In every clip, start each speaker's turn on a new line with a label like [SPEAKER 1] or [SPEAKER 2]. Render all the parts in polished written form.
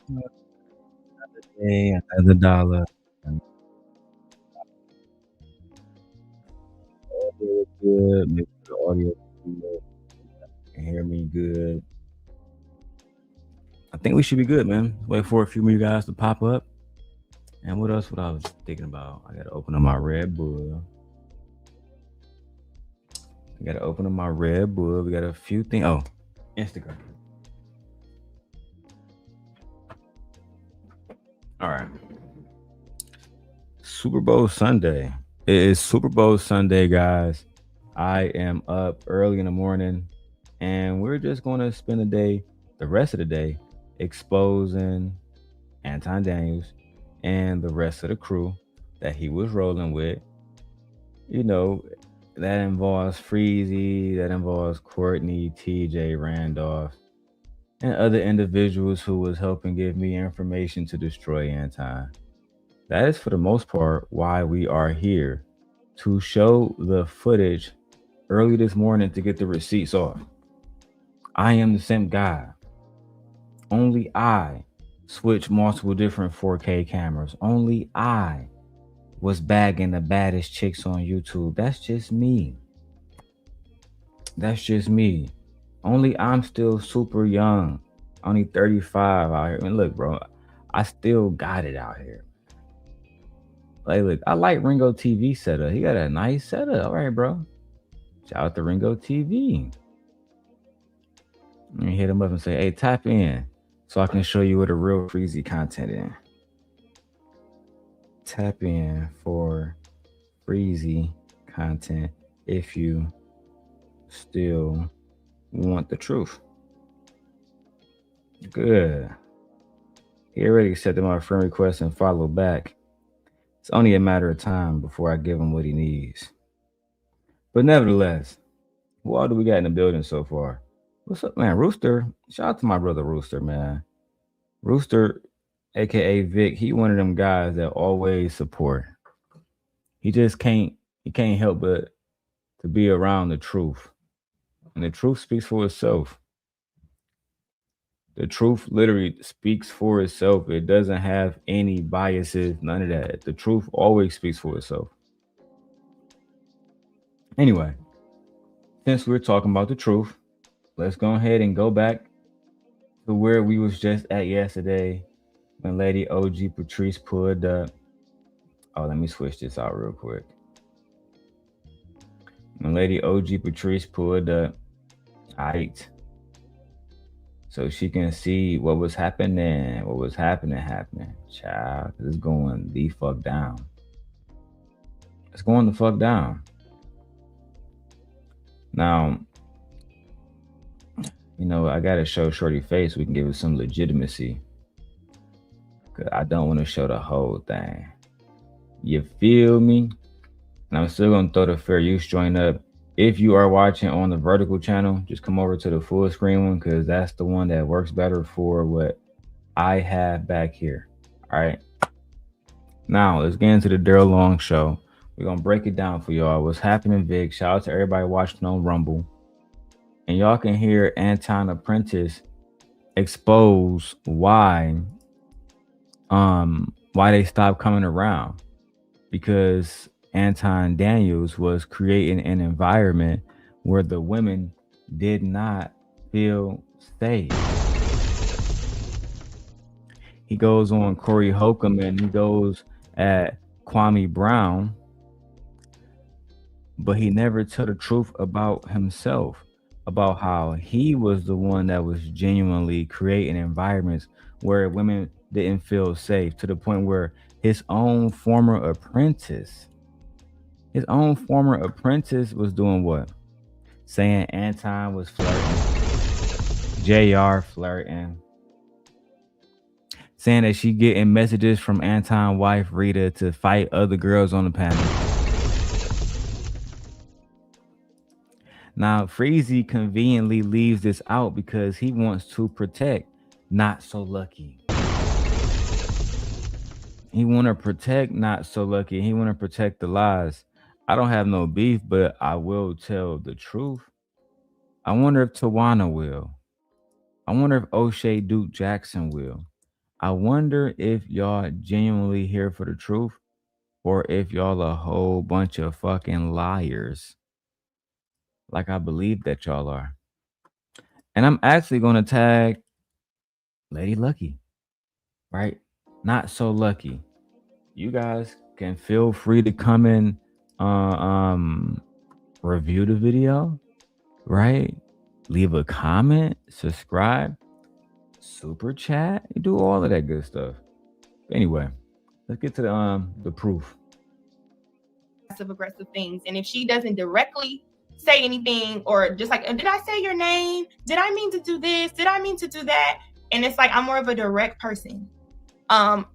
[SPEAKER 1] Another day, another dollar. And the audio is good. Make sure the audio is good. You can hear me good. I think we should be good, man. Wait for a few more guys to pop up. And what else? What I was thinking about? I gotta open up my Red Bull. I gotta open up my Red Bull. We got a few things. Oh, Instagram. All right. Super Bowl Sunday. It is Super Bowl Sunday, guys. I am up early in the morning, and we're just going to spend the day, the rest of the day, exposing Anton Daniels and the rest of the crew that he was rolling with. You know, that involves Freezy, that involves Courtney, TJ, Randolph, and other individuals who was helping give me information to destroy Anton. That is for the most part why we are here, to show the footage early this morning to get the receipts off. I am the same guy. Only I switch multiple different 4K cameras. Only I was bagging the baddest chicks on YouTube. That's just me. That's just me. Only I'm still super young. Only 35 out here. And look, bro, I still got it out here. Like, look, I like Ringo TV setup. He got a nice setup. All right, bro. Shout out to Ringo TV. Let me hit him up and say, hey, tap in so I can show you what the real Freezy content is. Tap in for Freezy content if you still want the truth. Good. He already accepted my friend request and followed back. It's only a matter of time before I give him what he needs. But nevertheless, who all do we got in the building so far? What's up, man? Rooster. Shout out to my brother Rooster, man. Rooster, aka Vic, he one of them guys that always support. He just can't help but to be around the truth. And the truth speaks for itself. The truth literally speaks for itself. It doesn't have any biases, none of that. The truth always speaks for itself. Anyway, since we're talking about the truth, let's go ahead and go back to where we was just at yesterday when Lady OG Patrice pulled up. Oh, let me switch this out real quick. When Lady OG Patrice pulled up, aight, so she can see what was happening, happening. Child, it's going the fuck down. It's going the fuck down. Now, you know, I gotta show Shorty face. We can give it some legitimacy. Cause I don't want to show the whole thing. You feel me? And I'm still gonna throw the fair use joint up. If you are watching on the vertical channel, just come over to the full screen one because that's the one that works better for what I have back here. All right. Now let's get into the Darrel Long Show. We're gonna break it down for y'all. What's happening, Vic? Shout out to everybody watching on Rumble. And y'all can hear Anton Apprentice expose why they stopped coming around. Because Anton Daniels was creating an environment where the women did not feel safe. He goes on Corey Holcomb and he goes at Kwame Brown, but he never told the truth about himself, about how he was the one that was genuinely creating environments where women didn't feel safe, to the point where his own former apprentice was doing what? Saying Anton was flirting, JR flirting, saying that she getting messages from Anton's wife Rita to fight other girls on the panel. Now, Freezy conveniently leaves this out because he wants to protect Not So Lucky. He want to protect Not So Lucky. He want to protect the lies. I don't have no beef, but I will tell the truth. I wonder if Tawana will. I wonder if O'Shea Duke Jackson will. I wonder if y'all genuinely here for the truth or if y'all a whole bunch of fucking liars, like I believe that y'all are. And I'm actually gonna tag Lady Lucki, right? Not so lucky. You guys can feel free to come in, review the video, right? Leave a comment, subscribe, super chat, do all of that good stuff. Anyway, let's get to the proof.
[SPEAKER 2] Passive aggressive things, and if she doesn't directly say anything, or just like, did I say your name? Did I mean to do this? Did I mean to do that? And it's like, I'm more of a direct person.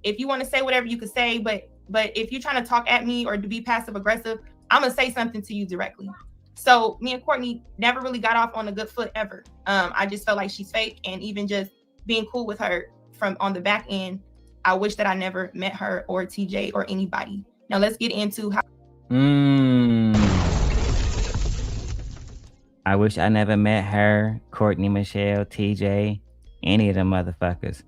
[SPEAKER 2] If you want to say whatever you could say, but if you're trying to talk at me or to be passive aggressive, I'm gonna say something to you directly. So me and Courtney never really got off on a good foot ever. I just felt like she's fake, and even just being cool with her from on the back end, I wish that I never met her or TJ or anybody. Now let's get into how.
[SPEAKER 1] I wish I never met her, Courtney, Michelle, TJ, any of them motherfuckers.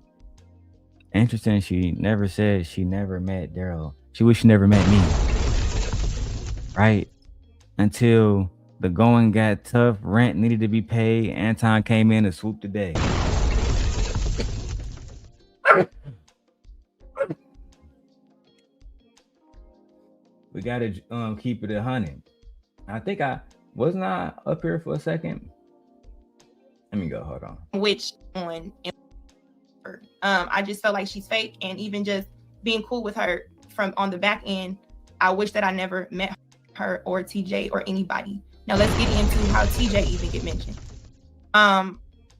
[SPEAKER 1] Interesting, she never said she never met Darrel. She wished she never met me. Right? Until the going got tough, rent needed to be paid, Anton came in and swooped the day. We gotta keep it 100. I think I wasn't I up here for a second. Let me go. Hold on.
[SPEAKER 2] Which on, I just felt like she's fake, and even just being cool with her from on the back end, I wish that I never met her or TJ or anybody. Now let's get into how TJ even get mentioned.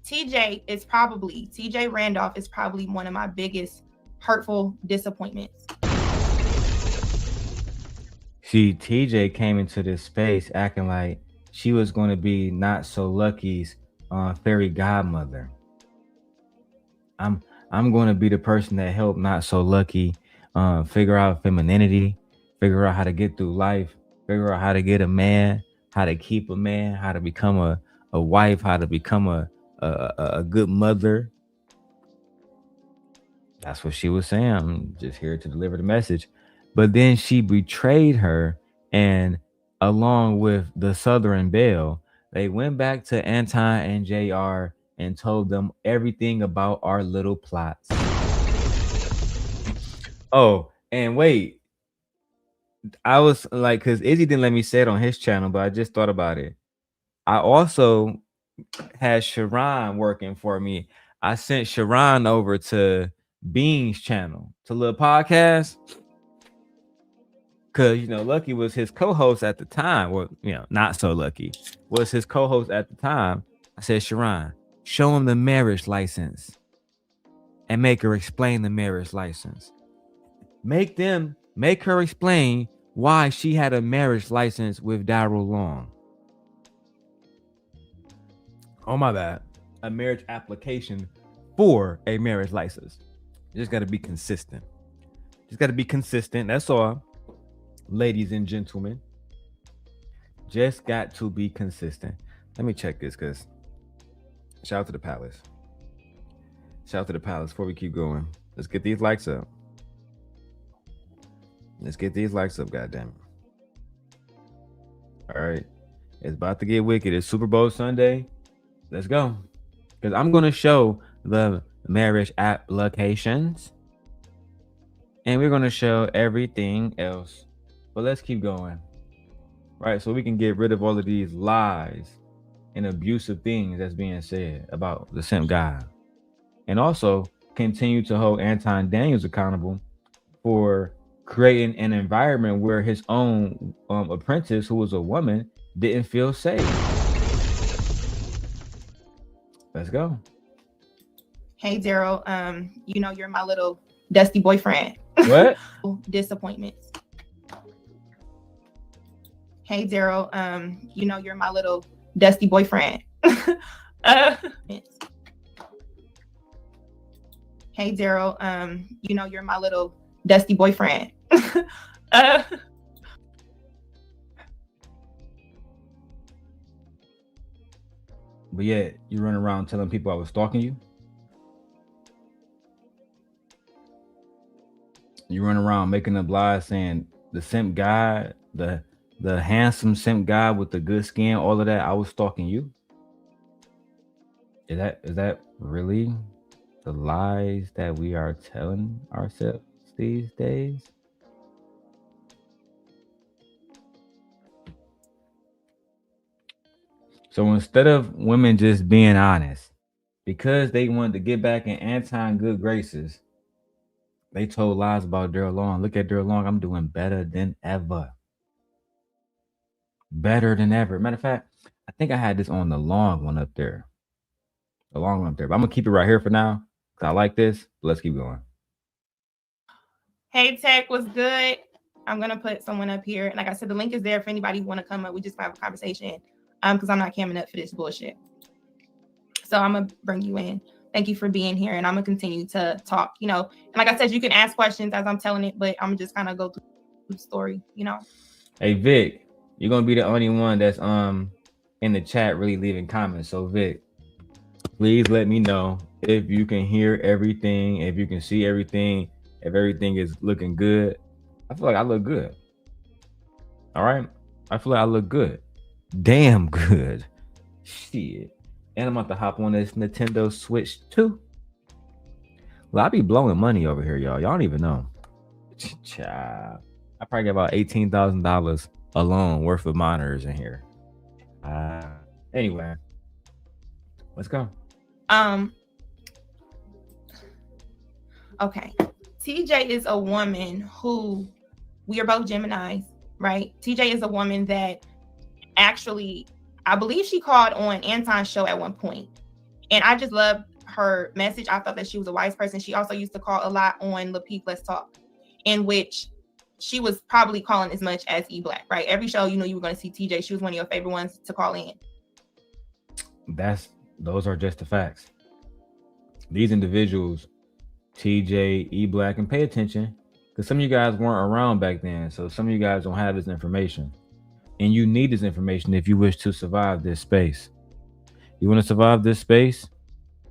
[SPEAKER 2] TJ Randolph is probably one of my biggest hurtful disappointments.
[SPEAKER 1] See, TJ came into this space acting like she was going to be Not So Lucky's fairy godmother. I'm going to be the person that helped Not So Lucky figure out femininity, figure out how to get through life, figure out how to get a man, how to keep a man, how to become a wife, how to become a good mother. That's what she was saying. I'm just here to deliver the message. But then she betrayed her, and along with the Southern Belle, they went back to Anton and JR and told them everything about our little plots. Oh, and wait, I was like, because Izzy didn't let me say it on his channel, but I just thought about it. I also had Sharon working for me. I sent Sharon over to Bean's channel, to little podcast. Cause Lucki was his co-host at the time. Well, not so lucky. Was his co-host at the time. I said, Sharon, show him the marriage license and make her explain the marriage license. Make her explain why she had a marriage license with Darrel Long. Oh my bad. A marriage application for a marriage license. You just got to be consistent. That's all. Ladies and gentlemen, just got to be consistent. Let me check this, because shout out to the palace. Shout out to the palace before we keep going. Let's get these likes up. Goddammit. All right. It's about to get wicked. It's Super Bowl Sunday. Let's go. Because I'm going to show the marriage applications, and we're going to show everything else. But let's keep going, right? So we can get rid of all of these lies and abusive things that's being said about the simp guy. And also continue to hold Anton Daniels accountable for creating an environment where his own apprentice, who was a woman, didn't feel safe. Let's go.
[SPEAKER 2] Hey, Darrel, you're my little dusty boyfriend.
[SPEAKER 1] What?
[SPEAKER 2] Disappointments. Hey, Darrel, you're my little dusty boyfriend. Hey, Darrel, you're my little dusty boyfriend.
[SPEAKER 1] But yet you run around telling people I was stalking you? You run around making up lies saying the simp guy, the handsome simp guy with the good skin, all of that. I was stalking you. Is that really the lies that we are telling ourselves these days? So instead of women just being honest, because they wanted to get back in Anton good graces, they told lies about Darrel Long. Look at Darrel Long. I'm doing better than ever. Better than ever. Matter of fact, I think I had this on the long one up there. The long one up there. But I'm gonna keep it right here for now. Cause I like this. Let's keep going.
[SPEAKER 2] Hey Tech, was good. I'm gonna put someone up here. And like I said, the link is there for anybody who want to come up. We just have a conversation. Because I'm not camming up for this bullshit. So I'm gonna bring you in. Thank you for being here, and I'm gonna continue to talk. And like I said, you can ask questions as I'm telling it, but I'm just kind of go through the story.
[SPEAKER 1] Hey Vic, you're gonna be the only one that's in the chat really leaving comments. So Vic, please let me know if you can hear everything, if you can see everything, if everything is looking good. I feel like I look good. All right, I feel like I look good. Damn good. Shit. And I'm about to hop on this Nintendo Switch too. Well, I be blowing money over here, y'all. Y'all don't even know. Child. I probably get about $18,000 alone worth of monitors in here. Anyway, let's go.
[SPEAKER 2] Okay. TJ is a woman who, we are both Geminis, right? TJ is a woman that actually, I believe she called on Anton's show at one point. And I just loved her message. I thought that she was a wise person. She also used to call a lot on Lucki Let's Talk, in which she was probably calling as much as E Black, right? Every show, you were going to see TJ. She was one of your favorite ones to call in.
[SPEAKER 1] Those are just the facts. These individuals, TJ, E Black, and pay attention, because some of you guys weren't around back then. So some of you guys don't have this information. And you need this information if you wish to survive this space. You want to survive this space?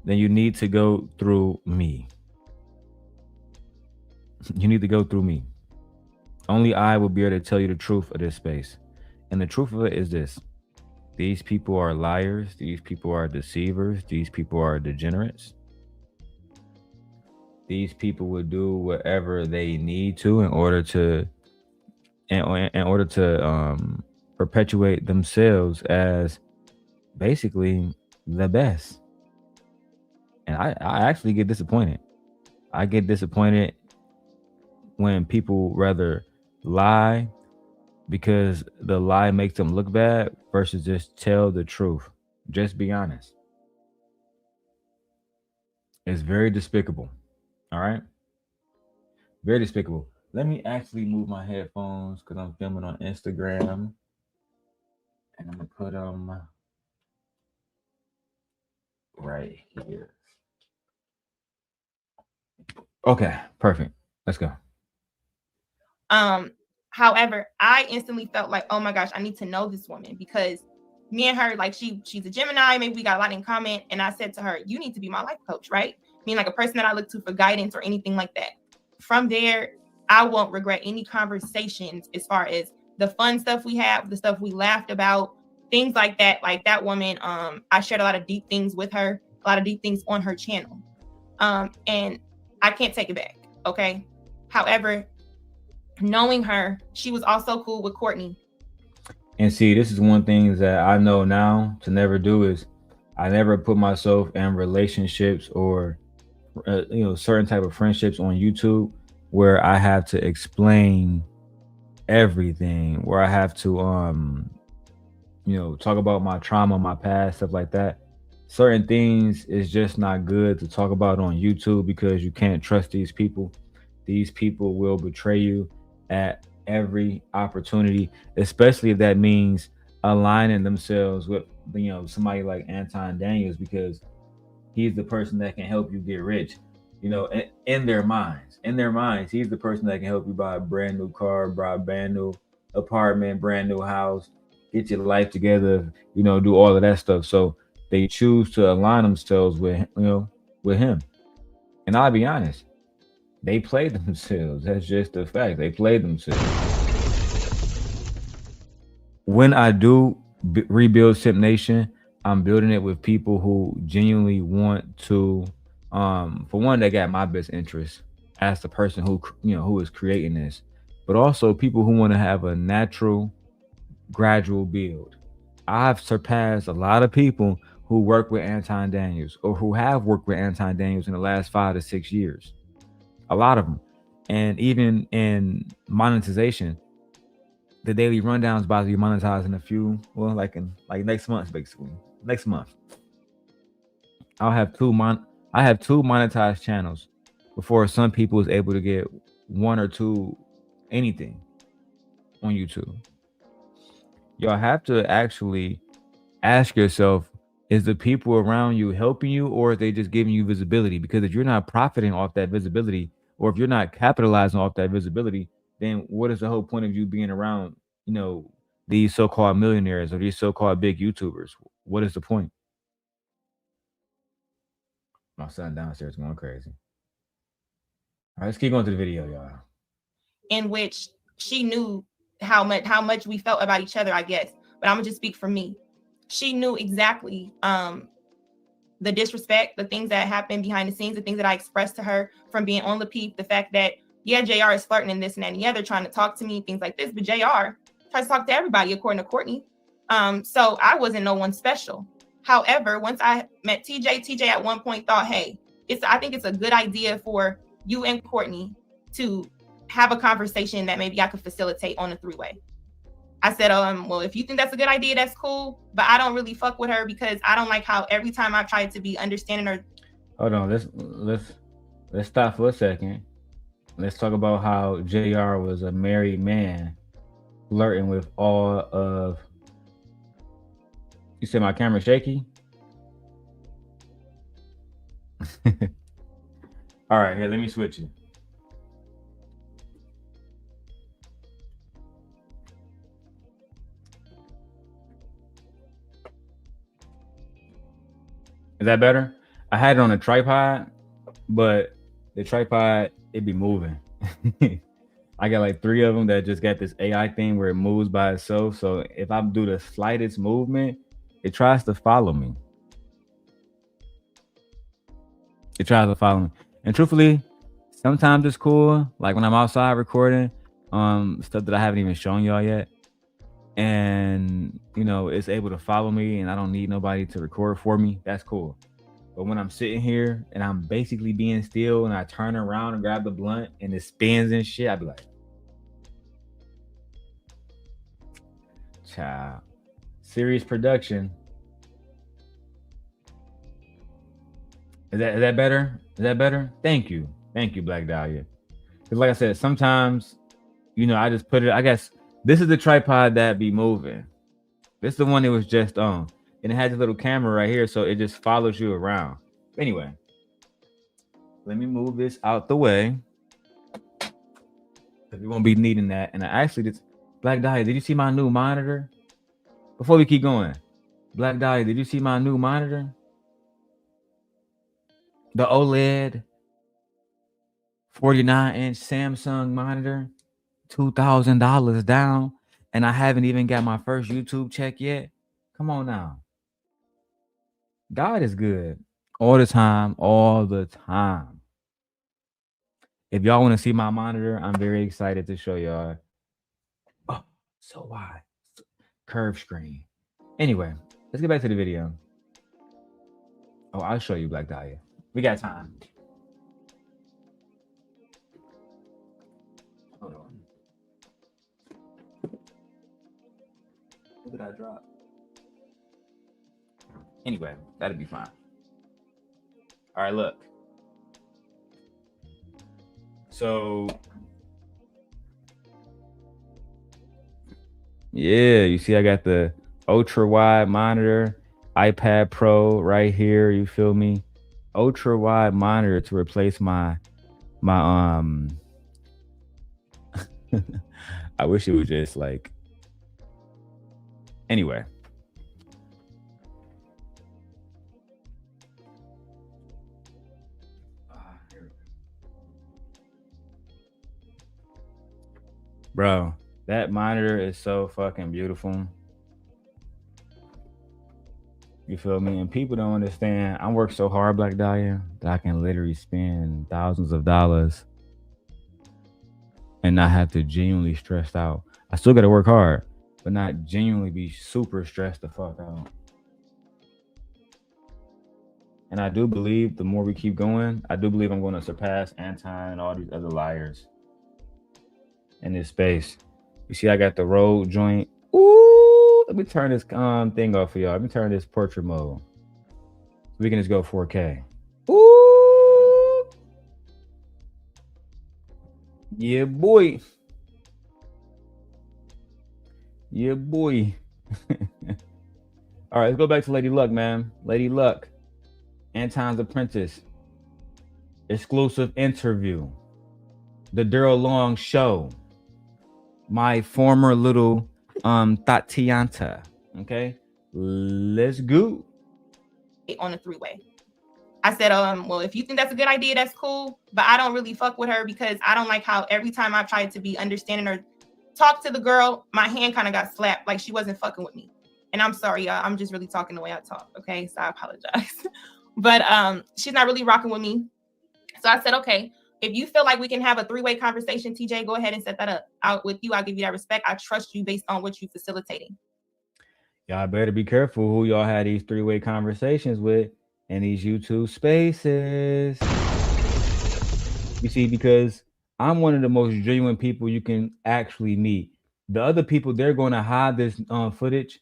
[SPEAKER 1] Then you need to go through me. You need to go through me. Only I will be able to tell you the truth of this space. And the truth of it is this. These people are liars. These people are deceivers. These people are degenerates. These people will do whatever they need to in order to perpetuate themselves as basically the best. And I actually get disappointed. I get disappointed when people rather lie because the lie makes them look bad versus just tell the truth. Just be honest. It's very despicable. All right? Very despicable. Let me actually move my headphones because I'm filming on Instagram. And I'm going to put them right here. Okay, perfect. Let's go.
[SPEAKER 2] However, I instantly felt like, oh my gosh, I need to know this woman, because me and her, like she's a Gemini, maybe we got a lot in common. And I said to her, you need to be my life coach, right? I mean, like a person that I look to for guidance or anything like that. From there, I won't regret any conversations as far as the fun stuff we have, the stuff we laughed about, things like that. Like that woman, I shared a lot of deep things with her, a lot of deep things on her channel. And I can't take it back. Okay. However, knowing her, she was also cool with Courtney.
[SPEAKER 1] And see, this is one thing that I know now to never do is I never put myself in relationships or certain type of friendships on YouTube where I have to explain everything, where I have to talk about my trauma, my past, stuff like that. Certain things is just not good to talk about on YouTube because you can't trust these people. These people will betray you at every opportunity, especially if that means aligning themselves with somebody like Anton Daniels, because he's the person that can help you get rich. In their minds, he's the person that can help you buy a brand new car, buy a brand new apartment, brand new house, get your life together, do all of that stuff. So they choose to align themselves with him. And I'll be honest, They played themselves. That's just a fact. They played themselves. When I do rebuild Simp Nation, I'm building it with people who genuinely want to, for one, they got my best interest as the person who who is creating this, but also people who want to have a natural, gradual build. I've surpassed a lot of people who work with Anton Daniels or who have worked with Anton Daniels in the last 5 to 6 years. A lot of them, and even in monetization, the daily rundown's about to be monetized in a few, well, like next month, basically. Next month. I'll have I have two monetized channels before some people is able to get one or two anything on YouTube. Y'all have to actually ask yourself, is the people around you helping you, or are they just giving you visibility? Because if you're not profiting off that visibility, or if you're not capitalizing off that visibility, then what is the whole point of you being around, these so-called millionaires or these so-called big YouTubers? What is the point? My son downstairs going crazy. All right, let's keep going to the video, y'all.
[SPEAKER 2] In which she knew how much we felt about each other, I guess. But I'm gonna just speak for me. She knew exactly the disrespect, the things that happened behind the scenes, the things that I expressed to her from being on Lucki, the fact that, yeah, JR is flirting and this and that and the other, trying to talk to me, things like this, but JR tries to talk to everybody, according to Courtney. So I wasn't no one special. However, once I met TJ at one point thought, hey, I think it's a good idea for you and Courtney to have a conversation that maybe I could facilitate on a three-way. I said, well, if you think that's a good idea, that's cool. But I don't really fuck with her because I don't like how every time I tried to be understanding her.
[SPEAKER 1] Hold on, let's stop for a second. Let's talk about how JR was a married man flirting with all of. You said my camera's shaky? All right, here, let me switch it. Is that better? I had it on a tripod, but the tripod, it be moving. I got like 3 of them that just got this AI thing where it moves by itself. So if I do the slightest movement, it tries to follow me. It tries to follow me. And truthfully, sometimes it's cool. Like when I'm outside recording, stuff that I haven't even shown y'all yet. And it's able to follow me and I don't need nobody to record for me. That's cool. But when I'm sitting here and I'm basically being still and I turn around and grab the blunt and it spins and shit, I'd be like, child, serious production. Is that better? Is that better? Thank you, Black Dahlia. Because like I said, sometimes I just put it. I guess this is the tripod that be moving. This is the one that was just on, and it has a little camera right here, so it just follows you around. Anyway, let me move this out the way because we won't be needing that. And I actually just, Black Dahlia, did you see my new monitor? Before we keep going, Black Dahlia, did you see my new monitor? The OLED 49-inch Samsung monitor, $2,000 down, and I haven't even got my first YouTube check yet. Come on now. God is good all the time, all the time. If y'all want to see my monitor, I'm very excited to show y'all. Oh, so wide. Curved screen. Anyway, let's get back to the video. Oh, I'll show you, Black Dahlia. We got time. Hold on. What did I drop? Anyway, that'll be fine. All right, look. So, yeah, you see I got the ultra wide monitor, iPad Pro right here, you feel me? Ultra wide monitor to replace my I wish it was just like, anyway. Bro, that monitor is so fucking beautiful. You feel me? And people don't understand. I work so hard, Black Dahlia, that I can literally spend thousands of dollars and not have to genuinely stressed out. I still got to work hard, but not genuinely be super stressed the fuck out. And I do believe the more we keep going, I do believe I'm going to surpass Anton and all these other liars in this space. You see, I got the road joint. Ooh, let me turn this thing off for y'all. Let me turn this portrait mode. We can just go 4K. Ooh, yeah, boy. Yeah, boy. All right, let's go back to Lady Luck, man. Lady Luck, Anton's Apprentice, exclusive interview, the Darrel Long Show, my former little Tatianta. Okay, let's go.
[SPEAKER 2] On a three-way. I said, well, if you think that's a good idea, that's cool. But I don't really fuck with her because I don't like how every time I tried to be understanding or talk to the girl, my hand kind of got slapped, like she wasn't fucking with me. And I'm sorry, y'all. I'm just really talking the way I talk. Okay, so I apologize. But she's not really rocking with me. So I said, okay, if you feel like we can have a three-way conversation, TJ, go ahead and set that up out with you. I'll give you that respect. I trust you based on what you're facilitating.
[SPEAKER 1] Y'all better be careful who y'all had these three-way conversations with in these YouTube spaces. You see, because I'm one of the most genuine people you can actually meet. The other people, they're going to hide this footage.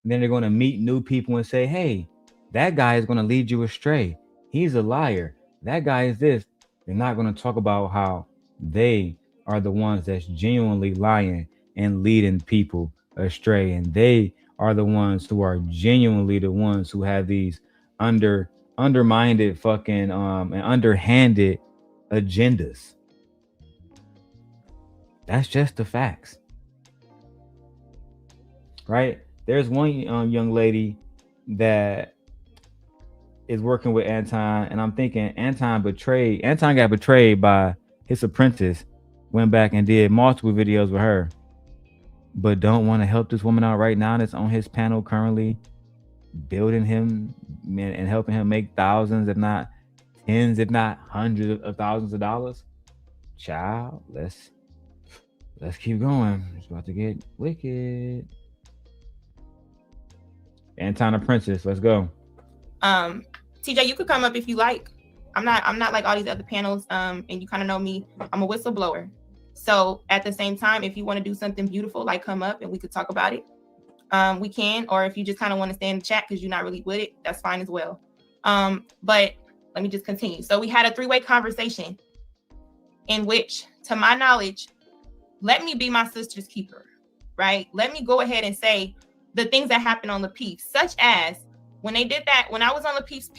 [SPEAKER 1] And then they're going to meet new people and say, hey, that guy is going to lead you astray. He's a liar. That guy is this. They're not going to talk about how they are the ones that's genuinely lying and leading people astray. And they are the ones who are genuinely the ones who have these undermined fucking and underhanded agendas. That's just the facts, right? There's one young lady that is working with Anton, and I'm thinking Anton got betrayed by his apprentice, went back and did multiple videos with her, but don't want to help this woman out right now that's on his panel currently, building him and helping him make thousands, if not tens, if not hundreds of thousands of dollars. Child, let's keep going. It's about to get wicked. Anton Apprentice, let's go.
[SPEAKER 2] TJ, you could come up if you like. I'm not like all these other panels. And you kind of know me. I'm a whistleblower. So at the same time, if you want to do something beautiful, like come up and we could talk about it. We can, or if you just kind of want to stay in the chat because you're not really with it, that's fine as well. But let me just continue. So we had a three-way conversation in which, to my knowledge, let me be my sister's keeper, right? Let me go ahead and say the things that happened on the piece, such as when they did that, when I was on the piece.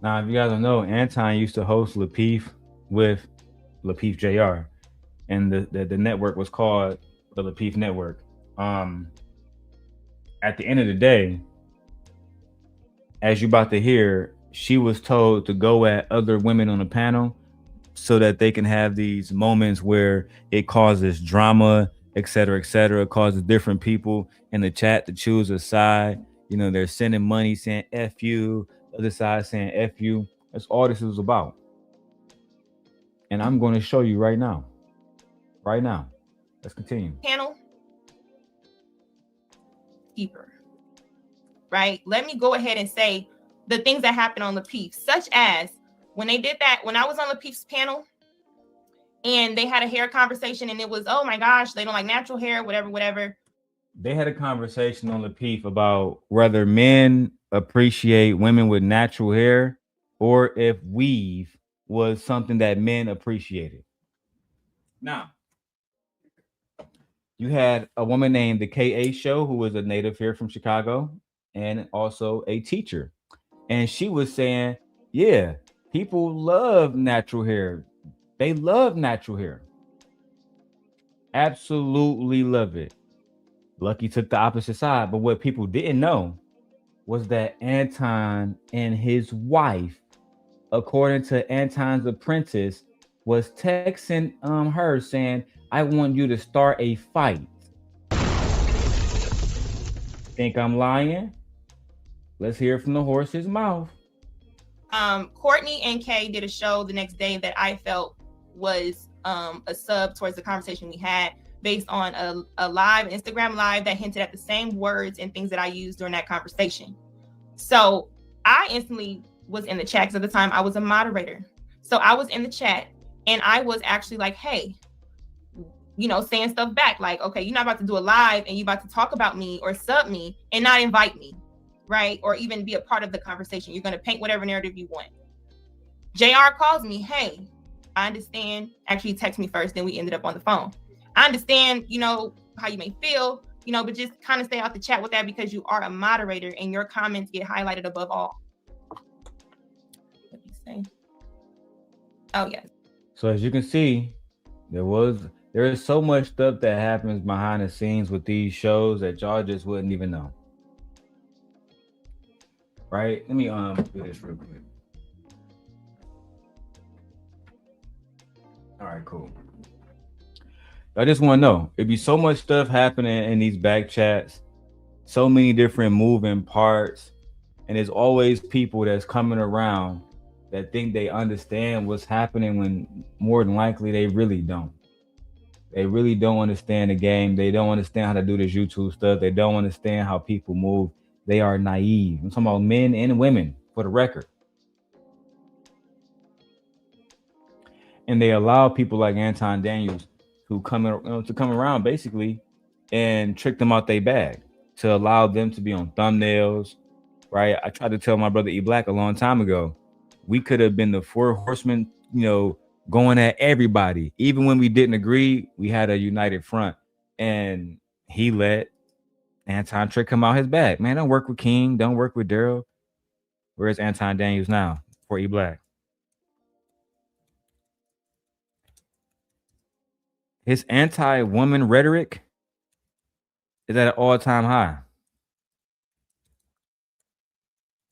[SPEAKER 1] Now, if you guys don't know, Anton used to host Lapeef with Lapeef Jr. And the network was called the Lapeef Network. At the end of the day, as you're about to hear, she was told to go at other women on the panel so that they can have these moments where it causes drama, et cetera, causes different people in the chat to choose a side. You know, they're sending money saying F you, other side saying F you. That's all this is about. And I'm going to show you right now. Right now. Let's continue.
[SPEAKER 2] Panel. Keeper. Right? Let me go ahead and say the things that happened on the piece, such as when they did that, when I was on the piece panel and they had a hair conversation and it was, oh my gosh, they don't like natural hair, whatever.
[SPEAKER 1] They had a conversation on Lapeef about whether men appreciate women with natural hair or if weave was something that men appreciated. Now, you had a woman named the KA Show who was a native here from Chicago and also a teacher. And she was saying, yeah, people love natural hair. They love natural hair. Absolutely love it. Lucki took the opposite side. But what people didn't know was that Anton and his wife, according to Anton's apprentice, was texting her saying, I want you to start a fight. Think I'm lying? Let's hear from the horse's mouth.
[SPEAKER 2] Courtney and Kay did a show the next day that I felt was a sub towards the conversation we had, based on a live Instagram live that hinted at the same words and things that I used during that conversation. So I instantly was in the chat, because at the time I was a moderator. So I was in the chat and I was actually like, hey, saying stuff back like, okay, you're not about to do a live and you about to talk about me or sub me and not invite me, right? Or even be a part of the conversation. You're going to paint whatever narrative you want. JR calls me, hey, I understand. Actually, he texted me first, then we ended up on the phone. I understand, how you may feel, but just kind of stay out the chat with that, because you are a moderator and your comments get highlighted above all. What did you say? Oh, yes.
[SPEAKER 1] So as you can see, there is so much stuff that happens behind the scenes with these shows that y'all just wouldn't even know. Right? Let me do this real quick. All right, cool. I just want to know, it'd be so much stuff happening in these back chats, so many different moving parts, and there's always people that's coming around that think they understand what's happening, when more than likely they really don't. They really don't understand the game. They don't understand how to do this YouTube stuff. They don't understand how people move. They are naive. I'm talking about men and women, for the record. And they allow people like Anton Daniels to come around basically and trick them out their bag, to allow them to be on thumbnails, right? I tried to tell my brother E Black a long time ago, we could have been the four horsemen, going at everybody. Even when we didn't agree, we had a united front. And he let Anton trick him out his bag. Man, don't work with King. Don't work with Darrel. Where's Anton Daniels now for E Black? His anti-woman rhetoric is at an all-time high.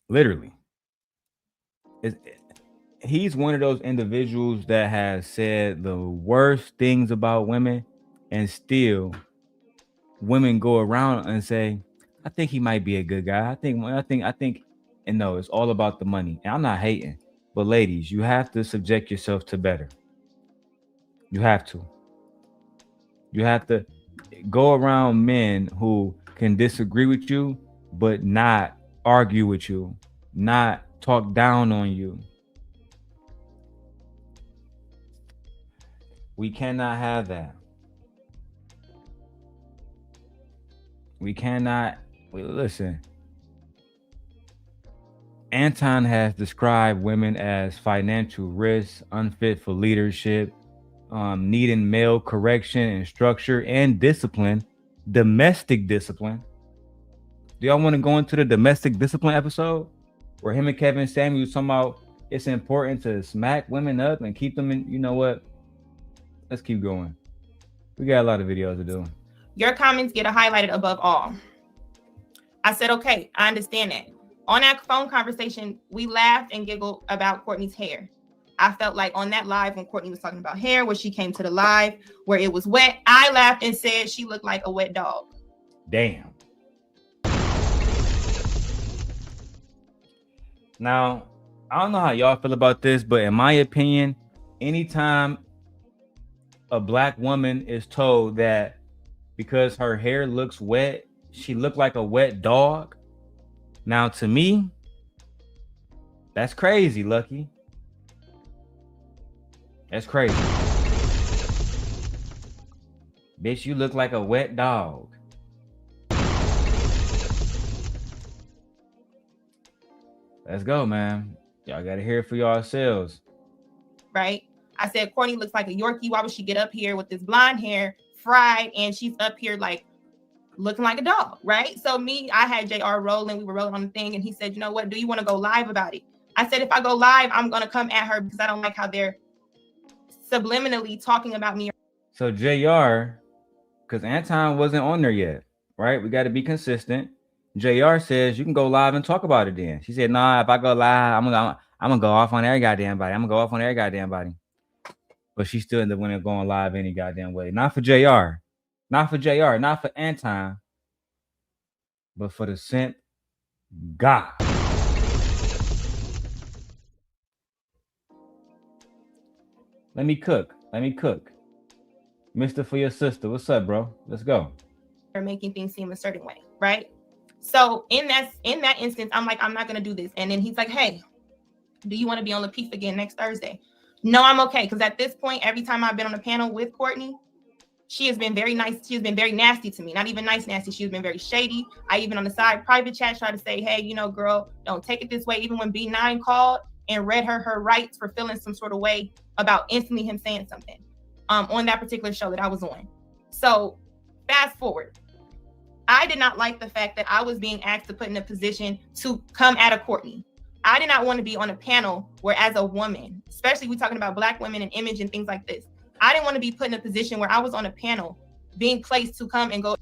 [SPEAKER 1] Literally. He's one of those individuals that has said the worst things about women, and still women go around and say, I think he might be a good guy. I think, and no, it's all about the money. And I'm not hating, but ladies, you have to subject yourself to better. You have to go around men who can disagree with you, but not argue with you, not talk down on you. We cannot have that. We cannot. Listen. Anton has described women as financial risks, unfit for leadership, needing male correction and structure and discipline, domestic discipline. Do y'all want to go into the domestic discipline episode where him and Kevin Samuels talking about it's important to smack women up and keep them in? You know what? Let's keep going. We got a lot of videos to do.
[SPEAKER 2] Your comments get highlighted above all. I said, okay, I understand that. On that phone conversation, we laughed and giggled about Courtney's hair. I felt like on that live when Courtney was talking about hair, where she came to the live where it was wet, I laughed and said she looked like a wet dog.
[SPEAKER 1] Damn. Now, I don't know how y'all feel about this, but in my opinion, anytime a black woman is told that because her hair looks wet, she looked like a wet dog. Now, to me, that's crazy, Lucki. That's crazy. Bitch, you look like a wet dog. Let's go, man. Y'all gotta hear it for yourselves.
[SPEAKER 2] Right? I said, Courtney looks like a Yorkie. Why would she get up here with this blonde hair, fried, and she's up here like looking like a dog, right? So I had JR rolling. We were rolling on the thing, and he said, you know what? Do you want to go live about it? I said, if I go live, I'm going to come at her because I don't like how they're subliminally talking about me.
[SPEAKER 1] So JR, because Anton wasn't on there yet, right? We got to be consistent. JR says you can go live and talk about it then. She said, nah, if I go live, I'm gonna go off on every goddamn body. but she still ended up winning, going live any goddamn way. Not for JR, not for Anton, but for the simp God. Let me cook. Mister, for your sister. What's up, bro? Let's go.
[SPEAKER 2] They're making things seem a certain way, right? So in that instance, I'm like, I'm not gonna do this. And then he's like, hey, do you want to be on the piece again next Thursday? No, I'm okay. Because at this point, every time I've been on a panel with Courtney, she has been very nice. She has been very nasty to me. Not even nice, nasty. She has been very shady. I even on the side private chat try to say, hey, you know, girl, don't take it this way. Even when B9 called and read her rights for feeling some sort of way about instantly him saying something on that particular show that I was on. So fast forward. I did not like the fact that I was being asked to put in a position to come at a Courtney. I did not want to be on a panel where, as a woman, especially we're talking about Black women and image and things like this, I didn't want to be put in a position where I was on a panel being placed to come and go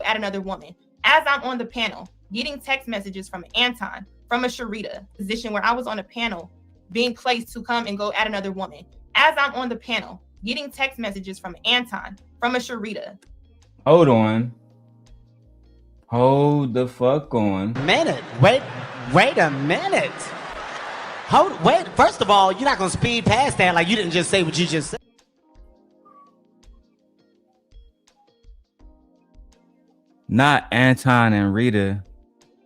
[SPEAKER 2] at another woman. As I'm on the panel, getting text messages from Anton, from a Sharita, position where I was on a panel being placed to come and go at another woman. As I'm on the panel, getting text messages from Anton, from a Sharita.
[SPEAKER 1] Hold on. Hold the fuck on.
[SPEAKER 3] Minute. Wait a minute. Wait. First of all, you're not gonna speed past that like you didn't just say what you just said.
[SPEAKER 1] Not Anton and Rita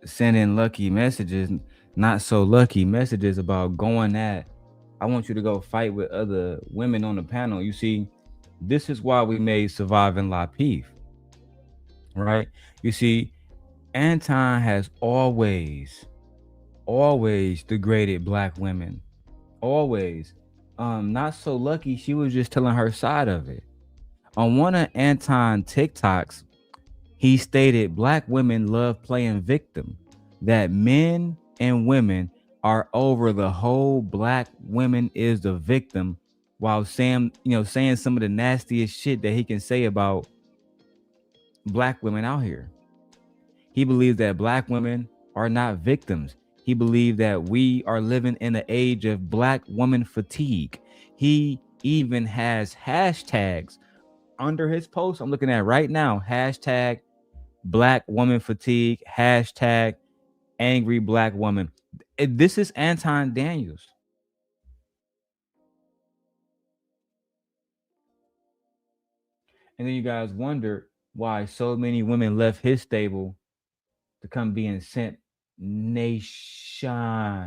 [SPEAKER 1] sending lucky messages, not so lucky messages about going at, I want you to go fight with other women on the panel. You see, this is why we made Surviving La Peef, right? You see, Anton has always degraded Black women. Always. Not so lucky, she was just telling her side of it. On one of Anton TikToks, he stated Black women love playing victim, that men and women are over the whole Black women is the victim, while saying some of the nastiest shit that he can say about Black women out here. He believes that Black women are not victims. He believes that we are living in an age of Black woman fatigue. He even has hashtags under his post I'm looking at right now. Hashtag Black woman fatigue. Hashtag angry Black woman. This is Anton Daniels. And then you guys wonder why so many women left his stable to come be in Simp Nation.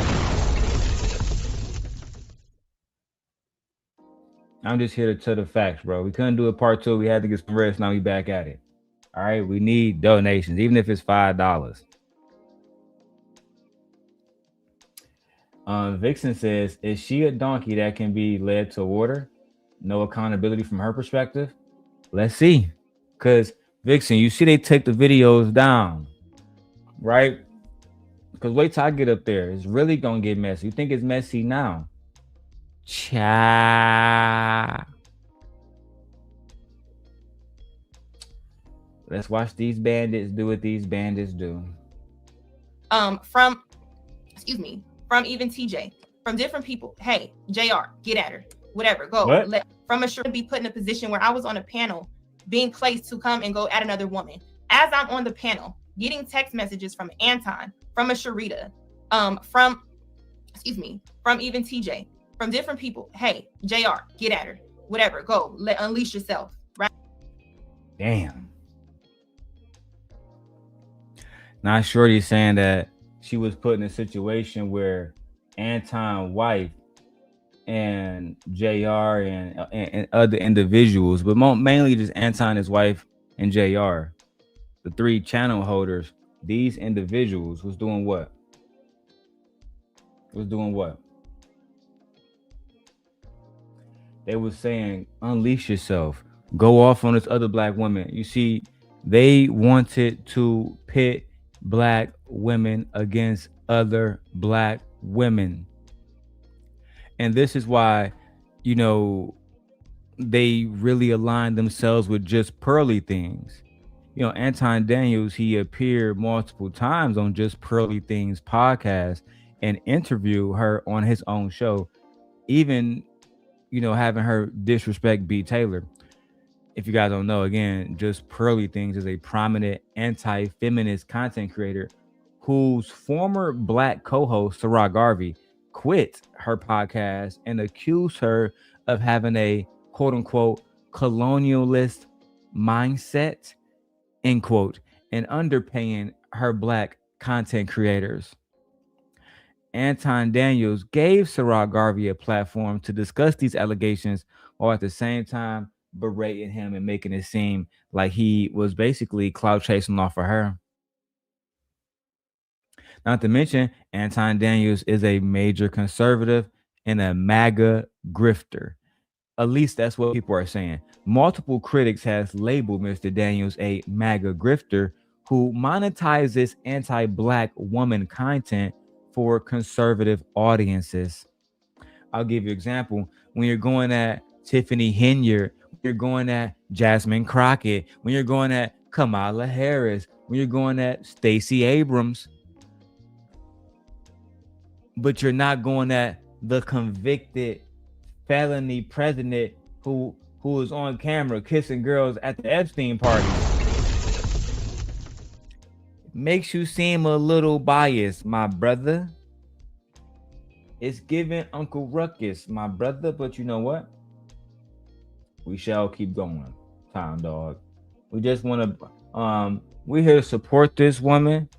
[SPEAKER 1] I'm just here to tell the facts, bro. We couldn't do a part 2. We had to get some rest. Now we back at it. All right, we need donations, even if it's $5. Vixen says, is she a donkey that can be led to water? No accountability from her perspective? Let's see. Because Vixen, you see they take the videos down, right? Because wait till I get up there. It's really going to get messy. You think it's messy now? Cha. Let's watch these bandits do what these bandits do.
[SPEAKER 2] From even TJ, from different people. Hey, JR, get at her. Whatever, go. From a sure to be put in a position where I was on a panel being placed to come and go at another woman. As I'm on the panel, getting text messages from Anton, from a Sharita, from even TJ, from different people. Hey, JR, get at her. Whatever, go. Unleash yourself, right?
[SPEAKER 1] Damn. Now Shorty's saying that she was put in a situation where Anton's wife and JR and other individuals, but mainly just Anton, his wife, and JR, the 3 channel holders, these individuals was doing what? They was saying, unleash yourself, go off on this other Black woman. You see, they wanted to pit Black women against other Black women. And this is why, they really aligned themselves with just Pearly Things. Anton Daniels, he appeared multiple times on Just Pearly Things podcast and interviewed her on his own show. Even, having her disrespect B. Taylor. If you guys don't know, again, Just Pearly Things is a prominent anti-feminist content creator whose former Black co-host, Sarah Garvey, quit her podcast and accused her of having a quote-unquote colonialist mindset, end quote, and underpaying her Black content creators. Anton Daniels gave Sarah Garvey a platform to discuss these allegations while at the same time berating him and making it seem like he was basically clout chasing off of her. Not to mention, Anton Daniels is a major conservative and a MAGA grifter. At least that's what people are saying. Multiple critics has labeled Mr. Daniels a MAGA grifter who monetizes anti-Black woman content for conservative audiences. I'll give you an example. When you're going at Tiffany Henyard, when you're going at Jasmine Crockett, when you're going at Kamala Harris, when you're going at Stacey Abrams, but you're not going at the convicted felony president who is on camera kissing girls at the Epstein party. Makes you seem a little biased, my brother. It's giving Uncle Ruckus, my brother, but you know what? We shall keep going, Time Dog. We just want to, we're here to support this woman.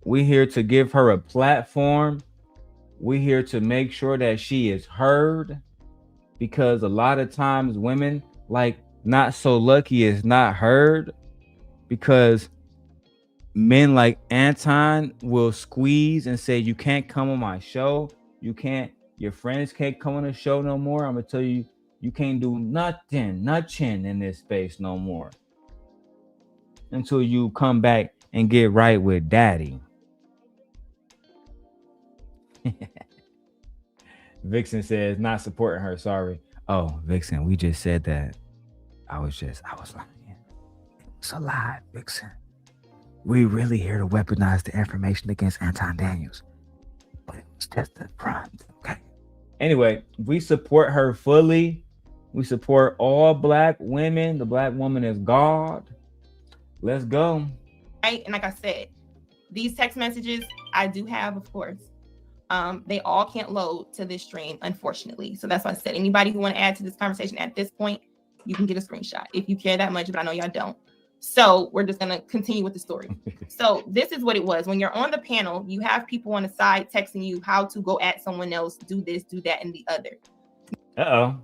[SPEAKER 1] We're here to give her a platform. We're here to make sure that she is heard, because a lot of times women like Not So Lucky is not heard because men like Anton will squeeze and say, you can't come on my show. You can't, your friends can't come on the show no more. I'm going to tell you, you can't do nothing in this space no more until you come back and get right with daddy. Vixen says, not supporting her, sorry. Oh, Vixen, we just said that. I was lying. It's a lie, Vixen. We really here to weaponize the information against Anton Daniels. But it was just a front, okay? Anyway, we support her fully. We support all Black women. The Black woman is God. Let's go.
[SPEAKER 2] Right, and like I said, these text messages I do have, of course. They all can't load to this stream, unfortunately. So that's why I said, anybody who want to add to this conversation at this point, you can get a screenshot if you care that much, but I know y'all don't. So we're just going to continue with the story. So this is what it was. When you're on the panel, you have people on the side texting you how to go at someone else, do this, do that, and the other.
[SPEAKER 1] Uh-oh.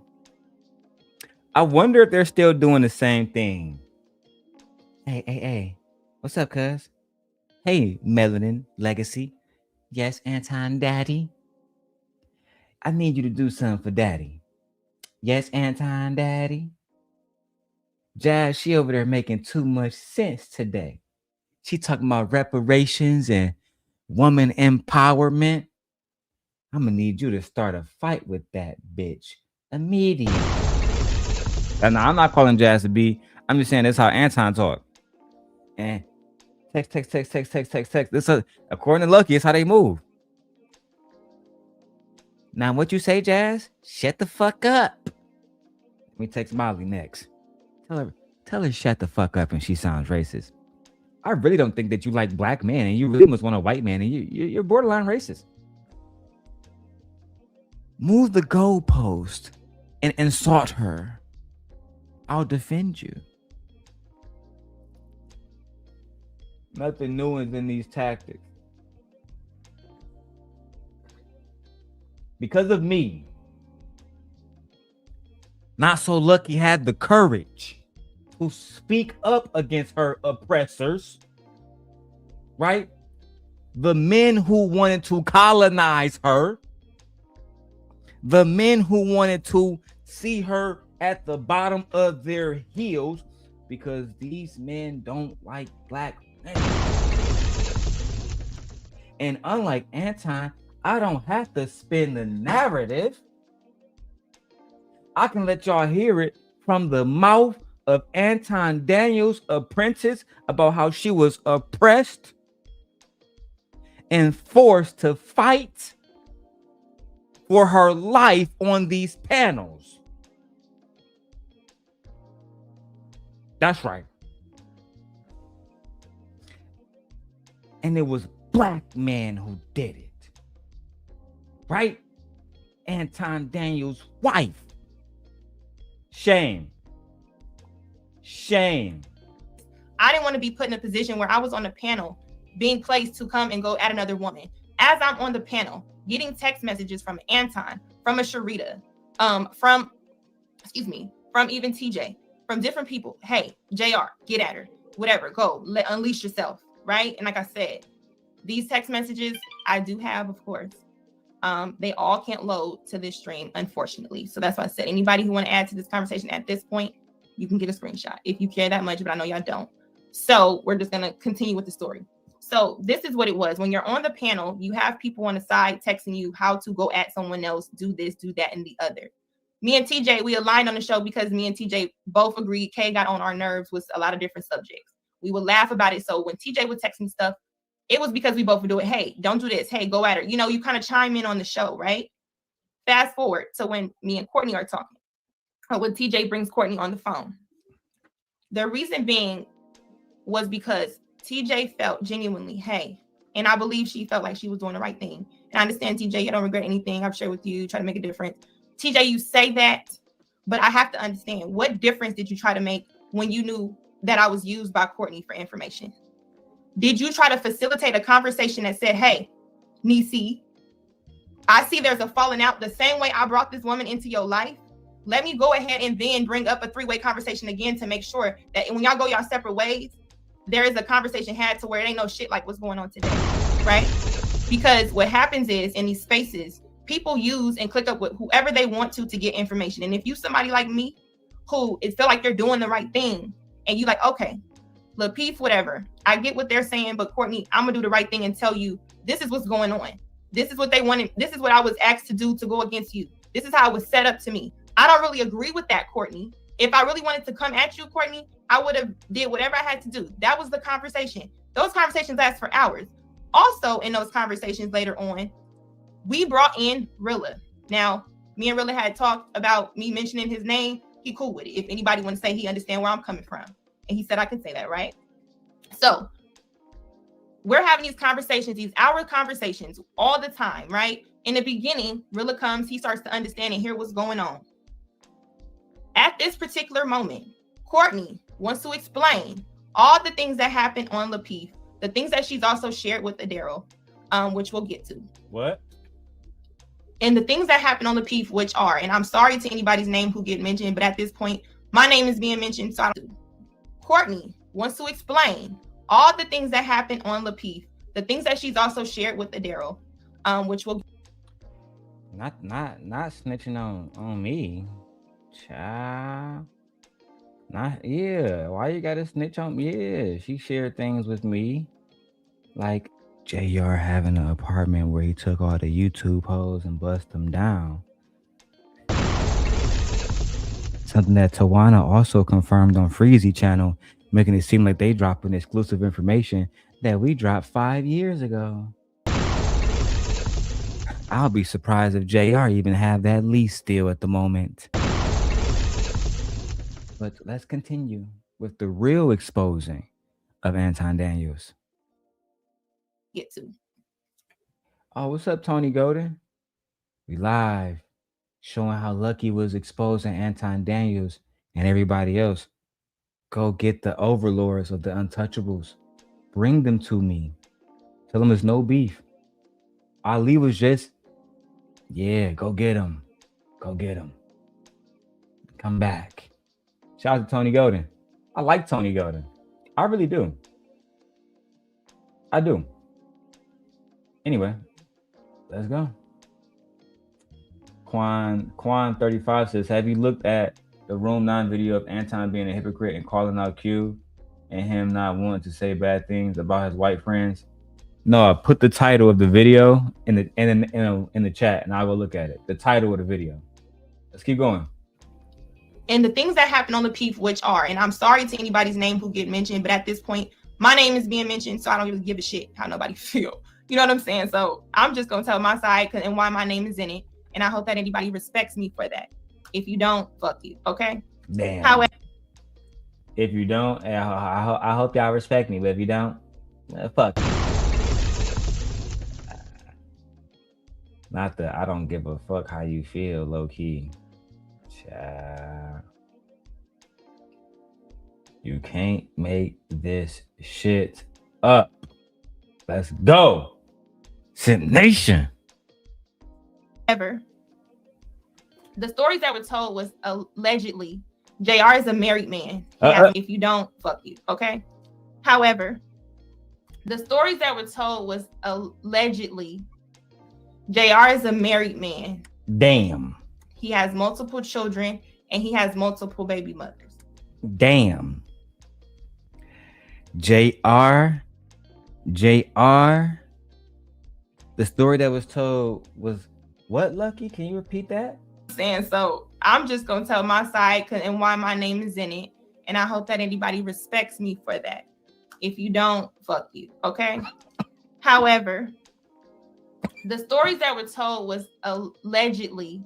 [SPEAKER 1] I wonder if they're still doing the same thing. Hey. What's up, cuz? Hey, Melanin Legacy. Yes, Anton Daddy. I need you to do something for Daddy. Yes, Anton Daddy. Jazz, she over there making too much sense today. She talking about reparations and woman empowerment. I'm gonna need you to start a fight with that bitch immediately. And I'm not calling Jazz a B. I'm just saying that's how Anton talk. And text. This is, according to Lucki, it's how they move. Now, what you say, Jazz? Shut the fuck up. Let me text Molly next. Tell her shut the fuck up and she sounds racist. I really don't think that you like Black men and you really must want a white man and you're borderline racist. Move the goalpost and insult her. I'll defend you. Nothing new is in these tactics. Because of me, Not So Lucky had the courage to speak up against her oppressors, right? The men who wanted to colonize her, the men who wanted to see her at the bottom of their heels, because these men don't like Black men. And unlike Anton, I don't have to spin the narrative. I can let y'all hear it from the mouth of Anton Daniels' Apprentice about how she was oppressed and forced to fight for her life on these panels. That's right. And it was black man who did it. Right? Anton Daniels' wife. Shame. Shame.
[SPEAKER 2] I didn't want to be put in a position where I was on the panel being placed to come and go at another woman. As I'm on the panel, getting text messages from Anton, from a Sharita, from even TJ, from different people. Hey, JR, get at her. Whatever, go, unleash yourself, right? And like I said, these text messages I do have, of course. They all can't load to this stream, unfortunately. So that's why I said, anybody who want to add to this conversation at this point, you can get a screenshot if you care that much, but I know y'all don't. So we're just going to continue with the story. So this is what it was. When you're on the panel, you have people on the side texting you how to go at someone else, do this, do that, and the other. Me and TJ, we aligned on the show because me and TJ both agreed Kay got on our nerves with a lot of different subjects. We would laugh about it. So when TJ would text me stuff, it was because we both would do it. Hey, don't do this. Hey, go at her. You know, you kind of chime in on the show, right? Fast forward to when me and Courtney are talking, or when TJ brings Courtney on the phone. The reason being was because TJ felt genuinely, hey, and I believe she felt like she was doing the right thing. And I understand, TJ, you don't regret anything I've shared with you, try to make a difference. TJ, you say that, but I have to understand, what difference did you try to make when you knew that I was used by Courtney for information? Did you try to facilitate a conversation that said, hey, Nisi, I see there's a falling out the same way I brought this woman into your life. Let me go ahead and then bring up a three-way conversation again to make sure that when y'all go y'all separate ways, there is a conversation had to where it ain't no shit like what's going on today, right? Because what happens is in these spaces, people use and click up with whoever they want to get information. And if you somebody like me who it feel like they're doing the right thing and you like, okay, look, peace, whatever. I get what they're saying, but Courtney, I'm gonna do the right thing and tell you this is what's going on. This is what they wanted. This is what I was asked to do to go against you. This is how it was set up to me. I don't really agree with that, Courtney. If I really wanted to come at you, Courtney, I would have did whatever I had to do. That was the conversation. Those conversations last for hours. Also, in those conversations later on, we brought in Rilla. Now, me and Rilla had talked about me mentioning his name. He cool with it. If anybody want to say he understand where I'm coming from. And he said I can say that, right? So we're having these conversations, these hour conversations all the time, right? In the beginning, Rilla comes, he starts to understand and hear what's going on. At this particular moment, Courtney wants to explain all the things that happened on Lapeef, the things that she's also shared with Darrel, which we'll get to.
[SPEAKER 1] What?
[SPEAKER 2] And the things that happened on Lapeef, which are, and I'm sorry to anybody's name who get mentioned, but at this point, my name is being mentioned, so I don't. Courtney wants to explain all the things that happened on Lapeef, the things that she's also shared with Darrel, which will
[SPEAKER 1] not snitching on me, child. Not why you gotta snitch on me? Yeah, she shared things with me, like JR having an apartment where he took all the YouTube hoes and bust them down. Something that Tawana also confirmed on Freezy channel, making it seem like they dropping exclusive information that we dropped 5 years ago. I'll be surprised if JR even have that lease still at the moment. But let's continue with the real exposing of Anton Daniels.
[SPEAKER 2] get to.
[SPEAKER 1] Oh, what's up, Tony Golden? We live, showing how Lucki was exposing Anton Daniels and everybody else. Go get the overlords of the untouchables. Bring them to me. Tell them there's no beef. Ali was just, go get him. Go get him. Come back. Shout out to Tony Golden. I like Tony Golden. I really do. I do. Anyway, let's go. Quan 35 says, have you looked at the Room 9 video of Anton being a hypocrite and calling out Q and him not wanting to say bad things about his white friends? No, I put the title of the video in the chat and I will look at it. The title of the video. Let's keep going.
[SPEAKER 2] And the things that happen on Lapeef, which are, and I'm sorry to anybody's name who get mentioned, but at this point, my name is being mentioned, so I don't really give a shit how nobody feel. You know what I'm saying? So I'm just going to tell my side and why my name is in it. And I hope that anybody respects me for that. If you don't, fuck you, okay?
[SPEAKER 1] Damn.
[SPEAKER 2] However,
[SPEAKER 1] If you don't, I hope y'all respect me. But if you don't, fuck. Not that I don't give a fuck how you feel, low key. Child. You can't make this shit up. Let's go. Simp Nation.
[SPEAKER 2] Ever. The stories that were told was allegedly JR is a married man. If you don't, fuck you. Okay. However, the stories that were told was allegedly JR is a married man.
[SPEAKER 1] Damn.
[SPEAKER 2] He has multiple children and he has multiple baby mothers.
[SPEAKER 1] Damn. JR. The story that was told was what, Lucki? Can you repeat that?
[SPEAKER 2] So I'm just gonna tell my side and why my name is in it, and I hope that anybody respects me for that. If you don't, fuck you. Okay. However, the stories that were told was allegedly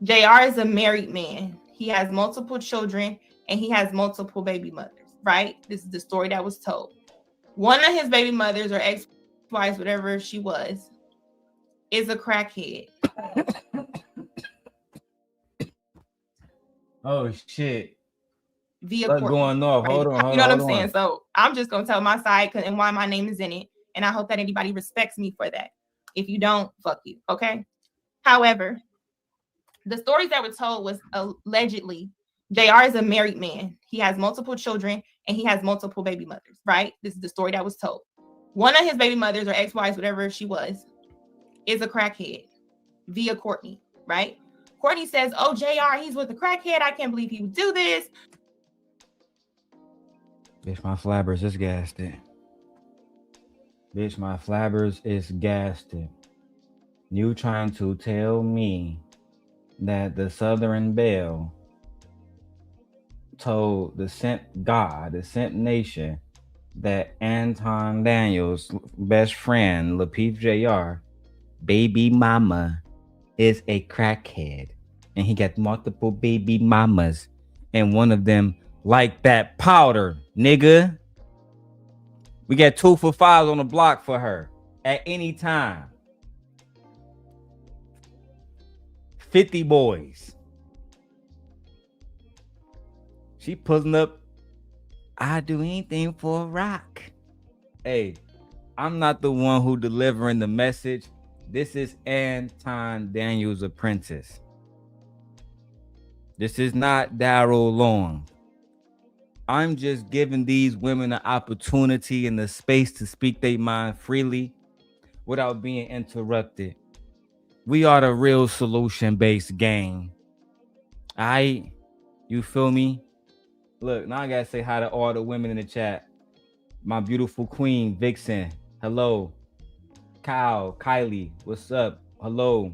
[SPEAKER 2] JR is a married man. He has multiple children and he has multiple baby mothers, right? This is the story that was told. One of his baby mothers or ex-wives, whatever she was, is a crackhead.
[SPEAKER 1] Oh shit.
[SPEAKER 2] What's
[SPEAKER 1] going off? Hold on.
[SPEAKER 2] You know what I'm saying? So I'm just gonna tell my side and why my name is in it, and I hope that anybody respects me for that. If you don't, fuck you. Okay. However, the stories that were told was allegedly JR is a married man. He has multiple children and he has multiple baby mothers, right? This is the story that was told. One of his baby mothers or ex-wives, whatever she was, is a crackhead via Courtney, right? Courtney says, oh, JR, he's with a crackhead. I can't believe he would do this.
[SPEAKER 1] Bitch, my flabbers is gassed it. Bitch, my flabbers is gassed it. You trying to tell me that the Southern Belle told the Simp God, the Simp Nation, that Anton Daniels' best friend, Lapeef JR, baby mama, is a crackhead. And he got multiple baby mamas. And one of them like that powder, nigga. We got 2 for 5 on the block for her at any time. 50 boys. She pulling up. I do anything for a rock. Hey, I'm not the one who delivering the message. This is Anton Daniels' Apprentice. This is not Darrel Long. I'm just giving these women an opportunity and the space to speak their mind freely without being interrupted. We are the real solution-based gang. Aight? You feel me? Look, now I gotta say hi to all the women in the chat. My beautiful queen, Vixen. Hello. Kyle, Kylie, what's up? Hello.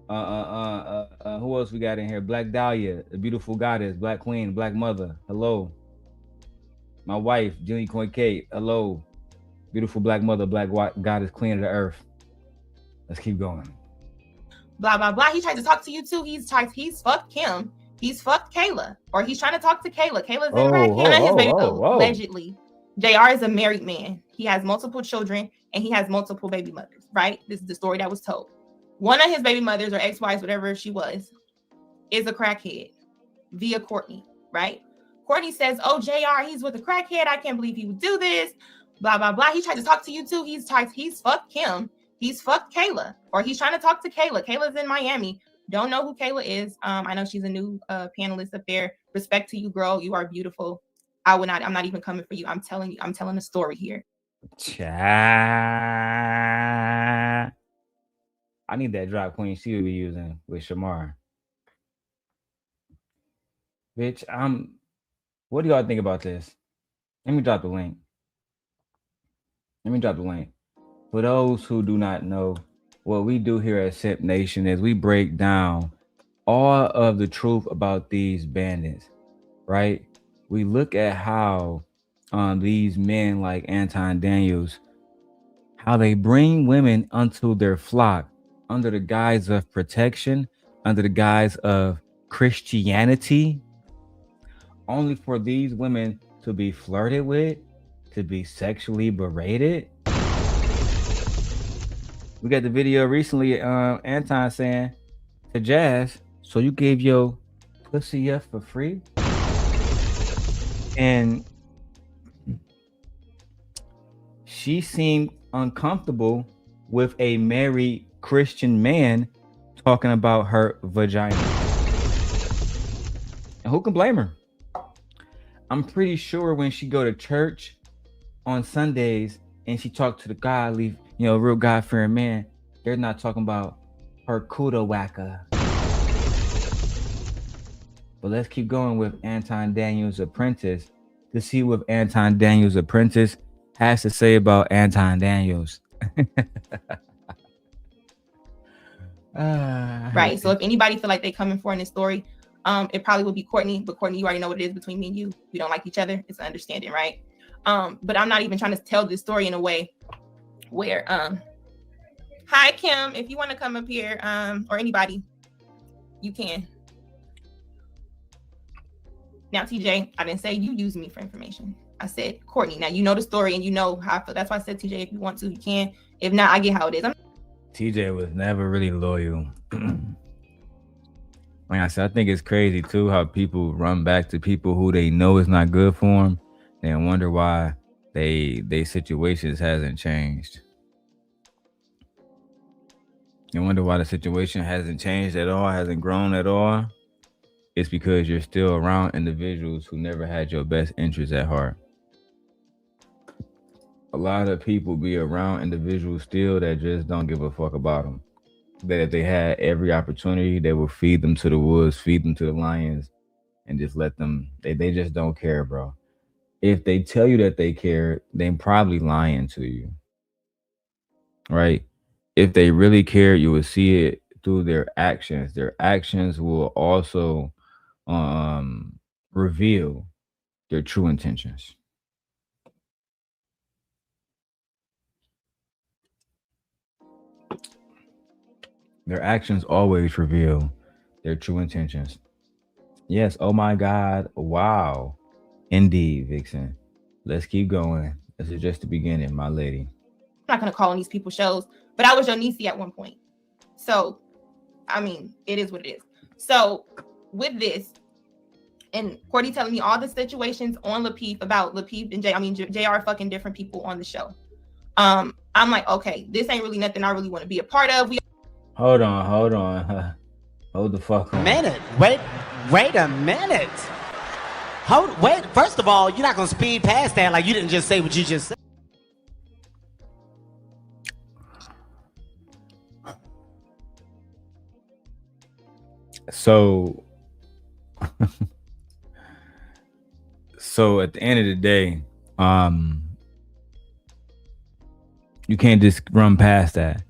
[SPEAKER 1] Who else we got in here? Black Dahlia, the beautiful goddess, Black Queen, Black Mother. Hello. My wife, Jenny Coin Kate. Hello. Beautiful Black Mother, Black Goddess, Queen of the Earth. Let's keep going.
[SPEAKER 2] Blah, blah, blah. He tried to talk to you too. He's fucked Kim. He's fucked Kayla. Or he's trying to talk to Kayla. Kayla's in crackhead. Allegedly, JR is a married man. He has multiple children and he has multiple baby mothers, right? This is the story that was told. One of his baby mothers or ex-wives, whatever she was, is a crackhead via Courtney, right? Courtney says, oh, JR, he's with a crackhead. I can't believe he would do this. Blah, blah, blah. He tried to talk to you too. He's fucked Kim. He's fucked Kayla. Or he's trying to talk to Kayla. Kayla's in Miami. Don't know who Kayla is. I know she's a new panelist up there. Respect to you, girl. You are beautiful. I'm not even coming for you. I'm telling a story here.
[SPEAKER 1] I need that drop Queen she will be using with Shamar. Bitch, what do y'all think about this? Let me drop the link. For those who do not know, what we do here at Simp Nation is we break down all of the truth about these bandits, right? We look at how these men like Anton Daniels, how they bring women unto their flock under the guise of protection, under the guise of Christianity, only for these women to be flirted with, to be sexually berated. We got the video recently, Anton saying to Jazz, so you gave your pussy up for free? And she seemed uncomfortable with a married Christian man talking about her vagina. And who can blame her? I'm pretty sure when she go to church on Sundays and she talk to the godly, real God-fearing man, they're not talking about her kuda whacker. But let's keep going with Anton Daniels' Apprentice to see what Anton Daniels' Apprentice has to say about Anton Daniels.
[SPEAKER 2] Right. So if anybody feel like they coming for in this story, it probably would be Courtney. But Courtney, you already know what it is between me and you. We don't like each other. It's an understanding, right? But I'm not even trying to tell this story in a way where hi Kim, if you want to come up here, or anybody, you can. Now, TJ, I didn't say you use me for information. I said Courtney. Now you know the story and you know how I feel. That's why I said TJ, if you want to, you can. If not, I get how it is.
[SPEAKER 1] TJ was never really loyal. Like I said, I think it's crazy too how people run back to people who they know is not good for them and wonder why they situations hasn't changed. You wonder why the situation hasn't changed at all, hasn't grown at all. It's because you're still around individuals who never had your best interests at heart. A lot of people be around individuals still that just don't give a fuck about them. That if they had every opportunity, they will feed them to the wolves, feed them to the lions, and just let them, they just don't care, bro. If they tell you that they care, they're probably lying to you. Right? If they really care, you will see it through their actions. Their actions will also reveal their true intentions. Their actions always reveal their true intentions. Yes. Oh my God. Wow. Indeed, Vixen. Let's keep going. This is just the beginning, my lady.
[SPEAKER 2] I'm not going to call on these people shows, but I was your niece at one point. So, I mean, it is what it is. So, with this, and Courtney telling me all the situations on Lapeef about Lapeef and Jay. I mean, JR are fucking different people on the show. I'm like, okay, this ain't really nothing I really want to be a part of.
[SPEAKER 1] Hold on. Hold the fuck on.
[SPEAKER 3] Wait a minute. Wait, first of all, you're not going to speed past that like you didn't just say what you just said.
[SPEAKER 1] So at the end of the day, you can't just run past that.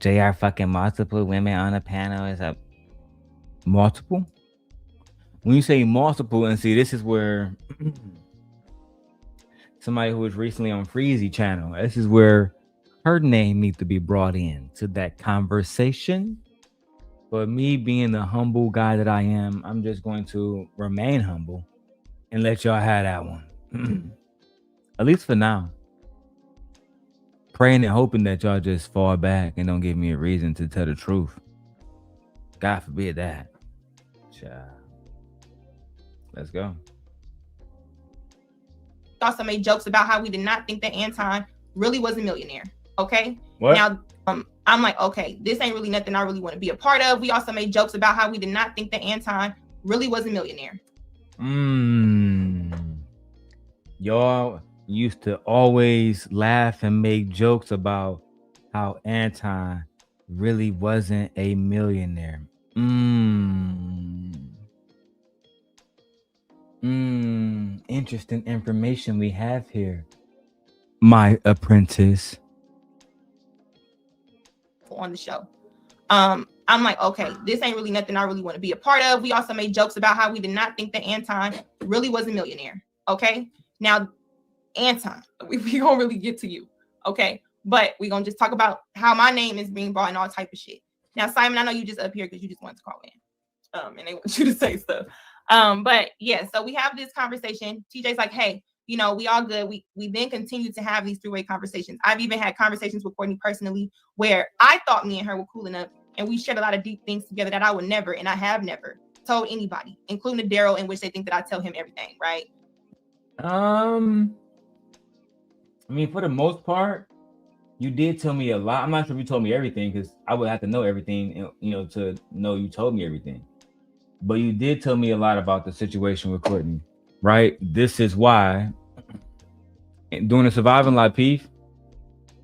[SPEAKER 1] JR fucking multiple women on a panel is a multiple. When you say multiple, and see, this is where somebody who was recently on Freezy channel, this is where her name needs to be brought in to that conversation. But me being the humble guy that I am, I'm just going to remain humble and let y'all have that one. At least for now. Praying and hoping that y'all just fall back and don't give me a reason to tell the truth. God forbid that. Child. Let's go.
[SPEAKER 2] Also made jokes about how we did not think that Anton really was a millionaire. Okay.
[SPEAKER 1] What?
[SPEAKER 2] Now, I'm like, okay, this ain't really nothing I really want to be a part of. We also made jokes about how we did not think that Anton really was a millionaire.
[SPEAKER 1] Y'all used to always laugh and make jokes about how Anton really wasn't a millionaire. Interesting information we have here, my apprentice.
[SPEAKER 2] On the show. I'm like, okay, this ain't really nothing I really want to be a part of. We also made jokes about how we did not think that Anton really was a millionaire. Okay. Now, Anton, we gonna really get to you. Okay. But we're gonna just talk about how my name is being brought in all type of shit. Now, Simon, I know you just up here because you just wanted to call in. And they want you to say stuff. But yeah, so we have this conversation. TJ's like, hey, we all good. We then continue to have these three-way conversations. I've even had conversations with Courtney personally where I thought me and her were cool enough, and we shared a lot of deep things together that I would never, and I have never told anybody, including Darrel, in which they think that I tell him everything, right?
[SPEAKER 1] I mean, for the most part, you did tell me a lot. I'm not sure if you told me everything because I would have to know everything, to know you told me everything. But you did tell me a lot about the situation with Courtney, right? This is why during the Surviving Life Piece,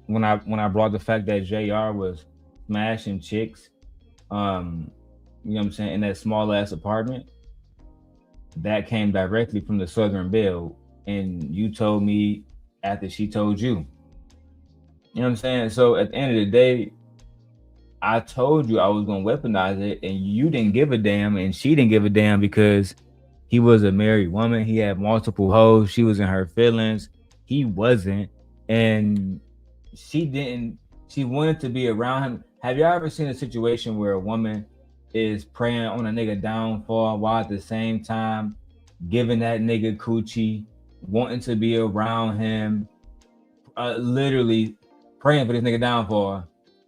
[SPEAKER 1] when I brought the fact that JR was smashing chicks, you know what I'm saying, in that small ass apartment, that came directly from the Southern Belle, and you told me after she told you. You know what I'm saying? So at the end of the day, I told you I was gonna weaponize it, and you didn't give a damn, and she didn't give a damn because he was a married woman. He had multiple hoes. She was in her feelings. He wasn't, and she didn't. She wanted to be around him. Have y'all ever seen a situation where a woman is praying on a nigga downfall while at the same time giving that nigga coochie, wanting to be around him, literally praying for this nigga downfall,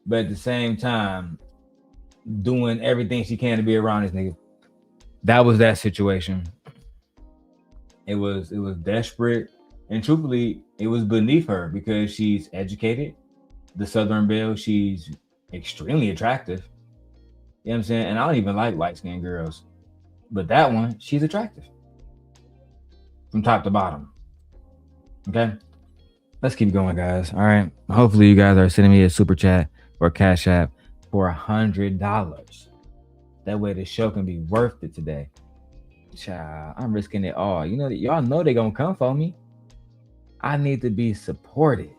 [SPEAKER 1] but at the same time doing everything she can to be around this nigga? That was that situation. It was desperate, and truthfully, it was beneath her because she's educated. The Southern Belle, she's extremely attractive. You know what I'm saying? And I don't even like light-skinned girls, but that one, she's attractive from top to bottom. Okay, let's keep going, guys. All right. Hopefully, you guys are sending me a super chat or cash app for $100. That way, the show can be worth it today. Child, I'm risking it all. Y'all know they're gonna come for me. I need to be supported.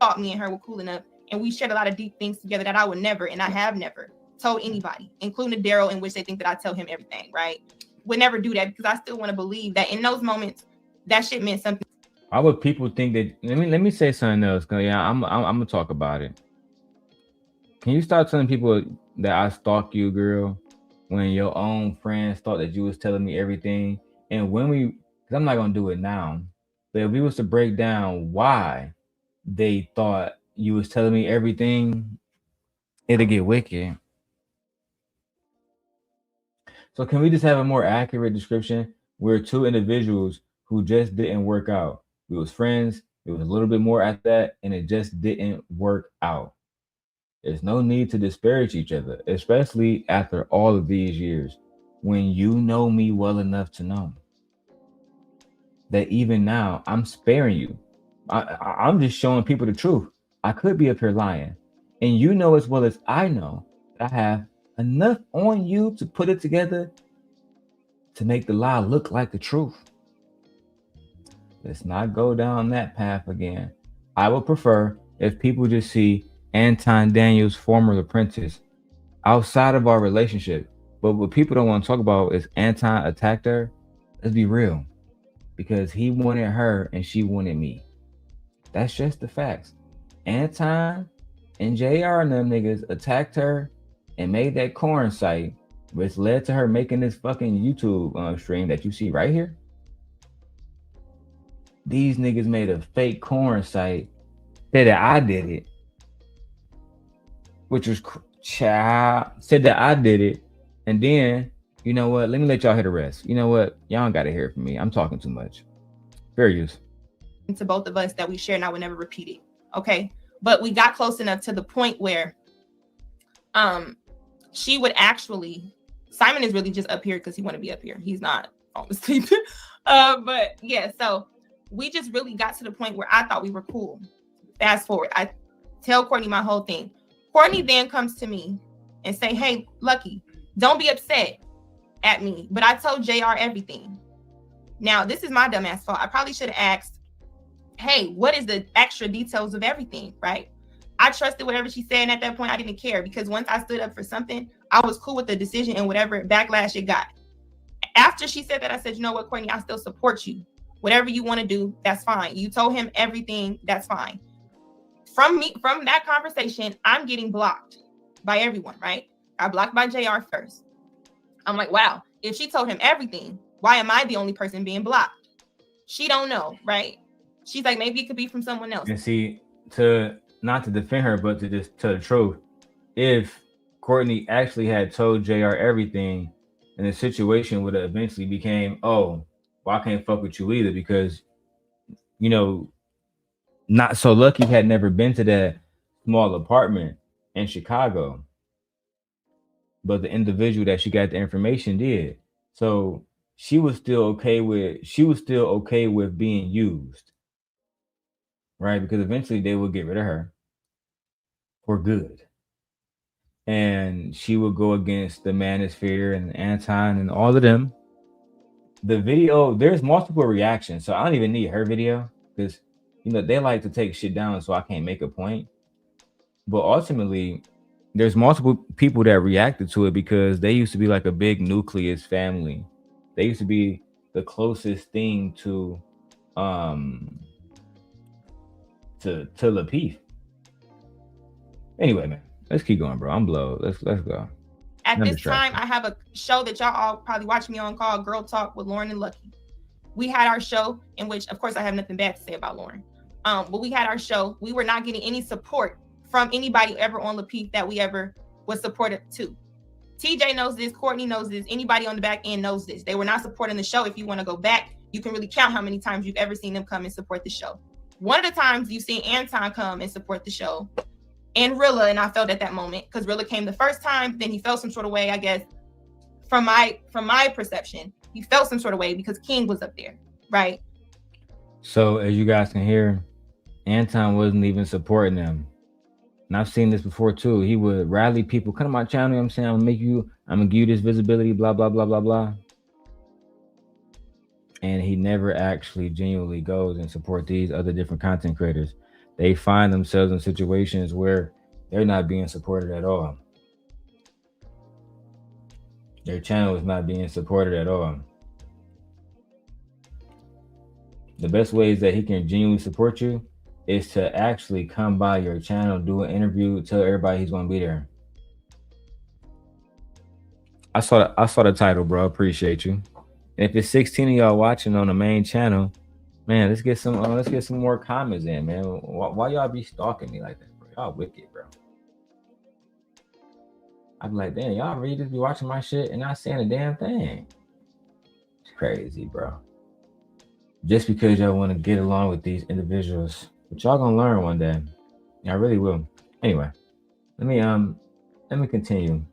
[SPEAKER 2] Thought me and her were cool enough, and we shared a lot of deep things together that I would never, and I have never told anybody, including Darrel, in which they think that I tell him everything, right? Would never do that because I still want to believe that in those moments, that shit meant something.
[SPEAKER 1] Why would people think that? Let me say something else. Cause yeah, I'm gonna talk about it. Can you stop telling people that I stalk you, girl, when your own friends thought that you was telling me everything? And when because I'm not gonna do it now, but if we was to break down why they thought you was telling me everything, it'll get wicked. So can we just have a more accurate description? We're two individuals who just didn't work out. We was friends. It was a little bit more at that, and it just didn't work out. There's no need to disparage each other, especially after all of these years, when you know me well enough to know that even now I'm sparing you. I'm just showing people the truth. I could be up here lying, and you know as well as I know that I have enough on you to put it together to make the lie look like the truth. Let's not go down that path again. I would prefer if people just see Anton Daniels, former Apprentice, outside of our relationship. But what people don't want to talk about is Anton attacked her. Let's be real. Because he wanted her and she wanted me. That's just the facts. Anton and JR and them niggas attacked her and made that corn site, which led to her making this fucking YouTube stream that you see right here. These niggas made a fake corn site, said that I did it, which was said that I did it, and then, you know what? Let me let y'all hear the rest. You know what? Y'all don't gotta hear it from me. I'm talking too much. Fair use.
[SPEAKER 2] To both of us that we share, and I would never repeat it. Okay, but we got close enough to the point where, she would actually. Simon is really just up here because he want to be up here. He's not falling asleep. But yeah, so we just really got to the point where I thought we were cool. Fast forward, I tell Courtney my whole thing. Courtney then comes to me and say, "Hey, Lucki, don't be upset at me, but I told JR everything." Now, this is my dumbass fault. I probably should have asked, "Hey, what is the extra details of everything?" Right? I trusted whatever she said, and at that point, I didn't care because once I stood up for something, I was cool with the decision and whatever backlash it got. After she said that, I said, "You know what, Courtney, I still support you. Whatever you want to do, that's fine. You told him everything, that's fine." From that conversation, I'm getting blocked by everyone, right? I blocked by JR first. I'm like, wow, if she told him everything, why am I the only person being blocked? She don't know, right? She's like, maybe it could be from someone else.
[SPEAKER 1] And see, to not to defend her, but to just tell the truth, if Courtney actually had told JR everything, and the situation would have eventually became, oh, well, I can't fuck with you either because, you know, Not So Lucky had never been to that small apartment in Chicago, but the individual that she got the information did. So she was still okay with being used, right? Because eventually they would get rid of her for good. And she would go against the Manosphere and Anton and all of them. The video, there's multiple reactions, so I don't even need her video because they like to take shit down, so I can't make a point. But ultimately, there's multiple people that reacted to it because they used to be like a big nucleus family. They used to be the closest thing to Lapeef. Anyway, man, let's keep going, bro. I'm blowed. Let's go.
[SPEAKER 2] At this time, I have a show that y'all all probably watch me on called Girl Talk with Lauren and Lucki. We had our show in which, of course, I have nothing bad to say about Lauren. But we had our show. We were not getting any support from anybody ever on Lapeef that we ever was supportive to. TJ knows this. Courtney knows this. Anybody on the back end knows this. They were not supporting the show. If you want to go back, you can really count how many times you've ever seen them come and support the show. One of the times you've seen Anton come and support the show, and Rilla, and I felt at that moment because Rilla came the first time, then he felt some sort of way, I guess, from my perception. He felt some sort of way because King was up there, right?
[SPEAKER 1] So as you guys can hear, Anton wasn't even supporting them. And I've seen this before too. He would rally people, come to my channel, you know what I'm saying? I'm gonna give you this visibility, blah, blah, blah, blah, blah. And he never actually genuinely goes and support these other different content creators. They find themselves in situations where they're not being supported at all. Their channel is not being supported at all. The best ways that he can genuinely support you is to actually come by your channel, do an interview, tell everybody he's going to be there. I saw the title, bro. Appreciate you. And if it's 16 of y'all watching on the main channel, man, let's get some more comments in, man. Why y'all be stalking me like that, bro? Y'all wicked, bro. I'd be like, damn, y'all really just be watching my shit and not saying a damn thing. It's crazy, bro. Just because y'all want to get along with these individuals, but y'all gonna learn one day. I really will. Anyway, let me continue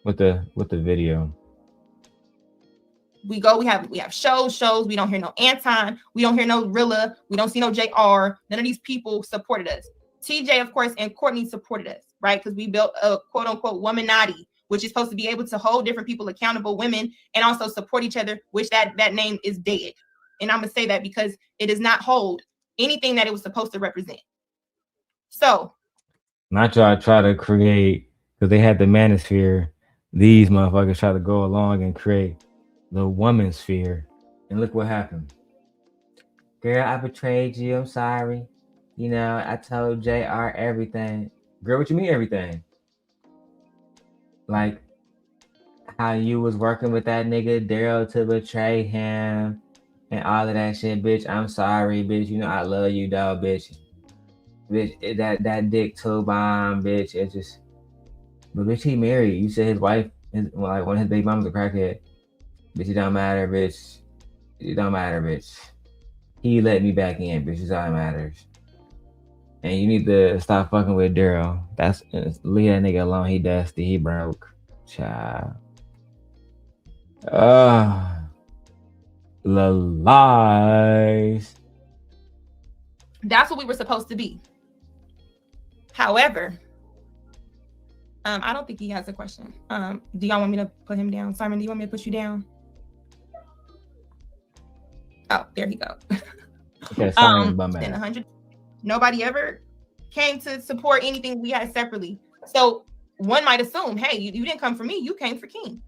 [SPEAKER 1] with the video.
[SPEAKER 2] We have shows. We don't hear no Anton. We don't hear no Rilla. We don't see no JR. None of these people supported us. TJ, of course, and Courtney supported us, right? Because we built a quote unquote womanati, which is supposed to be able to hold different people accountable, women, and also support each other, which that name is dead. And I'm gonna say that because it does not hold anything that it was supposed to represent. So
[SPEAKER 1] not y'all try to create, because they had the manosphere, these motherfuckers try to go along and create the woman sphere. And look what happened. Girl, I betrayed you. I'm sorry. I told JR everything. Girl, what you mean everything? Like how you was working with that nigga Darrel to betray him and all of that shit, bitch. I'm sorry, bitch. I love you, dog, bitch. Bitch, that dick toe bomb, bitch. It's just, but bitch, he married. You said his wife, one of his baby mamas a crackhead. Bitch, it don't matter, bitch. It don't matter, bitch. He let me back in, bitch. It's all that matters. And you need to stop fucking with Darrel. Leave that nigga alone. He dusty. He broke. Child. The lies.
[SPEAKER 2] That's what we were supposed to be. However, I don't think he has a question. Do y'all want me to put him down? Simon, do you want me to put you down? Oh, there he go.
[SPEAKER 1] Okay, Simon, bum
[SPEAKER 2] then 100. Nobody ever came to support anything we had separately. So one might assume, hey, you didn't come for me, you came for King.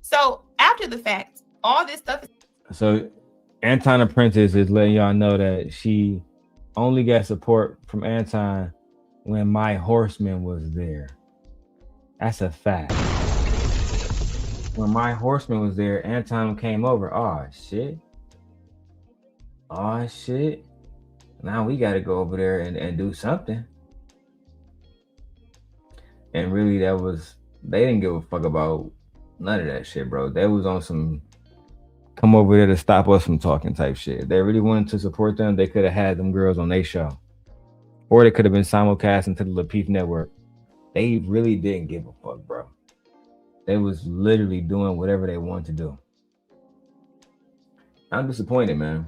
[SPEAKER 2] So after the fact, all this stuff.
[SPEAKER 1] So Anton Apprentice is letting y'all know that she only got support from Anton when my horseman was there. That's a fact. when my horseman was there, Anton came over. Oh shit. Now we got to go over there and do something. And really, they didn't give a fuck about none of that shit, bro. They was on some come over there to stop us from talking type shit. If they really wanted to support them, they could have had them girls on their show. Or they could have been simulcast into the Lapeef network. They really didn't give a fuck, bro. They was literally doing whatever they wanted to do. I'm disappointed, man.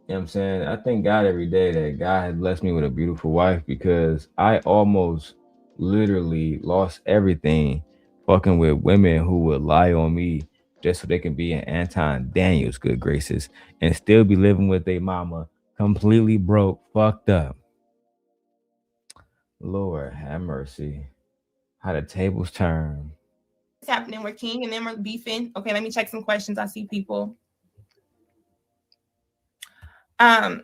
[SPEAKER 1] You know what I'm saying? I thank God every day that God has blessed me with a beautiful wife, because I almost literally lost everything fucking with women who would lie on me just so they can be in Anton Daniels' good graces and still be living with their mama completely broke, fucked up. Lord have mercy. How the tables turn.
[SPEAKER 2] What's happening? We're King and then we're beefing. Okay, let me check some questions. I see people. I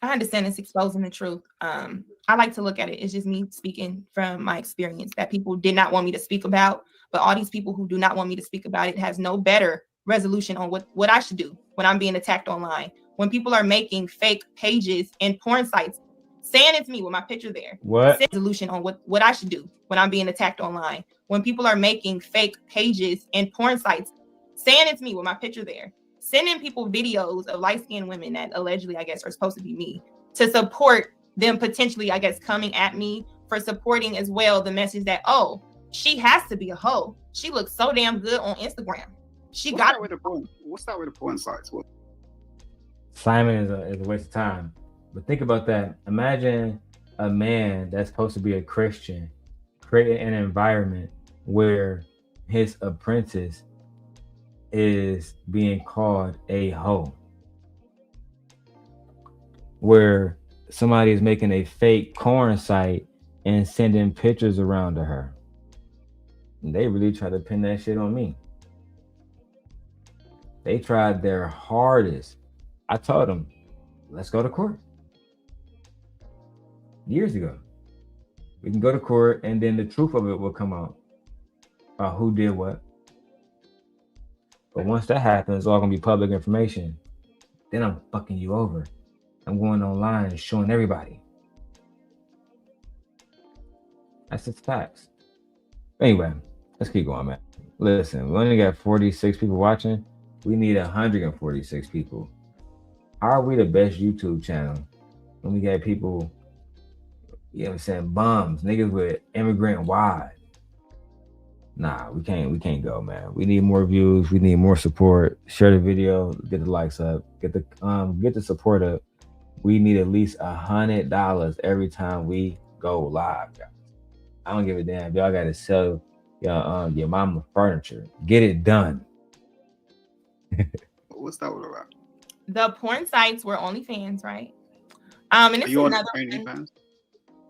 [SPEAKER 2] understand it's exposing the truth. I like to look at it. It's just me speaking from my experience that people did not want me to speak about. But all these people who do not want me to speak about it has no better resolution on what I should do when I'm being attacked online. When people are making fake pages and porn sites, saying it's me with my picture there.
[SPEAKER 1] What?
[SPEAKER 2] Resolution on what I should do when I'm being attacked online. When people are making fake pages and porn sites, saying it's me with my picture there. Sending people videos of light-skinned women that allegedly, I guess, are supposed to be me to support them potentially, I guess, coming at me for supporting as well the message that, oh, she has to be a hoe. She looks so damn good on Instagram. What's that with
[SPEAKER 4] the porn sites?
[SPEAKER 1] Simon is a waste of time. But think about that. Imagine a man that's supposed to be a Christian creating an environment where his apprentice is being called a hoe, where somebody is making a fake corn site and sending pictures around to her. And they really try to pin that shit on me. They tried their hardest. I told them, let's go to court. Years ago. We can go to court and then the truth of it will come out about who did what. But once that happens, it's all gonna be public information. Then I'm fucking you over. I'm going online and showing everybody. That's just facts. Anyway, let's keep going, man. Listen, we only got 46 people watching. We need 146 people. How are we the best YouTube channel when we got people, you know what I'm saying, bums, niggas with immigrant wives? Nah, we can't go, man. We need more views. We need more support. Share the video, get the likes up, get the support up. We need at least $100 every time we go live, guys. I don't give a damn. Y'all gotta sell your mama furniture. Get it done.
[SPEAKER 4] What's that all about?
[SPEAKER 2] The porn sites were OnlyFans, right? And it's another
[SPEAKER 4] OnlyFans?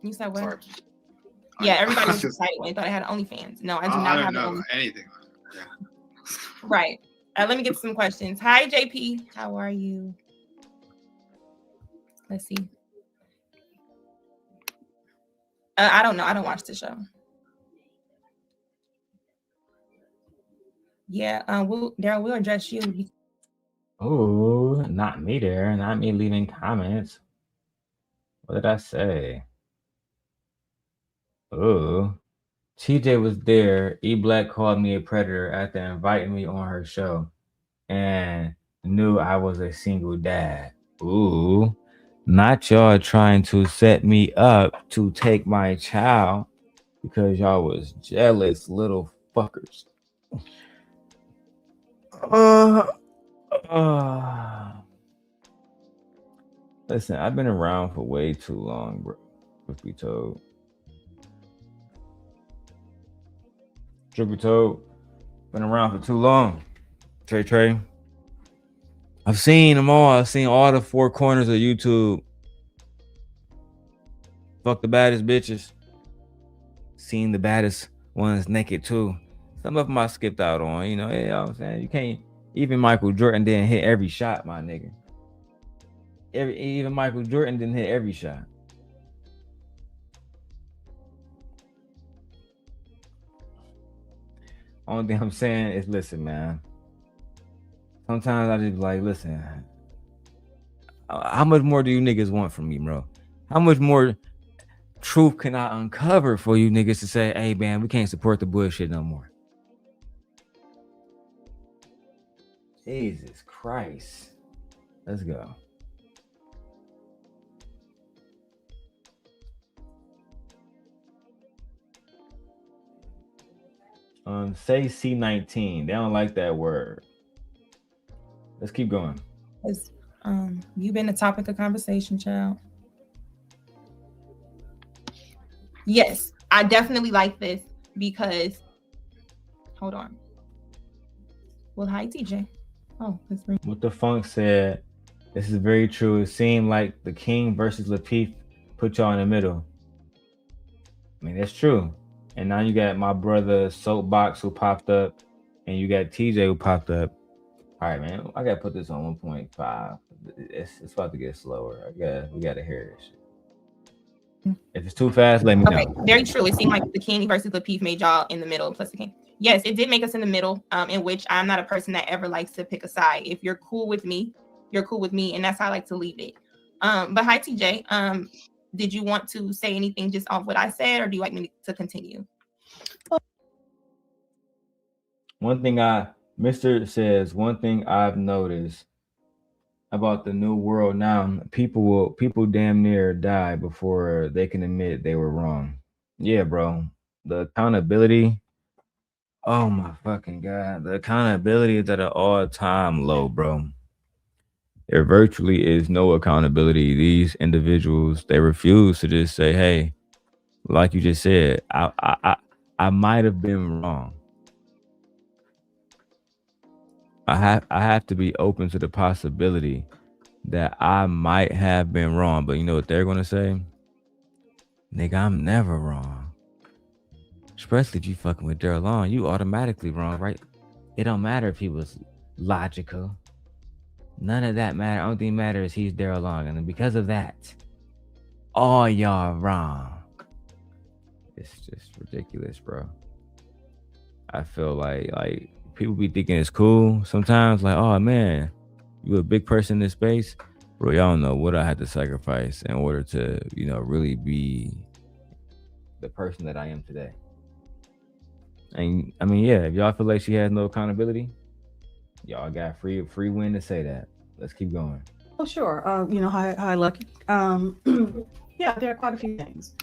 [SPEAKER 2] You said what?
[SPEAKER 4] Sorry.
[SPEAKER 2] Yeah, everybody was excited when they thought I had OnlyFans. No, I do not have
[SPEAKER 4] know anything. Yeah.
[SPEAKER 2] Right. Let me get some questions. Hi, JP. How are you? Let's see. I don't know. I don't watch the show. Yeah, Darrel, we'll address you.
[SPEAKER 1] Oh, not me there. Not me leaving comments. What did I say? Oh, TJ was there. E-Black called me a predator after inviting me on her show and knew I was a single dad. Ooh, not y'all trying to set me up to take my child because y'all was jealous little fuckers. Listen, I've been around for way too long, bro. Truth be told. Been around for too long. Trey. I've seen them all. I've seen all the four corners of YouTube. Fuck the baddest bitches. Seen the baddest ones naked too. Some of them I skipped out on, you know what I'm saying? You can't, even Michael Jordan didn't hit every shot, my nigga. Even Michael Jordan didn't hit every shot. Only thing I'm saying is, listen, man. Sometimes I just be like, listen, how much more do you niggas want from me, bro? How much more truth can I uncover for you niggas to say, hey, man, we can't support the bullshit no more? Jesus Christ. Let's go. Say C19. They don't like that word. Let's keep going.
[SPEAKER 2] You've been the topic of conversation, child. Yes, I definitely like this because, hold on. Well, hi, TJ. Oh, that's right.
[SPEAKER 1] What the funk said, this is very true. It seemed like the King versus Latif put y'all in the middle. I mean, that's true. And now you got my brother Soapbox who popped up, and you got TJ who popped up. All right, man. I gotta put this on 1.5. It's about to get slower. We gotta hear this shit. If it's too fast, let me know.
[SPEAKER 2] Okay, very true. It seemed like the King versus Latif made y'all in the middle, plus the King. Yes, it did make us in the middle, in which I'm not a person that ever likes to pick a side. If you're cool with me, you're cool with me, and that's how I like to leave it. But hi, TJ. Did you want to say anything just off what I said, or do you like me to continue?
[SPEAKER 1] One thing Mr. says, one thing I've noticed about the new world now, people damn near die before they can admit they were wrong. Yeah, bro. The accountability, oh my fucking God. The accountability is at an all-time low, bro. There virtually is no accountability. These individuals, they refuse to just say, hey, like you just said, I might have been wrong. I have to be open to the possibility that I might have been wrong. But you know what they're gonna say? Nigga, I'm never wrong. Especially if you fucking with Darrel Long, you automatically wrong, right? It don't matter if he was logical. None of that matter. Only thing matters is he's Darrel Long, and because of that, all y'all wrong. It's just ridiculous, bro. I feel like people be thinking it's cool sometimes, like, oh man, you a big person in this space, bro. Y'all don't know what I had to sacrifice in order to, really be the person that I am today. And I mean, yeah, if y'all feel like she has no accountability, y'all got free win to say that. Let's keep going.
[SPEAKER 5] Oh, sure. Hi, Lucki. Yeah, there are quite a few things.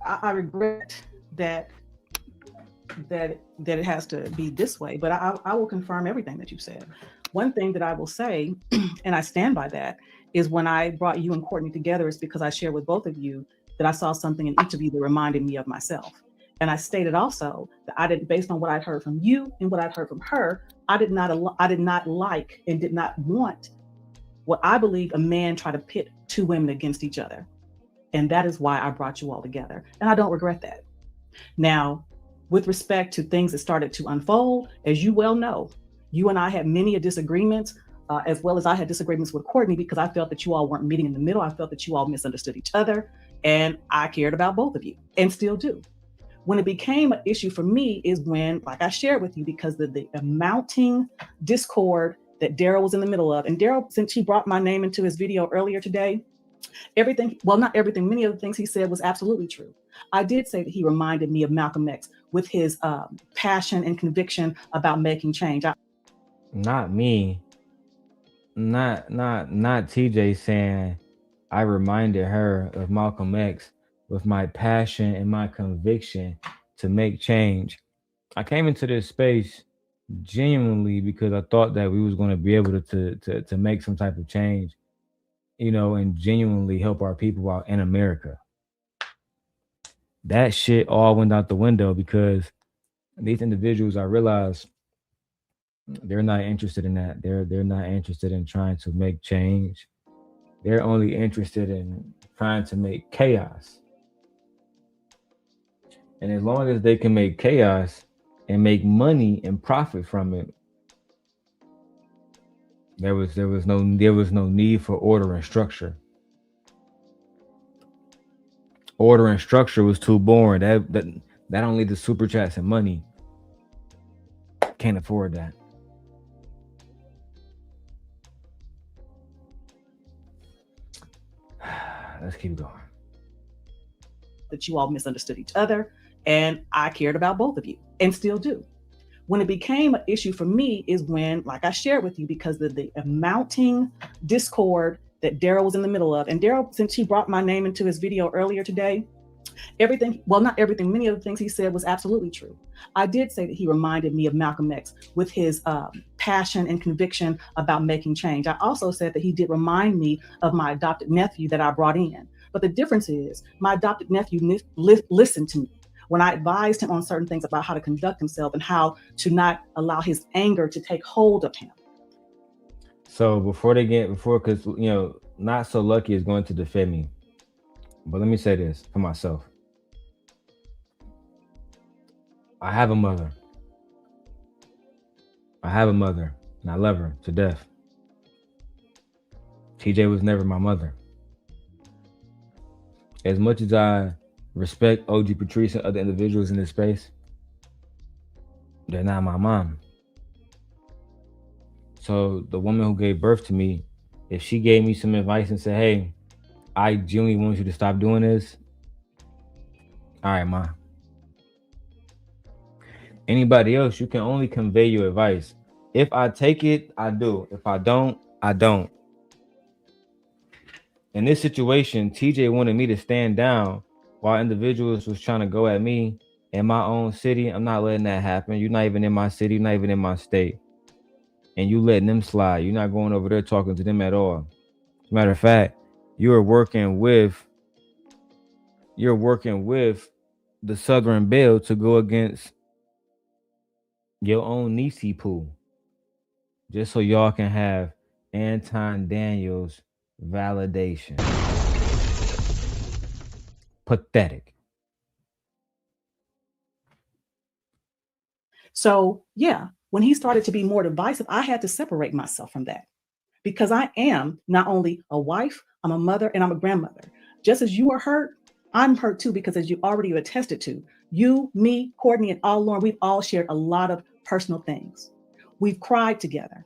[SPEAKER 5] I regret that it has to be this way, but I will confirm everything that you said. One thing that I will say, and I stand by that, is when I brought you and Courtney together, is because I shared with both of you that I saw something in each of you that reminded me of myself. And I stated also that I didn't, based on what I'd heard from you and what I'd heard from her, I did not like and did not want what I believe a man try to pit two women against each other. And that is why I brought you all together. And I don't regret that. Now, with respect to things that started to unfold, as you well know, you and I had many disagreements, as well as I had disagreements with Courtney, because I felt that you all weren't meeting in the middle. I felt that you all misunderstood each other, and I cared about both of you and still do. When it became an issue for me is when, like I shared with you, because of the mounting discord that Darrel was in the middle of. And Darrel, since he brought my name into his video earlier today, not everything, many of the things he said was absolutely true. I did say that he reminded me of Malcolm X with his passion and conviction about making change.
[SPEAKER 1] Not me. Not TJ saying I reminded her of Malcolm X with my passion and my conviction to make change. I came into this space genuinely because I thought that we was going to be able to make some type of change, and genuinely help our people out in America. That shit all went out the window because these individuals, I realized, they're not interested in that. They're not interested in trying to make change. They're only interested in trying to make chaos. And as long as they can make chaos and make money and profit from it, there was no need for order and structure. Order and structure was too boring. That don't lead to super chats and money. can't afford that. Let's keep going.
[SPEAKER 5] That you all misunderstood each other, and I cared about both of you and still do. When it became an issue for me is when, like I shared with you, because of the mounting discord that Darrel was in the middle of. And Darrel, since he brought my name into his video earlier today, everything, well, not everything, many of the things he said was absolutely true. I did say that he reminded me of Malcolm X with his passion and conviction about making change. I also said that he did remind me of my adopted nephew that I brought in. But the difference is my adopted nephew listened to me when I advised him on certain things about how to conduct himself and how to not allow his anger to take hold of him.
[SPEAKER 1] So because, you know, Not So Lucky is going to defend me. But let me say this for myself. I have a mother. And I love her to death. TJ was never my mother. As much as I respect OG Patrice and other individuals in this space, they're not my mom. So the woman who gave birth to me, if she gave me some advice and said, hey, I genuinely want you to stop doing this, all right, ma. Anybody else, you can only convey your advice. If I take it, I do. If I don't, I don't. In this situation, TJ wanted me to stand down while individuals was trying to go at me in my own city. I'm not letting that happen. You're not even in my city. You're not even in my state. And you letting them slide. You're not going over there talking to them at all. As a matter of fact, you're working with the Southern Belle to go against your own Nisi pool. Just so y'all can have Anton Daniels validation. Pathetic.
[SPEAKER 5] So yeah, when he started to be more divisive, I had to separate myself from that because I am not only a wife, I'm a mother, and I'm a grandmother. Just as you are hurt, I'm hurt too, because as you already attested to, you, me, Courtney, and all Lauren, we've all shared a lot of personal things. We've cried together.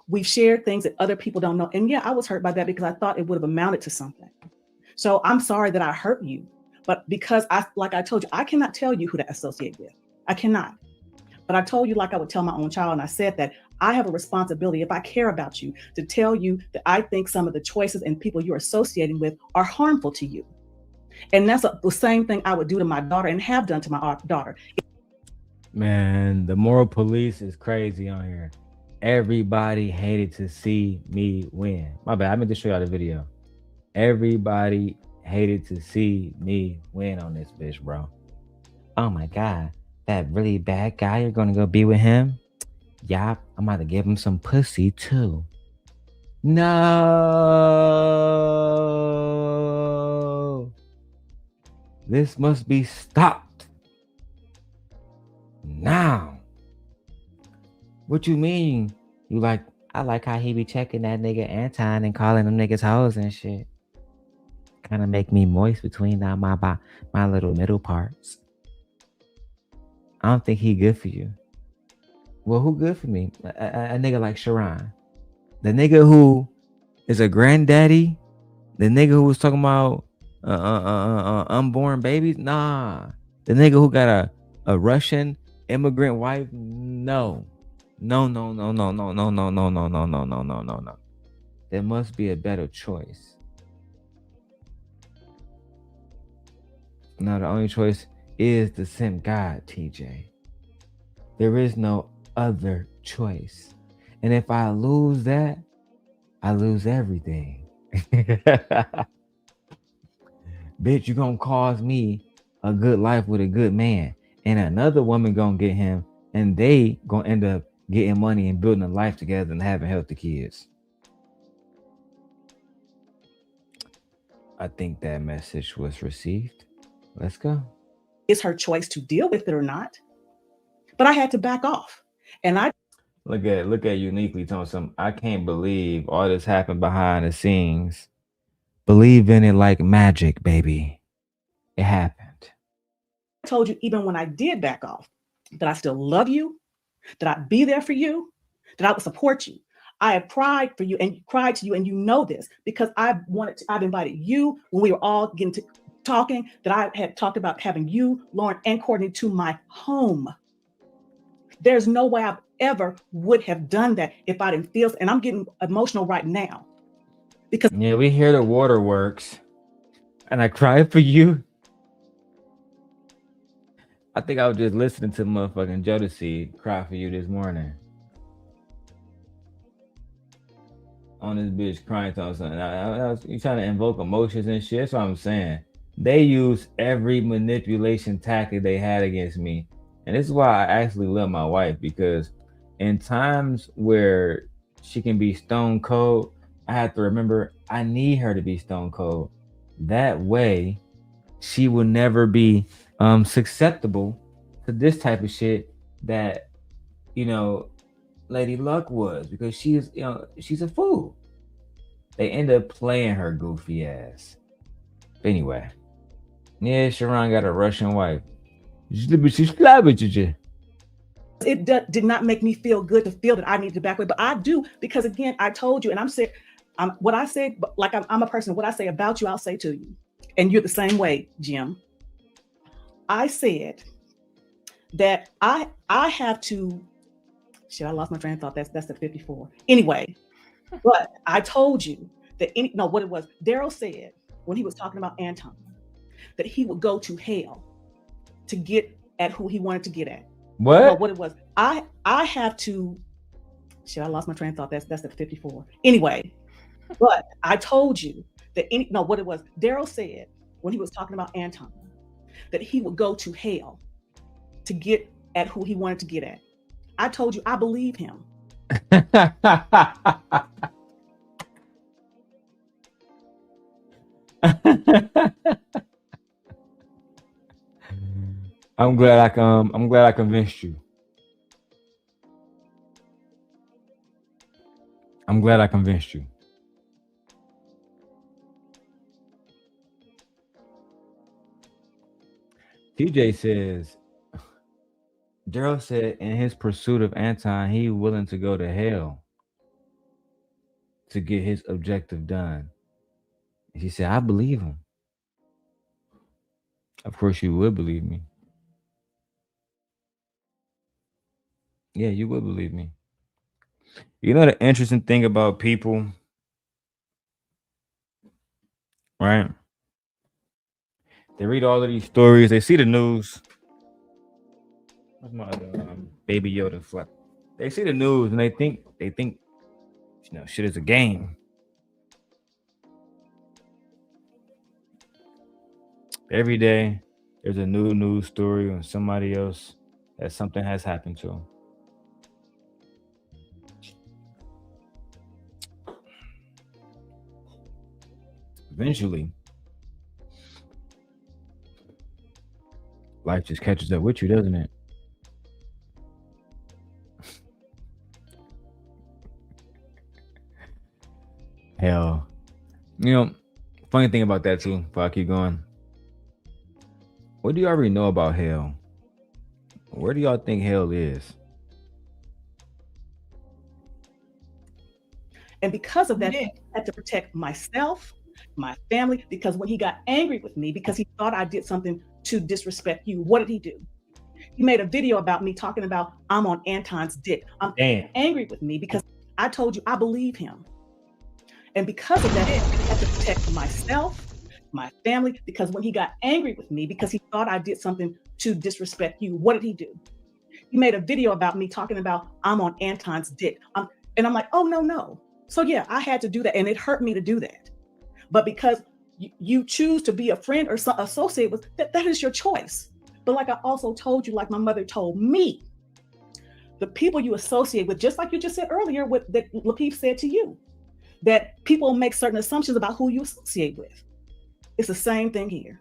[SPEAKER 5] We've shared things that other people don't know. And yeah, I was hurt by that because I thought it would have amounted to something. So I'm sorry that I hurt you. But because like I told you, I cannot tell you who to associate with. I cannot. But I told you, like I would tell my own child, and I said that I have a responsibility, if I care about you, to tell you that I think some of the choices and people you're associating with are harmful to you. And that's the same thing I would do to my daughter and have done to my daughter.
[SPEAKER 1] Man, the moral police is crazy on here. Everybody hated to see me win. My bad, I meant to show y'all the video. Everybody hated to see me win on this bitch, bro. Oh my God, that really bad guy, you're gonna go be with him? Yup, I'm about to give him some pussy too. No. This must be stopped now. What you mean? You like, I like how he be checking that nigga Anton and calling them niggas hoes and shit. Kind of make me moist between my little middle parts. I don't think he good for you. Well, who good for me? A nigga like Sharon. The nigga who is a granddaddy. The nigga who was talking about unborn babies. Nah. The nigga who got a Russian immigrant wife. No. No. There must be a better choice. No, the only choice is the simp God, TJ. There is no other choice. And if I lose that, I lose everything. Bitch, you gonna cause me a good life with a good man. And another woman gonna get him. And they gonna end up getting money and building a life together and having healthy kids. I think that message was received. Let's go.
[SPEAKER 5] It's her choice to deal with it or not. But I had to back off. And I
[SPEAKER 1] look at Uniquely telling some, I can't believe all this happened behind the scenes. Believe in it like magic, baby. It happened.
[SPEAKER 5] told you, even when I did back off, that I still love you, that I'd be there for you, that I would support you. I have cried for you and cried to you, and you know this because I've invited you when we were all getting to talking, that I had talked about having you, Lauren, and Courtney to my home. There's no way I ever would have done that if I didn't feel, and I'm getting emotional right now. Because
[SPEAKER 1] yeah, we hear the waterworks, and I cried for you. I think I was just listening to motherfucking Jodeci cry for you this morning. On this bitch crying to something. You trying to invoke emotions and shit. That's what I'm saying. They use every manipulation tactic they had against me. And this is why I actually love my wife, because in times where she can be stone cold, I have to remember I need her to be stone cold. That way, she will never be susceptible to this type of shit that, you know, Lady Luck was, because she's a fool. They end up playing her goofy ass. Anyway, yeah, Sharon got a Russian wife.
[SPEAKER 5] it did not make me feel good to feel that I needed to back away, but I do, because again, I told you, and I'm saying, what I say, like I'm a person, what I say about you, I'll say to you, and you're the same way, Jim. I said that I have to. Shit, I lost my train of thought. That's the 54. Anyway, but I told you that what it was. Darrel said when he was talking about Anton that he would go to hell to get at who he wanted to get at.
[SPEAKER 1] What?
[SPEAKER 5] What it was. I have to. Shit, I lost my train of thought. That's the 54. Anyway, but I told you that what it was. Darrel said when he was talking about Anton that he would go to hell to get at who he wanted to get at. I told you I believe him.
[SPEAKER 1] I'm glad I convinced you. I'm glad I convinced you. TJ says, Darrel said in his pursuit of Anton, he willing to go to hell to get his objective done. He said, I believe him. Of course you would believe me. Yeah, you would believe me. You know the interesting thing about people, right? They read all of these stories, they see the news. What's my other baby Yoda flap? They see the news and they think, shit is a game. Every day, there's a new news story on somebody else that something has happened to them. Eventually, life just catches up with you, doesn't it? Hell. Funny thing about that too, before I keep going. What do you already know about hell? Where do y'all think hell is?
[SPEAKER 5] And because of that, I had to protect myself, my family, because when he got angry with me, because he thought I did something to disrespect you, what did he do? He made a video about me talking about I'm on Anton's dick. I'm angry with me because I told you I believe him. And because of that, I had to protect myself, my family, because when he got angry with me, because he thought I did something to disrespect you, what did he do? He made a video about me talking about I'm on Anton's dick. And I'm like, oh, no. So yeah, I had to do that. And it hurt me to do that. But because you choose to be a friend or associate with, that is your choice. But like I also told you, like my mother told me, the people you associate with, just like you just said earlier, what that Lapeef said to you, that people make certain assumptions about who you associate with. It's the same thing here.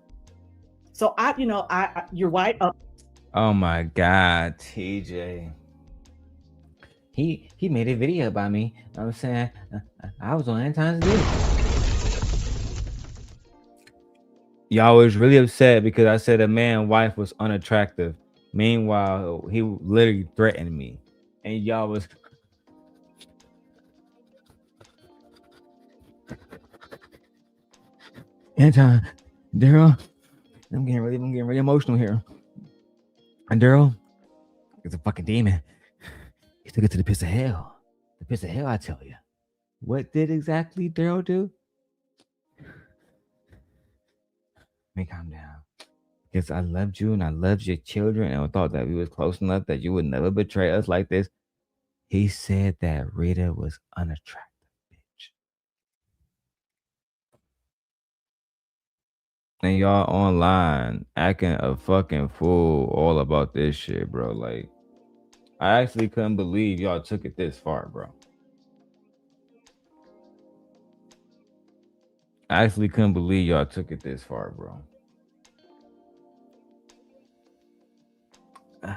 [SPEAKER 5] So you're right.
[SPEAKER 1] Oh my God, TJ. He made a video about me. I was saying I was on Anton's dick. Y'all was really upset because I said a man's wife was unattractive. Meanwhile, he literally threatened me. and y'all was Anton, Darrel, I'm getting really emotional here. And Darrel is a fucking demon. He took it to the pits of hell. The pits of hell, I tell you. What did exactly Darrel do? Let me calm down. Because I loved you and I loved your children, and I thought that we was close enough that you would never betray us like this. He said that Rita was unattractive, bitch. And y'all online acting a fucking fool all about this shit, bro. Like, I actually couldn't believe y'all took it this far, bro. I actually couldn't believe y'all took it this far, bro. I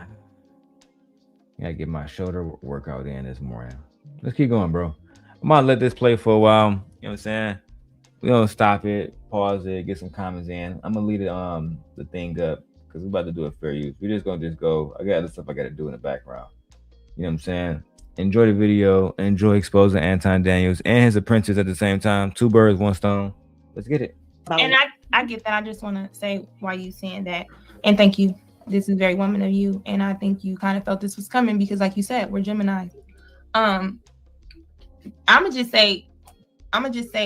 [SPEAKER 1] gotta get my shoulder workout in this morning. Let's keep going, bro. I'm gonna let this play for a while. You know what I'm saying? We don't stop it, pause it, get some comments in. I'm gonna leave it the thing up because we're about to do a fair use. We're just gonna go. I got other stuff I gotta do in the background. You know what I'm saying? Enjoy the video. Enjoy exposing Anton Daniels and his apprentice at the same time. 2 birds, 1 stone. Let's get it.
[SPEAKER 2] And I get that. I just want to say why you saying that, and thank you. This is very woman of you, and I think you kind of felt this was coming because, like you said, we're Gemini. I'm gonna just say,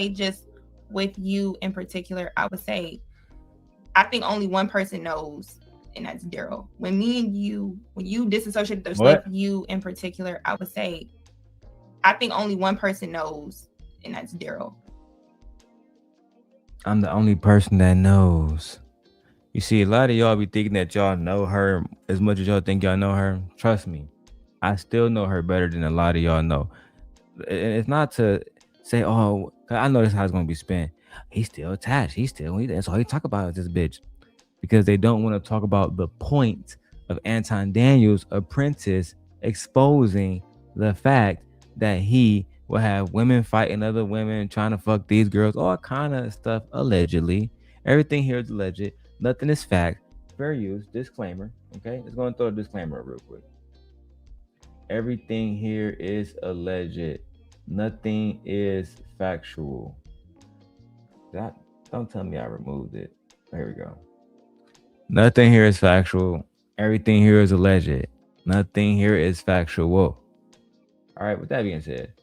[SPEAKER 2] just with you in particular, I would say, I think only one person knows, and that's Darrel. When you disassociate yourself, you in particular, I would say, I think only one person knows, and that's Darrel.
[SPEAKER 1] I'm the only person that knows. You see, a lot of y'all be thinking that y'all know her as much as y'all think y'all know her. Trust me, I still know her better than a lot of y'all know. It's not to say, oh, I know this how it's gonna be spent. He's still attached. That's all he talk about is this bitch. Because they don't want to talk about the point of Anton Daniels' apprentice exposing the fact that he will have women fighting other women, trying to fuck these girls, all kind of stuff, allegedly. Everything here is alleged. Nothing is fact. Fair use. Disclaimer. Okay? Let's go and throw a disclaimer up real quick. Everything here is alleged. Nothing is factual. Don't tell me I removed it. There we go. Nothing here is factual. Everything here is alleged. Nothing here is factual. All right, with that being said,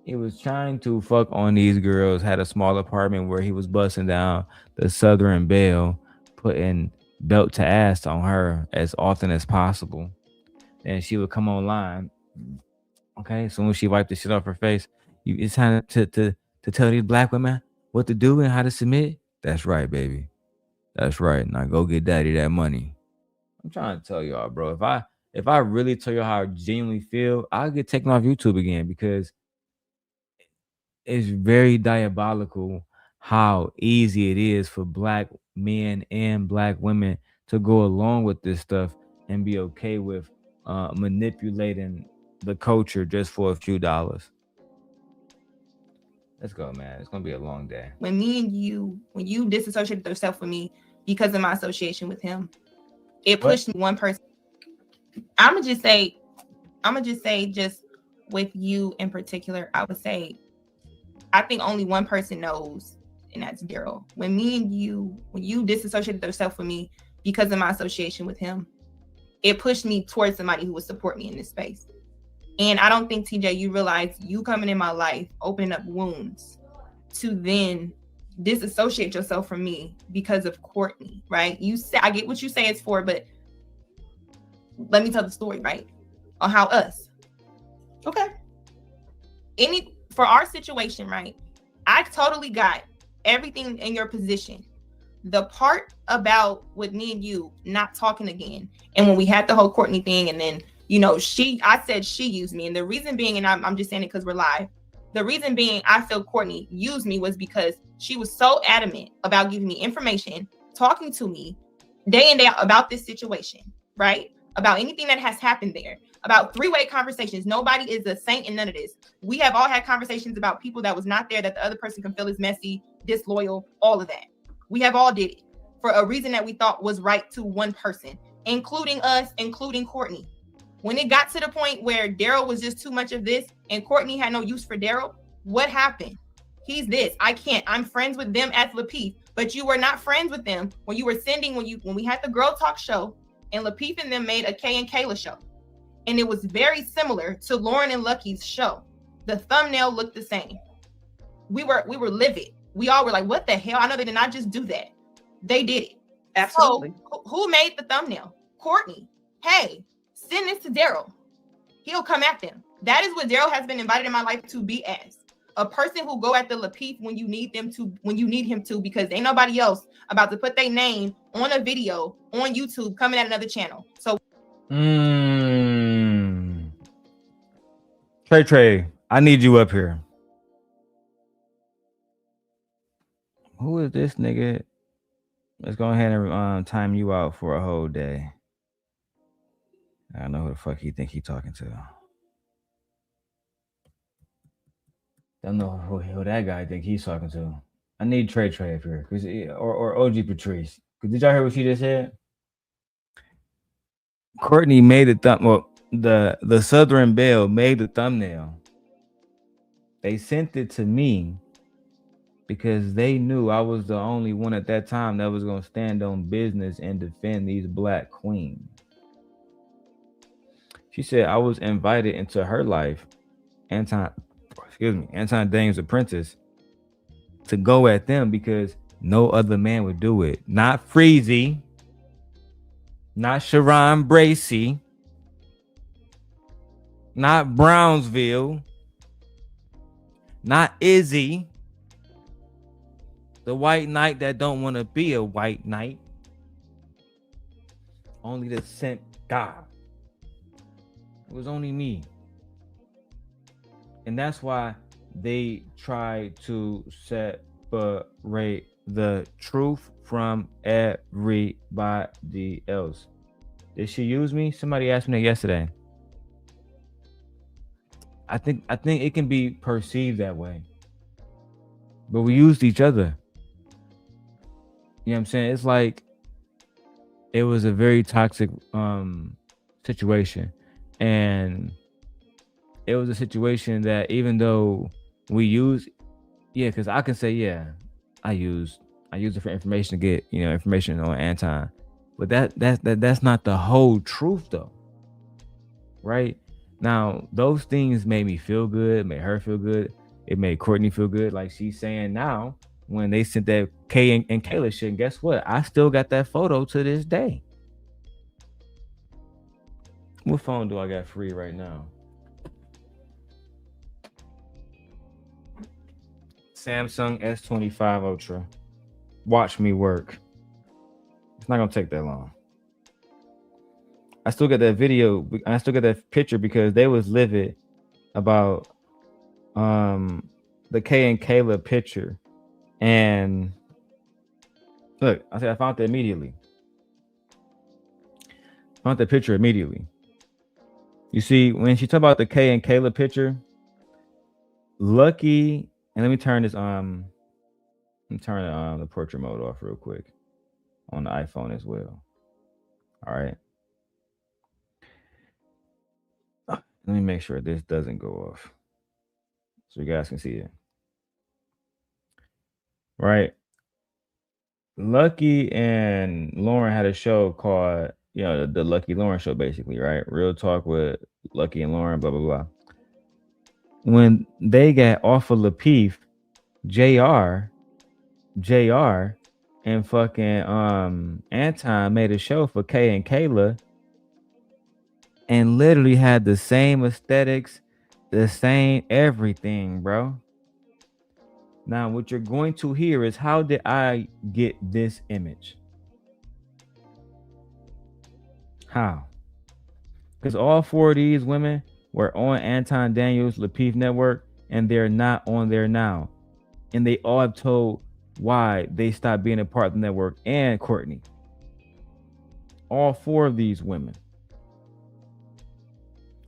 [SPEAKER 1] he was trying to fuck on these girls, had a small apartment where he was busting down the Southern Belle, putting belt to ass on her as often as possible. And she would come online. Okay, as soon as she wiped the shit off her face, it's time to tell these black women what to do and how to submit. That's right, baby. That's right. Now go get daddy that money. I'm trying to tell y'all, bro. If I really tell you how I genuinely feel, I'll get taken off YouTube again because it's very diabolical how easy it is for black men and black women to go along with this stuff and be okay with manipulating the culture just for a few dollars. Let's go, man. It's gonna be a long day.
[SPEAKER 2] When you disassociated yourself from me because of my association with him, it pushed me one person. I'm gonna just say, just with you in particular, I would say, I think only one person knows, and that's Darrel. When you disassociated yourself from me because of my association with him, it pushed me towards somebody who would support me in this space. And I don't think, TJ, you realize you coming in my life, opening up wounds to then disassociate yourself from me because of Courtney, right? You say, I get what you say it's for, but let me tell the story, right? On how us. Okay. For our situation, right? I totally got everything in your position. The part about with me and you not talking again, and when we had the whole Courtney thing, and then I said she used me, and the reason being, and I'm just saying it because we're live. The reason being, I feel Courtney used me was because she was so adamant about giving me information, talking to me day in day out about this situation, right? About anything that has happened there, about three-way conversations. Nobody is a saint in none of this. We have all had conversations about people that was not there, that the other person can feel is messy, disloyal, all of that. We have all did it for a reason that we thought was right to one person, including us, including Courtney. When it got to the point where Darrel was just too much of this and Courtney had no use for Darrel, what happened? He's this. I can't. I'm friends with them as Lapeef, but you were not friends with them when you were sending when we had the Girl Talk show and Lapeef and them made a Kay and Kayla show, and it was very similar to Lauren and Lucki's show. The thumbnail looked the same. We were livid. We all were like, "What the hell?" I know they did not just do that; they did it.
[SPEAKER 5] Absolutely.
[SPEAKER 2] So, who made the thumbnail? Courtney. Hey, send this to Darrel. He'll come at them. That is what Darrel has been invited in my life to be as. A person who go at the Lapeef when you need him to, because ain't nobody else about to put their name on a video on YouTube coming at another channel. So
[SPEAKER 1] Trey, I need you up here. Who is this nigga? Let's go ahead and time you out for a whole day. I don't know who the fuck he think he talking to. Don't know who that guy think he's talking to. I need Trey up here, or OG Patrice. Did y'all hear what she just said? Courtney made the Southern Belle made the thumbnail. They sent it to me because they knew I was the only one at that time that was gonna stand on business and defend these black queens. She said I was invited into her life, Anton Daniels' Apprentice, to go at them because no other man would do it. Not Freezy, not Sharon Bracey, not Brownsville, not Izzy, the white knight that don't want to be a white knight. Only the sent God. It was only me. And that's why they try to separate the truth from everybody else. Did she use me? Somebody asked me that yesterday. I think it can be perceived that way. But we used each other. You know what I'm saying? It's like it was a very toxic situation. And it was a situation that even though we use, because I can say, I use it for information to get, information on Anton. But that's not the whole truth though. Right? Now, those things made me feel good, made her feel good. It made Courtney feel good. Like she's saying now, when they sent that Kay and Kayla shit, and guess what? I still got that photo to this day. What phone do I got free right now? Samsung S25 Ultra. Watch me work. It's not gonna take that long. I still got that video. I still got that picture because they was livid about the Kay and Kayla picture. And look, I said I found that immediately. Found that picture immediately. You see, when she talked about the Kay and Kayla picture, Lucki, and let me turn this the portrait mode off real quick on the iPhone as well. All right. Let me make sure this doesn't go off so you guys can see it. Right. Lucki and Lauren had a show called, the Lucki Lauren Show, basically, right? Real talk with Lucki and Lauren, blah, blah, blah. When they got off of Lapeef, JR, and fucking Anton made a show for Kay and Kayla and literally had the same aesthetics, the same everything, bro. Now, what you're going to hear is, how did I get this image? How? Because all four of these women were on Anton Daniels' Lapeef network, and they're not on there now. And they all have told why they stopped being a part of the network, and Courtney. All four of these women.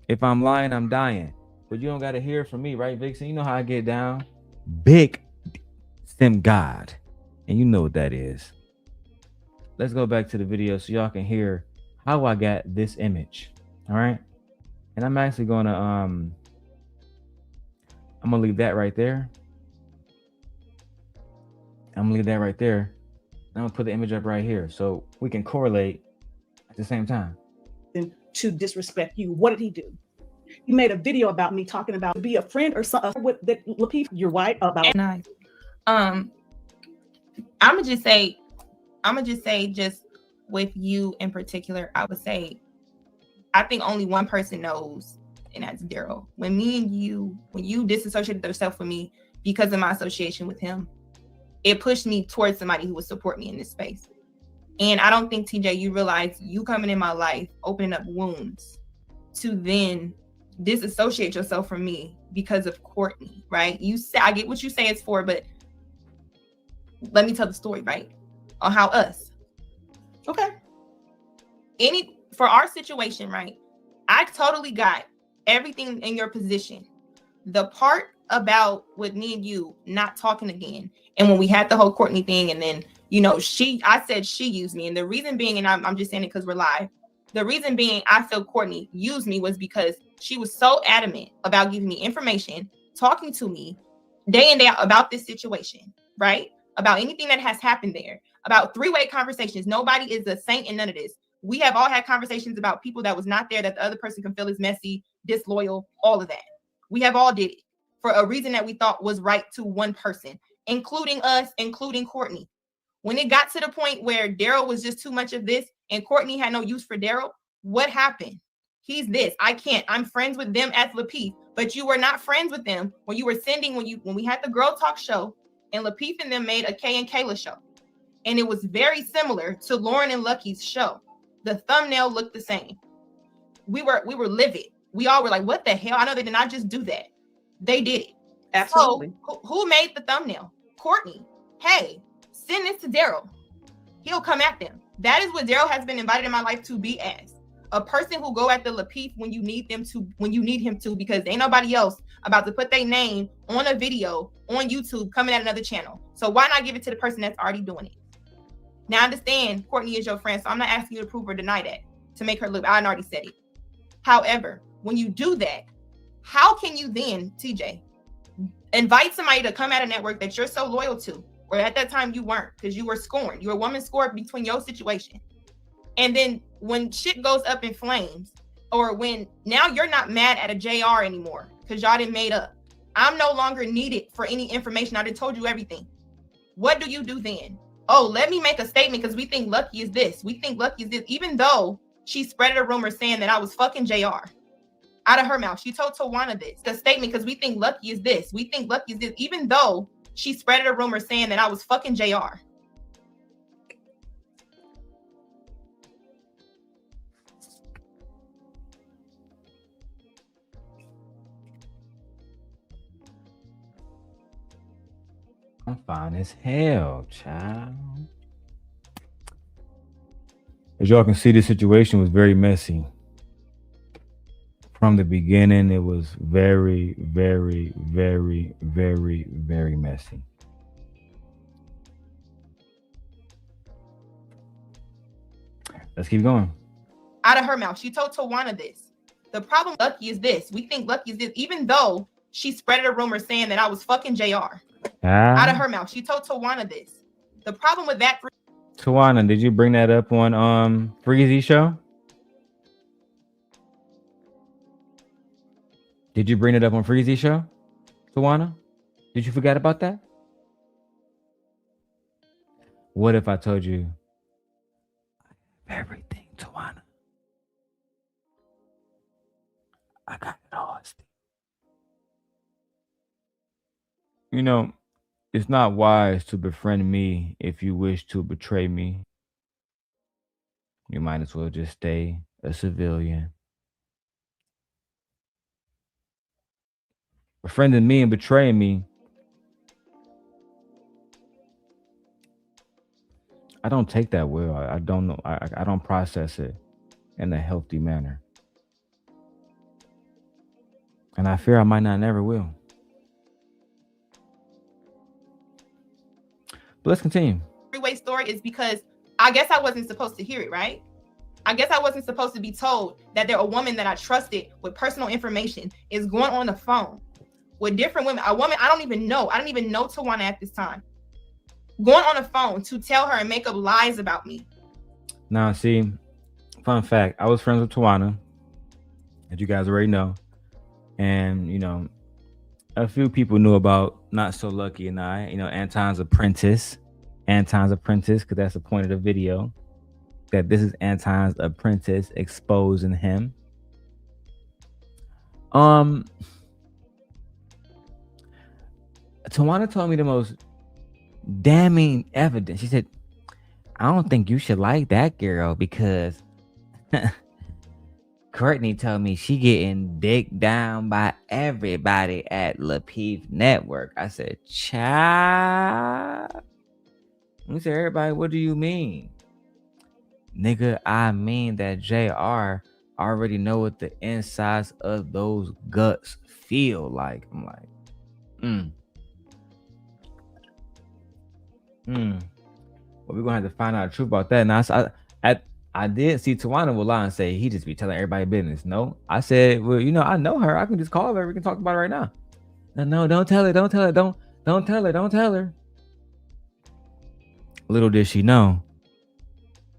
[SPEAKER 1] If I'm lying, I'm dying. But you don't got to hear it from me, right, Vixen? You know how I get down. Big Sim God. And you know what that is. Let's go back to the video so y'all can hear how I got this image. All right. And I'm actually gonna I'm gonna leave that right there. I'm gonna leave that right there. And I'm gonna put the image up right here so we can correlate at the same time.
[SPEAKER 5] To disrespect you. What did he do? He made a video about me talking about be a friend or something with that Lucki, your wife, about.
[SPEAKER 2] Nice. I'm gonna just say, just with you in particular, I would say, I think only one person knows, and that's Darrel. When you disassociated yourself from me because of my association with him, it pushed me towards somebody who would support me in this space. And I don't think, TJ, you realize you coming in my life, opening up wounds to then disassociate yourself from me because of Courtney, right? You say, I get what you say it's for, but let me tell the story, right? On how us.
[SPEAKER 5] Okay.
[SPEAKER 2] For our situation, right? I totally got everything in your position. The part about with me and you not talking again, and when we had the whole Courtney thing, and then I said she used me, and the reason being, and I'm just saying it because we're live. The reason being, I feel Courtney used me was because she was so adamant about giving me information, talking to me day in day out about this situation, right? About anything that has happened there, about three-way conversations. Nobody is a saint in none of this. We have all had conversations about people that was not there, that the other person can feel is messy, disloyal, all of that. We have all did it for a reason that we thought was right to one person, including us, including Courtney. When it got to the point where Darrel was just too much of this and Courtney had no use for Darrel, what happened? He's this. I can't. I'm friends with them as Lapeef, but you were not friends with them when you were sending, when we had the Girl Talk show and Lapeef and them made a Kay and Kayla show. And it was very similar to Lauren and Lucki's show. The thumbnail looked the same. We were livid. We all were like, what the hell? I know they did not just do that. They did it.
[SPEAKER 5] Absolutely.
[SPEAKER 2] So who made the thumbnail? Courtney. Hey, send this to Darrel. He'll come at them. That is what Darrel has been invited in my life to be as. A person who go at the Lapeef when you need him to, because ain't nobody else about to put their name on a video on YouTube coming at another channel. So why not give it to the person that's already doing it? Now I understand Courtney is your friend, so I'm not asking you to prove or deny that to make her look. I already said it. However, when you do that, how can you then, TJ, invite somebody to come at a network that you're so loyal to, or at that time you weren't, because you were scorned. You were a woman scorned between your situation. And then when shit goes up in flames, or when now you're not mad at a JR anymore because y'all didn't made up. I'm no longer needed for any information. I done told you everything. What do you do then? Oh, let me make a statement because we think Lucki is this. We think Lucki is this. Even though she spread a rumor saying that I was fucking JR. Out of her mouth. She told Tawana this. The statement because we think Lucki is this. We think Lucki is this. Even though she spread a rumor saying that I was fucking JR.
[SPEAKER 1] I'm fine as hell, child. As y'all can see, the situation was very messy. From the beginning, it was very, very, very, very, very messy. Let's keep going.
[SPEAKER 2] Out of her mouth. She told Tawana this. The problem with Lucki is this. We think Lucki is this. Even though she spread a rumor saying that I was fucking JR. Out of her mouth. She told Tawana this. The problem with that.
[SPEAKER 1] Tawana, did you bring that up on Freezy show? Did you bring it up on Freezy show, Tawana? Did you forget about that? What if I told you everything, Tawana? I got it all. You know, it's not wise to befriend me if you wish to betray me. You might as well just stay a civilian. Befriending me and betraying me, I don't take that well. I don't know. I don't process it in a healthy manner. And I fear I might not never will. But let's continue.
[SPEAKER 2] Three-way story is because I guess I wasn't supposed to hear it, right? I guess I wasn't supposed to be told that a woman that I trusted with personal information is going on the phone with different women. A woman I don't even know Tawana at this time. Going on the phone to tell her and make up lies about me.
[SPEAKER 1] Now, see, fun fact, I was friends with Tawana, as you guys already know. And, you know, a few people knew about Not So Lucky and I, you know, Anton's Apprentice, because that's the point of the video. That this is Anton's Apprentice exposing him. Tawana told me the most damning evidence. She said, I don't think you should like that girl because Courtney told me she getting dicked down by everybody at Lapeef Network. I said, child. He said, everybody, what do you mean? Nigga, I mean that JR already know what the insides of those guts feel like. I'm like, Well, we're gonna have to find out the truth about that. Now, I did see Tawana will lie and say he just be telling everybody business. No, I said, well, you know, I know her. I can just call her. We can talk about it right now. No, don't tell her. Don't tell her. Don't tell her. Don't tell her. Little did she know,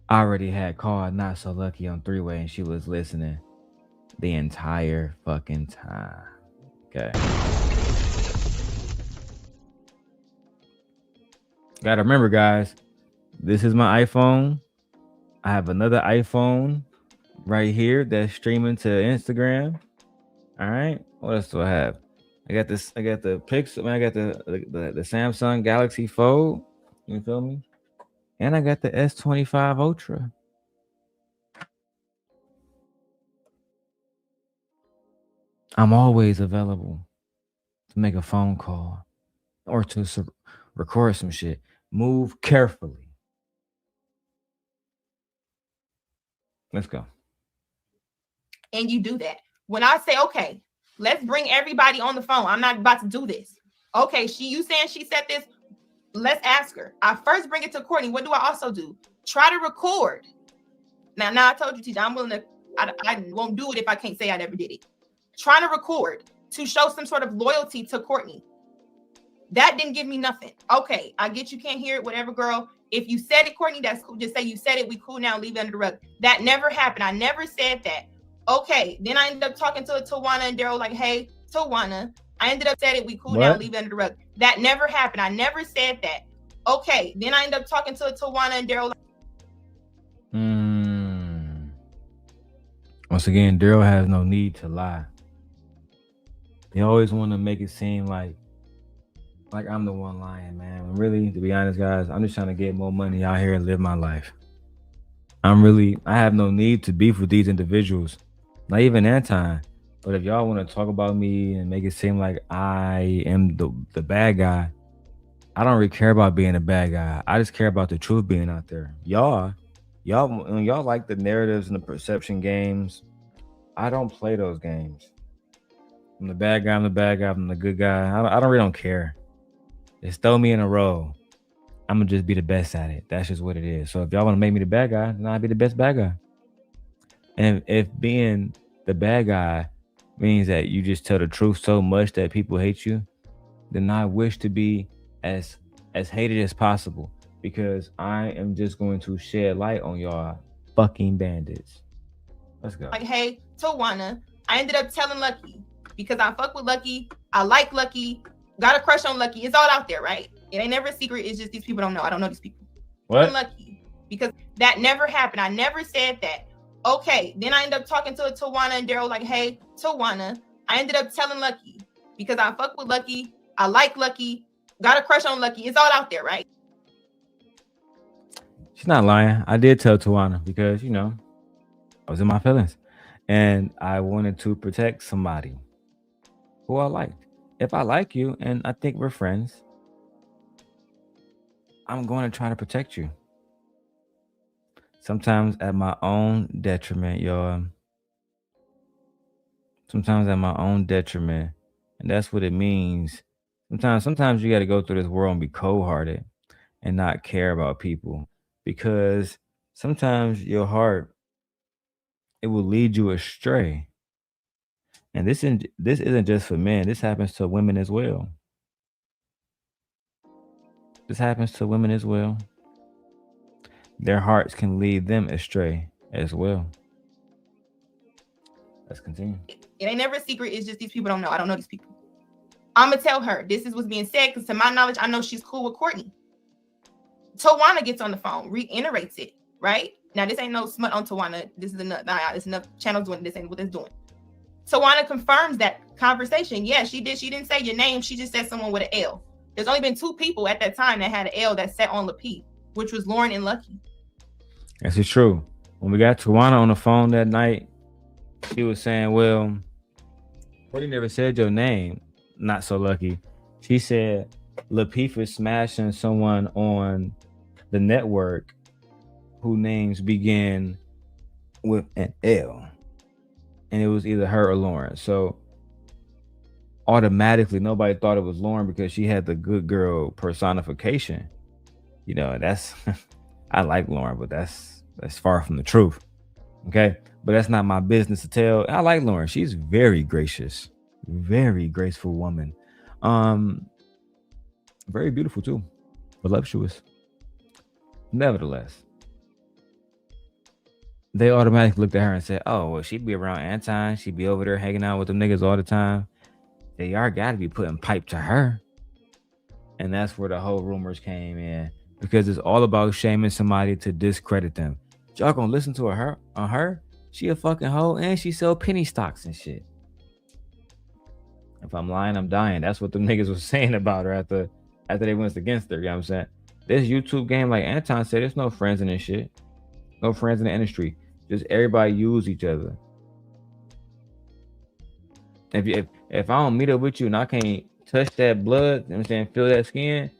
[SPEAKER 1] I already had called Not So Lucky on three-way and she was listening the entire fucking time. Okay. Gotta remember, guys, this is my iPhone. I have another iPhone right here that's streaming to Instagram. All right. What else do I have? I got this. I got the Pixel. I got the Samsung Galaxy Fold. You feel me? And I got the S25 Ultra. I'm always available to make a phone call or to record some shit. Move carefully. Let's go.
[SPEAKER 2] And you do that. When I say, okay, let's bring everybody on the phone. I'm not about to do this. Okay, you saying she said this? Let's ask her. I first bring it to Courtney. What do I also do? Try to record. Now I told you, Tisha, I'm willing to, I won't do it if I can't say I never did it. Trying to record to show some sort of loyalty to Courtney. That didn't give me nothing. Okay, I get you can't hear it, whatever, girl. If you said it, Courtney, that's cool. Just say you said it. We cool now. Leave it under the rug. That never happened. I never said that. Okay, then I ended up talking to Tawana and Darrel like, hey, Tawana, I ended up saying it. We cool now. Leave it under the rug. That never happened. I never said that. Okay, then I ended up talking to Tawana and Darrel.
[SPEAKER 1] Once again, Darrel has no need to lie. They always want to make it seem like I'm the one lying, man. When really, to be honest, guys, I'm just trying to get more money out here and live my life. I have no need to beef with these individuals, not even Anton. But if y'all want to talk about me and make it seem like I am the bad guy, I don't really care about being a bad guy. I just care about the truth being out there. Y'all like the narratives and the perception games. I don't play those games. I'm the bad guy. I'm the bad guy. I'm the good guy. I don't really care. Just throw me in a role. I'm gonna just be the best at it. That's just what it is. So if y'all want to make me the bad guy, then I'll be the best bad guy. And if being the bad guy means that you just tell the truth so much that people hate you, then I wish to be as hated as possible, because I am just going to shed light on y'all fucking bandits. Let's go.
[SPEAKER 2] Like, hey, Tawana, I ended up telling Lucki because I fuck with Lucki. I like Lucki. Got a crush on Lucki. It's all out there, right? It ain't never a secret. It's just these people don't know. I don't know these people.
[SPEAKER 1] What?
[SPEAKER 2] I'm Lucki because that never happened. I never said that. Okay, then I ended up talking to Tawana and Darrel like, hey, Tawana, I ended up telling Lucki because I fuck with Lucki. I like Lucki. Got a crush on Lucki. It's all out there, right?
[SPEAKER 1] She's not lying. I did tell Tawana because, you know, I was in my feelings and I wanted to protect somebody who I liked. If I like you and I think we're friends, I'm going to try to protect you. Sometimes at my own detriment, y'all. Sometimes at my own detriment. And that's what it means. Sometimes you got to go through this world and be cold-hearted and not care about people, because sometimes your heart it will lead you astray. And this isn't just for men. This happens to women as well. This happens to women as well. Their hearts can lead them astray as well. Let's continue.
[SPEAKER 2] It ain't never a secret. It's just these people don't know. I don't know these people. I'm going to tell her this is what's being said because to my knowledge, I know she's cool with Courtney. Tawana gets on the phone, reiterates it, right? Now, this ain't no smut on Tawana. This is enough channels doing this. Ain't what it's doing. Tawana confirms that conversation. Yeah, she did. She didn't say your name. She just said someone with an L. There's only been 2 people at that time that had an L that sat on Lucki, which was Lauren and Lucki.
[SPEAKER 1] This is true. When we got Tawana on the phone that night, she was saying, well, Courtney never said your name. Not so lucky. She said LaPeef is smashing someone on the network whose names begin with an L. And it was either her or Lauren. So automatically nobody thought it was Lauren because she had the good girl personification. You know, that's I like Lauren, but that's far from the truth. Okay. But that's not my business to tell. I like Lauren. She's very gracious, very graceful woman. Very beautiful too, voluptuous. Nevertheless, they automatically looked at her and said, oh, well, she'd be around Anton. She'd be over there hanging out with them niggas all the time. They are got to be putting pipe to her. And that's where the whole rumors came in because it's all about shaming somebody to discredit them. Y'all gonna listen to her on her? She a fucking hoe and she sell penny stocks and shit. If I'm lying, I'm dying. That's what them niggas was saying about her after they went against her. You know what I'm saying? This YouTube game, like Anton said, there's no friends in this shit. No friends in the industry. Just everybody use each other. If I don't meet up with you and I can't touch that blood, you know what I'm saying, feel that skin,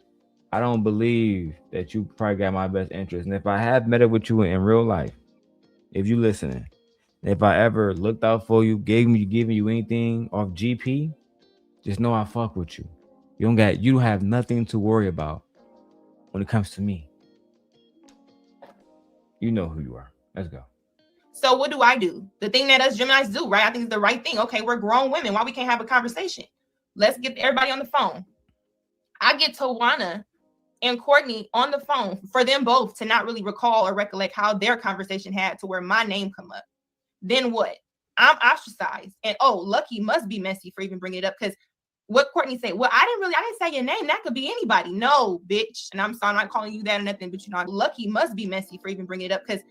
[SPEAKER 1] I don't believe that you probably got my best interest. And if I have met up with you in real life, if you listening, if I ever looked out for you, giving you anything off GP, just know I fuck with you. You don't have nothing to worry about when it comes to me. You know who you are. Let's go.
[SPEAKER 2] So what do I do? The thing that us Geminis do, right? I think it's the right thing. Okay, we're grown women. Why we can't have a conversation? Let's get everybody on the phone. I get Tawana and Courtney on the phone for them both to not really recall or recollect how their conversation had to where my name come up. Then what? I'm ostracized. And Lucki must be messy for even bringing it up because what Courtney said, well, I didn't say your name. That could be anybody. No, bitch. And I'm sorry, I'm not calling you that or nothing, but you know, Lucki must be messy for even bringing it up because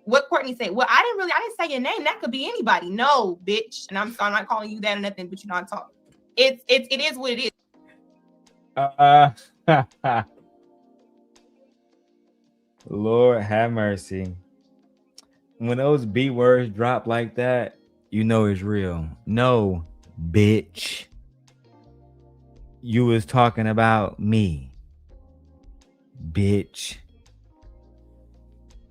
[SPEAKER 2] what Courtney said, well, I didn't say your name. That could be anybody. No, bitch. And I'm sorry, I'm not calling you that or nothing, but you know, I talk. It is what it is.
[SPEAKER 1] Lord have mercy. When those B words drop like that, you know it's real. No, bitch. You was talking about me. Bitch.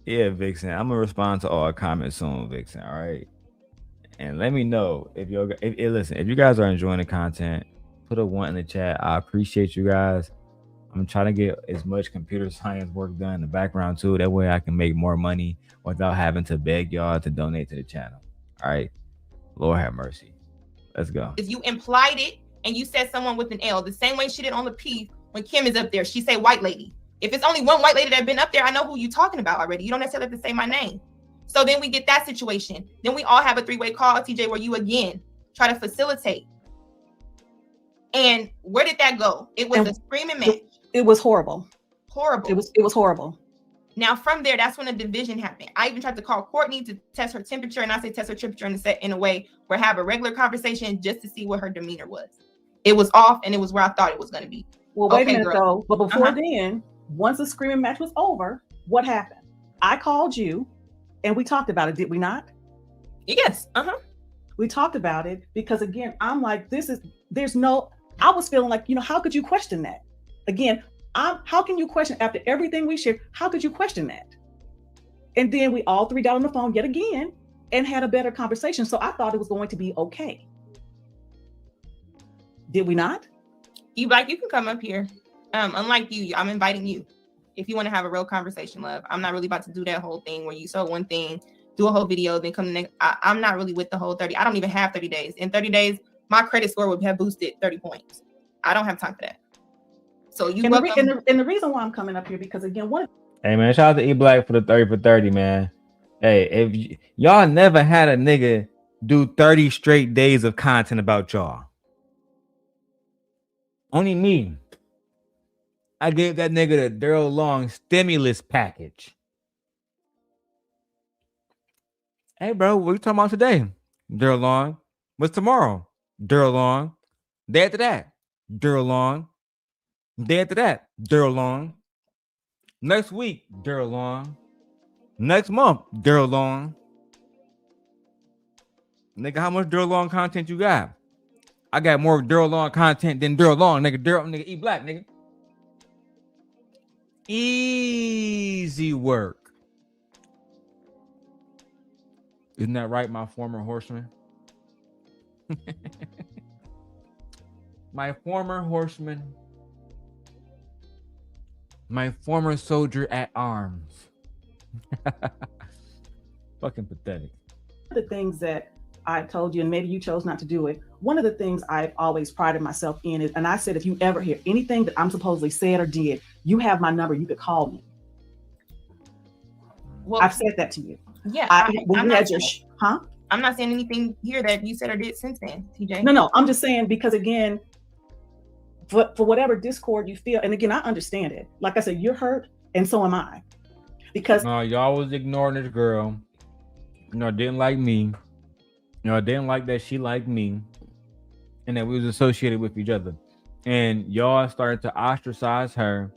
[SPEAKER 1] Yeah, Vixen. I'm gonna respond to all comments soon, Vixen. All right. And let me know if you guys are enjoying the content, put a 1 in the chat. I appreciate you guys. I'm trying to get as much computer science work done in the background too. That way I can make more money without having to beg y'all to donate to the channel. All right. Lord have mercy. Let's go.
[SPEAKER 2] If you implied it and you said someone with an L, the same way she did on the P when Kim is up there, she say white lady. If it's only one white lady that been up there, I know who you talking about already. You don't necessarily have to say my name. So then we get that situation. Then we all have a 3-way call, TJ, where you again try to facilitate. And where did that go? It was a screaming match.
[SPEAKER 5] It was horrible.
[SPEAKER 2] Horrible.
[SPEAKER 5] It was horrible.
[SPEAKER 2] Now from there, that's when a division happened. I even tried to call Courtney to test her temperature, and I say test her temperature in a way where have a regular conversation just to see what her demeanor was. It was off, and it was where I thought it was going to be.
[SPEAKER 5] Well, wait a minute though. But before then, once the screaming match was over, what happened? I called you, and we talked about it. Did we not?
[SPEAKER 2] Yes.
[SPEAKER 5] We talked about it because again, I'm like, I was feeling like, how could you question that? Again, how can you question after everything we shared? How could you question that? And then we all 3 got on the phone yet again and had a better conversation. So I thought it was going to be okay. Did we not?
[SPEAKER 2] You can come up here. Unlike you, I'm inviting you. If you want to have a real conversation, love. I'm not really about to do that whole thing where you saw one thing do a whole video, then come the next. I'm not really with the whole 30. I don't even have 30 days. In 30 days, my credit score would have boosted 30 points. I don't have time for that. So you welcome.
[SPEAKER 5] And the reason why I'm coming up here, because again,
[SPEAKER 1] Hey man, shout out to E Black for the 30 for 30, man. Hey, if y'all never had a nigga do 30 straight days of content about y'all, only me. I gave that nigga the Darrel Long stimulus package. Hey, bro, what you talking about today? Darrel Long. What's tomorrow? Darrel Long. Day after that, Darrel Long. Day after that, Darrel Long. Next week, Darrel Long. Next month, Darrel Long. Nigga, how much Darrel Long content you got? I got more Darrel Long content than Darrel Long, nigga. Nigga, E Black, nigga. Easy work. Isn't that right, my former horseman? My former horseman. My former soldier at arms. Fucking pathetic.
[SPEAKER 5] the things that I told you, and maybe you chose not to do it, one of the things I've always prided myself in is, and I said, if you ever hear anything that I'm supposedly said or did, you have my number, you could call me.
[SPEAKER 2] Well,
[SPEAKER 5] I've said that to you.
[SPEAKER 2] Yeah.
[SPEAKER 5] I'm
[SPEAKER 2] not saying anything here that you said or did since then, TJ.
[SPEAKER 5] No, I'm just saying, because again, for whatever discord you feel, and again, I understand it. Like I said, you're hurt, and so am I. Because
[SPEAKER 1] no, y'all was ignoring this girl. Didn't like me. Didn't like that she liked me, and that we was associated with each other. And y'all started to ostracize her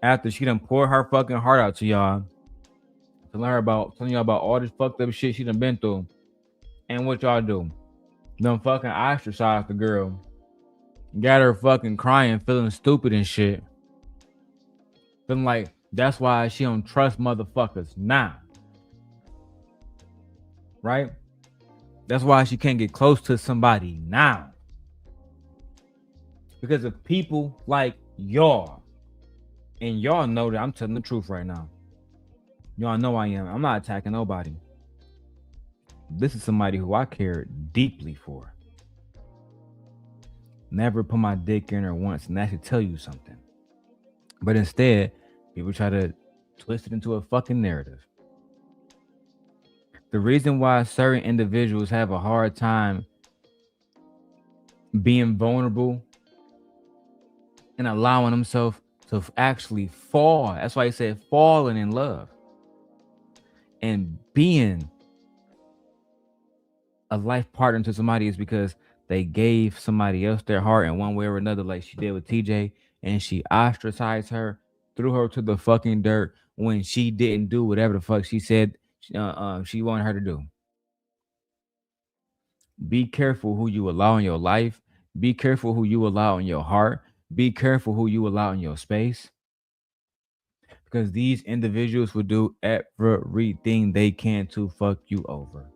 [SPEAKER 1] after she done poured her fucking heart out to y'all, telling y'all about all this fucked up shit she done been through. And what y'all do? Done fucking ostracize the girl. Got her fucking crying, feeling stupid and shit. Feeling like that's why she don't trust motherfuckers now. Right? That's why she can't get close to somebody now. Because of people like y'all. And y'all know that I'm telling the truth right now. Y'all know I am. I'm not attacking nobody. This is somebody who I care deeply for. Never put my dick in her once, and that should tell you something. But instead, people try to twist it into a fucking narrative. The reason why certain individuals have a hard time being vulnerable and allowing themselves to actually fall. That's why he said falling in love. And being a life partner to somebody is because they gave somebody else their heart in one way or another, like she did with TJ, and she ostracized her, threw her to the fucking dirt when she didn't do whatever the fuck she said she wanted her to do. Be careful who you allow in your life. Be careful who you allow in your heart. Be careful who you allow in your space. Because these individuals will do everything they can to fuck you over.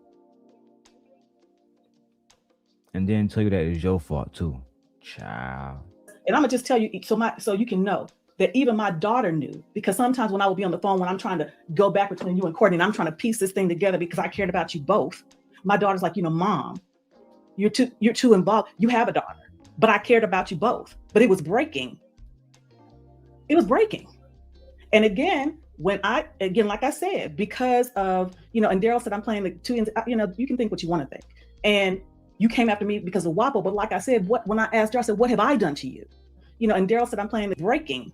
[SPEAKER 1] And then tell you that it's your fault too. Child.
[SPEAKER 5] And I'm gonna just tell you, so you can know that even my daughter knew, because sometimes when I would be on the phone, when I'm trying to go back between you and Courtney, and I'm trying to piece this thing together because I cared about you both. My daughter's like, Mom, you're too involved. You have a daughter, but I cared about you both. But it was breaking. It was breaking. And again, like I said, because of, and Darrel said I'm playing the two ends, you can think what you want to think. And you came after me because of WAPO, but like I said, when I asked her, I said, what have I done to you? And Darrel said I'm playing the breaking.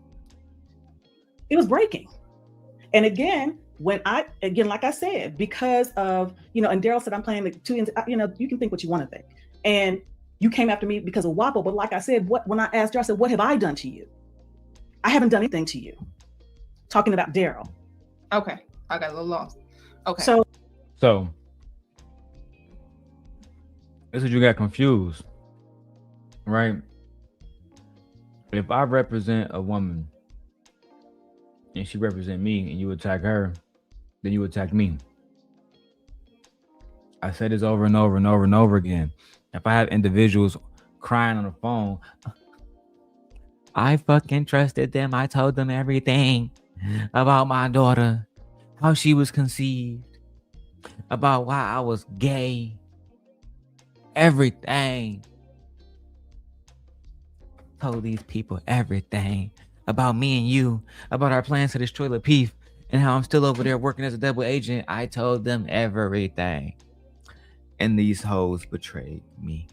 [SPEAKER 5] It was breaking. And again, like I said, because of, and Darrel said I'm playing the two ends, you can think what you want to think. And you came after me because of WAPO, but like I said, when I asked her, I said, what have I done to you? I haven't done anything to you. Talking about Darrel.
[SPEAKER 2] Okay, I got a little lost. Okay.
[SPEAKER 5] So
[SPEAKER 1] this is you got confused, right? If I represent a woman and she represent me and you attack her, then you attack me. I said this over and over and over and over again. If I have individuals crying on the phone, I fucking trusted them. I told them everything about my daughter, how she was conceived. about why I was gay. Everything. Told these people everything about me and you, about our plans to destroy Lapeef, and how I'm still over there working as a double agent. I told them everything. And these hoes betrayed me.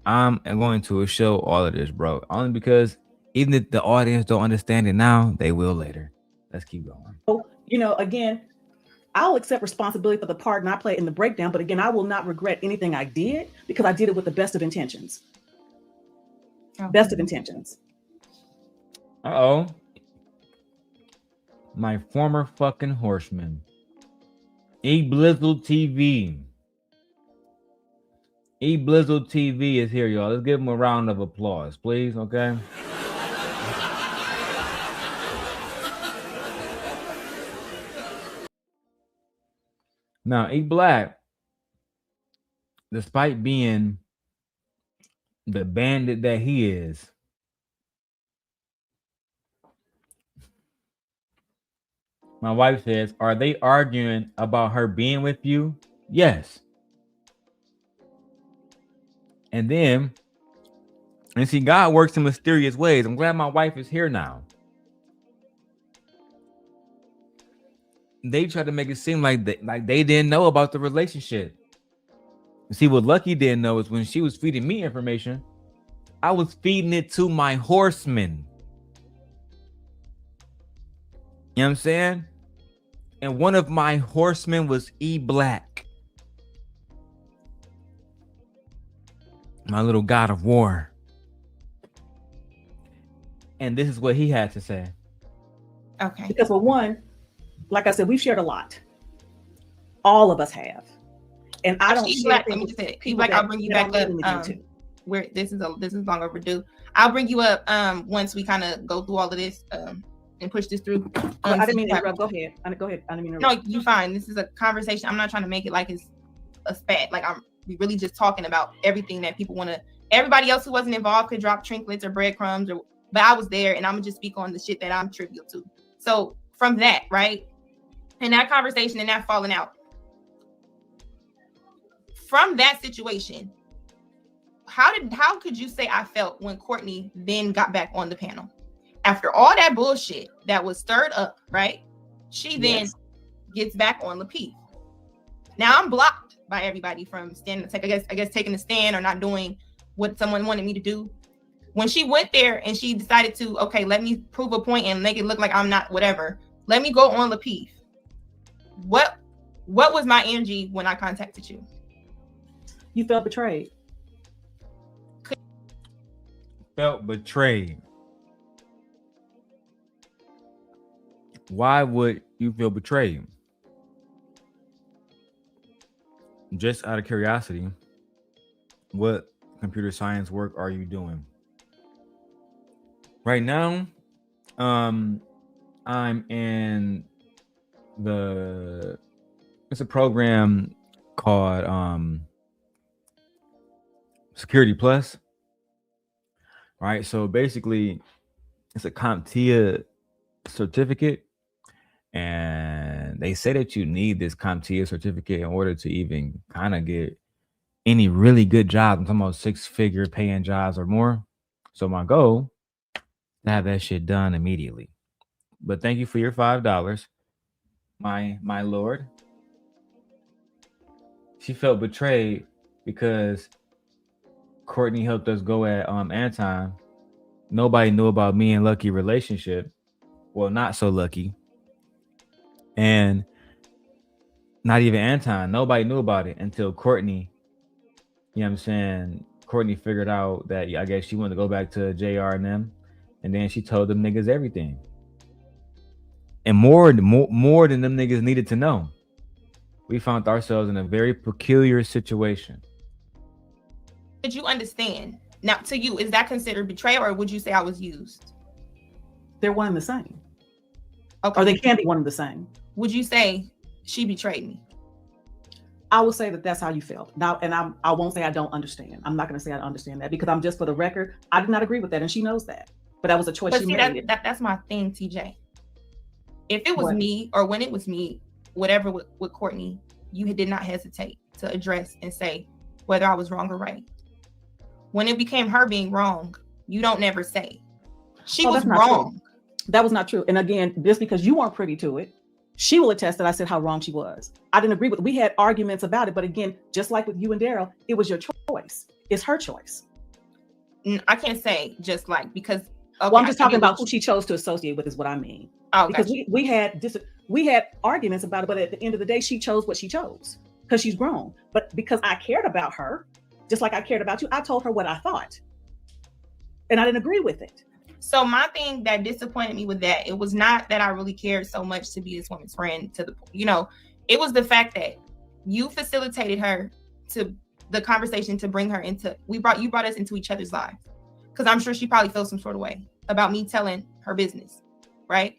[SPEAKER 1] I'm going to show all of this, bro. Only because even if the audience don't understand it now, they will later. Let's keep going.
[SPEAKER 5] You know, again, I'll accept responsibility for the part I played in the breakdown, but again, I will not regret anything I did because I did it with the best of intentions. Okay. Best of intentions.
[SPEAKER 1] Uh-oh. My former fucking horseman. E-Blizzle TV. E-Blizzle TV is here, y'all. Let's give him a round of applause, please, okay? Now, E-Black, despite being the bandit that he is, my wife says, are they arguing about her being with you? Yes. And then, and see, God works in mysterious ways. I'm glad my wife is here now. They tried to make it seem like they didn't know about the relationship. See, what Lucki didn't know is when she was feeding me information, I was feeding it to my horsemen. You know what I'm saying? And one of my horsemen was E-Black. My little god of war. And this is what he had to say.
[SPEAKER 2] Okay.
[SPEAKER 5] Because for one, like I said, we've shared a lot. All of us have. And I don't share
[SPEAKER 2] let me just say it. Like I'll bring you back up. Where this is long overdue. I'll bring you up once we kind of go through all of this and push this through.
[SPEAKER 5] I didn't mean to interrupt. Go ahead. Go ahead. I didn't mean to interrupt.
[SPEAKER 2] No, you're fine. This is a conversation. I'm not trying to make it like it's a spat. Like we really just talking about everything that people want to. Everybody else who wasn't involved could drop trinkets or breadcrumbs, but I was there, and I'm gonna just speak on the shit that I'm trivial to. So from that, right, and that conversation and that falling out, from that situation, how could you say I felt when Courtney then got back on the panel after all that bullshit that was stirred up, right? She then gets back on Lapeef. Now I'm blocked by everybody from standing. I guess taking a stand or not doing what someone wanted me to do. When she went there and she decided to, okay, let me prove a point and make it look like I'm not whatever. Let me go on Lapeef. What was my energy when I contacted you?
[SPEAKER 5] You felt betrayed.
[SPEAKER 1] Felt betrayed. Why would you feel betrayed? Just out of curiosity, what computer science work are you doing? Right now, I'm in it's a program called Security Plus. Right, so basically, it's a CompTIA certificate, and they say that you need this CompTIA certificate in order to even kind of get any really good job. I'm talking about 6-figure paying jobs or more. So my goal is to have that shit done immediately. But thank you for your $5, my lord. She felt betrayed because Courtney helped us go at Anton. Nobody knew about me and Lucki relationship. Well, not so lucky. And not even Anton. Nobody knew about it until Courtney. You know what I'm saying? Courtney figured out that I guess she wanted to go back to JR and them. And then she told them niggas everything. And more than them niggas needed to know. We found ourselves in a very peculiar situation.
[SPEAKER 2] Did you understand? Now, to you, is that considered betrayal, or would you say I was used?
[SPEAKER 5] They're one and the same.
[SPEAKER 2] Okay.
[SPEAKER 5] Or they can be one and the same.
[SPEAKER 2] Would you say she betrayed me?
[SPEAKER 5] I will say that that's how you felt. Now, and I won't say I don't understand. I'm not going to say I understand that because I'm just, for the record, I did not agree with that, and she knows that. But that was a choice she made.
[SPEAKER 2] That's my thing, TJ. If it was
[SPEAKER 5] What?
[SPEAKER 2] me, or when it was me, whatever with Courtney, you did not hesitate to address and say whether I was wrong or right. When it became her being wrong, you don't never say. She was
[SPEAKER 5] that's not true.
[SPEAKER 2] wrong.
[SPEAKER 5] That was not true. And again, just because you weren't privy to it, she will attest that I said how wrong she was. I didn't agree with it. We had arguments about it. But again, just like with you and Darrel, it was your choice. It's her choice.
[SPEAKER 2] I can't say just like, because
[SPEAKER 5] well, I'm just talking about who she chose to associate with is what I mean.
[SPEAKER 2] Oh,
[SPEAKER 5] because we had arguments about it, but at the end of the day, she chose what she chose because she's grown. But because I cared about her, just like I cared about you, I told her what I thought. And I didn't agree with it.
[SPEAKER 2] So my thing that disappointed me with that, it was not that I really cared so much to be this woman's friend, to the, you know, it was the fact that you facilitated her to the conversation to bring her into, you brought us into each other's lives. Because I'm sure she probably feels some sort of way about me telling her business, right?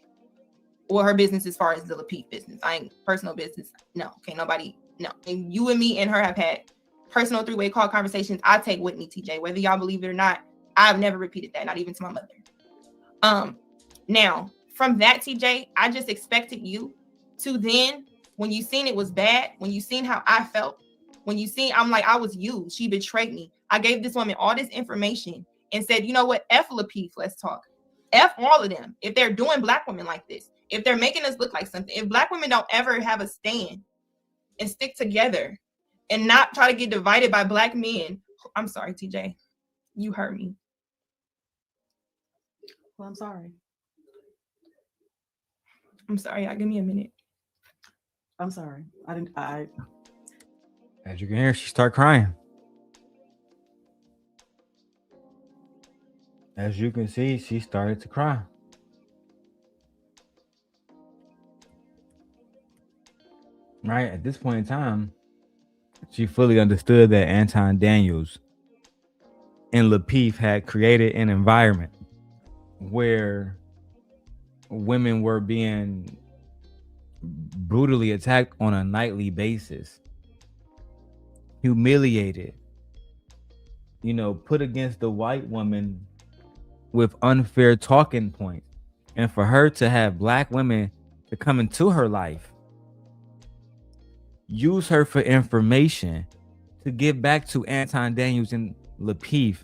[SPEAKER 2] Or her business as far as the Lapeef business. I ain't personal business. No, can't nobody, no. And you and me and her have had personal three-way call conversations. I take with me, TJ, whether y'all believe it or not. I've never repeated that, not even to my mother. Now from that, TJ, I just expected you to then, when you seen it was bad, when you seen how I felt, when you seen, I'm like, I was you. She betrayed me. I gave this woman all this information and said, you know what? F Lapeef, let's talk. F all of them. If they're doing Black women like this, if they're making us look like something, if Black women don't ever have a stand and stick together and not try to get divided by Black men. I'm sorry, TJ. You hurt me.
[SPEAKER 5] Well, I'm sorry.
[SPEAKER 2] I'm sorry. Y'all give me a minute.
[SPEAKER 5] I'm sorry.
[SPEAKER 1] As you can hear, she start crying. As you can see, she started to cry. Right at this point in time, she fully understood that Anton Daniels and Lapeef had created an environment where women were being brutally attacked on a nightly basis, humiliated, you know, put against the white woman with unfair talking points. And for her to have Black women to come into her life, use her for information, to give back to Anton Daniels and Lapeef,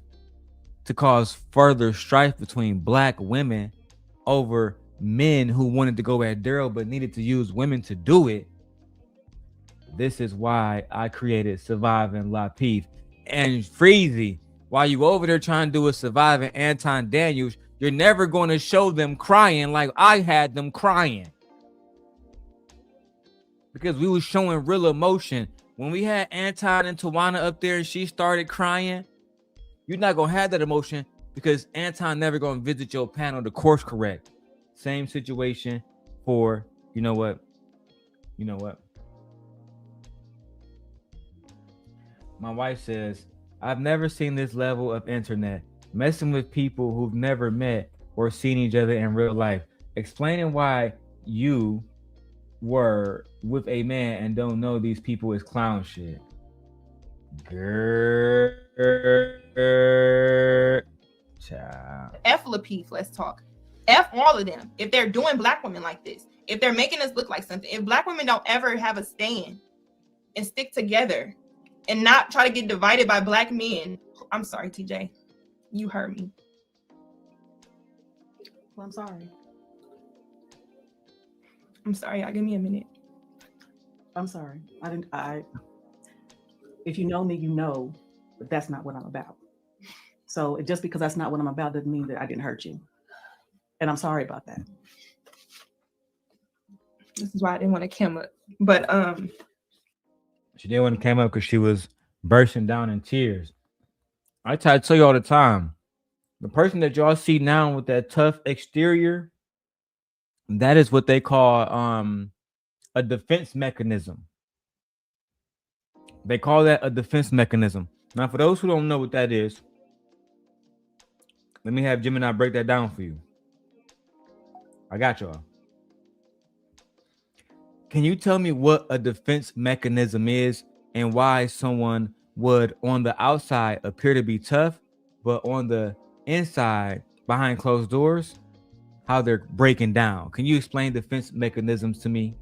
[SPEAKER 1] to cause further strife between Black women over men who wanted to go at Darrel but needed to use women to do it. This is why I created Surviving Lapeef. And Freezy, while you over there trying to do a Surviving Anton Daniels, you're never going to show them crying like I had them crying. Because we was showing real emotion. When we had Anton and Tawana up there and she started crying, you're not going to have that emotion because Anton never going to visit your panel to course correct. Same situation for, you know what? My wife says, I've never seen this level of internet. Messing with people who've never met or seen each other in real life. Explaining why you were with a man and don't know these people is clown shit. Girl. Child.
[SPEAKER 2] F Lapeef, let's talk. F all of them. If they're doing Black women like this, if they're making us look like something, if Black women don't ever have a stand and stick together and not try to get divided by Black men. I'm sorry, TJ. You hurt me.
[SPEAKER 5] Well, I'm sorry.
[SPEAKER 2] I'm sorry. Y'all give me a minute.
[SPEAKER 5] I'm sorry. If you know me, you know that that's not what I'm about. So just because that's not what I'm about doesn't mean that I didn't hurt you. And I'm sorry about that.
[SPEAKER 2] This is why I didn't want to come up. But
[SPEAKER 1] she didn't want to come up because she was bursting down in tears. I try to tell you all the time, the person that y'all see now with that tough exterior, that is what they call a defense mechanism. They call that a defense mechanism. Now, for those who don't know what that is, let me have Gemini break that down for you. I got y'all. Can you tell me what a defense mechanism is and why someone would on the outside appear to be tough, but on the inside, behind closed doors, how they're breaking down. Can you explain defense mechanisms to me?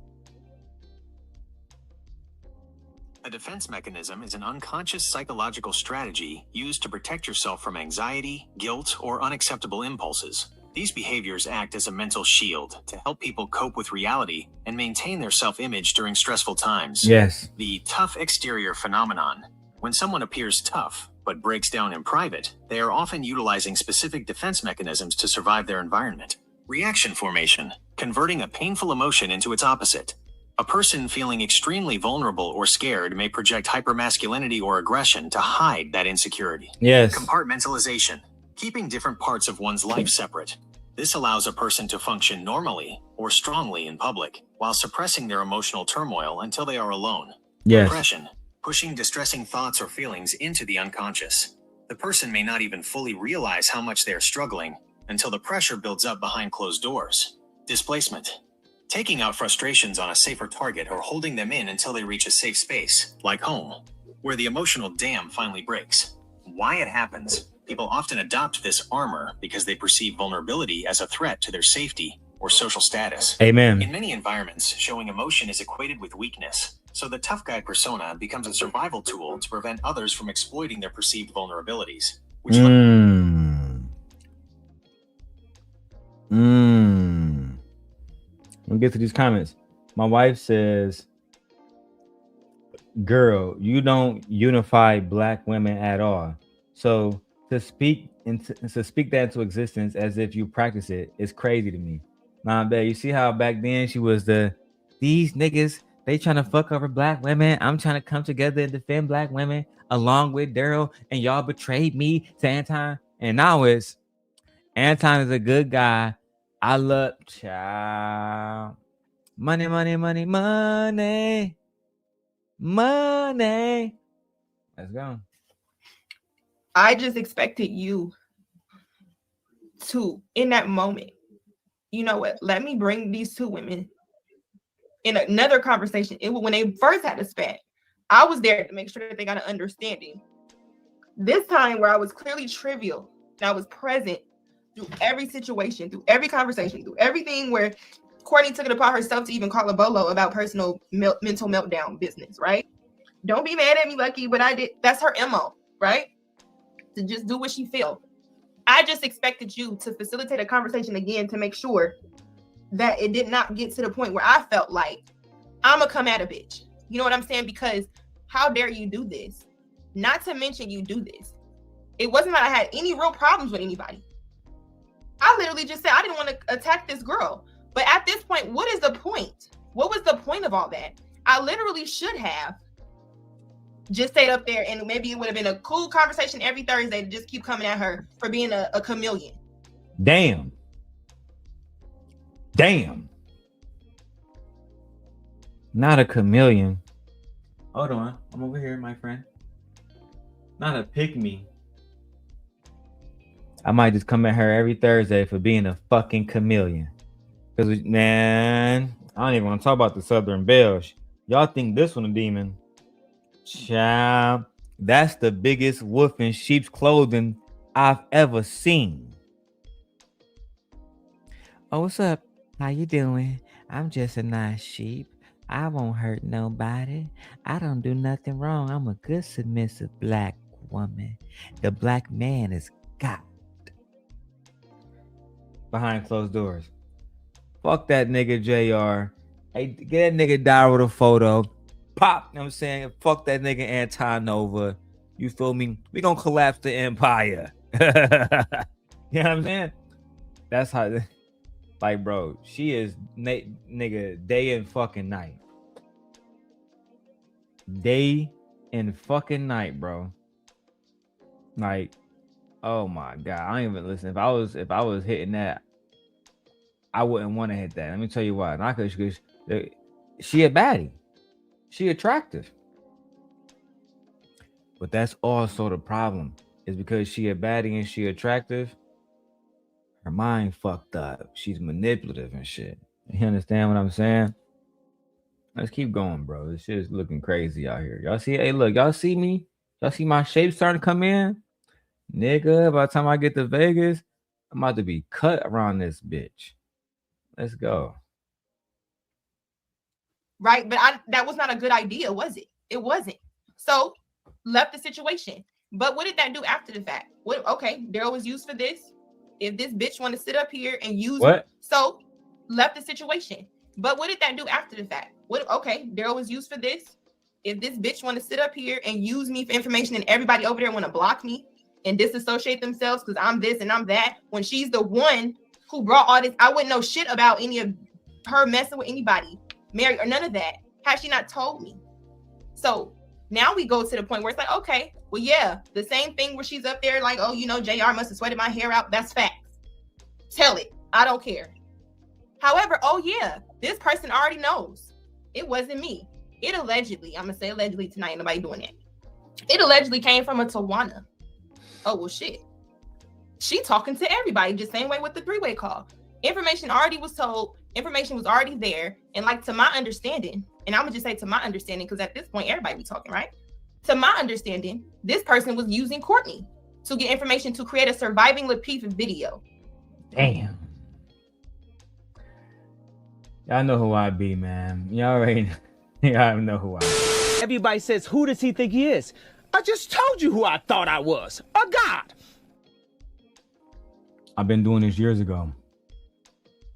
[SPEAKER 6] A defense mechanism is an unconscious psychological strategy used to protect yourself from anxiety, guilt, or unacceptable impulses. These behaviors act as a mental shield to help people cope with reality and maintain their self-image during stressful times.
[SPEAKER 1] Yes.
[SPEAKER 6] The tough exterior phenomenon. When someone appears tough but breaks down in private, they are often utilizing specific defense mechanisms to survive their environment. Reaction formation. Converting a painful emotion into its opposite. A person feeling extremely vulnerable or scared may project hypermasculinity or aggression to hide that insecurity.
[SPEAKER 1] Yes.
[SPEAKER 6] Compartmentalization. Keeping different parts of one's life separate. This allows a person to function normally or strongly in public while suppressing their emotional turmoil until they are alone.
[SPEAKER 1] Yes.
[SPEAKER 6] Repression. Pushing distressing thoughts or feelings into the unconscious. The person may not even fully realize how much they are struggling until the pressure builds up behind closed doors. Displacement. Taking out frustrations on a safer target or holding them in until they reach a safe space, like home, where the emotional dam finally breaks. Why it happens. People often adopt this armor because they perceive vulnerability as a threat to their safety or social status.
[SPEAKER 1] Amen.
[SPEAKER 6] In many environments, showing emotion is equated with weakness, so the tough guy persona becomes a survival tool to prevent others from exploiting their perceived vulnerabilities. Which
[SPEAKER 1] We'll get to these comments. My wife says, girl, you don't unify black women at all. So to speak that into existence as if you practice it is crazy to me. Nah, bet you see how back then she was these niggas, they trying to fuck over black women. I'm trying to come together and defend black women along with Darrel, and y'all betrayed me to Anton. And now it's Anton is a good guy. I love child. Money, money, money, money. Money. Let's go.
[SPEAKER 2] I just expected you to, in that moment, you know what? Let me bring these two women in another conversation. When they first had a spat, I was there to make sure that they got an understanding. This time where I was clearly trivial and I was present through every situation, through every conversation, through everything where Courtney took it upon herself to even call a bolo about personal mental meltdown business, right? Don't be mad at me, Lucki, but I did. That's her MO, right? To just do what she feel. I just expected you to facilitate a conversation again to make sure that it did not get to the point where I felt like I'm gonna come at a bitch. You know what I'm saying? Because how dare you do this? Not to mention you do this. It wasn't that I had any real problems with anybody. I literally just said I didn't want to attack this girl. But at this point, what is the point? What was the point of all that? I literally should have just stayed up there, and maybe it would have been a cool conversation every Thursday to just keep coming at her for being a chameleon.
[SPEAKER 1] Damn. Not a chameleon. Hold on. I'm over here, my friend. Not a pick-me. I might just come at her every Thursday for being a fucking chameleon. Because, man, I don't even want to talk about the Southern Belge. Y'all think this one a demon. Child, that's the biggest wolf in sheep's clothing I've ever seen. Oh, what's up? How you doing? I'm just a nice sheep. I won't hurt nobody. I don't do nothing wrong. I'm a good submissive black woman. The black man is God. Behind closed doors. Fuck that nigga JR. Hey, get that nigga Darrel a photo. Pop, you know what I'm saying? Fuck that nigga Anton Nova. You feel me? We gonna collapse the empire. You know what I'm saying? That's how, like, bro, she is nigga day and fucking night. Day and fucking night, bro. Like, oh my God. I don't even listen. If I was hitting that, I wouldn't want to hit that. Let me tell you why. Not because she a baddie. She attractive. But that's also the problem. Is because she a baddie and she attractive, her mind fucked up. She's manipulative and shit. You understand what I'm saying? Let's keep going, bro. This shit is looking crazy out here. Y'all see? Hey, look, y'all see me? Y'all see my shape starting to come in? Nigga, by the time I get to Vegas, I'm about to be cut around this bitch. Let's go.
[SPEAKER 2] Right? But that was not a good idea, was it? It wasn't. So left the situation. But what did that do after the fact? What? Okay, Darrel was used for this. If this bitch want to sit up here and use
[SPEAKER 1] what?
[SPEAKER 2] So left the situation. But what did that do after the fact? What? Okay, Darrel was used for this. If this bitch want to sit up here and use me for information and everybody over there want to block me and disassociate themselves because I'm this and I'm that, when she's the one who brought all this, I wouldn't know shit about any of her messing with anybody, Mary, or none of that, had she not told me. So now we go to the point where it's like, okay, well, yeah, the same thing where she's up there like, oh, you know, JR must have sweated my hair out. That's facts. Tell it. I don't care. However, oh, yeah, this person already knows. It wasn't me. It allegedly, I'm going to say allegedly tonight, nobody doing that. It allegedly came from a Tawana. Oh, well, shit. She talking to everybody, just same way with the three-way call. Information already was told. Information was already there. And like, to my understanding, and I'm going to just say to my understanding, because at this point, everybody be talking, right? To my understanding, this person was using Courtney to get information to create a surviving Lapeef video.
[SPEAKER 1] Damn. Y'all know who I be, man. Y'all already know who I be.
[SPEAKER 7] Everybody says, who does he think he is? I just told you who I thought I was. A god.
[SPEAKER 1] I've been doing this years ago.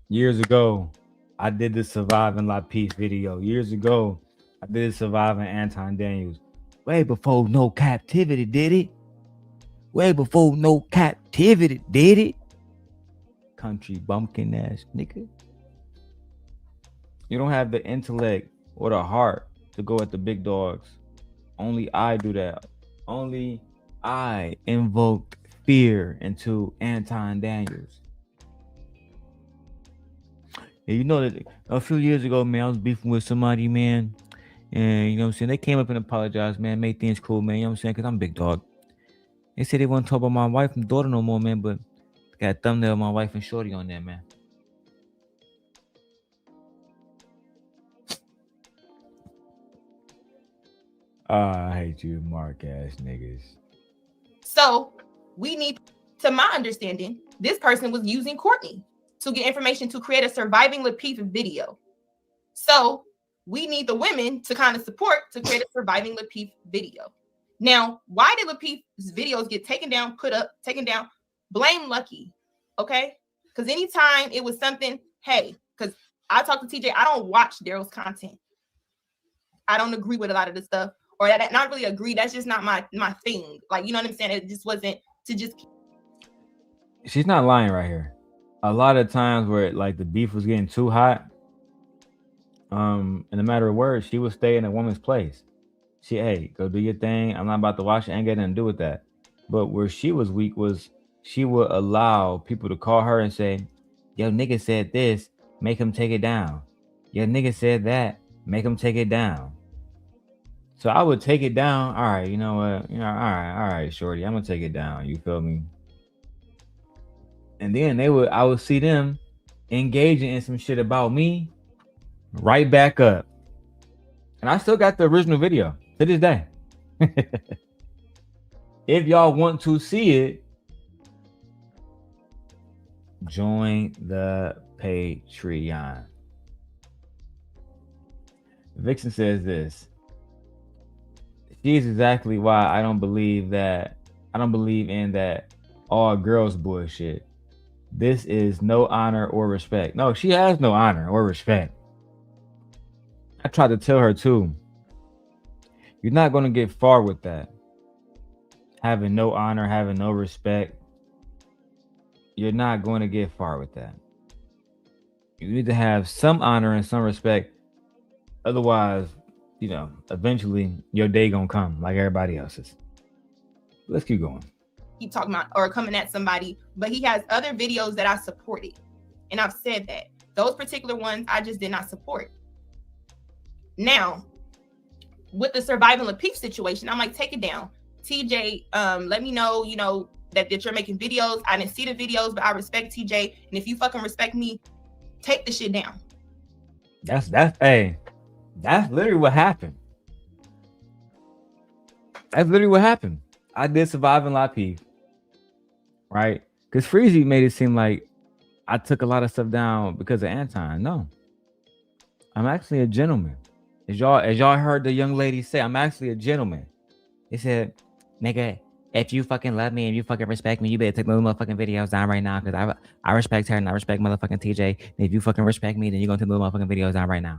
[SPEAKER 1] Years ago, I did the Surviving Lapeef video. Years ago, I did the Surviving Anton Daniels. Way before No Captivity did it. Way before No Captivity did it. Country bumpkin ass nigga. You don't have the intellect or the heart to go at the big dogs. Only I do that. Only I invoked fear into Anton Daniels. Yeah, you know that a few years ago, man, I was beefing with somebody, man. And you know what I'm saying? They came up and apologized, man, made things cool, man. You know what I'm saying? Because I'm a big dog. They said they wouldn't talk about my wife and daughter no more, man, but got a thumbnail of my wife and shorty on there, man. I hate you, mark ass niggas.
[SPEAKER 2] So we need, to my understanding, this person was using Courtney to get information to create a surviving Lapeef video. So we need the women to kind of support to create a surviving Lapeef video. Now, why did Lapeef's videos get taken down, put up, taken down? Blame Lucki, okay? Because anytime it was something, hey, because I talked to TJ, I don't watch Darrel's content. I don't agree with a lot of the stuff, or that not really agree. That's just not my thing. Like, you know what I'm saying? It just wasn't to just.
[SPEAKER 1] She's not lying right here. A lot of times where like the beef was getting too hot, in a matter of words, she would stay in a woman's place. She, hey, go do your thing. I'm not about to watch it. I ain't got nothing to do with that. But where she was weak was she would allow people to call her and say, yo, nigga said this, make him take it down. Yo, nigga said that, make him take it down. So I would take it down. All right, you know what? You know, all right, shorty, I'm gonna take it down. You feel me? And then I would see them engaging in some shit about me, right back up. And I still got the original video to this day. If y'all want to see it, join the Patreon. Vixen says this. She's exactly why I don't believe in that all girls bullshit. This is no honor or respect. No, she has no honor or respect. I tried to tell her too. You're not going to get far with that. Having no honor, having no respect. You're not going to get far with that. You need to have some honor and some respect. Otherwise, you know, eventually your day gonna come like everybody else's. Let's keep going.
[SPEAKER 2] Keep talking about or coming at somebody, but he has other videos that I supported. And I've said that. Those particular ones I just did not support. Now, with the surviving Lapeef situation, I'm like, take it down. TJ, let me know, you know, that you're making videos. I didn't see the videos, but I respect TJ. And if you fucking respect me, take the shit down.
[SPEAKER 1] That's literally what happened. That's literally what happened. I did Surviving Lapeef, right? Because Freezy made it seem like I took a lot of stuff down because of Anton. No, I'm actually a gentleman. As y'all heard the young lady say, I'm actually a gentleman. He said, nigga, if you fucking love me and you fucking respect me, you better take those motherfucking videos down right now, because I respect her and I respect motherfucking TJ. And if you fucking respect me, then you're gonna take those motherfucking videos down right now.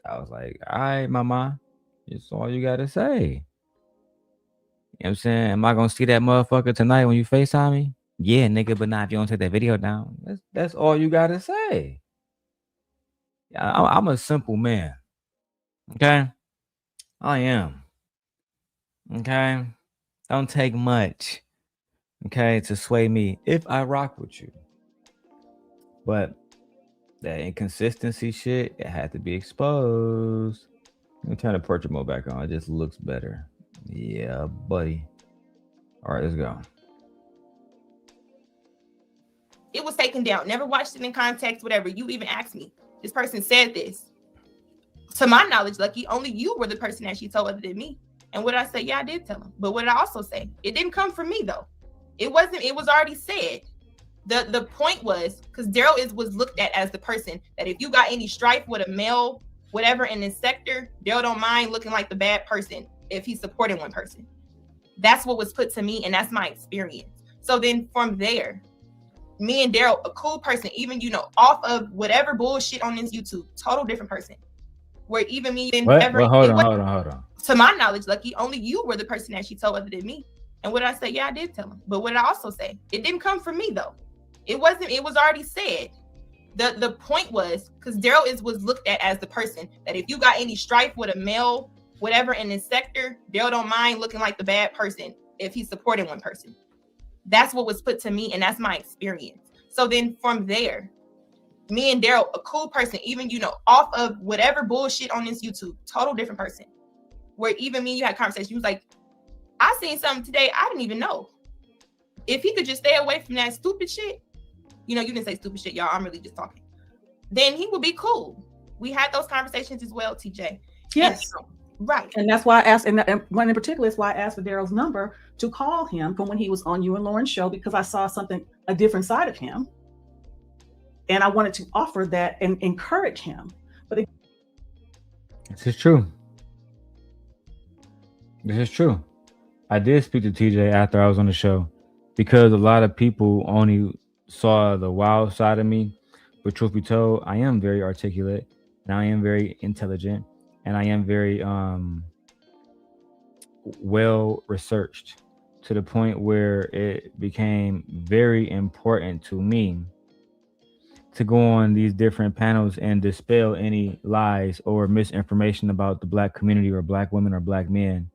[SPEAKER 1] I was like, all right, mama, it's all you gotta say. You know what I'm saying? Am I gonna see that motherfucker tonight when you FaceTime me? Yeah, nigga, but not if you don't take that video down. That's all you gotta say. I'm a simple man. Okay? I am. Okay? Don't take much, okay, to sway me if I rock with you. But that inconsistency shit, it had to be exposed. Let me turn the portrait mode back on. It just looks better. Yeah, buddy. All right, let's go.
[SPEAKER 2] It was taken down. Never watched it in context, whatever. You even asked me. This person said this. To my knowledge, Lucki, only you were the person that she told other than me. And what did I say? Yeah, I did tell him. But what did I also say? It didn't come from me, though. It was already said. The point was, because Darrel was looked at as the person that if you got any strife with a male, whatever, in this sector, Darrel don't mind looking like the bad person if he's supporting one person. That's what was put to me, and that's my experience. So then from there, me and Darrel, a cool person, even, off of whatever bullshit on this YouTube, total different person. Where even me and
[SPEAKER 1] What? Well, hold on.
[SPEAKER 2] To my knowledge, Lucki, only you were the person that she told other than me. And what did I say? Yeah, I did tell him. But what did I also say? It didn't come from me, though. It was already said. The point was, because Darrel was looked at as the person that if you got any strife with a male, whatever, in this sector, Darrel don't mind looking like the bad person if he's supporting one person. That's what was put to me, and that's my experience. So then from there, me and Darrel, a cool person, even, off of whatever bullshit on this YouTube, total different person. Where even me and you had conversation, you was like, I seen something today I didn't even know. If he could just stay away from that stupid shit, you didn't say stupid shit, y'all, I'm really just talking, then he would be cool. We had those conversations as well, TJ.
[SPEAKER 5] Yes.
[SPEAKER 2] Right.
[SPEAKER 5] And that's why I asked, and one in particular is why I asked for Darrel's number to call him from when he was on you and Lauren's show, because I saw a different side of him. And I wanted to offer that and encourage him. But
[SPEAKER 1] this is true. This is true. I did speak to TJ after I was on the show, because a lot of people only saw the wild side of me. But truth be told, I am very articulate, and I am very intelligent, and I am very well researched, to the point where it became very important to me to go on these different panels and dispel any lies or misinformation about the Black community or Black women or Black men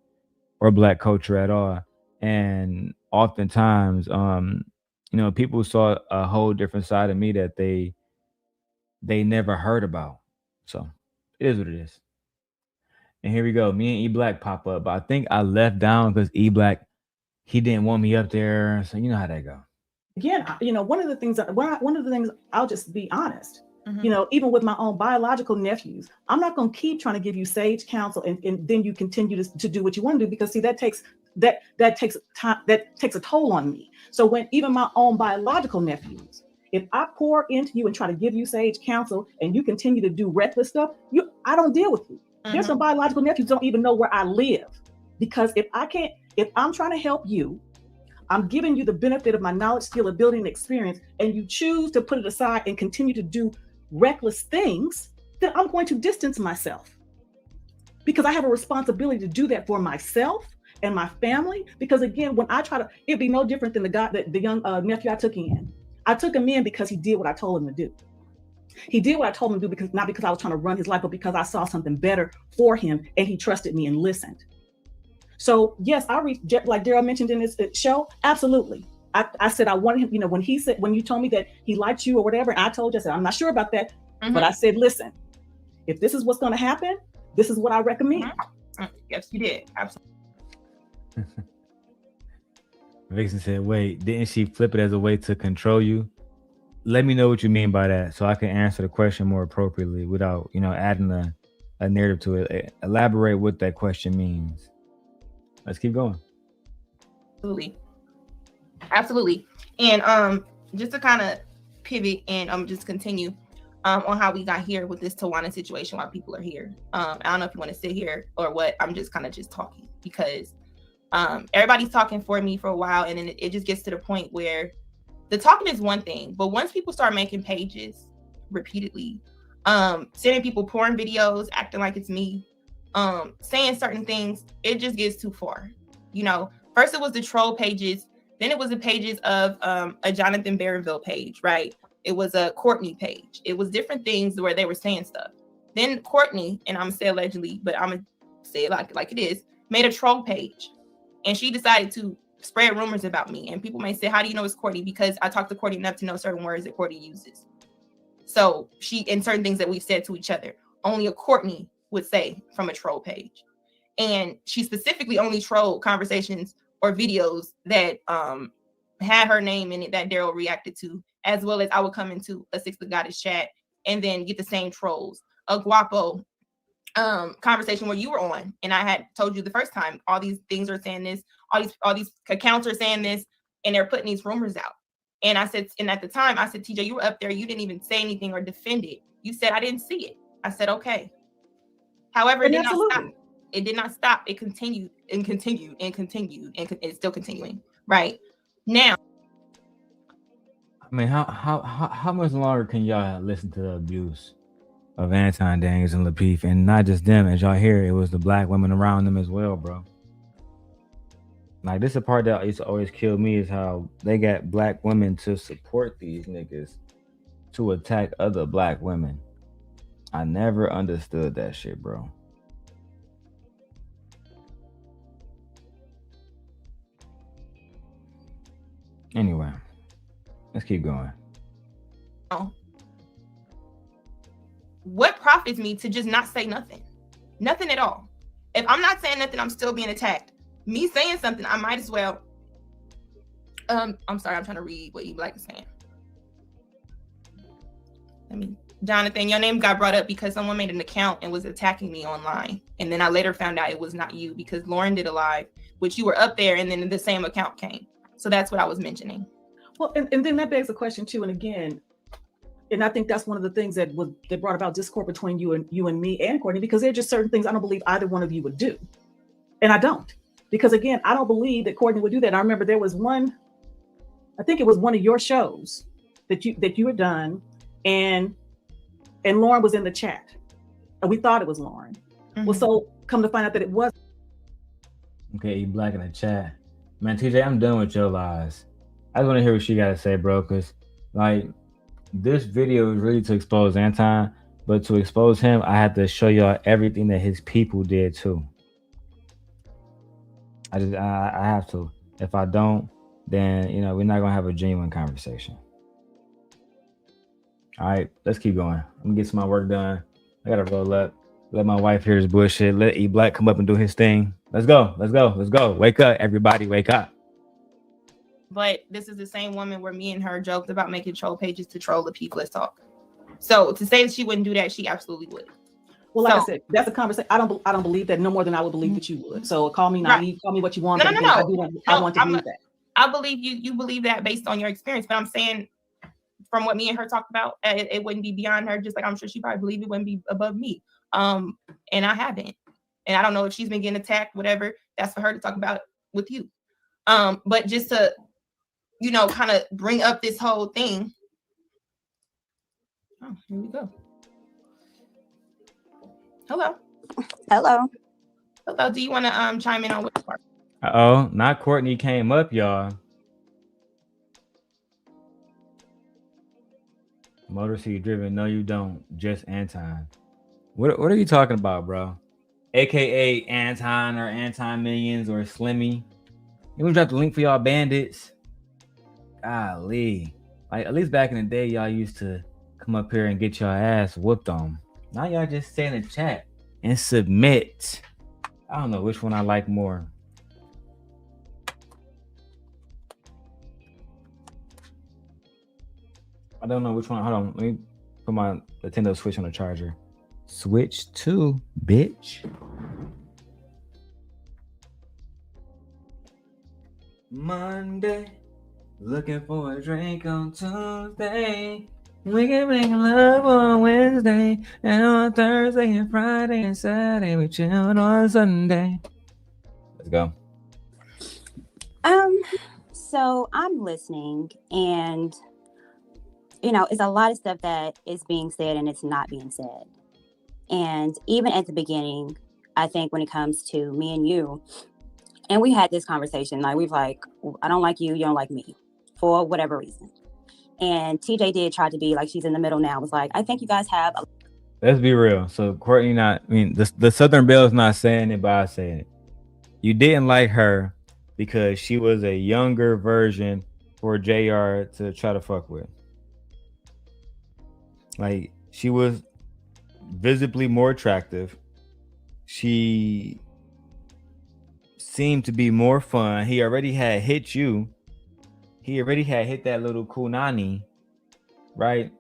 [SPEAKER 1] or Black culture at all. And oftentimes, people saw a whole different side of me that they never heard about. So it is what it is. And here we go. Me and E Black pop up. But I think I left down because E Black, he didn't want me up there. So you know how that go.
[SPEAKER 5] Again, one of the things I'll just be honest, even with my own biological nephews, I'm not going to keep trying to give you sage counsel and then you continue to do what you want to do, because see, that takes time, that takes a toll on me. So when even my own biological nephews, if I pour into you and try to give you sage counsel and you continue to do reckless stuff, I don't deal with you. There's some biological nephews who don't even know where I live, because if I'm trying to help you, I'm giving you the benefit of my knowledge, skill, ability, and experience, and you choose to put it aside and continue to do reckless things, then I'm going to distance myself, because I have a responsibility to do that for myself and my family. Because again, when I it'd be no different than the young nephew I took in. I took him in because he did what I told him to do. He did what I told him to do, not because I was trying to run his life, but because I saw something better for him and he trusted me and listened. So yes, I reached, like Darrel mentioned in his show, absolutely. I said I wanted him, when you told me that he liked you or whatever, and I told you, I said, I'm not sure about that. But I said, listen, if this is what's going to happen, this is what I recommend.
[SPEAKER 2] Yes, you did. Absolutely.
[SPEAKER 1] Vixen said, wait, didn't she flip it as a way to control you? Let me know what you mean by that, so I can answer the question more appropriately without, adding a narrative to it. Elaborate what that question means. Let's keep going.
[SPEAKER 2] Absolutely. Absolutely. And just to kind of pivot and just continue on how we got here with this Tawana situation while people are here. I don't know if you want to sit here or what. I'm just kind of just talking because everybody's talking for me for a while, and then it just gets to the point where the talking is one thing, but once people start making pages repeatedly, sending people porn videos, acting like it's me, saying certain things, it just gets too far. You know, first it was the troll pages, then it was the pages of a Jonathan Barronville page, right? It was a Courtney page. It was different things where they were saying stuff. Then Courtney, and I'm gonna say allegedly, but I'm gonna say it like it is, made a troll page, and she decided to spread rumors about me. And people may say, "How do you know it's Courtney?" Because I talked to Courtney enough to know certain words that Courtney uses. So she, and certain things that we've said to each other, only a Courtney would say from a troll page. And she specifically only trolled conversations or videos that had her name in it that Darrel reacted to, as well as I would come into a Six the Goddess chat and then get the same trolls. A Guapo conversation where you were on, and I had told you the first time, all these things are saying this, all these accounts are saying this, and they're putting these rumors out. And I said, and at the time I said, TJ, you were up there, you didn't even say anything or defend it. You said, I didn't see it. I said, okay. However, it did not stop. It did not stop. It continued and continued and continued, and it's still continuing right now.
[SPEAKER 1] I mean, how much longer can y'all listen to the abuse of Anton Daniels and Lapeef, and not just them? As y'all hear, it was the black women around them as well, bro. Like, this is the part that used to always kill me, is how they got black women to support these niggas to attack other black women. I never understood that shit, bro. Anyway, let's keep going.
[SPEAKER 2] What profits me to just not say nothing? Nothing at all. If I'm not saying nothing, I'm still being attacked. Me saying something, I might as well. I'm sorry, I'm trying to read what you like saying. Jonathan, your name got brought up because someone made an account and was attacking me online. And then I later found out it was not you, because Lauren did a live, which you were up there, and then the same account came. So that's what I was mentioning.
[SPEAKER 5] Well, and then that begs the question too. And again, and I think that's one of the things that brought about discord between you and me and Courtney, because there are just certain things I don't believe either one of you would do. And I don't. Because again, I don't believe that Courtney would do that. I remember there was one, I think it was one of your shows that you had done, and Lauren was in the chat. And we thought it was Lauren. Mm-hmm. Well, so come to find out that it wasn't.
[SPEAKER 1] Okay, you black in the chat. Man, TJ, I'm done with your lies. I just want to hear what she got to say, bro, because, like, this video is really to expose Anton, but to expose him, I had to show y'all everything that his people did, too. I have to. If I don't, then, you know, we're not going to have a genuine conversation. All right, let's keep going. I'm going to get some of my work done. I got to roll up. Let my wife hear this bullshit. Let E Black come up and do his thing. Let's go. Let's go. Let's go. Wake up, everybody. Wake up.
[SPEAKER 2] But this is the same woman where me and her joked about making troll pages to troll the people. Let's talk. So to say that she wouldn't do that, she absolutely would.
[SPEAKER 5] Well, like I said, that's a conversation. I don't believe that no more than I would believe that you would. So call me naive, call me what you want.
[SPEAKER 2] No.
[SPEAKER 5] I want to believe that.
[SPEAKER 2] I believe you believe that based on your experience. But I'm saying, from what me and her talked about, it wouldn't be beyond her. Just like I'm sure she probably believed it wouldn't be above me. And I haven't. And I don't know if she's been getting attacked, whatever. That's for her to talk about with you. But just to, you know, kind of bring up this whole thing. Oh, here we go. Hello.
[SPEAKER 8] Hello.
[SPEAKER 2] Hello. Do you want to chime in on which part?
[SPEAKER 1] Uh-oh, not Courtney came up, y'all. Motor City Driven, no you don't, just Anton. What are you talking about, bro? AKA Anton or Anton Millions or Slimmy. You want to drop the link for y'all bandits? Golly. Like, at least back in the day, y'all used to come up here and get your ass whooped on. Now y'all just stay in the chat and submit. I don't know which one I like more. I don't know which one. Hold on. Let me put my Nintendo Switch on the charger. Switch 2, bitch. Monday, Looking for a drink on Tuesday. We can make love on Wednesday. And on Thursday and Friday and Saturday, we chill on Sunday. Let's go.
[SPEAKER 8] So I'm listening, and it's a lot of stuff that is being said and it's not being said. And even at the beginning, I think when it comes to me and you, and we had this conversation, like we've like, I don't like you, you don't like me, for whatever reason. And TJ did try to be like, she's in the middle now, was like, I think you guys have.
[SPEAKER 1] Let's be real. So Courtney, the Southern Belle is not saying it, but I'm saying it. You didn't like her because she was a younger version for JR to try to fuck with. Like, she was visibly more attractive. She seemed to be more fun. He already had hit you. He already had hit that little kunani, right?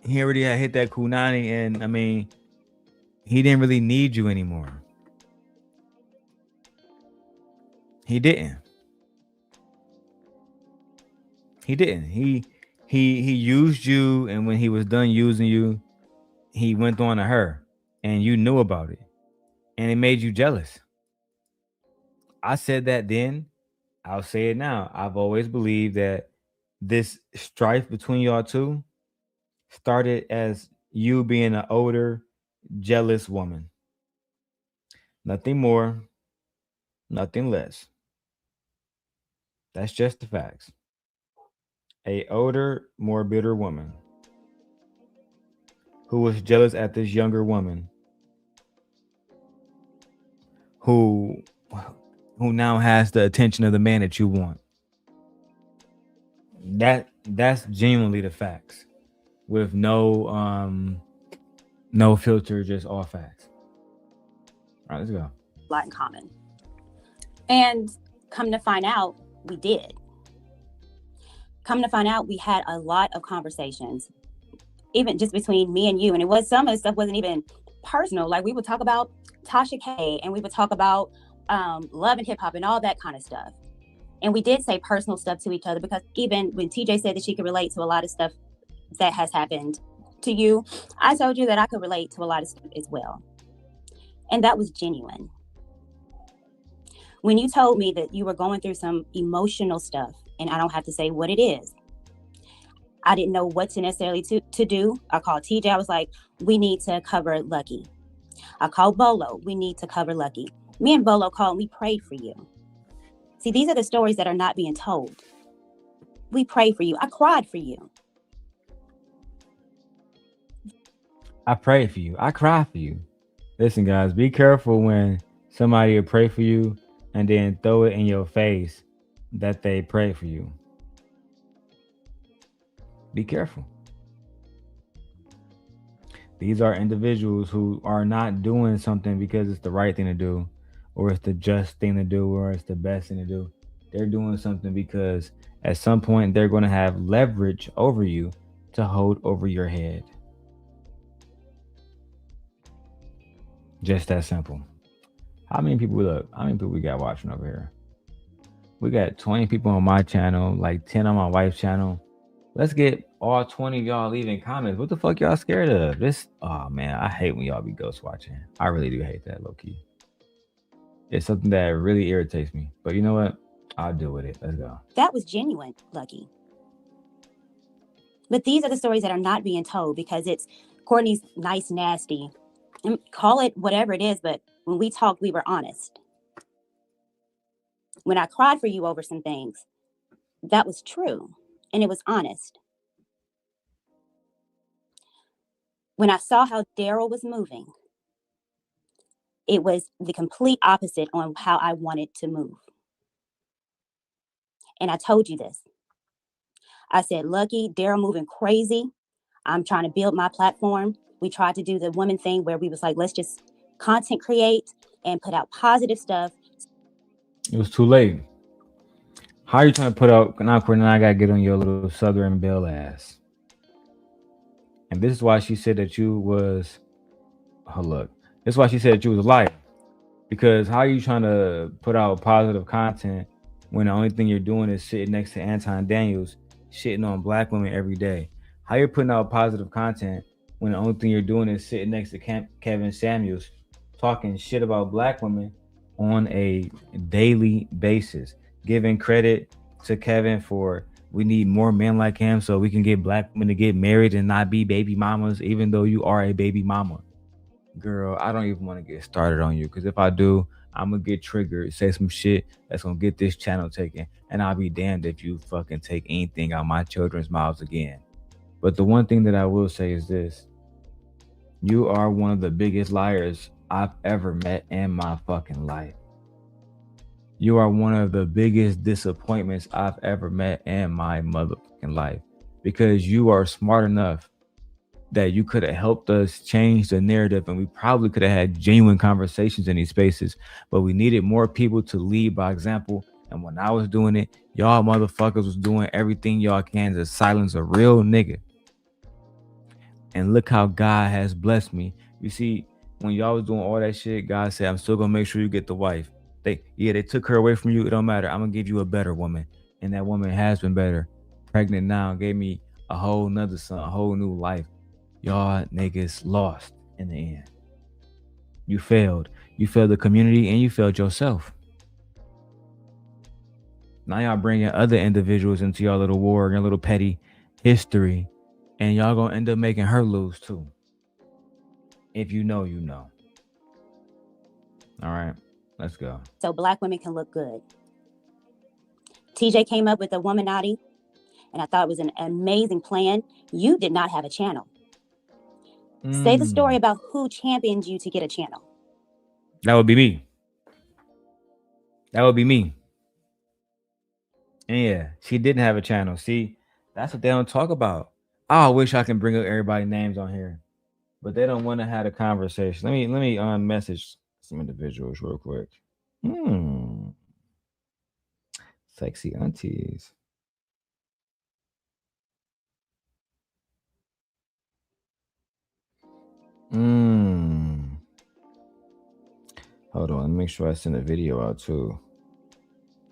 [SPEAKER 1] He already had hit that kunani, and I mean, he didn't really need you anymore. He didn't. He used you, and when he was done using you, he went on to her, and you knew about it, and it made you jealous. I said that then. I'll say it now. I've always believed that this strife between y'all two started as you being an older, jealous woman. Nothing more, nothing less. That's just the facts. A older, more bitter woman who was jealous at this younger woman who now has the attention of the man that you want. That's genuinely the facts, with no filter, just all facts. All right, let's go.
[SPEAKER 8] A lot in common. And come to find out, we did. Come to find out, we had a lot of conversations, even just between me and you. And it was, some of the stuff wasn't even personal. Like, we would talk about Tasha K, and we would talk about love and hip hop and all that kind of stuff. And we did say personal stuff to each other, because even when TJ said that she could relate to a lot of stuff that has happened to you, I told you that I could relate to a lot of stuff as well. And that was genuine. When you told me that you were going through some emotional stuff, and I don't have to say what it is, I didn't know what to necessarily to do. I called TJ. I was like, we need to cover Lucki. I called Bolo. We need to cover Lucki. Me and Bolo called, and we prayed for you. See, these are the stories that are not being told. We prayed for you. I cried for you.
[SPEAKER 1] I pray for you. I cry for you. Listen, guys, be careful when somebody will pray for you and then throw it in your face that they pray for you. Be careful. These are individuals who are not doing something because it's the right thing to do, or it's the just thing to do, or it's the best thing to do. They're doing something because at some point they're going to have leverage over you to hold over your head. Just that simple. How many people we got watching over here? We got 20 people on my channel, like 10 on my wife's channel. Let's get all 20 of y'all leaving comments. What the fuck y'all scared of? Oh man, I hate when y'all be ghost watching. I really do hate that, low-key. It's something that really irritates me. But you know what? I'll deal with it. Let's go.
[SPEAKER 8] That was genuine, Lucki. But these are the stories that are not being told, because it's Courtney's nice, nasty. And call it whatever it is, but when we talked, we were honest. When I cried for you over some things, that was true, and it was honest. When I saw how Darrel was moving, it was the complete opposite on how I wanted to move. And I told you this. I said, Lucki, Darrel moving crazy. I'm trying to build my platform. We tried to do the woman thing where we was like, let's just content create and put out positive stuff.
[SPEAKER 1] It was too late. How are you trying to put out, now I gotta get on your little Southern Belle ass. And this is why she said that you was, oh look, this is why she said that you was a liar. Because how are you trying to put out positive content when the only thing you're doing is sitting next to Anton Daniels shitting on black women every day? How you're putting out positive content when the only thing you're doing is sitting next to Kevin Samuels talking shit about black women on a daily basis, giving credit to Kevin for we need more men like him so we can get black women to get married and not be baby mamas, even though you are a baby mama. Girl, I don't even want to get started on you because if I do, I'm gonna get triggered, say some shit that's gonna get this channel taken, and I'll be damned if you fucking take anything out my children's mouths again. But the one thing that I will say is this: you are one of the biggest liars I've ever met in my fucking life. You are one of the biggest disappointments I've ever met in my motherfucking life because you are smart enough that you could have helped us change the narrative and we probably could have had genuine conversations in these spaces, but we needed more people to lead by example. And when I was doing it, y'all motherfuckers was doing everything y'all can to silence a real nigga. And look how God has blessed me. You see, when y'all was doing all that shit, God said, I'm still gonna make sure you get the wife. They took her away from you. It don't matter. I'm gonna give you a better woman. And that woman has been better. Pregnant now, gave me a whole nother son, a whole new life. Y'all niggas lost in the end. You failed. You failed the community and you failed yourself. Now y'all bringing other individuals into y'all little war, your little petty history, and y'all gonna end up making her lose too. If you know, you know. All right, let's go.
[SPEAKER 8] So black women can look good. TJ came up with the Womanati, and I thought it was an amazing plan. You did not have a channel. Say the story about who championed you to get a channel.
[SPEAKER 1] That would be me. That would be me. And yeah, she didn't have a channel. See, that's what they don't talk about. I wish I can bring up everybody's names on here, but they don't want to have a conversation. Let me message some individuals real quick. Sexy aunties. Hold on, let me make sure I send a video out too.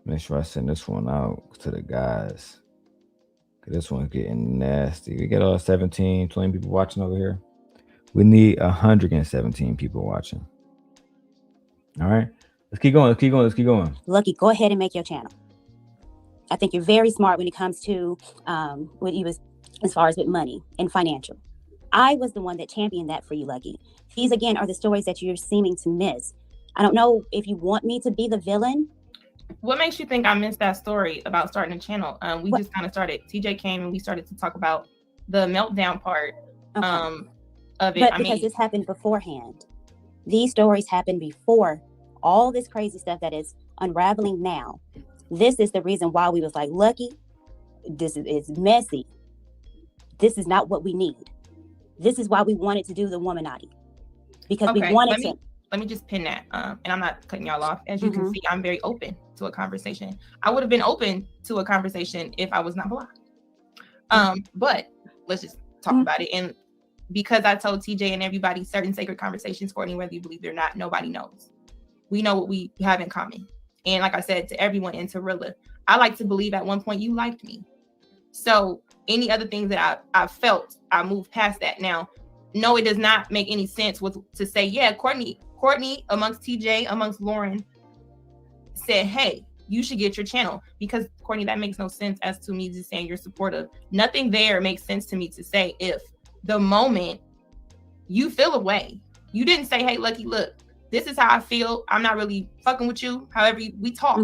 [SPEAKER 1] Make sure I send this one out to the guys. This one's getting nasty. We got all 17, 20 people watching over here. We need 117 people watching. All right, let's keep going.
[SPEAKER 8] Lucki, go ahead and make your channel. I think you're very smart when it comes to what you was as far as with money and financial. I was the one that championed that for you, Lucki. These again are the stories that you're seeming to miss. I don't know if you want me to be the villain.
[SPEAKER 2] What makes you think I missed that story about starting a channel? We just kind of started. TJ came and we started to talk about the meltdown part of it.
[SPEAKER 8] But because this happened beforehand. These stories happened before all this crazy stuff that is unraveling now. This is the reason why we was like, Lucki, this is messy. This is not what we need. This is why we wanted to do the Womanati. Because we wanted to.
[SPEAKER 2] Let me just pin that. And I'm not cutting y'all off. As you can see, I'm very open to a conversation. I would have been open to a conversation if I was not blocked. But let's just talk about it. And because I told TJ and everybody certain sacred conversations, Courtney, whether you believe it or not, nobody knows. We know what we have in common. And like I said to everyone in Tarilla, I like to believe at one point you liked me. So any other things that I felt, I moved past that. Now, no, it does not make any sense to say, yeah, Courtney amongst TJ, amongst Lauren said, hey, you should get your channel. Because Courtney, that makes no sense as to me just saying you're supportive. Nothing there makes sense to me to say if the moment you feel away, you didn't say, hey, Lucki, look, this is how I feel. I'm not really fucking with you. However, we talk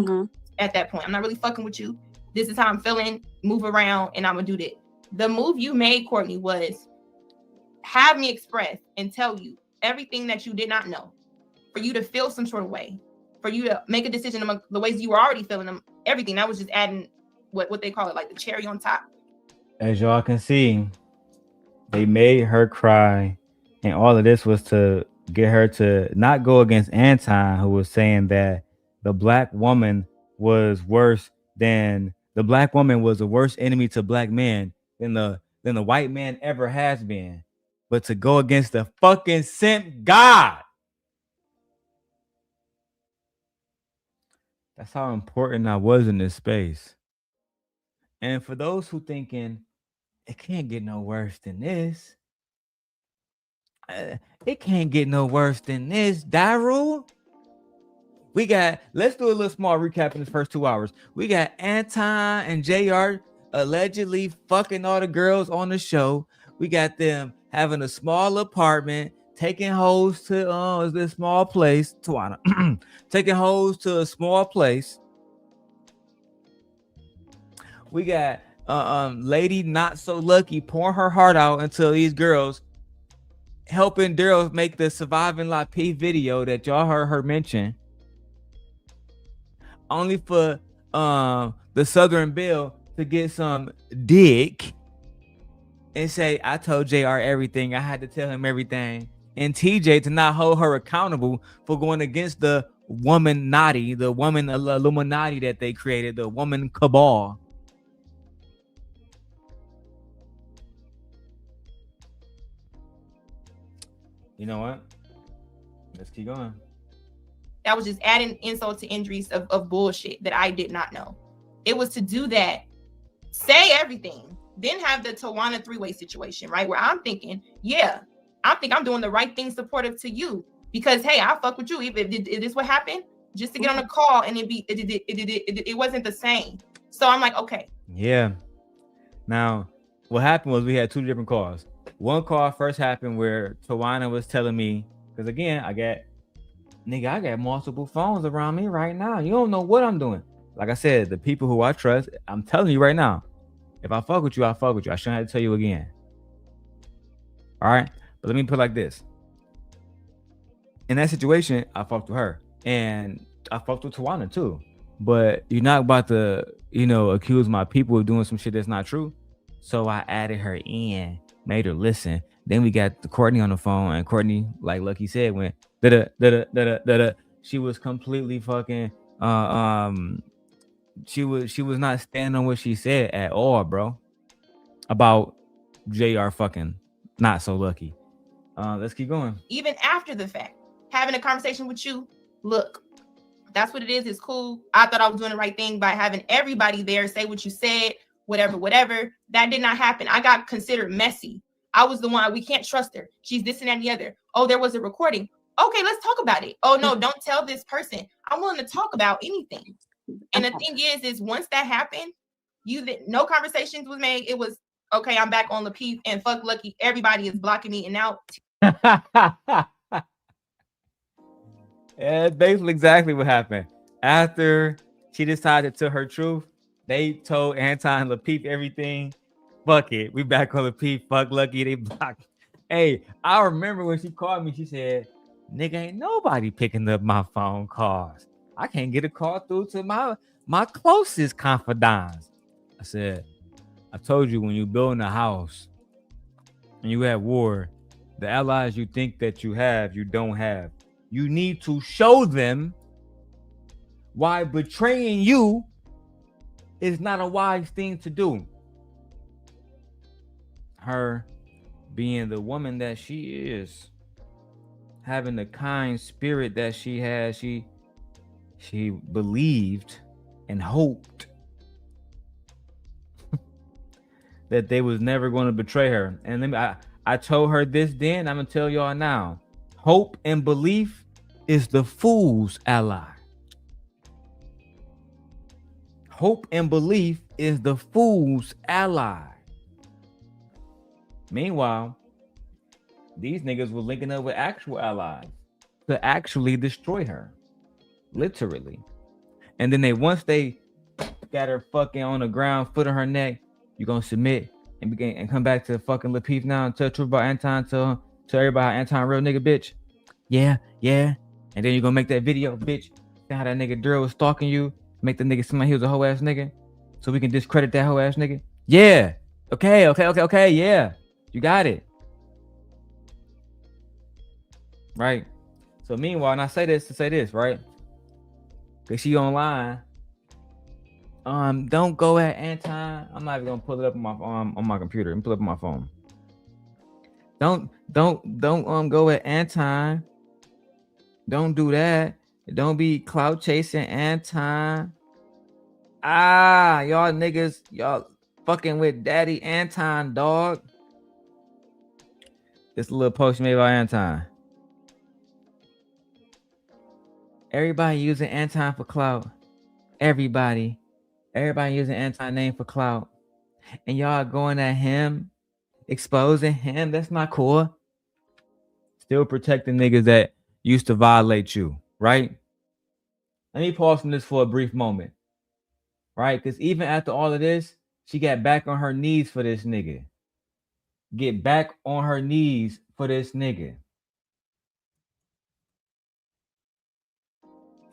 [SPEAKER 2] at that point. I'm not really fucking with you. This is how I'm feeling. Move around and I'm going to do that. The move you made, Courtney, was have me express and tell you everything that you did not know. For you to feel some sort of way. For you to make a decision among the ways you were already feeling them. Everything. That was just adding what they call it, like the cherry on top.
[SPEAKER 1] As y'all can see, they made her cry. And all of this was to get her to not go against Anton, who was saying that the black woman was worse than the black woman was the worst enemy to black men than the white man ever has been. But to go against the fucking sent God. That's how important I was in this space. And for those who thinking it can't get no worse than this, it can't get no worse than this, Darrel. Let's do a little small recap in this first 2 hours. We got Anton and JR allegedly fucking all the girls on the show. We got them having a small apartment, taking hoes to this small place, Tawana. Taking hoes to a small place. We got lady not so lucky pouring her heart out until these girls helping Darrel make the surviving Lucki video that y'all heard her mention. Only for the Southern Belle to get some dick and say, I told JR everything. I had to tell him everything. And TJ to not hold her accountable for going against the woman naughty, the woman Illuminati that they created, the woman cabal. You know what? Let's keep going.
[SPEAKER 2] That was just adding insult to injuries of bullshit that I did not know. It was to do that, say everything, then have the Tawana three-way situation, right? Where I'm thinking, yeah, I think I'm doing the right thing supportive to you because, hey, I fuck with you. If this what happened, just to get on a call and it wasn't the same. So I'm like, okay.
[SPEAKER 1] Yeah. Now, what happened was we had two different calls. One call first happened where Tawana was telling me, because again, I got multiple phones around me right now. You don't know what I'm doing. Like I said, the people who I trust, I'm telling you right now, if I fuck with you, I fuck with you. I shouldn't have to tell you again. All right? But let me put it like this. In that situation, I fucked with her. And I fucked with Tawana too. But you're not about to, accuse my people of doing some shit that's not true. So I added her in, made her listen. Then we got Courtney on the phone, and Courtney, like Lucki said, went da-da. She was completely fucking she was not standing on what she said at all, bro. About JR fucking not so lucky. Let's keep going.
[SPEAKER 2] Even after the fact, having a conversation with you, look, that's what it is. It's cool. I thought I was doing the right thing by having everybody there say what you said, whatever. That did not happen. I got considered messy. I was the one, we can't trust her. She's this and that and the other. Oh, there was a recording. Okay, let's talk about it. Oh, no, don't tell this person. I'm willing to talk about anything. And the thing is once that happened, no conversations was made. It was, okay, I'm back on Lucki and fuck Lucki. Everybody is blocking me. And now.
[SPEAKER 1] Yeah, basically exactly what happened. After she decided to tell her truth, they told Anton and Lucki everything. Fuck it. We back on Lucki. Fuck Lucki. They blocked. Hey, I remember when she called me, she said, nigga, ain't nobody picking up my phone calls. I can't get a call through to my closest confidants. I said, I told you when you building a house and you have war, the allies you think that you have, you don't have. You need to show them why betraying you is not a wise thing to do. Her being the woman that she is, having the kind spirit that she has, she believed and hoped that they was never going to betray her. And I told her this then, I'm gonna tell y'all now. Hope and belief is the fool's ally. Hope and belief is the fool's ally. Meanwhile, these niggas were linking up with actual allies to actually destroy her. Literally. And then once they got her fucking on the ground, foot on her neck, you gonna submit and come back to fucking Lucki now and tell the truth about Anton, tell everybody how Anton real nigga, bitch. Yeah. And then you gonna make that video, bitch. How that nigga Darrel was stalking you, make the nigga seem like he was a hoe ass nigga, so we can discredit that hoe ass nigga. Yeah. Okay. Yeah. You got it. Right. So meanwhile, and I say this to say this, right? Cause she online. Don't go at Anton. I'm not even gonna pull it up on my computer. I'm pull it up on my phone. Don't go at Anton. Don't do that. Don't be clout chasing Anton. Y'all niggas, y'all fucking with Daddy Anton, dog. This a little post made by Anton. Everybody using Anton for clout. Everybody using Anton name for clout. And y'all going at him, exposing him. That's not cool. Still protecting niggas that used to violate you, right? Let me pause from this for a brief moment, right? Because even after all of this, she got back on her knees for this nigga. Get back on her knees for this nigga.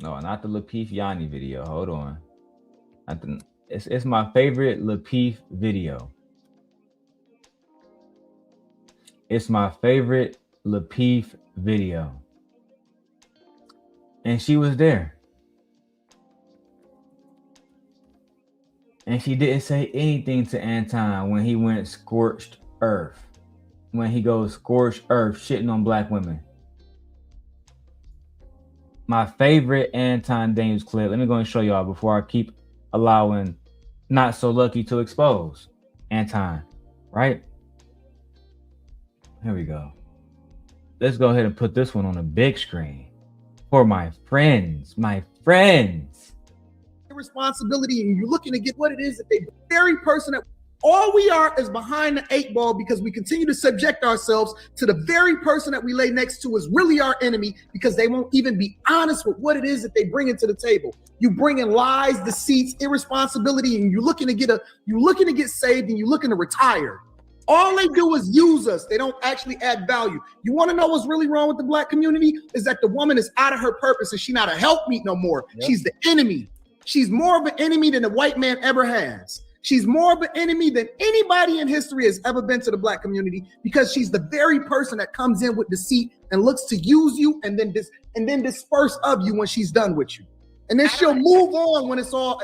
[SPEAKER 1] No, not the Lapeef Yanni video. Hold on. It's my favorite Lapeef video. It's my favorite Lapeef video. And she was there. And she didn't say anything to Anton when he went scorched earth. When he goes scorched earth, shitting on black women. My favorite Anton Daniels clip. Let me go and show y'all before I keep allowing Not So Lucky to expose Anton, right? Here we go. Let's go ahead and put this one on a big screen for my friends,
[SPEAKER 9] Responsibility, and you're looking to get what it is that they very person that all we are is behind the 8 ball because we continue to subject ourselves to the very person that we lay next to is really our enemy because they won't even be honest with what it is that they bring into the table. You bring in lies, deceits, irresponsibility, and you're looking to get saved and you're looking to retire. All they do is use us. They don't actually add value. You want to know what's really wrong with the black community? Is that the woman is out of her purpose and she's not a helpmeet no more. Yep. She's the enemy. She's more of an enemy than the white man ever has. She's more of an enemy than anybody in history has ever been to the black community because she's the very person that comes in with deceit and looks to use you and then disperse of you when she's done with you. And then she'll move on when it's all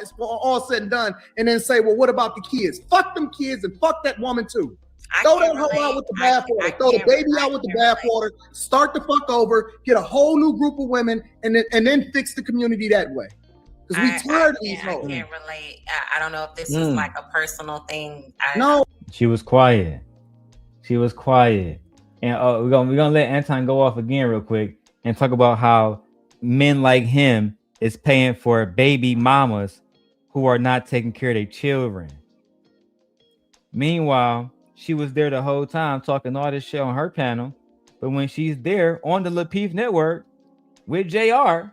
[SPEAKER 9] said and done and then say, well, what about the kids? Fuck them kids and fuck that woman too. Throw that hoe out with the bathwater. Throw the baby out with the bathwater. Start the fuck over. Get a whole new group of women and then fix the community that way. Because we tired of these hoes.
[SPEAKER 10] I can't relate. I don't know if this is like a personal thing.
[SPEAKER 1] No. She was quiet. And we're gonna let Anton go off again real quick and talk about how men like him is paying for baby mamas who are not taking care of their children. Meanwhile, she was there the whole time talking all this shit on her panel. But when she's there on the Lapeef network with JR,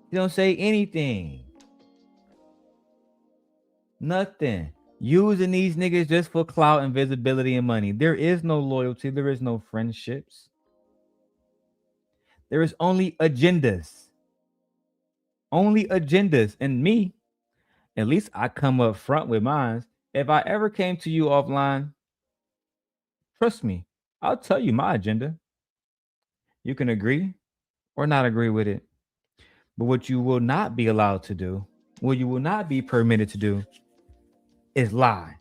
[SPEAKER 1] she don't say anything. Nothing. Using these niggas just for clout and visibility and money. There is no loyalty. There is no friendships. There is only agendas. Only agendas. And me, at least I come up front with mine. If I ever came to you offline, trust me, I'll tell you my agenda. You can agree or not agree with it. But what you will not be allowed to do, what you will not be permitted to do, is lie.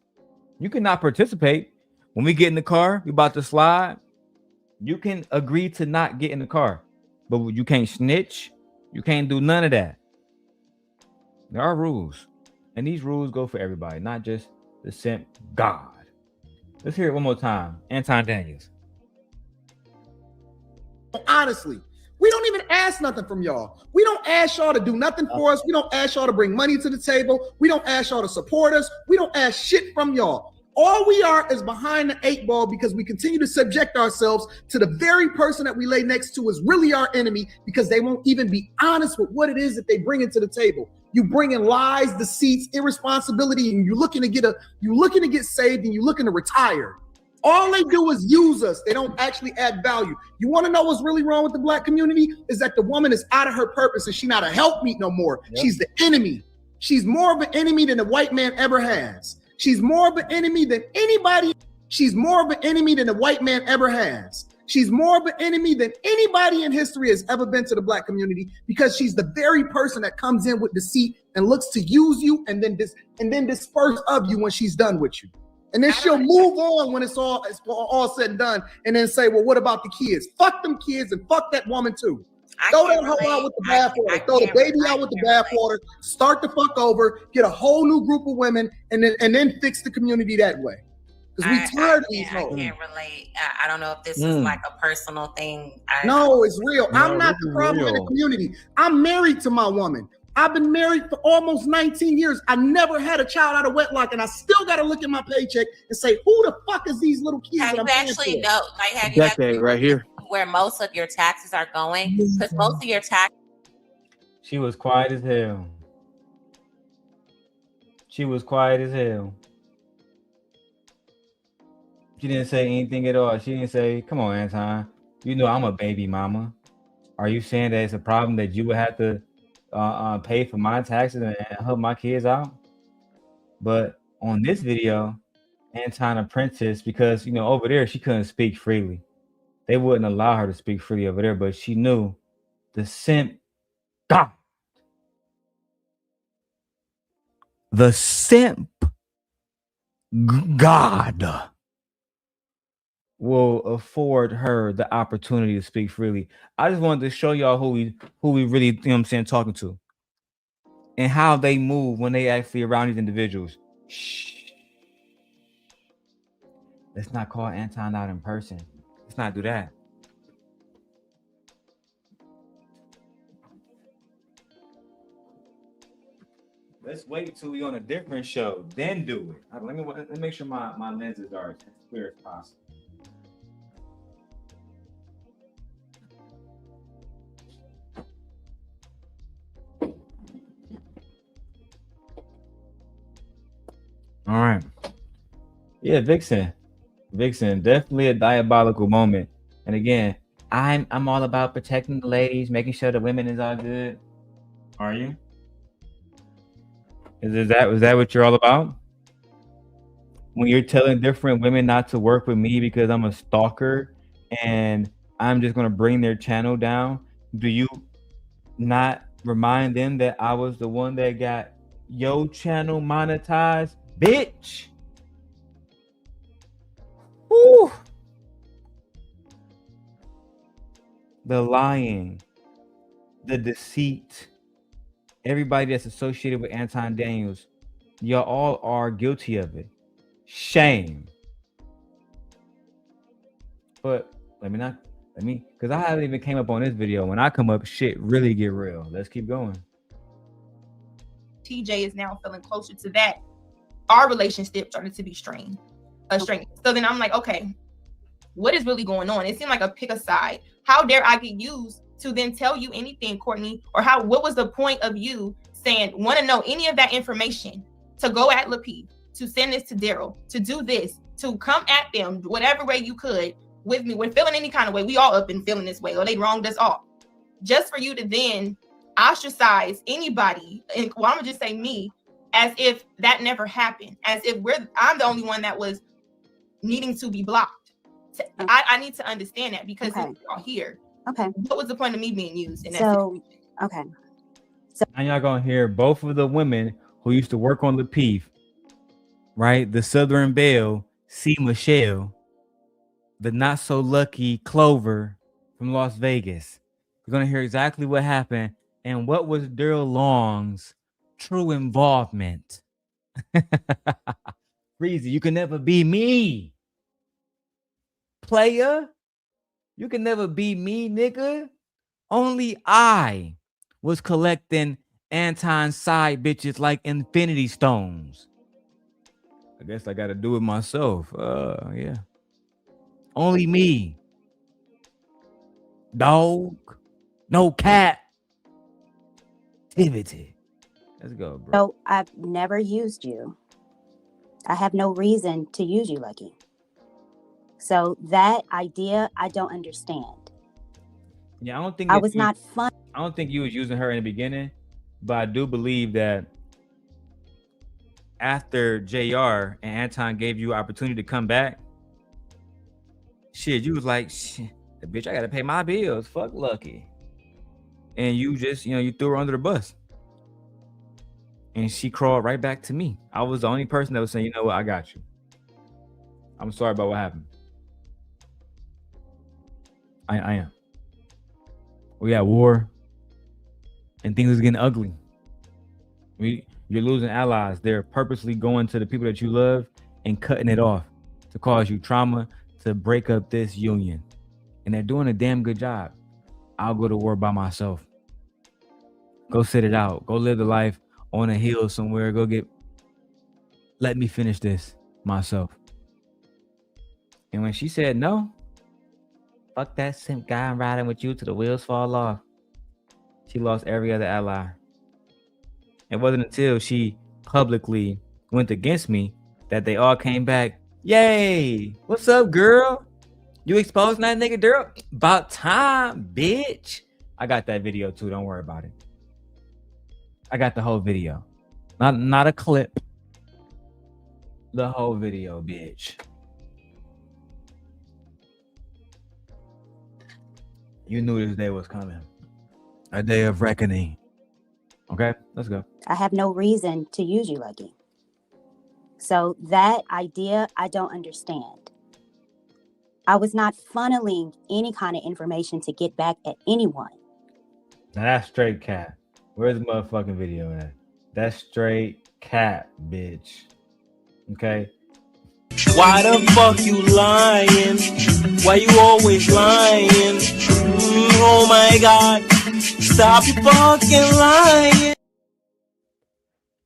[SPEAKER 1] You cannot participate. When we get in the car, we about to slide. You can agree to not get in the car. But you can't snitch. You can't do none of that. There are rules. And these rules go for everybody, not just the simp God. Let's hear it one more time. Anton Daniels.
[SPEAKER 9] Honestly, we don't even ask nothing from y'all. We don't ask y'all to do nothing for us. We don't ask y'all to bring money to the table. We don't ask y'all to support us. We don't ask shit from y'all. All we are is behind the 8 ball because we continue to subject ourselves to the very person that we lay next to is really our enemy because they won't even be honest with what it is that they bring into the table. You bring in lies, deceits, irresponsibility, and you're looking to get saved and you're looking to retire. All they do is use us. They don't actually add value. You want to know what's really wrong with the black community? Is that the woman is out of her purpose and she's not a helpmeet no more. Yep. She's the enemy. She's more of an enemy than the white man ever has. She's more of an enemy than anybody. She's more of an enemy than the white man ever has. She's more of an enemy than anybody in history has ever been to the black community because she's the very person that comes in with deceit and looks to use you and then disperse of you when she's done with you. And then she'll move on when it's all said and done and then say, well, what about the kids? Fuck them kids and fuck that woman too. Throw that hoe out with the bathwater. Throw the baby out with the bathwater. Start the fuck over. Get a whole new group of women, and then fix the community that way. Because we tired of these hoes.
[SPEAKER 10] I can't relate. I don't know if this is like a personal thing.
[SPEAKER 9] No, it's real.
[SPEAKER 1] No,
[SPEAKER 9] I'm not the problem in the community. I'm married to my woman. I've been married for almost 19 years. I never had a child out of wedlock, and I still got to look at my paycheck and say, who the fuck is these little kids?
[SPEAKER 10] Have you actually know? Like, have you
[SPEAKER 1] Decade right here.
[SPEAKER 10] where most of your taxes are going? Because most of your taxes.
[SPEAKER 1] She was quiet as hell. She was quiet as hell. She didn't say anything at all. She didn't say, come on, Anton. You know I'm a baby mama. Are you saying that it's a problem that you would have to pay for my taxes and help my kids out? But on this video, Anton Apprentice, because, you know, over there, she couldn't speak freely. They wouldn't allow her to speak freely over there, but she knew the simp God. The simp God will afford her the opportunity to speak freely. I just wanted to show y'all who we really, you know what I'm saying, talking to, and how they move when they actually around these individuals. Shh. Let's not call Anton out in person. Let's not do that. Let's wait till we on a different show, then do it. Let me make sure my lenses are as clear as possible. All right. Yeah, Vixen, definitely a diabolical moment. And again, I'm all about protecting the ladies, making sure the women is all good. Are you? Is that what you're all about? When you're telling different women not to work with me because I'm a stalker and I'm just gonna bring their channel down, do you not remind them that I was the one that got your channel monetized, bitch? Woo. The lying, the deceit, everybody that's associated with Anton Daniels, y'all all are guilty of it. Shame. But because I haven't even came up on this video. When I come up, shit really get real. Let's keep going.
[SPEAKER 2] TJ is now feeling closer to that. Our relationship started to be strained. So then I'm like, okay, what is really going on? It seemed like a pick a side. How dare I get used to then tell you anything, Courtney? Or what was the point of you saying, want to know any of that information, to go at Lucki, to send this to Darrel, to do this, to come at them whatever way you could with me? We're feeling any kind of way. We all up and feeling this way, or they wronged us all. Just for you to then ostracize anybody, and well, I'm gonna just say me, as if that never happened, as if I'm the only one that was needing to be blocked. I need to understand that, because we're all here.
[SPEAKER 8] Okay.
[SPEAKER 2] What was the point of me being used in that
[SPEAKER 8] situation?
[SPEAKER 2] Okay.
[SPEAKER 8] So
[SPEAKER 1] now y'all gonna hear both of the women who used to work on the Peef, right? The Southern Belle, C. Michelle, the not so lucky Clover from Las Vegas. You're gonna hear exactly what happened and what was Darrel Long's true involvement. Breezy, you can never be me. Player, you can never be me, nigga. Only I was collecting Anton's side bitches like infinity stones. I guess I got to do it myself. Yeah. Only me. Dog. No cat. Activity. Let's go, bro.
[SPEAKER 8] So I've never used you. I have no reason to use you, Lucki. So that idea, I don't understand.
[SPEAKER 1] Yeah, I don't think
[SPEAKER 8] I was not fun.
[SPEAKER 1] I don't think you was using her in the beginning, but I do believe that after JR and Anton gave you opportunity to come back, shit, you was like, shit, the bitch, I gotta pay my bills. Fuck Lucki. And you just, you threw her under the bus. And she crawled right back to me. I was the only person that was saying, you know what, I got you. I'm sorry about what happened. I am. We at war, and things is getting ugly. You're losing allies. They're purposely going to the people that you love and cutting it off to cause you trauma, to break up this union. And they're doing a damn good job. I'll go to war by myself. Go sit it out. Go live the life on a hill somewhere. Let me finish this myself. And when she said no, fuck that simp guy, I'm riding with you till the wheels fall off. She lost every other ally. It wasn't until she publicly went against me that they all came back. Yay! What's up, girl? You exposing that nigga, Darrel? About time, bitch. I got that video too. Don't worry about it. I got the whole video. Not a clip. The whole video, bitch. You knew this day was coming. A day of reckoning. Okay, let's go.
[SPEAKER 8] I have no reason to use you, Lucki. So that idea, I don't understand. I was not funneling any kind of information to get back at anyone.
[SPEAKER 1] Now that's straight cap. Where's the motherfucking video at? That's straight cap, bitch. Okay?
[SPEAKER 7] Why the fuck you lying? Why you always lying? Oh my God. Stop fucking lying.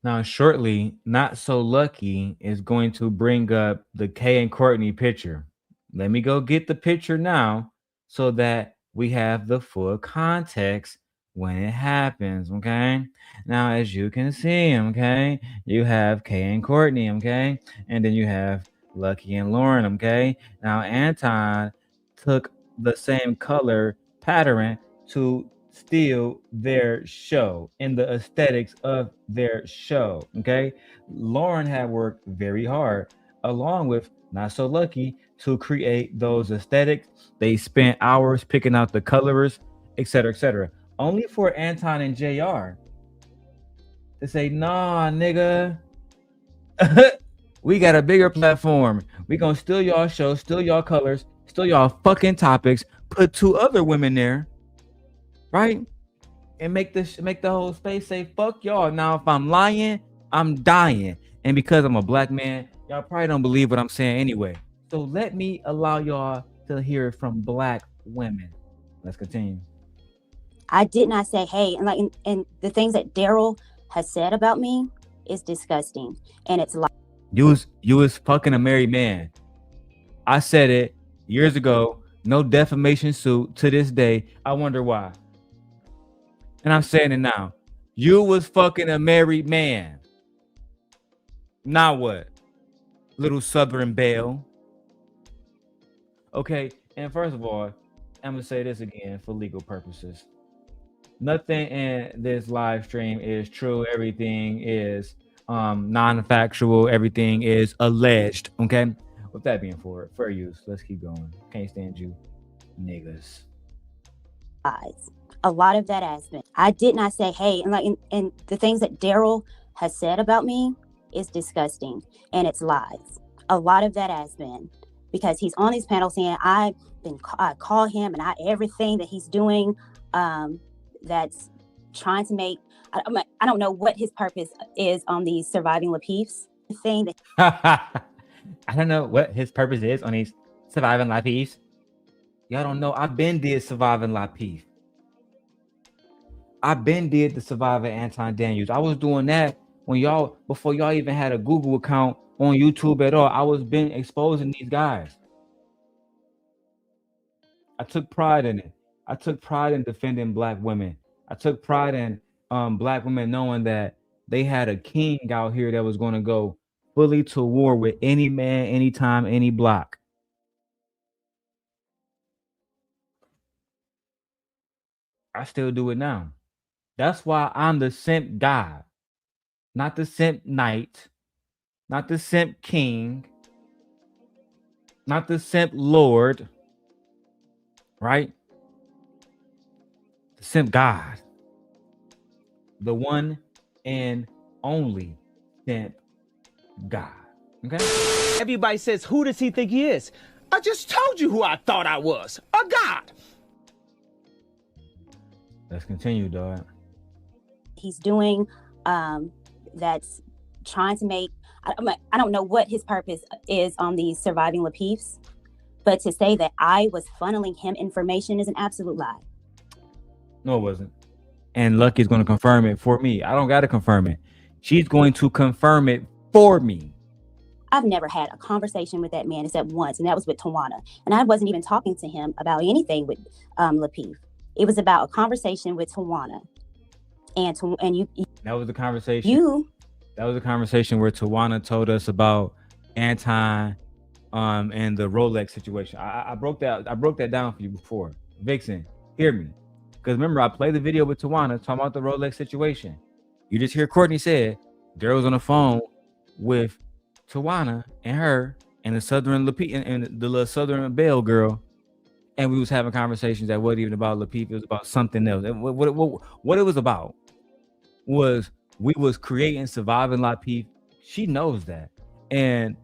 [SPEAKER 1] Now, shortly, Not So Lucky is going to bring up the Kay and Courtney picture. Let me go get the picture now so that we have the full context when it happens, okay? Now, as you can see, okay, you have Kay and Courtney, okay? And then you have Lucki and Lauren, okay? Now, Anton took the same color pattern to steal their show in the aesthetics of their show, okay? Lauren had worked very hard along with Not So Lucky to create those aesthetics. They spent hours picking out the colors, etc., etc. Only for Anton and JR to say, nah, nigga, we got a bigger platform. We gonna steal y'all show, steal y'all colors, steal y'all fucking topics, put two other women there, right? And make the whole space say, fuck y'all. Now, if I'm lying, I'm dying. And because I'm a black man, y'all probably don't believe what I'm saying anyway. So let me allow y'all to hear it from black women. Let's continue.
[SPEAKER 8] I did not say, hey, and the things that Darrel has said about me is disgusting. And it's like
[SPEAKER 1] You was fucking a married man. I said it years ago. No defamation suit to this day. I wonder why. And I'm saying it now. You was fucking a married man. Now what? Little Southern Belle. Okay, and first of all, I'm gonna say this again for legal purposes. Nothing in this live stream is true. Everything is non-factual. Everything is alleged. Okay. With that being fair use, let's keep going. Can't stand you, niggas.
[SPEAKER 8] a lot of that has been. I did not say, hey, and the things that Darrel has said about me is disgusting, and it's lies. A lot of that has been because he's on these panels saying I call him and everything that he's doing. That's trying to make, I don't know what his purpose is on these surviving Lapifs thing.
[SPEAKER 1] I don't know what his purpose is on these surviving Lapifs. Y'all don't know. I've been did surviving Lapif. I've been did the surviving Anton Daniels. I was doing that when before y'all even had a Google account on YouTube at all. I was been exposing these guys. I took pride in it. I took pride in defending black women. I took pride in black women knowing that they had a king out here that was going to go fully to war with any man, anytime, any block. I still do it now. That's why I'm the simp god, not the simp knight, not the simp king, not the simp lord, right? The simp god, the one and only simp god. Okay.
[SPEAKER 7] Everybody says, who does he think he is? I just told you who I thought I was, a god.
[SPEAKER 1] Let's continue, dog.
[SPEAKER 8] He's doing that's trying to make, I don't know what his purpose is on these surviving Lapeefs, but to say that I was funneling him information is an absolute lie.
[SPEAKER 1] No, it wasn't. And Lucki's going to confirm it for me. I don't got to confirm it. She's going to confirm it for me.
[SPEAKER 8] I've never had a conversation with that man except once, and that was with Tawana. And I wasn't even talking to him about anything with Lapeef. It was about a conversation with Tawana. And you.
[SPEAKER 1] That was the conversation. That was a conversation where Tawana told us about Anton and the Rolex situation. I broke that down for you before. Vixen, hear me. Because remember, I played the video with Tawana talking about the Rolex situation. You just hear Courtney said Darrel was on the phone with Tawana and her and the Southern Lapeef and the little Southern Belle girl, and we was having conversations that wasn't even about Lapeef. It was about something else. And what it was about was we was creating surviving Lapeef. She knows that, and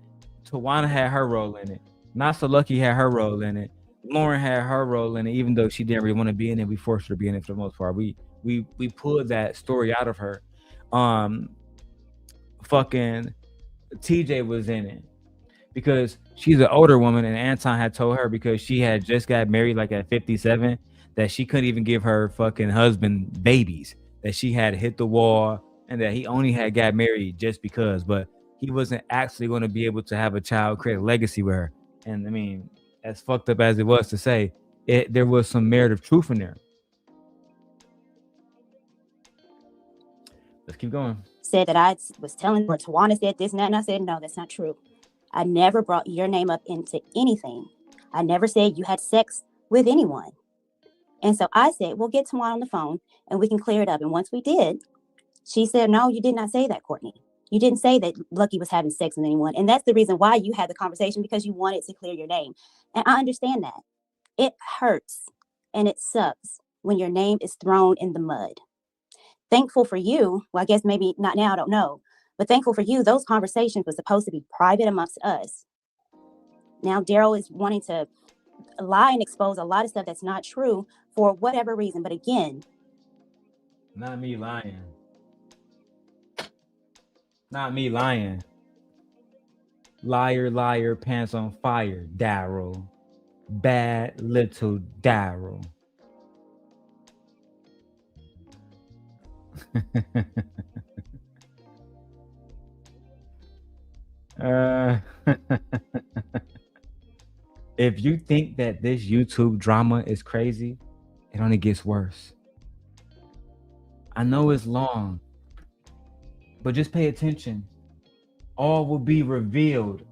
[SPEAKER 1] Tawana had her role in it. Not So Lucky had her role in it. Lauren had her role in it, even though she didn't really want to be in it. We forced her to be in it for the most part. We pulled that story out of her. Fucking TJ was in it because she's an older woman, and Anton had told her because she had just got married like at 57 that she couldn't even give her fucking husband babies, that she had hit the wall, and that he only had got married just because, but he wasn't actually going to be able to have a child, create a legacy with her. And I mean, as fucked up as it was to say, there was some merit of truth in there. Let's keep going.
[SPEAKER 8] Said that I was telling her Tawana said this and that, and I said, no, that's not true. I never brought your name up into anything. I never said you had sex with anyone. And so I said, well, get Tawana on the phone and we can clear it up. And once we did, she said, no, you did not say that, Courtney. You didn't say that Lucki was having sex with anyone. And that's the reason why you had the conversation, because you wanted to clear your name. And I understand that. It hurts and it sucks when your name is thrown in the mud. Thankful for you, well, I guess maybe not now, I don't know, but thankful for you, those conversations were supposed to be private amongst us. Now Darrel is wanting to lie and expose a lot of stuff that's not true for whatever reason. But again,
[SPEAKER 1] not me lying. Not me lying. Liar, liar, pants on fire, Darrel. Bad little Darrel. If you think that this YouTube drama is crazy, it only gets worse. I know it's long, but just pay attention. All will be revealed,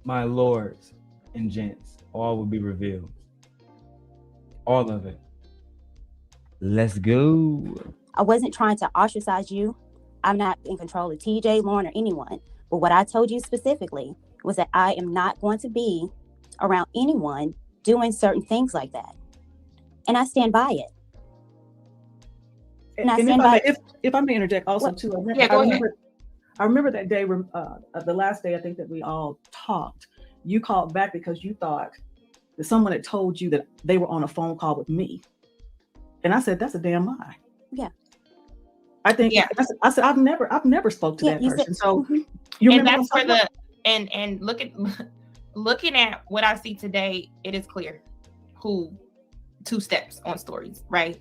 [SPEAKER 1] my lords and gents. All will be revealed. All of it. Let's go.
[SPEAKER 8] I wasn't trying to ostracize you. I'm not in control of TJ, Lauren, or anyone. But what I told you specifically was that I am not going to be around anyone doing certain things like that. And I stand by it.
[SPEAKER 5] And if I may interject also too, I remember that day, the last day I think that we all talked, you called back because you thought that someone had told you that they were on a phone call with me. And I said, that's a damn lie.
[SPEAKER 8] Yeah.
[SPEAKER 5] I think, I said, I've never spoke to that person. So you
[SPEAKER 2] and that's where the, and looking at what I see today, it is clear who two steps on stories, right?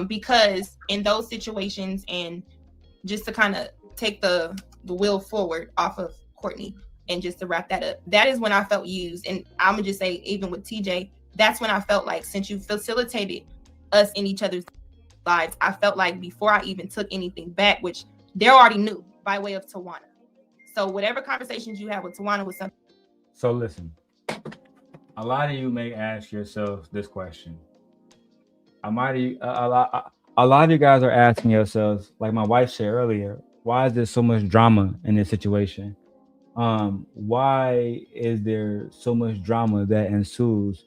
[SPEAKER 2] Because in those situations, and just to kind of take the wheel forward off of Courtney, and just to wrap that up, that is when I felt used. And I'm gonna just say, even with TJ, that's when I felt like, since you facilitated us in each other's lives, I felt like before I even took anything back, which they already knew by way of Tawana. So whatever conversations you had with Tawana was something.
[SPEAKER 1] So listen, a lot of you may ask yourselves this question. A lot of you guys are asking yourselves, like my wife said earlier, why is there so much drama in this situation? Why is there so much drama that ensues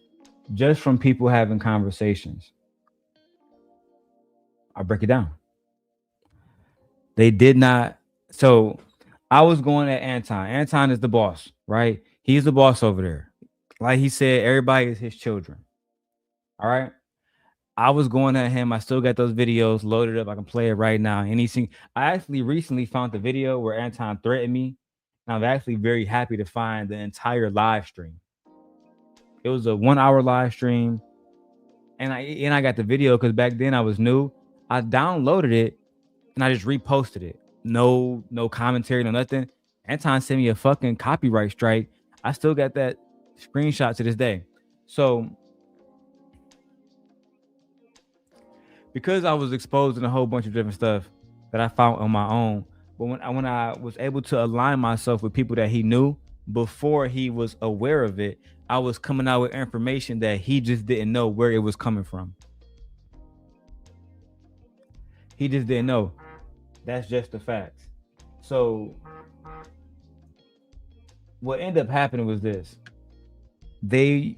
[SPEAKER 1] just from people having conversations? I'll break it down. They did not. So I was going at Anton. Anton is the boss, right? He's the boss over there. Like he said, everybody is his children. All right. I was going at him. I still got those videos loaded up. I can play it right now. And I actually recently found the video where Anton threatened me. And I'm actually very happy to find the entire live stream. It was a 1 hour live stream. And I got the video because back then I was new. I downloaded it and I just reposted it. No commentary, no nothing. Anton sent me a fucking copyright strike. I still got that screenshot to this day. So because I was exposed to a whole bunch of different stuff that I found on my own, but when I was able to align myself with people that he knew before he was aware of it, I was coming out with information that he just didn't know where it was coming from. He just didn't know. That's just the facts. So what ended up happening was this. It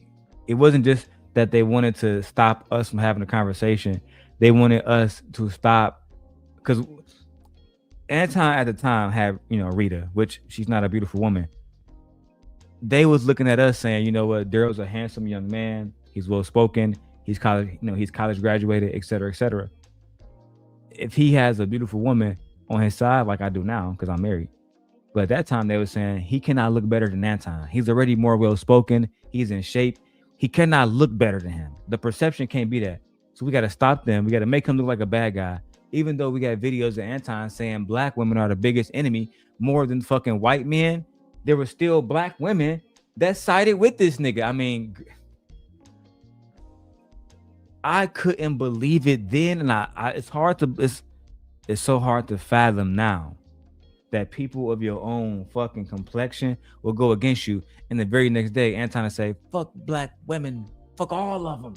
[SPEAKER 1] wasn't just that they wanted to stop us from having a conversation. They wanted us to stop, because Anton at the time had, Rita, which she's not a beautiful woman. They was looking at us saying, you know what, Darrel's a handsome young man. He's well spoken. He's college graduated, et cetera, et cetera. If he has a beautiful woman on his side, like I do now, because I'm married. But at that time, they were saying he cannot look better than Anton. He's already more well spoken. He's in shape. He cannot look better than him. The perception can't be that. So we got to stop them. We got to make him look like a bad guy. Even though we got videos of Anton saying black women are the biggest enemy more than fucking white men, there were still black women that sided with this nigga. I mean, I couldn't believe it then, and it's so hard to fathom now that people of your own fucking complexion will go against you, and the very next day, Anton will say, "Fuck black women, fuck all of them."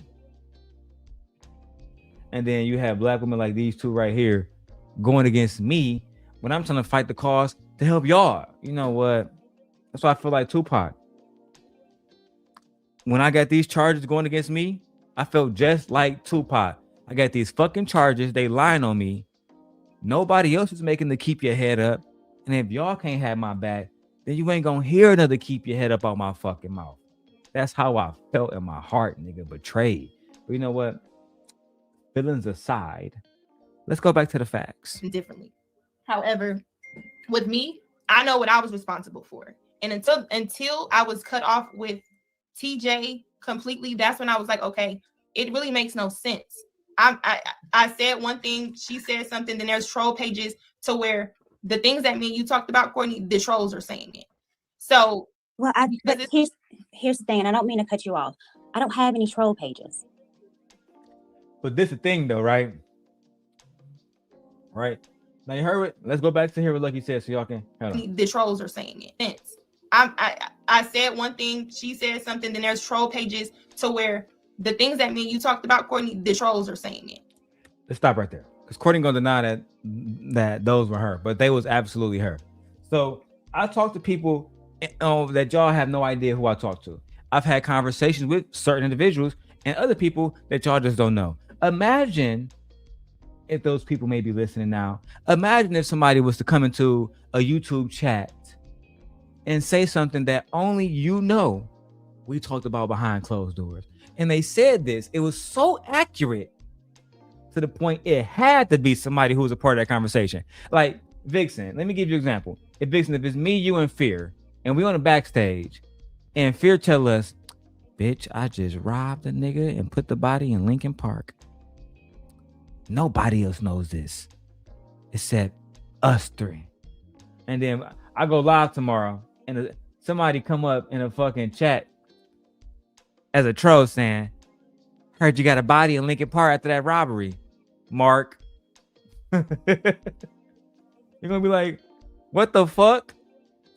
[SPEAKER 1] And then you have black women like these two right here going against me when I'm trying to fight the cause to help y'all. You know what? That's why I feel like Tupac. When I got these charges going against me, I felt just like Tupac. I got these fucking charges. They lying on me. Nobody else is making to keep your head up. And if y'all can't have my back, then you ain't gonna hear another keep your head up out my fucking mouth. That's how I felt in my heart, nigga. Betrayed. But you know what? Feelings aside, let's go back to the facts.
[SPEAKER 2] Differently. However, with me, I know what I was responsible for. And until I was cut off with TJ completely, that's when I was like, okay, it really makes no sense. I said one thing, she said something, then there's troll pages to where the things that me and you talked about, Courtney, the trolls are saying it. So
[SPEAKER 8] but here's the thing, and I don't mean to cut you off. I don't have any troll pages.
[SPEAKER 1] But this is the thing though, right? Right. Now you heard it. Let's go back to hear what Lucki said so y'all can.
[SPEAKER 2] The trolls are saying it. I said one thing, she said something, then there's troll pages to where the things that me and you talked about, Courtney, the trolls are saying it.
[SPEAKER 1] Let's stop right there. Because Courtney gonna deny that those were her, but they was absolutely her. So I talk to people that y'all have no idea who I talk to. I've had conversations with certain individuals and other people that y'all just don't know. Imagine if those people may be listening now. Imagine if somebody was to come into a YouTube chat and say something that only you know we talked about behind closed doors. And they said this. It was so accurate to the point it had to be somebody who was a part of that conversation. Like Vixen, let me give you an example. If it's me, you, and Fear, and we on the backstage, and Fear tell us, "Bitch, I just robbed a nigga and put the body in Lincoln Park. Nobody else knows this except us three." And then I go live tomorrow and somebody come up in a fucking chat as a troll saying, "Heard you got a body in Lincoln Park after that robbery, Mark." You're gonna be like, "What the fuck?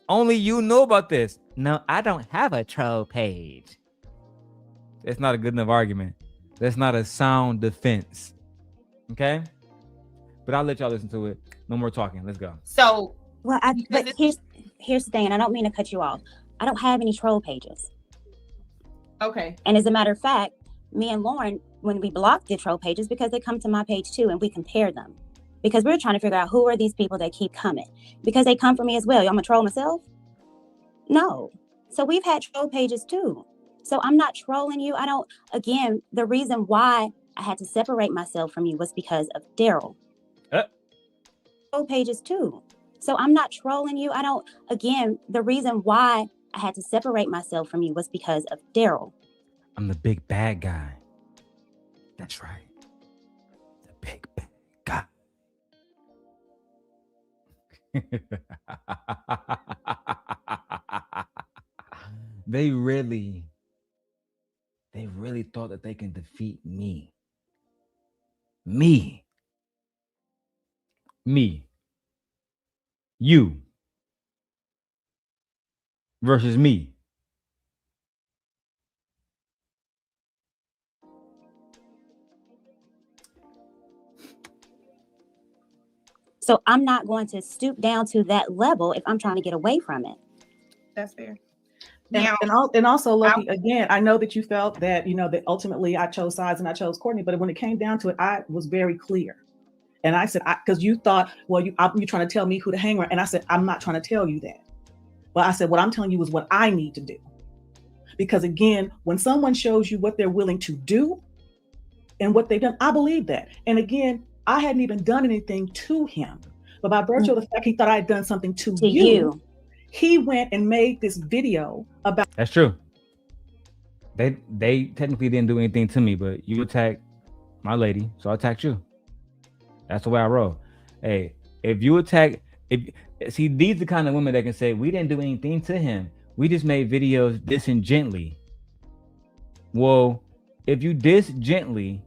[SPEAKER 1] Only you know about this." No, I don't have a troll page. That's not a good enough argument. That's not a sound defense. Okay? But I'll let y'all listen to it. No more talking. Let's go.
[SPEAKER 2] So,
[SPEAKER 8] but here's the thing, and I don't mean to cut you off. I don't have any troll pages.
[SPEAKER 2] Okay.
[SPEAKER 8] And as a matter of fact, me and Lauren, when we block the troll pages, because they come to my page too, and we compare them. Because we're trying to figure out who are these people that keep coming. Because they come for me as well. I'm a troll myself? No. So we've had troll pages too. So I'm not trolling you. Again, the reason why I had to separate myself from you was because of Darrel. Troll pages too. So I'm not trolling you. Again, the reason why I had to separate myself from you was because of Darrel.
[SPEAKER 1] I'm the big bad guy. That's right. The big bad guy. They really thought that they can defeat me. Me. You. Versus me.
[SPEAKER 8] So I'm not going to stoop down to that level if I'm trying to get away from it.
[SPEAKER 2] That's fair.
[SPEAKER 5] And also, Lucki, again, I know that you felt that, that ultimately I chose sides and I chose Courtney, but when it came down to it, I was very clear. And I said, because you thought, well, you're trying to tell me who to hang around. And I said, I'm not trying to tell you that. But I said, what I'm telling you is what I need to do. Because again, when someone shows you what they're willing to do and what they've done, I believe that. And again, I hadn't even done anything to him. But by virtue of the fact he thought I had done something to you, he went and made this video about.
[SPEAKER 1] That's true. They technically didn't do anything to me, but you attacked my lady, so I attacked you. That's the way I roll. Hey, if you attack, see, these are the kind of women that can say, we didn't do anything to him. We just made videos dissing gently. Well, if you diss gently,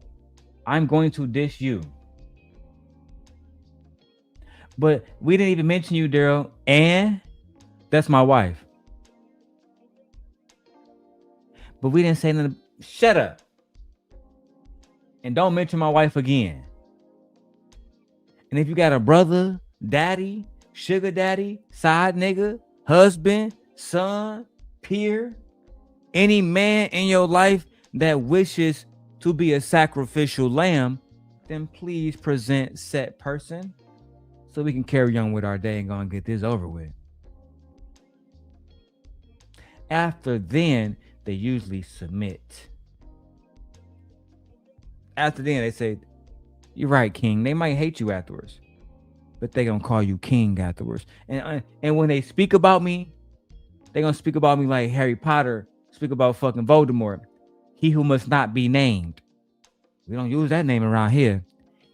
[SPEAKER 1] I'm going to diss you. But we didn't even mention you, Darrel, and that's my wife. But we didn't say nothing. Shut up. And don't mention my wife again. And if you got a brother, daddy, sugar daddy, side nigga, husband, son, peer, any man in your life that wishes to be a sacrificial lamb, then please present said person so we can carry on with our day and go and get this over with. After then, they usually submit. After then, they say, you're right, King. They might hate you afterwards, but they gonna call you King afterwards. And when they speak about me, they gonna speak about me like Harry Potter speak about fucking Voldemort. He who must not be named. We don't use that name around here.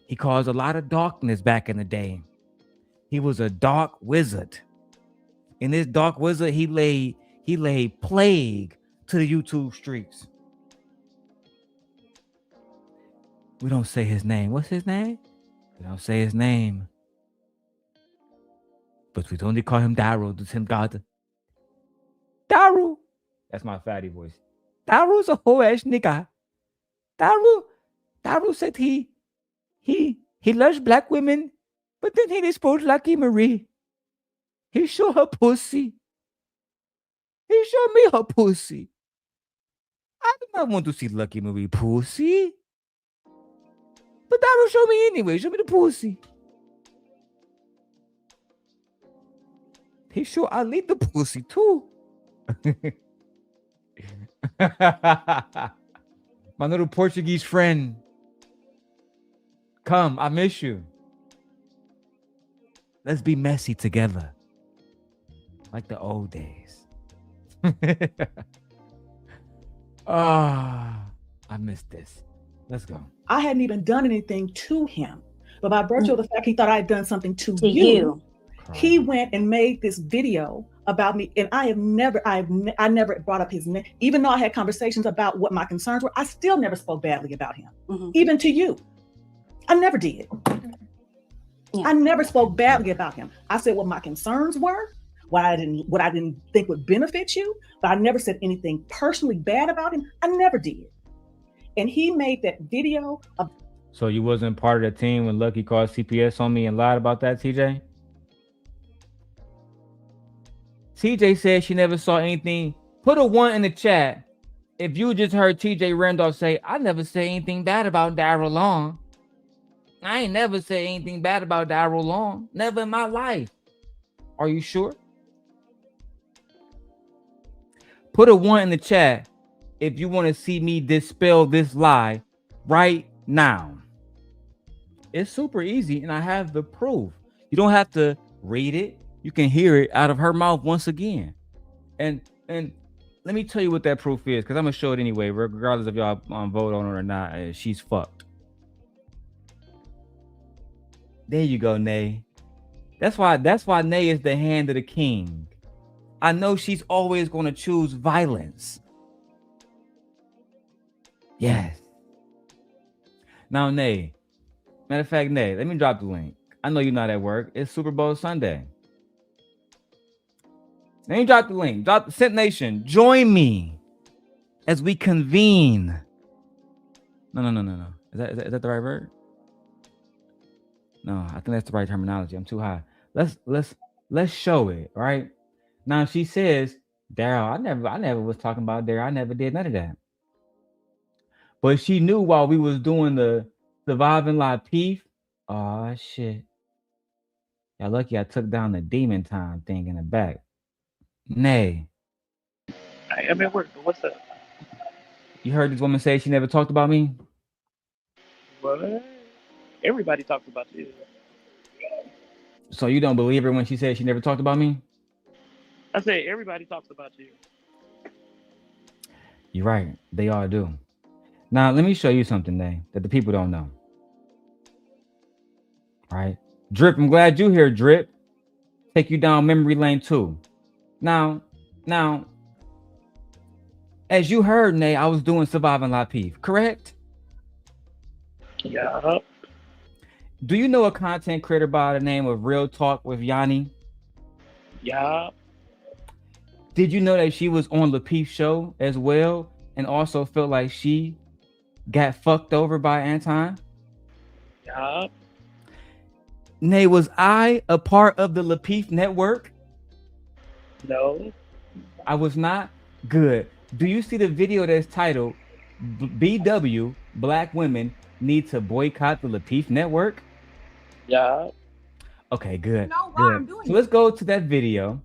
[SPEAKER 1] He caused a lot of darkness back in the day. He was a dark wizard. In this dark wizard, he laid plague to the YouTube streets. We don't say his name. What's his name? We don't say his name. But we only call him Darrel. Does him God? Darrel. That's my fatty voice. Darrel's a whole ass nigga. Darrel said he loves black women, but then he exposed Lucky Maree. He showed her pussy. He showed me her pussy. I do not want to see Lucky Maree pussy. But Darrel showed me anyway. Show me the pussy. He showed Ali the pussy too. My little Portuguese friend. Come, I miss you. Let's be messy together. Like the old days. I miss this. Let's go.
[SPEAKER 5] I hadn't even done anything to him. But by virtue of the fact he thought I had done something to you, he went and made this video about me. And I never brought up his name. Even though I had conversations about what my concerns were, I still never spoke badly about him. Even to you. I never did. Yeah. I never spoke badly about him. I said what my concerns were, what I didn't think would benefit you, but I never said anything personally bad about him. I never did. And he made that video.
[SPEAKER 1] So you wasn't part of the team when Lucki called CPS on me and lied about that, TJ? TJ said she never saw anything. Put a 1 in the chat if you just heard TJ Randolph say, I never said anything bad about Darrel Long. I ain't never said anything bad about Darrel Long. Never in my life. Are you sure? Put a 1 in the chat if you want to see me dispel this lie right Now, it's super easy, and I have the proof. You don't have to read it. You can hear it out of her mouth once again. And let me tell you what that proof is, because I'm gonna show it anyway, regardless if y'all vote on it or not. She's fucked. There you go, Nay. That's why Nay is the hand of the king. I know she's always gonna choose violence. Yes. Now, Nay. Matter of fact, Nay, let me drop the link. I know you're not at work. It's Super Bowl Sunday. Let me drop the link. Scent Nation, join me as we convene. No. Is that the right word? No, I think that's the right terminology. I'm too high. Let's show it, right? Now she says, Darrel, I never was talking about Darrel. I never did none of that. But she knew while we was doing the surviving live peef. Oh shit. Y'all lucky I took down the demon time thing in the back. Nay.
[SPEAKER 11] I am at work, but what's up?
[SPEAKER 1] You heard this woman say she never talked about me?
[SPEAKER 11] What? Everybody talks about you.
[SPEAKER 1] So you don't believe her when she said she never talked about me?
[SPEAKER 11] I say everybody talks about you.
[SPEAKER 1] You're right. They all do. Now, let me show you something, Nay, that the people don't know. All right. Drip, I'm glad you're here, Drip. Take you down memory lane too. Now, as you heard, Nay, I was doing Surviving La Peef, correct?
[SPEAKER 11] Yeah.
[SPEAKER 1] Do you know a content creator by the name of Real Talk with Yanni?
[SPEAKER 11] Yeah.
[SPEAKER 1] Did you know that she was on La Peef show as well and also felt like she got fucked over by Anton?
[SPEAKER 11] Yeah.
[SPEAKER 1] Nay, was I a part of the La Peef network?
[SPEAKER 11] No.
[SPEAKER 1] I was not? Good. Do you see the video that's titled BW Black Women Need to Boycott the La Peef Network?
[SPEAKER 11] Yeah.
[SPEAKER 1] Okay, good.
[SPEAKER 2] No, why I'm doing
[SPEAKER 1] So let's go to that video.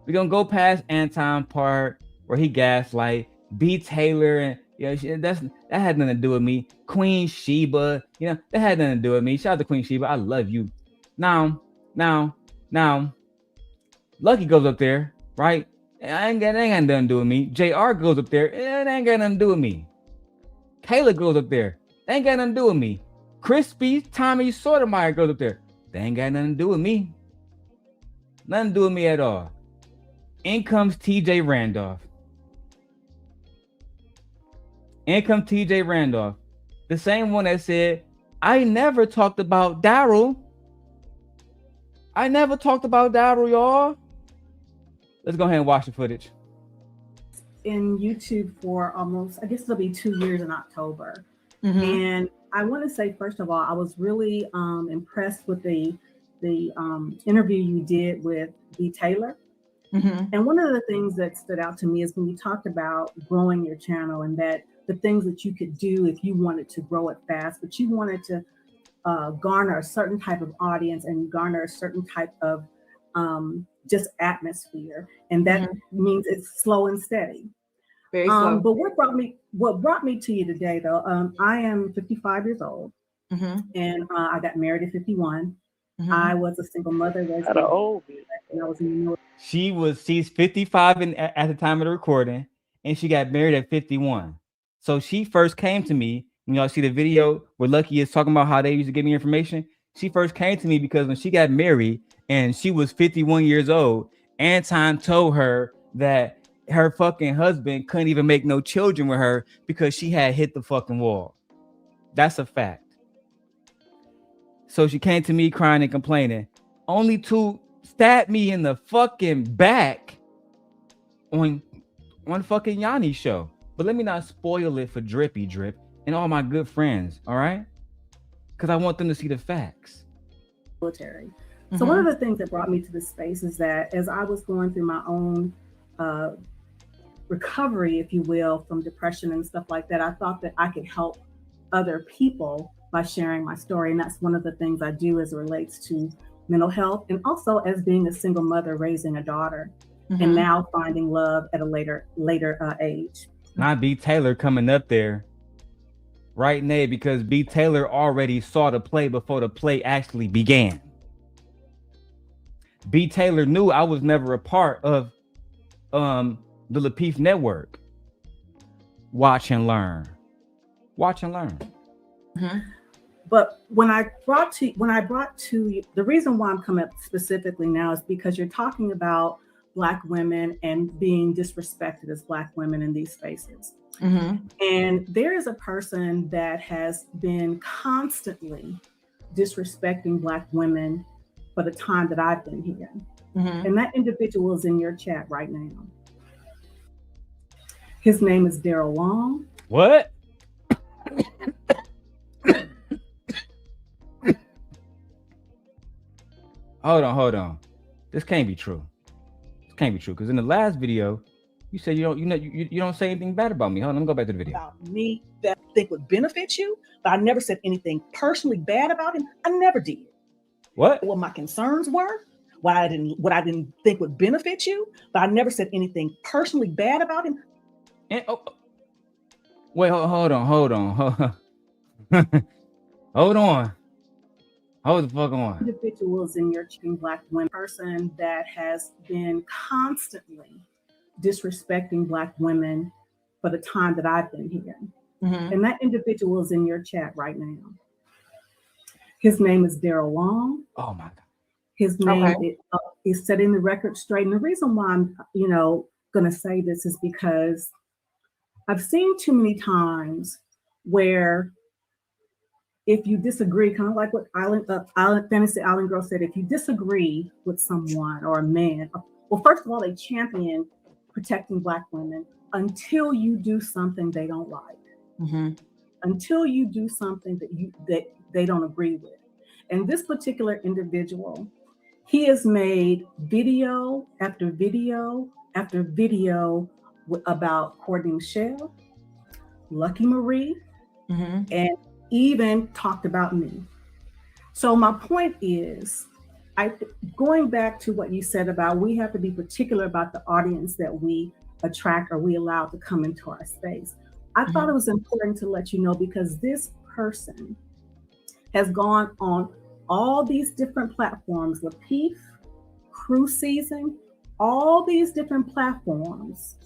[SPEAKER 1] We're gonna go past Anton part where he gaslight B Taylor, and that had nothing to do with me. Queen Sheba, that had nothing to do with me. Shout out to Queen Sheba, I love you. Now, Lucki goes up there, right? It ain't got nothing to do with me. JR goes up there, it ain't got nothing to do with me. Kayla goes up there, they ain't got nothing to do with me. Crispy Tommy Sotomayor goes up there, they ain't got nothing to do with me. Nothing to do with me at all. In comes TJ Randolph. The same one that said, I never talked about Darrel. Y'all. Let's go ahead and watch the footage.
[SPEAKER 5] In YouTube for almost, I guess it'll be 2 years in October.
[SPEAKER 12] Mm-hmm.
[SPEAKER 5] And I want to say, first of all, I was really impressed with the interview you did with B Taylor.
[SPEAKER 12] Mm-hmm.
[SPEAKER 5] And one of the things that stood out to me is when you talked about growing your channel and that the things that you could do if you wanted to grow it fast, but you wanted to garner a certain type of audience and garner a certain type of just atmosphere. And that means it's slow and steady.
[SPEAKER 12] Very slow.
[SPEAKER 5] But what brought me to you today, though, I am 55 years old, and I got married at 51. I was a single mother.
[SPEAKER 11] How old?
[SPEAKER 5] And I was in New York.
[SPEAKER 1] She's 55 at the time of the recording, and she got married at 51. So she first came to me. When y'all see the video where Lucki is talking about how they used to give me information, she first came to me because when she got married and she was 51 years old, Anton told her that her fucking husband couldn't even make no children with her because she had hit the fucking wall. That's a fact. So she came to me crying and complaining, only to stab me in the fucking back on fucking Yanni's show. But let me not spoil it for Drippy Drip and all my good friends, all right? Because I want them to see the facts.
[SPEAKER 5] Military. So one of the things that brought me to this space is that as I was going through my own recovery, if you will, from depression and stuff like that, I thought that I could help other people by sharing my story. And that's one of the things I do as it relates to mental health and also as being a single mother raising a daughter and now finding love at a later age.
[SPEAKER 1] Not B Taylor coming up there Right, Nay, because B. Taylor already saw the play before the play actually began. B. Taylor knew I was never a part of the Lapeef Network. Watch and learn. Watch and learn.
[SPEAKER 5] Mm-hmm. But when I brought to you, the reason why I'm coming up specifically now is because you're talking about Black women and being disrespected as Black women in these spaces. Mm-hmm. And there is a person that has been constantly disrespecting Black women for the time that I've been here. Mm-hmm. And that individual is in your chat right now. His name is Darrel Long.
[SPEAKER 1] What? Hold on. This can't be true. This can't be true, because in the last video, you said you don't say anything bad about me. Hold on, let me go back to the video.
[SPEAKER 5] About me that I think would benefit you, but I never said anything personally bad about him. I never did.
[SPEAKER 1] What
[SPEAKER 5] my concerns were, what I didn't think would benefit you, but I never said anything personally bad about him.
[SPEAKER 1] And, wait, hold on. Hold on. Hold the fuck on.
[SPEAKER 5] Individuals in your Black women person that has been constantly disrespecting Black women for the time that I've been here. Mm-hmm. And that individual is in your chat right now. His name is Darrel Long.
[SPEAKER 1] Oh my God.
[SPEAKER 5] His name is setting the record straight. And the reason why I'm, going to say this is because I've seen too many times where if you disagree, kind of like what Fantasy Island Girl said, if you disagree with someone or a man, well, first of all, they champion protecting Black women until you do something they don't like, mm-hmm. until you do something that they don't agree with. And this particular individual, he has made video after video after video about Courtney Michelle, NotLucki Maree, mm-hmm. and even talked about me. So my point is, going back to what you said about we have to be particular about the audience that we attract or we allow to come into our space. I thought it was important to let you know, because this person has gone on all these different platforms, Lapeef, Crew Season, all these different platforms,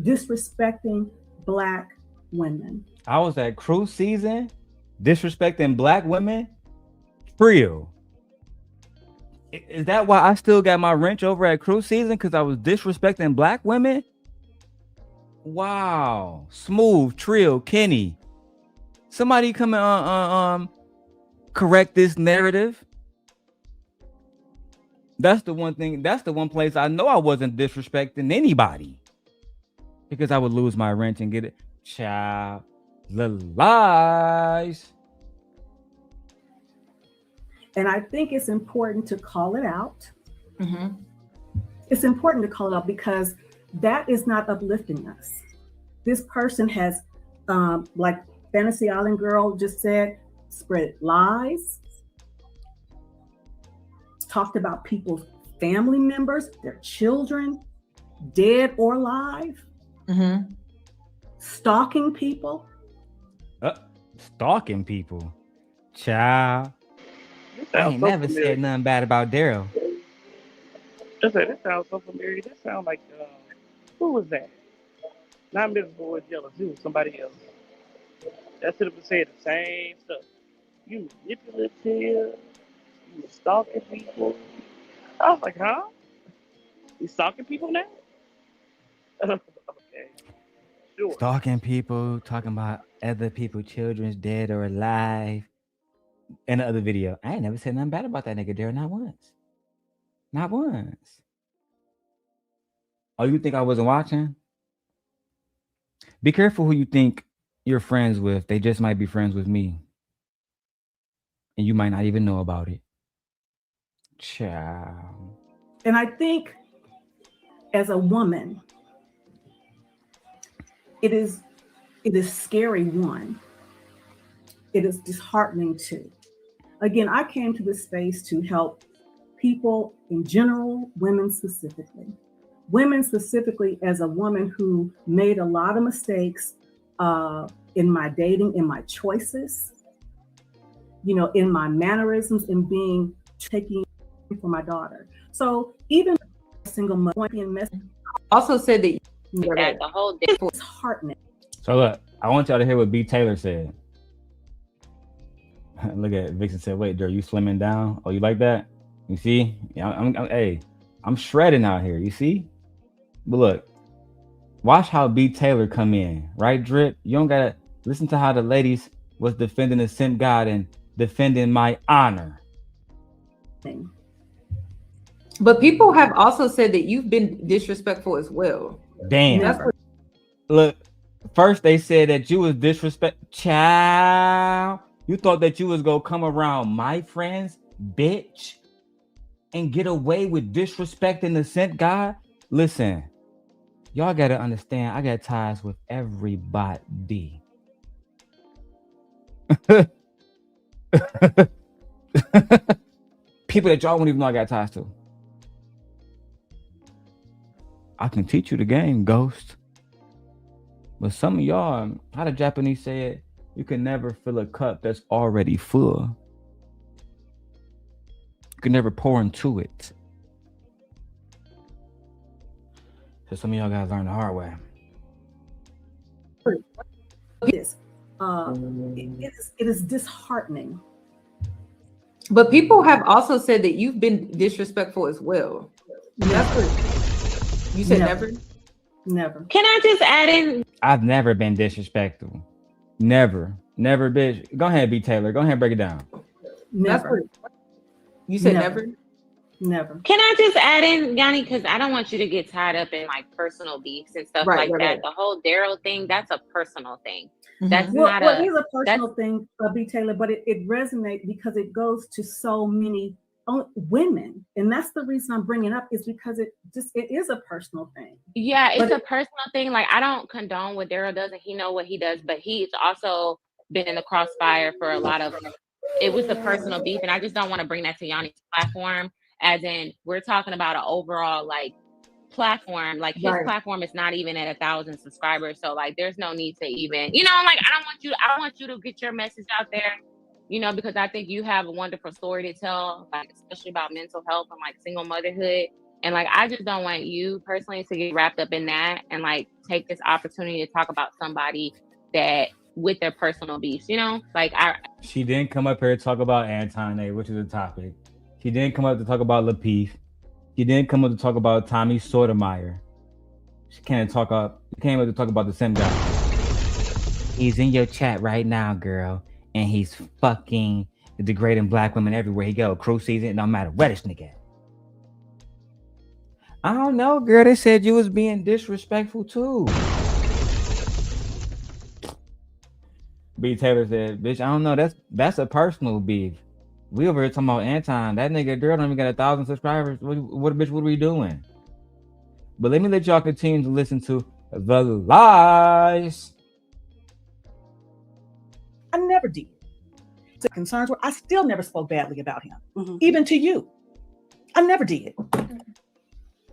[SPEAKER 5] disrespecting Black women.
[SPEAKER 1] I was at Crew Season, disrespecting Black women? Real. Is that why I still got my wrench over at Crew Season? Because I was disrespecting Black women? Wow. Smooth, Trill, Kenny. Somebody come and correct this narrative. That's the one thing, that's the one place I know I wasn't disrespecting anybody, because I would lose my wrench and get it. Child, the lies.
[SPEAKER 5] And I think it's important to call it out. Mm-hmm. It's important to call it out because that is not uplifting us. This person has, like Fantasy Island Girl just said, spread lies, talked about people's family members, their children, dead or alive, mm-hmm. stalking people.
[SPEAKER 1] Stalking people? Child. I ain't never said nothing bad about Darrel.
[SPEAKER 11] That sounds so familiar. That sounds like, who was that? Not Mrs. Boyd Jealous, it was somebody else. That should have said the same stuff. You manipulative, you stalking people. I was like, huh? You stalking people now? Okay, sure.
[SPEAKER 1] Stalking people, talking about other people's children's dead or alive. In the other video, I ain't never said nothing bad about that nigga Darrel, not once. Not once. Oh, you think I wasn't watching? Be careful who you think you're friends with. They just might be friends with me. And you might not even know about it. Ciao.
[SPEAKER 5] And I think as a woman, it is scary, one. It is disheartening too. Again, I came to this space to help people in general, women specifically. Women specifically, as a woman who made a lot of mistakes in my dating, in my choices, you know, in my mannerisms, in being taking for my daughter. So even single mother
[SPEAKER 12] Also said that
[SPEAKER 10] That the whole day.
[SPEAKER 5] it's heartening.
[SPEAKER 1] So look, I want y'all to hear what B. Taylor said. Look at Vixen said, "Wait, Darrel, you slimming down? Oh, you like that? You see? Yeah, hey, I'm shredding out here. You see? But look, watch how B. Taylor come in, right? Drip. You don't gotta listen to how the ladies was defending the simp God and defending my honor.
[SPEAKER 12] But people have also said that you've been disrespectful as well.
[SPEAKER 1] Damn.
[SPEAKER 12] Never.
[SPEAKER 1] Look, first they said that you was child. You thought that you was gonna come around my friends, bitch, and get away with disrespecting the sent God? Listen, y'all gotta understand, I got ties with everybody. People that y'all won't even know I got ties to. I can teach you the game, Ghost. But some of y'all, how the Japanese say it, you can never fill a cup that's already full. You can never pour into it. So some of y'all gotta learn the hard way.
[SPEAKER 5] It is disheartening.
[SPEAKER 12] But people have also said that you've been disrespectful as well. Never. You said never?
[SPEAKER 5] Never.
[SPEAKER 10] Can I just add in?
[SPEAKER 1] I've never been disrespectful. Never, bitch. Go ahead, B. Taylor. Go ahead and break it down.
[SPEAKER 5] Never.
[SPEAKER 12] You said never?
[SPEAKER 5] Never.
[SPEAKER 10] Can I just add in, Yanni? Because I don't want you to get tied up in like personal beefs and stuff like that. Right. The whole Darrel thing, that's a personal thing. Mm-hmm. That's not
[SPEAKER 5] it is a personal thing, B. Taylor, but it resonates because it goes to so many women, and that's the reason I'm bringing it up, is because it is a personal thing.
[SPEAKER 10] Yeah, it's a personal thing. Like, I don't condone what Darrel does, and he know what he does, but he's also been in the crossfire for a lot of. It was a personal beef, and I just don't want to bring that to Yanni's platform. As in, we're talking about an overall like platform. Like his platform is not even at 1,000 subscribers, so like there's no need to even, you know, like I want you to get your message out there, you know, because I think you have a wonderful story to tell, like especially about mental health and like single motherhood. And like I just don't want you personally to get wrapped up in that and like take this opportunity to talk about somebody that with their personal beefs, you know, like
[SPEAKER 1] She didn't come up here to talk about Anton, which is a topic. She didn't come up to talk about Lapeef. She didn't come up to talk about Tommy Sotomayor. She came up to talk about the same guy. He's in your chat right now, girl, and he's fucking degrading black women everywhere he go. Crew season, no matter where this nigga at. I don't know, girl. They said you was being disrespectful too. B. Taylor said, "Bitch, I don't know. That's a personal beef. We over here talking about Anton. That nigga Darrel don't even got 1,000 subscribers. What bitch? What are we doing?" But let me let y'all continue to listen to the lies.
[SPEAKER 5] I never did. The concerns were, I still never spoke badly about him, even to you. I never did.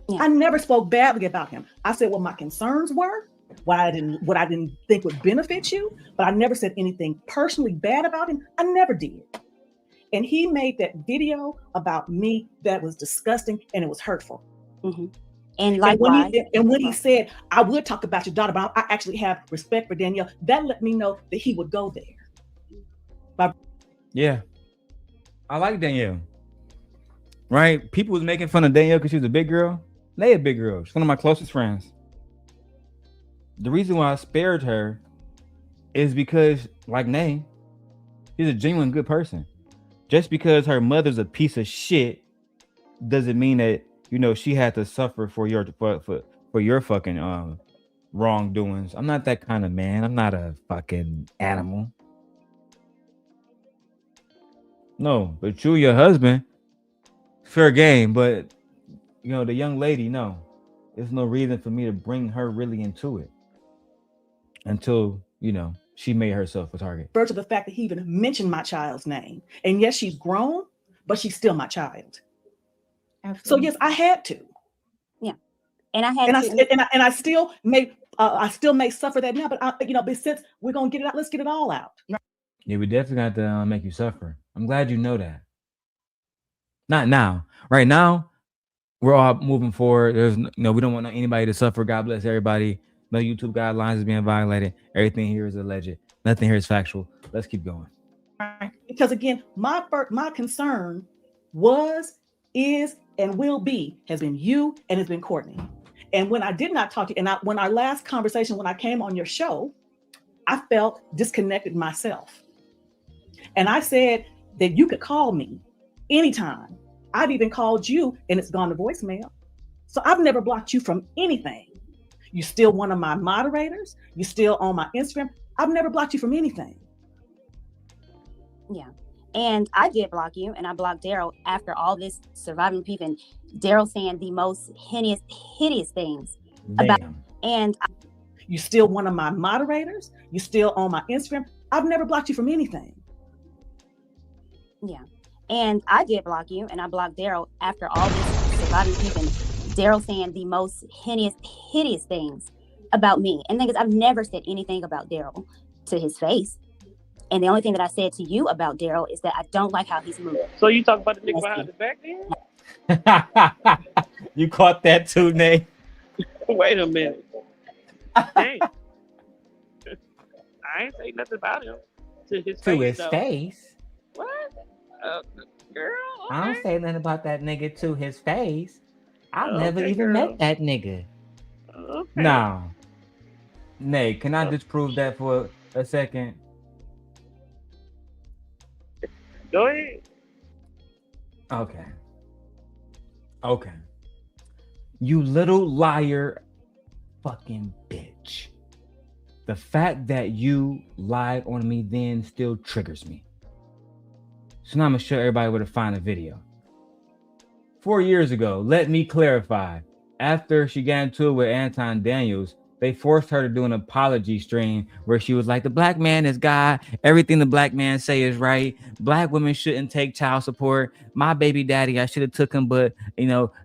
[SPEAKER 5] Yeah. I never spoke badly about him. I said what my concerns were, what I didn't think would benefit you, but I never said anything personally bad about him. I never did. And he made that video about me that was disgusting and it was hurtful.
[SPEAKER 8] Mm-hmm. And likewise,
[SPEAKER 5] when he said, I would talk about your daughter, but I actually have respect for Danielle, that let me know that he would go there.
[SPEAKER 1] Yeah. I like Danielle. Right? People was making fun of Danielle because she was a big girl. They a big girl. She's one of my closest friends. The reason why I spared her is because, like Nay, she's a genuine good person. Just because her mother's a piece of shit doesn't mean that, you know, she had to suffer for your fucking wrongdoings. I'm not that kind of man. I'm not a fucking animal. No, but you, your husband, fair game. But you know, the young lady, no, there's no reason for me to bring her really into it until, you know, she made herself a target.
[SPEAKER 5] First of the fact that he even mentioned my child's name. And yes, she's grown, but she's still my child. Absolutely. So yes, I had to.
[SPEAKER 8] Yeah. And I had
[SPEAKER 5] and I still made I still may suffer that now, but but since we're gonna get it out, let's get it all out.
[SPEAKER 1] Yeah, we definitely got to make you suffer. I'm glad you know that. Not now. Right now, we're all moving forward. There's we don't want anybody to suffer. God bless everybody. No YouTube guidelines is being violated. Everything here is alleged. Nothing here is factual. Let's keep going.
[SPEAKER 5] Because again, my concern was, is, and will be has been you and has been Courtney. And when I did not talk to you, and when our last conversation, when I came on your show, I felt disconnected myself. And I said that you could call me anytime. I've even called you and it's gone to voicemail. So I've never blocked you from anything. You're still one of my moderators. You're still on my Instagram. I've never blocked you from anything.
[SPEAKER 8] Yeah. And I did block you, and I blocked Darrel after all this surviving beef, and Darrel saying the most hideous things about. And
[SPEAKER 5] you're still one of my moderators. You're still on my Instagram. I've never blocked you from anything.
[SPEAKER 8] Yeah. And I did block you, and I blocked Darrel after all this surviving beef, and Darrel saying the most hideous things about me. And the thing is, I've never said anything about Darrel to his face. And the only thing that I said to you about Darrel is that I don't like how he's moving.
[SPEAKER 11] So you talk about the nigga behind the back then?
[SPEAKER 1] You caught that too, Nate?
[SPEAKER 11] Wait a minute. Dang. I ain't say nothing about him to his
[SPEAKER 3] face.
[SPEAKER 11] What? Girl? Okay.
[SPEAKER 3] I don't say nothing about that nigga to his face. I've never even
[SPEAKER 11] girl.
[SPEAKER 3] met that nigga.
[SPEAKER 11] Okay.
[SPEAKER 1] Now, Nate, can I disprove that for a second?
[SPEAKER 11] Go ahead.
[SPEAKER 1] Okay. You little liar fucking bitch. The fact that you lied on me then still triggers me. So now I'm gonna show everybody where to find the video. 4 years ago, let me clarify. After she got into it with Anton Daniels, they forced her to do an apology stream where she was like, the black man is God. Everything the black man say is right. Black women shouldn't take child support. My baby daddy, I should have took him, but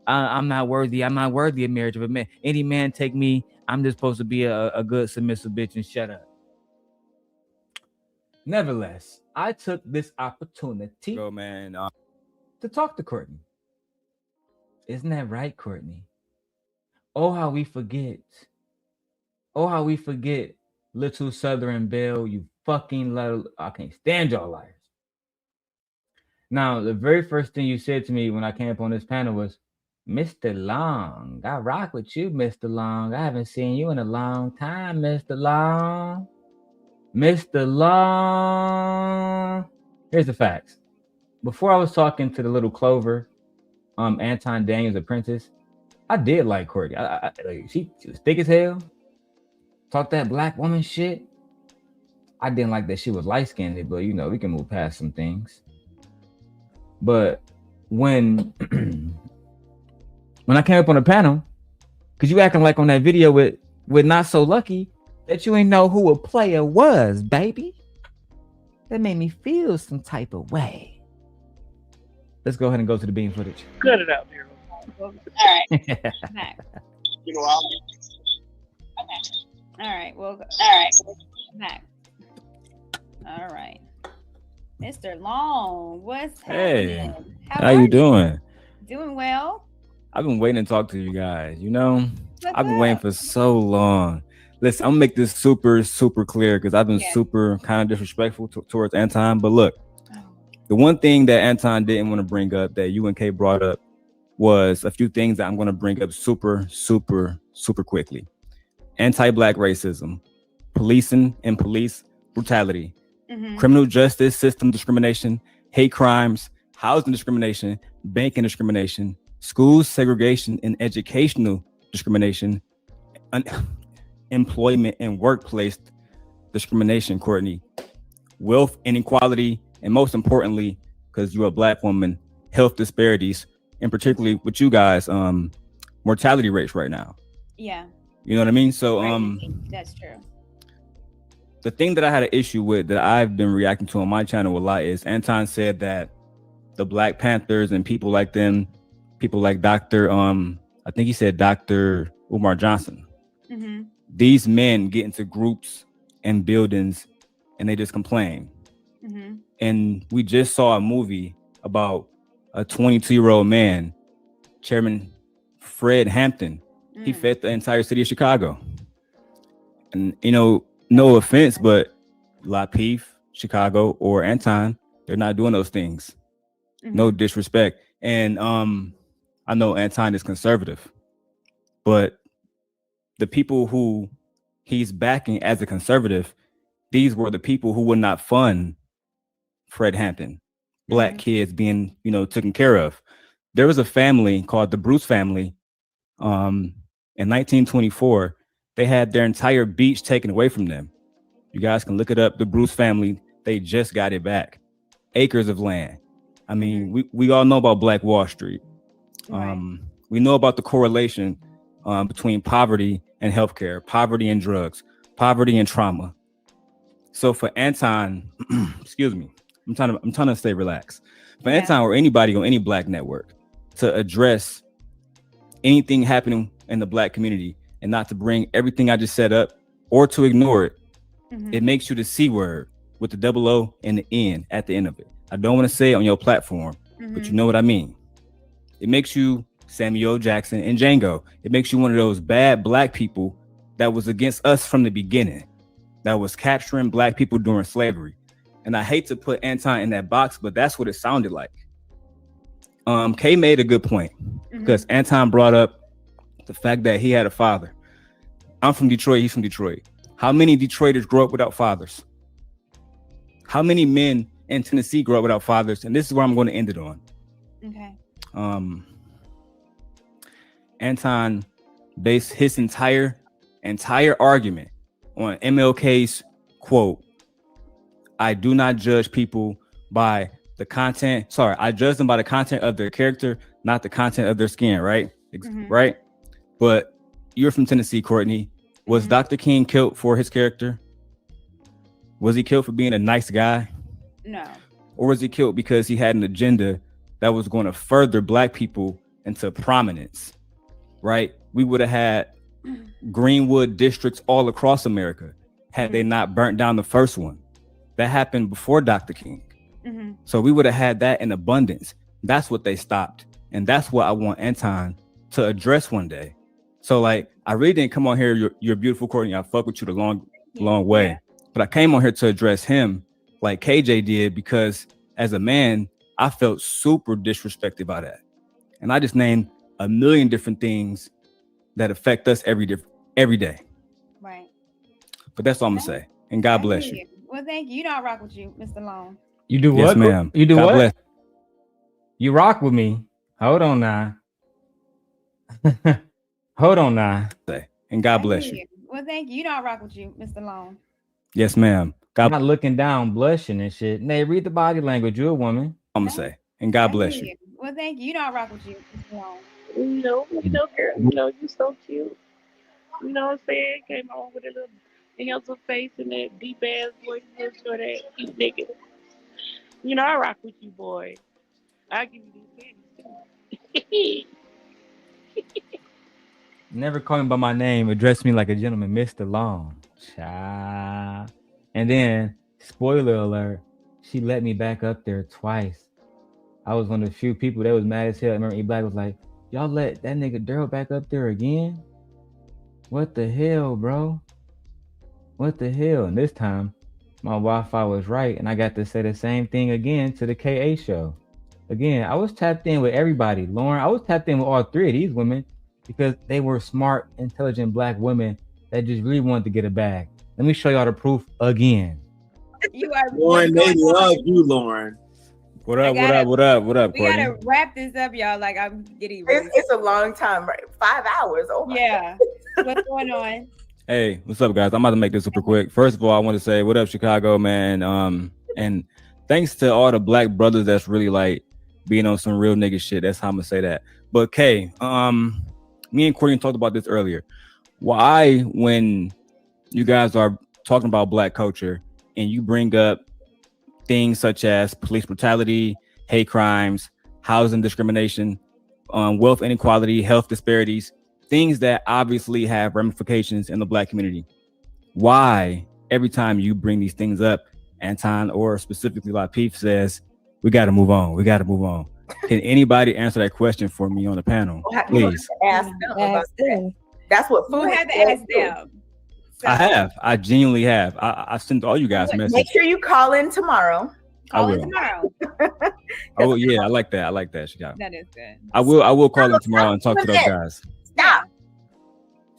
[SPEAKER 1] I'm not worthy. I'm not worthy of marriage of a man. Any man take me. I'm just supposed to be a good submissive bitch and shut up. Nevertheless, I took this opportunity to talk to Courtney. Isn't that right, Courtney? Oh, how we forget. Oh, how we forget little Southern Belle, you fucking little, I can't stand y'all liars. Now, the very first thing you said to me when I came up on this panel was, Mr. Long, I rock with you, Mr. Long. I haven't seen you in a long time, Mr. Long. Mr. Long. Here's the facts. Before I was talking to the little Clover, Anton Daniels Apprentice, I did like Courtney. She was thick as hell. Talk that black woman shit. I didn't like that she was light-skinned, but we can move past some things. But when I came up on the panel, because you acting like on that video with Not So Lucky that you ain't know who a player was, baby. That made me feel some type of way. Let's go ahead and go to the beam footage.
[SPEAKER 11] Cut it out, Darrel.
[SPEAKER 8] All right. Okay. All right. We'll go. All right. Back. All right. Mr. Long, what's happening?
[SPEAKER 1] How you doing?
[SPEAKER 8] Doing well.
[SPEAKER 1] I've been waiting to talk to you guys. I've been waiting for so long. Listen, I'm gonna make this super, super clear because I've been super kind of disrespectful towards Anton. But look, the one thing that Anton didn't want to bring up that you and Kay brought up was a few things that I'm going to bring up super, super, super quickly. Anti-black racism, policing and police brutality, criminal justice system discrimination, hate crimes, housing discrimination, banking discrimination, school segregation and educational discrimination, employment and workplace discrimination, Courtney, wealth inequality, and most importantly, because you're a black woman, health disparities, and particularly with you guys, mortality rates right now.
[SPEAKER 8] Yeah.
[SPEAKER 1] You know what I mean? So
[SPEAKER 8] that's true.
[SPEAKER 1] The thing that I had an issue with that I've been reacting to on my channel a lot is Anton said that the Black Panthers and people like them, people like Dr. I think he said Dr. Umar Johnson, these men get into groups and buildings and they just complain.
[SPEAKER 8] Mm-hmm.
[SPEAKER 1] And we just saw a movie about a 22-year-old man, Chairman Fred Hampton. He fed the entire city of Chicago. And, you know, no offense, but Lapeef, Chicago, or Anton, they're not doing those things. No disrespect. And I know Anton is conservative, but the people who he's backing as a conservative, these were the people who would not fund Fred Hampton, black kids being, you know, taken care of. There was a family called the Bruce family. In 1924, they had their entire beach taken away from them. You guys can look it up. The Bruce family, they just got it back. Acres of land. I mean, we all know about Black Wall Street. We know about the correlation between poverty and healthcare, poverty and drugs, poverty and trauma. So for Anton, excuse me, I'm trying to stay relaxed. For Anton or anybody on any black network to address anything happening in the black community and not to bring everything I just set up or to ignore it, it makes you the C word with the double O and the N at the end of it. I don't want to say it on your platform, but you know what I mean. It makes you Samuel Jackson and Django. It makes you one of those bad black people that was against us from the beginning, that was capturing black people during slavery. And I hate to put Anton in that box, but that's what it sounded like. Kay made a good point because Anton brought up the fact that he had a father. I'm from Detroit, he's from Detroit. How many Detroiters grow up without fathers? How many men in Tennessee grow up without fathers? And this is where I'm going to end it on.
[SPEAKER 8] Okay.
[SPEAKER 1] Anton based his entire argument on MLK's quote, I do not judge people by the content. Sorry, I judge them by the content of their character, not the content of their skin, right? Right? But you're from Tennessee, Courtney. Was Dr. King killed for his character? Was he killed for being a nice guy?
[SPEAKER 8] No.
[SPEAKER 1] Or was he killed because he had an agenda that was going to further black people into prominence, right? We would have had Greenwood districts all across America had they not burnt down the first one. That happened before Dr. King. So we would have had that in abundance. That's what they stopped. And that's what I want Anton to address one day. So like, I really didn't come on here. You're beautiful, Courtney. I fuck with you the long way. Yeah. But I came on here to address him like KJ did, because as a man, I felt super disrespected by that. And I just named a million different things that affect us every day.
[SPEAKER 8] Right.
[SPEAKER 1] But that's all I'm gonna say. And God bless you.
[SPEAKER 8] Well, thank you. You know I rock with you, Mr. Long.
[SPEAKER 1] You do what? Yes, ma'am.
[SPEAKER 13] You do
[SPEAKER 1] God
[SPEAKER 13] what?
[SPEAKER 1] Bless.
[SPEAKER 13] You rock with me. Hold on now. Hold on now.
[SPEAKER 1] And God bless you.
[SPEAKER 8] Well, thank you. You know I rock with you, Mr. Long.
[SPEAKER 1] Yes, ma'am.
[SPEAKER 13] I'm not looking down, blushing and shit. Nay, read the body language. You're a woman.
[SPEAKER 1] I'm gonna say. And God bless you.
[SPEAKER 8] Well, thank you. You know I rock with you, Mr. Long.
[SPEAKER 11] You know, girl, you're so cute. You know what I'm saying? Came on with a little handsome face and that deep ass voice, sure that cute nigga. You know I rock with you, boy. I give you these panties.
[SPEAKER 13] Never call me by my name. Address me like a gentleman, Mr. Long. Child. And then, spoiler alert, she let me back up there twice. I was one of the few people that was mad as hell. I remember E-Black was like, y'all let that nigga Darrel back up there again? What the hell, bro? What the hell? And this time, my Wi-Fi was right, and I got to say the same thing again to the KA show. Again, I was tapped in with everybody. Lauren, I was tapped in with all three of these women because they were smart, intelligent black women that just really wanted to get a bag. Let me show y'all the proof again.
[SPEAKER 8] You are
[SPEAKER 14] Lauren, they love you, Lauren.
[SPEAKER 1] What up, Courtney?
[SPEAKER 8] We gotta wrap this up, y'all. Like, I'm getting
[SPEAKER 15] it's a long time, right? 5 hours. Oh my
[SPEAKER 8] God. What's going on?
[SPEAKER 1] Hey, what's up, guys? I'm about to make this super quick. First of all, I want to say, what up, Chicago, man? And thanks to all the black brothers that's really like being on some real nigga shit. That's how I'm gonna say that. But Kay, me and Courtney talked about this earlier. Why, when you guys are talking about black culture and you bring up things such as police brutality, hate crimes, housing discrimination, wealth inequality, health disparities, things that obviously have ramifications in the Black community. Why every time you bring these things up, Anton or specifically Lapeef says, we got to move on. We got to move on. Can anybody answer that question for me on the panel, please?
[SPEAKER 15] Ask them about that. That's what food.
[SPEAKER 16] You have to ask them. So,
[SPEAKER 1] I have. I genuinely have. I sent all you guys messages.
[SPEAKER 15] Make sure you call in tomorrow.
[SPEAKER 1] I will.
[SPEAKER 16] tomorrow.
[SPEAKER 1] Oh yeah, I like that. I like that, Chicago.
[SPEAKER 16] That is good.
[SPEAKER 1] I will call in tomorrow and talk to those guys.
[SPEAKER 15] Stop.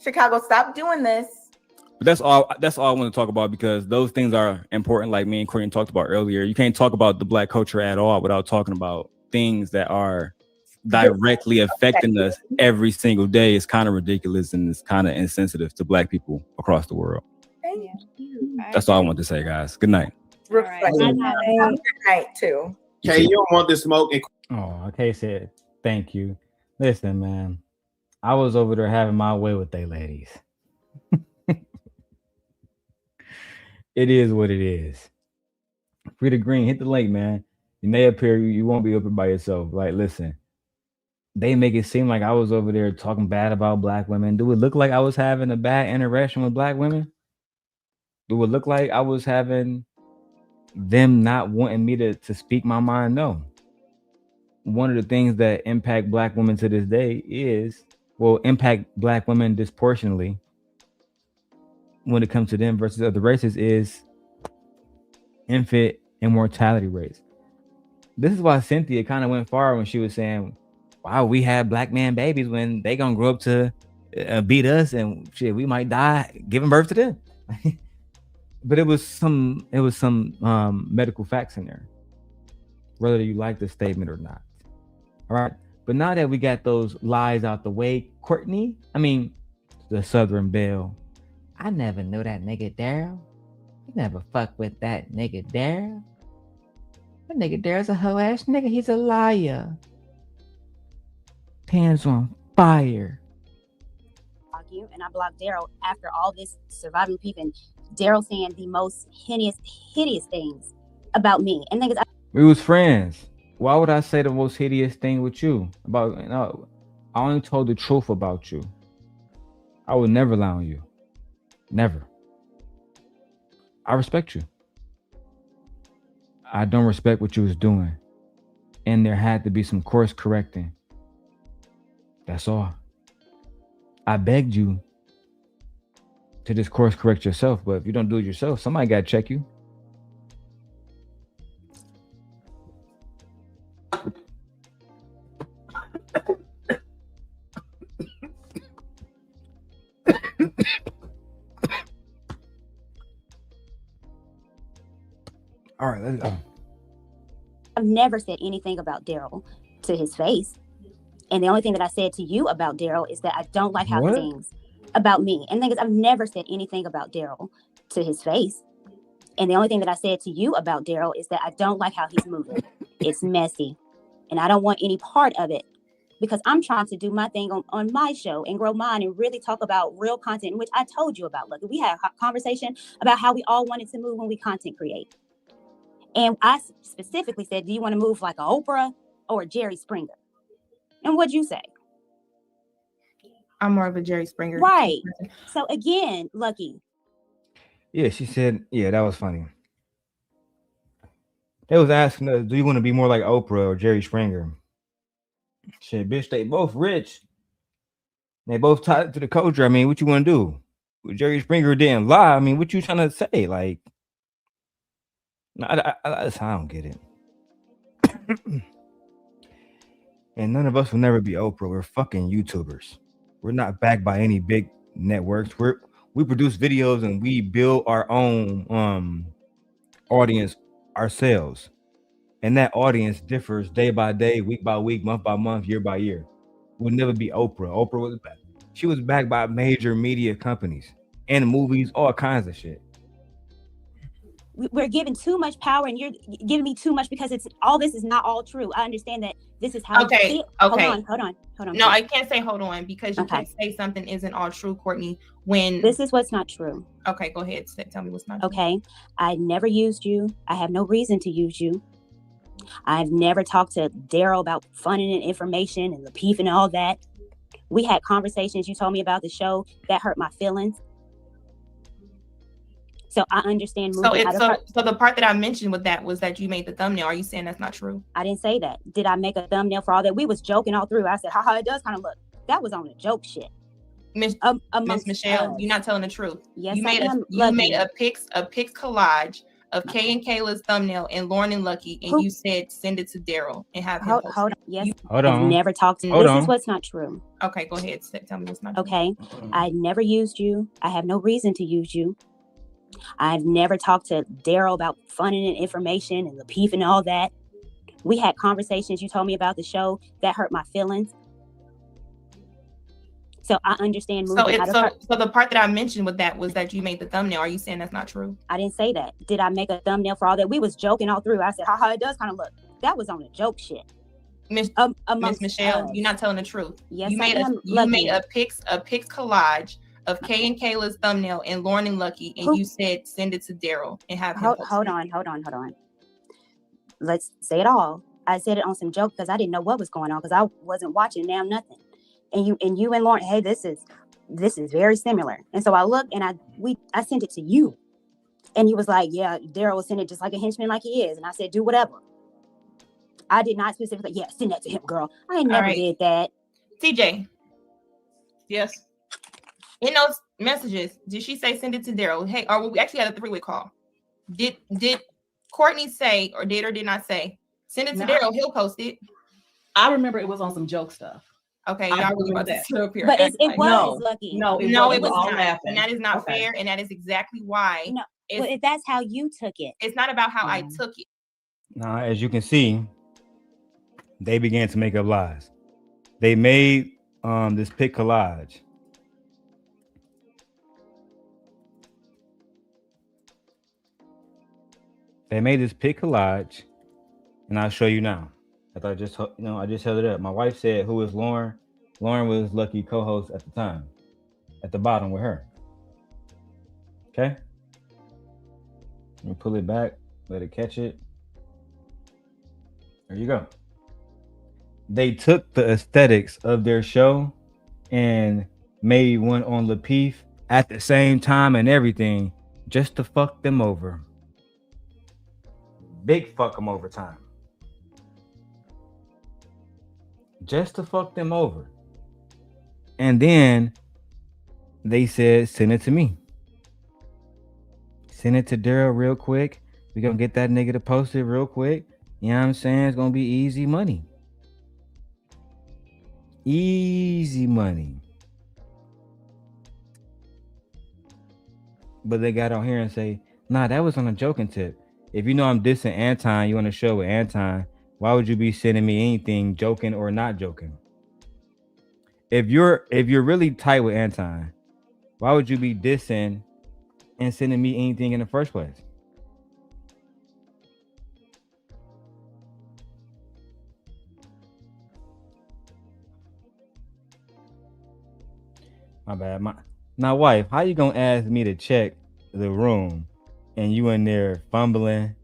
[SPEAKER 15] Chicago, stop doing this.
[SPEAKER 1] But that's all I want to talk about, because those things are important, like me and Courtney talked about earlier. You can't talk about the Black culture at all without talking about things that are directly affecting us every single day. It's kind of ridiculous and it's kind of insensitive to Black people across the world.
[SPEAKER 15] Thank you.
[SPEAKER 1] That's all I want to say, guys. Good night.
[SPEAKER 15] Right. Good night too.
[SPEAKER 14] Okay, you don't want the smoke.
[SPEAKER 13] Oh, okay, said thank you. Listen, man, I was over there having my way with they ladies. It is what it is. Frida Green, hit the link, man. You may appear, you won't be up here by yourself. Like, listen, they make it seem like I was over there talking bad about Black women. Do it look like I was having a bad interaction with Black women? Do it look like I was having them not wanting me to speak my mind? No. One of the things that impact Black women to this day impact Black women disproportionately when it comes to them versus other races is infant immortality rates. This is why Cynthia kind of went far when she was saying, wow, we have Black man babies when they gonna grow up to beat us and shit, we might die giving birth to them. But it was some medical facts in there, whether you like the statement or not. All right. But now that we got those lies out the way, Courtney, the Southern Belle, I never knew that nigga Darrel. You never fuck with that nigga Darrel. That nigga Darrel's a hoe ass nigga. He's a liar. Pants on fire.
[SPEAKER 8] You and I blocked Darrel after all this surviving people and Darrel saying the most hideous things about me. And niggas,
[SPEAKER 13] we was friends. Why would I say the most hideous thing with you? I only told the truth about you. I would never lie on you. Never. I respect you. I don't respect what you was doing. And there had to be some course correcting. That's all. I begged you to just course correct yourself, but if you don't do it yourself, somebody got to check you. All right, let's go.
[SPEAKER 8] I've never said anything about Darrel to his face. And the only thing that I said to you about Darrel is that I don't like how he sings about me. And the thing is, I've never said anything about Darrel to his face. And the only thing that I said to you about Darrel is that I don't like how he's moving. It's messy. And I don't want any part of it because I'm trying to do my thing on my show and grow mine and really talk about real content, which I told you about. Look, we had a conversation about how we all wanted to move when we content create. And I specifically said, do you want to move like a Oprah or a Jerry Springer? And what'd you say?
[SPEAKER 2] I'm more of a Jerry Springer.
[SPEAKER 8] Right. So again, Lucki.
[SPEAKER 13] Yeah, she said, yeah, that was funny. They was asking us, do you want to be more like Oprah or Jerry Springer? Shit, bitch, they both rich. They both tied to the culture. What you want to do? Well, Jerry Springer didn't lie. What you trying to say? Like, I don't get it. And none of us will never be Oprah. We're fucking YouTubers. We're not backed by any big networks. We produce videos and we build our own audience ourselves. And that audience differs day by day, week by week, month by month, year by year. We'll never be Oprah. Oprah was back. She was backed by major media companies and movies, all kinds of shit.
[SPEAKER 8] We're giving too much power and you're giving me too much because all this is not all true. I understand that this is how
[SPEAKER 2] okay.
[SPEAKER 8] Hold on.
[SPEAKER 2] No, I can't say hold on because you can't say something isn't all true, Courtney, when
[SPEAKER 8] this is what's not true.
[SPEAKER 2] Okay, go ahead. Tell me what's not true.
[SPEAKER 8] Okay. I never used you. I have no reason to use you. I've never talked to Darrel about funding and information and Lapeef and all that. We had conversations. You told me about the show that hurt my feelings. So I understand moving out of her.
[SPEAKER 2] So the part that I mentioned with that was that you made the thumbnail. Are you saying that's not true?
[SPEAKER 8] I didn't say that. Did I make a thumbnail for all that? We was joking all through. I said, haha, it does kind of look. That was on the joke shit.
[SPEAKER 2] Miss Michelle, you're not telling the truth.
[SPEAKER 8] Yes,
[SPEAKER 2] you made a pics collage of Kay and Kayla's thumbnail and Lauren and Lucki, and you said send it to Darrel and have him post
[SPEAKER 8] hold on.
[SPEAKER 2] it.
[SPEAKER 8] Yes.
[SPEAKER 13] Hold
[SPEAKER 8] I've
[SPEAKER 13] on.
[SPEAKER 8] never talked to
[SPEAKER 13] Hold
[SPEAKER 8] this
[SPEAKER 13] on.
[SPEAKER 8] is what's not true.
[SPEAKER 2] Okay, go ahead. Tell me what's not true.
[SPEAKER 8] Okay. I never used you. I have no reason to use you. I've never talked to Darrel about funding and information and the beef and all that. We had conversations. You told me about the show that hurt my feelings. So I understand moving out of her.
[SPEAKER 2] So the part that I mentioned with that was that you made the thumbnail. Are you saying that's not true?
[SPEAKER 8] I didn't say that. Did I make a thumbnail for all that? We was joking all through. I said, haha, it does kind of look. That was on the joke shit.
[SPEAKER 2] Miss Michelle, you're not telling the truth.
[SPEAKER 8] Yes,
[SPEAKER 2] you made a pics collage of Kay and Kayla's thumbnail and Lauren and Lucki, and you said send it to Darrel and have him post
[SPEAKER 8] hold on. Let's say it all. I said it on some joke because I didn't know what was going on because I wasn't watching damn nothing. And you and Lauren, hey, this is very similar. And so I looked and I sent it to you. And you was like, yeah, Darrel will send it just like a henchman like he is. And I said, do whatever. I did not specifically, yeah, send that to him, girl. I never did that.
[SPEAKER 2] TJ.
[SPEAKER 5] Yes.
[SPEAKER 2] In those messages, did she say send it to Darrel? Hey, or we actually had a 3-way call. Did Courtney say or did not say send it to Darrel? He'll post it.
[SPEAKER 5] I remember it was on some joke stuff.
[SPEAKER 2] Okay,
[SPEAKER 5] I
[SPEAKER 2] y'all really
[SPEAKER 5] remember
[SPEAKER 2] about to
[SPEAKER 5] that.
[SPEAKER 2] sit up here.
[SPEAKER 8] But it was Lucki.
[SPEAKER 5] No, it was
[SPEAKER 2] all
[SPEAKER 5] not.
[SPEAKER 2] laughing. And that is not fair. And that is exactly why.
[SPEAKER 8] No, but if that's how you took it.
[SPEAKER 2] It's not about how I took it.
[SPEAKER 13] Now, as you can see, they began to make up lies. They made this pic collage. They made this pic collage, and I'll show you now. I just held it up. My wife said, "Who is Lauren?" Lauren was Lucki co-host at the time. At the bottom with her. Okay. Let me pull it back. Let it catch it. There you go. They took the aesthetics of their show and made one on Lapeef at the same time and everything just to fuck them over. Big fuck them over time. Just to fuck them over. And then they said, send it to me. Send it to Darrel real quick. We're going to get that nigga to post it real quick. You know what I'm saying? It's going to be easy money. Easy money. But they got on here and say, nah, that was on a joking tip. If you know I'm dissing Anton, you on a show with Anton, why would you be sending me anything joking or not joking? If you're really tight with Anton, why would you be dissing and sending me anything in the first place? My bad. Now, wife, how you gonna ask me to check the room and you in there fumbling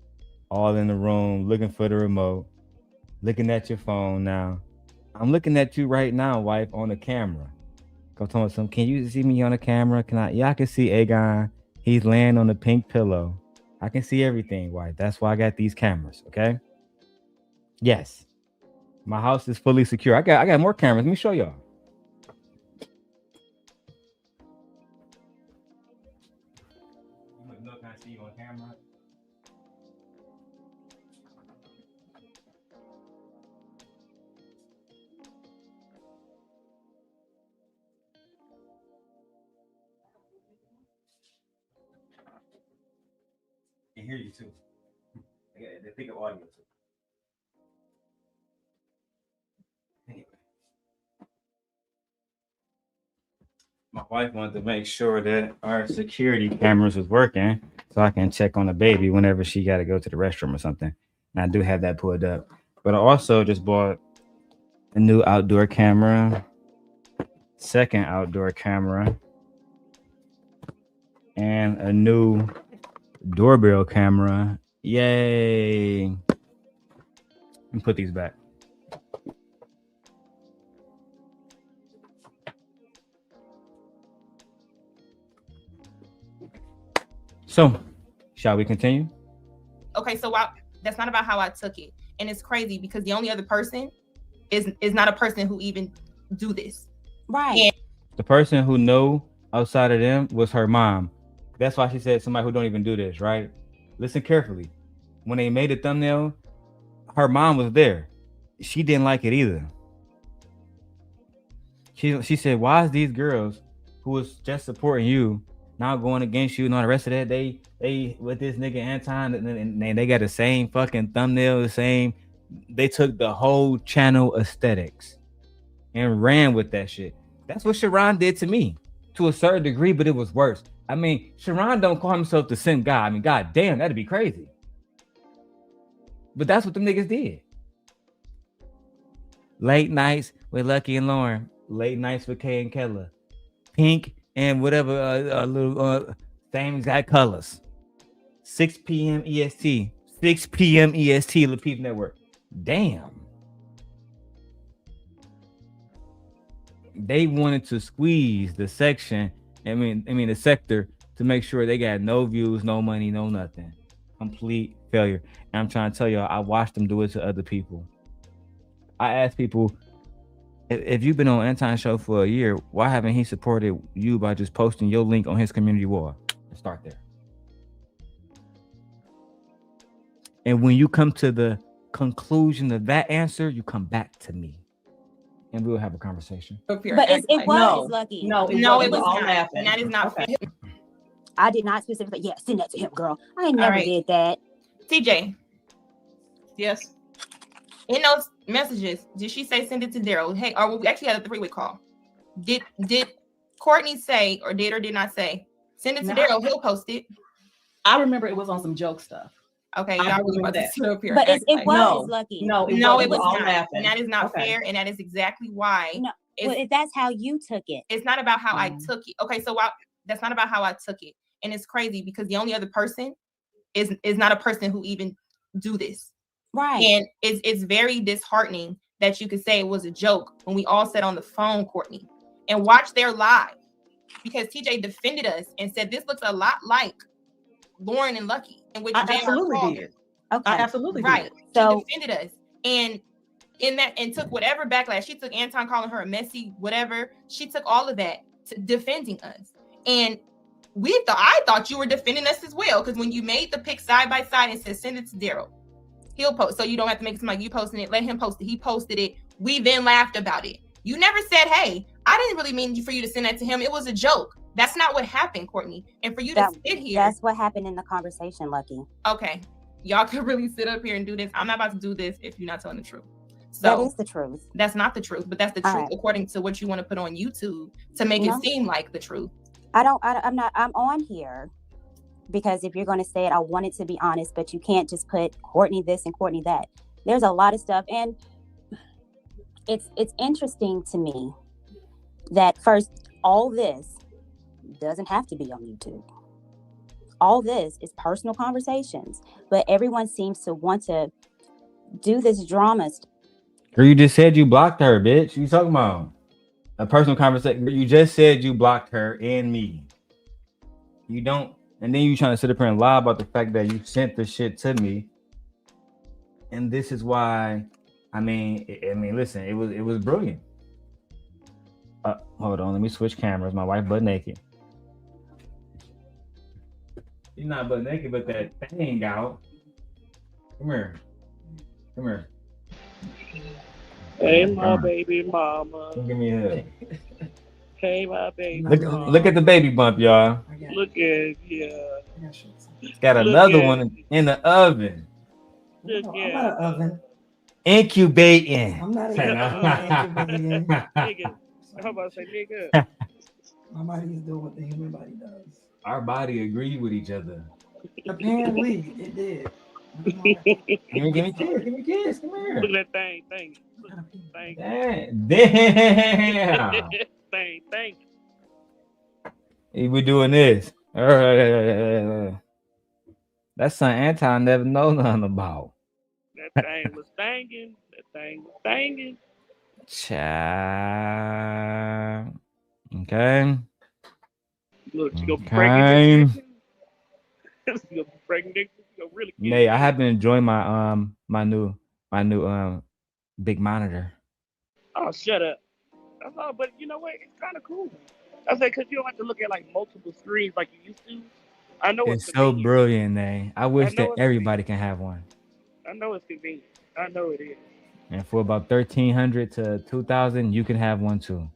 [SPEAKER 13] all in the room, looking for the remote, looking at your phone now? I'm looking at you right now, wife, on the camera. Go tell me something. Can you see me on the camera? I can see Aegon. He's laying on the pink pillow. I can see everything, wife. That's why I got these cameras, okay? Yes. My house is fully secure. I got more cameras. Let me show y'all. Can I see you on camera? I can hear you too. They pick up audio too. Anyway. My wife wanted to make sure that our security cameras was working so I can check on the baby whenever she got to go to the restroom or something. And I do have that pulled up. But I also just bought a new outdoor camera, second outdoor camera, and a new doorbell camera. Yay. Let me put these back. So, shall we continue?
[SPEAKER 2] Okay, so that's not about how I took it, and it's crazy because the only other person is not a person who even do this.
[SPEAKER 8] Right.
[SPEAKER 2] And
[SPEAKER 13] The person who knew outside of them was her mom. That's why she said somebody who don't even do this, right? Listen carefully. When they made the thumbnail, her mom was there. She didn't like it either. She said, why is these girls who was just supporting you now going against you and all the rest of that? They with this nigga Anton and they got the same fucking thumbnail, the same. They took the whole channel aesthetics and ran with that shit. That's what Sharon did to me to a certain degree, but it was worse. I mean, Sharon don't call himself the sim guy. I mean, god damn, that'd be crazy. But that's what them niggas did. Late nights with Lucki and Lauren. Late nights with Kay and Kella. Pink and whatever little same exact colors. 6 p.m. EST. 6 p.m. EST, Lapeep Network. Damn. They wanted to squeeze the section, the sector, to make sure they got no views, no money, no nothing. Complete failure. And I'm trying to tell y'all, I watched them do it to other people. I asked people, if you've been on Anton's show for a year, why haven't he supported you by just posting your link on his community wall? Let's start there. And when you come to the conclusion of that answer, you come back to me. And we'll have a conversation.
[SPEAKER 8] But it was Lucki.
[SPEAKER 2] No, it was all laughing. And that is not fair.
[SPEAKER 8] I did not specifically. Yeah, send that to him, girl. I ain't never did that.
[SPEAKER 2] TJ.
[SPEAKER 5] Yes.
[SPEAKER 2] In those messages, did she say send it to Darrel? Hey, or we actually had a 3-way call. Did Courtney say or did not say send it to Darrel? He'll post it.
[SPEAKER 5] I remember it was on some joke stuff.
[SPEAKER 2] Okay,
[SPEAKER 5] I
[SPEAKER 2] y'all really
[SPEAKER 5] remember
[SPEAKER 2] about to
[SPEAKER 5] that.
[SPEAKER 2] sit up here.
[SPEAKER 8] But
[SPEAKER 2] and
[SPEAKER 8] it was
[SPEAKER 2] like,
[SPEAKER 8] Lucki.
[SPEAKER 2] No, it was
[SPEAKER 5] all
[SPEAKER 2] not.
[SPEAKER 5] laughing.
[SPEAKER 2] And that is not
[SPEAKER 5] Okay.
[SPEAKER 2] fair. And that is exactly why.
[SPEAKER 8] No, well, if that's how you took it.
[SPEAKER 2] It's not about how I took it. Okay, so that's not about how I took it. And it's crazy because the only other person is not a person who even do this.
[SPEAKER 8] Right.
[SPEAKER 2] And it's very disheartening that you could say it was a joke when we all sat on the phone, Courtney, and watched their live, because TJ defended us and said this looks a lot like Lauren and Lucki, in which
[SPEAKER 5] I absolutely did.
[SPEAKER 8] Okay.
[SPEAKER 5] I absolutely
[SPEAKER 2] right.
[SPEAKER 5] did.
[SPEAKER 2] So she defended us, and in that, and took whatever backlash. She took Anton calling her a messy whatever. She took all of that to defending us, and I thought you were defending us as well, because when you made the pic side by side and said send it to Darrel, he'll post, so you don't have to make it seem like you posting it. Let him post it. He posted it. We then laughed about it. You never said, hey, I didn't really mean for you to send that to him. It was a joke. That's not what happened, Courtney. And for you to sit here.
[SPEAKER 8] That's what happened in the conversation, Lucki.
[SPEAKER 2] Okay. Y'all could really sit up here and do this. I'm not about to do this if you're not telling the truth. So
[SPEAKER 8] that is the truth.
[SPEAKER 2] That's not the truth, but that's the truth according to what you want to put on YouTube to make it seem like the truth.
[SPEAKER 8] I'm on here because if you're going to say it, I want it to be honest, but you can't just put Courtney this and Courtney that. There's a lot of stuff. And it's interesting to me that first, all this doesn't have to be on YouTube. All this is personal conversations, but everyone seems to want to do this drama.
[SPEAKER 13] Girl, you just said you blocked her, bitch. You talking about a personal conversation? You just said you blocked her and me. You don't, and then you trying to sit up here and lie about the fact that you sent the shit to me. And this is why, listen, it was brilliant. Hold on, let me switch cameras. My wife butt naked. She's not butt naked, but that thing out. Come here.
[SPEAKER 11] Hey, my baby mama.
[SPEAKER 13] Give me a hug.
[SPEAKER 11] Hey, my baby.
[SPEAKER 13] Look at the baby bump, y'all.
[SPEAKER 11] Look at
[SPEAKER 13] Got another one in the oven.
[SPEAKER 11] Look
[SPEAKER 17] I'm not an oven.
[SPEAKER 13] Incubating.
[SPEAKER 17] I'm not incubating.
[SPEAKER 11] Nigga. I'm about to say nigga.
[SPEAKER 17] My body is doing what the human body does.
[SPEAKER 13] Our body agreed with each other.
[SPEAKER 17] Apparently, it did.
[SPEAKER 13] Give me a kiss. Give me a kiss. Come here.
[SPEAKER 11] Look at that thing. Thank
[SPEAKER 13] Damn.
[SPEAKER 11] Thank.
[SPEAKER 13] We doing this. That's something Anton never know nothing about.
[SPEAKER 11] That thing was banging.
[SPEAKER 13] Child. Okay.
[SPEAKER 11] Look, you gonna break it. You're pregnant. You're really cute.
[SPEAKER 13] Nay, I have been enjoying my my new big monitor.
[SPEAKER 11] Oh, shut up. That's all. But you know what? It's kind of cool. I say because you don't have to look at like multiple screens like you used to. I know
[SPEAKER 13] It's
[SPEAKER 11] it's
[SPEAKER 13] so
[SPEAKER 11] convenient.
[SPEAKER 13] brilliant, Nay. I wish
[SPEAKER 11] know
[SPEAKER 13] that
[SPEAKER 11] it's
[SPEAKER 13] everybody can have one.
[SPEAKER 11] I know it's convenient. I know it is.
[SPEAKER 13] And for about 1,300 to 2,000, you can have one too.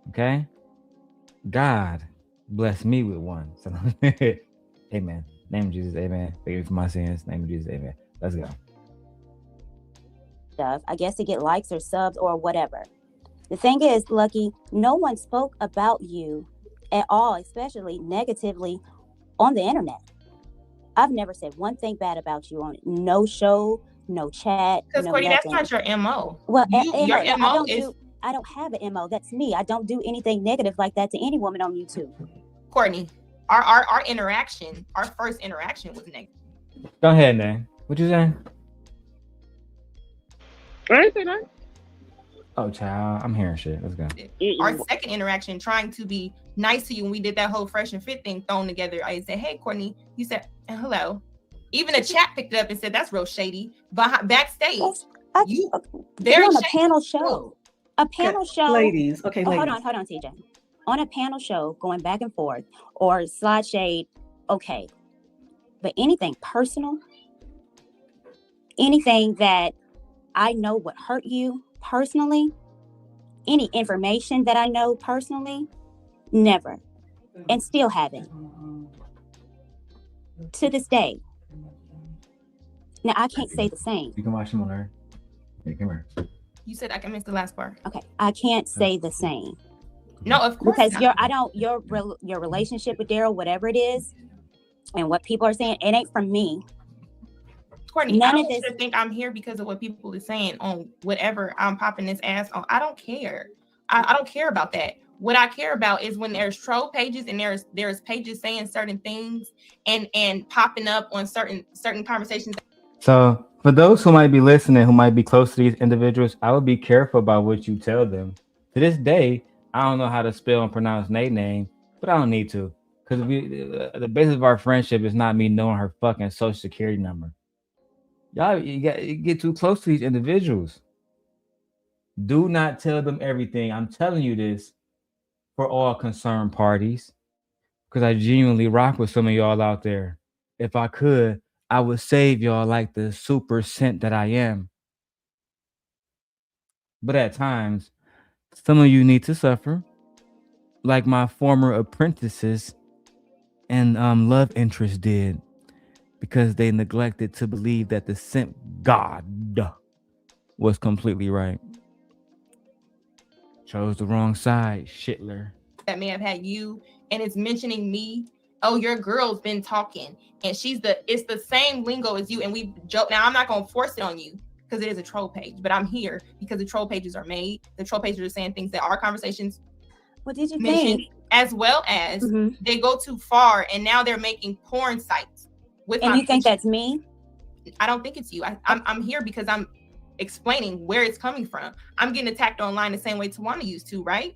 [SPEAKER 13] Okay? God bless me with one. So, amen. Name of Jesus, amen. Forgive me for my sins. Name of Jesus, amen. Let's go.
[SPEAKER 8] I guess to get likes or subs or whatever. The thing is, Lucki, no one spoke about you at all, especially negatively on the internet. I've never said one thing bad about you on it. No show, no chat,
[SPEAKER 2] Because
[SPEAKER 8] no
[SPEAKER 2] Courtney,
[SPEAKER 8] nothing.
[SPEAKER 2] that's not your MO.
[SPEAKER 8] Well,
[SPEAKER 2] Your MO
[SPEAKER 8] I don't have an MO. That's me. I don't do anything negative like that to any woman on YouTube.
[SPEAKER 2] Courtney, our interaction, our first interaction was negative.
[SPEAKER 13] Go ahead, Nay. What you saying?
[SPEAKER 11] I ain't say that.
[SPEAKER 13] Oh, child, I'm hearing shit. Let's go.
[SPEAKER 2] Our second interaction, trying to be nice to you, when we did that whole fresh and fit thing thrown together, I said, "Hey, Courtney," you said, "Hello." Even the chat picked it up and said, "That's real shady." But backstage,
[SPEAKER 8] You're on a panel show. A panel show.
[SPEAKER 5] Ladies, okay,
[SPEAKER 8] Hold
[SPEAKER 5] ladies.
[SPEAKER 8] on, TJ. On a panel show, going back and forth, or slide shade, okay. But anything personal, anything that I know would hurt you personally, any information that I know personally, never. And still haven't. To this day. Now, I can't say the same.
[SPEAKER 13] You can watch him on her. Hey, come here.
[SPEAKER 2] You said I can miss the last part.
[SPEAKER 8] Okay, I can't say the same.
[SPEAKER 2] No, of course
[SPEAKER 8] because
[SPEAKER 2] not.
[SPEAKER 8] your relationship with Darrel, whatever it is, and what people are saying, it ain't from me.
[SPEAKER 2] Courtney,
[SPEAKER 8] None
[SPEAKER 2] I
[SPEAKER 8] of
[SPEAKER 2] don't
[SPEAKER 8] this.
[SPEAKER 2] think I'm here because of what people are saying on whatever I'm popping this ass on. I don't care. I don't care about that. What I care about is when there's troll pages and there's pages saying certain things and popping up on certain conversations.
[SPEAKER 13] So, for those who might be listening, who might be close to these individuals, I would be careful about what you tell them. To this day, I don't know how to spell and pronounce Nate's name, but I don't need to, because the basis of our friendship is not me knowing her fucking social security number. Y'all, you get too close to these individuals. Do not tell them everything. I'm telling you this for all concerned parties, because I genuinely rock with some of y'all out there. If I could, I would save y'all like the super scent that I am. But at times, some of you need to suffer, like my former apprentices and love interest did, because they neglected to believe that the scent God was completely right. Chose the wrong side, shitler.
[SPEAKER 2] That may have had you, and it's mentioning me. Oh, your girl's been talking, and it's the same lingo as you, and we joke. Now, I'm not gonna force it on you because it is a troll page, but I'm here because the troll pages are made. The troll pages are saying things that our conversations
[SPEAKER 8] what did you
[SPEAKER 2] mention,
[SPEAKER 8] think?
[SPEAKER 2] as well as they go too far, and now they're making porn sites with.
[SPEAKER 8] And you think that's me?
[SPEAKER 2] I don't think it's you. I'm here because I'm explaining where it's coming from. I'm getting attacked online the same way Tawana used to, right?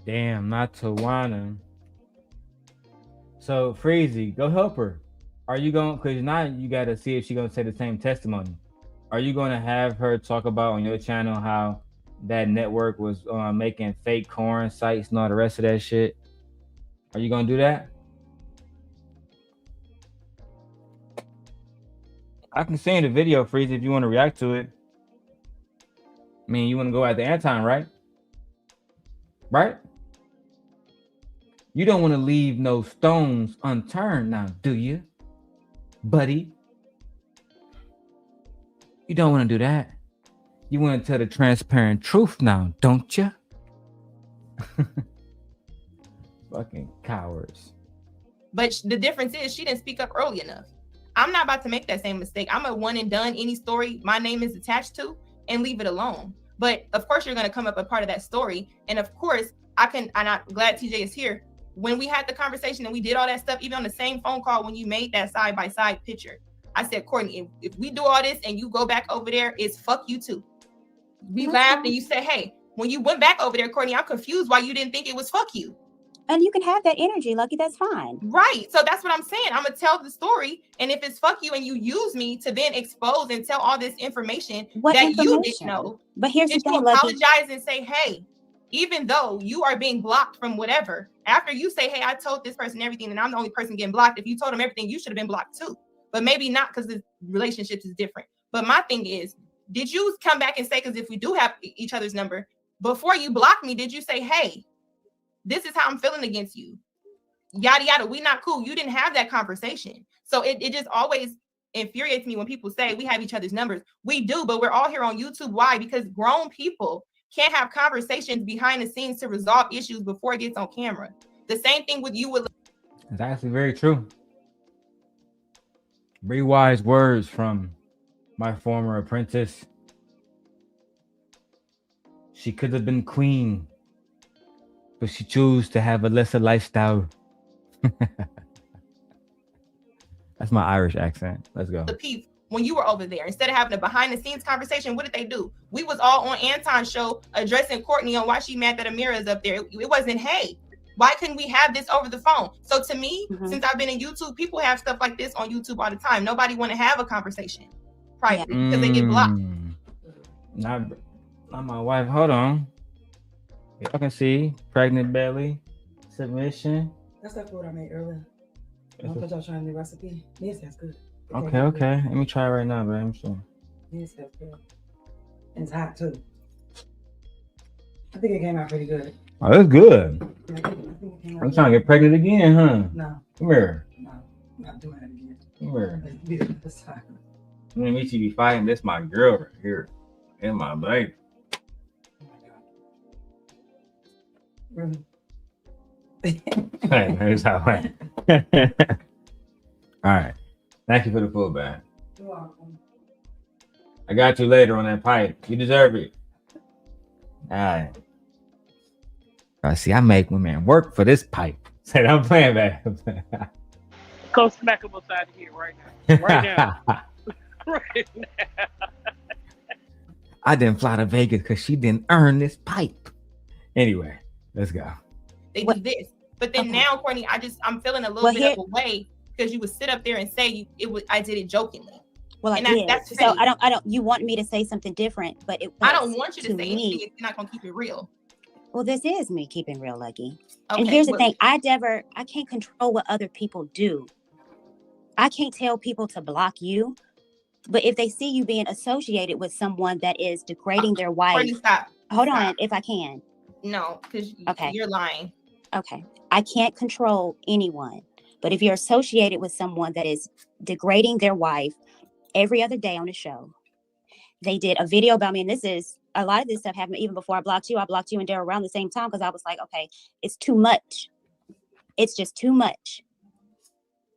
[SPEAKER 13] Damn, not Tawana. So Freezy, go help her. Are you going? Because now you got to see if she's gonna say the same testimony. Are you going to have her talk about on your channel how that network was making fake corn sites and all the rest of that shit? Are you gonna do that? I can send the video, Freezy, if you want to react to it. I mean, you want to go at the Anton, right? Right? You don't want to leave no stones unturned now, do you, buddy? You don't want to do that. You want to tell the transparent truth now, don't you? Fucking cowards.
[SPEAKER 2] But the difference is she didn't speak up early enough. I'm not about to make that same mistake. I'm a one and done. Any story my name is attached to, and leave it alone. But of course, you're going to come up a part of that story. And of course, I'm glad TJ is here. When we had the conversation and we did all that stuff, even on the same phone call, when you made that side-by-side picture, I said, Courtney, if we do all this and you go back over there, it's fuck you too. We laughed and you said, hey, when you went back over there, Courtney, I'm confused why you didn't think it was fuck you.
[SPEAKER 8] And you can have that energy, Lucki. That's fine.
[SPEAKER 2] Right. So that's what I'm saying. I'm gonna tell the story, and if it's fuck you and you use me to then expose and tell all this information that you didn't know,
[SPEAKER 8] but here's the
[SPEAKER 2] you
[SPEAKER 8] thing, Lucki.
[SPEAKER 2] apologize and say, hey, even though you are being blocked from whatever, after you say, hey, I told this person everything and I'm the only person getting blocked, if you told them everything, you should have been blocked too. But maybe not, because the relationships is different. But my thing is, did you come back and say, because if we do have each other's number, before you blocked me, did you say, hey, this is how I'm feeling against you? Yada yada, we not cool. You didn't have that conversation. So it just always infuriates me when people say we have each other's numbers. We do, but we're all here on YouTube. Why? Because grown people can't have conversations behind the scenes to resolve issues before it gets on camera. The same thing with you with.
[SPEAKER 13] It's actually very true. Very wise words from my former apprentice. She could have been queen, but she chose to have a lesser lifestyle. That's my Irish accent. Let's go.
[SPEAKER 2] The piece when you were over there, instead of having a behind the scenes conversation, what did they do? We was all on Anton's show addressing Courtney on why she mad that Amira is up there. It wasn't, hey, why couldn't we have this over the phone? So to me, since I've been in YouTube, people have stuff like this on YouTube all the time. Nobody want to have a conversation privately because they get blocked.
[SPEAKER 13] Not my wife. Hold on. Y'all can see pregnant belly, submission.
[SPEAKER 17] That's that food I made earlier. Don't put y'all trying the recipe. Yes, that's good.
[SPEAKER 13] Okay. Let me try it right now, babe. I'm sure.
[SPEAKER 17] Yes, that's good. And it's hot too. I think it came out pretty good.
[SPEAKER 13] Oh, that's good.
[SPEAKER 17] I think it came out
[SPEAKER 13] I'm trying to get pregnant again, huh?
[SPEAKER 17] No.
[SPEAKER 13] Come here.
[SPEAKER 17] No, I'm not doing it again.
[SPEAKER 13] Come here.
[SPEAKER 17] Let's do it this time.
[SPEAKER 13] Let me see you be fighting. This my girl right here. And my baby.
[SPEAKER 17] Really?
[SPEAKER 13] Hey, here's how I All right. Thank you for the food, man.
[SPEAKER 17] You're welcome.
[SPEAKER 13] I got you later on that pipe. You deserve it. All right. See, I make women work for this pipe. Say, I'm playing back.
[SPEAKER 11] Go smack him upside the head right now. Right now. Right now.
[SPEAKER 13] I didn't fly to Vegas because she didn't earn this pipe. Anyway, let's go.
[SPEAKER 2] They do this. But then now, Courtney, I'm feeling a little bit of a way because you would sit up there and say I did it jokingly.
[SPEAKER 8] Well,
[SPEAKER 2] and
[SPEAKER 8] I did.
[SPEAKER 2] that's
[SPEAKER 8] so I don't. You want me to say something different, but
[SPEAKER 2] I don't want you to say
[SPEAKER 8] me.
[SPEAKER 2] anything if you're not gonna keep it real.
[SPEAKER 8] Well, this is me keeping real, Lucki.
[SPEAKER 2] Okay,
[SPEAKER 8] and here's the thing: I can't control what other people do. I can't tell people to block you, but if they see you being associated with someone that is degrading their wife,
[SPEAKER 2] Courtney, stop.
[SPEAKER 8] Hold on, if I can.
[SPEAKER 2] No, because
[SPEAKER 8] okay,
[SPEAKER 2] you're lying.
[SPEAKER 8] Okay, I can't control anyone, but if you're associated with someone that is degrading their wife every other day on the show, they did a video about me, and this is a lot of this stuff happened even before I blocked you. I blocked you and Darrel around the same time because I was like, okay, it's too much. It's just too much.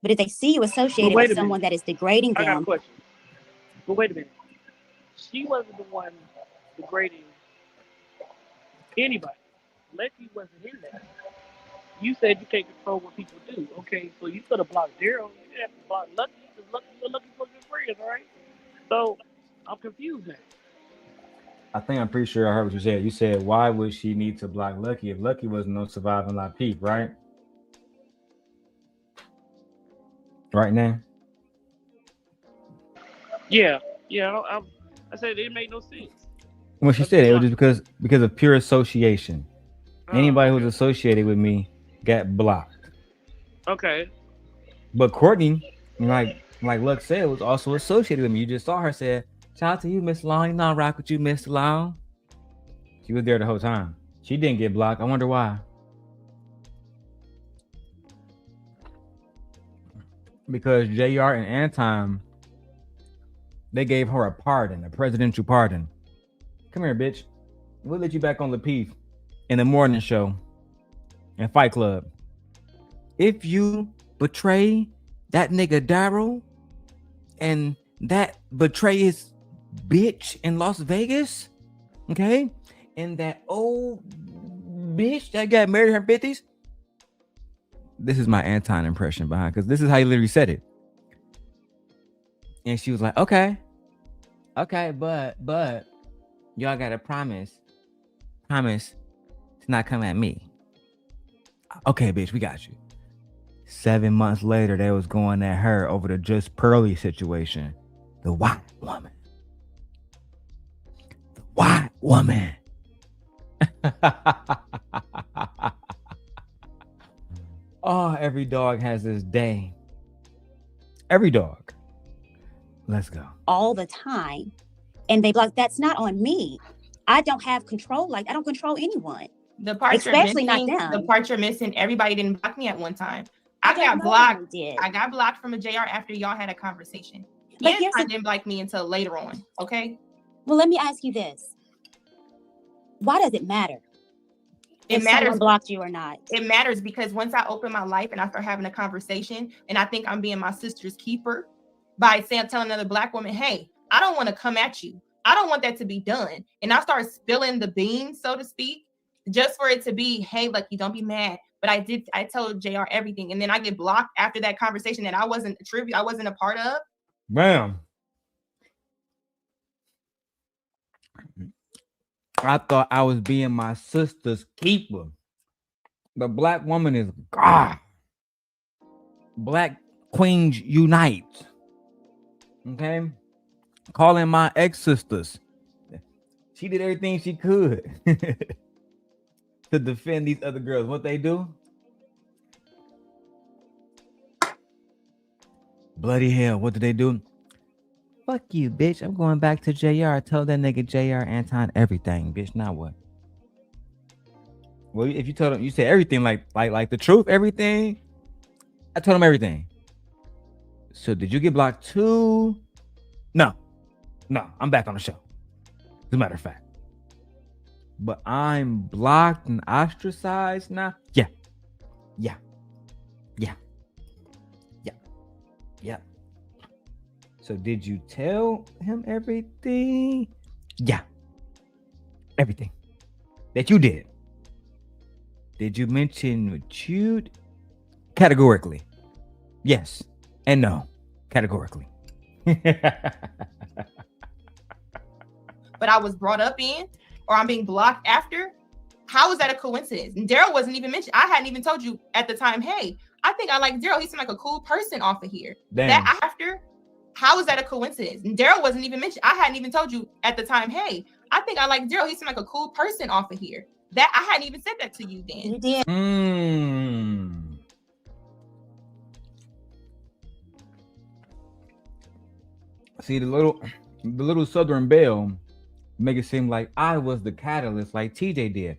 [SPEAKER 8] But if they see you associated with someone that is degrading them,
[SPEAKER 11] I got a question. But wait a minute. She wasn't the one degrading anybody. Lucki wasn't in there. You said you can't control what people do. Okay, so you could have blocked Darrel. You didn't have to block Lucki because you're Lucki for good friends, all right? So I'm confused now.
[SPEAKER 13] I think I'm pretty sure I heard what you said. You said, why would she need to block Lucki if Lucki wasn't no surviving like peep, right? Right now?
[SPEAKER 11] Yeah. I said it made no sense.
[SPEAKER 13] Well, she said it was just because of pure association. Anybody who was associated with me got blocked.
[SPEAKER 11] Okay.
[SPEAKER 13] But Courtney, like Luck said, was also associated with me. You just saw her said, shout out to you, Miss Long. You know I rock with you, Mr. Long. She was there the whole time. She didn't get blocked. I wonder why. Because JR and Anton, they gave her a pardon, a presidential pardon. Come here, bitch. We'll let you back on Lapeef in the morning show and Fight Club. If you betray that nigga Darrel and that betray his bitch in Las Vegas, okay, and that old bitch that got married in her 50s, this is my Anton impression behind, because this is how he literally said it. And she was like, okay, but y'all gotta promise to not come at me. Okay, bitch, we got you. 7 months later, they was going at her over the Just Pearly situation. The white woman. The white woman. Oh, every dog has this day. Every dog. Let's go.
[SPEAKER 8] All the time. And they block. That's not on me. I don't have control. Like, I don't control anyone.
[SPEAKER 2] The part
[SPEAKER 8] Especially
[SPEAKER 2] you're missing,
[SPEAKER 8] not them.
[SPEAKER 2] the part you're missing, everybody didn't block me at one time. I
[SPEAKER 8] don't
[SPEAKER 2] got
[SPEAKER 8] know
[SPEAKER 2] blocked.
[SPEAKER 8] who did.
[SPEAKER 2] I got blocked from a JR after y'all had a conversation.
[SPEAKER 8] But
[SPEAKER 2] Anton
[SPEAKER 8] here's the-
[SPEAKER 2] didn't block me until later on. Okay.
[SPEAKER 8] Well, let me ask you this. Why does it matter?
[SPEAKER 2] It
[SPEAKER 8] if someone
[SPEAKER 2] matters.
[SPEAKER 8] blocked you or not?
[SPEAKER 2] It matters because once I open my life and I start having a conversation, and I think I'm being my sister's keeper by saying, telling another Black woman, hey, I don't want to come at you. I don't want that to be done. And I start spilling the beans, so to speak, just for it to be, hey, Lucki, don't be mad. But I told JR everything. And then I get blocked after that conversation that I wasn't a part of.
[SPEAKER 13] Bam. I thought I was being my sister's keeper. The Black woman is God. Black queens unite. Okay? Calling my ex-sisters. She did everything she could to defend these other girls. What they do? Bloody hell. What did they do? Fuck you, bitch. I'm going back to JR. Tell that nigga JR Anton everything, bitch. Now what? Well, if you told him, you said everything like the truth, everything. I told him everything. So did you get blocked too? No, I'm back on the show. As a matter of fact. But I'm blocked and ostracized now. Yeah. So did you tell him everything? Yeah. Everything that you did. Did you mention what you categorically? Yes and no. Categorically.
[SPEAKER 2] But I was brought up in, or I'm being blocked after. How is that a coincidence? And Darrel wasn't even mentioned. I hadn't even told you at the time, hey, I think I like Darrel. He seemed like a cool person off of here.
[SPEAKER 13] Damn.
[SPEAKER 2] That after, how is that a coincidence? And Darrel wasn't even mentioned. I hadn't even told you at the time, hey, I think I like Darrel. He seemed like a cool person off of here. That I hadn't even said that to you then.
[SPEAKER 8] You did.
[SPEAKER 13] See, the little Southern Belle make it seem like I was the catalyst, like TJ did.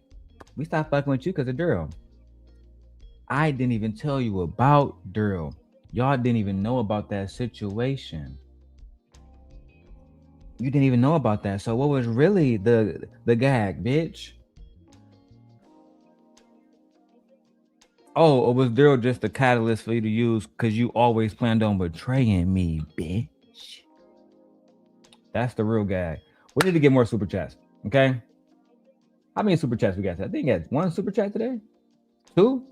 [SPEAKER 13] We stopped fucking with you because of Darrel. I didn't even tell you about Darrel. Y'all didn't even know about that situation. You didn't even know about that. So what was really the gag, bitch? Oh, or was Darrel just the catalyst for you to use because you always planned on betraying me, bitch? That's the real gag. We need to get more super chats, okay? How many super chats we got? I think we got 1 super chat today. 2?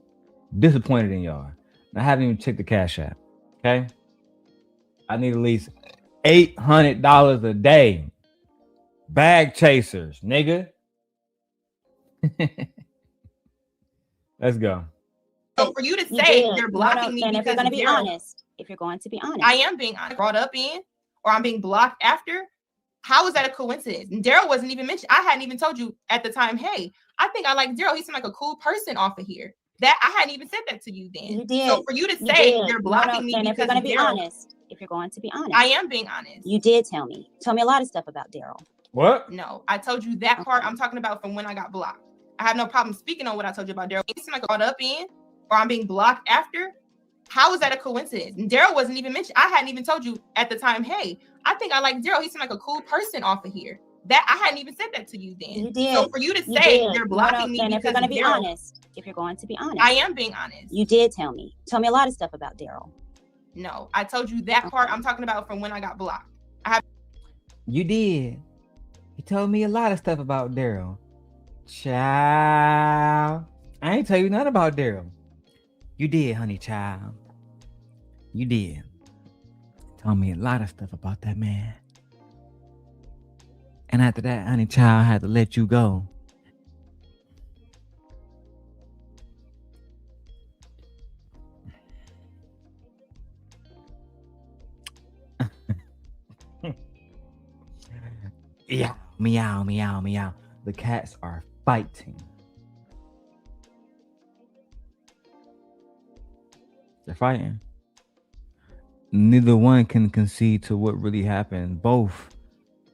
[SPEAKER 13] Disappointed in y'all. I haven't even checked the Cash App, okay? I need at least $800 a day. Bag chasers, nigga. Let's go.
[SPEAKER 2] So for you to say
[SPEAKER 8] did.
[SPEAKER 2] you're blocking me
[SPEAKER 8] and if
[SPEAKER 2] because
[SPEAKER 8] you're going to
[SPEAKER 2] of
[SPEAKER 8] be
[SPEAKER 2] Darrel,
[SPEAKER 8] honest, if you're going to be honest,
[SPEAKER 2] I am being honest. Brought up in, or I'm being blocked after. How is that a coincidence? And Darrel wasn't even mentioned. I hadn't even told you at the time, hey, I think I like Darrel. He seemed like a cool person off of here. That I hadn't even said that to you then.
[SPEAKER 8] You did.
[SPEAKER 2] So for you to say
[SPEAKER 8] did.
[SPEAKER 2] you're blocking me
[SPEAKER 8] and if
[SPEAKER 2] because
[SPEAKER 8] you're going
[SPEAKER 2] of
[SPEAKER 8] to be
[SPEAKER 2] Darrel,
[SPEAKER 8] honest, if you're going to be honest,
[SPEAKER 2] I am being honest.
[SPEAKER 8] You did tell me. Tell me a lot of stuff about Darrel.
[SPEAKER 13] What?
[SPEAKER 2] No, I told you that part. I'm talking about from when I got blocked. I have no problem speaking on what I told you about Darrel. He seemed like brought up in, or I'm being blocked after. How is that a coincidence? And Darrel wasn't even mentioned. I hadn't even told you at the time, hey, I think I like Darrel. He seemed like a cool person off of here. That I hadn't even said that to you then.
[SPEAKER 8] You did.
[SPEAKER 2] So for you to say
[SPEAKER 8] did.
[SPEAKER 2] you're blocking me
[SPEAKER 8] and if you're
[SPEAKER 2] because
[SPEAKER 8] going to
[SPEAKER 2] of
[SPEAKER 8] be
[SPEAKER 2] Darrel,
[SPEAKER 8] honest, if you're going to be honest,
[SPEAKER 2] I am being honest.
[SPEAKER 8] You did tell me. Tell me a lot of stuff about Darrel.
[SPEAKER 2] No, I told you that part. I'm talking about from when I got blocked.
[SPEAKER 13] You did. You told me a lot of stuff about Darrel. Child. I ain't tell you nothing about Darrel. You did, honey child. You did. Told me a lot of stuff about that man. And after that, honey child, I had to let you go. Yeah, meow, meow, meow. The cats are fighting. They're fighting. Neither one can concede to what really happened. Both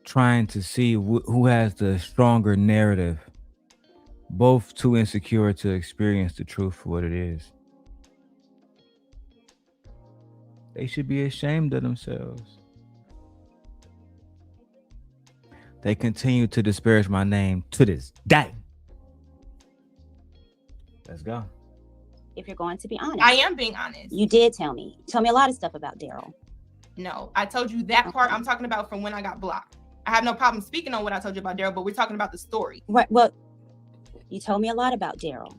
[SPEAKER 13] trying to see who has the stronger narrative. Both too insecure to experience the truth for what it is. They should be ashamed of themselves. They continue to disparage my name to this day. Let's go.
[SPEAKER 8] If you're going to be honest.
[SPEAKER 2] I am being honest.
[SPEAKER 8] You did tell me. Tell me a lot of stuff about Darrel.
[SPEAKER 2] No, I told you that part. I'm talking about from when I got blocked. I have no problem speaking on what I told you about Darrel, but we're talking about the story.
[SPEAKER 8] Right. Well, you told me a lot about Darrel.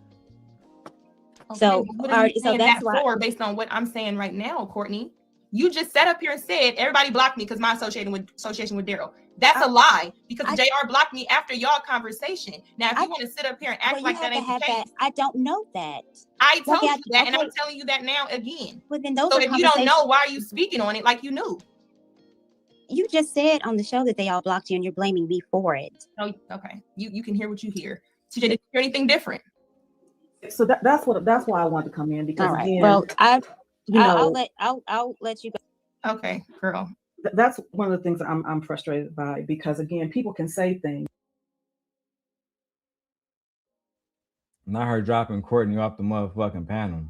[SPEAKER 2] Okay,
[SPEAKER 8] So,
[SPEAKER 2] what are you
[SPEAKER 8] so
[SPEAKER 2] saying
[SPEAKER 8] that's
[SPEAKER 2] that
[SPEAKER 8] why.
[SPEAKER 2] for, based on what I'm saying right now, Courtney? You just sat up here and said everybody blocked me because my association with Darrel. That's a lie, because JR blocked me after y'all conversation. Now, if you want to sit up here and act like that ain't the case,
[SPEAKER 8] I don't know that.
[SPEAKER 2] I told you that, and I'm telling you that now again.
[SPEAKER 8] Well, then those
[SPEAKER 2] so
[SPEAKER 8] are
[SPEAKER 2] if you don't know, why are you speaking on it like you knew?
[SPEAKER 8] You just said on the show that they all blocked you, and you're blaming me for it.
[SPEAKER 2] Oh, okay. You can hear what you hear. TJ, did you hear anything different?
[SPEAKER 5] So that's why I wanted to come in, because
[SPEAKER 8] All right.
[SPEAKER 5] again,
[SPEAKER 8] Well,
[SPEAKER 5] I'll
[SPEAKER 8] let you go.
[SPEAKER 2] Okay, girl.
[SPEAKER 5] That's one of the things that I'm frustrated by, because again, people can say things.
[SPEAKER 13] Not her dropping Courtney off the motherfucking panel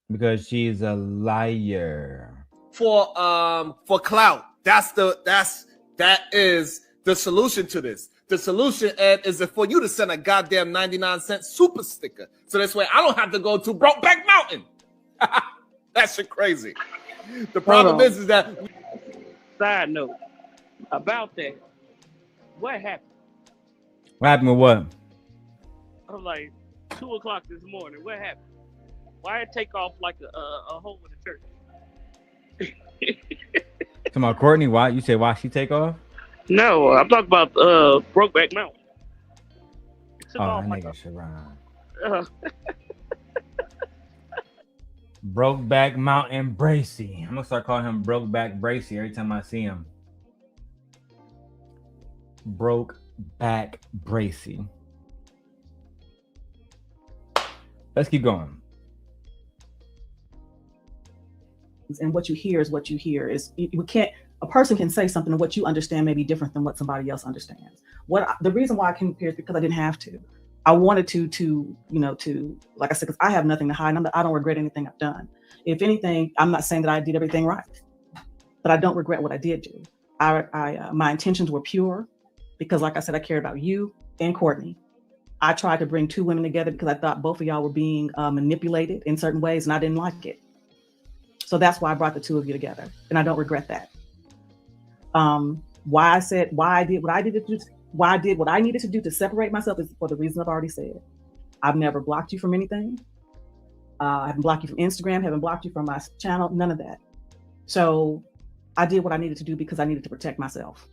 [SPEAKER 13] because she's a liar.
[SPEAKER 18] For clout. That is the solution to this. The solution, Ed, is for you to send a goddamn 99-cent super sticker. So this way I don't have to go to Brokeback Mountain. That shit crazy. The problem is that...
[SPEAKER 11] Side note about that. What happened?
[SPEAKER 13] What happened with what?
[SPEAKER 11] I'm like 2 o'clock this morning. What happened? Why it take off like a hole in the church?
[SPEAKER 13] Come on, Courtney. Why you say why she take off?
[SPEAKER 11] No, I'm talking about Brokeback Mountain.
[SPEAKER 13] Oh, that nigga should run. Brokeback Mountain Bracy. I'm gonna start calling him Brokeback Bracy every time I see him. Brokeback Bracy. Let's keep going.
[SPEAKER 5] And what you hear is what you hear. A person can say something, and what you understand may be different than what somebody else understands. The reason why I came here is because I didn't have to. I wanted to like I said, because I have nothing to hide. I don't regret anything I've done. If anything, I'm not saying that I did everything right, but I don't regret what I did do. My intentions were pure, because like I said, I cared about you and Courtney. I tried to bring two women together because I thought both of y'all were being manipulated in certain ways, and I didn't like it. So that's why I brought the two of you together, and I don't regret that. Why I did what I needed to do to separate myself is for the reason I've already said. I've never blocked you from anything. I haven't blocked you from Instagram, haven't blocked you from my channel, none of that. So I did what I needed to do because I needed to protect myself.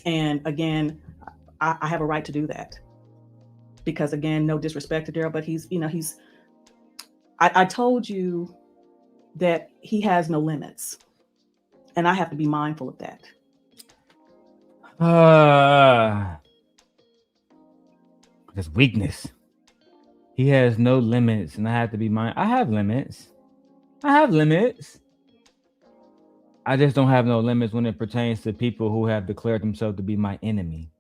[SPEAKER 5] And again, I have a right to do that. Because again, no disrespect to Darrel, but I told you that he has no limits. And I have to be mindful of that.
[SPEAKER 13] His weakness. He has no limits, and I have to be mindful. I have limits. I just don't have no limits when it pertains to people who have declared themselves to be my enemy.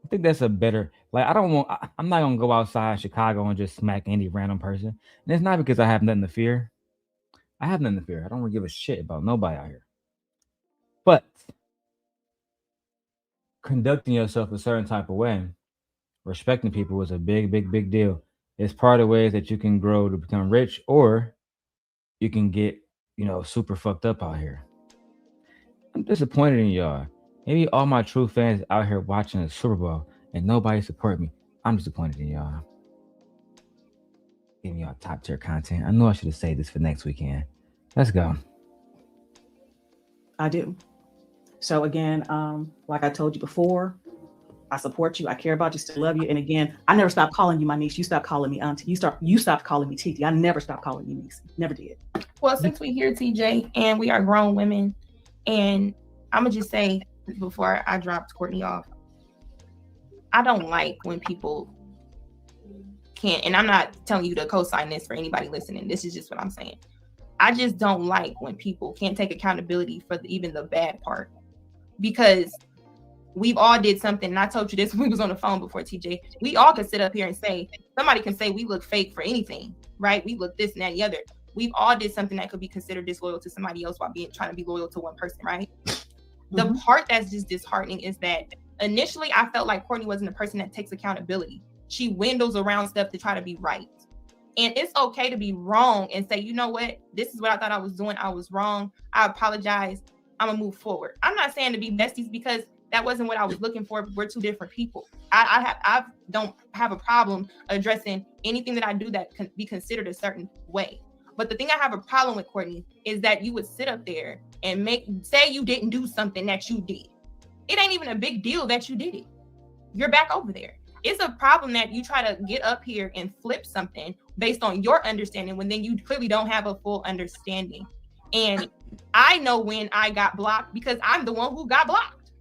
[SPEAKER 13] I think that's a better, I'm not gonna go outside Chicago and just smack any random person. And it's not because I have nothing to fear. I have nothing to fear. I don't really give a shit about nobody out here. But conducting yourself a certain type of way, respecting people is a big deal. It's part of ways that you can grow to become rich, or you can get, super fucked up out here. I'm disappointed in y'all. Maybe all my true fans out here watching the Super Bowl and nobody support me. I'm disappointed in y'all. Giving y'all top tier content. I know I should have saved this for next weekend. Let's go.
[SPEAKER 5] I do. So again, like I told you before, I support you. I care about you. Still love you. And again, I never stopped calling you my niece. You stopped calling me auntie. You stopped calling me Titi. I never stopped calling you niece. Never did.
[SPEAKER 2] Well, since we're here, TJ, and we are grown women, and I'm gonna just say before I dropped Courtney off, I don't like when people can't, and I'm not telling you to co-sign this for anybody listening. This is just what I'm saying. I just don't like when people can't take accountability for even the bad part, because we've all did something. And I told you this when we was on the phone before, TJ. We all can sit up here and say, somebody can say we look fake for anything, right? We look this and that and the other. We've all did something that could be considered disloyal to somebody else while trying to be loyal to one person, right? The part that's just disheartening is that initially I felt like Courtney wasn't a person that takes accountability. She windows around stuff to try to be right. And it's okay to be wrong and say, you know what? This is what I thought I was doing. I was wrong. I apologize. I'm gonna move forward. I'm not saying to be besties because that wasn't what I was looking for. We're two different people. I don't have a problem addressing anything that I do that can be considered a certain way. But the thing I have a problem with, Courtney, is that you would sit up there and say you didn't do something that you did. It ain't even a big deal that you did it. You're back over there. It's a problem that you try to get up here and flip something based on your understanding when then you clearly don't have a full understanding. And I know when I got blocked because I'm the one who got blocked.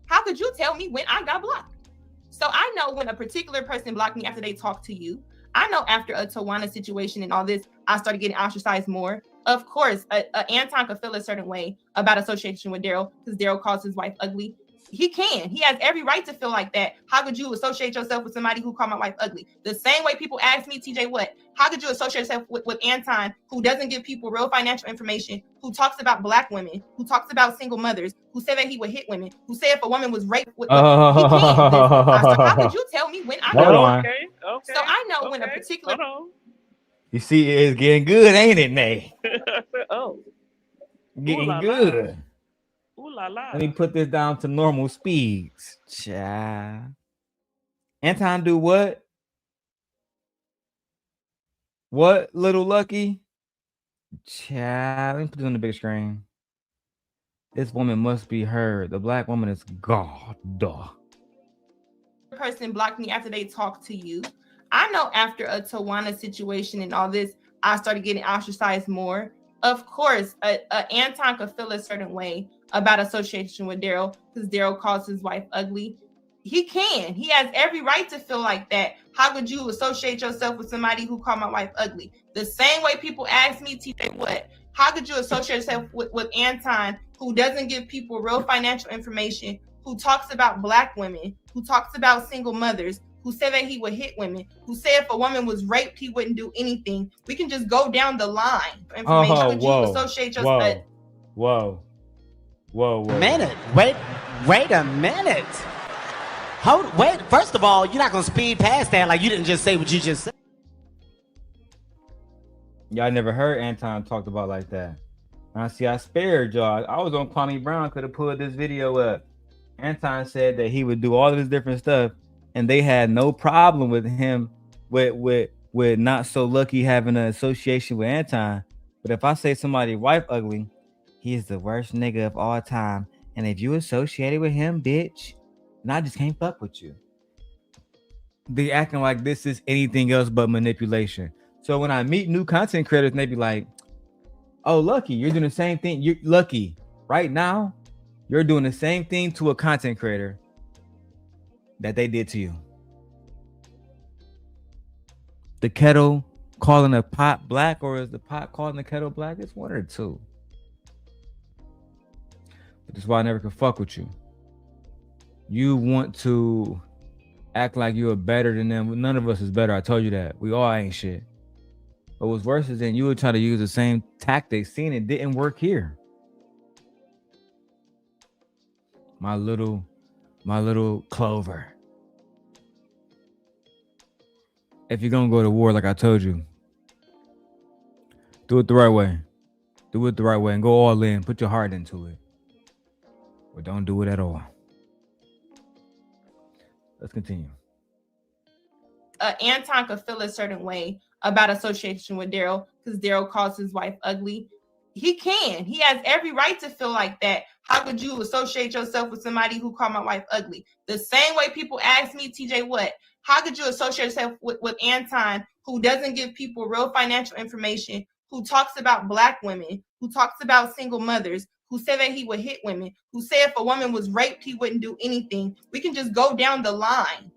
[SPEAKER 2] How could you tell me when I got blocked? So I know when a particular person blocked me after they talked to you. I know after a Tawana situation and all this, I started getting ostracized more. Of course, Anton could feel a certain way about association with Darrel because Darrel calls his wife ugly. He can. He has every right to feel like that. How could you associate yourself with somebody who called my wife ugly? The same way people ask me, TJ, what? How could you associate yourself with Anton, who doesn't give people real financial information, who talks about Black women, who talks about single mothers, who said that he would hit women, who said if a woman was raped, he can. So how could you tell me when I
[SPEAKER 13] Hold on.
[SPEAKER 11] Okay.
[SPEAKER 2] So I know when a particular.
[SPEAKER 13] You see, it's getting good, ain't it, Nay?
[SPEAKER 11] Oh.
[SPEAKER 13] Getting
[SPEAKER 11] Ooh la
[SPEAKER 13] good.
[SPEAKER 11] Ooh la la.
[SPEAKER 13] Let me put this down to normal speeds. Child. Anton do what? What, little Lucki? Child, let me put this on the big screen. This woman must be heard. The Black woman is God.
[SPEAKER 2] Person blocked me after they talked to you. I know after a Tawana situation and all this, I started getting ostracized more. Of course, Anton could feel a certain way about association with Darrel because Darrel calls his wife ugly. He can. He has every right to feel like that. How could you associate yourself with somebody who called my wife ugly? The same way people ask me, TJ, what? How could you associate yourself with Anton, who doesn't give people real financial information, who talks about Black women, who talks about single mothers, who said that he would hit women, who said if a woman was raped, he wouldn't do anything? We can just go down the line for information. How could you associate yourself?
[SPEAKER 13] Whoa.
[SPEAKER 3] Minute. Wait a minute. Wait. First of all, you're not gonna speed past that like you didn't just say what you just said.
[SPEAKER 13] Y'all never heard Anton talked about like that. I spared y'all. I was on Kwame Brown, could have pulled this video up. Anton said that he would do all of this different stuff, and they had no problem with him with Not So Lucky having an association with Anton. But if I say somebody's wife ugly, he is the worst nigga of all time. And if you associated with him, bitch, and I just can't fuck with you. They acting like this is anything else but manipulation. So when I meet new content creators and they be like, oh, Lucki, you're doing the same thing. You're Lucki right now. You're doing the same thing to a content creator that they did to you. The kettle calling a pot black, or is the pot calling the kettle black? It's one or two. But that's why I never could fuck with you. You want to act like you're better than them. None of us is better. I told you that. We all ain't shit. But what's worse is then you would try to use the same tactics, seeing it didn't work here. My little Clover. If you're gonna go to war, like I told you, do it the right way. Do it the right way and go all in. Put your heart into it. Or don't do it at all. Let's continue.
[SPEAKER 2] Anton could feel a certain way about association with Darrel because Darrel calls his wife ugly. He can. He has every right to feel like that. How could you associate yourself with somebody who called my wife ugly? The same way people ask me, TJ, what? How could you associate yourself with Anton, who doesn't give people real financial information, who talks about Black women, who talks about single mothers, who said that he would hit women, who said if a woman was raped, he wouldn't do anything. We can just go down the line.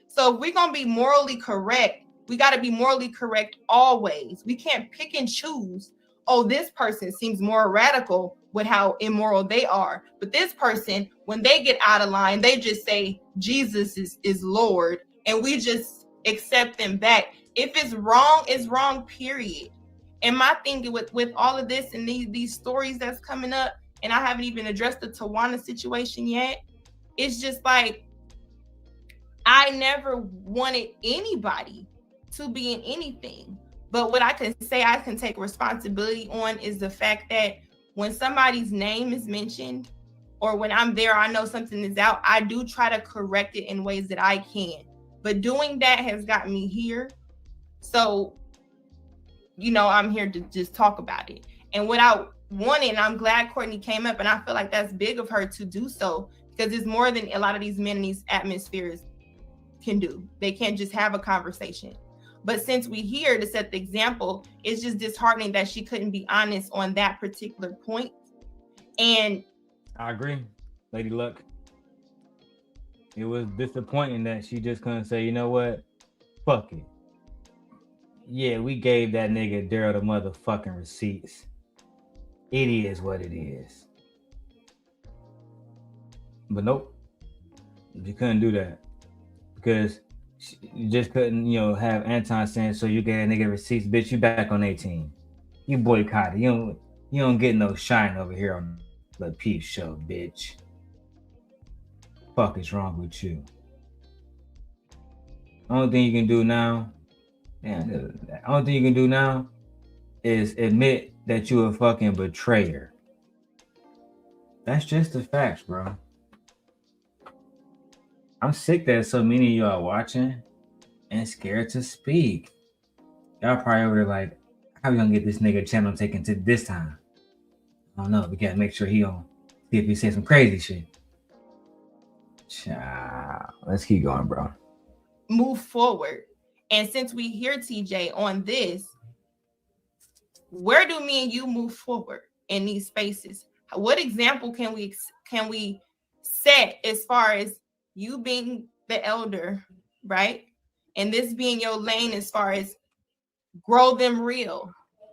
[SPEAKER 2] So if we're going to be morally correct, we got to be morally correct always. We can't pick and choose. Oh, this person seems more radical with how immoral they are. But this person, when they get out of line, they just say Jesus is Lord. And we just accept them back. If it's wrong, period. And my thing with all of this and these stories that's coming up, and I haven't even addressed the Tawana situation yet, it's just like, I never wanted anybody to be in anything. But what I can say I can take responsibility on is the fact that when somebody's name is mentioned, or when I'm there, I know something is out, I do try to correct it in ways that I can. But doing that has got me here. So, I'm here to just talk about it. And without wanting, I'm glad Courtney came up, and I feel like that's big of her to do so, because it's more than a lot of these men in these atmospheres can do. They can't just have a conversation. But since we're here to set the example, it's just disheartening that she couldn't be honest on that particular point. And
[SPEAKER 13] I agree, Lady Luck. It was disappointing that she just couldn't say, you know what? Fuck it. Yeah, we gave that nigga Darrel the motherfucking receipts. It is what it is. But nope. You couldn't do that. Because you just couldn't, have Anton saying, so you gave that nigga receipts, bitch, you back on 18. You boycotted. You don't get no shine over here on the Peep Show, bitch. Fuck is wrong with you? Only thing you can do now, is admit that you a fucking betrayer. That's just the facts, bro. I'm sick that so many of y'all watching and scared to speak. Y'all probably over there like, how we gonna get this nigga channel taken to this time? I don't know. We gotta make sure he don't see if he says some crazy shit. Child, let's keep going, bro.
[SPEAKER 2] Move forward. And since we hear TJ on this, where do me and you move forward in these spaces? What example can we set as far as you being the elder, right? And this being your lane as far as grow them real,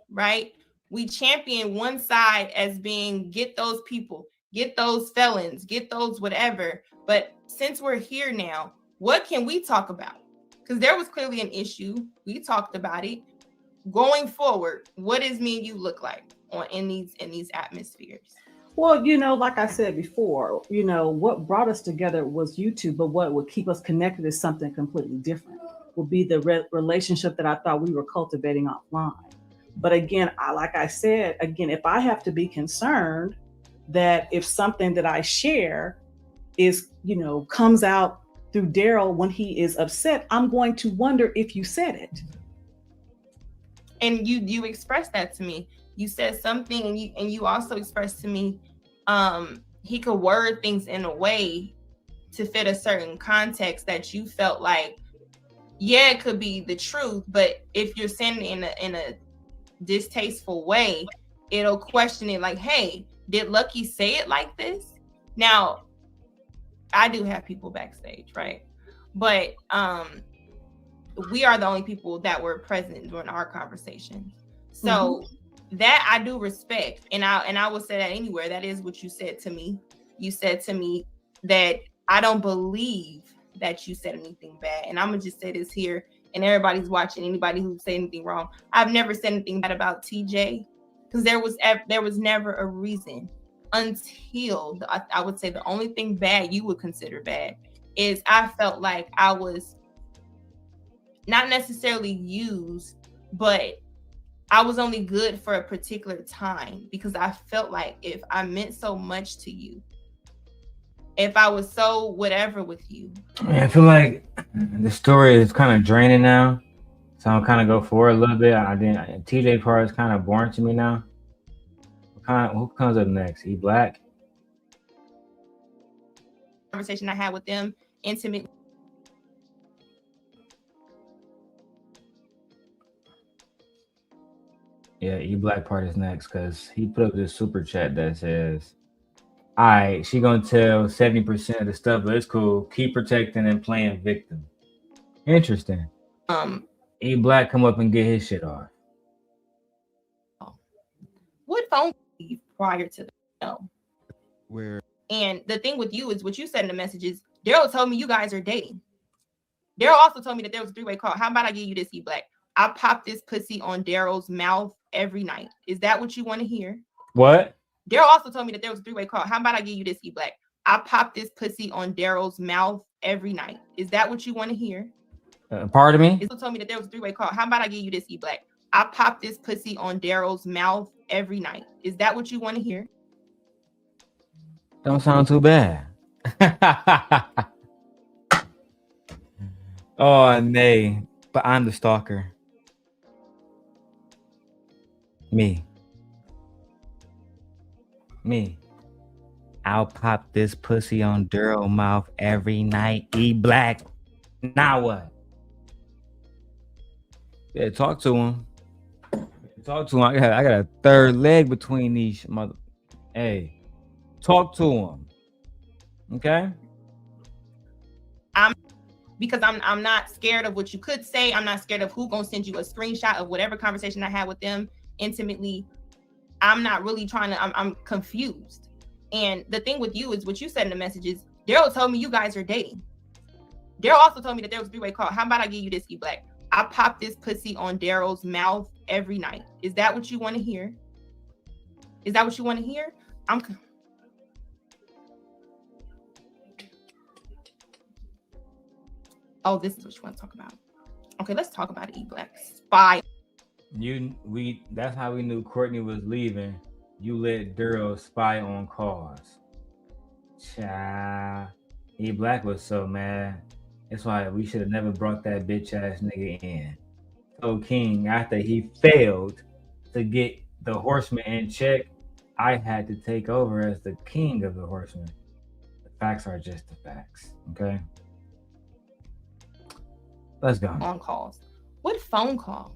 [SPEAKER 2] right? We champion one side as being get those people, get those felons, get those whatever. But since we're here now, what can we talk about? Because there was clearly an issue. We talked about it. Going forward, what does me and you look like in these atmospheres?
[SPEAKER 5] Well, like I said before, what brought us together was YouTube, but what would keep us connected is something completely different. Would be the relationship that I thought we were cultivating offline. But again, like I said, if I have to be concerned that if something that I share is, comes out through Darrel when he is upset, I'm going to wonder if you said it.
[SPEAKER 2] And you expressed that to me. You said something, and you also expressed to me he could word things in a way to fit a certain context that you felt like, yeah, it could be the truth, but if you're saying it in a distasteful way, it'll question it like, hey, did Lucki say it like this? Now, I do have people backstage, right? But we are the only people that were present during our conversation. So that I do respect. And I will say that anywhere. That is what you said to me. You said to me that I don't believe that you said anything bad. And I'm going to just say this here, and everybody's watching, anybody who said anything wrong. I've never said anything bad about TJ, because there was never a reason until I would say the only thing bad you would consider bad is I felt like I was not necessarily used, but I was only good for a particular time, because I felt like if I meant so much to you, if I was so whatever with you.
[SPEAKER 13] I feel like the story is kind of draining now, so I'll kind of go forward a little bit. TJ part is kind of boring to me now. Who comes up next? E Black?
[SPEAKER 2] Conversation I had with them, intimate.
[SPEAKER 13] Yeah, E Black part is next because he put up this super chat that says, "All right, she gonna tell 70% of the stuff, but it's cool. Keep protecting and playing victim." Interesting. E Black come up and get his shit off.
[SPEAKER 2] What phone prior to the show?
[SPEAKER 19] Where?
[SPEAKER 2] And the thing with you is what you said in the messages. Darrel told me you guys are dating. Darrel also told me that there was a 3-way call. How about I give you this, E Black? I pop this pussy on Darrel's mouth every night. Is that what you want to hear?
[SPEAKER 13] What?
[SPEAKER 2] Darrel also told me that there was a 3-way call. How about I give you this, E Black? I pop this pussy on Darrel's mouth every night. Is that what you want to hear?
[SPEAKER 13] Pardon me?
[SPEAKER 2] He also told me that there was a 3-way call. How about I give you this, E Black? I pop this pussy on Darrel's mouth every night. Is that what you want to hear?
[SPEAKER 13] Don't sound too bad. Oh, nay. But I'm the stalker. Me. I'll pop this pussy on Darrel mouth every night. E Black. Now what? Yeah, talk to him. Talk to him. I got a third leg between these mother. Hey, talk to him. Okay.
[SPEAKER 2] Because I'm not scared of what you could say. I'm not scared of who gonna send you a screenshot of whatever conversation I had with them intimately. I'm not really trying to. I'm confused. And the thing with you is what you said in the messages. Darrel told me you guys are dating. Darrel also told me that there was a 3-way call. How about I give you this, E Black? I pop this pussy on Darrel's mouth every night. Is that what you want to hear? Is that what you want to hear? Oh, this is what you want to talk about. Okay, let's talk about E Black. Spy.
[SPEAKER 13] That's how we knew Courtney was leaving. You let Darrel spy on calls. Child. E Black was so mad. That's why we should have never brought that bitch ass nigga in. So King, after he failed to get the horseman in check, I had to take over as the king of the horsemen. The facts are just the facts. Okay. Let's go.
[SPEAKER 2] On calls. What phone call?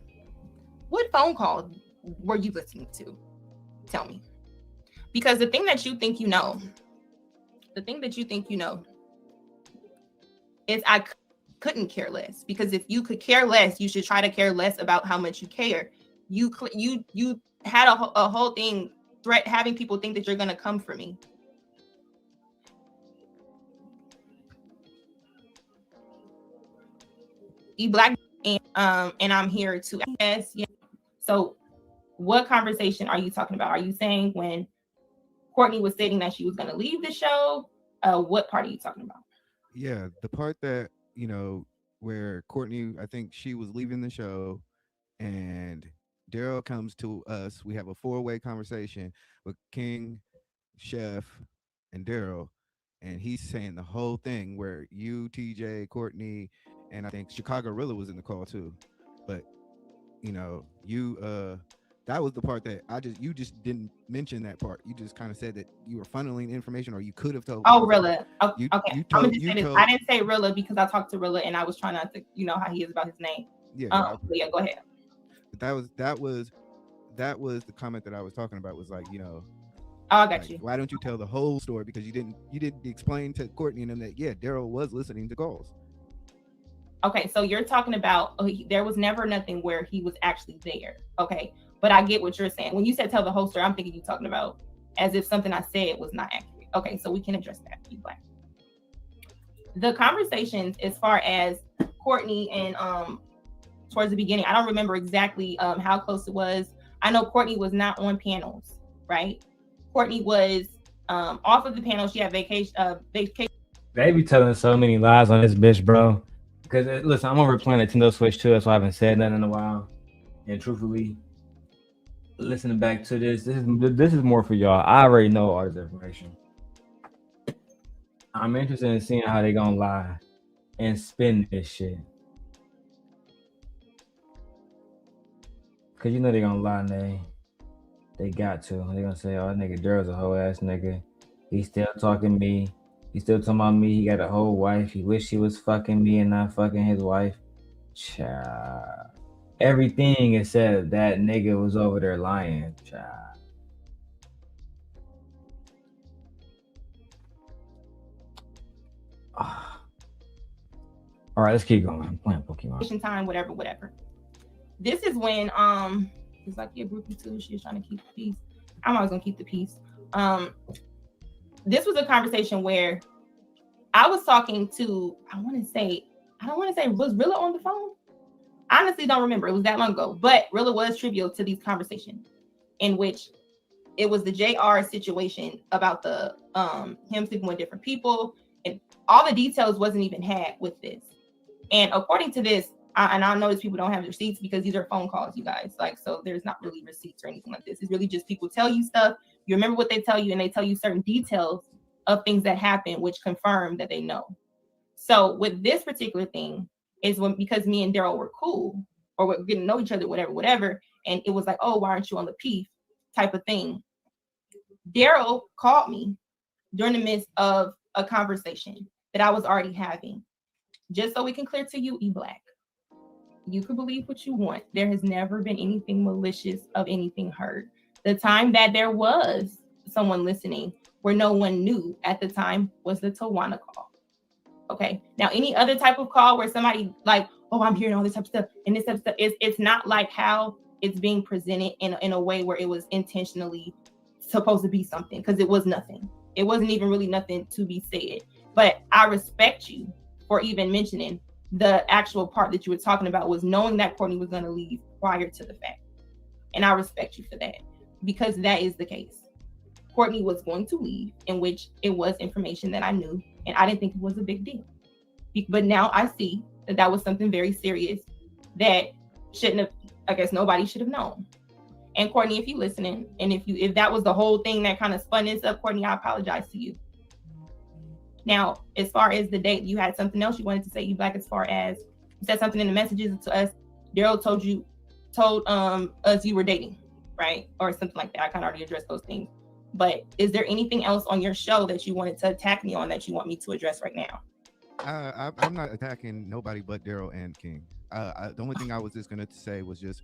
[SPEAKER 2] What phone call were you listening to? Tell me. Because the thing that you think you know, is I couldn't care less. Because if you could care less, you should try to care less about how much you care. You had a whole thing having people think that you're gonna come for me. E Black, and I'm here to ask. Yeah. So, what conversation are you talking about? Are you saying when Courtney was stating that she was going to leave the show? What part are you talking about?
[SPEAKER 19] Yeah, the part that where Courtney, I think she was leaving the show, and Darrel comes to us. We have a 4-way conversation with King, Chef, and Darrel, and he's saying the whole thing where you, TJ, Courtney, and I think Chicago Rilla was in the call too. But that was the part that you just didn't mention that part. You just kind of said that you were funneling information, or you could have told.
[SPEAKER 2] Oh, Rilla. Okay. I'm gonna just say this. I didn't say Rilla because I talked to Rilla and I was trying not to, how he is about his name. Yeah. Yeah. Go ahead.
[SPEAKER 19] But that was the comment that I was talking about. Was like,
[SPEAKER 2] Oh, I got you.
[SPEAKER 19] Why don't you tell the whole story? Because you didn't explain to Courtney and them that Darrel was listening to calls.
[SPEAKER 2] Okay, so you're talking about there was never nothing where he was actually there. Okay, but I get what you're saying. When you said tell the whole story, I'm thinking you're talking about as if something I said was not accurate. Okay, so we can address that. The conversations as far as Courtney and towards the beginning, I don't remember exactly how close it was. I know Courtney was not on panels, right? Courtney was off of the panel. She had vacation.
[SPEAKER 13] They be telling so many lies on this bitch, bro. Because listen, I'm over playing Nintendo Switch too, so I haven't said nothing in a while. And truthfully, listening back to this is more for y'all. I already know all this information. I'm interested in seeing how they gonna lie and spin this shit. Cause they gonna lie, and they got to. They gonna say, "Oh, that nigga Darrel's a whole ass nigga. He's still talking to me. He's still talking about me. He got a whole wife. He wish he was fucking me and not fucking his wife." Child.
[SPEAKER 1] everything except that nigga was over there lying, child. All right, let's keep going. I'm playing Pokemon.
[SPEAKER 2] Time, whatever. This is when it's like your groupie too. She's trying to keep the peace. I'm always gonna keep the peace. This was a conversation where I was talking to, I don't want to say, was Rilla on the phone? I honestly don't remember. It was that long ago, but Rilla was trivial to these conversations in which it was the JR situation about the him sleeping with different people, and all the details wasn't even had with this. And according to this, and I notice people don't have receipts because these are phone calls, you guys. Like, so there's not really receipts or anything like this. It's really just people tell you stuff. You remember what they tell you, and they tell you certain details of things that happen, which confirm that they know. So with this particular thing is because me and Darrel were cool, or we're getting to know each other, whatever. And it was like, oh, why aren't you on the PEEF type of thing? Darrel called me during the midst of a conversation that I was already having. Just so we can clear to you, E-Black, you can believe what you want. There has never been anything malicious of anything heard. The time that there was someone listening where no one knew at the time was the Tawana call. Okay. Now, any other type of call where somebody like, oh, I'm hearing all this type of stuff, and this type of stuff, it's not like how it's being presented in a way where it was intentionally supposed to be something, because it was nothing. It wasn't even really nothing to be said. But I respect you for even mentioning the actual part that you were talking about was knowing that Courtney was going to leave prior to the fact. And I respect you for that, because that is the case. Courtney was going to leave, in which it was information that I knew, and I didn't think it was a big deal. But now I see that that was something very serious that shouldn't have, I guess nobody should have known. And Courtney, if you're listening, and if that was the whole thing that kind of spun this up, Courtney, I apologize to you. Now, as far as the date, you had something else you wanted to say, E-Black, as far as you said something in the messages to us. Darrel told us you were dating, right? Or something like that. I kind of already addressed those things. But is there anything else on your show that you wanted to attack me on that you want me to address right now?
[SPEAKER 19] I'm not attacking nobody but Darrel and King. The only thing I was just going to say was just,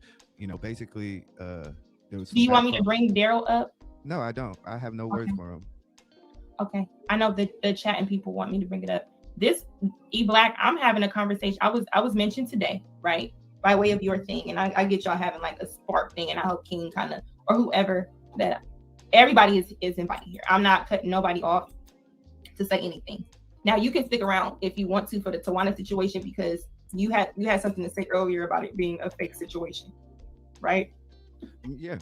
[SPEAKER 19] basically, there was.
[SPEAKER 2] Do you want me to bring Darrel up?
[SPEAKER 19] No, I don't. I have no words for him.
[SPEAKER 2] Okay. I know the chat and people want me to bring it up. This E-Black, I'm having a conversation. I was mentioned today, right? By way of your thing. And I get y'all having like a spark thing, and I hope King kind of, or whoever, that everybody is invited here. I'm not cutting nobody off to say anything. Now you can stick around if you want to for the Tawana situation, because you had something to say earlier about it being a fake situation, right?
[SPEAKER 19] Yeah.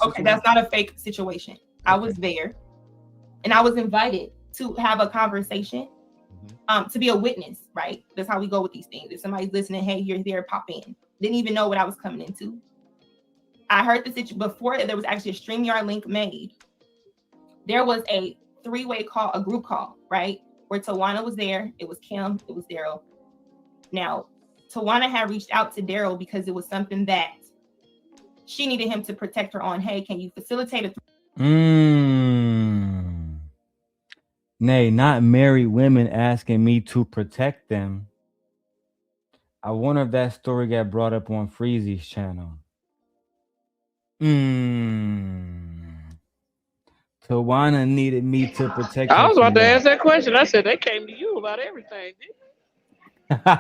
[SPEAKER 2] Okay, that's not a fake situation. Okay. I was there, and I was invited to have a conversation, to be a witness, right? That's how we go with these things. If somebody's listening, hey, you're there, pop in. Didn't even know what I was coming into. I heard the situation before there was actually a StreamYard link made. There was a three-way call, a group call, right? Where Tawana was there, it was Kim, it was Darrel. Now, Tawana had reached out to Darrel because it was something that she needed him to protect her on. Hey, can you facilitate a
[SPEAKER 13] Nay, not married women asking me to protect them. I wonder if that story got brought up on Freezy's channel. Tawana needed me to protect her.
[SPEAKER 11] I was about to ask that question. I said they came to you about everything, didn't they?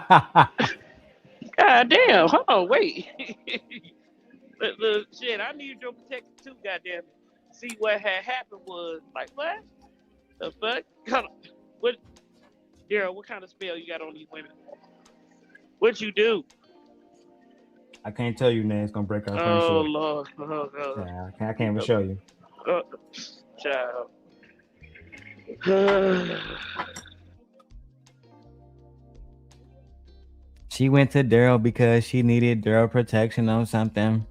[SPEAKER 11] God damn. Hold on, wait. the shit, I need your protection too, goddamn it. See what had happened was like, what? The fuck? Hold on. What, Darrel, what kind of spell you got on these women? What you do?
[SPEAKER 13] I can't tell you, man. It's gonna break our friendship.
[SPEAKER 11] Oh Lord. Oh God.
[SPEAKER 13] Yeah, I can't even show you.
[SPEAKER 11] Child.
[SPEAKER 13] She went to Darrel because she needed Darrel protection on something.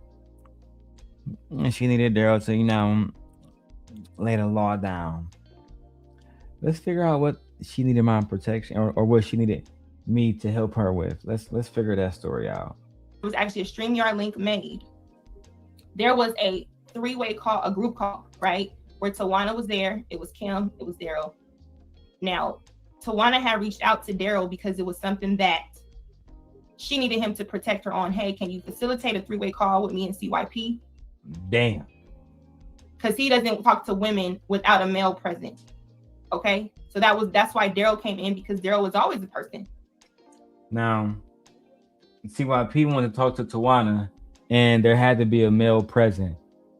[SPEAKER 13] And she needed Darrel to, lay the law down. Let's figure out what she needed my protection or what she needed me to help her with. Let's figure that story out.
[SPEAKER 2] It was actually a StreamYard link made. There was a three-way call, a group call, right? Where Tawana was there, it was Kim, it was Darrel. Now, Tawana had reached out to Darrel because it was something that she needed him to protect her on, hey, can you facilitate a 3-way call with me and CYP?
[SPEAKER 13] Damn.
[SPEAKER 2] Because he doesn't talk to women without a male present. Okay, so that's why Darrel came in, because Darrel was always a person.
[SPEAKER 13] Now, CYP wanted to talk to Tawana, and there had to be a male present.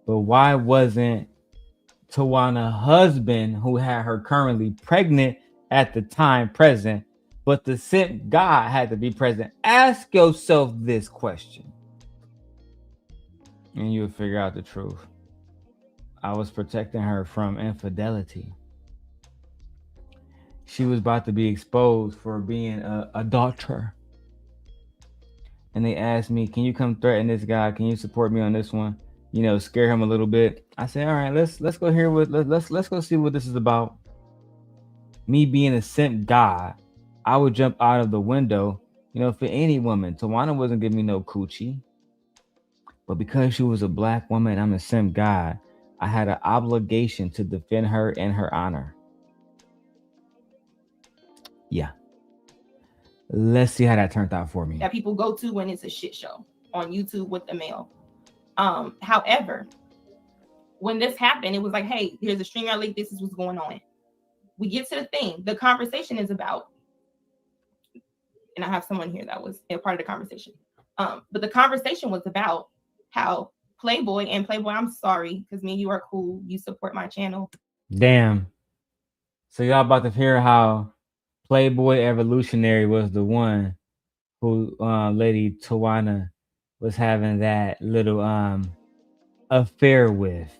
[SPEAKER 13] But why wasn't Tawana's husband, who had her currently pregnant at the time, present? But the simp God had to be present. Ask yourself this question, and you'll figure out the truth. I was protecting her from infidelity. She was about to be exposed for being a adulterer. And they asked me, can you come threaten this guy? Can you support me on this one? You know, scare him a little bit. I said, all right, let's go here with let's go see what this is about. Me being a simp God, I would jump out of the window, you know, for any woman. Tawana wasn't giving me no coochie. But because she was a black woman, I'm a simp God, I had an obligation to defend her and her honor. Yeah. Let's see how that turned out for me.
[SPEAKER 2] That people go to when it's a shit show on YouTube with the male. However, when this happened, it was like, hey, here's a StreamYard link. This is what's going on. We get to the thing. The conversation is about, and I have someone here that was a part of the conversation. But the conversation was about how Playboy, I'm sorry, because me and you are cool. You support my channel.
[SPEAKER 13] Damn. So y'all about to hear how Playboy Evolutionary was the one who Lady Tawana was having that little affair with.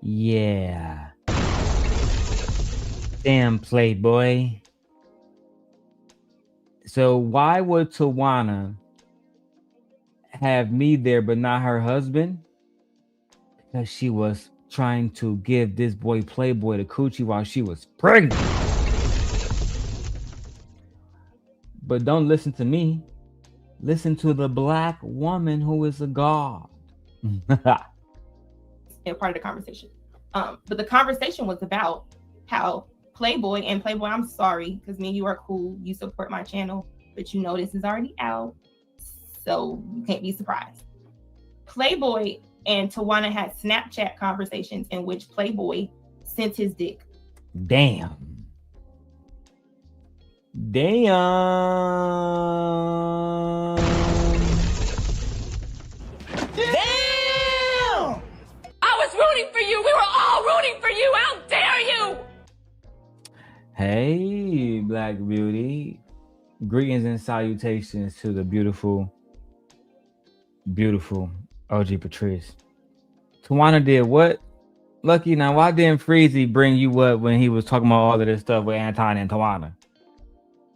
[SPEAKER 13] Yeah. Damn, Playboy. So why would Tawana have me there but not her husband? Because she was trying to give this boy Playboy the coochie while she was pregnant. But don't listen to me. Listen to the black woman who is a god.
[SPEAKER 2] A part of the conversation. But the conversation was about how Playboy, I'm sorry, because me and you are cool. You support my channel, but you know this is already out, so you can't be surprised. Playboy and Tawana had Snapchat conversations in which Playboy sent his dick.
[SPEAKER 13] Damn. Damn.
[SPEAKER 20] Damn! I was rooting for you. We were all rooting for you. How dare you?
[SPEAKER 13] Hey, Black Beauty. Greetings and salutations to the beautiful, beautiful OG Patrice. Tawana did what? Lucki, now why didn't Freezy bring you up when he was talking about all of this stuff with Anton and Tawana?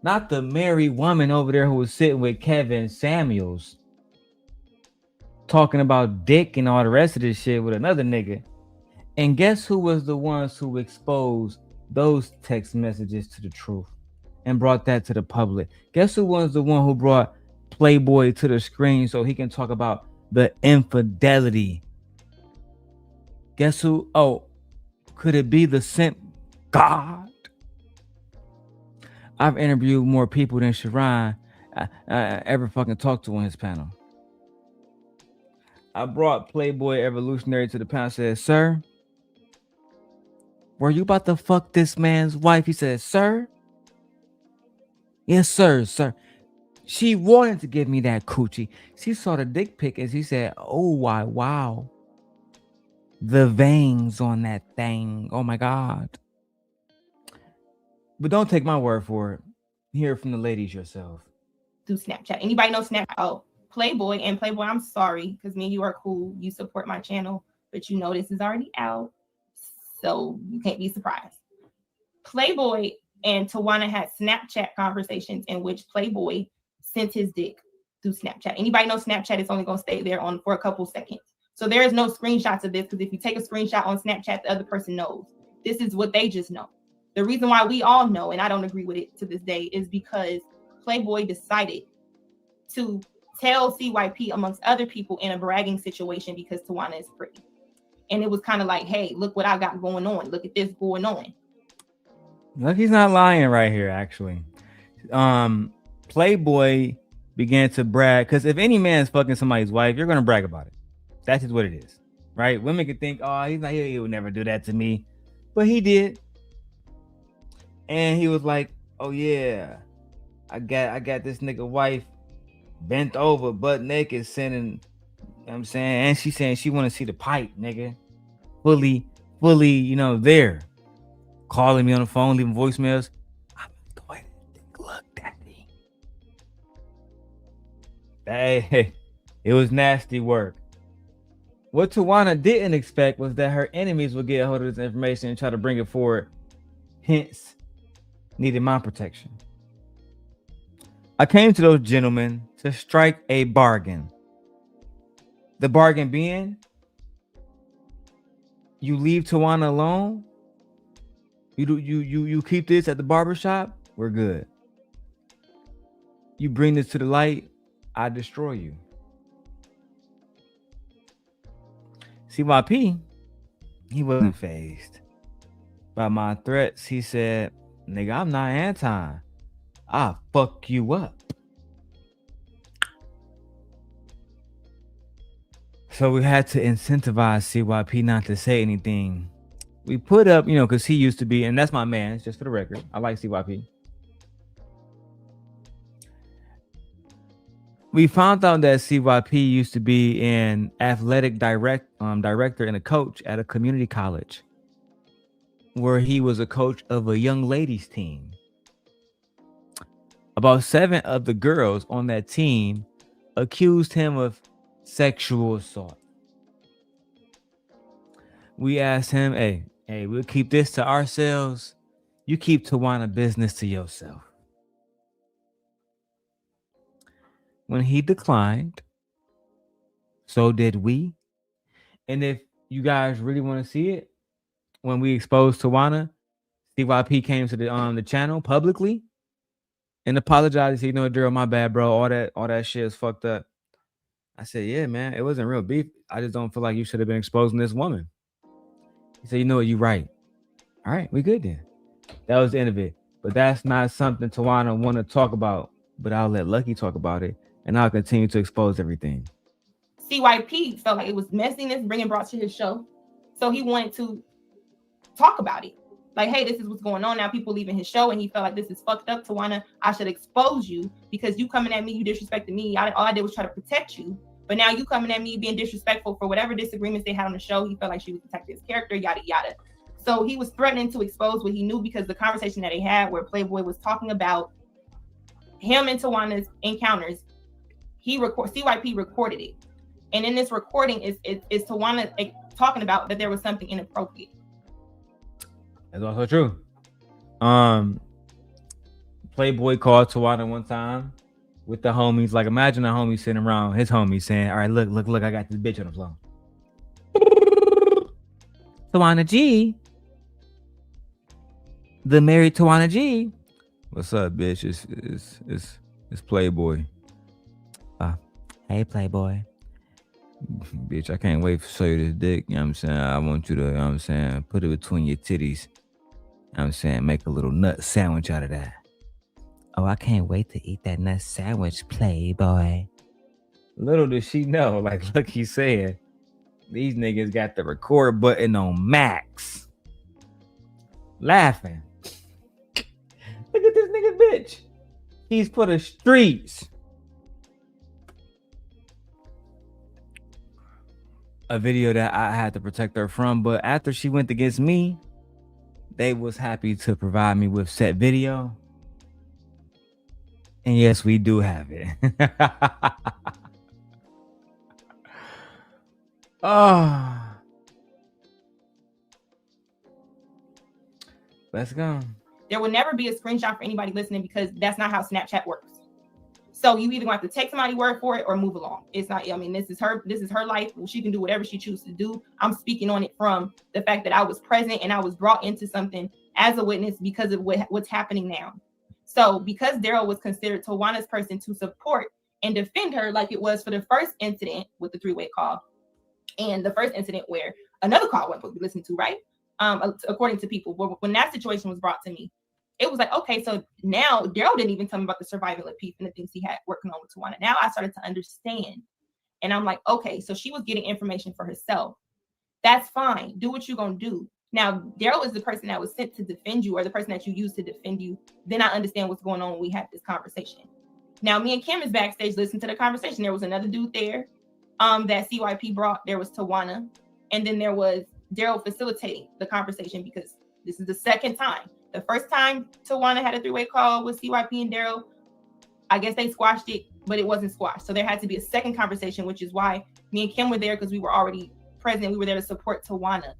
[SPEAKER 13] Not the married woman over there who was sitting with Kevin Samuels talking about dick and all the rest of this shit with another nigga. And guess who was the ones who exposed those text messages to the truth and brought that to the public? Guess who was the one who brought Playboy to the screen so he can talk about the infidelity? Guess who? Oh, could it be the simp God? I've interviewed more people than Sharon ever fucking talked to on his panel. I brought Playboy Evolutionary to the panel and said, sir, were you about to fuck this man's wife? He said, sir? Yes, sir, sir. She wanted to give me that coochie. She saw the dick pic and she said, oh, wow. The veins on that thing. Oh, my God. But don't take my word for it. Hear from the ladies yourself.
[SPEAKER 2] Through Snapchat. Anybody know Snapchat? Oh, Playboy, I'm sorry, because me and you are cool. You support my channel, but you know this is already out, so you can't be surprised. Playboy and Tawana had Snapchat conversations in which Playboy sent his dick through Snapchat. Anybody know Snapchat is only going to stay there for a couple seconds. So there is no screenshots of this, because if you take a screenshot on Snapchat, the other person knows. This is what they just know. The reason why we all know, and I don't agree with it to this day, is because Playboy decided to tell CYP amongst other people in a bragging situation because Tawana is pretty. And it was kind of like, hey, look what I got going on. Look at this going on.
[SPEAKER 13] Look, he's not lying right here, actually. Playboy began to brag. Because if any man's fucking somebody's wife, you're gonna brag about it. That's just what it is, right? Women can think, oh, he's not here, he would never do that to me, but he did. And he was like, oh yeah, I got this nigga wife bent over, butt naked, sending, you know what I'm saying, and she's saying she want to see the pipe, nigga, fully, you know, there, calling me on the phone, leaving voicemails. I'm going to look, daddy. Hey, it was nasty work. What Tawana didn't expect was that her enemies would get a hold of this information and try to bring it forward, hence needed my protection. I came to those gentlemen to strike a bargain. The bargain being, you leave Tawana alone. You keep this at the barbershop, we're good. You bring this to the light, I destroy you. CYP, he wasn't fazed by my threats. He said, nigga, I'm not Anton. I'll fuck you up. So we had to incentivize CYP not to say anything. We put up, you know, because he used to be, and that's my man, just for the record. I like CYP. We found out that CYP used to be an athletic director and a coach at a community college, where he was a coach of a young ladies team. About 7 of the girls on that team accused him of sexual assault. We asked him, hey, we'll keep this to ourselves. You keep Tawana business to yourself. When he declined, so did we. And if you guys really want to see it, when we exposed Tawana, CYP came to the channel publicly and apologized. He said, you know, Darrel, my bad, bro. All that shit is fucked up. I said, yeah, man, it wasn't real beef. I just don't feel like you should have been exposing this woman. He said, you know what, you right. All right, we good then. That was the end of it. But that's not something Tawana want to talk about. But I'll let Lucki talk about it, and I'll continue to expose everything.
[SPEAKER 2] CYP felt like it was messiness being brought to his show, so he wanted to talk about it. Like, hey, this is what's going on now. People leaving his show, and he felt like this is fucked up. Tawana, I should expose you because you coming at me, you disrespected me. All I did was try to protect you, but now you coming at me being disrespectful for whatever disagreements they had on the show. He felt like she was protecting his character, yada yada. So he was threatening to expose what he knew because the conversation that they had, where Playboy was talking about him and Tawana's encounters, CYP recorded it, and in this recording is Tawana talking about that there was something inappropriate.
[SPEAKER 13] That's also true. Playboy called Tawana one time with the homies. Like, imagine the homies sitting around his homies saying, all right, look, I got this bitch on the floor. Tawana G. The married Tawana G. What's up, bitch? It's Playboy. Hey, Playboy. Bitch, I can't wait to show you this dick. You know what I'm saying? I want you to, you know what I'm saying, put it between your titties. You know what I'm saying? Make a little nut sandwich out of that. Oh, I can't wait to eat that nut sandwich, Playboy. Little does she know, like Lucki said, these niggas got the record button on max. Laughing. Look at this nigga, bitch. He's for the streets. A video that I had to protect her from, but after she went against me, they was happy to provide me with set video. And yes, we do have it. Oh. Let's go.
[SPEAKER 2] There will never be a screenshot for anybody listening because that's not how Snapchat works. So you either have to take somebody's word for it or move along. It's not, I mean, this is her life. She can do whatever she chooses to do. I'm speaking on it from the fact that I was present and I was brought into something as a witness because of what's happening now. So because Darrel was considered Tawana's person to support and defend her, like it was for the first incident with the three-way call and the first incident where another call wasn't supposed to be listened to, right? According to people, when that situation was brought to me, it was like, okay, so now Darrel didn't even tell me about the survival of Peace and the things he had working on with Tawana. Now I started to understand. And I'm like, okay, so she was getting information for herself. That's fine. Do what you're going to do. Now, Darrel is the person that was sent to defend you, or the person that you used to defend you. Then I understand what's going on when we had this conversation. Now, me and Kim is backstage listening to the conversation. There was another dude there that CYP brought. There was Tawana. And then there was Darrel facilitating the conversation, because this is the second time. The first time Tawana had a three-way call with CYP and Darrel, I guess they squashed it, but it wasn't squashed. So there had to be a second conversation, which is why me and Kim were there, because we were already present. We were there to support Tawana.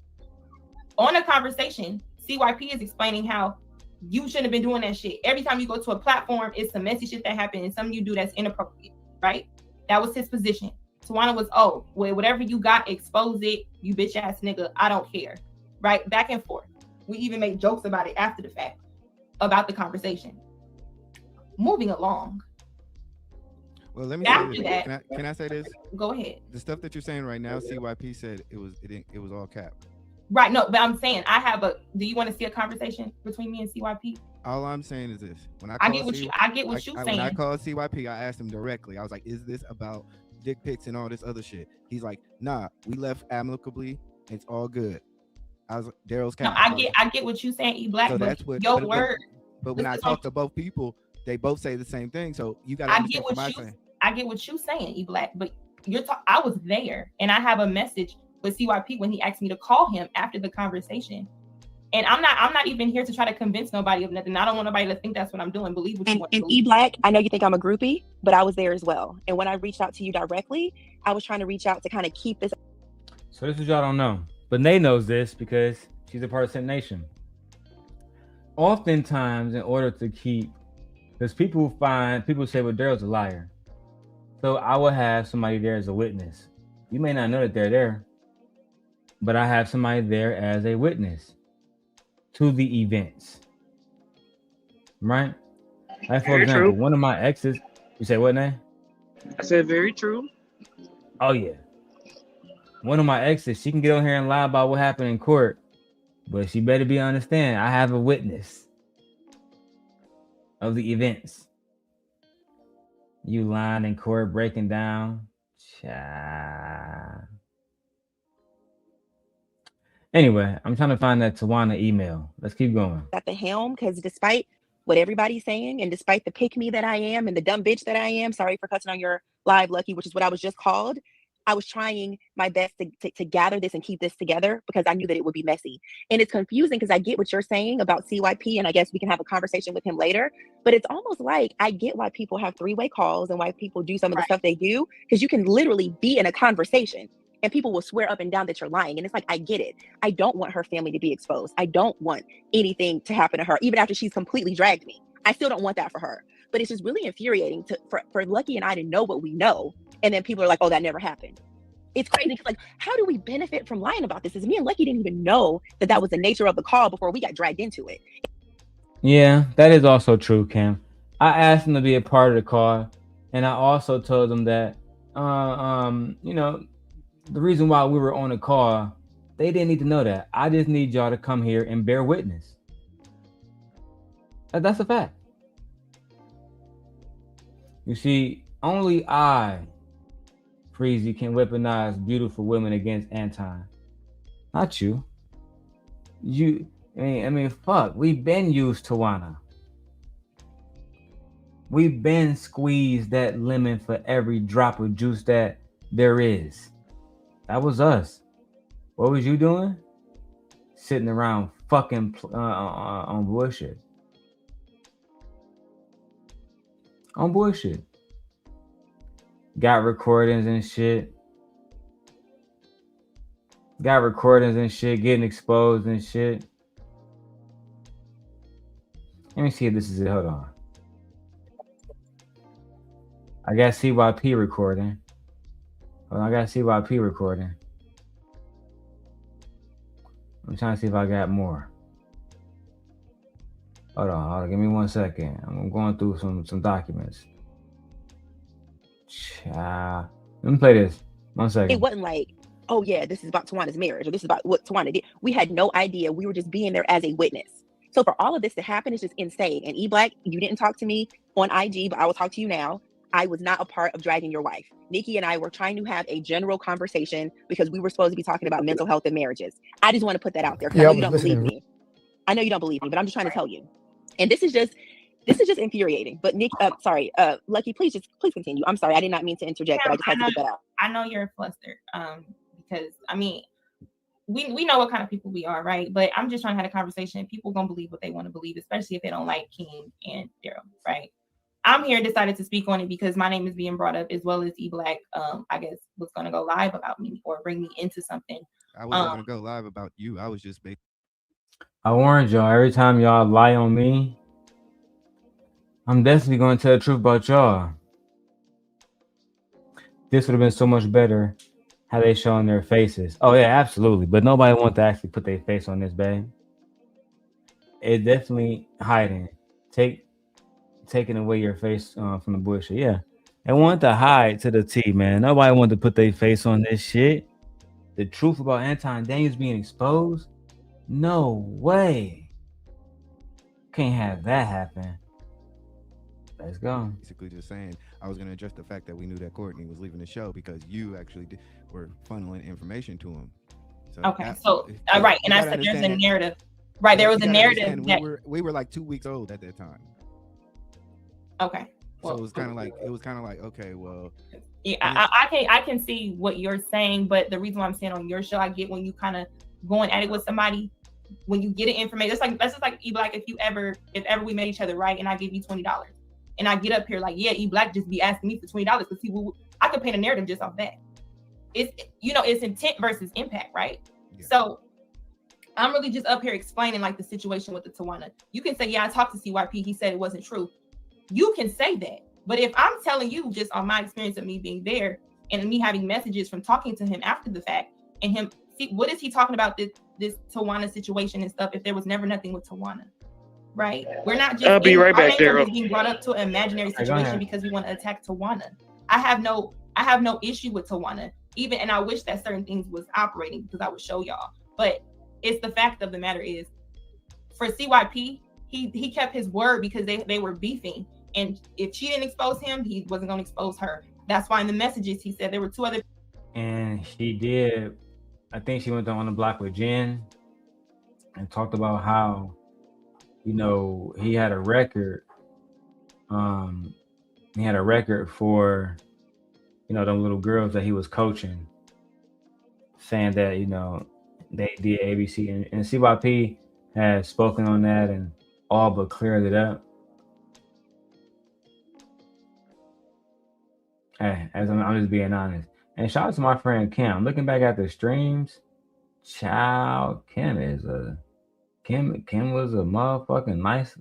[SPEAKER 2] On a conversation, CYP is explaining how you shouldn't have been doing that shit. Every time you go to a platform, it's some messy shit that happened and something you do that's inappropriate, right? That was his position. Tawana was, oh, well, whatever you got, expose it, you bitch ass nigga. I don't care, right? Back and forth. We even made jokes about it after the fact, about the conversation. Moving along.
[SPEAKER 19] Well, let me
[SPEAKER 2] After
[SPEAKER 19] say this.
[SPEAKER 2] that,
[SPEAKER 19] Can I say this?
[SPEAKER 2] Go ahead.
[SPEAKER 19] The stuff that you're saying right now, CYP said it was all cap.
[SPEAKER 2] Right. No, but I'm saying do you want to see a conversation between me and CYP?
[SPEAKER 19] All I'm saying is this: when
[SPEAKER 2] I get what you're saying.
[SPEAKER 19] When I called CYP, I asked him directly. I was like, "Is this about dick pics and all this other shit?" He's like, "Nah, we left amicably. It's all good." I was like, Darrel's cap.
[SPEAKER 2] No, I get what you're saying, E Black.
[SPEAKER 19] So
[SPEAKER 2] but
[SPEAKER 19] that's what
[SPEAKER 2] your word.
[SPEAKER 19] But when I talk to both people, they both say the same thing. So you got to
[SPEAKER 2] I get what you're saying, E Black. But I was there, and I have a message with CYP when he asked me to call him after the conversation. And I'm not even here to try to convince nobody of nothing. I don't want nobody to think that's what I'm doing. Believe what you want.
[SPEAKER 21] And E Black, I know you think I'm a groupie, but I was there as well. And when I reached out to you directly, I was trying to reach out to kind of keep this.
[SPEAKER 13] So this is y'all don't know, but Nay knows this because she's a part of Scent Nation. Oftentimes, in order to keep, because people say, well, Darrel's a liar. So I will have somebody there as a witness. You may not know that they're there, but I have somebody there as a witness to the events. Right? Like, for example, one of my exes, you say what, Nay?
[SPEAKER 11] I said very true.
[SPEAKER 13] Oh, yeah. One of my exes, she can get on here and lie about what happened in court, but she better be understand, I have a witness of the events. You lying in court, breaking down. Child. Anyway, I'm trying to find that Tawana email. Let's keep going.
[SPEAKER 21] At the helm, because despite what everybody's saying, and despite the pick me that I am and the dumb bitch that I am, sorry for cussing on your live, Lucki, which is what I was just called, I was trying my best to gather this and keep this together because I knew that it would be messy. And it's confusing because I get what you're saying about CYP, and I guess we can have a conversation with him later, but it's almost like I get why people have three-way calls and why people do some of the stuff they do, because you can literally be in a conversation and people will swear up and down that you're lying. And it's like, I get it. I don't want her family to be exposed. I don't want anything to happen to her, even after she's completely dragged me. I still don't want that for her. But it's just really infuriating for Lucki and I to know what we know. And then people are like, oh, that never happened. It's crazy. It's like, how do we benefit from lying about this? Because me and Lucki didn't even know that was the nature of the call before we got dragged into it.
[SPEAKER 13] Yeah, that is also true, Kim. I asked them to be a part of the call. And I also told them that, the reason why we were on the call, they didn't need to know that. I just need y'all to come here and bear witness. That's a fact. You see, only I, Freezy, can weaponize beautiful women against Anton. Not you. Fuck. We've been used Tawana. We've been squeezed that lemon for every drop of juice that there is. That was us. What was you doing? Sitting around fucking on bullshit. On bullshit. Got recordings and shit. Getting exposed and shit. Let me see if this is it. Hold on. I got CYP recording. Hold on, I got CYP recording. I'm trying to see if I got more. Hold on, give me 1 second. I'm going through some documents. Child. Let me play this. 1 second.
[SPEAKER 21] It wasn't like, oh yeah, this is about Tawana's marriage, or this is about what Tawana did. We had no idea. We were just being there as a witness. So for all of this to happen is just insane. And E-Black, you didn't talk to me on IG, but I will talk to you now. I was not a part of dragging your wife. Nikki and I were trying to have a general conversation because we were supposed to be talking about mental health and marriages. I just want to put that out there because I know you don't believe me. I know you don't believe me, but I'm just trying to tell you. And this is just infuriating. But Lucki, please continue. I'm sorry, I did not mean to interject, but I just had to get that out.
[SPEAKER 2] I know you're flustered, because I mean, we know what kind of people we are, right? But I'm just trying to have a conversation. People gonna believe what they want to believe, especially if they don't like King and Darrel, right? I'm here decided to speak on it because my name is being brought up, as well as E-Black, I guess, was gonna go live about me or bring me into something.
[SPEAKER 19] I wasn't gonna go live about you. I was just
[SPEAKER 13] I warned y'all, every time y'all lie on me, I'm definitely going to tell the truth about y'all. This would have been so much better had they shown their faces. Oh, yeah, absolutely. But nobody wants to actually put their face on this, babe. It definitely hiding. Taking away your face from the bullshit. Yeah. They want to hide to the T, man. Nobody wanted to put their face on this shit. The truth about Anton Daniels being exposed? No way. Can't have that happen. Let's go.
[SPEAKER 19] Basically just saying I was going to address the fact that we knew that Courtney was leaving the show because you actually were funneling information to him. So
[SPEAKER 2] right. And I said there's a narrative. Right. There was a narrative that
[SPEAKER 19] we were like 2 weeks old at that time.
[SPEAKER 2] Okay.
[SPEAKER 19] Well, so it was kind of like, okay, well.
[SPEAKER 2] Yeah, I can see what you're saying, but the reason why I'm saying on your show, I get when you kind of going at it with somebody, when you get an information, that's just like E-Black. If ever we met each other, right, and I give you $20, and I get up here like, yeah, E-Black just be asking me for $20 because I could paint a narrative just off that. It's intent versus impact, right? Yeah. So I'm really just up here explaining like the situation with the Tawana. You can say, yeah, I talked to CYP. He said it wasn't true. You can say that. But if I'm telling you just on my experience of me being there and me having messages from talking to him after the fact and him, see, what is he talking about this Tawana situation and stuff if there was never nothing with Tawana, right? We're not just being brought up to an imaginary situation because we want to attack Tawana. I have no issue with Tawana, even, and I wish that certain things was operating because I would show y'all. But it's the fact of the matter is, for CYP, he kept his word because they were beefing. And if she didn't expose him, he wasn't going to expose her. That's why in the messages, he said there were 2 other.
[SPEAKER 13] And she did. I think she went on the block with Jen and talked about how, he had a record. He had a record for, them little girls that he was coaching, saying that, they did ABC. And CYP has spoken on that and all but cleared it up. Hey, I'm just being honest. And shout out to my friend Kim. Looking back at the streams, child, Kim was a motherfucking nice.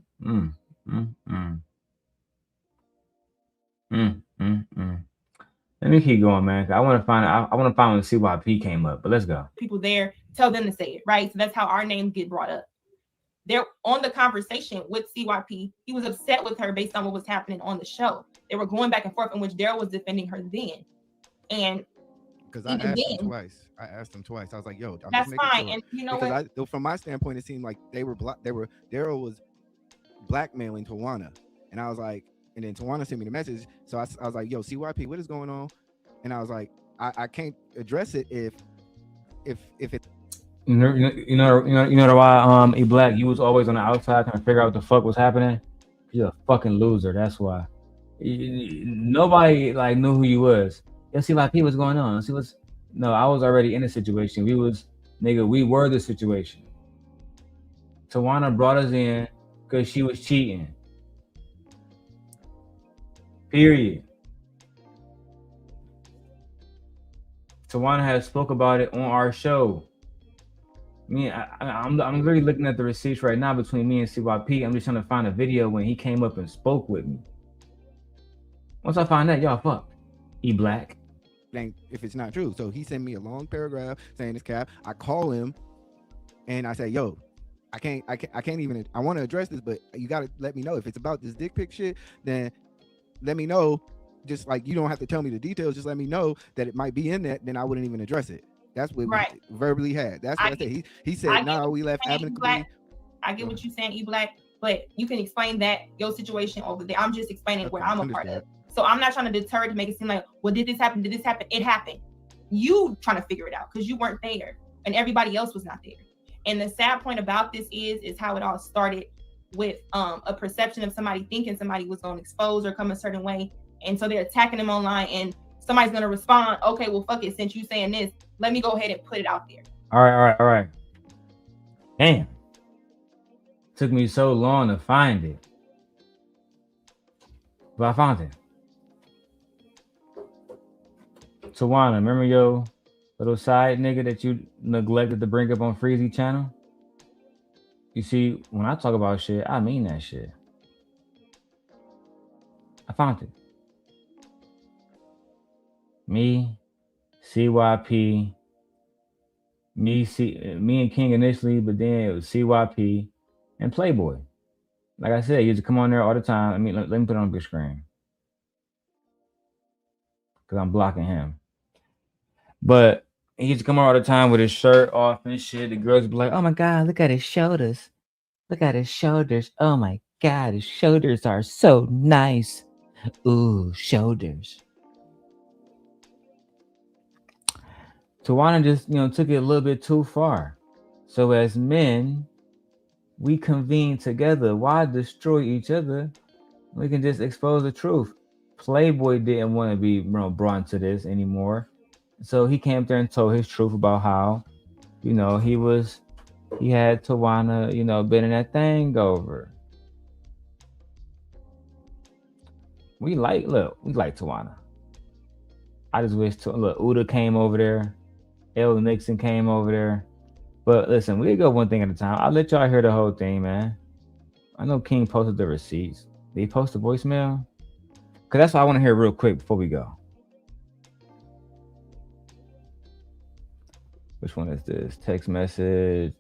[SPEAKER 13] Let me keep going, man. I want to find when CYP came up, but let's go.
[SPEAKER 2] People there, tell them to say it, right? So that's how our names get brought up. They're on the conversation with CYP. He was upset with her based on what was happening on the show. They were going back and forth in which Darrel was defending her then. And
[SPEAKER 19] because I asked him twice. I was like, yo,
[SPEAKER 2] that's fine. Sure. And
[SPEAKER 19] what? From my standpoint, it seemed like Darrel was blackmailing Tawana. And I was like, and then Tawana sent me the message. So I was like, yo, CYP, what is going on? And I was like, I can't address it if it.
[SPEAKER 13] You know why E-Black, you was always on the outside trying to figure out what the fuck was happening. You're a fucking loser. That's why. Nobody knew who you was. You see what's going on. No, I was already in a situation. We were the situation. Tawana brought us in because she was cheating. Period. Tawana has spoke about it on our show. I'm literally looking at the receipts right now between me and CYP. I'm just trying to find a video when he came up and spoke with me. Once I find that, y'all fucked. E-Black.
[SPEAKER 19] If it's not true. So he sent me a long paragraph saying it's cap. I call him and I say, yo, I can't even, I want to address this, but you got to let me know. If it's about this dick pic shit, then let me know. Just like, you don't have to tell me the details. Just let me know that it might be in that. Then I wouldn't even address it. That's what we verbally had. That's what I said. He said, no, we left amicably.
[SPEAKER 2] I get what you're saying, E-Black, but you can explain that, your situation over there. I'm just explaining where I'm a part of. So I'm not trying to deter it to make it seem like, well, did this happen? Did this happen? It happened. You trying to figure it out because you weren't there and everybody else was not there. And the sad point about this is how it all started with a perception of somebody thinking somebody was going to expose or come a certain way. And so they're attacking them online and somebody's going to respond, okay, well, fuck it. Since you saying this, let me go ahead and put it out there.
[SPEAKER 13] All right. Damn. Took me so long to find it. But I found it. Tawana, remember your little side nigga that you neglected to bring up on Freezy channel? You see, when I talk about shit, I mean that shit. I found it. Me, CYP, me and King initially, but then it was CYP and Playboy. Like I said, he used to come on there all the time. I mean, let me put it on big screen because I'm blocking him. But he used to come on all the time with his shirt off and shit. The girls would be like, "Oh my God, look at his shoulders. Look at his shoulders. Oh my God, his shoulders are so nice. Ooh, shoulders." Tawana just, took it a little bit too far. So as men, we convene together. Why destroy each other? We can just expose the truth. Playboy didn't want to be brought into this anymore. So he came there and told his truth about how, he had Tawana, been in that thing over. We like Tawana. I just wish Uda came over there. L. Nixon came over there. But listen, we go one thing at a time. I'll let y'all hear the whole thing, man. I know King posted the receipts. Did he post the voicemail? Because that's what I want to hear real quick before we go. Which one is this? Text message.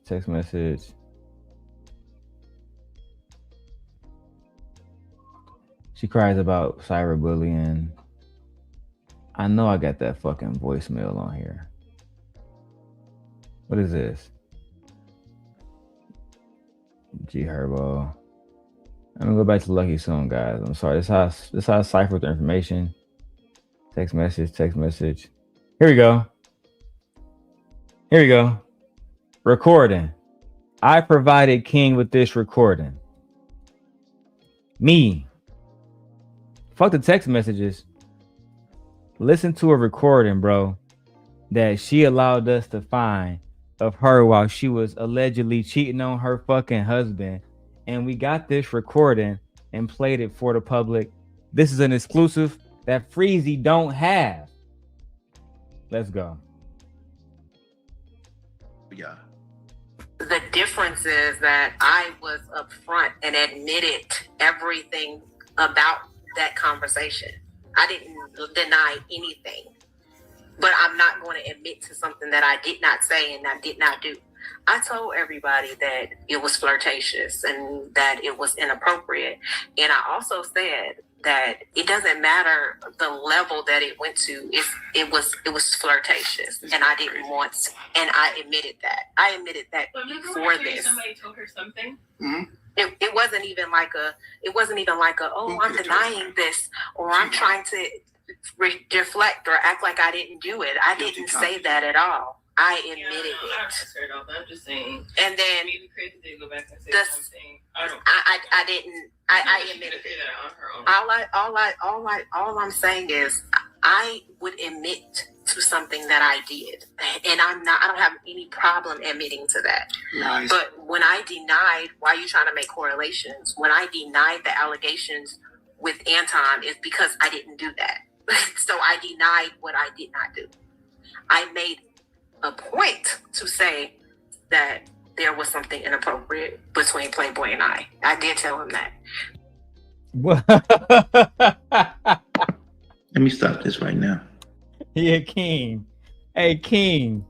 [SPEAKER 13] She cries about cyberbullying. I know I got that fucking voicemail on here. What is this? G Herbo. I'm gonna go back to Lucki soon, guys. I'm sorry. This how I cipher the information. Text message. Here we go. Recording. I provided King with this recording. Me. Fuck the text messages. Listen to a recording, bro, that she allowed us to find of her while she was allegedly cheating on her fucking husband. And we got this recording and played it for the public. This is an exclusive that Freezy don't have. Let's go.
[SPEAKER 4] Yeah.
[SPEAKER 22] The difference is that I was upfront and admitted everything about that conversation. I didn't deny anything, but I'm not going to admit to something that I did not say and I did not do. I told everybody that it was flirtatious and that it was inappropriate. And I also said that it doesn't matter the level that it went to if it was flirtatious and I didn't want to, and I admitted that. I admitted that before this.
[SPEAKER 23] Somebody told her something.
[SPEAKER 4] Mm-hmm.
[SPEAKER 22] It wasn't even like oh, I'm denying this or I'm trying to deflect or act like I didn't do it. I didn't say that at all. I admitted it.
[SPEAKER 23] I'm just saying.
[SPEAKER 22] And then
[SPEAKER 23] maybe crazy to go back and say something.
[SPEAKER 22] I didn't. I admitted it. All I'm saying is I would admit to something that I did, and I don't have any problem admitting to that.
[SPEAKER 4] Nice.
[SPEAKER 22] But when I denied, why are you trying to make correlations? When I denied the allegations with Anton, is because I didn't do that. So I denied what I did not do. I made a point to say that there was something inappropriate between Playboy and I. I did tell him that.
[SPEAKER 4] Let me stop this right now.
[SPEAKER 13] Yeah, King. Hey, King.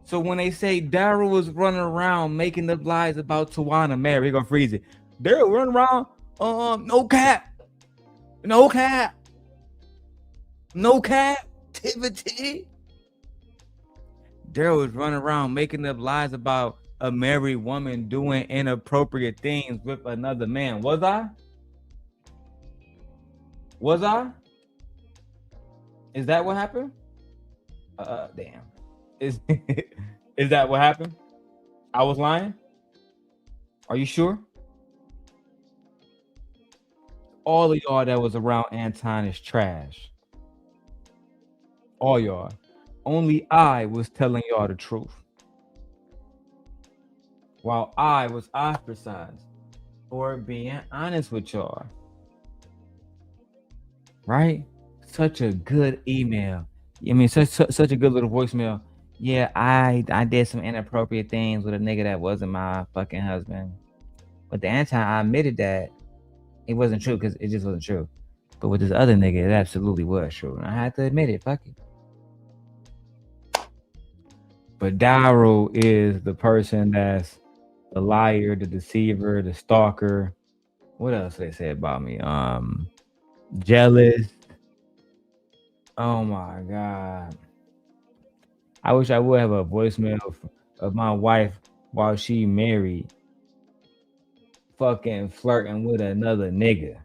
[SPEAKER 13] So when they say Darrel was running around making up lies about Tawana Maree, we're gonna freeze it. Darrel running around, no captivity. Darrel was running around making up lies about a married woman doing inappropriate things with another man. Was I? Was I? Is that what happened? Damn. Is is that what happened? I was lying? Are you sure? All of y'all that was around Anton is trash. All y'all. Only I was telling y'all the truth. While I was ostracized for being honest with y'all. Right? Such a good email. I mean, such a good little voicemail. Yeah, I did some inappropriate things with a nigga that wasn't my fucking husband. But the Anton, I admitted that it wasn't true because it just wasn't true. But with this other nigga, it absolutely was true. And I had to admit it. Fuck it. But Darrel is the person that's the liar, the deceiver, the stalker. What else they say about me? Jealous. Oh my God. I wish I would have a voicemail of my wife while she married, fucking flirting with another nigga.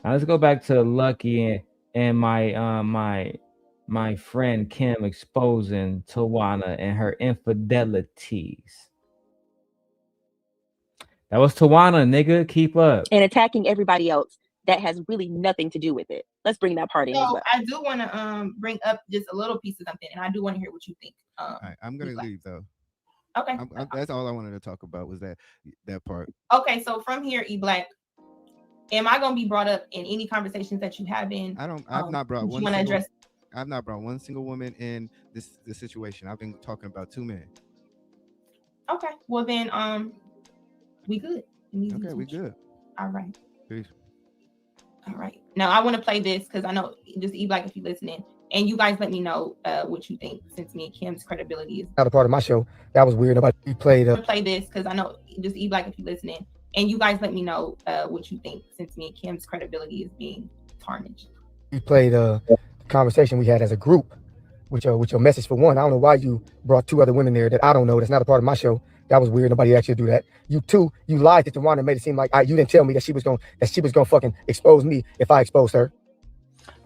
[SPEAKER 13] Now let's go back to Lucki and my friend Kim exposing Tawana and her infidelities. That was Tawana, nigga. Keep up.
[SPEAKER 21] And attacking everybody else that has really nothing to do with it. Let's bring that part in as
[SPEAKER 2] So
[SPEAKER 21] well.
[SPEAKER 2] I do want to bring up just a little piece of something, and I do want to hear what you think.
[SPEAKER 19] All right, I'm gonna leave though.
[SPEAKER 2] Okay.
[SPEAKER 19] That's all I wanted to talk about was that part.
[SPEAKER 2] Okay, so from here, E Black, am I gonna be brought up in any conversations that you have in?
[SPEAKER 19] I've not brought one. I've not brought one single woman in this situation. I've been talking about 2 men.
[SPEAKER 2] Okay, well then, we good.
[SPEAKER 19] Okay, we good.
[SPEAKER 2] All right.
[SPEAKER 19] Peace.
[SPEAKER 2] All right. Now I want to play this because I know just E Black if you're listening, and you guys let me know what you think since me and Kim's credibility is
[SPEAKER 6] not a part of my show. That was weird. Nobody played.
[SPEAKER 2] I'm gonna play this because I know just E Black if you're listening, and you guys let me know what you think since me and Kim's credibility is being tarnished.
[SPEAKER 6] We played a conversation we had as a group with your message for one. I don't know why you brought 2 other women there that I don't know. That's not a part of my show. That was weird. Nobody asked you to do that. You lied to Tawana and made it seem like you didn't tell me that she was gonna fucking expose me if I exposed her.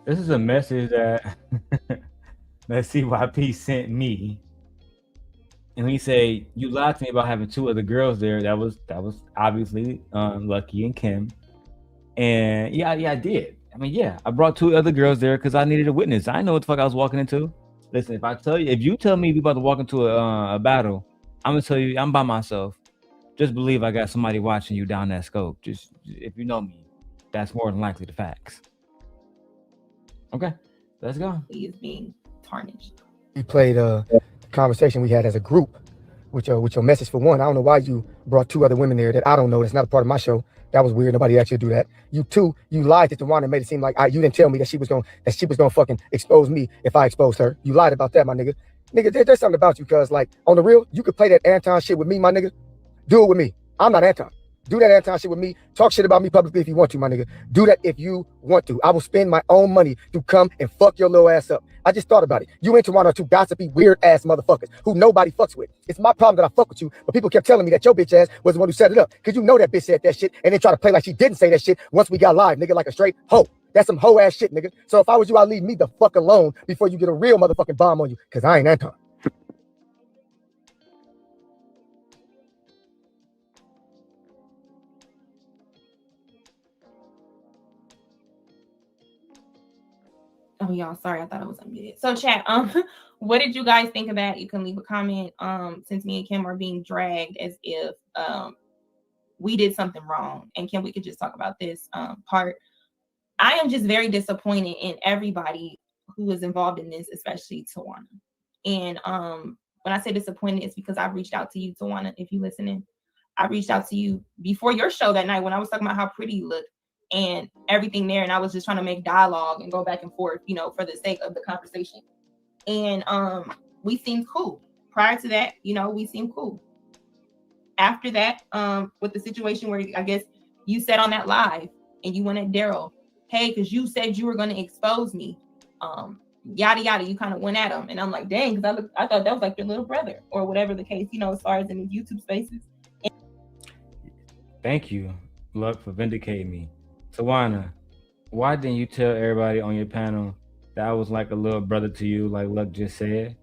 [SPEAKER 13] This is a message that that CYP sent me, and he said you lied to me about having 2 other girls there. That was obviously Lucki and Kim, and yeah, I did. I mean, yeah, I brought 2 other girls there because I needed a witness. I know what the fuck I was walking into. Listen, if you tell me we about to walk into a battle, I'm gonna tell you I'm by myself. Just believe I got somebody watching you down that scope. Just if you know me, that's more than likely the facts. Okay, let's go.
[SPEAKER 2] He is being tarnished.
[SPEAKER 6] We played a conversation we had as a group with your message for one. I don't know why you brought 2 other women there that I don't know. That's not a part of my show. That was weird. Nobody asked you to do that. You lied to Tawana and made it seem like you didn't tell me that she was gonna fucking expose me if I exposed her. You lied about that, my nigga. Nigga, there's something about you, cuz like on the real, you could play that Anton shit with me, my nigga. Do it with me. I'm not Anton. Do that Anton shit with me. Talk shit about me publicly if you want to, my nigga. Do that if you want to. I will spend my own money to come and fuck your little ass up. I just thought about it. You and Tawana are 2 gossipy, weird ass motherfuckers who nobody fucks with. It's my problem that I fuck with you, but people kept telling me that your bitch ass was the one who set it up. Cause you know that bitch said that shit and then try to play like she didn't say that shit once we got live, nigga, like a straight hoe. That's some hoe ass shit, nigga. So if I was you, I'd leave me the fuck alone before you get a real motherfucking bomb on you. Cause I ain't Anton.
[SPEAKER 2] Oh, y'all, sorry, I thought I was unmuted. So, chat, what did you guys think of that? You can leave a comment. Since me and Kim are being dragged as if we did something wrong, and Kim, we could just talk about this part. I am just very disappointed in everybody who is involved in this, especially Tawana. And when I say disappointed, it's because I've reached out to you, Tawana. If you're listening, I reached out to you before your show that night when I was talking about how pretty you look and everything there, and I was just trying to make dialogue and go back and forth, for the sake of the conversation. And we seemed cool. Prior to that, we seemed cool. After that, with the situation where I guess you said on that live and you went at Darrel, hey, because you said you were going to expose me. yada yada. You kind of went at him, and I'm like, dang, because I thought that was like your little brother or whatever the case, as far as in the YouTube spaces.
[SPEAKER 13] Thank you, Luck, for vindicating me. Tawana, why didn't you tell everybody on your panel that I was like a little brother to you, like Luck just said?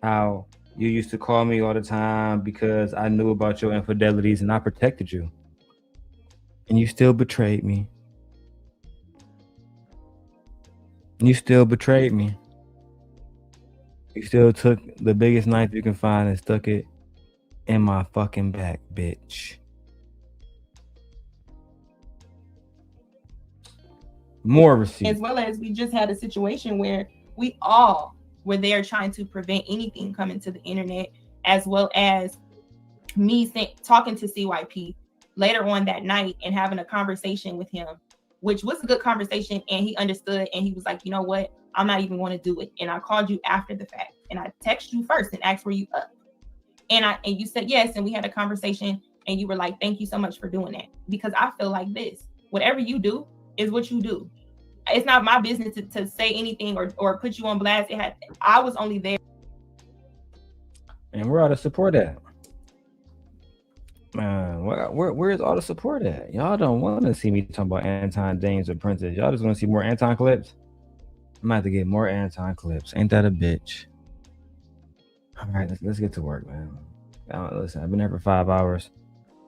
[SPEAKER 13] How you used to call me all the time because I knew about your infidelities and I protected you. And you still betrayed me. You still betrayed me. You still took the biggest knife you can find and stuck it in my fucking back, bitch. More receipts.
[SPEAKER 2] As well as we just had a situation where we all were there trying to prevent anything coming to the internet, as well as me talking to CYP later on that night and having a conversation with him, which was a good conversation, and he understood, and he was like, you know what, I'm not even going to do it. And I called you after the fact, and I texted you first and asked were you up, and you said yes, and we had a conversation, and you were like, thank you so much for doing that, because I feel like this, whatever you do is what you do. It's not my business to say anything or put you on blast. I was only there.
[SPEAKER 13] And where all the support at? Man, where's all the support at? Y'all don't want to see me talking about Anton Daniels or Apprentice. Y'all just want to see more Anton clips? I'm about to get more Anton clips. Ain't that a bitch? All right, let's get to work, man. Listen, I've been here for 5 hours.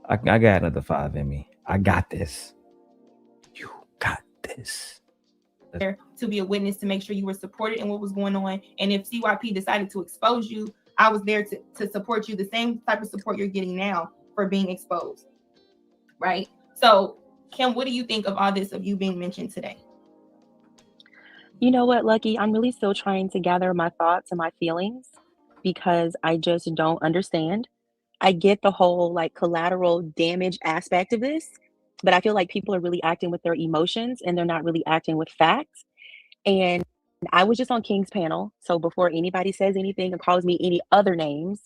[SPEAKER 13] I got another 5 in me. I got this. You got this.
[SPEAKER 2] There to be a witness to make sure you were supported in what was going on. And if CYP decided to expose you, I was there to support you, the same type of support you're getting now for being exposed. Right? So, Kim, what do you think of all this, of you being mentioned today?
[SPEAKER 21] You know what, Lucki? I'm really still trying to gather my thoughts and my feelings because I just don't understand. I get the whole like collateral damage aspect of this, but I feel like people are really acting with their emotions and they're not really acting with facts. And I was just on King's panel, so before anybody says anything or calls me any other names,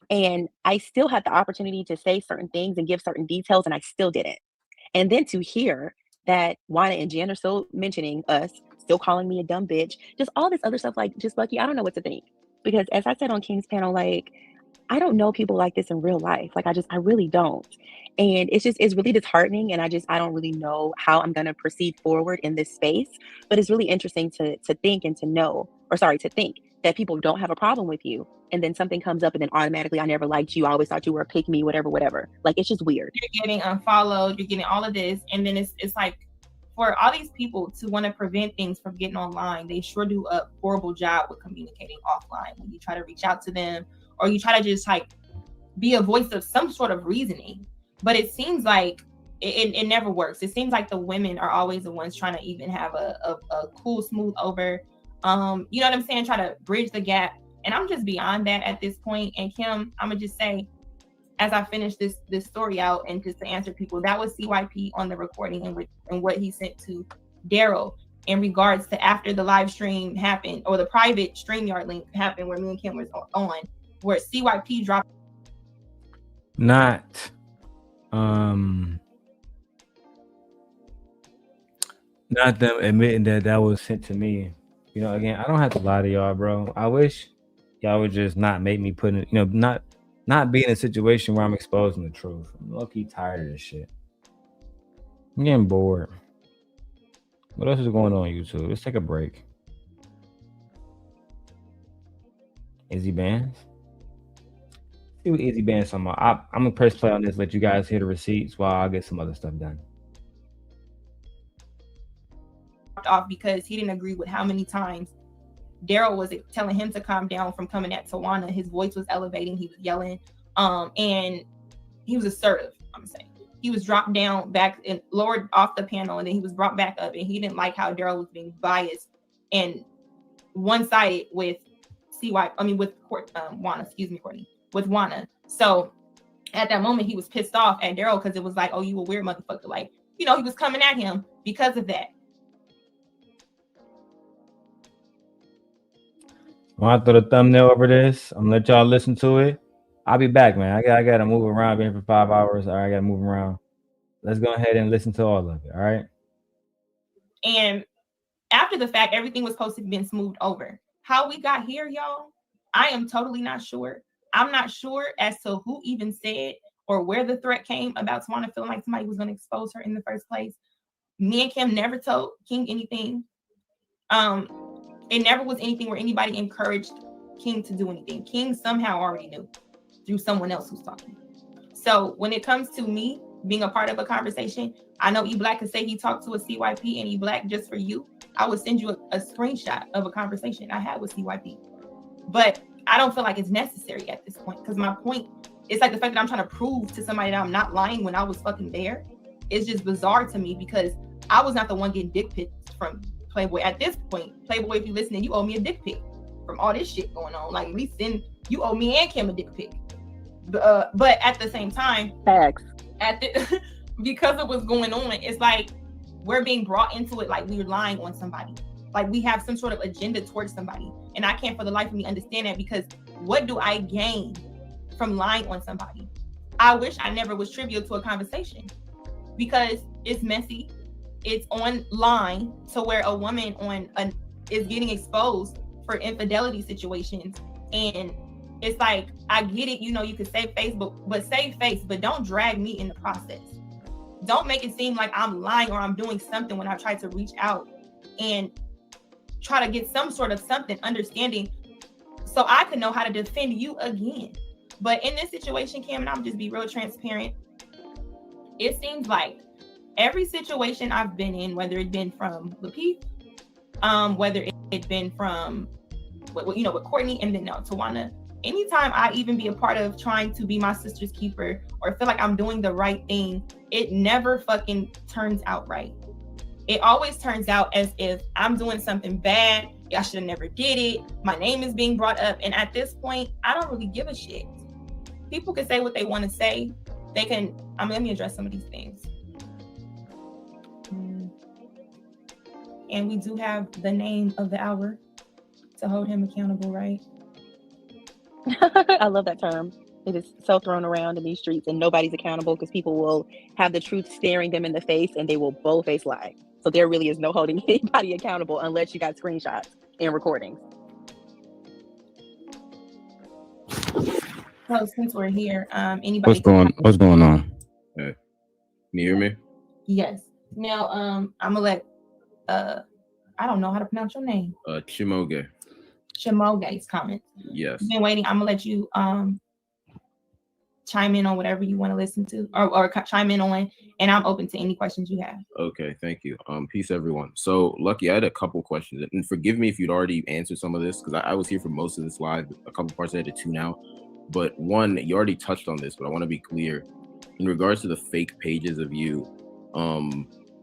[SPEAKER 21] and I still had the opportunity to say certain things and give certain details, and I still didn't. And then to hear that Juana and Jen are still mentioning us, still calling me a dumb bitch, just all this other stuff, like, just Lucki, I don't know what to think. Because as I said on King's panel, like, I don't know people like this in real life. Like, I really don't. And it's really disheartening. And I don't really know how I'm going to proceed forward in this space. But it's really interesting to think and to think that people don't have a problem with you. And then something comes up and then automatically, I never liked you. I always thought you were a pick me, whatever. Like, it's just weird.
[SPEAKER 2] You're getting unfollowed. You're getting all of this. And then it's like, for all these people to want to prevent things from getting online, they sure do a horrible job with communicating offline. When you try to reach out to them, or you try to just like be a voice of some sort of reasoning. But it seems like it never works. It seems like the women are always the ones trying to even have a cool, smooth over. You know what I'm saying? Try to bridge the gap. And I'm just beyond that at this point. And Kim, I'm gonna just say, as I finish this story out, and just to answer people, that was CYP on the recording and what he sent to Darrel in regards to after the live stream happened, or the private StreamYard link happened where me and Kim was on, where CYP dropped.
[SPEAKER 13] Not them admitting that was sent to me. Again, I don't have to lie to y'all, bro. I wish y'all would just not make me put in, not be in a situation where I'm exposing the truth. I'm low-key tired of this shit. I'm getting bored. What else is going on YouTube? Let's take a break. Izzy Bands? See what Izzy Bands talking about. I'm gonna press play on this, let you guys hear the receipts while I get some other stuff done.
[SPEAKER 2] Off because he didn't agree with how many times Darrel was telling him to calm down from coming at Tawana. His voice was elevating, he was yelling, and he was assertive. I'm saying he was dropped down back and lowered off the panel, and then he was brought back up, and he didn't like how Darrel was being biased and one-sided with Juana, Courtney, with Juana. So at that moment, he was pissed off at Darrel because it was like, oh, you a weird motherfucker. Like, he was coming at him because of that.
[SPEAKER 13] When I throw the thumbnail over this, I'm gonna let y'all listen to it. I'll be back, man. I gotta move around. Been here for 5 hours. All right, I gotta move around. Let's go ahead and listen to all of it. All right.
[SPEAKER 2] And after the fact, everything was supposed to have been smoothed over. How we got here, y'all, I am totally not sure. I'm not sure as to who even said or where the threat came about Tawana feeling like somebody was going to expose her in the first place. Me and Kim never told King anything. It never was anything where anybody encouraged King to do anything. King somehow already knew through someone else who's talking. So when it comes to me being a part of a conversation, I know E Black could say he talked to a CYP, and E Black, just for you, I would send you a screenshot of a conversation I had with CYP. But I don't feel like it's necessary at this point, because my point is like the fact that I'm trying to prove to somebody that I'm not lying when I was fucking there. It's just bizarre to me because I was not the one getting dick pics from Playboy. At this point, Playboy, if you're listening, you owe me a dick pic from all this shit going on. Like, at least then you owe me and Kim a dick pic. But at the same time,
[SPEAKER 21] facts.
[SPEAKER 2] Because of what's going on, it's like we're being brought into it like we're lying on somebody. Like we have some sort of agenda towards somebody. And I can't for the life of me understand that, because what do I gain from lying on somebody? I wish I never was trivial to a conversation, because it's messy. It's online to where a woman is getting exposed for infidelity situations. And it's like, I get it, you can save face, but save face, but don't drag me in the process. Don't make it seem like I'm lying or I'm doing something when I try to reach out and try to get some sort of something understanding so I can know how to defend you again. But in this situation, Cam, and I'm just be real transparent, it seems like every situation I've been in, whether it's been from Lucki, whether it's been from with Courtney, and then Tawana, anytime I even be a part of trying to be my sister's keeper or feel like I'm doing the right thing, it never fucking turns out right. It always turns out as if I'm doing something bad. I should have never did it. My name is being brought up. And at this point, I don't really give a shit. People can say what they want to say. They can, let me address some of these things. And we do have the name of the hour to hold him accountable, right?
[SPEAKER 21] I love that term. It is so thrown around in these streets, and nobody's accountable because people will have the truth staring them in the face and they will bold-faced lie. So there really is no holding anybody accountable unless you got screenshots and recordings.
[SPEAKER 2] So since we're here, anybody?
[SPEAKER 1] What's going on?
[SPEAKER 7] Hey, can you hear me?
[SPEAKER 2] Yes. Now, I'm gonna let I don't know how to pronounce your name. Chimoge's comment.
[SPEAKER 7] Yes.
[SPEAKER 2] I've been waiting. I'm gonna let you chime in on whatever you want to listen to or chime in on, and I'm open to any questions you have.
[SPEAKER 7] Okay, thank you. Peace, everyone. So, Lucki, I had a couple questions, and forgive me if you'd already answered some of this, because I was here for most of this live. A couple parts I had to tune out, but one, you already touched on this, but I want to be clear in regards to the fake pages of you.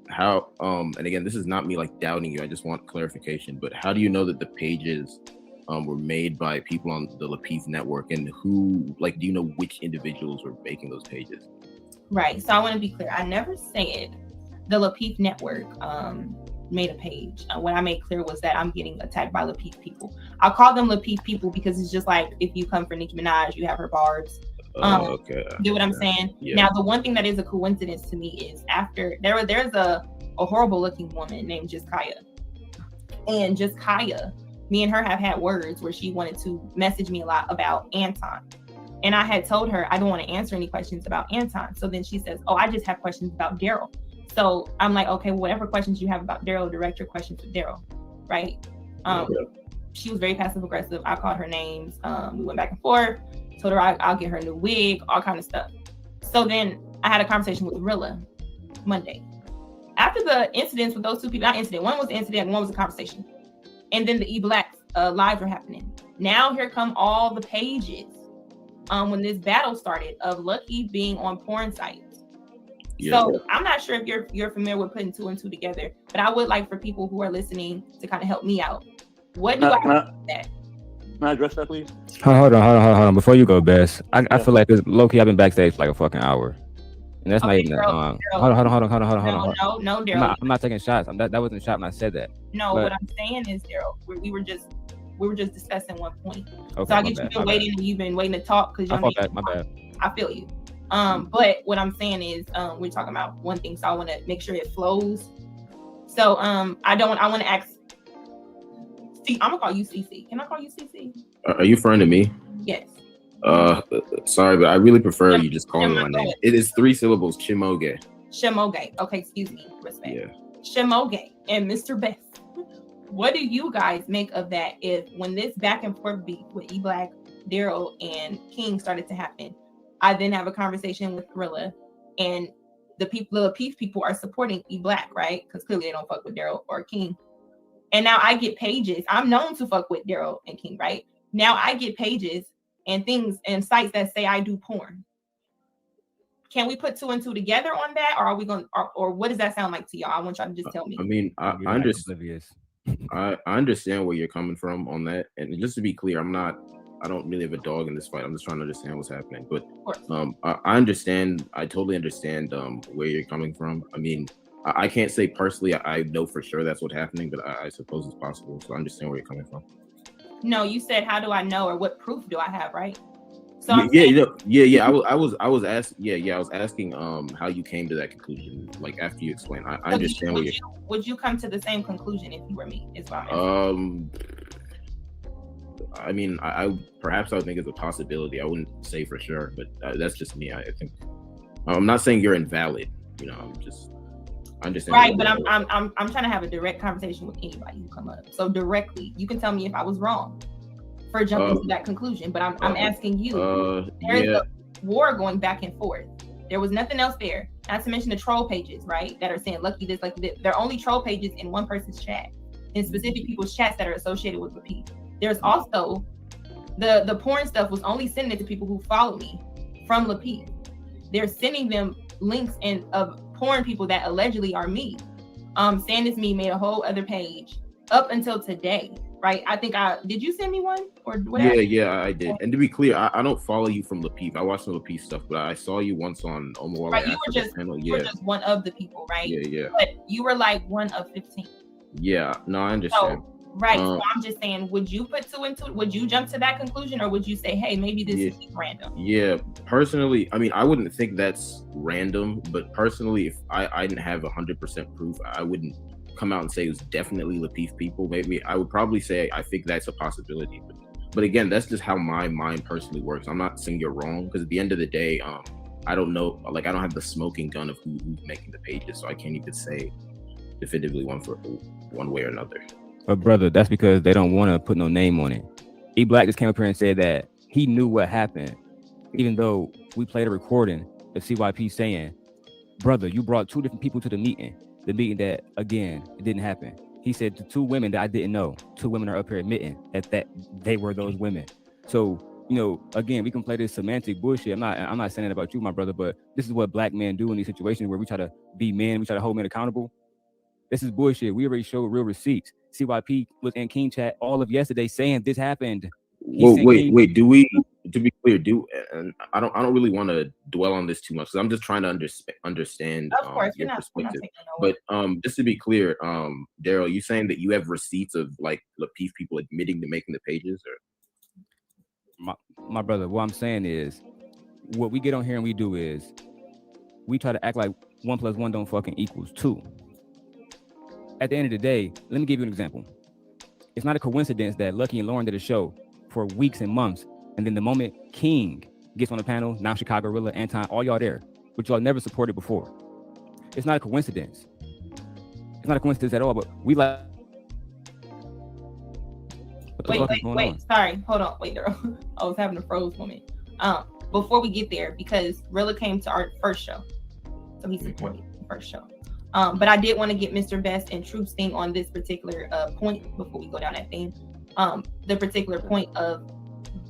[SPEAKER 7] How and again, this is not me like doubting you. I just want clarification. But how do you know that the pages were made by people on the Lapeef network, and who, like, do you know which individuals were making those pages?
[SPEAKER 2] Right. So I want to be clear. I never said the Lapeef network made a page. What I made clear was that I'm getting attacked by Lapeef people. I'll call them Lapeef people because it's just like if you come for Nicki Minaj, you have her barbs.
[SPEAKER 7] Okay.
[SPEAKER 2] Get what I'm saying?
[SPEAKER 7] Yeah.
[SPEAKER 2] Now, the one thing that is a coincidence to me is after there's a horrible looking woman named Kaya. And Kaya, me and her have had words where she wanted to message me a lot about Anton. And I had told her I don't want to answer any questions about Anton. So then she says, oh, I just have questions about Darrel. So I'm like, okay, well, whatever questions you have about Darrel, direct your questions to Darrel, right? She was very passive aggressive. I called her names. We went back and forth. Told her I'll get her a new wig, all kind of stuff. So then I had a conversation with Rilla Monday. After the incidents with those two people, not incident, one was the incident, one was a conversation. And then the E-Black lives were happening. Now here come all the pages when this battle started of Lucki being on porn sites. Yeah. So I'm not sure if you're familiar with putting two and two together, but I would like for people who are listening to kind of help me out. What do I do with that?
[SPEAKER 9] Can I address that, please?
[SPEAKER 1] Hold on. Before you go, Bess, I feel like this low-key, I've been backstage for like a fucking hour. And that's not even
[SPEAKER 2] Daryl,
[SPEAKER 1] hold on.
[SPEAKER 2] No, Daryl.
[SPEAKER 1] I'm not taking shots. That wasn't a shot when I said that.
[SPEAKER 2] No,
[SPEAKER 1] but
[SPEAKER 2] what I'm saying is, Daryl, we were just discussing one point.
[SPEAKER 1] Okay,
[SPEAKER 2] so I get you've been waiting and you've been waiting to talk because
[SPEAKER 1] my bad.
[SPEAKER 2] I feel you. But what I'm saying is, we're talking about one thing, so I want to make sure it flows. So I want to ask See, I'm gonna call you CC. Can I call you CC?
[SPEAKER 7] Are you referring to me?
[SPEAKER 2] Yes.
[SPEAKER 7] Sorry, but I really prefer you just calling me my name. It is 3 syllables, Chimoge.
[SPEAKER 2] Shimoge. Okay, excuse me. Respect.
[SPEAKER 7] Yeah.
[SPEAKER 2] Shimoge and Mr. Best. What do you guys make of that? If when this back and forth beat with E-Black, Darrel, and King started to happen, I then have a conversation with Gorilla, and the Peace people are supporting E-Black, right? Because clearly they don't fuck with Darrel or King. And now I get pages. I'm known to fuck with Darrel and King, right? Now I get pages and things and sites that say I do porn. Can we put 2 and 2 together on that, or are we going? Or what does that sound like to y'all? I want y'all to just tell me.
[SPEAKER 7] I mean, I understand. I understand where you're coming from on that, and just to be clear, I don't really have a dog in this fight. I'm just trying to understand what's happening. But I understand. I totally understand where you're coming from. I mean, I can't say personally I know for sure that's what's happening, but I suppose it's possible. So I understand where you're coming from.
[SPEAKER 2] No, you said how do I know, or what proof do I have, right? So
[SPEAKER 7] yeah. I was asking how you came to that conclusion, like after you explained. I understand where you're.
[SPEAKER 2] Would you come to the same conclusion if you were me? Is what I'm asking.
[SPEAKER 7] I mean, I perhaps I would think it's a possibility. I wouldn't say for sure, but that's just me. I think I'm not saying you're invalid. You know, I understand.
[SPEAKER 2] Right, but I'm trying to have a direct conversation with anybody who come up. So directly, you can tell me if I was wrong for jumping to that conclusion. But I'm asking you. There's a war going back and forth. There was nothing else there. Not to mention the troll pages, right? That are saying Lucki this, Lucki this. They're only troll pages in one person's chat, in specific people's chats that are associated with Lucki. There's also the porn stuff was only sending it to people who follow me from Lucki. They're sending them links of porn people that allegedly are me. Saying it's me, made a whole other page up until today, right? I think did you send me one or whatever?
[SPEAKER 7] Yeah, I did. And to be clear, I don't follow you from Lapif. I watch some Lapif stuff, but I saw you once on Omawale.
[SPEAKER 2] Right, you were just one of the people, right?
[SPEAKER 7] Yeah.
[SPEAKER 2] But you were like one of 15.
[SPEAKER 7] Yeah, no, I understand.
[SPEAKER 2] So I'm just saying, would you put 2 and 2? Would you jump to that conclusion, or would you say, hey, maybe this is random?
[SPEAKER 7] Yeah, personally, I mean, I wouldn't think that's random, but personally, if I didn't have 100% proof, I wouldn't come out and say it was definitely Lapif people. Maybe I would probably say I think that's a possibility. But again, that's just how my mind personally works. I'm not saying you're wrong, because at the end of the day, I don't know, like I don't have the smoking gun of who's making the pages, so I can't even say definitively one way or another.
[SPEAKER 1] But brother, that's because they don't want to put no name on it. E-Black just came up here and said that he knew what happened, even though we played a recording of CYP saying, brother, you brought 2 different people to the meeting that, again, it didn't happen. He said the 2 women that I didn't know, 2 women are up here admitting that they were those women. So, you know, again, we can play this semantic bullshit. I'm not saying that about you, my brother, but this is what black men do in these situations where we try to be men, we try to hold men accountable. This is bullshit. We already showed real receipts. CYP was in King chat all of yesterday saying this happened.
[SPEAKER 7] Wait. Do we? To be clear, and I don't really want to dwell on this too much because I'm just trying to understand
[SPEAKER 2] of course,
[SPEAKER 7] your perspective. But just to be clear, Darrel, you saying that you have receipts of like Lapif people admitting to making the pages, or?
[SPEAKER 1] My brother, what I'm saying is, what we get on here and we do is, we try to act like 1 + 1 don't fucking equals 2. At the end of the day, let me give you an example. It's not a coincidence that Lucki and Lauren did a show for weeks and months, and then the moment King gets on the panel, now Chicago Gorilla, Anton, all y'all there, which y'all never supported before. It's not a coincidence. It's not a coincidence at all, but we like...
[SPEAKER 2] Wait, sorry, hold on, wait, Darrel. I was having a froze moment. Before we get there, because Gorilla came to our first show, so he supported the first show. But I did want to get Mr. Best and Truth's thing on this particular point before we go down that theme. The particular point of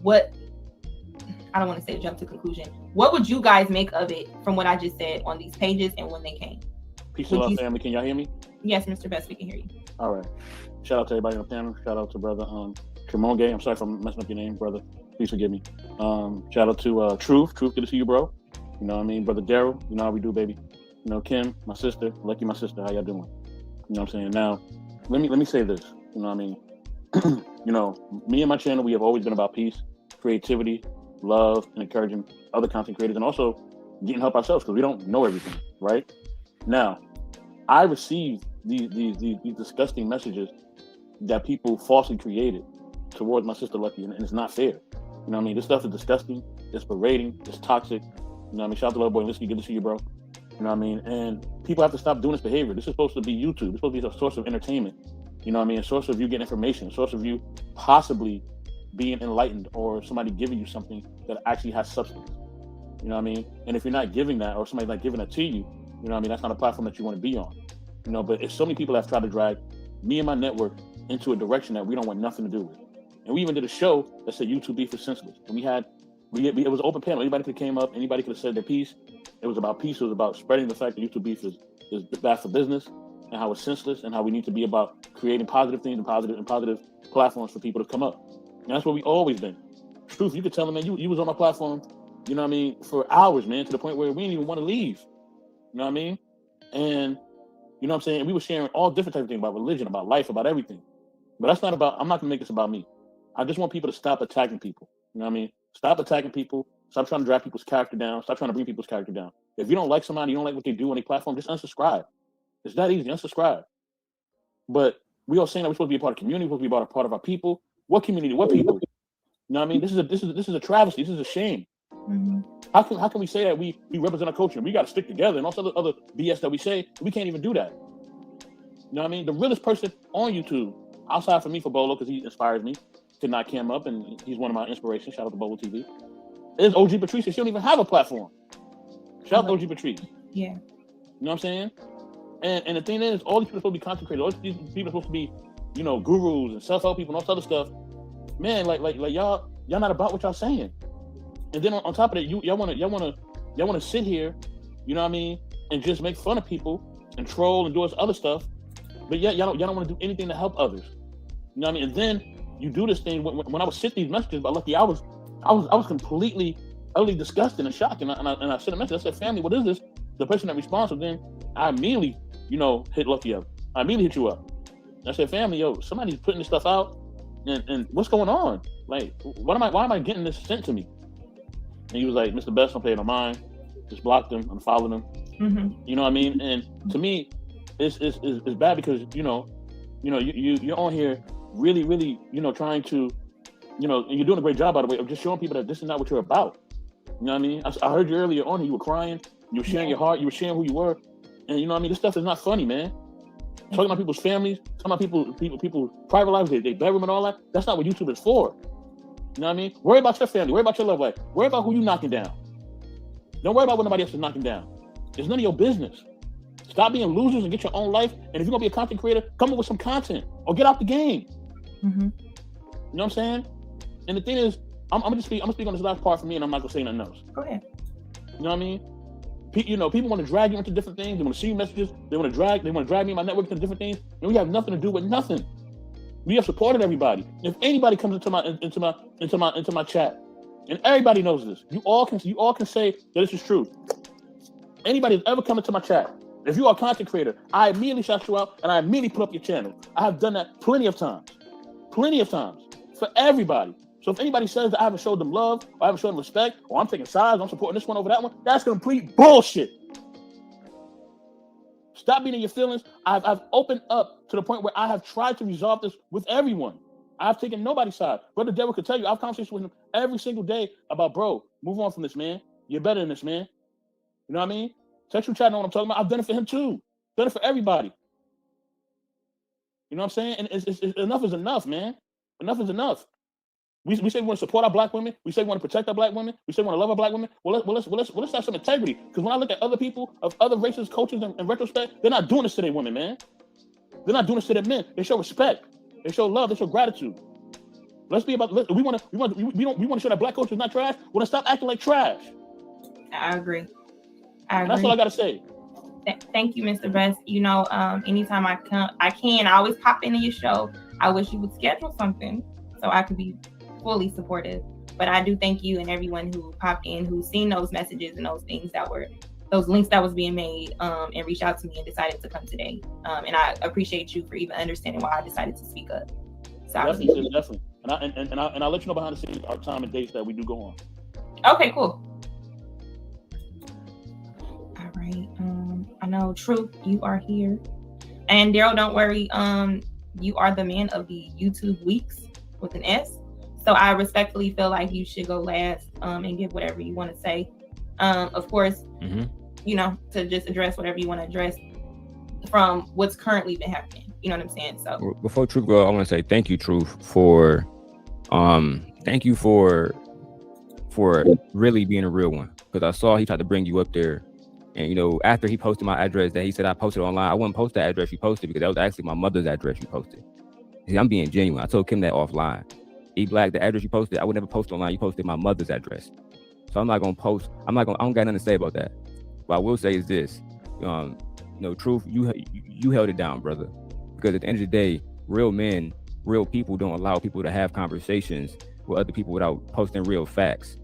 [SPEAKER 2] what, I don't want to say jump to conclusion. What would you guys make of it from what I just said on these pages and when they came?
[SPEAKER 9] Peace and love, family. Can y'all hear me?
[SPEAKER 2] Yes, Mr. Best, we can hear you.
[SPEAKER 9] All right. Shout out to everybody on the panel. Shout out to brother Tremonge. I'm sorry if I'm messing up your name, brother. Please forgive me. Shout out to Truth. Truth, good to see you, bro. You know what I mean? Brother Darrel, you know how we do, baby. You know, Kim, my sister, Lucki, my sister, how y'all doing? You know what I'm saying? Now, let me say this. You know what I mean? You know, me and my channel, we have always been about peace, creativity, love, and encouraging other content creators, and also getting help ourselves because we don't know everything, right? Now, I received these disgusting messages that people falsely created towards my sister Lucki, and it's not fair. You know what I mean? This stuff is disgusting. It's berating. It's toxic. You know what I mean? Shout out to little boy Lucki. Good to see you, bro. You know what I mean? And people have to stop doing this behavior. This is supposed to be YouTube. It's supposed to be a source of entertainment. You know what I mean? A source of you getting information. A source of you possibly being enlightened, or somebody giving you something that actually has substance. You know what I mean? And if you're not giving that, or somebody's not giving that to you, you know what I mean? That's not a platform that you want to be on. You know, but it's so many people that have tried to drag me and my network into a direction that we don't want nothing to do with. And we even did a show that said YouTube beef is senseless. And it was an open panel. Anybody could have came up, anybody could have said their piece. It was about peace. It was about spreading the fact that YouTube beef is bad for business, and how it's senseless, and how we need to be about creating positive things and positive platforms for people to come up. And that's what we always been. Truth, you could tell them, man, you was on my platform, you know what I mean, for hours, man, to the point where we didn't even want to leave. You know what I mean? And you know what I'm saying? We were sharing all different types of things about religion, about life, about everything. But that's not about, I'm not gonna make this about me. I just want people to stop attacking people. You know what I mean? Stop attacking people. Stop trying to drag people's character down. Stop trying to bring people's character down. If you don't like somebody, you don't like what they do on a platform, just unsubscribe. It's that easy, unsubscribe. But we all saying that we're supposed to be a part of the community, we're supposed to be a part of our people. What community? What people? You know what I mean? This is a travesty. This is a shame.
[SPEAKER 2] Mm-hmm.
[SPEAKER 9] How can we say that we represent our culture? We got to stick together, and also the other BS that we say, we can't even do that. You know what I mean? The realest person on YouTube, outside for me, for Bolo, because he inspires me to not cam up, and he's one of my inspirations. Shout out to Bolo TV. Is OG Patrice. She don't even have a platform. Shout out to OG Patrice.
[SPEAKER 2] Yeah.
[SPEAKER 9] You know what I'm saying? And the thing is, all these people are supposed to be consecrated. All these people are supposed to be, you know, gurus and self-help people and all this other stuff. Man, like y'all not about what y'all saying. And then on top of that, y'all wanna sit here, you know what I mean, and just make fun of people and troll and do this other stuff. But yeah, y'all don't want to do anything to help others. You know what I mean? And then you do this thing. When I was sent these messages by Lucki, I was completely, utterly disgusted and shocked. And I sent a message. I said, "Family, what is this?" The person that responds, then I immediately, hit Lucki up. I immediately hit you up. I said, "Family, yo, somebody's putting this stuff out, and what's going on? Like, why am I getting this sent to me?" And he was like, "Mr. Best, don't pay no mind. Just block them, unfollow them."
[SPEAKER 2] Mm-hmm.
[SPEAKER 9] You know what I mean? And to me, it's bad because you're on here really trying to, and you're doing a great job, by the way, of just showing people that this is not what you're about. You know what I mean? I heard you earlier on, you were crying, you were sharing your heart, you were sharing who you were, and you know what I mean? This stuff is not funny, man. Talking about people's families, talking about people's private lives, their bedroom and all that. That's not what YouTube is for. You know what I mean? Worry about your family. Worry about your love life. Worry about who you knocking down. Don't worry about what nobody else is knocking down. It's none of your business. Stop being losers and get your own life. And if you're gonna be a content creator, come up with some content or get out the game.
[SPEAKER 2] Mm-hmm.
[SPEAKER 9] You know what I'm saying? And the thing is, I'm gonna speak on this last part for me, and I'm not gonna say nothing else.
[SPEAKER 2] Go ahead.
[SPEAKER 9] You know what I mean? People want to drag you into different things. They want to see messages. They want to drag me and my network into different things. And we have nothing to do with nothing. We have supported everybody. If anybody comes into my chat, and everybody knows this, you all can say that this is true. Anybody that's ever come into my chat, if you are a content creator, I immediately shout you out and I immediately put up your channel. I have done that plenty of times for everybody. So if anybody says that I haven't showed them love, or I haven't shown them respect, or I'm taking sides, I'm supporting this one over that one, that's complete bullshit. Stop being in your feelings. I've opened up to the point where I have tried to resolve this with everyone. I've taken nobody's side. Brother Darrel could tell you, I have conversations with him every single day about, bro, move on from this, man. You're better than this, man. You know what I mean? Sexual chat, know what I'm talking about. I've done it for him too. Done it for everybody. You know what I'm saying? And it's enough is enough, man. Enough is enough. We say we want to support our black women. We say we want to protect our black women. We say we want to love our black women. Well, let's have some integrity. Because when I look at other people of other races, cultures, in retrospect, they're not doing this to their women, man. They're not doing this to their men. They show respect. They show love. They show gratitude. Let's be about. We want to show that black culture is not trash. We want to stop acting like trash.
[SPEAKER 2] I agree.
[SPEAKER 9] That's all I gotta say.
[SPEAKER 2] Thank you, Mr. Best. Anytime I always pop into your show. I wish you would schedule something so I could be fully supportive. But I do thank you and everyone who popped in, who's seen those messages and those things those links that was being made, and reached out to me and decided to come today. And I appreciate you for even understanding why I decided to speak up. So
[SPEAKER 9] Definitely. And I'll let you know behind the scenes our time and dates that we do go on.
[SPEAKER 2] Okay, cool. All right. I know Truth, you are here. And Darrel, don't worry. you are the man of the YouTube weeks with an S. So I respectfully feel like you should go last and give whatever you want to say. Of course, you know, to just address whatever you want to address from what's currently been happening. You know what I'm saying? So
[SPEAKER 1] before Truth go, I want to say thank you, Truth, for thank you for really being a real one, because I saw he tried to bring you up there, and you know, after he posted my address that he said I posted online, I wouldn't post the address you posted because that was actually my mother's address you posted. See, I'm being genuine. I told Kim that offline. E Black, the address you posted, I would never post online. You posted my mother's address, so I'm not gonna post. I don't got nothing to say about that. What I will say is this: you know, Truth, you held it down, brother. Because at the end of the day, real men, real people don't allow people to have conversations with other people without posting real facts.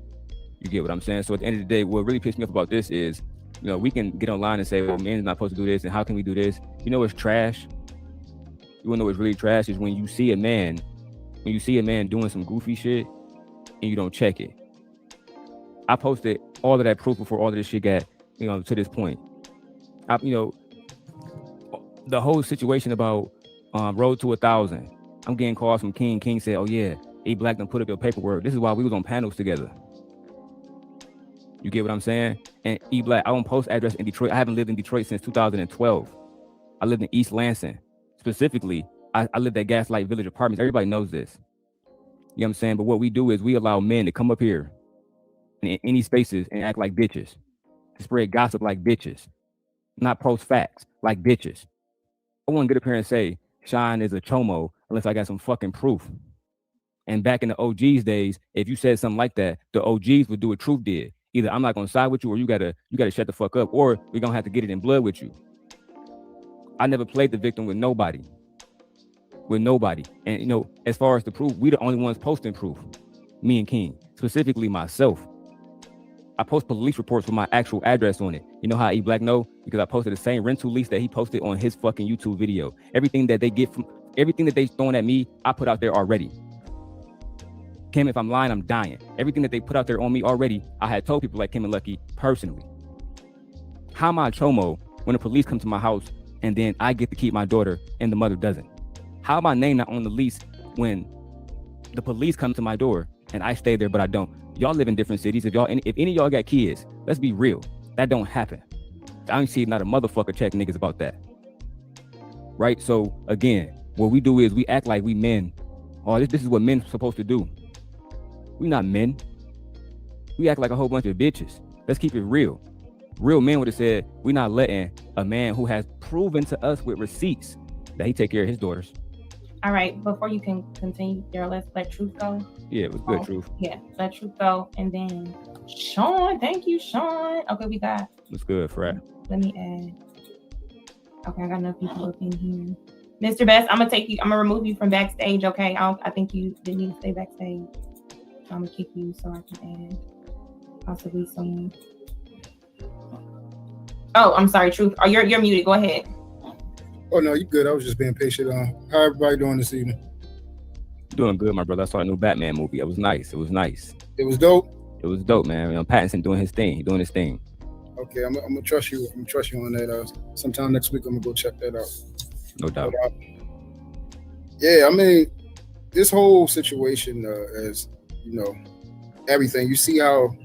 [SPEAKER 1] You get what I'm saying? So at the end of the day, what really pissed me off about this is, you know, we can get online and say, well, men's not supposed to do this, and how can we do this? You know what's trash? You wanna know what's really trash is when you see a man doing some goofy shit and you don't check it. I posted all of that proof before all of this shit got, you know, to this point. You know, the whole situation about Road to 1,000. I'm getting calls from King. King said, oh yeah, E Black done put up your paperwork. This is why we was on panels together. You get what I'm saying? And E Black, I don't post address in Detroit. I haven't lived in Detroit since 2012. I lived in East Lansing. Specifically, I lived at Gaslight Village Apartments. Everybody knows this. You know what I'm saying? But what we do is we allow men to come up here in any spaces and act like bitches. To spread gossip like bitches. Not post facts like bitches. I wouldn't get up here and say Shine is a chomo unless I got some fucking proof. And back in the OGs days, if you said something like that, the OGs would do what Truth did. Either I'm not gonna side with you, or you gotta shut the fuck up, or we're gonna have to get it in blood with you. I never played the victim with nobody. And you know, as far as the proof, we the only ones posting proof. Me and King, specifically myself. I post police reports with my actual address on it. You know how E Black know? Because I posted the same rental lease that he posted on his fucking YouTube video. Everything that they throwing at me, I put out there already. Kim, if I'm lying, I'm dying. Everything that they put out there on me already, I had told people like Kim and Lucki personally. How am I a chomo when the police come to my house and then I get to keep my daughter and the mother doesn't? How am I name not on the lease when the police come to my door and I stay there but I don't? Y'all live in different cities. If any of y'all got kids, let's be real. That don't happen. I don't see not a motherfucker check niggas about that. Right? So again, what we do is we act like we men. Oh, this is what men supposed to do. We not men. We act like a whole bunch of bitches. Let's keep it real. Real men would have said, we're not letting a man who has proven to us with receipts that he take care of his daughters.
[SPEAKER 2] all right, before you can continue, Darrel, let's let Truth go.
[SPEAKER 1] Yeah, it was good, Truth.
[SPEAKER 2] Yeah, let Truth go. And then Sean, thank you, Sean. Okay, we got.
[SPEAKER 1] What's good, Fred?
[SPEAKER 2] Let me add. Okay, I got enough people up in here. Mr. Best, I'm gonna remove you from backstage, okay? I think you didn't need to stay backstage. I'm gonna kick you so I can add possibly someone. Oh, I'm sorry, Truth. Oh, you're muted. Go ahead.
[SPEAKER 10] Oh no, you good. I was just being patient. How everybody doing this evening?
[SPEAKER 1] Doing good, my brother. I saw a new Batman movie. It was nice. It was nice.
[SPEAKER 10] It was dope.
[SPEAKER 1] It was dope, man. You know, Pattinson doing his thing. He doing his thing.
[SPEAKER 10] Okay, I'm gonna trust you. I'm gonna trust you on that. Sometime next week, I'm gonna go check that out.
[SPEAKER 1] No doubt.
[SPEAKER 10] But, yeah, I mean, this whole situation, as you know, everything. You see how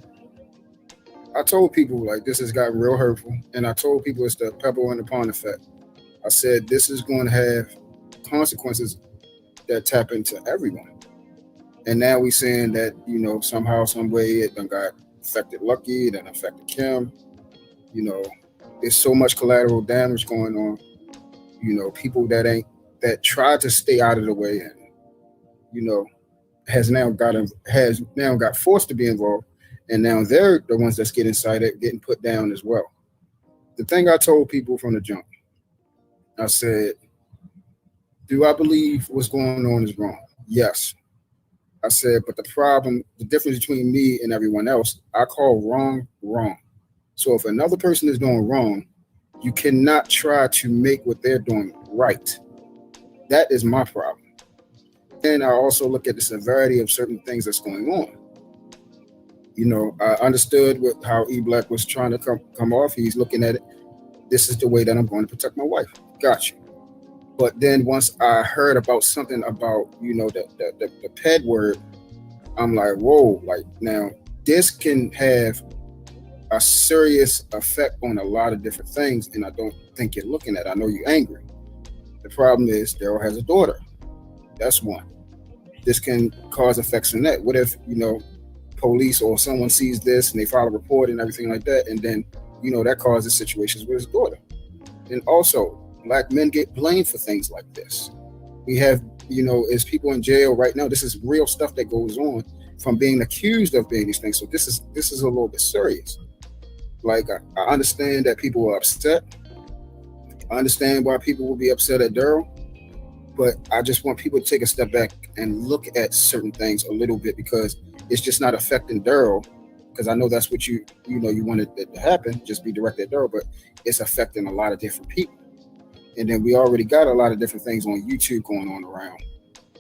[SPEAKER 10] I told people like this has gotten real hurtful, and I told people it's the pebble in the pond effect. I said this is going to have consequences that tap into everyone. And now we saying that, you know, somehow, some way it done got affected Lucki, it done affected Kim. You know, there's so much collateral damage going on. You know, people that tried to stay out of the way and, you know, has now got forced to be involved. And now they're the ones that's getting cited, getting put down as well. The thing I told people from the jump, I said, do I believe what's going on is wrong? Yes. I said, but the difference between me and everyone else, I call wrong, wrong. So if another person is doing wrong, you cannot try to make what they're doing right. That is my problem. And I also look at the severity of certain things that's going on. You know, I understood how E Black was trying to come off. He's looking at it. This is the way that I'm going to protect my wife. Got you. But then once I heard about something about, you know, the ped word, I'm like, whoa, like now this can have a serious effect on a lot of different things, and I don't think you're looking at it. I know you're angry. The problem is Darrel has a daughter. That's one. This can cause effects on that. What if, you know, police or someone sees this and they file a report and everything like that, and then, you know, that causes situations with his daughter. And also, Black men get blamed for things like this. We have, you know, as people in jail right now, this is real stuff that goes on from being accused of being these things. So this is a little bit serious. Like, I understand that people are upset. I understand why people will be upset at Darrel, but I just want people to take a step back and look at certain things a little bit, because it's just not affecting Darrel, because I know that's what you wanted it to happen, just be directed at Darrel, but it's affecting a lot of different people. And then we already got a lot of different things on YouTube going on around,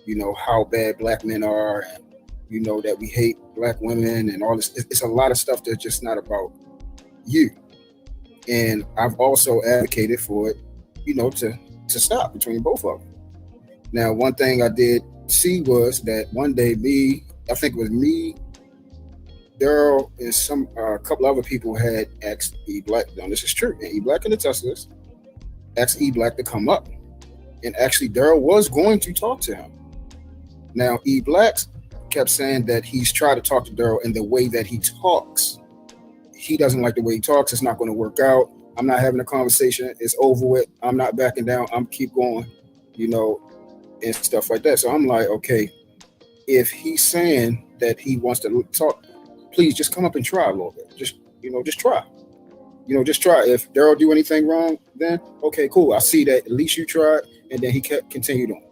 [SPEAKER 10] you know, how bad Black men are, and, you know, that we hate Black women and all this. It's a lot of stuff that's just not about you. And I've also advocated for it, you know, to stop between both of them. Now, one thing I did see was that one day I think it was me, Darrel, and a couple other people had asked E Black, now this is true, and E Black can attest to this, asked E Black to come up. And actually Darrel was going to talk to him. Now, E Black kept saying that he's tried to talk to Darrel in the way that he talks. He doesn't like the way he talks. It's not going to work out. I'm not having a conversation. It's over with. I'm not backing down. I'm keep going, you know, and stuff like that. So I'm like, okay, if he's saying that he wants to talk, please just come up and try a little bit. Just try. Just try. If Darrel do anything wrong, then okay, cool. I see that at least you tried, and then he kept continued on.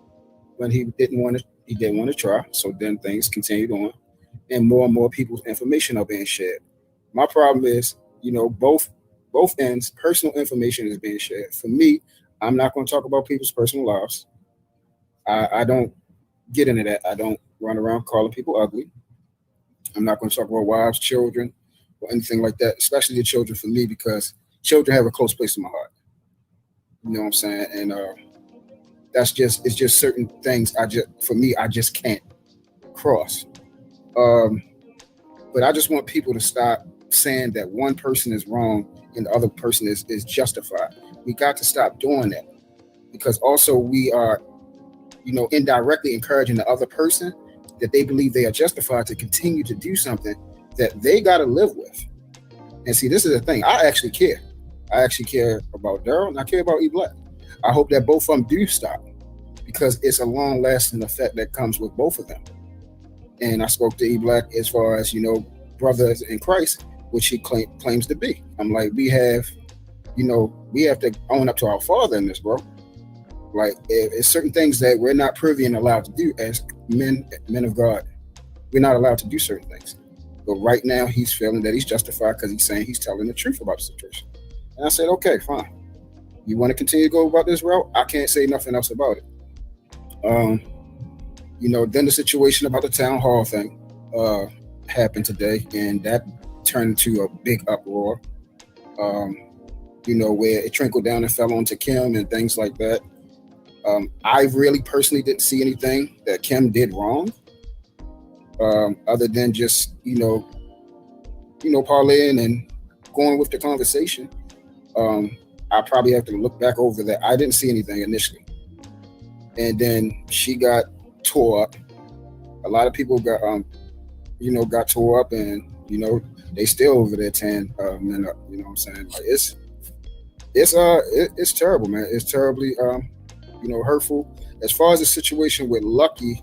[SPEAKER 10] When he didn't want to try, so then things continued on, and more people's information are being shared. My problem is, you know, both ends, personal information is being shared. For me, I'm not going to talk about people's personal lives. I don't get into that. I don't run around calling people ugly. I'm not going to talk about wives, children, or anything like that, especially the children for me, because children have a close place in my heart. You know what I'm saying? And it's just certain things I just can't cross. But I just want people to stop saying that one person is wrong and the other person is justified. We got to stop doing that, because also we are, you know, indirectly encouraging the other person that they believe they are justified to continue to do something that they got to live with. And see, this is the thing. I actually care. I actually care about Darrel, and I care about E Black. I hope that both of them do stop, because it's a long-lasting effect that comes with both of them. And I spoke to E Black as far as, you know, brothers in Christ, which he claims to be. I'm like, we have to own up to our Father in this, bro. Like, it's certain things that we're not privy and allowed to do as men of God. We're not allowed to do certain things. But right now, he's feeling that he's justified because he's saying he's telling the truth about the situation. And I said, okay, fine. You want to continue to go about this route? I can't say nothing else about it. You know, then the situation about the town hall thing happened today, and that turned into a big uproar. You know, where it trickled down and fell onto Kim and things like that. I really personally didn't see anything that Kim did wrong, other than just, you know, parlaying and going with the conversation. I probably have to look back over that. I didn't see anything initially. And then she got tore up. A lot of people got tore up, and, you know, they still over there tearing men up. You know what I'm saying? Like, it's terrible, man. It's terribly, you know, hurtful. As far as the situation with Lucki,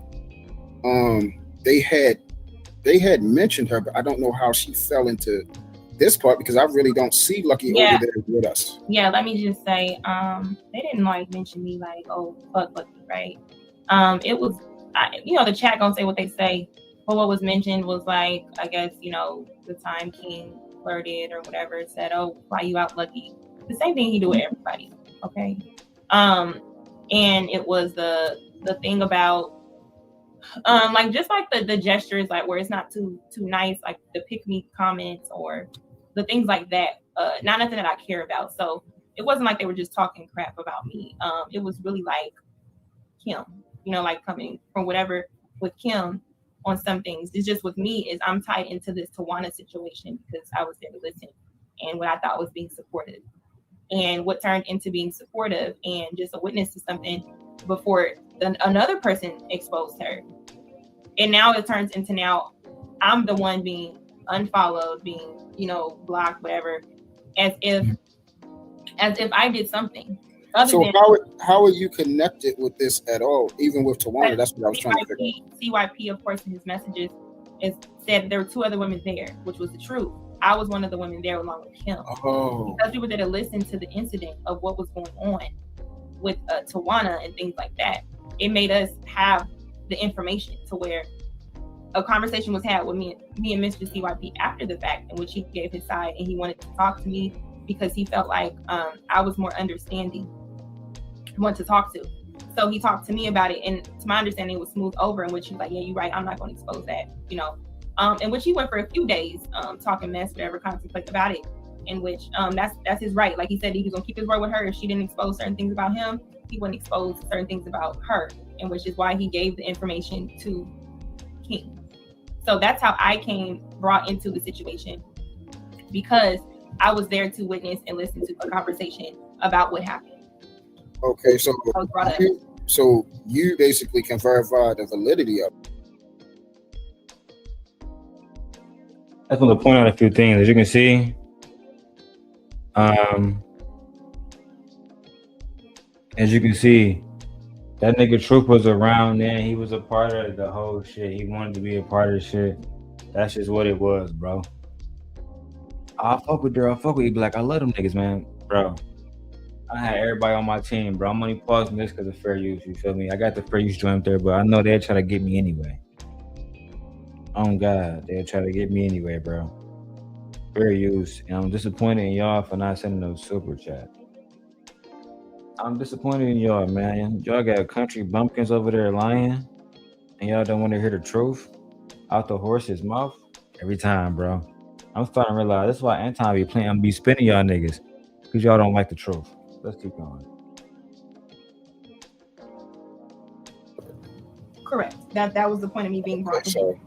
[SPEAKER 10] they had mentioned her, but I don't know how she fell into this part, because I really don't see Lucki over there with us.
[SPEAKER 2] Yeah, let me just say, they didn't like mention me like, oh, fuck Lucki, right? It was, you know, the chat gonna say what they say, but what was mentioned was like, I guess, you know, the time King flirted or whatever, said, oh, fly you out, Lucki. The same thing he do with everybody, okay? And it was the thing about like, just like the gestures, like where it's not too nice, like the pick me comments or the things like that, not nothing that I care about. So it wasn't like they were just talking crap about me. It was really like Kim, like coming from whatever with Kim on some things. It's just with me is I'm tied into this Tawana situation because I was there to listen and what I thought was being supportive. And what turned into being supportive and just a witness to something before another person exposed her. And now it turns into now I'm the one being unfollowed, being, blocked, whatever, as if I did something.
[SPEAKER 10] So how are you connected with this at all? Even with Tawana, that's what I was trying to figure out.
[SPEAKER 2] CYP, of course, in his messages said there were 2 other women there, which was the truth. I was one of the women there along with him.
[SPEAKER 10] Oh.
[SPEAKER 2] Because we were there to listen to the incident of what was going on with Tawana and things like that. It made us have the information to where a conversation was had with me and Mr. CYP after the fact, in which he gave his side and he wanted to talk to me because he felt like I was more understanding, one to talk to. So he talked to me about it, and to my understanding, it was smoothed over, in which he was like, yeah, you're right, I'm not going to expose that, in which he went for a few days talking mess, whatever, contemplate about it, in which that's his right. Like he said, he was going to keep his word with her. If she didn't expose certain things about him, he wouldn't expose certain things about her, and which is why he gave the information to King. So that's how I brought into the situation, because I was there to witness and listen to a conversation about what happened.
[SPEAKER 10] Okay, so you basically can verify the validity of it.
[SPEAKER 1] I just want to point out a few things. As you can see, that nigga Truth was around then. He was a part of the whole shit. He wanted to be a part of the shit. That's just what it was, bro. I fuck with Darrel. I fuck with you, Black. I love them niggas, man, bro. I had everybody on my team, bro. I'm only pausing this because of fair use. You feel me? I got the fair use joint there, but I know they'll try to get me anyway. Oh God, they'll try to get me anyway, bro. Fair use. And I'm disappointed in y'all for not sending those super chat. I'm disappointed in y'all, man. Y'all got country bumpkins over there lying, and y'all don't want to hear the truth out the horse's mouth every time, bro. I'm starting to realize that's why Anton be spinning y'all niggas, because y'all don't like the truth. Let's keep going.
[SPEAKER 2] Correct. That was the point of me being brought to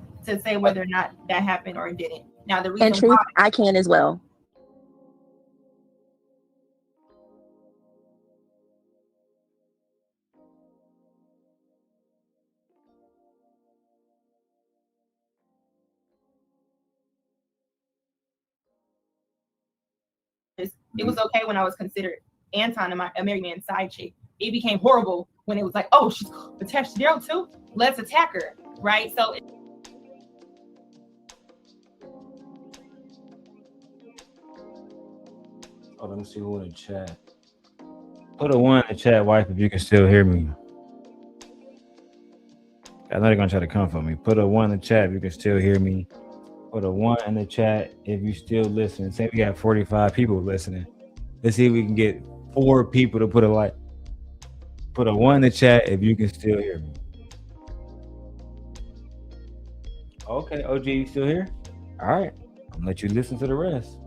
[SPEAKER 2] say whether or not that happened or it didn't. Now the reason
[SPEAKER 21] And Truth, I can as well.
[SPEAKER 2] It was okay when I was considered Anton and my married man's side chick. It became horrible when it was like, oh, she's attached to Darrel too. Let's attack her, right? So.
[SPEAKER 1] Oh, let me see who in the chat. Put a 1 in the chat, wife, if you can still hear me. I know they're gonna try to come for me. Put a 1 in the chat if you can still hear me. Put a 1 in the chat if you still listening. Say we got 45 people listening. Let's see if we can get 4 people to put a like. Put a 1 in the chat if you can still hear me. Okay, OG, you still here? All right, I'm gonna let you listen to the rest,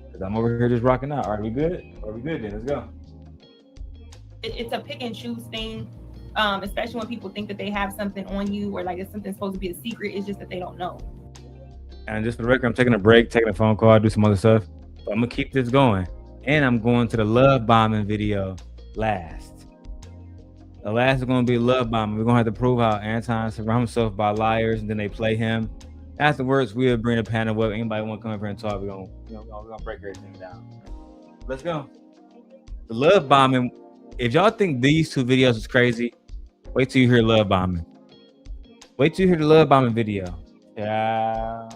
[SPEAKER 1] because I'm over here just rocking out. Are we good? Are we good then? Let's go.
[SPEAKER 2] It's a pick and choose thing, especially when people think that they have something on you or like it's something supposed to be a secret. It's just that they don't know.
[SPEAKER 1] And just for the record, I'm taking a break, taking a phone call, do some other stuff. But I'm gonna keep this going. And I'm going to the love bombing video last. The last is gonna be love bombing. We're gonna have to prove how Anton surrounds himself by liars, and then they play him. Afterwards, we'll bring the panel up. Anybody want to come up here and talk? We're gonna break everything down. Let's go. The love bombing. If y'all think these 2 videos is crazy, wait till you hear love bombing. Wait till you hear the love bombing video. Yeah.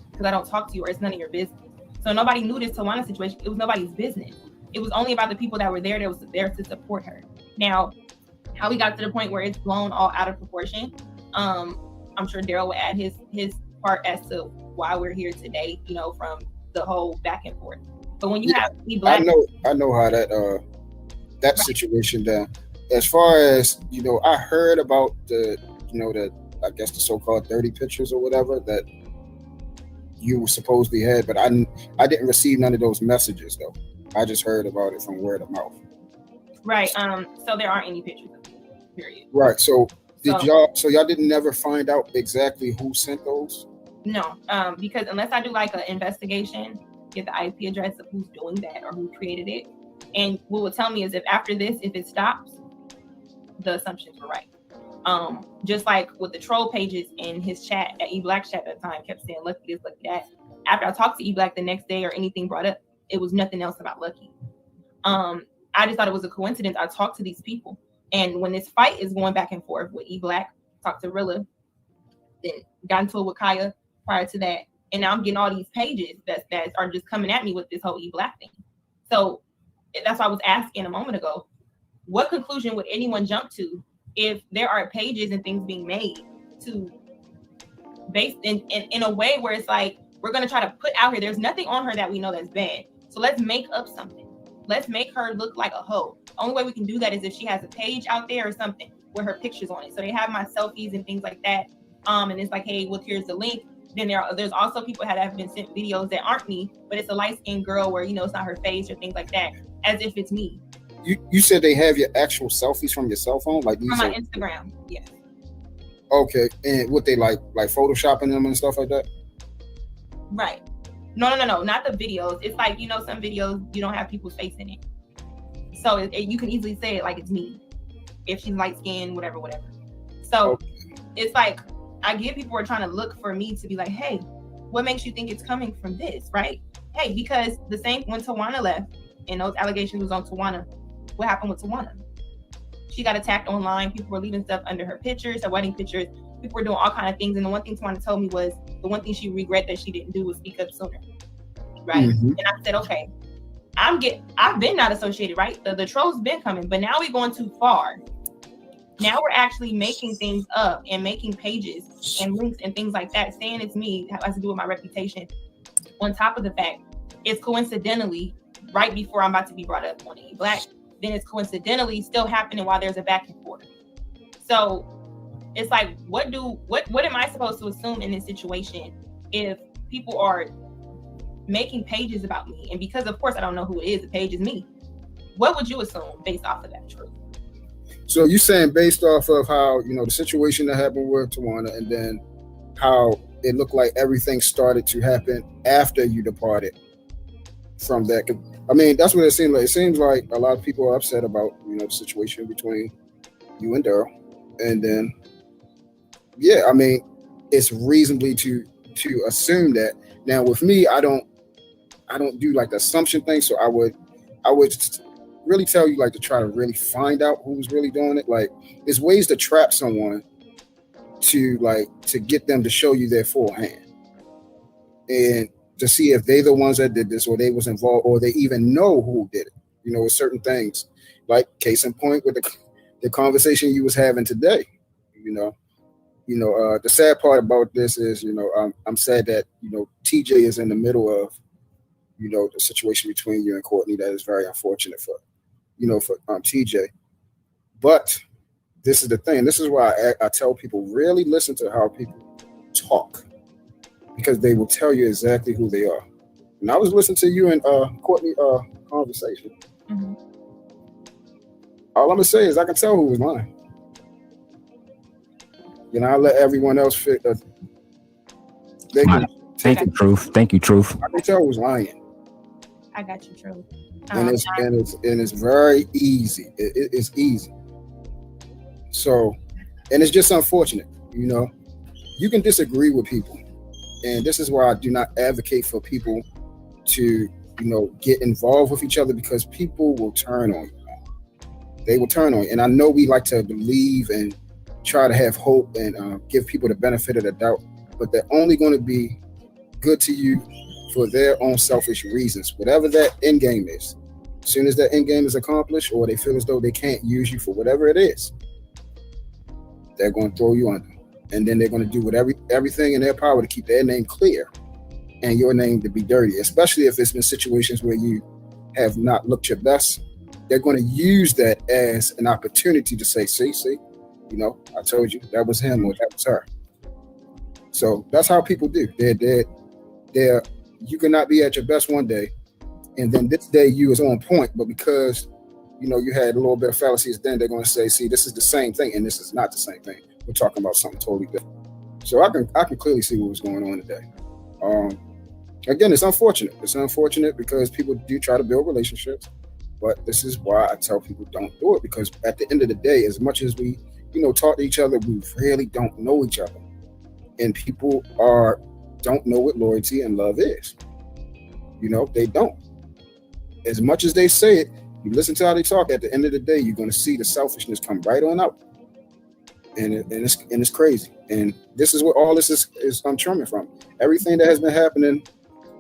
[SPEAKER 2] Because I don't talk to you or it's none of your business. So nobody knew this Tawana situation. It was nobody's business. It was only about the people that were there that was there to support her. Now, how we got to the point where it's blown all out of proportion, I'm sure Darrel will add his part as to why we're here today, from the whole back and forth. But when you have black,
[SPEAKER 10] I know how that situation down. As far as I heard about the I guess the so-called 30 pictures or whatever that you supposedly had, but I didn't receive none of those messages though. I just heard about it from word of mouth.
[SPEAKER 2] Right. So there aren't any pictures of me, period.
[SPEAKER 10] Right. So
[SPEAKER 2] So-
[SPEAKER 10] y'all didn't never find out exactly who sent those?
[SPEAKER 2] No, because unless I do like an investigation, get the IP address of who's doing that or who created it, and what will tell me is if after this, if it stops, the assumptions were right. Just like with the troll pages in his chat at eBlack chat at the time kept saying Lucki this, Lucki that. After I talked to eBlack the next day or anything brought up, it was nothing else about Lucki. I just thought it was a coincidence. I talked to these people, and when this fight is going back and forth with eBlack, talked to Rilla, then got into it with Kaya prior to that, and now I'm getting all these pages that are just coming at me with this whole eBlack thing. So that's why I was asking a moment ago, what conclusion would anyone jump to if there are pages and things being made to based in a way where it's like we're going to try to put out here, there's nothing on her that we know that's bad, so let's make up something. Let's make her look like a hoe. The only way we can do that is if she has a page out there or something with her pictures on it. So they have my selfies and things like that. And it's like, hey, well, here's the link. Then there's also people that have been sent videos that aren't me, but it's a light-skinned girl where, it's not her face or things like that, as if it's me.
[SPEAKER 10] You said they have your actual selfies from your cell phone? Like these
[SPEAKER 2] From my Instagram, yes.
[SPEAKER 10] Okay. And what they like photoshopping them and stuff like that?
[SPEAKER 2] Right. No, not the videos. It's like, some videos, you don't have people's face in it. So you can easily say it like it's me. If she's light-skinned, whatever. So it's like, I get people are trying to look for me to be like, hey, what makes you think it's coming from this, right? Hey, because the same when Tawana left and those allegations was on Tawana, what happened with Tawana? She got attacked online. People were leaving stuff under her pictures, her wedding pictures. People were doing all kinds of things. And the one thing Tawana told me was the one thing she regret that she didn't do was speak up sooner, right?
[SPEAKER 10] Mm-hmm.
[SPEAKER 2] And I said, okay, I've been not associated, right? The trolls been coming, but now we're going too far. Now we're actually making things up and making pages and links and things like that, saying it's me, has to do with my reputation. On top of the fact, it's coincidentally right before I'm about to be brought up on eBlack, then it's coincidentally still happening while there's a back and forth. So it's like, what am I supposed to assume in this situation if people are making pages about me? And because of course I don't know who it is, the page is me. What would you assume based off of that truth?
[SPEAKER 10] So you're saying based off of how, the situation that happened with Tawana and then how it looked like everything started to happen after you departed from that. I mean, that's what it seemed like. It seems like a lot of people are upset about, the situation between you and Darrel. And then, yeah, I mean, it's reasonably to assume that. Now with me, I don't do like the assumption thing. So I would really tell you like to try to really find out who's really doing it. Like there's ways to trap someone to get them to show you their full hand and to see if they the ones that did this or they was involved or they even know who did it, with certain things. Like case in point with the conversation you was having today, the sad part about this is, I'm sad that, TJ is in the middle of, the situation between you and Courtney. That is very unfortunate for TJ. But this is the thing. This is why I tell people really listen to how people talk because they will tell you exactly who they are. And I was listening to you and Courtney conversation.
[SPEAKER 2] Mm-hmm.
[SPEAKER 10] All I'm gonna say is I can tell who was lying. I let everyone else fit.
[SPEAKER 1] Thank you, Truth.
[SPEAKER 10] I can tell who was lying.
[SPEAKER 2] I got you, Truth.
[SPEAKER 10] And it's very easy. It's easy. So, and it's just unfortunate. You can disagree with people, and this is why I do not advocate for people to get involved with each other because people will turn on you. They will turn on you, and I know we like to believe and try to have hope and give people the benefit of the doubt, but they're only going to be good to you for their own selfish reasons, whatever that end game is. As soon as that end game is accomplished or they feel as though they can't use you for whatever it is, they're going to throw you under. And then they're going to do everything in their power to keep their name clear and your name to be dirty, especially if it's been situations where you have not looked your best. They're going to use that as an opportunity to say, see, I told you that was him or that was her. So that's how people do. They're you cannot be at your best one day And then this day you was on point, but because you know you had a little bit of fallacies, then they're going to say, see, this is the same thing, and this is not the same thing. We're talking about something totally different. So I can clearly see what was going on today. Again, it's unfortunate. It's unfortunate because people do try to build relationships, but this is why I tell people don't do it, because at the end of the day, as much as we, you know, talk to each other, we really don't know each other, and people don't know what loyalty and love is. You know, they don't. As much as they say it, you listen to how they talk. At the end of the day, you're going to see the selfishness come right on out, and it's crazy. And this is what all this is trimming from. Everything that has been happening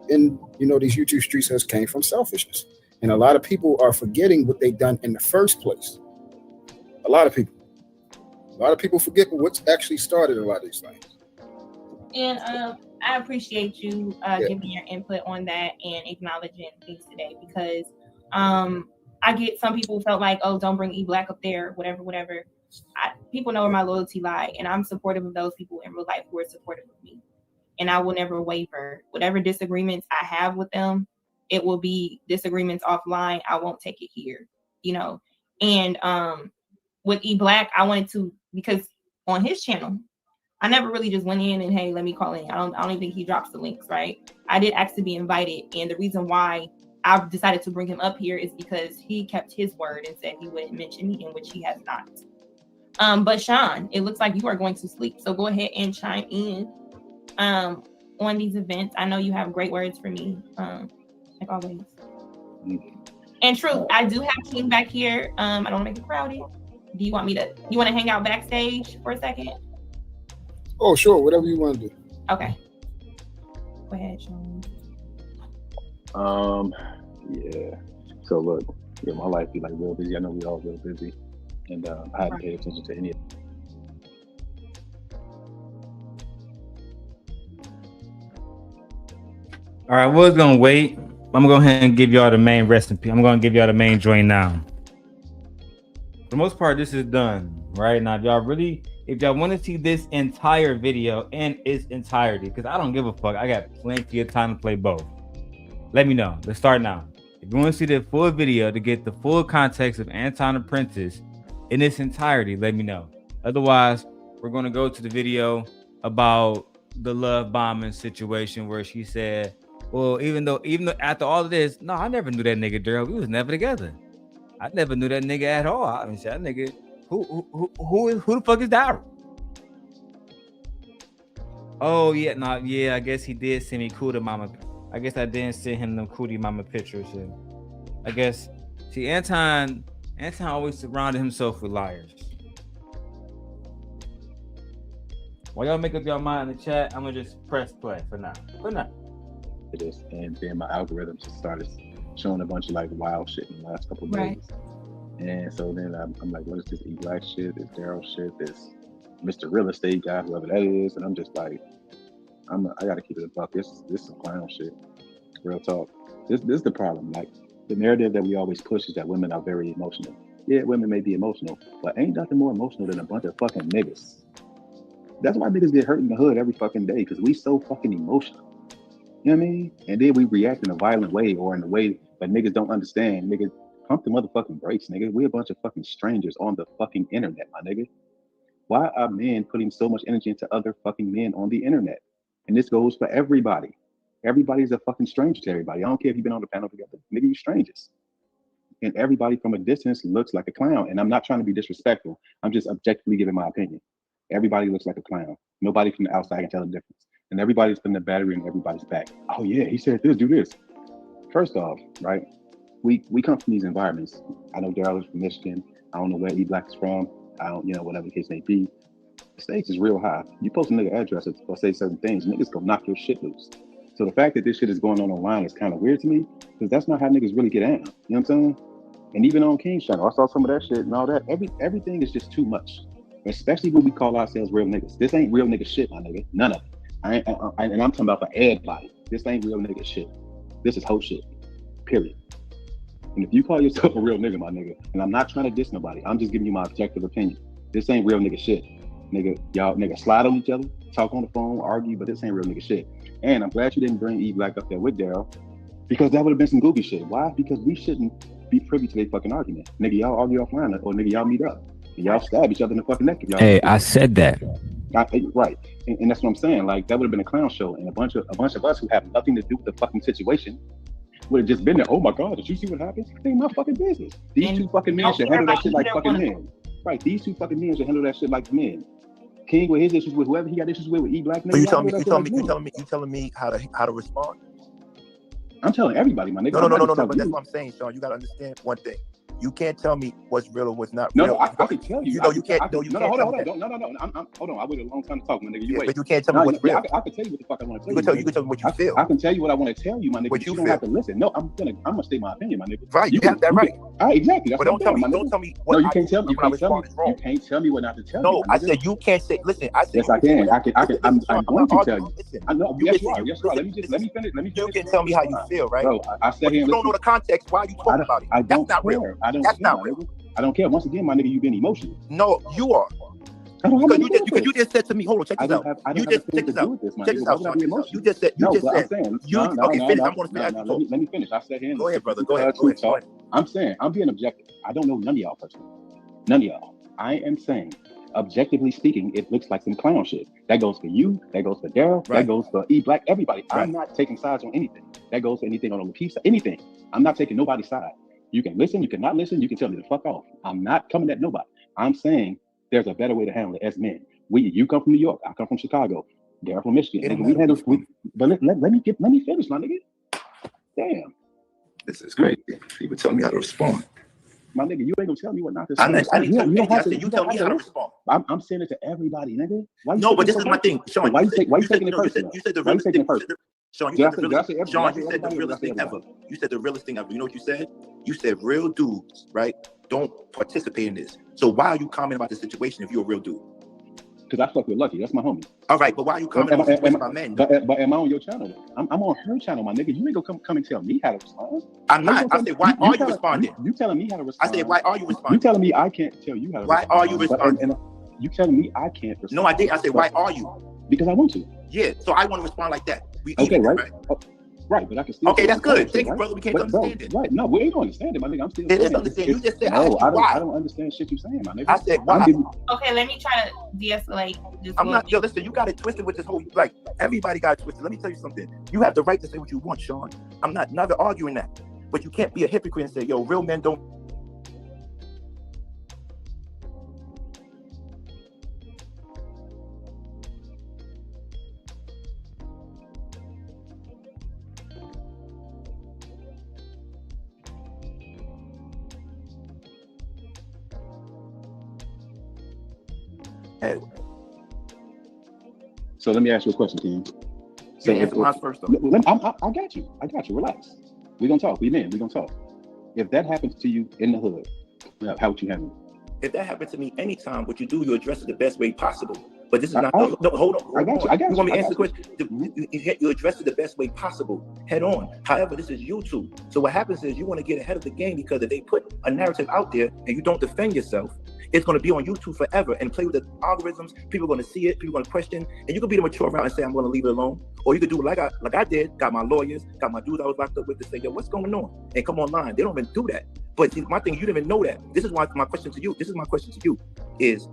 [SPEAKER 10] in, you know, these YouTube streets has came from selfishness, and a lot of people are forgetting what they done in the first place. A lot of people forget what's actually started a lot of these things.
[SPEAKER 2] And I appreciate you giving your input on that and acknowledging things today, because I get some people felt like, oh, don't bring E Black up there, whatever. People know where my loyalty lie, and I'm supportive of those people in real life who are supportive of me. And I will never waver. Whatever disagreements I have with them, it will be disagreements offline. I won't take it here, you know. And with E Black, I wanted to, because on his channel, I never really just went in and, hey, let me call in. I don't even think he drops the links, right? I did ask to be invited, and the reason why I've decided to bring him up here is because he kept his word and said he wouldn't mention me, in which he has not. But Sean, it looks like you are going to sleep, so go ahead and chime in on these events. I know you have great words for me, like always. And Truth, I do have King back here. I don't want to make it crowded. Do you want to hang out backstage for a second?
[SPEAKER 10] Oh, sure, whatever you want to do.
[SPEAKER 2] Okay. Go ahead, Sean.
[SPEAKER 12] Yeah. So look, yeah, my life be like real busy. I know we all real busy, and I hadn't paid attention to any of it.
[SPEAKER 13] All right, we're gonna wait. I'm gonna go ahead and give y'all the main recipe. I'm gonna give y'all the main joint now. For the most part, this is done right now. If y'all want to see this entire video in its entirety, because I don't give a fuck, I got plenty of time to play both. Let me know. Let's start now. If you want to see the full video to get the full context of Anton Apprentice in its entirety, let me know. Otherwise, we're going to go to the video about the love bombing situation where she said, well, even though after all of this, no, I never knew that nigga Darrel. We was never together. I never knew that nigga at all. I mean, that nigga, who the fuck is Darrel? Oh yeah, no, yeah, I guess he did send me Cootie Mama. I guess I didn't send him them Cootie Mama pictures. And I guess, see, Anton always surrounded himself with liars. While y'all make up your mind in the chat, I'm gonna just press play for now.
[SPEAKER 12] It is, and then my algorithm just started showing a bunch of like wild shit in the last couple of days. And so then I'm like, what is this E Black shit? This Darrel shit? This Mr. Real Estate guy, whoever that is? And I'm just like, I gotta keep it a buck. This is some clown shit. Real talk. This is the problem. Like, the narrative that we always push is that women are very emotional. Yeah, women may be emotional, but ain't nothing more emotional than a bunch of fucking niggas. That's why niggas get hurt in the hood every fucking day, because we so fucking emotional. You know what I mean? And then we react in a violent way, or in a way that niggas don't understand. Nigga, pump the motherfucking brakes, nigga. We a bunch of fucking strangers on the fucking internet, my nigga. Why are men putting so much energy into other fucking men on the internet? And this goes for everybody. Everybody's a fucking stranger to everybody. I don't care if you've been on the panel together. Nigga, you strangers. And everybody from a distance looks like a clown. And I'm not trying to be disrespectful. I'm just objectively giving my opinion. Everybody looks like a clown. Nobody from the outside can tell the difference. And everybody's putting the battery in everybody's back. Oh yeah, he said this, do this. First off, right? We come from these environments. I know Darrel is from Michigan. I don't know where E Black is from. I don't, whatever the case may be. The stakes is real high. You post a nigga address or say certain things, niggas gonna knock your shit loose. So the fact that this shit is going on online is kind of weird to me, because that's not how niggas really get down. You know what I'm saying? And even on King's channel, I saw some of that shit and all that. Everything is just too much, especially when we call ourselves real niggas. This ain't real nigga shit, my nigga. None of it. And I'm talking about for everybody. This ain't real nigga shit. This is whole shit. Period. And if you call yourself a real nigga, my nigga, and I'm not trying to diss nobody, I'm just giving you my objective opinion. This ain't real nigga shit. Nigga, y'all nigga slide on each other, talk on the phone, argue, but this ain't real nigga shit. And I'm glad you didn't bring E Black up there with Darrel, Because that would have been some goofy shit. Why? Because we shouldn't be privy to their fucking argument. Nigga, y'all argue offline, or nigga, y'all meet up. And y'all stab each other in the fucking neck.
[SPEAKER 1] Hey, I said that.
[SPEAKER 12] Right. And that's what I'm saying. Like, that would have been a clown show. And a bunch of us who have nothing to do with the fucking situation would have just been there. Oh my God, did you see what happened? It ain't my fucking business. These two fucking men should handle that shit like fucking men. Right. These two fucking men should handle that shit like men. King with his issues with whoever he got issues with E-Black.
[SPEAKER 14] So you telling me how to respond?
[SPEAKER 12] I'm telling everybody, my nigga.
[SPEAKER 14] No. But that's what I'm saying, Sean. You gotta understand one thing. You can't tell me what's real or what's not real.
[SPEAKER 12] No, I can tell you.
[SPEAKER 14] You know you can't.
[SPEAKER 12] No, hold on. Hold on. I waited a long time to talk, my nigga. You wait.
[SPEAKER 14] But you can't tell me what's real.
[SPEAKER 12] I can tell you what the fuck I want to tell you.
[SPEAKER 14] You can tell me what you feel.
[SPEAKER 12] I can tell you what I want to tell you, my nigga.
[SPEAKER 14] What you
[SPEAKER 12] don't have to listen. No, I'm gonna state my opinion, my nigga.
[SPEAKER 14] Right, you have that right.
[SPEAKER 12] Exactly. That's
[SPEAKER 14] but don't tell me.
[SPEAKER 12] No, you can't tell me. You can't tell me what not to tell you.
[SPEAKER 14] No, I said you can't say. Listen, I said
[SPEAKER 12] yes, I can. I'm going to tell you. I know. Yes, you are. Let me finish.
[SPEAKER 14] You can tell me how you feel, right?
[SPEAKER 12] Bro, I said here.
[SPEAKER 14] You don't know the context. Why are you talking about it?
[SPEAKER 12] I don't
[SPEAKER 14] That's not real. That's not real.
[SPEAKER 12] I don't care. Once again, my nigga, you've been emotional.
[SPEAKER 14] No, you are. Because you just said to me, hold on, check this out. You just check this out. Check this out. You just said. Okay, finish. I'm going to finish.
[SPEAKER 12] Let me finish. I said here.
[SPEAKER 14] Go ahead, brother. Go ahead.
[SPEAKER 12] I'm saying I'm being objective. I don't know none of y'all personally. None of y'all. I am saying, objectively speaking, it looks like some clown shit. That goes for you. That goes for Darrel. That goes for E-Black. Everybody. I'm not taking sides on anything. That goes for anything on the Lucki side. Anything. I'm not taking nobody's side. You can listen, you cannot listen, you can tell me to fuck off. I'm not coming at nobody. I'm saying there's a better way to handle it as men. You come from New York, I come from Chicago, Darrel from Michigan. And but let me finish, my nigga. Damn.
[SPEAKER 14] This is crazy. You would tell me how to respond.
[SPEAKER 12] My nigga, you ain't gonna tell me what not to say.
[SPEAKER 14] You tell me how to respond.
[SPEAKER 12] I'm saying it to everybody, nigga.
[SPEAKER 14] No, but this is my thing. Sean,
[SPEAKER 12] why you taking it personal?
[SPEAKER 14] You said the realest thing. Sean, you said the realest thing ever. You said the realest thing ever. You know what you said? You said real dudes, right, don't participate in this. So why are you commenting about the situation if you're a real dude?
[SPEAKER 12] Because I fuck with Lucki. That's my homie.
[SPEAKER 14] All right, but why are you commenting about men?
[SPEAKER 12] But am I on your channel? I'm on her channel, my nigga. You ain't gonna come and tell me how to respond.
[SPEAKER 14] I'm not. I said, why are you responding?
[SPEAKER 12] You telling me how to respond.
[SPEAKER 14] I said, why are you responding?
[SPEAKER 12] You telling me I can't tell you how to respond.
[SPEAKER 14] Why are you responding?
[SPEAKER 12] You telling me I can't respond.
[SPEAKER 14] No, I did. I said, why are you?
[SPEAKER 12] Because I want to.
[SPEAKER 14] Yeah, so I want to respond like that.
[SPEAKER 12] Okay, right? Right, but I can still.
[SPEAKER 14] Okay, that's good. Thank you, brother. We can't understand it.
[SPEAKER 12] Right, no, we ain't gonna understand it, my nigga. I'm still.
[SPEAKER 14] You just said,
[SPEAKER 12] no, I don't understand shit you saying, my nigga.
[SPEAKER 14] I said, why?
[SPEAKER 2] Okay, let me try to de-escalate.
[SPEAKER 14] I'm not. Yo, listen, you got it twisted with this whole. Like, everybody got it twisted. Let me tell you something. You have the right to say what you want, Sean. I'm never arguing that. But you can't be a hypocrite and say, yo, real men don't.
[SPEAKER 12] So let me ask you a question, King.
[SPEAKER 14] So answer mine first, though.
[SPEAKER 12] I got you. Relax. We're gonna talk. We're gonna talk. If that happens to you in the hood, how would you handle it?
[SPEAKER 14] If that happened to me anytime, what you do, you address it the best way possible. But this is not. No, hold on.
[SPEAKER 12] I got you.
[SPEAKER 14] You want me to answer the question? You address it the best way possible, head on. However, this is YouTube. So what happens is you want to get ahead of the game, because if they put a narrative out there and you don't defend yourself, it's going to be on YouTube forever and play with the algorithms. People are going to see it. People are going to question. And you could be the mature route and say, I'm going to leave it alone. Or you could do like I did, got my lawyers, got my dudes I was locked up with to say, yo, what's going on? And come online. They don't even do that. But my thing, you didn't even know that. This is why my question to you is,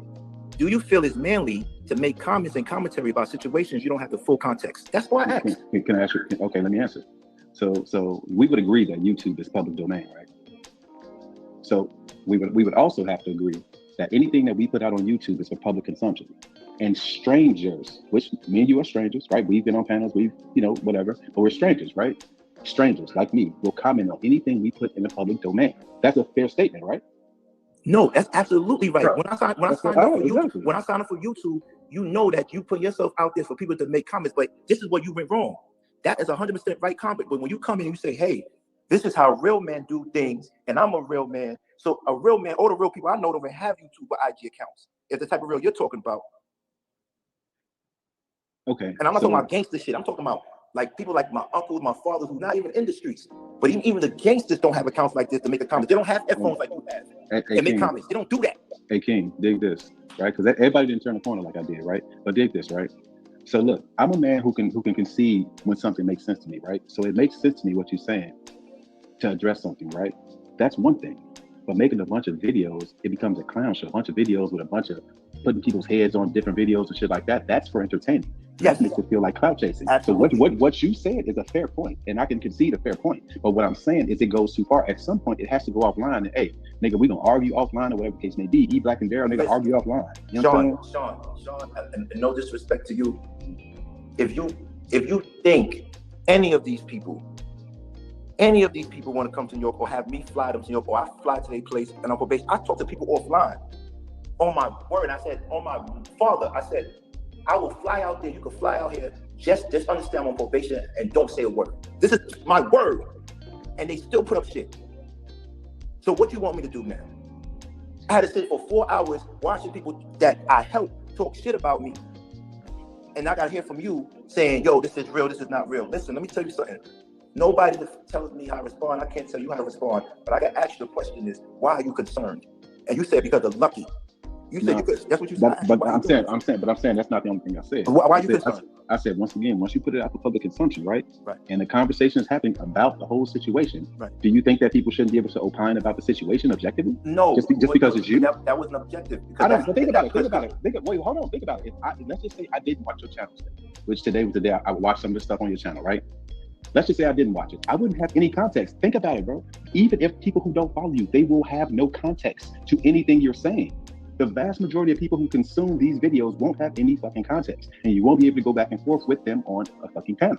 [SPEAKER 14] do you feel it's manly to make comments and commentary about situations you don't have the full context? That's why I asked.
[SPEAKER 12] Can I ask you? Okay, let me answer. So we would agree that YouTube is public domain, right? So we would also have to agree that anything that we put out on YouTube is for public consumption. And strangers, which me and you are strangers, right? We've been on panels, whatever, but we're strangers, right? Strangers like me will comment on anything we put in the public domain. That's a fair statement, right?
[SPEAKER 14] No, that's absolutely right. When I sign up for YouTube, you know that you put yourself out there for people to make comments, but this is where you went wrong. That is 100% right comment. But when you come in and you say, hey, this is how real men do things, and I'm a real man. So a real man, all the real people I know don't even have YouTube or IG accounts. If the type of real you're talking about.
[SPEAKER 12] Okay.
[SPEAKER 14] And I'm not talking about gangster shit. I'm talking about like people like my uncles, my fathers, who's not even in the streets. But even the gangsters don't have accounts like this to make the comments. They don't have headphones like you have and make comments. They don't do that.
[SPEAKER 12] Hey, King, dig this, right? Because everybody didn't turn the corner like I did, right? But dig this, right? So look, I'm a man who can concede when something makes sense to me, right? So it makes sense to me what you're saying to address something, right? That's one thing. But making a bunch of videos, it becomes a clown show. A bunch of videos with a bunch of putting people's heads on different videos and shit like that. That's for entertainment. That makes it feel like clout chasing.
[SPEAKER 14] Absolutely.
[SPEAKER 12] So what you said is a fair point, and I can concede a fair point. But what I'm saying is it goes too far. At some point, it has to go offline. And hey, nigga, we gonna argue offline or whatever the case may be. E Black and Darrel, nigga, argue offline. You know what I'm saying?
[SPEAKER 14] Sean, and no disrespect to you, if you think any of these people want to come to New York or have me fly them to New York or I fly to their place and on probation, I talk to people offline. On my word, I said, on my father, I said, I will fly out there, you can fly out here, just understand I'm on probation and don't say a word. This is my word. And they still put up shit. So what do you want me to do now? I had to sit for 4 hours watching people that I helped talk shit about me. And I got to hear from you saying, yo, this is real, this is not real. Listen, let me tell you something. Nobody tells me how to respond. I can't tell you how to respond. But I got to ask you the question is, why are you concerned? And you said because of Lucki. You said you could. That's what you said.
[SPEAKER 12] But I'm saying that's not the only thing I said.
[SPEAKER 14] Why are you concerned?
[SPEAKER 12] I said once again, once you put it out for public consumption, right? And the conversation is happening about the whole situation. Do you think that people shouldn't be able to opine about the situation objectively?
[SPEAKER 14] No.
[SPEAKER 12] Just because it's you.
[SPEAKER 14] That wasn't objective.
[SPEAKER 12] I don't. But think about it. Think about it. Wait, hold on. Think about it. Let's just say I didn't watch your channel today, which today was the day I watched some of the stuff on your channel, right? Let's just say I didn't watch it. I wouldn't have any context. Think about it, bro. Even if people who don't follow you, they will have no context to anything you're saying. The vast majority of people who consume these videos won't have any fucking context, and you won't be able to go back and forth with them on a fucking panel.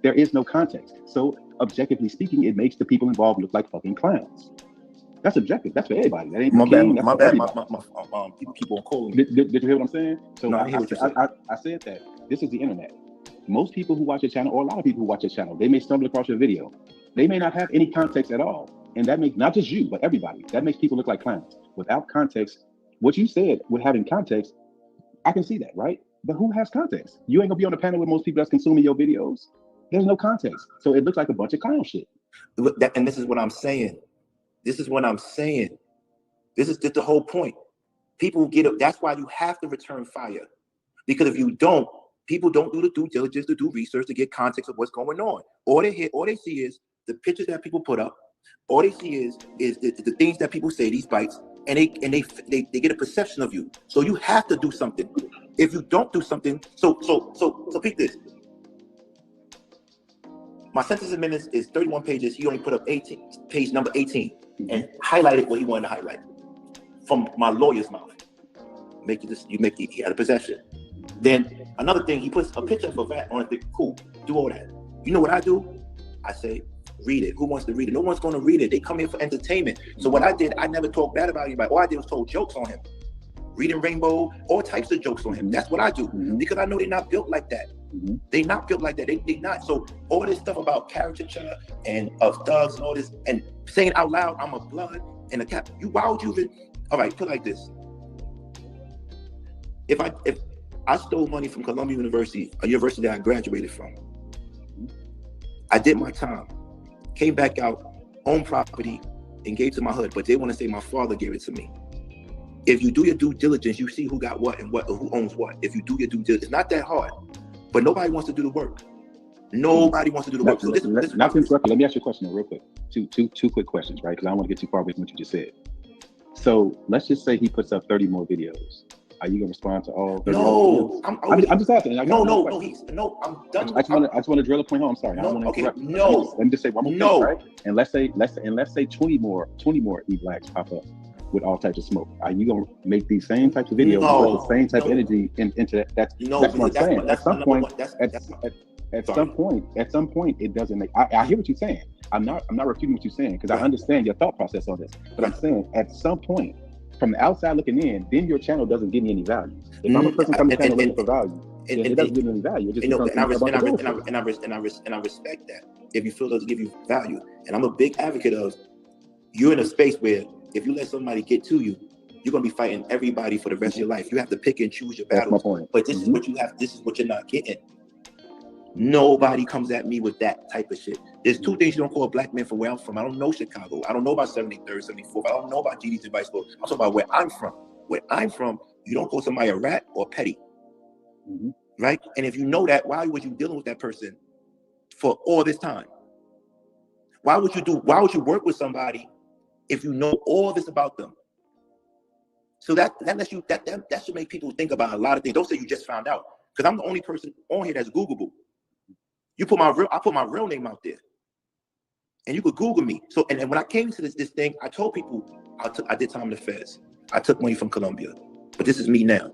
[SPEAKER 12] There is no context. So objectively speaking, it makes the people involved look like fucking clowns. That's objective. That's for everybody. That ain't
[SPEAKER 14] my bad.
[SPEAKER 12] King,
[SPEAKER 14] My bad. People keep on calling me.
[SPEAKER 12] Did you hear what I'm saying? So
[SPEAKER 14] No, I hear what you're saying.
[SPEAKER 12] I said that this is the internet. Most people who watch your channel, or a lot of people who watch your channel, they may stumble across your video. They may not have any context at all. And that makes, not just you, but everybody, that makes people look like clowns. Without context, what you said with having context, I can see that, right? But who has context? You ain't gonna be on the panel with most people that's consuming your videos. There's no context. So it looks like a bunch of clown shit.
[SPEAKER 14] And this is what I'm saying. This is just the whole point. People get up. That's why you have to return fire. Because if you don't, people don't do the due diligence to do research to get context of what's going on. All they see is the pictures that people put up. All they see is the things that people say, these bites, and they get a perception of you. So you have to do something. If you don't do something, so peep this. My sentence in minutes is 31 pages. He only put up 18, page number 18, and highlighted what he wanted to highlight from my lawyer's mouth. He had a possession. Then another thing, he puts a picture of a rat on it. Cool, do all that. You know what I do? I say, read it. Who wants to read it? No one's going to read it. They come here for entertainment. So what I did, I never talked bad about anybody. All I did was told jokes on him. Reading Rainbow, all types of jokes on him. That's what I do, because I know they're not built like that. They not built like that. They not. So all this stuff about caricature and of thugs and all this, and saying out loud, I'm a blood and a cap. Why would you even? All right, put it like this. If I stole money from Columbia University, a university that I graduated from, I did my time, came back out, owned property, and gave to my hood. But they want to say my father gave it to me. If you do your due diligence, you see who got what and who owns what. If you do your due diligence, it's not that hard. But nobody wants to do the work. Nobody wants to do the work. So let me
[SPEAKER 12] ask you a question real quick. Two quick questions, right? Because I don't want to get too far away from what you just said. So let's just say he puts up 30 more videos. Are you gonna respond to all 30
[SPEAKER 14] No,
[SPEAKER 12] I'm just asking.
[SPEAKER 14] I'm done.
[SPEAKER 12] I just want to drill a point home. I'm sorry. I don't want to interrupt. Let me just say one more thing, right? And let's say 20 more E-Blacks pop up with all types of smoke. Are you gonna make these same types of videos with the same type of energy into that? That's what I'm saying. At some point, it doesn't make. I hear what you're saying. I'm not refuting what you're saying, because I understand your thought process on this. But I'm saying at some point, from the outside looking in, then your channel doesn't give me any value. If I'm a person coming to channel looking for value, then it doesn't give me any value. It just
[SPEAKER 14] and I respect that. If you feel it doesn't give you value, and I'm a big advocate of, you're in a space where if you let somebody get to you, you're gonna be fighting everybody for the rest of your life. You have to pick and choose your battles.
[SPEAKER 12] That's my point.
[SPEAKER 14] But this is what you have. This is what you're not getting. Nobody comes at me with that type of shit. There's two things you don't call a black man from where I'm from. I don't know Chicago. I don't know about 73rd, 74th. I don't know about GD's and Vice Lord. I'm talking about where I'm from. Where I'm from, you don't call somebody a rat or petty. right? And if you know that, why was you dealing with that person for all this time? Why would you work with somebody if you know all this about them? So that lets you that should make people think about a lot of things. Don't say you just found out, because I'm the only person on here that's Googleable. I put my real name out there, and you could Google me. So and when I came to this thing, I told people I did time in the feds. I took money from Colombia, but this is me now.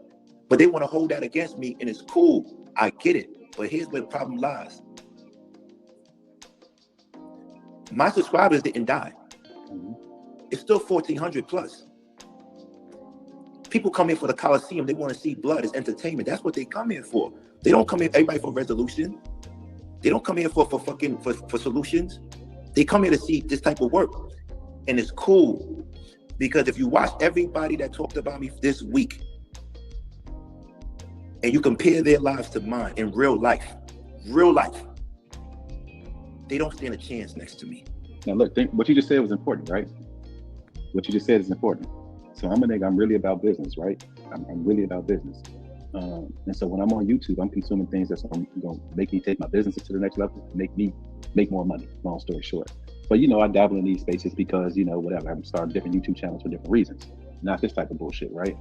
[SPEAKER 14] But they want to hold that against me, and it's cool. I get it, but here's where the problem lies. My subscribers didn't die. It's still 1,400 plus. People come here for the Coliseum. They want to see blood. It's entertainment. That's what they come here for. They don't come here everybody for resolution. They don't come here for solutions. They come here to see this type of work. And it's cool. Because if you watch everybody that talked about me this week, and you compare their lives to mine in real life, they don't stand a chance next to me.
[SPEAKER 12] Now look, what you just said was important, right? What you just said is important. So I'm a nigga, I'm really about business, right? I'm really about business. And so when I'm on YouTube, I'm consuming things that's going to make me take my businesses to the next level, make me make more money, long story short. But I dabble in these spaces because, whatever, I'm starting different YouTube channels for different reasons. Not this type of bullshit, right?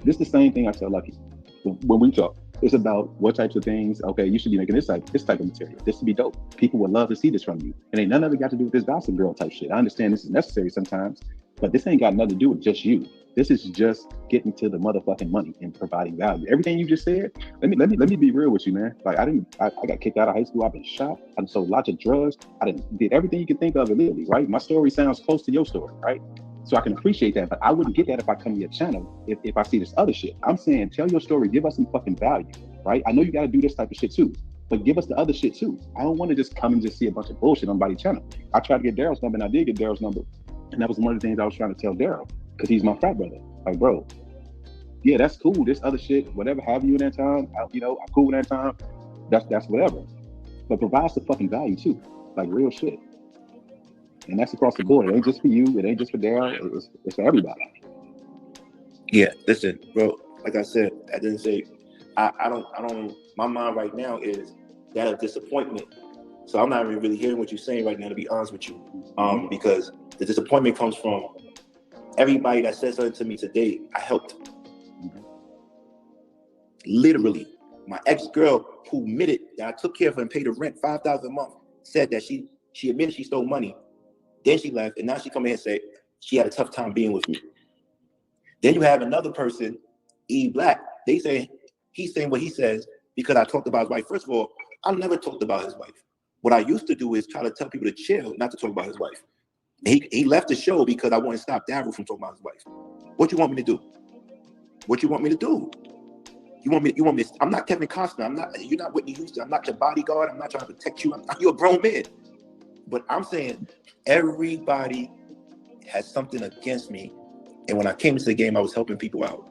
[SPEAKER 12] This is the same thing I tell Lucki. When we talk, it's about what types of things, okay, you should be making this type of material. This would be dope. People would love to see this from you. And ain't none of it got to do with this gossip girl type shit. I understand this is necessary sometimes, but this ain't got nothing to do with just you. This is just getting to the motherfucking money and providing value. Everything you just said, let me be real with you, man. Like I got kicked out of high school. I've been shot. I sold lots of drugs. I did everything you can think of illegally, right? My story sounds close to your story, right? So I can appreciate that, but I wouldn't get that if I come to your channel if I see this other shit. I'm saying, tell your story, give us some fucking value, right? I know you got to do this type of shit too, but give us the other shit too. I don't want to just come and just see a bunch of bullshit on somebody's channel. I tried to get Darrel's number, and I did get Darrel's number, and that was one of the things I was trying to tell Darrel, because he's my frat brother. Like, bro, yeah, that's cool. This other shit, whatever have you in that time, I'm cool in that time. That's whatever. But provide some fucking value too, like real shit. And that's across the board. It ain't just for you. It ain't just for Darrel. It's for everybody.
[SPEAKER 14] Yeah, listen, bro. Like I said, I didn't say. I don't. My mind right now is that of disappointment. So I'm not even really hearing what you're saying right now, to be honest with you. Because the disappointment comes from everybody that said something to me today. I helped. Literally, my ex-girl who admitted that I took care of her and paid her rent $5,000 a month said that she admitted she stole money. Then she left, and now she come in and say she had a tough time being with me. Then you have another person, E Black. They say he's saying what he says because I talked about his wife. First of all, I never talked about his wife. What I used to do is try to tell people to chill, not to talk about his wife. He left the show because I want to stop Darrel from talking about his wife. What you want me to do? What you want me to do? You want me? I'm not Kevin Costner. You're not Whitney Houston. I'm not your bodyguard. I'm not trying to protect you. You're a grown man. But I'm saying everybody has something against me. And when I came into the game, I was helping people out.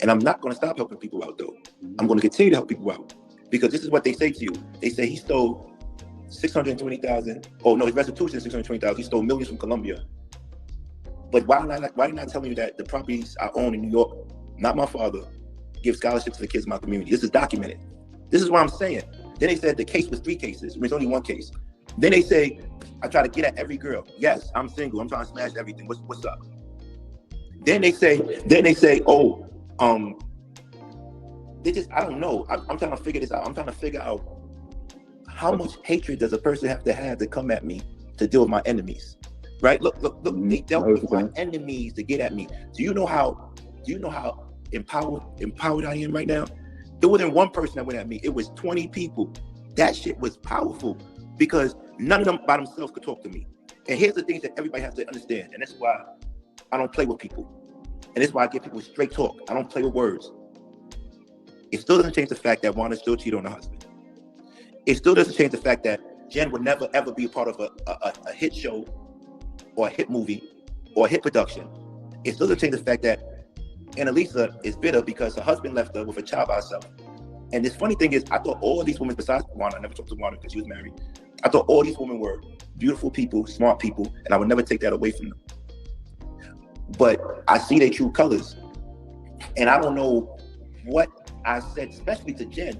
[SPEAKER 14] And I'm not going to stop helping people out, though. I'm going to continue to help people out. Because this is what they say to you. They say he stole $620,000. Oh, no, his restitution is $620,000. He stole millions from Colombia. But why are you not telling me that the properties I own in New York, not my father, give scholarships to the kids in my community? This is documented. This is what I'm saying. Then they said the case was 3 cases. It's only 1 case. Then they say, I try to get at every girl. Yes, I'm single. I'm trying to smash everything. What's up? Then they say, oh, I don't know. I'm trying to figure this out. I'm trying to figure out how much hatred does a person have to come at me to deal with my enemies, right? Look, they dealt with my enemies to get at me. Do you know how empowered I am right now? It wasn't 1 person that went at me. It was 20 people. That shit was powerful because none of them by themselves could talk to me. And here's the things that everybody has to understand. And that's why I don't play with people. And that's why I give people straight talk. I don't play with words. It still doesn't change the fact that Wanda still cheated on her husband. It still doesn't change the fact that Jen would never, ever be a part of a hit show or a hit movie or a hit production. It still doesn't change the fact that Annalisa is bitter because her husband left her with a child by herself. And this funny thing is, I thought all of these women, besides Wanda, I never talked to Wanda because she was married. I thought all these women were beautiful people, smart people, and I would never take that away from them. But I see their true colors. And I don't know what I said, especially to Jen,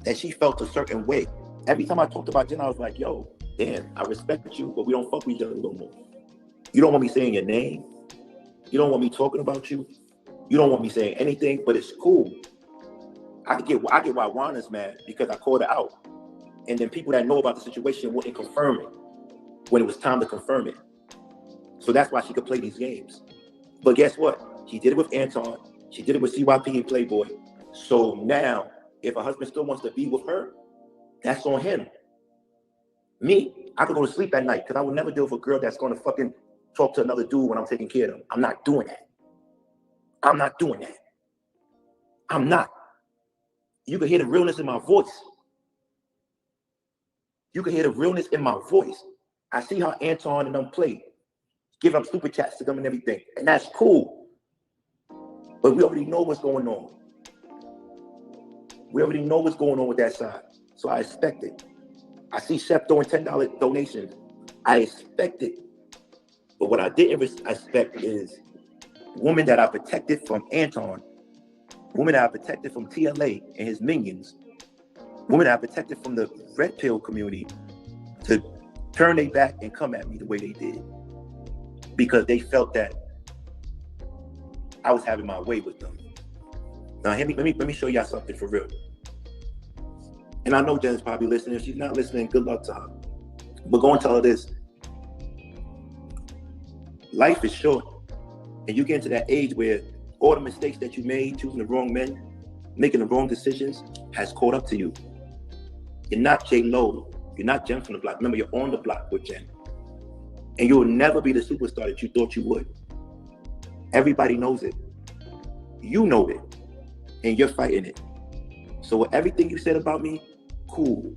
[SPEAKER 14] that she felt a certain way. Every time I talked about Jen, I was like, yo, damn, I respect you, but we don't fuck with each other no more. You don't want me saying your name. You don't want me talking about you. You don't want me saying anything, but it's cool. I get why Wanda's mad because I called her out. And then people that know about the situation wouldn't confirm it when it was time to confirm it. So that's why she could play these games. But guess what? She did it with Anton. She did it with CYP and Playboy. So now, if her husband still wants to be with her, that's on him. Me, I could go to sleep at night because I would never deal with a girl that's going to fucking talk to another dude when I'm taking care of them. I'm not doing that. I'm not doing that. I'm not. You can hear the realness in my voice. You can hear the realness in my voice. I see how Anton and them play. Give them super chats to them and everything. And that's cool. But we already know what's going on. We already know what's going on with that side. So I expect it. I see Chef throwing $10 donations. I expect it. But what I didn't expect is women that are protected from Anton, women that are protected from TLA and his minions, women that are protected from the red pill community to turn their back and come at me the way they did. Because they felt that I was having my way with them. Now, let me show y'all something for real. And I know Jen's probably listening. If she's not listening, good luck to her. But go and tell her this. Life is short. And you get into that age where all the mistakes that you made, choosing the wrong men, making the wrong decisions, has caught up to you. You're not J. Lo. You're not Jen from the block. Remember, you're on the block with Jen. And you will never be the superstar that you thought you would. Everybody knows it. You know it. And you're fighting it. So with everything you said about me, cool.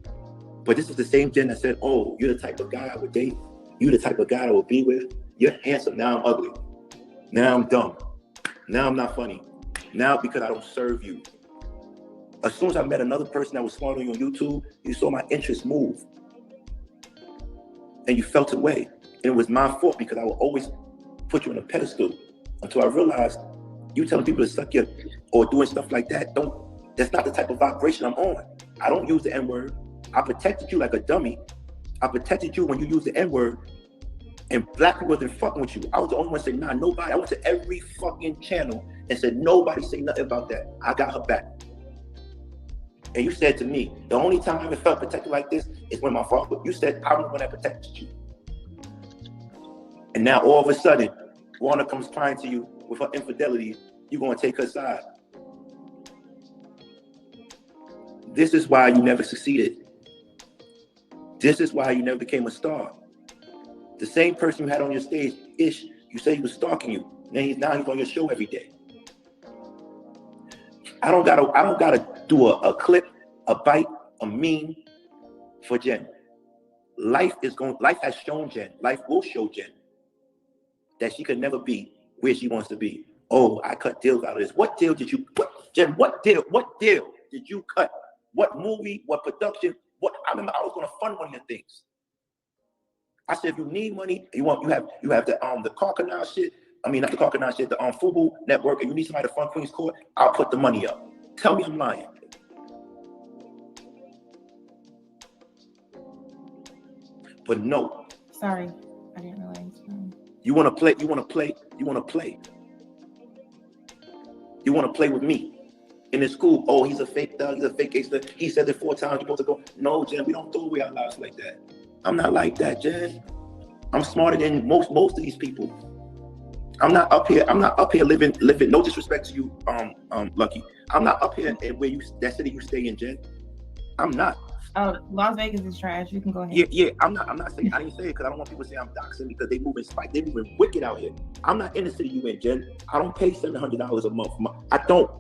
[SPEAKER 14] But this is the same Jen that said, oh, you're the type of guy I would date. You're the type of guy I would be with. You're handsome. Now I'm ugly. Now I'm dumb. Now I'm not funny. Now because I don't serve you. As soon as I met another person that was smarter on YouTube, you saw my interest move. And you felt away. And it was my fault because I would always put you on a pedestal until I realized you telling people to suck your, or doing stuff like that, that's not the type of vibration I'm on. I don't use the N-word. I protected you like a dummy. I protected you when you used the N-word. And black people wasn't fucking with you. I was the only one saying, nah, nobody. I went to every fucking channel and said, nobody say nothing about that. I got her back. And you said to me, the only time I ever felt protected like this is when my father, you said, I'm the one that protected you. And now all of a sudden, Warner comes crying to you with her infidelity, you're gonna take her side. This is why you never succeeded. This is why you never became a star. The same person you had on your stage, Ish, you say he was stalking you. Now he's on your show every day. I don't gotta do a clip, a bite, a meme for Jen. Life has shown Jen, life will show Jen that she could never be where she wants to be. Oh, I cut deals out of this. What deal did you put? Jen, what deal did you cut? What movie, what production, I remember I was gonna fund one of your things. I said, if you need money, you have the car canal shit. I mean, not the car canal shit, the Fubu network, and you need somebody to fund Queen's Court, I'll put the money up. Tell me I'm lying. But no.
[SPEAKER 2] Sorry, I didn't realize.
[SPEAKER 14] You want to play. You want to play with me. In the school, oh, he's a fake thug, he's a fake gangster. He said it 4 times, you're supposed to go. No, Jen, we don't throw away our lives like that. I'm not like that, Jen. I'm smarter than most of these people. I'm not up here living, no disrespect to you, Lucki. I'm not up here where that city you stay in, Jen. I'm not.
[SPEAKER 2] Oh, Las Vegas is trash. You can go ahead.
[SPEAKER 14] Yeah. I'm not saying. I didn't say it because I don't want people to say I'm doxing because they moving spike. They moving wicked out here. I'm not in the city you in, Jen. I don't pay $700 a month. I don't.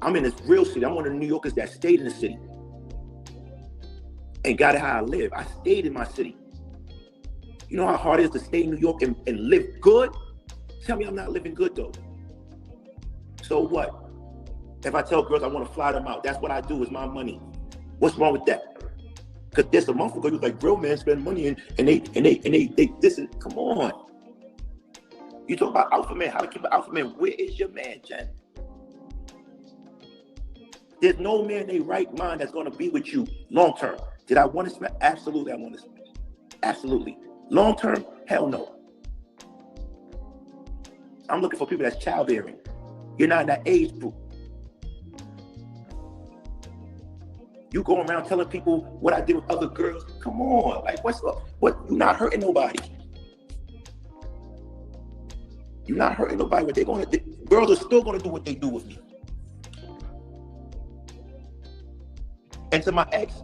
[SPEAKER 14] I'm in this real city. I'm one of the New Yorkers that stayed in the city and got it how I live. I stayed in my city. You know how hard it is to stay in New York and live good? Tell me I'm not living good though. So what? If I tell girls I want to fly them out, that's what I do. Is my money. What's wrong with that? Because just a month ago, you was like, real men spend money and they listen. Come on. You talk about alpha man, how to keep an alpha man. Where is your man, Jen? There's no man in their right mind that's going to be with you long term. Did I want to smash? Absolutely, I want to smash. Absolutely. Long term, hell no. I'm looking for people that's childbearing. You're not in that age group. You going around telling people what I did with other girls. Come on, like what's up? What? You're not hurting nobody. You're not hurting nobody. What they're going to? Girls are still going to do what they do with me. And to my ex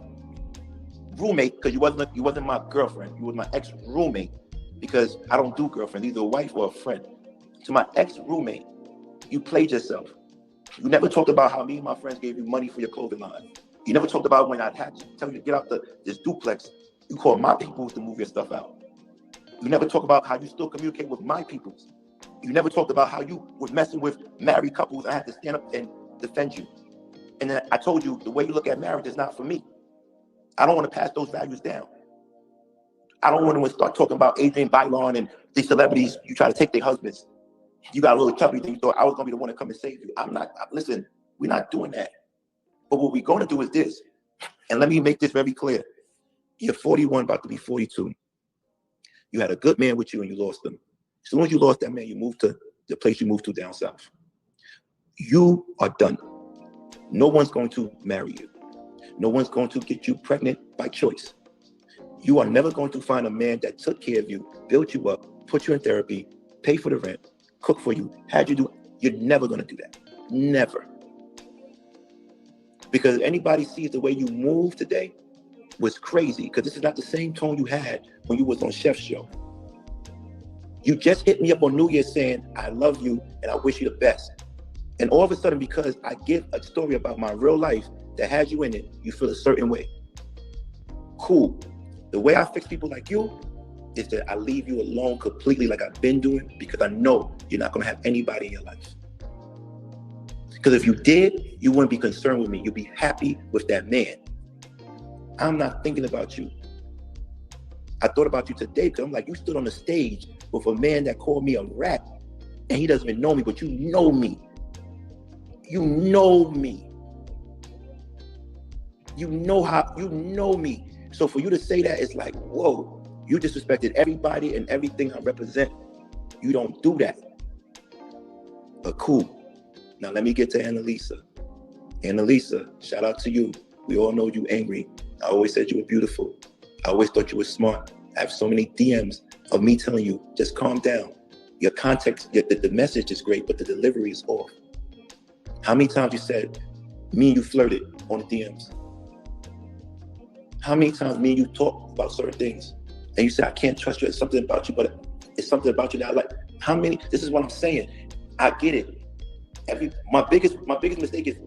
[SPEAKER 14] roommate, because you wasn't my girlfriend. You was my ex roommate, because I don't do girlfriends, either a wife or a friend. To my ex roommate, you played yourself. You never talked about how me and my friends gave you money for your clothing line. You never talked about when I had to tell you to get out this duplex. You called my people to move your stuff out. You never talk about how you still communicate with my peoples. You never talked about how you were messing with married couples. I had to stand up and defend you. And then I told you the way you look at marriage is not for me. I don't want to pass those values down. I don't want to start talking about Adrian Bailon and these celebrities. You try to take their husbands. You got a little chubby thing. You thought I was going to be the one to come and save you. I'm not. Listen, we're not doing that. But what we're going to do is this. And let me make this very clear. You're 41, about to be 42. You had a good man with you and you lost him. As soon as you lost that man, you moved to the place you moved to down south. You are done. No one's going to marry you. No one's going to get you pregnant by choice. You are never going to find a man that took care of you, built you up, put you in therapy, pay for the rent, cook for you, had you do. You're never going to do that. Never. Because if anybody sees the way you move today was crazy, because this is not the same tone you had when you was on Chef's show. You just hit me up on New Year's saying, I love you and I wish you the best. And all of a sudden, because I give a story about my real life that has you in it, you feel a certain way. Cool. The way I fix people like you is that I leave you alone completely like I've been doing, because I know you're not going to have anybody in your life. Because if you did, you wouldn't be concerned with me. You'd be happy with that man. I'm not thinking about you. I thought about you today because I'm like, you stood on the stage with a man that called me a rat, and he doesn't even know me, but you know me. You know me. You know me. So for you to say that, it's like, whoa, you disrespected everybody and everything I represent. You don't do that. But cool. Now let me get to Annalisa. Annalisa, shout out to you. We all know you angry. I always said you were beautiful. I always thought you were smart. I have so many DMs of me telling you, just calm down. Your context, the message is great, but the delivery is off. How many times you said, me and you flirted on the DMs? How many times me and you talked about certain things? And you said, I can't trust you, it's something about you, but it's something about you that I like. How many, this is what I'm saying. I get it. My biggest mistake is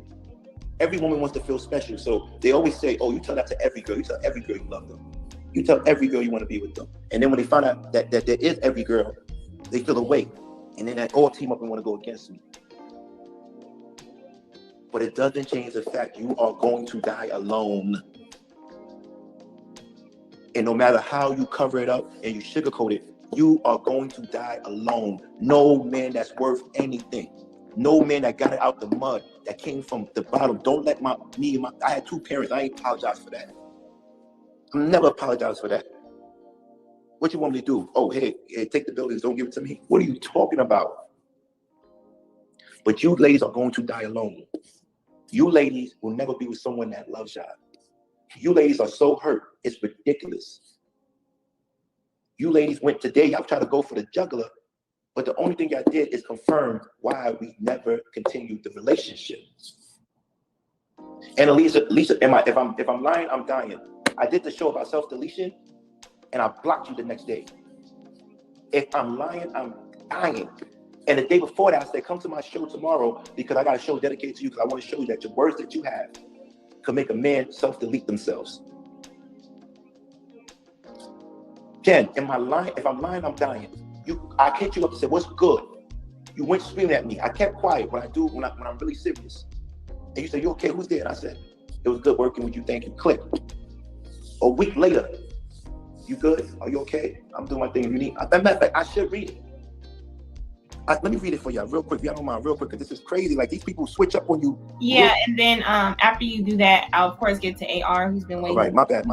[SPEAKER 14] every woman wants to feel special. So they always say, oh, you tell that to every girl. You tell every girl you love them. You tell every girl you want to be with them. And then when they find out that there is every girl, they feel away. And then they all team up and want to go against me. But it doesn't change the fact you are going to die alone. And no matter how you cover it up and you sugarcoat it, you are going to die alone. No man that's worth anything. No man that got it out the mud, that came from the bottom. Don't let I had 2 parents. I ain't apologize for that. I'm never apologize for that. What you want me to do? Oh, hey, take the buildings, don't give it to me. What are you talking about? But you ladies are going to die alone. You ladies will never be with someone that loves y'all. You ladies are so hurt, it's ridiculous. You ladies went today, y'all tried to go for the juggler, but the only thing y'all did is confirm why we never continued the relationship. And Lisa, if I'm lying, I'm dying. I did the show about self-deletion, and I blocked you the next day. If I'm lying, I'm dying. And the day before that, I said, come to my show tomorrow because I got a show dedicated to you because I want to show you that the words that you have could make a man self-delete themselves. Jen, am I lying? If I'm lying, I'm dying. I hit you up and said, what's good? You went screaming at me. I kept quiet when I'm really serious. And you said, you okay? Who's there? And I said, it was good working with you. Thank you. Click. A week later, you good? Are you okay? I'm doing my thing. If you need, as a matter of fact, I should read it. Let me read it for y'all real quick. If y'all don't mind, real quick, because this is crazy. Like, these people switch up on you.
[SPEAKER 2] Yeah, and then after you do that, I'll of course get to AR, who's been waiting.
[SPEAKER 14] All right, my bad.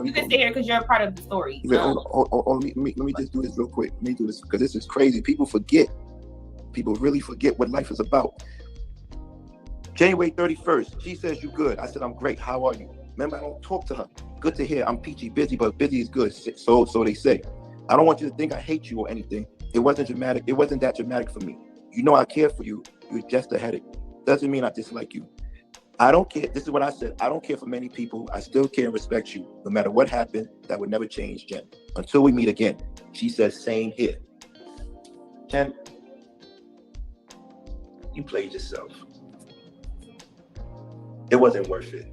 [SPEAKER 2] You can stay here because you're a part of the story.
[SPEAKER 14] Let me just do this real quick. Let me do this because this is crazy. People forget. People really forget what life is about. January 31st, she says, "You good?" I said, "I'm great. How are you?" Remember, I don't talk to her. Good to hear. I'm peachy busy, but busy is good. So they say. I don't want you to think I hate you or anything. It wasn't dramatic. It wasn't that dramatic for me. You know I care for you. You're just a headache. Doesn't mean I dislike you. I don't care. This is what I said. I don't care for many people. I still care and respect you. No matter what happened, that would never change, Jen. Until we meet again. She says, same here. Jen, you played yourself. It wasn't worth it.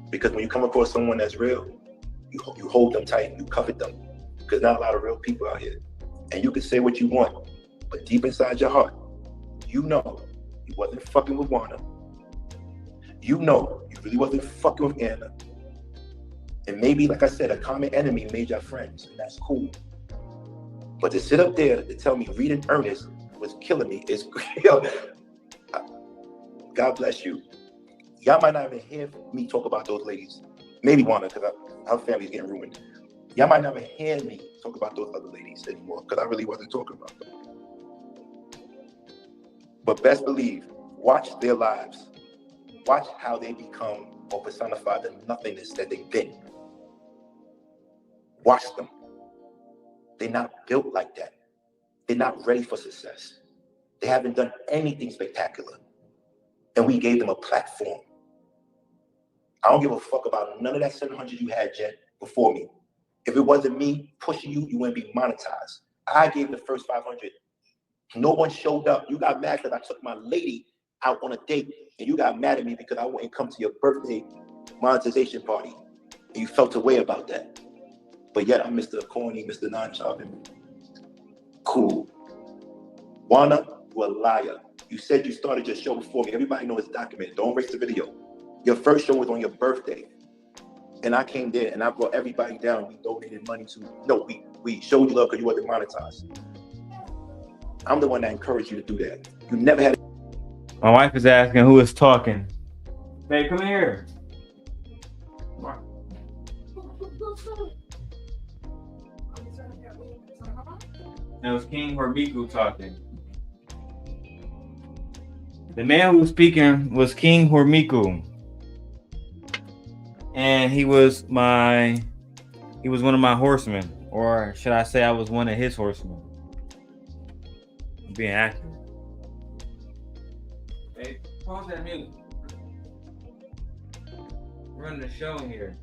[SPEAKER 14] Because when you come across someone that's real, you hold them tight, you covet them. Because not a lot of real people out here. And you can say what you want, but deep inside your heart, you know you wasn't fucking with Juana. You know you really wasn't fucking with Anna. And maybe, like I said, a common enemy made y'all friends, and that's cool. But to sit up there to tell me reading Ernest was killing me is God bless you. Y'all might not even hear me talk about those ladies. Maybe Juana, because our family's getting ruined. Y'all might never hear me talk about those other ladies anymore, because I really wasn't talking about them. But best believe, watch their lives. Watch how they become or personify the nothingness that they've been. Watch them. They're not built like that. They're not ready for success. They haven't done anything spectacular. And we gave them a platform. I don't give a fuck about none of that 700 you had, Jen, before me. If it wasn't me pushing you, you wouldn't be monetized. I gave the first 500. No one showed up. You got mad because I took my lady out on a date, and you got mad at me because I wouldn't come to your birthday monetization party. And you felt a way about that. But yet I'm Mr. Corny, Mr. Non-Chopping. Cool. Juana, you a liar. You said you started your show before me. Everybody knows it's documented. Don't erase the video. Your first show was on your birthday. And I came there and I brought everybody down. We donated money to, no, we showed you love because you wasn't monetized. I'm the one that encouraged you to do that. You never had.
[SPEAKER 13] My wife is asking who is talking. Babe, come here. It was King Hormiku talking. The man who was speaking was King Hormiku. And he was one of my horsemen. Or should I say I was one of his horsemen? I'm being accurate. Hey, pause that music. We're running the show in here.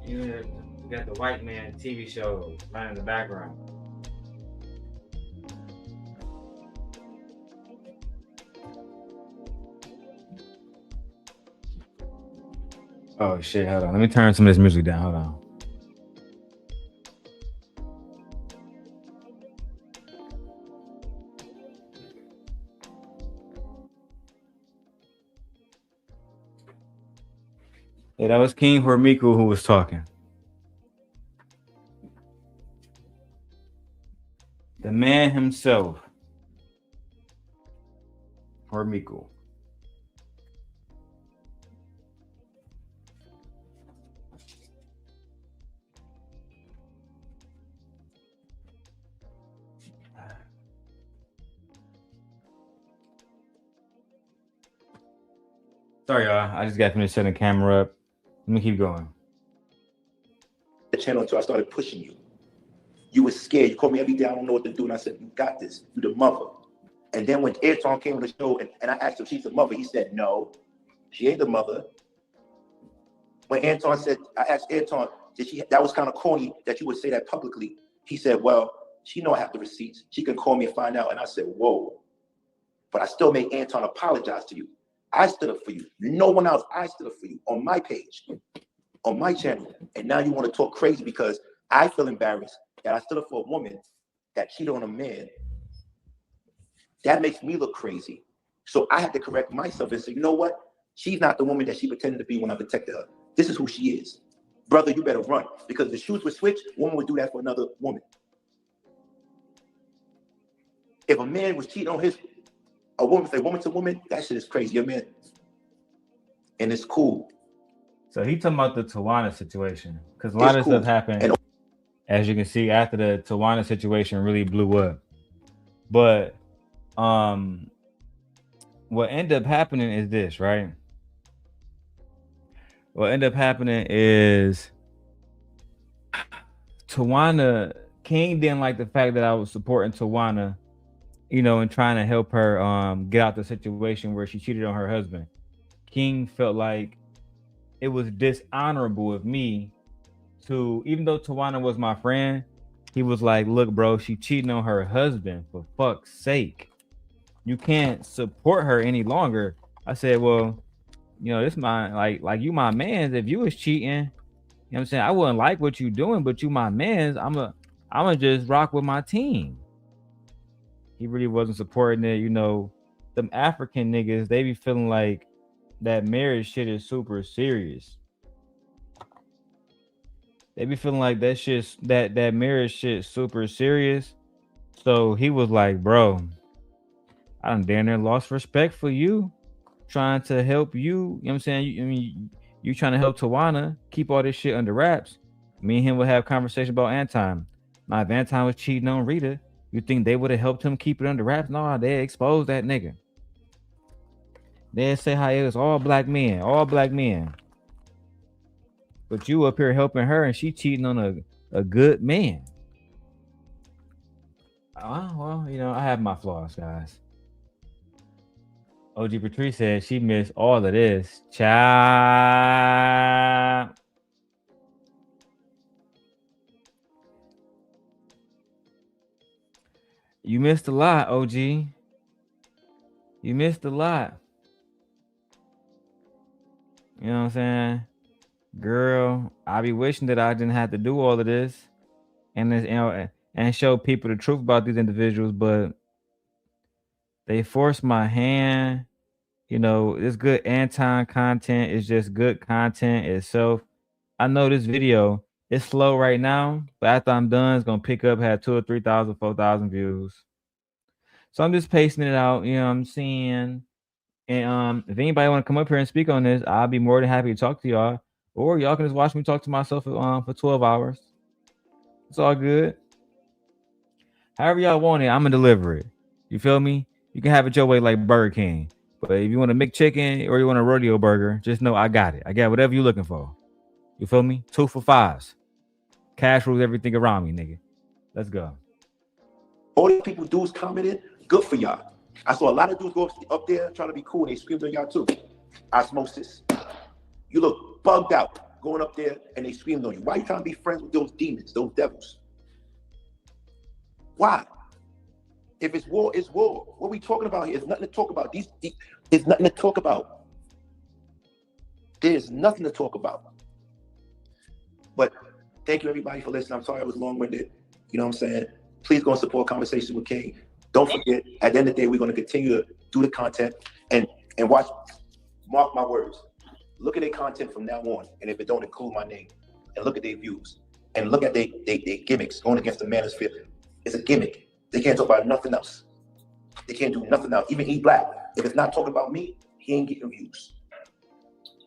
[SPEAKER 13] You got the white man TV show right in the background. Oh shit, hold on. Let me turn some of this music down. Hold on. Yeah, that was King Hormiku who was talking. The man himself, Hormiku. Sorry, y'all. I just got finished setting the camera up. Let me keep going.
[SPEAKER 14] The channel until I started pushing you. You were scared. You called me every day. I don't know what to do. And I said, you got this. You're the mother. And then when Anton came on the show and I asked him if she's the mother, he said, no, she ain't the mother. When Anton said, I asked Anton, that was kind of corny that you would say that publicly. He said, well, she know I have the receipts. She can call me and find out. And I said, whoa. But I still made Anton apologize to you. I stood up for you. No one else. I stood up for you on my page, on my channel. And now you want to talk crazy because I feel embarrassed that I stood up for a woman that cheated on a man. That makes me look crazy. So I had to correct myself and say, you know what? She's not the woman that she pretended to be when I protected her. This is who she is. Brother, you better run. Because if the shoes would switch, woman would do that for another woman. If a man was cheating on a woman to woman, that shit is crazy. Your man, and it's cool.
[SPEAKER 1] So he talking about the Tawana situation because a lot of stuff happened, as you can see, after the Tawana situation really blew up. But what ended up happening is this, right? What ended up happening is Tawana, King didn't like the fact that I was supporting Tawana, you know, and trying to help her get out the situation where she cheated on her husband. King felt like it was dishonorable of me to, even though Tawana was my friend, he was like, look, bro, she cheating on her husband, for fuck's sake. You can't support her any longer. I said, well, you know, this my like you my mans. If you was cheating, you know what I'm saying, I wouldn't like what you doing, but you my mans, I'ma just rock with my team. He really wasn't supporting it. You know, them African niggas, they be feeling like that marriage shit is super serious. They be feeling like that shit, that marriage shit super serious. So he was like, bro, I done damn near lost respect for you, trying to help you. You know what I'm saying? You trying to help Tawana keep all this shit under wraps. Me and him would have conversation about Anton. Now, if Anton was cheating on Rita, you think they would have helped him keep it under wraps? No, they exposed that nigga. They say how it was all black men. But you up here helping her and she cheating on a good man. Well, you know, I have my flaws, guys. OG Patrice said she missed all of this. Child. You missed a lot, OG. You missed a lot. You know what I'm saying? Girl, I be wishing that I didn't have to do all of this and this, you know, and show people the truth about these individuals, but they forced my hand. You know, it's good Anton content. It's just good content itself. I know this video is slow right now, but after I'm done, it's gonna pick up, have 2,000 or 3,000, 4,000 views. So I'm just pacing it out, you know what I'm saying? And if anybody want to come up here and speak on this, I'll be more than happy to talk to y'all. Or y'all can just watch me talk to myself for 12 hours. It's all good. However y'all want it, I'm gonna deliver it. You feel me? You can have it your way like Burger King. But if you want a McChicken or you want a rodeo burger, just know I got it. I got whatever you're looking for. You feel me? 2 for $5s. Cash rules everything around me, nigga. Let's go.
[SPEAKER 14] All these people dudes commented, good for y'all. I saw a lot of dudes go up there trying to be cool and they screamed on y'all too. Osmosis. You look bugged out going up there and they screamed on you. Why are you trying to be friends with those demons, those devils? Why? If it's war, it's war. What are we talking about here? There's nothing to talk about. There's nothing to talk about. There's nothing to talk about. But thank you everybody for listening. I'm sorry I was long-winded. You know what I'm saying? Please go and support Conversations with King. Don't forget, at the end of the day, we're going to continue to do the content and watch, mark my words. Look at their content from now on, and if it don't include my name, and look at their views, and look at their gimmicks going against the manosphere. It's a gimmick. They can't talk about nothing else. They can't do nothing else. Even E Black, if it's not talking about me, he ain't getting views.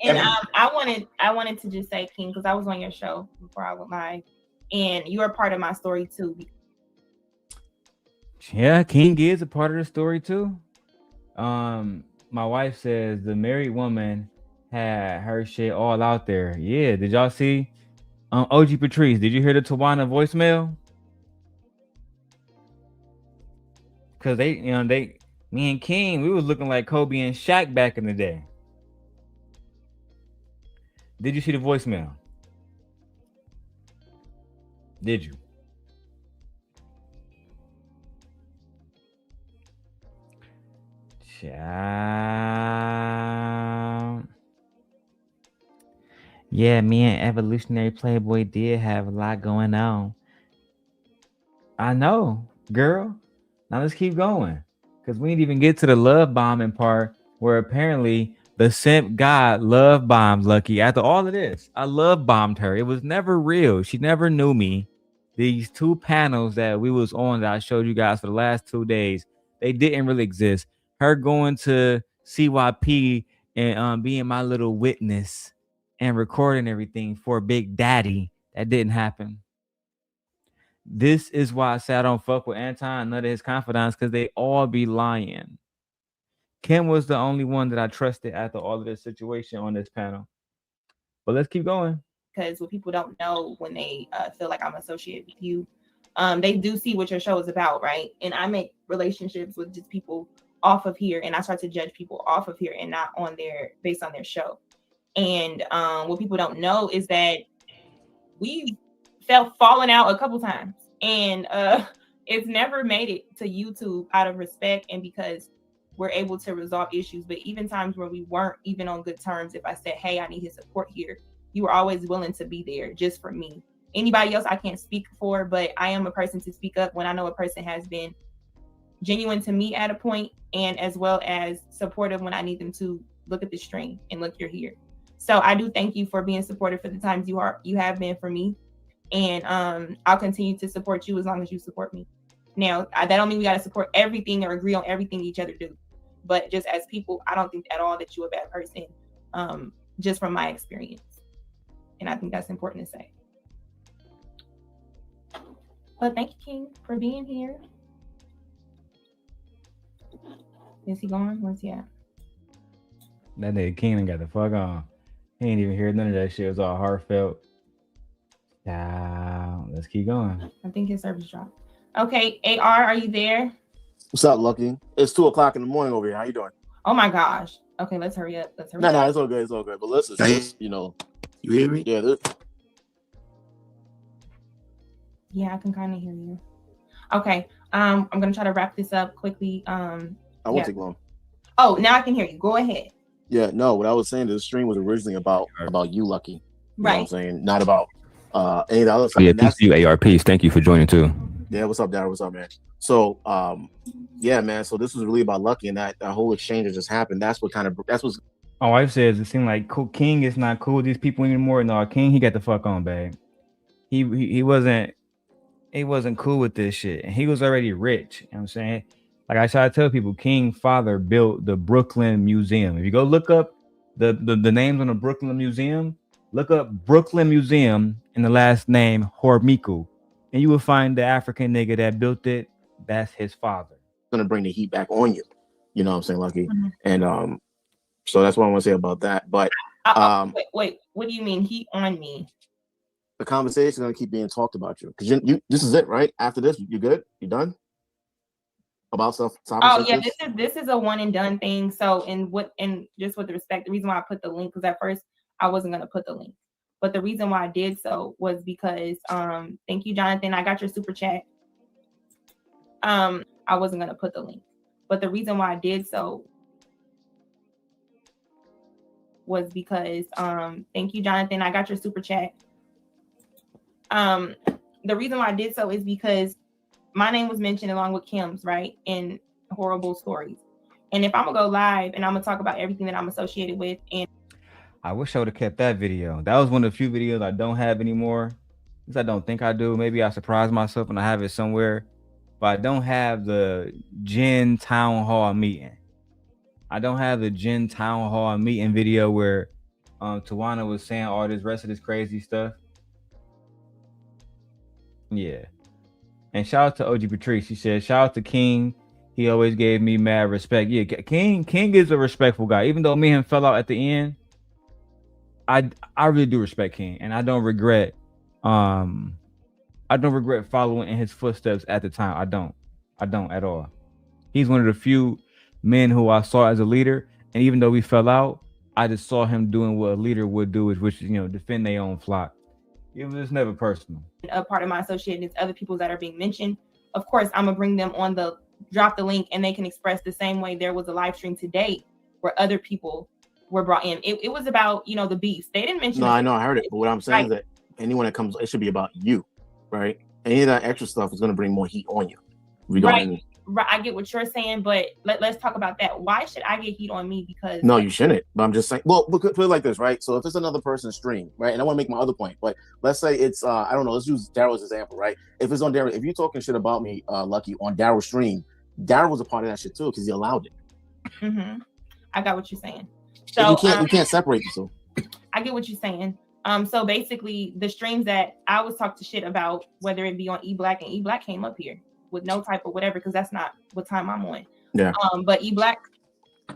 [SPEAKER 2] And I wanted to just say, King, because I was on your show before I went live, and you are part of my story too.
[SPEAKER 1] Yeah, King is a part of the story too. My wife says the married woman had her shit all out there. Yeah, did y'all see? OG Patrice, did you hear the Tawana voicemail? Cause me and King, we was looking like Kobe and Shaq back in the day. Did you see the voicemail? Did you? Child. Yeah, me and Evolutionary Playboy did have a lot going on. I know, girl. Now let's keep going. Because we didn't even get to the love bombing part where apparently the simp god love bombed Lucki. After all of this, I love bombed her. It was never real. She never knew me.
[SPEAKER 13] these two panels that we was on that I showed you guys for the last 2 days, they didn't really exist. Her going to CYP and being my little witness and recording everything for Big Daddy, that didn't happen. This is why I say I don't fuck with Anton, none of his confidants, because they all be lying. Kim was the only one that I trusted after all of this situation on this panel. But let's keep going.
[SPEAKER 2] Because what people don't know when they feel like I'm associated with you, they do see what your show is about, right? And I make relationships with just people off of here, and I start to judge people off of here and not on their based on their show. And what people don't know is that we fallen out a couple times, and it's never made it to YouTube out of respect and because we're able to resolve issues. But even times where we weren't even on good terms, if I said, hey, I need his support here, you were always willing to be there just for me. Anybody else I can't speak for, but I am a person to speak up when I know a person has been genuine to me at a point, and as well as supportive when I need them to look at the stream and look, you're here. So I do thank you for being supportive for the times you have been for me. And I'll continue to support you as long as you support me. Now, that don't mean we got to support everything or agree on everything each other do. But just as people, I don't think at all that you're a bad person, just from my experience. And I think that's important to say. But thank you, King, for being here. Is he gone? Where's he at?
[SPEAKER 13] That nigga King got the fuck on. He ain't even hear none of that shit. It was all heartfelt. Let's keep going.
[SPEAKER 2] I think his service dropped. Okay, AR, are you there?
[SPEAKER 15] What's up, Lucki? It's 2:00 in the morning over here. How you doing?
[SPEAKER 2] Oh my gosh. Okay, let's hurry up.
[SPEAKER 15] No, it's all good. It's all good. But listen, you know,
[SPEAKER 14] you hear me?
[SPEAKER 15] Yeah.
[SPEAKER 2] Yeah, I can kind of hear you. Okay, I'm gonna try to wrap this up quickly.
[SPEAKER 15] I won't take long.
[SPEAKER 2] Oh, now I can hear you. Go ahead.
[SPEAKER 15] Yeah, no, what I was saying, the stream was originally about you, Lucki. You know what I'm saying? Not about any of the other stuff.
[SPEAKER 1] Yeah, peace to you, AR. Peace. Thank you for joining too.
[SPEAKER 15] Yeah, what's up, Darrel? What's up, man? So, yeah, man. So this was really about Lucki, and that whole exchange that just happened. That's what
[SPEAKER 13] my wife says it seemed like King is not cool with these people anymore. No, King, he got the fuck on, babe. He wasn't cool with this shit, and he was already rich. You know what I'm saying? Like I try to tell people, King father built the Brooklyn Museum. If you go look up the names on the Brooklyn Museum, look up Brooklyn Museum and the last name Hormiku, and you will find the African nigga that built it. That's his father.
[SPEAKER 15] Gonna bring the heat back on you. You know what I'm saying, Lucki? Mm-hmm. And so that's what I want to say about that. But
[SPEAKER 2] wait, what do you mean heat on me?
[SPEAKER 15] The conversation is gonna keep being talked about you because you this is it, right? After this, you good? You done? About stuff.
[SPEAKER 2] Oh yeah, this is a one and done thing. So and just with respect, the reason why I put the link, because at first I wasn't gonna put the link, but the reason why I did so was because thank you, Jonathan. I got your super chat. I wasn't gonna put the link, but the reason why I did so was because thank you, Jonathan. I got your super chat. The reason why I did so is because my name was mentioned along with Kim's, right, in horrible stories. And if I'm gonna go live and I'm gonna talk about everything that I'm associated with, and
[SPEAKER 13] I wish I would have kept that video. That was one of the few videos I don't have anymore. Because I don't think I do. Maybe I surprise myself and I have it somewhere. But I don't have the Gen Town Hall meeting. I don't have the Gen Town Hall meeting video where Tawana was saying all this rest of this crazy stuff. Yeah. And shout out to OG Patrice. She said, shout out to King. He always gave me mad respect. Yeah, King is a respectful guy. Even though me and him fell out at the end, I really do respect King. And I don't regret following in his footsteps at the time. I don't at all. He's one of the few men who I saw as a leader. And even though we fell out, I just saw him doing what a leader would do, which is, defend their own flock. It was never personal.
[SPEAKER 2] A part of my association is other people that are being mentioned. Of course, I'm gonna bring them on drop the link, and they can express the same way. There was a live stream today where other people were brought in. It was about, the beefs. They didn't mention.
[SPEAKER 15] No, I know, I heard it. But what I'm saying is that anyone that comes, it should be about you, right? Any of that extra stuff is gonna bring more heat on you.
[SPEAKER 2] I get what you're saying, but let's talk about that. Why should I get heat on me? Because
[SPEAKER 15] No, you shouldn't. But I'm just saying. Well, put it like this, right? So if it's another person's stream, right? And I want to make my other point, but let's say it's I don't know. Let's use Darrel's example, right? If it's on Darrel, if you're talking shit about me, Lucki, on Darrel's stream, Darrel was a part of that shit too because he allowed it.
[SPEAKER 2] Mm-hmm. I got what you're saying. So
[SPEAKER 15] you can't separate the two.
[SPEAKER 2] I get what you're saying. So basically, the streams that I was talked to shit about, whether it be on E-Black, and E-Black came up here with no type of whatever, because that's not what time I'm on.
[SPEAKER 15] Yeah.
[SPEAKER 2] But E-Black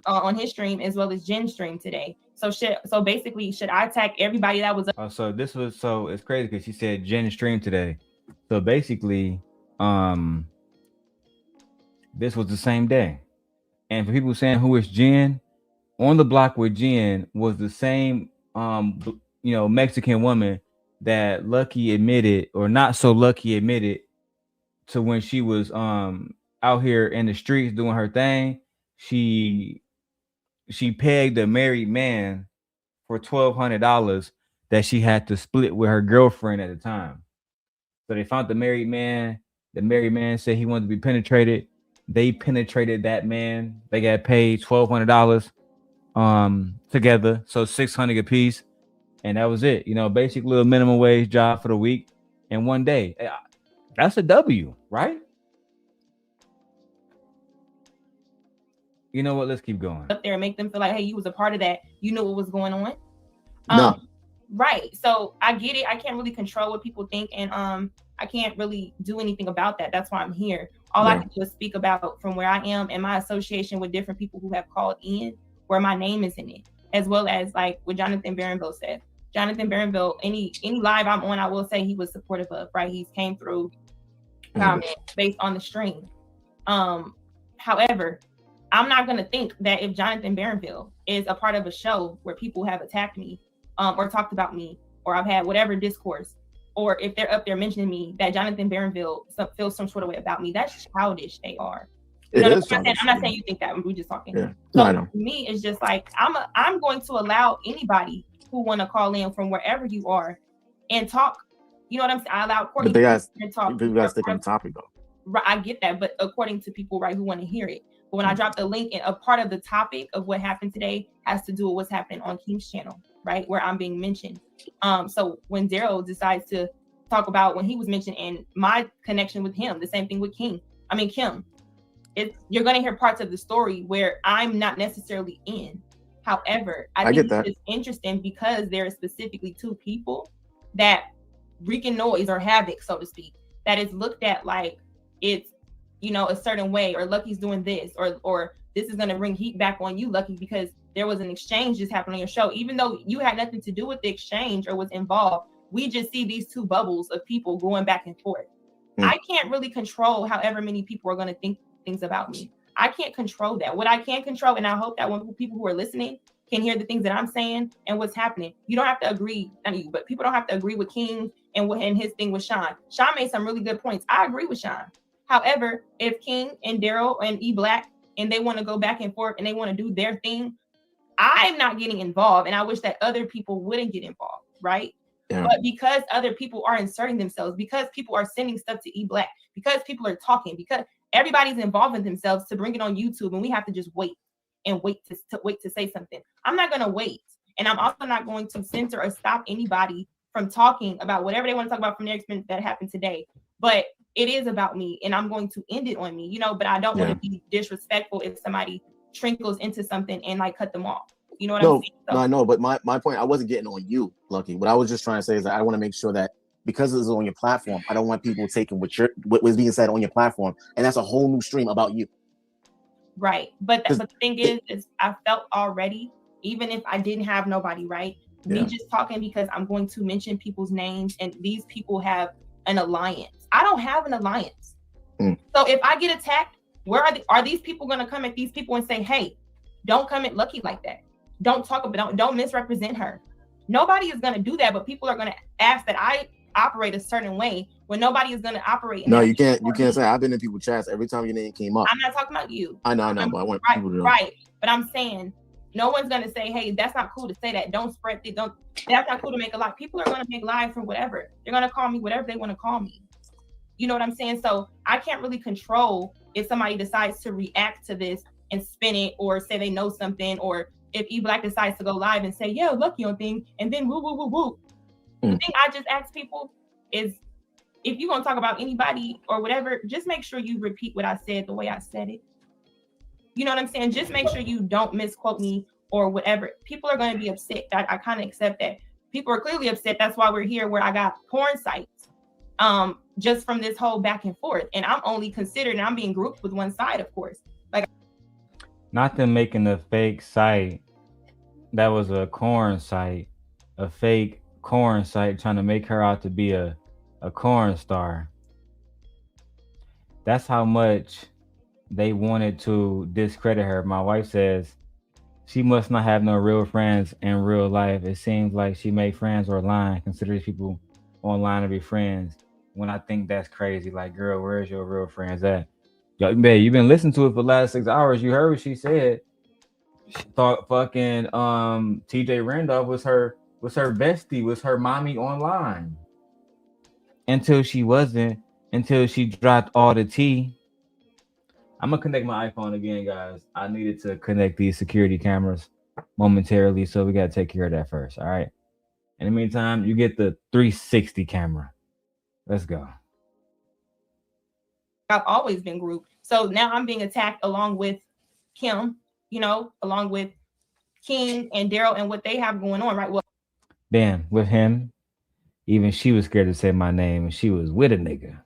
[SPEAKER 2] on his stream as well as Jen's stream today. So basically, should I attack everybody that was?
[SPEAKER 1] So it's crazy because she said Jen stream today. So basically, this was the same day. And for people saying who is Jen, on the block with Jen was the same Mexican woman that Lucki admitted, or not so Lucki admitted, to when she was out here in the streets doing her thing. She pegged a married man for $1,200 that she had to split with her girlfriend at the time. So they found the married man. The married man said he wanted to be penetrated. They penetrated that man. They got paid $1,200 together, so $600 a piece, and that was it. Basic little minimum wage job for the week and one day. That's a W, right? You know what? Let's keep going.
[SPEAKER 2] Up there and make them feel like, hey, you was a part of that. You knew what was going on.
[SPEAKER 15] No.
[SPEAKER 2] Right. So I get it. I can't really control what people think, and I can't really do anything about that. That's why I'm here. All I can do is speak about from where I am and my association with different people who have called in where my name is in it, as well as like what Jonathan Barronville said. Jonathan Barronville, any live I'm on, I will say he was supportive of, right? He came through comments based on the stream. However, I'm not going to think that if Jonathan Barronville is a part of a show where people have attacked me or talked about me, or I've had whatever discourse, or if they're up there mentioning me, that Jonathan Barronville feels some sort of way about me. That's childish. They are. I'm not saying you think that. We're just talking.
[SPEAKER 15] Yeah.
[SPEAKER 2] So
[SPEAKER 15] I know.
[SPEAKER 2] for me, it's just like I'm going to allow anybody who want to call in from wherever you are and talk. You know what I'm saying? I allow Courtney
[SPEAKER 15] to
[SPEAKER 2] talk.
[SPEAKER 15] You guys stick on the topic though.
[SPEAKER 2] Right, I get that, but according to people, right, who want to hear it. But when I drop the link, and a part of the topic of what happened today has to do with what's happening on King's channel, right, where I'm being mentioned. So when Darrel decides to talk about when he was mentioned and my connection with him, the same thing with Kim. You're going to hear parts of the story where I'm not necessarily in. However, I think it's interesting because there are specifically two people that wreaking noise or havoc, so to speak, that is looked at like it's, a certain way, or Lucki's doing this, or this is going to bring heat back on you, Lucki, because there was an exchange just happened on your show, even though you had nothing to do with the exchange or was involved. We just see these two bubbles of people going back and forth. I can't really control however many people are going to think things about me. I can't control that. What I can control, and I hope that when people who are listening can hear the things that I'm saying and what's happening. You don't have to agree, not you, but people don't have to agree with King and his thing with Sean. Sean made some really good points. I agree with Sean. However, if King and Darrel and E-Black and they want to go back and forth and they want to do their thing, I'm not getting involved, and I wish that other people wouldn't get involved, right? Yeah. But because other people are inserting themselves, because people are sending stuff to E-Black, because people are talking, because everybody's involving themselves to bring it on YouTube, and we have to just wait to say something. I'm not going to wait, and I'm also not going to censor or stop anybody from talking about whatever they want to talk about from their experience that happened today. But it is about me, and I'm going to end it on me, but I don't want to be disrespectful if somebody trickles into something and like cut them off. You know what I'm saying? So,
[SPEAKER 15] no, I know, but my point, I wasn't getting on you, Lucki. What I was just trying to say is that I want to make sure that because this is on your platform, I don't want people taking what was being said on your platform, and that's a whole new stream about you.
[SPEAKER 2] Right, but the thing is I felt already, even if I didn't have nobody, right? Me just talking because I'm going to mention people's names, and these people have an alliance. I don't have an alliance. So if I get attacked, where are these people going to come at these people and say, hey, don't come at Lucki like that. Don't talk about, don't misrepresent her. Nobody is going to do that, but people are going to ask that I operate a certain way when nobody is going to operate.
[SPEAKER 15] No, you can't say. I've been in people's chats every time your name came up.
[SPEAKER 2] I'm not talking about you.
[SPEAKER 15] I know, but I want people to know.
[SPEAKER 2] Right, but I'm saying no one's going to say, hey, that's not cool to say that. Don't spread it. That's not cool to make a lie. People are going to make lies for whatever. They're going to call me whatever they want to call me. You know what I'm saying? So I can't really control if somebody decides to react to this and spin it or say they know something, or if E Black decides to go live and say, yeah, Lucki on thing, and then woo, woo, woo, woo. The thing I just ask people is, if you're going to talk about anybody or whatever, just make sure you repeat what I said the way I said it. You know what I'm saying? Just make sure you don't misquote me or whatever. People are going to be upset. I kind of accept that. People are clearly upset. That's why we're here, where I got porn sites just from this whole back and forth. And I'm only considered, and I'm being grouped with one side, of course. Like,
[SPEAKER 13] not them making a fake site that was a corn site, a fake corn site trying to make her out to be a corn star. That's how much they wanted to discredit her. My wife says she must not have no real friends in real life. It seems like she made friends online, considers people online to be friends. When I think that's crazy, like, girl, where's your real friends at? Yo, babe, you've been listening to it for the last 6 hours. You heard what she said. She thought fucking TJ Randolph was her bestie, was her mommy online. Until she wasn't, until she dropped all the tea. I'm gonna connect my iPhone again, guys. I needed to connect these security cameras momentarily, so we gotta take care of that first. All right. In the meantime, you get the 360 camera. Let's go.
[SPEAKER 2] I've always been grouped. So now I'm being attacked along with Kim, you know, along with King and Darrel and what they have going on, right? Well,
[SPEAKER 13] Damn, with him, even she was scared to say my name, and she was with a nigga.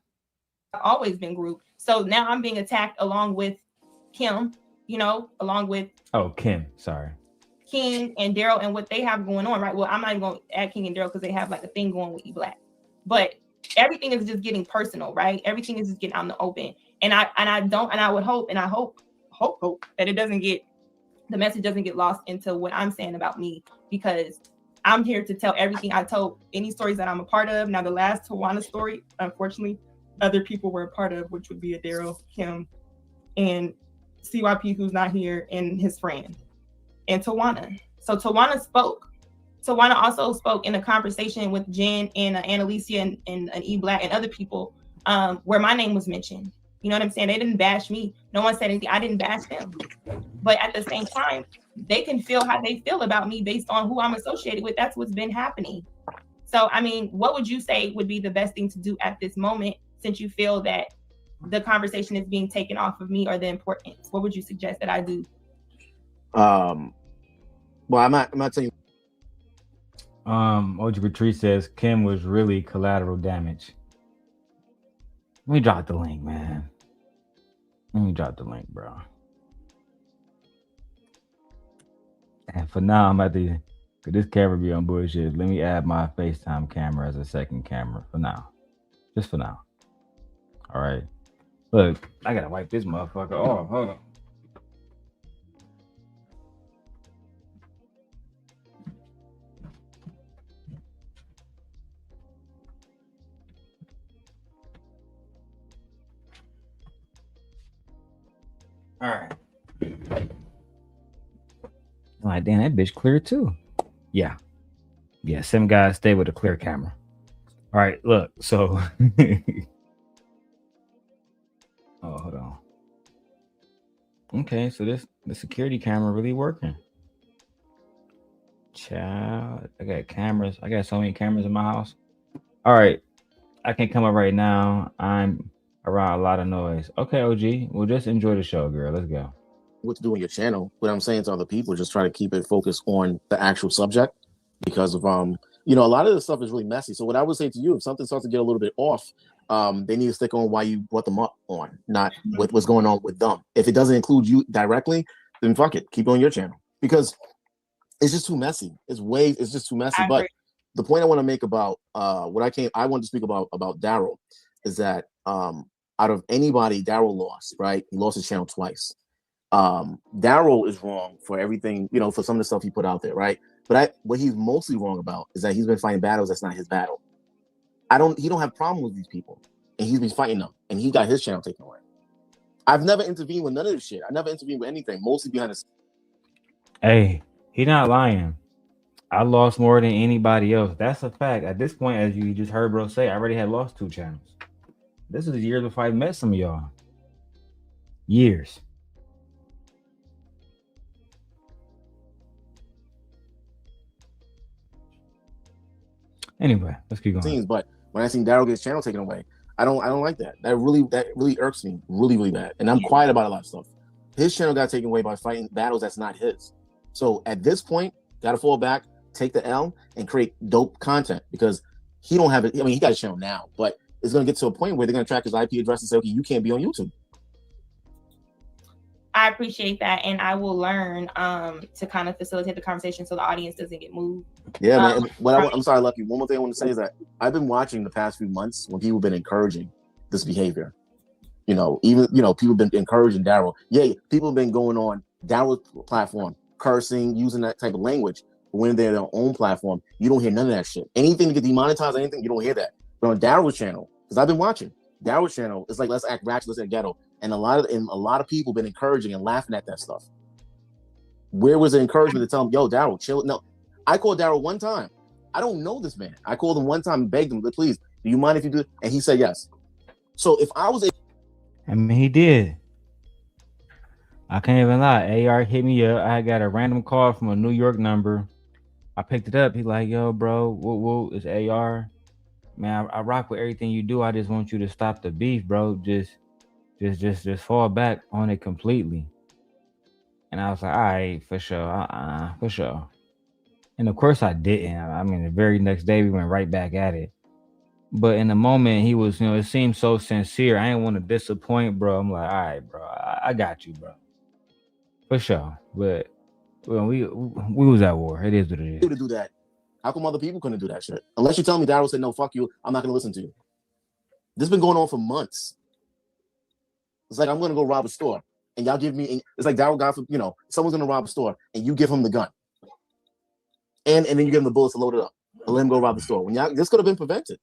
[SPEAKER 2] I've always been grouped. So now I'm being attacked along with Kim, you know, along with
[SPEAKER 13] Kim, sorry.
[SPEAKER 2] King and Darrel and what they have going on, right? Well, I'm not even going to add King and Darrel because they have like a thing going with E Black. But everything is just getting personal, right? Everything is just getting out in the open. And I would hope that it doesn't get, the message doesn't get lost into what I'm saying about me, because I'm here to tell everything I told, any stories that I'm a part of. Now, the last Tawana story, unfortunately, other people were a part of, which would be a Darrel, Kim, and CYP, who's not here, and his friend, and Tawana. So Tawana spoke. Tawana also spoke in a conversation with Jen and Annalicia and E Black and other people where my name was mentioned. You know what I'm saying? They didn't bash me. No one said anything. I didn't bash them. But at the same time, they can feel how they feel about me based on who I'm associated with. That's what's been happening. So, I mean, what would you say would be the best thing to do at this moment, since you feel that the conversation is being taken off of me, or the importance? What would you suggest that I do?
[SPEAKER 15] Well, I'm not telling you.
[SPEAKER 13] OG Patrice says Kim was really collateral damage. Let me drop the link, man. Let me drop the link, bro. And for now, I'm about to, could this camera be on bullshit? Let me add my FaceTime camera as a second camera for now. Just for now. All right. Look, I gotta wipe this motherfucker off. Hold on. All right. I'm like, damn, that bitch clear too. Yeah. 7 guys stay with a clear camera. All right, look, so oh, hold on. Okay, so the security camera really working. Child, I got cameras. I got so many cameras in my house. All right, I can't come up right now. I'm around a lot of noise. Okay, OG, well, just enjoy the show, girl. Let's go.
[SPEAKER 15] What to do on your channel? What I'm saying to other people, just try to keep it focused on the actual subject, because of a lot of this stuff is really messy. So what I would say to you, if something starts to get a little bit off, they need to stick on why you brought them up on, not what's going on with them. If it doesn't include you directly, then fuck it, keep it on your channel, because it's just too messy. It's just too messy. But the point I want to make about I want to speak about Darrel is that out of anybody, Darrel lost, right? He lost his channel twice. Darrel is wrong for everything, for some of the stuff he put out there, right? But what he's mostly wrong about is that he's been fighting battles that's not his battle. He don't have problem with these people, and he's been fighting them, and he got his channel taken away. I've never intervened with none of this shit. I never intervened with anything, mostly behind the scenes.
[SPEAKER 13] Hey, he not lying. I lost more than anybody else. That's a fact. At this point, as you just heard bro say, I already had lost 2 channels. This is years before I met some of y'all.
[SPEAKER 1] Years. Anyway, let's keep going.
[SPEAKER 15] Scenes, but when I seen Darrel get his channel taken away, I don't like that. That really irks me really bad. And I'm quiet about a lot of stuff. His channel got taken away by fighting battles that's not his. So at this point, gotta fall back, take the L, and create dope content because he don't have it. I mean, he got a channel now, but it's gonna get to a point where they're gonna track his IP address and say, okay, you can't be on YouTube.
[SPEAKER 2] I appreciate that, and I will learn to kind of facilitate the conversation so the audience doesn't get moved.
[SPEAKER 15] Yeah, man. I'm sorry, Lucki. One more thing I want to say is that I've been watching the past few months when people have been encouraging this behavior. Even people have been encouraging Darrel. Yeah, people have been going on Darrel's platform, cursing, using that type of language. But when they're their own platform, you don't hear none of that shit. Anything to get demonetized, anything, you don't hear that. But on Darrel's channel, because I've been watching Darrel's channel, it's like let's act ratchet, let's act ghetto. And a lot of people been encouraging and laughing at that stuff. Where was the encouragement to tell him, yo, Darrel, chill? No, I called Darrel one time. I don't know this man. I called him one time and begged him, please, do you mind if you do it? And he said yes. So if I was
[SPEAKER 13] I mean, he did. I can't even lie. AR hit me up. I got a random call from a New York number. I picked it up. He like, yo, bro, whoa, it's AR. Man, I rock with everything you do. I just want you to stop the beef, bro. Just fall back on it completely. And I was like, all right, for sure. For sure. And of course I didn't. I mean, the very next day we went right back at it. But in the moment he was, it seemed so sincere. I didn't want to disappoint, bro. I'm like, all right, bro, I got you, bro. For sure. But we was at war. It is what it is.
[SPEAKER 15] To do that, how come other people couldn't do that shit? Unless you tell me Darrel said, no, fuck you, I'm not gonna listen to you. This has been going on for months. It's like I'm gonna go rob a store, and y'all give me. It's like Darrel got, someone's gonna rob a store, and you give him the gun, and then you give him the bullets to load it up, and let him go rob the store. When this could have been prevented.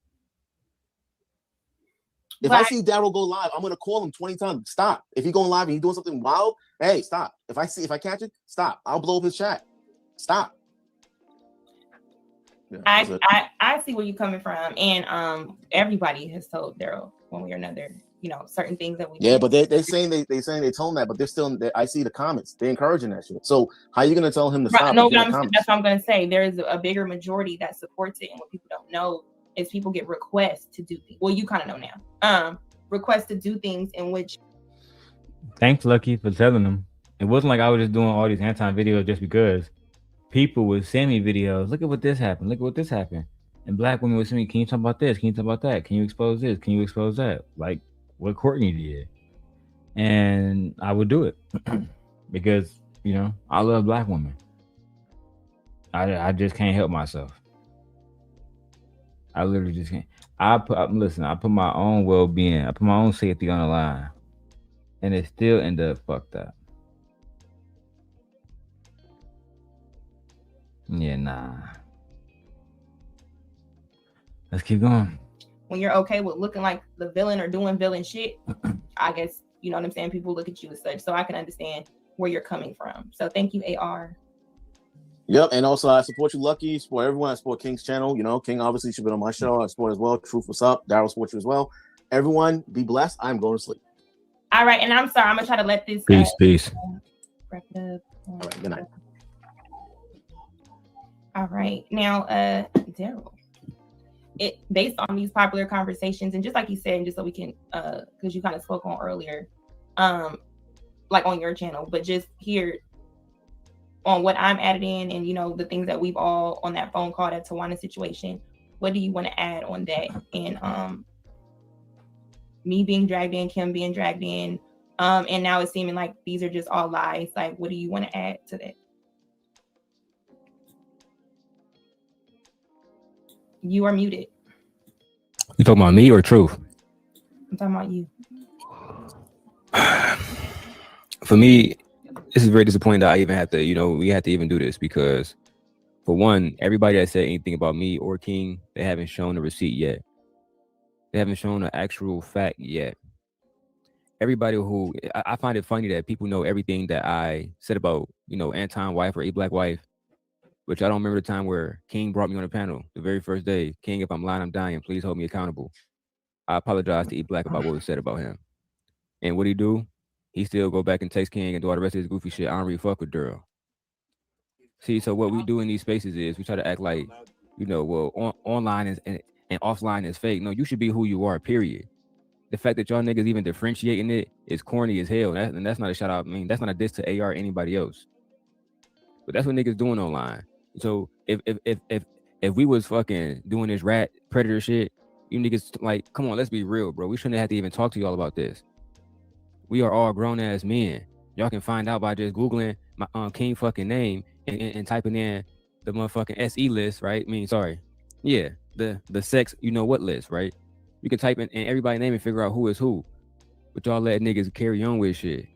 [SPEAKER 15] If I see Darrel go live, I'm gonna call him 20 times. Stop. If he's going live and he's doing something wild, hey, stop. If I catch it, stop. I'll blow up his chat. Stop. Yeah,
[SPEAKER 2] I see where you're coming from, and everybody has told Darrel one way or another, certain things that we.
[SPEAKER 15] Yeah, but they're saying they told him that, but they're still. I see the comments. They're encouraging that shit. So how are you gonna tell him to stop?
[SPEAKER 2] No, that's what I'm gonna say. There is a bigger majority that supports it, and what people don't know is people get requests to do things. Well, you kind of know now. Requests to do things in which.
[SPEAKER 13] Thanks, Lucki, for telling them. It wasn't like I was just doing all these Anton videos just because. People would send me videos. Look at what this happened. Look at what this happened. And black women would send me, can you talk about this? Can you talk about that? Can you expose this? Can you expose that? Like what Courtney did. And I would do it because, I love black women. I just can't help myself. I literally just can't. I put my own well-being, I put my own safety on the line. And it still ended up fucked up. Yeah, nah. Let's keep going.
[SPEAKER 2] When you're okay with looking like the villain or doing villain shit, I guess, you know what I'm saying? People look at you as such. So I can understand where you're coming from. So thank you, AR.
[SPEAKER 15] Yep, and also I support you, Lucki. Support everyone. I support King's channel. King obviously should be on my show. I support as well. Truth, what's up? Darrel supports you as well. Everyone, be blessed. I'm going to sleep.
[SPEAKER 2] All right, and I'm sorry. I'm gonna try to let this.
[SPEAKER 1] Peace.
[SPEAKER 2] Wrap it up.
[SPEAKER 15] All right, good night.
[SPEAKER 2] All right, now, Darrel. It based on these popular conversations, and just like you said, and just so we can, because you kind of spoke on earlier, like on your channel, but just here on what I'm added in, and the things that we've all on that phone call, that Tawana situation. What do you want to add on that? And me being dragged in, Kim being dragged in, and now it's seeming like these are just all lies. Like, what do you want to add to that? You are muted.
[SPEAKER 1] You talking about me or Truth?
[SPEAKER 2] I'm talking about you.
[SPEAKER 1] For me, this is very disappointing that I even have to, we have to even do this because, for one, everybody that said anything about me or King, they haven't shown a receipt yet. They haven't shown an actual fact yet. Everybody who, I find it funny that people know everything that I said about, Anton's wife or a black wife, which I don't remember the time where King brought me on the panel the very first day. King, if I'm lying, I'm dying. Please hold me accountable. I apologize to E Black about what was said about him. And what he do? he still go back and text King and do all the rest of his goofy shit. I don't really fuck with Darrel. See, so what we do in these spaces is we try to act like, well, online is and offline is fake. No, you should be who you are, period. The fact that y'all niggas even differentiating it is corny as hell. And that's not a shout out. I mean, that's not a diss to AR or anybody else. But that's what niggas doing online. So if we was fucking doing this rat predator shit, you niggas like, come on, let's be real, bro. We shouldn't have to even talk to y'all about this. We are all grown ass men. Y'all can find out by just Googling my King fucking name and typing in the motherfucking SE list, right? I mean, sorry. Yeah, the sex, you know what list, right? You can type in everybody's name and figure out who is who. But y'all let niggas carry on with shit.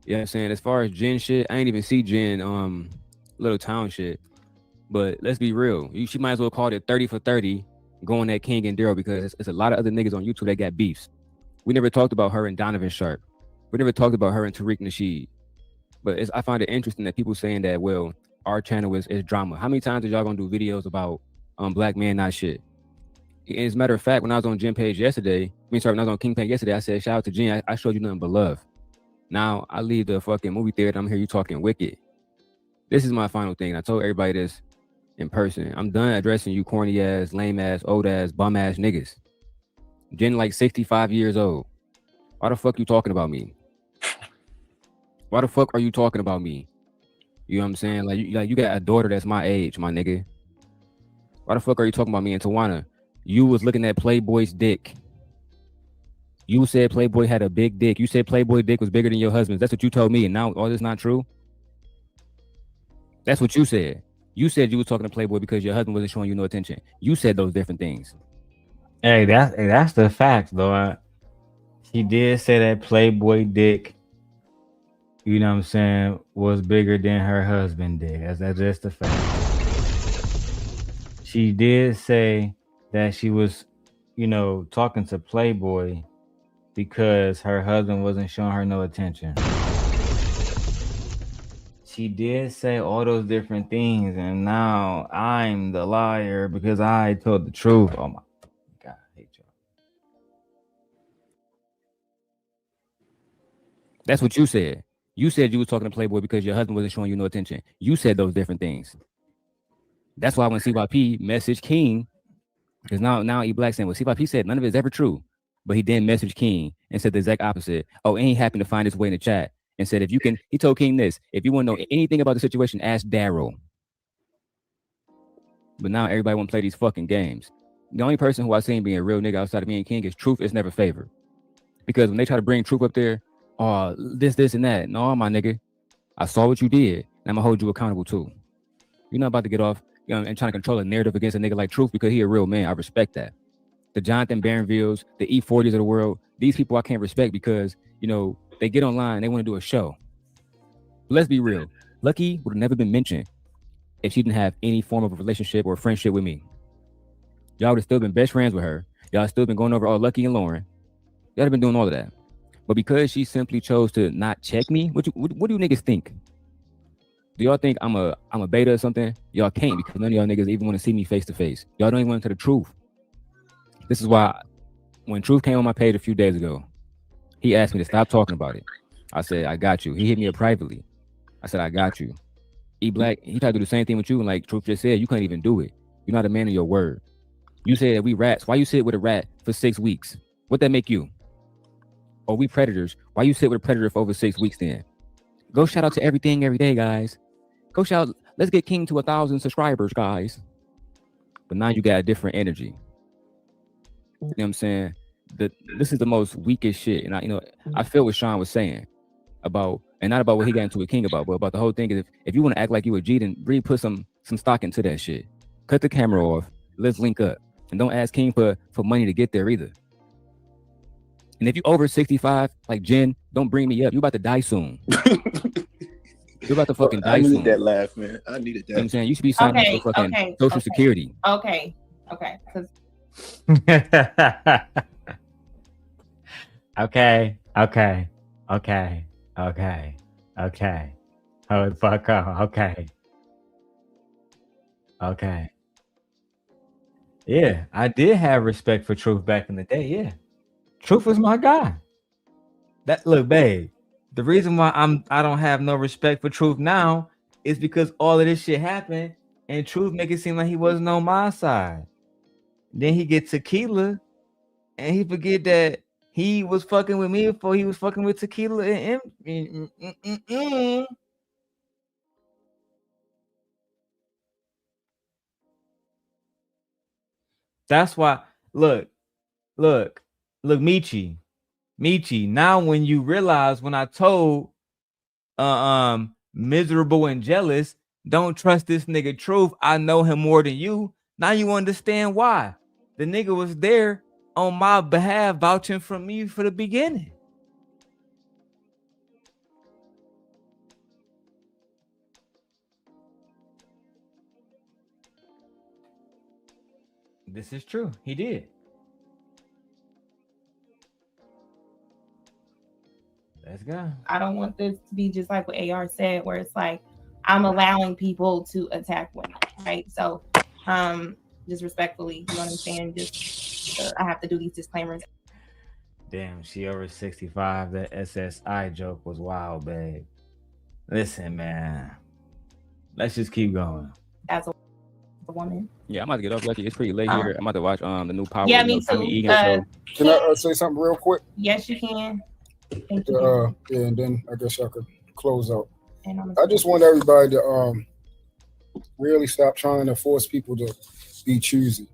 [SPEAKER 1] You know what I'm saying? As far as Jen shit, I ain't even see Jen Little Town shit. But let's be real. She might as well call it 30 for 30 going at King and Darrel, because it's a lot of other niggas on YouTube that got beefs. We never talked about her and Donovan Sharp. We never talked about her and Tariq Nasheed. But I find it interesting that people saying that, well, our channel is drama. How many times are y'all gonna do videos about black men not shit? And as a matter of fact, when I was on Jen page yesterday, when I was on King page yesterday, I said, shout out to Jen. I showed you nothing but love. Now I leave the fucking movie theater. I'm here you talking wicked. This is my final thing. I told everybody this in person. I'm done addressing you corny ass, lame ass, old ass, bum ass niggas. Jen like 65 years old. Why the fuck you talking about me? Why the fuck are you talking about me? You know what I'm saying? Like you got a daughter that's my age, my nigga. Why the fuck are you talking about me? And Tawana, you was looking at Playboy's dick. You said Playboy had a big dick. You said Playboy dick was bigger than your husband's. That's what you told me. And now all this not true? That's what you said. You said you was talking to Playboy because your husband wasn't showing you no attention. You said those different things.
[SPEAKER 13] Hey, that's the fact, though. He did say that Playboy dick, you know what I'm saying, was bigger than her husband dick. That's just the fact. She did say that she was, talking to Playboy because her husband wasn't showing her no attention. She did say all those different things, and now I'm the liar because I told the truth. Oh my God, I hate y'all.
[SPEAKER 1] That's what you said. You said you was talking to Playboy because your husband wasn't showing you no attention. You said those different things. That's why when CYP messaged King, because now E Black saying, well, CYP said none of it's ever true, but he then messaged King and said the exact opposite. Oh, and he happened to find his way in the chat and said, he told King this, if you want to know anything about the situation, ask Darrel. But now everybody want to play these fucking games. The only person who I seen being a real nigga outside of me and King is Truth is never favored. Because when they try to bring Truth up there, oh, this, and that. No, my nigga. I saw what you did, and I'm going to hold you accountable too. You're not about to get off and trying to control a narrative against a nigga like Truth because he a real man. I respect that. The Jonathan Barronvilles, the E40s of the world, these people I can't respect because, they get online, they want to do a show. But let's be real. Lucki would have never been mentioned if she didn't have any form of a relationship or friendship with me. Y'all would have still been best friends with her. Y'all still been going over all Lucki and Lauren. Y'all have been doing all of that. But because she simply chose to not check me, what do you niggas think? Do y'all think I'm a beta or something? Y'all can't, because none of y'all niggas even want to see me face to face. Y'all don't even want to tell the truth. This is why when Truth came on my page a few days ago, he asked me to stop talking about it. I said, I got you. He hit me up privately. I said, I got you. E Black, he tried to do the same thing with you, and like Truth just said, you couldn't even do it. You're not a man of your word. You said we rats. Why you sit with a rat for 6 weeks? What that make you? Or we predators? Why you sit with a predator for over 6 weeks then? Go shout out to everything every day, guys. Go shout. Let's get King to 1,000 subscribers, guys. But now you got a different energy. You know what I'm saying? This is the most weakest shit. And I feel what Sean was saying about, and not about what he got into with King about, but about the whole thing is if you want to act like you a G, then really put some stock into that shit. Cut the camera off. Let's link up. And don't ask King for money to get there either. And if you over 65, like Jen, don't bring me up. You about to die soon. You're about to fucking die soon.
[SPEAKER 14] I needed that laugh, man. I needed that.
[SPEAKER 1] You know what I'm saying? You should be signing up for fucking Social Security.
[SPEAKER 2] Okay.
[SPEAKER 13] Okay. Hold the fuck up. Okay. Yeah, I did have respect for Truth back in the day. Yeah. Truth was my guy. Look, babe, The reason why I don't have no respect for Truth now is because all of this shit happened and Truth make it seem like he wasn't on my side. Then he get Tequila and he forget that he was fucking with me before he was fucking with Tequila and That's why look, Michi. Now when you realize when I told Miserable and Jealous, don't trust this nigga Truth, I know him more than you. Now you understand why. The nigga was there on my behalf vouching for me for the beginning. This is true. He did. Let's go.
[SPEAKER 2] I don't want this to be just like what AR said, where it's like I'm allowing people to attack women, right? So, just respectfully, you know what I'm saying? Just I have to do these disclaimers.
[SPEAKER 13] Damn, she over 65. That SSI joke was wild, babe. Listen, man. Let's just keep going.
[SPEAKER 2] As a woman.
[SPEAKER 1] Yeah, I'm about to get off, Lucki. It's pretty late here. I'm about to watch the new Power.
[SPEAKER 2] Yeah, me too.
[SPEAKER 10] Can I say something real quick?
[SPEAKER 2] Yes, you can. Thank you.
[SPEAKER 10] Yeah, and then I guess I could close out.
[SPEAKER 2] And
[SPEAKER 10] I just want everybody to really stop trying to force people to be choosy.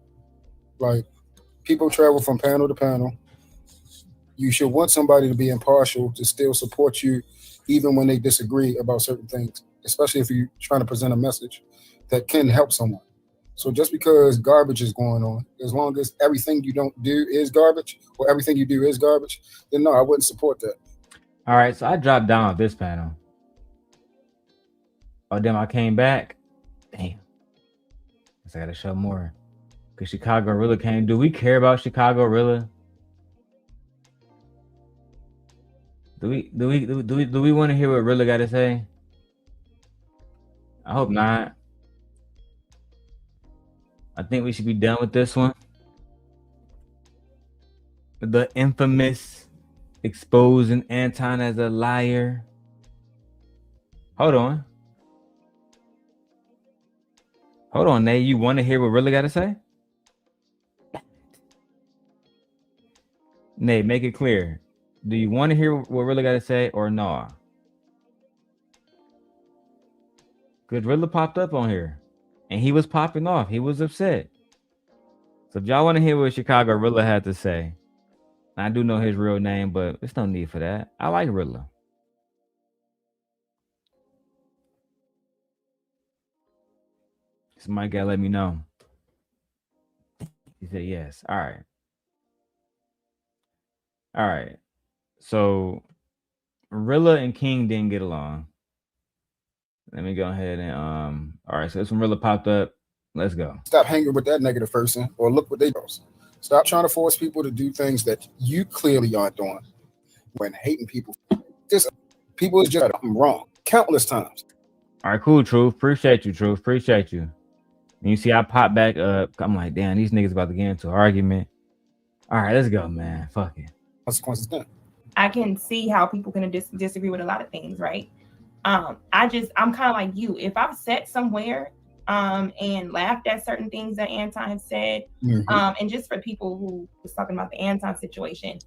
[SPEAKER 10] Like, people travel from panel to panel. You should want somebody to be impartial, to still support you, even when they disagree about certain things, especially if you're trying to present a message that can help someone. So just because garbage is going on, as long as everything you don't do is garbage, or everything you do is garbage, then no, I wouldn't support that.
[SPEAKER 13] All right, so I dropped down at this panel. Oh, damn, I came back. Damn. I gotta show more. Because Chicago Rilla came. Do we care about Chicago Rilla? Do we want to hear what Rilla got to say? I hope not. I think we should be done with this one. The infamous exposing Anton as a liar. Hold on. Hold on, Nate. You want to hear what Rilla got to say? Nate, make it clear. Do you want to hear what Rilla got to say or no? Because Rilla popped up on here. And he was popping off. He was upset. So if y'all want to hear what Chicago Rilla had to say, I do know his real name, but there's no need for that. I like Rilla. Somebody gotta let me know. He said yes. All right. All right. So Rilla and King didn't get along. Let me go ahead and all right, so this one Rilla popped up. Let's go.
[SPEAKER 10] Stop hanging with that negative person, or look what they do. Stop trying to force people to do things that you clearly aren't doing. When hating people, people is just wrong countless times.
[SPEAKER 13] All right, cool, Truth. Appreciate you, Truth. Appreciate you. And you see, I pop back up. I'm like, damn, these niggas about to get into an argument. All right, let's go, man. Fuck it.
[SPEAKER 10] Consequences done.
[SPEAKER 2] I can see how people can disagree with a lot of things, right? I'm kind of like you. If I've sat somewhere and laughed at certain things that Anton has said, and just for people who was talking about the Anton situation,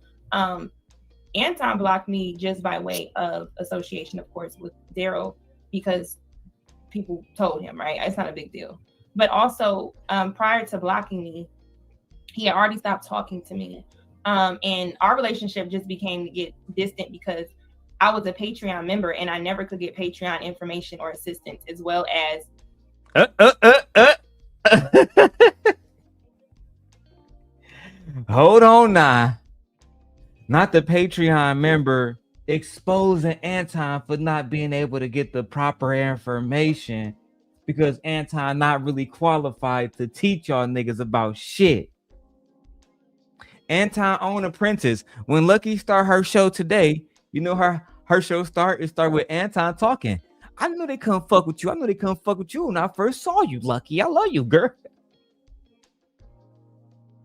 [SPEAKER 2] Anton blocked me just by way of association, of course, with Darrel, because people told him, right? It's not a big deal. But also, prior to blocking me, he had already stopped talking to me. And our relationship just became to get distant because I was a Patreon member and I never could get Patreon information or assistance, as well as
[SPEAKER 13] hold on now. Not the Patreon member exposing Anton for not being able to get the proper information because Anton not really qualified to teach y'all niggas about shit. Anton on Apprentice. When Lucki start her show today, you know her show start with Anton talking. I knew they couldn't fuck with you. I knew they couldn't fuck with you when I first saw you, Lucki. I love you, girl.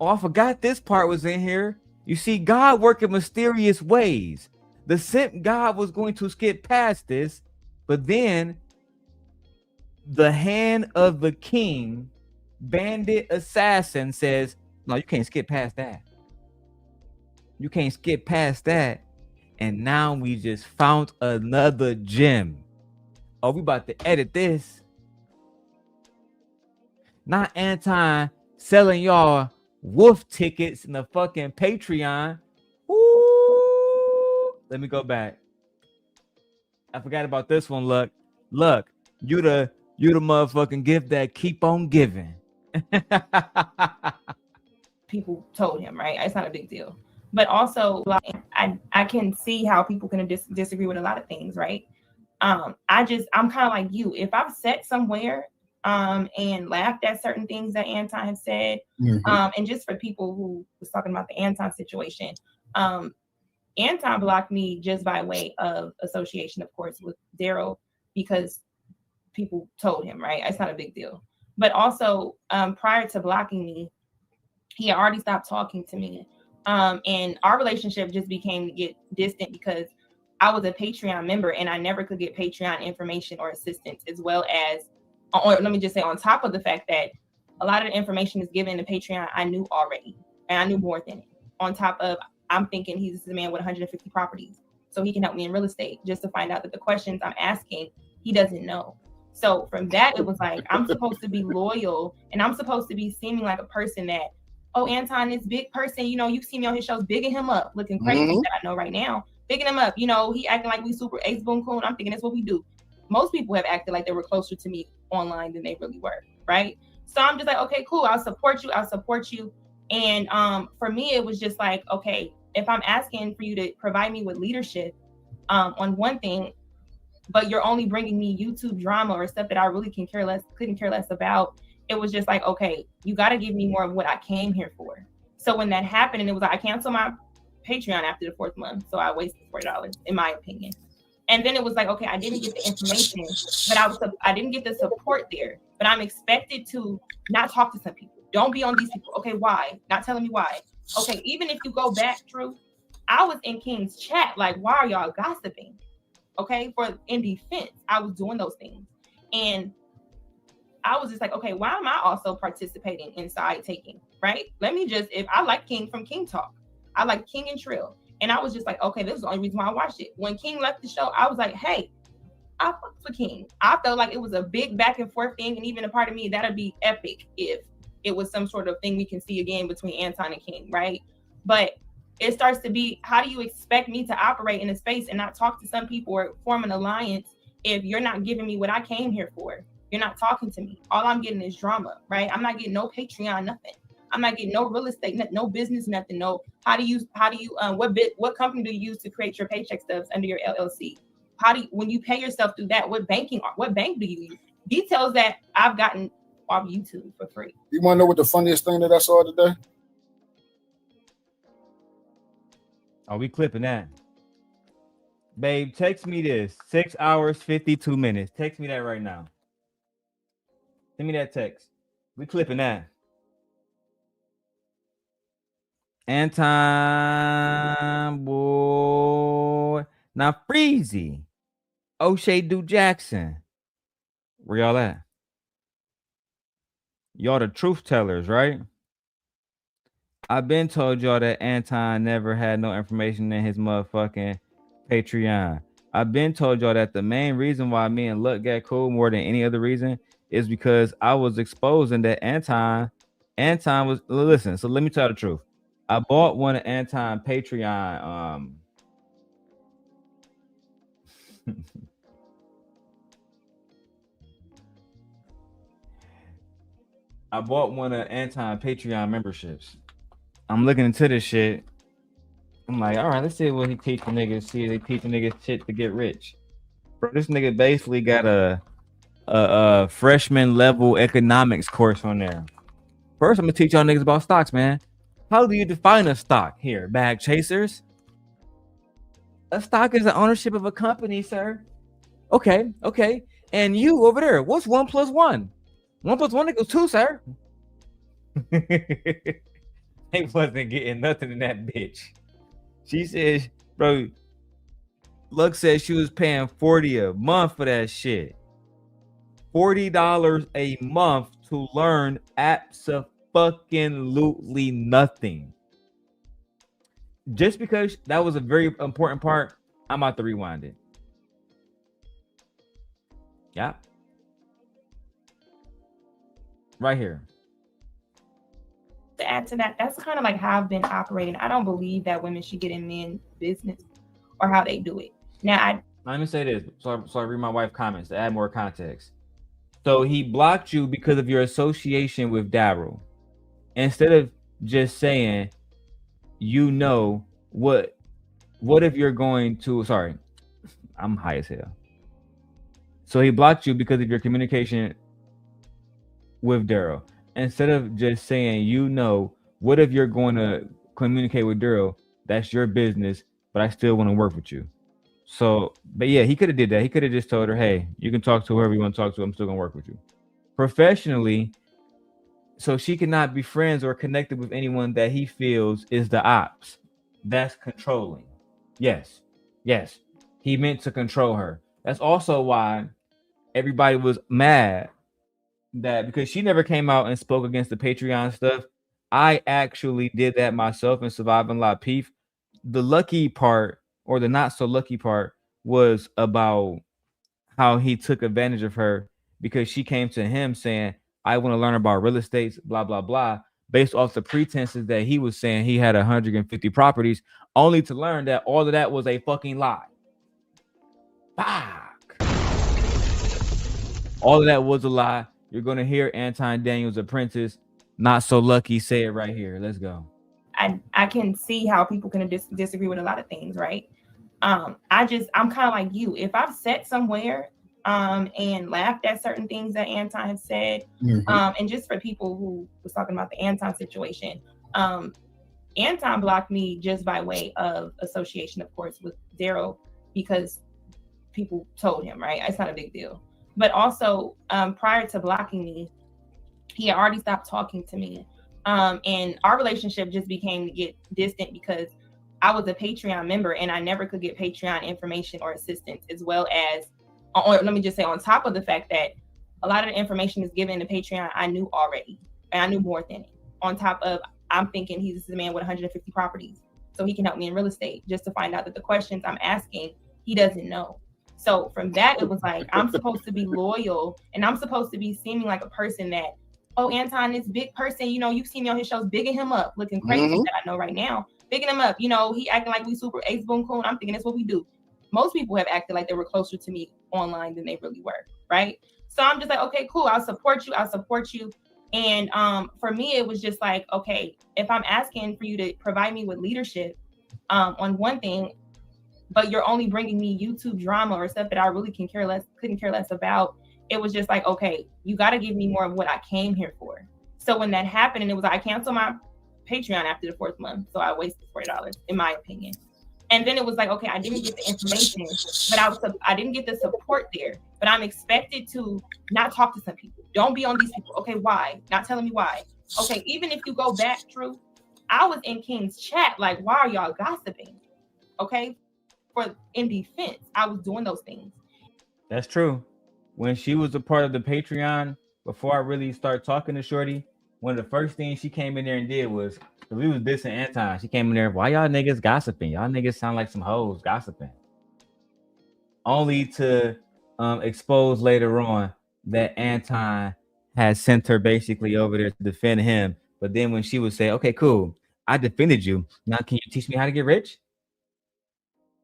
[SPEAKER 13] Oh, I forgot this part was in here. You see, God work in mysterious ways. The simp God was going to skip past this, but then the hand of the king, bandit assassin, says, no, you can't skip past that. You can't skip past that. And now we just found another gem. Oh, we about to edit this. Not Anton selling y'all wolf tickets in the fucking Patreon. Ooh. Let me go back. I forgot about this one. Look, you the motherfucking gift that keep on giving.
[SPEAKER 2] People told him, right? It's not a big deal. But also, like, I can see how people can disagree with a lot of things, right? I'm kind of like you. If I've sat somewhere and laughed at certain things that Anton had said, and just for people who was talking about the Anton situation, Anton blocked me just by way of association, of course, with Darrel, because people told him, right? It's not a big deal. But also, prior to blocking me, he had already stopped talking to me. And our relationship just became to get distant because I was a Patreon member and I never could get Patreon information or assistance, as well as, or let me just say, on top of the fact that a lot of the information is given to Patreon, I knew already, and I knew more than it. On top of, I'm thinking he's a man with 150 properties, so he can help me in real estate, just to find out that the questions I'm asking, he doesn't know. So from that, it was like, I'm supposed to be loyal and I'm supposed to be seeming like a person that, oh, Anton, this big person, you know, you see me on his shows, bigging him up, looking crazy that I know right now, bigging him up, you know, he acting like we super ace boom cool. I'm thinking that's what we do. Most people have acted like they were closer to me online than they really were, right? So I'm just like, okay, cool, I'll support you. And for me, it was just like, okay, if I'm asking for you to provide me with leadership on one thing, but you're only bringing me YouTube drama or stuff that I really couldn't care less about, it was just like, okay, you got to give me more of what I came here for. So when that happened, and it was like, I canceled my Patreon after the 4th month, so I wasted $40, in my opinion. And then it was like, okay, I didn't get the information, but I didn't get the support there. But I'm expected to not talk to some people. Don't be on these people. Okay, why? Not telling me why. Okay, even if you go back, Drew, I was in King's chat. Like, why are y'all gossiping? Okay, in defense, I was doing those things. And I was just like, okay, why am I also participating in side taking, right? If I like King from King Talk, I like King and Trill. And I was just like, okay, this is the only reason why I watched it. When King left the show, I was like, hey, I fucked with King. I felt like it was a big back and forth thing. And even a part of me, that'd be epic if it was some sort of thing we can see again between Anton and King, right? But it starts to be, how do you expect me to operate in a space and not talk to some people or form an alliance if you're not giving me what I came here for? You're not talking to me. All I'm getting is drama, right? I'm not getting no Patreon, nothing. I'm not getting no real estate, no business, nothing. No, what company do you use to create your paycheck stubs under your LLC? When you pay yourself through that, what bank do you use? Details that I've gotten off YouTube for free.
[SPEAKER 10] You want to know what the funniest thing that I saw today?
[SPEAKER 13] Are we clipping that? Babe, text me this. 6 hours, 52 minutes. Text me that right now. Send me that text. We clipping that. Anton, boy. Now, Freezy. O'Shea Do Jackson. Where y'all at? Y'all the truth tellers, right? I've been told y'all that Anton never had no information in his motherfucking Patreon. I've been told y'all that the main reason why me and Luck got cool more than any other reason is because I was exposing that Anton was, listen, so let me tell the truth. I bought one of Anton Patreon I bought one of Anton Patreon memberships. I'm looking into this shit. I'm like, all right, let's see what he teach the niggas. See if they teach the niggas shit to get rich. Bro, this nigga basically got a freshman level economics course on there. First, I'm gonna teach y'all niggas about stocks, man. How do you define a stock here, bag chasers? A stock is the ownership of a company, sir. Okay. And you over there, what's 1 + 1? 1 + 1 equals 2, sir. They wasn't getting nothing in that bitch. She says, bro, Luck said she was paying $40 a month for that shit. $40 a month to learn absolutely nothing. Just because that was a very important part, I'm about to rewind it. Yeah. Right here.
[SPEAKER 2] To add to that, that's kind of like how I've been operating. I don't believe that women should get in men's business or how they do it. Now,
[SPEAKER 13] let me say this. So I read my wife's comments to add more context. So he blocked you because of your association with Darrel. Instead of just saying, you know, what if you're going to, sorry, I'm high as hell. So he blocked you because of your communication with Darrel. Instead of just saying, you know, what if you're going to communicate with Darrel? That's your business, but I still want to work with you. So, but yeah, he could have did that. He could have just told her, hey, you can talk to whoever you want to talk to. I'm still going to work with you. Professionally, so she cannot be friends or connected with anyone that he feels is the ops. That's controlling. Yes. He meant to control her. That's also why everybody was mad that because she never came out and spoke against the Patreon stuff. I actually did that myself in Surviving La Peef. The lucky part or the not so lucky part was about how he took advantage of her because she came to him saying, I want to learn about real estate, blah, blah, blah, based off the pretenses that he was saying he had 150 properties, only to learn that all of that was a fucking lie. Fuck. All of that was a lie. You're going to hear Anton Daniels' Apprentice, Not So Lucky, say it right here. Let's go.
[SPEAKER 2] I can see how people can disagree with a lot of things, right? I'm kind of like you. If I've sat somewhere and laughed at certain things that Anton has said, and just for people who was talking about the Anton situation, Anton blocked me just by way of association, of course, with Darrel because people told him, right? It's not a big deal. But also, prior to blocking me, he had already stopped talking to me. And our relationship just became to get distant because I was a Patreon member and I never could get Patreon information or assistance, as well as, or let me just say, on top of the fact that a lot of the information is given in the Patreon, I knew already, and I knew more than it. On top of, I'm thinking he's a man with 150 properties, so he can help me in real estate, just to find out that the questions I'm asking, he doesn't know. So from that, it was like, I'm supposed to be loyal and I'm supposed to be seeming like a person that, oh, Anton, this big person, you know, you've seen me on his shows, bigging him up, looking crazy that I know right now, bigging him up, you know, he acting like we super ace boom cool. I'm thinking that's what we do. Most people have acted like they were closer to me online than they really were, right? So I'm just like, okay, cool, I'll support you. And for me, it was just like, okay, if I'm asking for you to provide me with leadership on one thing, but you're only bringing me YouTube drama or stuff that I really couldn't care less about, it was just like, okay, you got to give me more of what I came here for. So when that happened, and it was like, I canceled my Patreon after the 4th month, so I wasted $40, in my opinion. And then it was like, okay, I didn't get the information, but I didn't get the support there. But I'm expected to not talk to some people. Don't be on these people. Okay, why? Not telling me why. Okay, even if you go back, True, I was in King's chat, like, why are y'all gossiping? Okay, in defense, I was doing those things.
[SPEAKER 13] That's true. When she was a part of the Patreon, before I really started talking to Shorty, one of the first things she came in there and did was, we was dissing Anton. She came in there, why y'all niggas gossiping? Y'all niggas sound like some hoes gossiping. Only to expose later on that Anton had sent her basically over there to defend him. But then when she would say, okay, cool, I defended you. Now can you teach me how to get rich?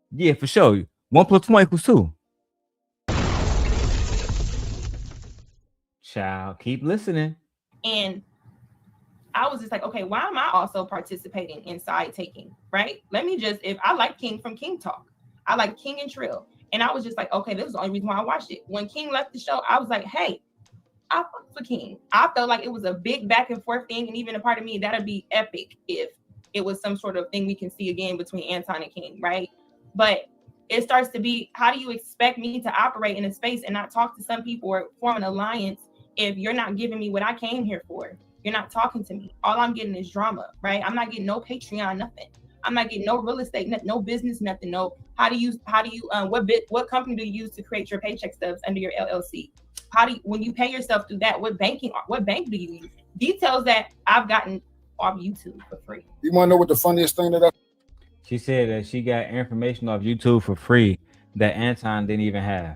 [SPEAKER 13] Yeah, for sure. 1 + 1 = 2. Child, keep listening.
[SPEAKER 2] And I was just like, okay, why am I also participating in side taking, right? If I like King from King Talk, I like King and Trill. And I was just like, okay, this is the only reason why I watched it. When King left the show, I was like, hey, I fucked with King. I felt like it was a big back and forth thing. And even a part of me, that'd be epic if it was some sort of thing we can see again between Anton and King, right? But it starts to be, how do you expect me to operate in a space and not talk to some people or form an alliance if you're not giving me what I came here for? You're not talking to me. All I'm getting is drama, right? I'm not getting no Patreon, nothing. I'm not getting no real estate, no business, nothing. No, what company do you use to create your paycheck stubs under your LLC? When you pay yourself through that, what bank do you use? Details that I've gotten off YouTube for free.
[SPEAKER 10] You want to know what the funniest thing that
[SPEAKER 13] She said that she got information off YouTube for free that Anton didn't even have.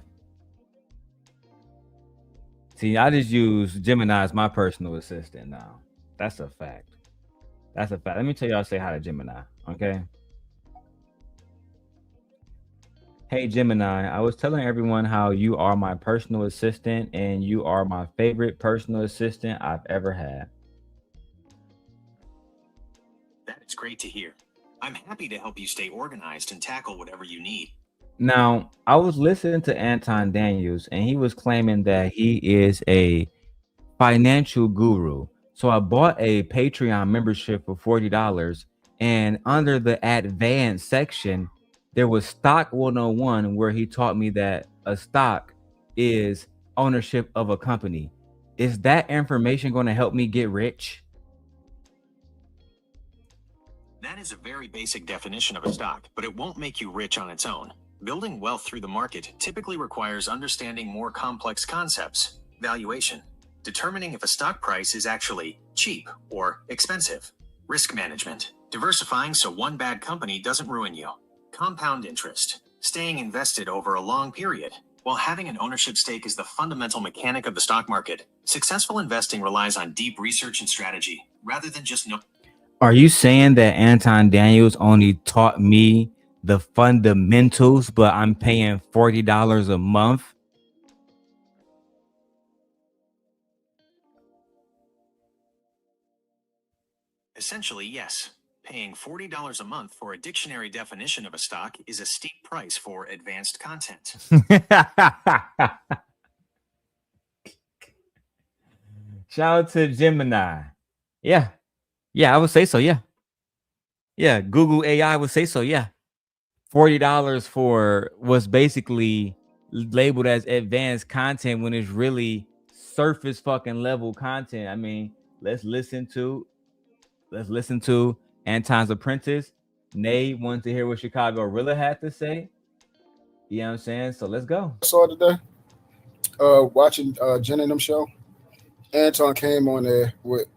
[SPEAKER 13] See, I just use Gemini as my personal assistant now. That's a fact. That's a fact. Let me tell y'all, say hi to Gemini, okay? Hey, Gemini, I was telling everyone how you are my personal assistant and you are my favorite personal assistant I've ever had.
[SPEAKER 8] That's great to hear. I'm happy to help you stay organized and tackle whatever you need.
[SPEAKER 13] Now, I was listening to Anton Daniels, and he was claiming that he is a financial guru. So I bought a Patreon membership for $40, and under the advanced section, there was Stock 101, where he taught me that a stock is ownership of a company. Is that information going to help me get rich?
[SPEAKER 8] That is a very basic definition of a stock, but it won't make you rich on its own. Building wealth through the market typically requires understanding more complex concepts, valuation, determining if a stock price is actually cheap or expensive, risk management, diversifying so one bad company doesn't ruin you, compound interest, staying invested over a long period. While having an ownership stake is the fundamental mechanic of the stock market, successful investing relies on deep research and strategy rather than just
[SPEAKER 13] Are you saying that Anton Daniels only taught me the fundamentals, but I'm paying $40 a month?
[SPEAKER 8] Essentially, yes. Paying $40 a month for a dictionary definition of a stock is a steep price for advanced content.
[SPEAKER 13] Shout out to Gemini. Yeah, I would say so. Yeah, Google AI would say so. Yeah, $40 for what's basically labeled as advanced content when it's really surface fucking level content. I mean, let's listen to Anton's Apprentice. Nay wanted to hear what Chicago Rilla had to say. You know what I'm saying? So let's go.
[SPEAKER 10] I saw today, watching Jen and them show, Anton came on there with,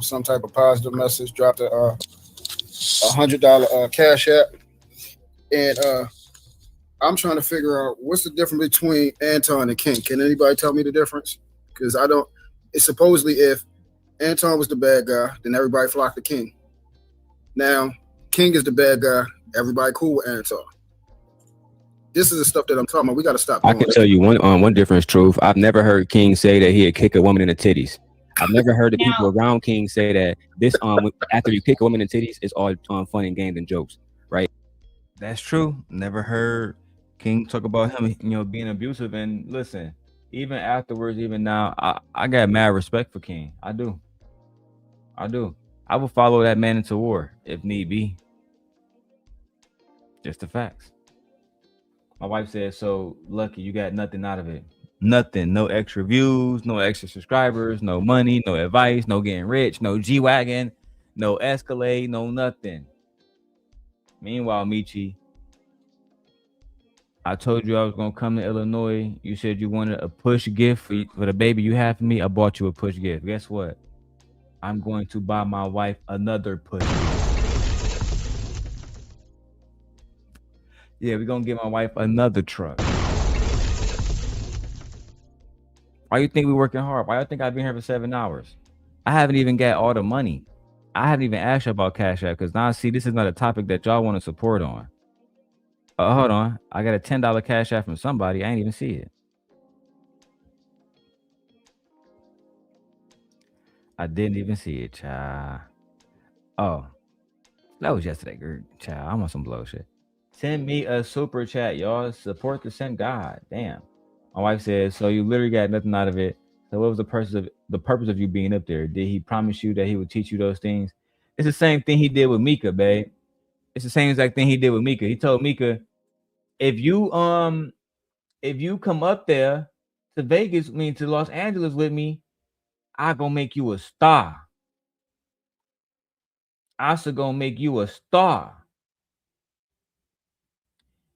[SPEAKER 10] some type of positive message, dropped a $100 cash app. And I'm trying to figure out what's the difference between Anton and King. Can anybody tell me the difference? Because I don't. It's supposedly if Anton was the bad guy, then everybody flocked to King. Now King is the bad guy. Everybody cool with Anton. This is the stuff that I'm talking about. We got to stop.
[SPEAKER 1] I can tell you one difference, Truth. I've never heard King say that he'd kick a woman in the titties. I've never heard the people around King say that this after you kick a woman in the titties, it's all fun and games and jokes, right?
[SPEAKER 13] That's true. Never heard King talk about him, being abusive. And listen, even afterwards, even now, I got mad respect for King. I do. I will follow that man into war if need be. Just the facts. My wife said, so Lucki, you got nothing out of it. Nothing. No extra views, no extra subscribers, no money, no advice, no getting rich, no G-Wagon, no Escalade, no nothing. Meanwhile, Michi, I told you I was going to come to Illinois. You said you wanted a push gift for the baby you have for me. I bought you a push gift. Guess what? I'm going to buy my wife another push gift. Yeah, we're going to get my wife another truck. Why you think we're working hard? Why you think I've been here for 7 hours? I haven't even got all the money. I haven't even asked you about Cash App because now, see, this is not a topic that y'all want to support on. Hold on. I got a $10 Cash App from somebody. I ain't even see it. I didn't even see it, child. Oh, that was yesterday, girl. Child, I'm on some blow shit. Send me a super chat, y'all. Support the sent God. Damn. My wife says, so you literally got nothing out of it. So what was the purpose of you being up there? Did he promise you that he would teach you those things? It's the same thing he did with Mika, babe. It's the same exact thing he did with Mika. He told Mika, if you come up there to Vegas, to Los Angeles with me, I gonna make you a star. I should gonna make you a star.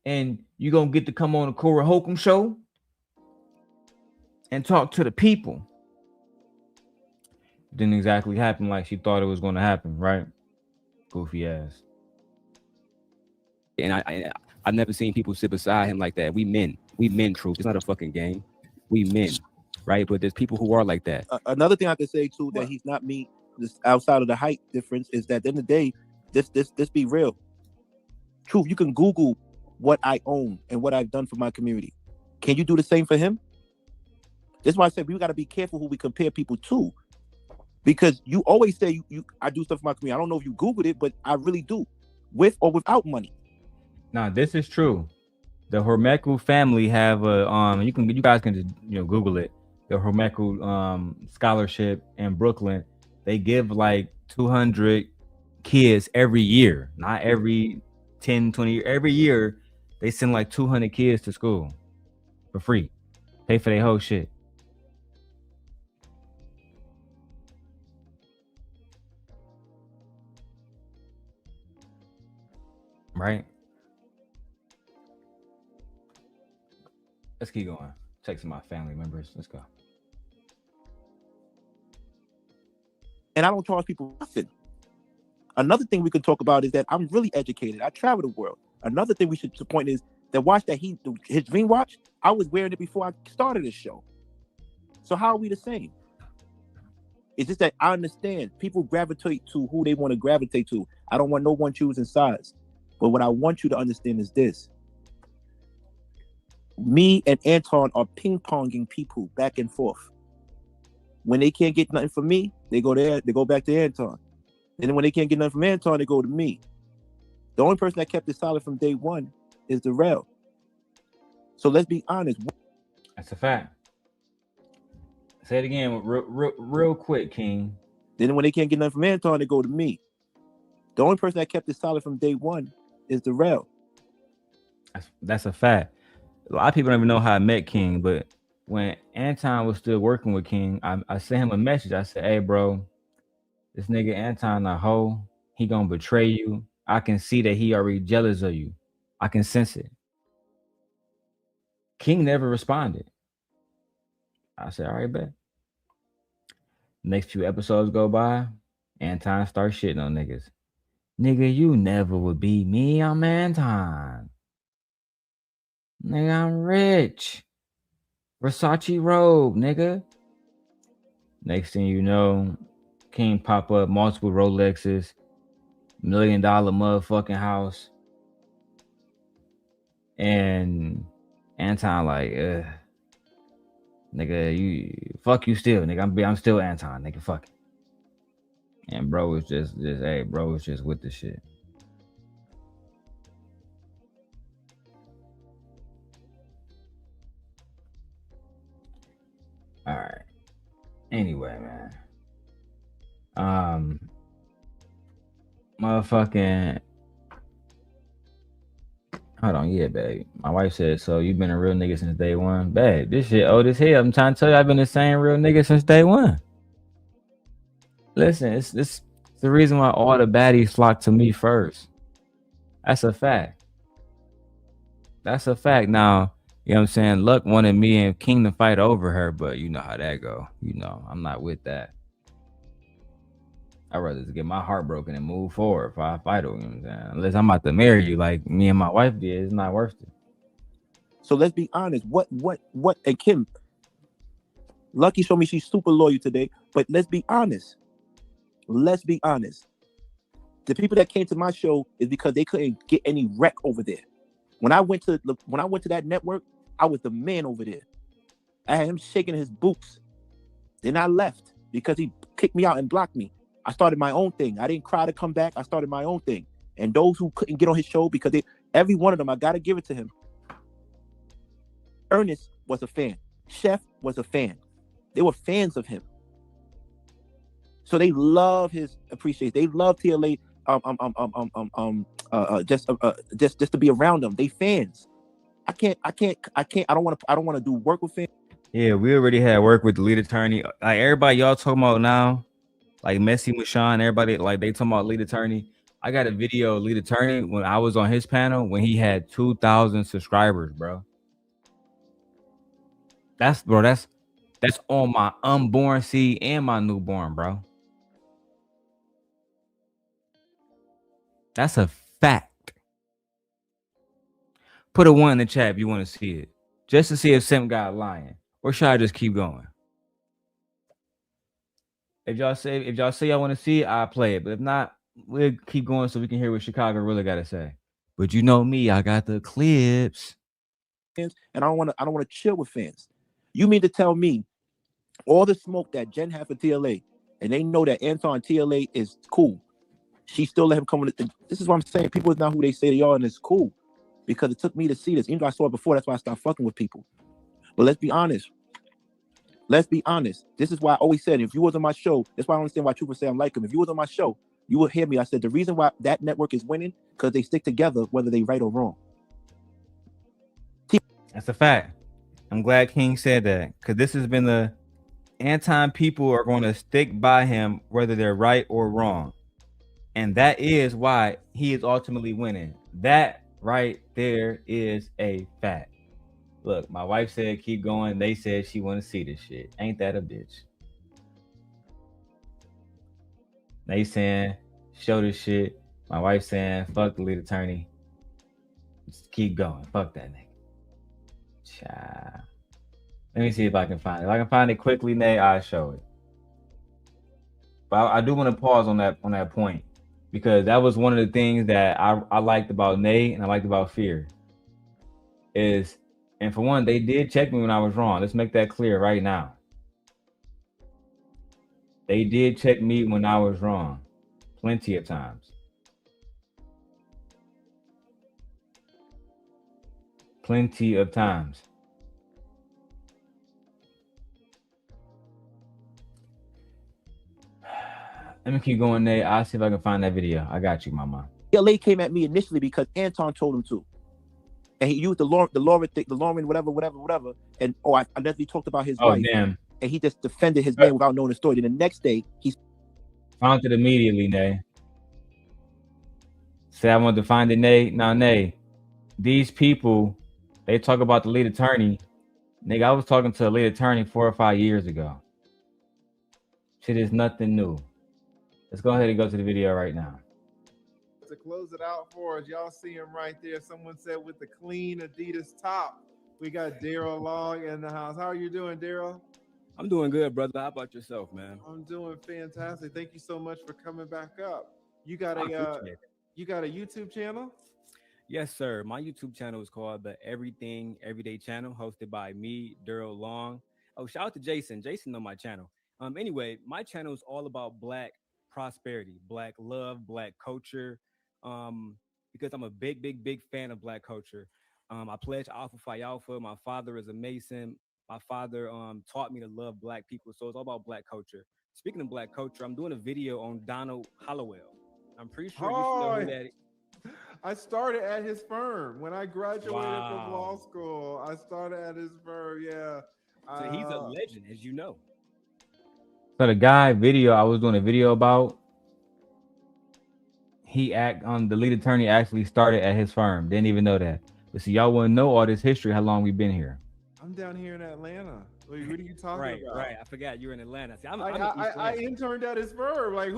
[SPEAKER 1] and you gonna get to come on the Cora Holcomb show and talk to the people. Didn't exactly happen like she thought it was gonna happen, right? Goofy ass.
[SPEAKER 16] And I've never seen people sit beside him like that. We men, truth. It's not a fucking game. We men, right? But there's people who are like that.
[SPEAKER 14] Another thing I could say too that he's not me, just outside of the height difference, is that at the end of the day, this be real. Truth, you can Google what I own and what I've done for my community. Can you do the same for him? That's why I said we got to be careful who we compare people to, because you always say I do stuff for my community. I don't know if you Googled it, but I really do, with or without money.
[SPEAKER 1] Now this is true. The Hormeku family have a you guys can just Google it. The Hormeku scholarship in Brooklyn. They give like 200 kids every year, not every 10, 20 years. Every year they send like 200 kids to school for free. Pay for their whole shit. Right? Let's keep going. Texting my family members. Let's go.
[SPEAKER 14] And I don't charge people nothing. Another thing we can talk about is that I'm really educated. I travel the world. Another thing we should point is the watch that his dream watch, I was wearing it before I started this show. So how are we the same? It's just that I understand people gravitate to who they want to gravitate to. I don't want no one choosing sides. But what I want you to understand is this. Me and Anton are ping-ponging people back and forth. When they can't get nothing from me, they go there, they go back to Anton. And then when they can't get nothing from Anton, they go to me. The only person that kept it solid from day one is Darrel. So let's be honest.
[SPEAKER 1] That's a fact. Say it again real quick, King.
[SPEAKER 14] Then when they can't get nothing from Anton, they go to me. The only person that kept it solid from day one is Darrel.
[SPEAKER 1] That's a fact. A lot of people don't even know how I met King, but when Anton was still working with King, I sent him a message. I said, hey, bro, this nigga Anton a hoe. He gonna betray you. I can see that he already jealous of you. I can sense it. King never responded. I said, all right, bet. Next few episodes go by, Anton starts shitting on niggas. Nigga, you never would be me. I'm Anton. Nigga, I'm rich. Versace robe, nigga. Next thing you know, King pop up multiple Rolexes, $1 million motherfucking house. And Anton like, nigga, you fuck you still, nigga. I'm still Anton, nigga. Fuck it. And bro was just hey, bro was just with the shit. All right. Anyway, man. Motherfucking. Hold on, yeah, babe. My wife said, so you've been a real nigga since day one? Babe, this shit old as hell. I'm trying to tell you, I've been the same real nigga since day one. Listen, it's the reason why all the baddies flock to me first. That's a fact. That's a fact. Now, you know what I'm saying? Luck wanted me and King to fight over her, but you know how that go. You know, I'm not with that. I'd rather just get my heart broken and move forward if I fight over, you know what I'm saying? Unless I'm about to marry you like me and my wife did, it's not worth it.
[SPEAKER 14] So let's be honest. What? And Kim, Lucki showed me she's super loyal today, but let's be honest. Let's be honest. The people that came to my show is because they couldn't get any rec over there. When I went to that network, I was the man over there. I had him shaking his boots. Then I left because he kicked me out and blocked me. I started my own thing. I didn't cry to come back. I started my own thing. And those who couldn't get on his show, because every one of them, I got to give it to him. Ernest was a fan. Chef was a fan. They were fans of him. So they love his appreciation. They love TLA just to be around them. They fans. I don't want to do work with fans.
[SPEAKER 1] Yeah, we already had work with the lead attorney. Like everybody y'all talking about now, like Messi Mushan, everybody like they talking about lead attorney. I got a video of lead attorney when I was on his panel when he had 2,000 subscribers, bro. That's on my unborn seed and my newborn, bro. That's a fact. Put a 1 in the chat if you want to see it, just to see if Sim got lying, or should I just keep going? If y'all say y'all want to see it, I'll play it. But if not, we'll keep going so we can hear what Chicago really got to say. But you know me, I got the clips.
[SPEAKER 14] And I don't want to chill with fans. You mean to tell me all the smoke that Jen had for TLA, and they know that Anton TLA is cool, she still let him come with it? This is what I'm saying. People is not who they say they are, and it's cool because it took me to see this. Even though I saw it before, that's why I started fucking with people. But let's be honest. This is why I always said, if you was on my show, that's why I don't understand why Trooper say I'm like him. If you was on my show, you would hear me. I said the reason why that network is winning because they stick together, whether they right or wrong.
[SPEAKER 1] That's a fact. I'm glad King said that, because this has been the Anton people are going to stick by him whether they're right or wrong, and that is why he is ultimately winning. That right there is a fact. Look, my wife said keep going. They said she want to see this shit. Ain't that a bitch? They saying show this shit. My wife saying fuck the lead attorney. Just keep going. Fuck that nigga. Child. Let me see if I can find it. If I can find it quickly, Nay, I'll show it. But I do want to pause on that point, because that was one of the things that I liked about Nay and I liked about Fear. And for one, they did check me when I was wrong. Let's make that clear right now. They did check me when I was wrong. Plenty of times. Plenty of times. Let me keep going, Nate. I'll see if I can find that video. I got you, mama.
[SPEAKER 14] TLA came at me initially because Anton told him to. And he used the Lauren, whatever. And I definitely talked about his wife.
[SPEAKER 1] Damn.
[SPEAKER 14] And he just defended his man without knowing the story. Then the next day, he
[SPEAKER 1] found it immediately, Nay. Say I wanted to find it, Nay. Now, Nay, these people, they talk about the lead attorney. Nigga, I was talking to a lead attorney 4 or 5 years ago. Shit is nothing new. Let's go ahead and go to the video right now.
[SPEAKER 3] To close it out for us, y'all see him right there. Someone said with the clean Adidas top. We got Darrel Long in the house. How are you doing, Darrel?
[SPEAKER 16] I'm doing good, brother. How about yourself, man?
[SPEAKER 3] I'm doing fantastic. Thank you so much for coming back up. You got a YouTube channel?
[SPEAKER 16] Yes, sir. My YouTube channel is called the Everything Everyday Channel, hosted by me, Darrel Long. Oh, shout out to Jason. Jason on my channel. Anyway, my channel is all about Black prosperity, Black love, Black culture. Because I'm a big fan of Black culture. I pledge Alpha Phi Alpha. My father is a Mason. My father taught me to love Black people. So it's all about Black culture. Speaking of Black culture, I'm doing a video on Donald Hollowell. I'm pretty sure you know who that is.
[SPEAKER 3] I started at his firm when I graduated from law school. I started at his firm. Yeah.
[SPEAKER 16] So he's a legend, as you know.
[SPEAKER 1] So the guy video I was doing a video about, the lead attorney actually started at his firm. Didn't even know that. But see, y'all wouldn't know all this history, how long we've been here.
[SPEAKER 3] I'm down here in Atlanta. What are you talking about?
[SPEAKER 16] Right. I forgot you're in Atlanta. See,
[SPEAKER 3] I interned at his firm. Like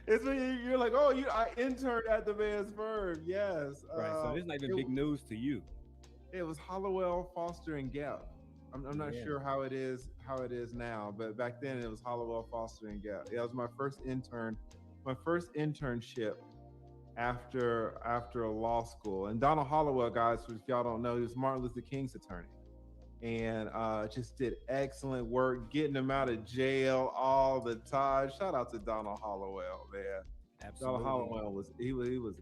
[SPEAKER 3] it's when you're like, I interned at the man's firm. Yes.
[SPEAKER 16] Right. So it's not even big news to you.
[SPEAKER 3] It was Hollowell, Foster, and Gap. I'm not sure how it is now, but back then it was Hollowell, Foster, and Gap. It was my first internship after law school. And Donald Hollowell, guys, if y'all don't know, he was Martin Luther King's attorney, and just did excellent work getting him out of jail all the time. Shout out to Donald Hollowell, man.
[SPEAKER 16] Absolutely.
[SPEAKER 3] Donald Hollowell was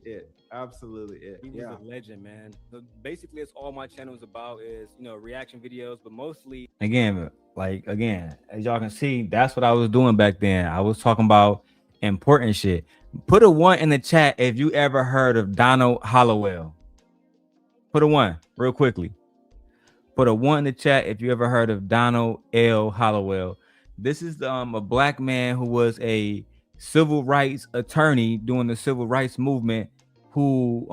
[SPEAKER 3] it. Absolutely it.
[SPEAKER 16] He was a legend, man. So basically, it's all my channel is about is reaction videos, but mostly
[SPEAKER 1] Again, as y'all can see, that's what I was doing back then. I was talking about important shit. Put a 1 in the chat if you ever heard of Donald Hollowell. Put a 1 real quickly. Put a 1 in the chat if you ever heard of Donald L. Hollowell. This is a Black man who was a
[SPEAKER 13] civil rights attorney during the civil rights movement, who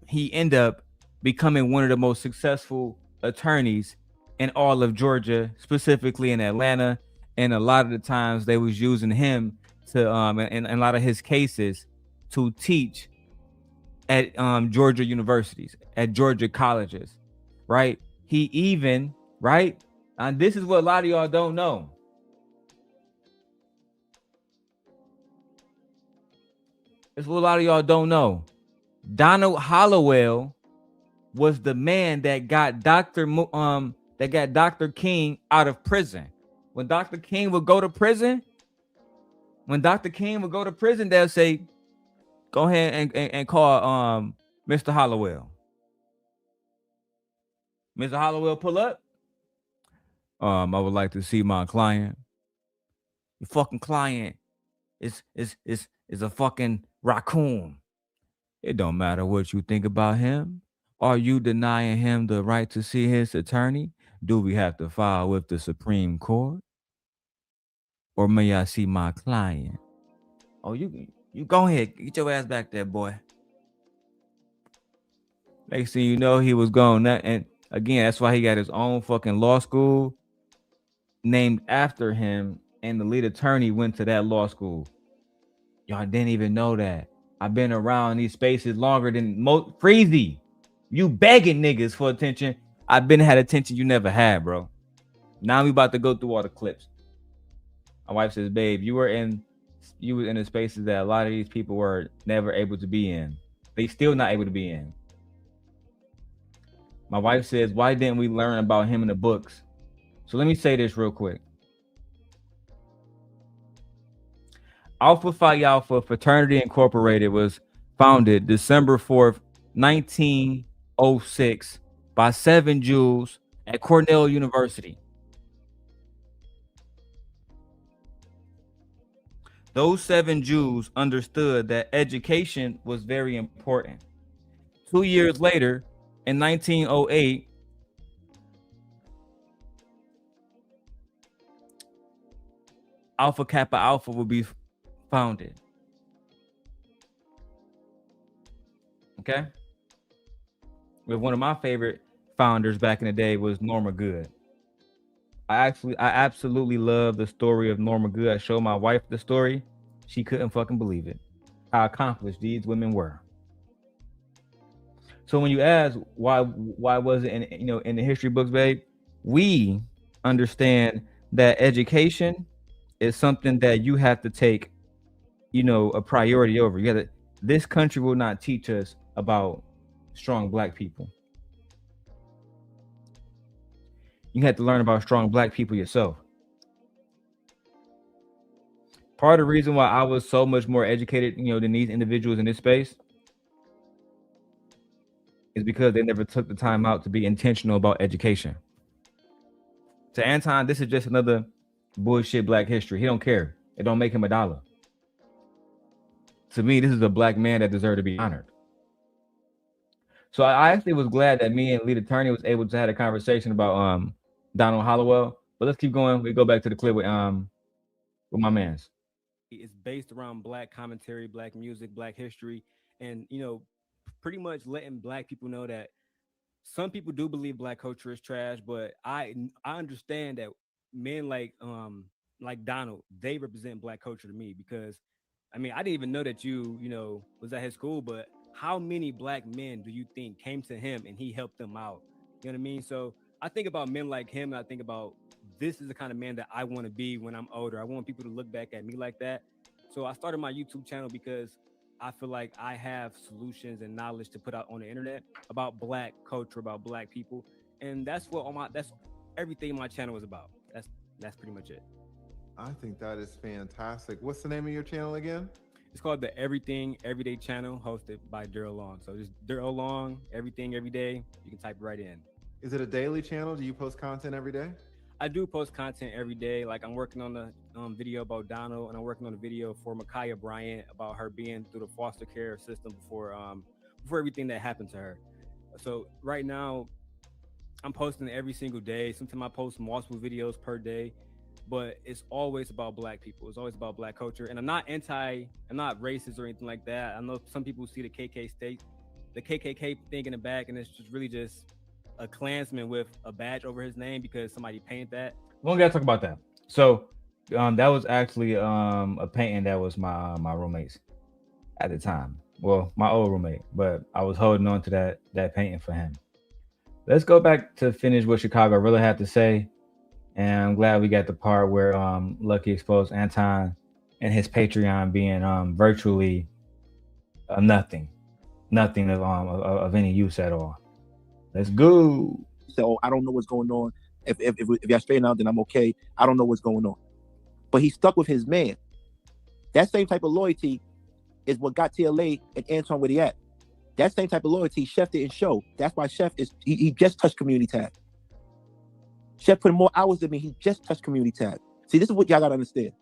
[SPEAKER 13] he ended up becoming one of the most successful attorneys in all of Georgia, specifically in Atlanta. And a lot of the times they was using him to in a lot of his cases to teach at Georgia universities, at Georgia colleges, right? He even, right? And this is what a lot of y'all don't know. It's what a lot of y'all don't know. Donald Hollowell was the man that got Dr. King out of prison. When Dr. King would go to prison, they'll say, go ahead and call Mr. Hollowell. Mr. Hollowell, pull up. I would like to see my client. Your fucking client is a fucking raccoon. It don't matter what you think about him. Are you denying him the right to see his attorney? Do we have to file with the Supreme Court? Or may I see my client? Oh, you go ahead. Get your ass back there, boy. Next thing you know, he was gone. And again, that's why he got his own fucking law school named after him. And the lead attorney went to that law school. Y'all didn't even know that. I've been around these spaces longer than most. Freezy, you begging niggas for attention. I've been had attention you never had, bro. Now we about to go through all the clips. My wife says, babe, you were in the spaces that a lot of these people were never able to be in. They still not able to be in. My wife says, why didn't we learn about him in the books? So let me say this real quick. Alpha Phi Alpha Fraternity Incorporated was founded December 4th, 1906 by 7 Jews at Cornell University. Those 7 Jews understood that education was very important. 2 years later, in 1908, Alpha Kappa Alpha will be founded. Okay? With one of my favorite founders back in the day was Norma Good. I absolutely love the story of Norma Good. I showed my wife the story. She couldn't fucking believe it. How accomplished these women were. So when you ask why was it in the history books, babe, we understand that education is something that you have to take, a priority over. This country will not teach us about strong Black people. You have to learn about strong Black people yourself. Part of the reason why I was so much more educated, than these individuals in this space is because they never took the time out to be intentional about education. To Anton, this is just another bullshit Black history. He don't care. It don't make him a dollar. To me, this is a Black man that deserved to be honored. So I actually was glad that me and lead attorney was able to have a conversation about Donald Hollowell. But let's keep going. We go back to the clip with my mans. It's based around Black commentary, Black music, Black history, and pretty much letting Black people know that some people do believe Black culture is trash, but I understand that men like Donald, they represent Black culture to me, because I didn't even know that you was at his school, but how many Black men do you think came to him and he helped them out? You know what I mean? So I think about men like him, and I think about this is the kind of man that I want to be when I'm older. I want people to look back at me like that. So I started my YouTube channel because I feel like I have solutions and knowledge to put out on the internet about Black culture, about Black people. And that's everything my channel is about. That's pretty much it.
[SPEAKER 3] I think that is fantastic. What's the name of your channel again?
[SPEAKER 13] It's called the Everything Everyday channel, hosted by Darrel Long. So just Darrel Long, Everything Every Day. You can type it right in.
[SPEAKER 3] Is it a daily channel? Do you post content every day?
[SPEAKER 13] I do post content every day. Like I'm working on the video about Donald, and I'm working on a video for Ma'Khia Bryant about her being through the foster care system before everything that happened to her. So right now, I'm posting every single day. Sometimes I post multiple videos per day.
[SPEAKER 16] but it's always about black people. It's always about black culture. And I'm not racist or anything like that. I know some people see the KKK thing in the back, and it's just really just a Klansman with a badge over his name because somebody painted that.
[SPEAKER 1] We don't gotta talk about that. So that was actually a painting that was my roommate's at the time. Well, my old roommate, but I was holding on to that painting for him. Let's go back to finish what Chicago really had to say. And I'm glad we got the part where Lucki exposed Anton and his Patreon being virtually nothing of any use at all. Let's go.
[SPEAKER 14] So I don't know what's going on. If y'all straighten out, then I'm okay. I don't know what's going on. But he's stuck with his man. That same type of loyalty is what got TLA and Anton where they at. That same type of loyalty Chef didn't show. That's why Chef he just touched community tab. Chef put in more hours than me. He just touched community tab. See, this is what y'all gotta understand.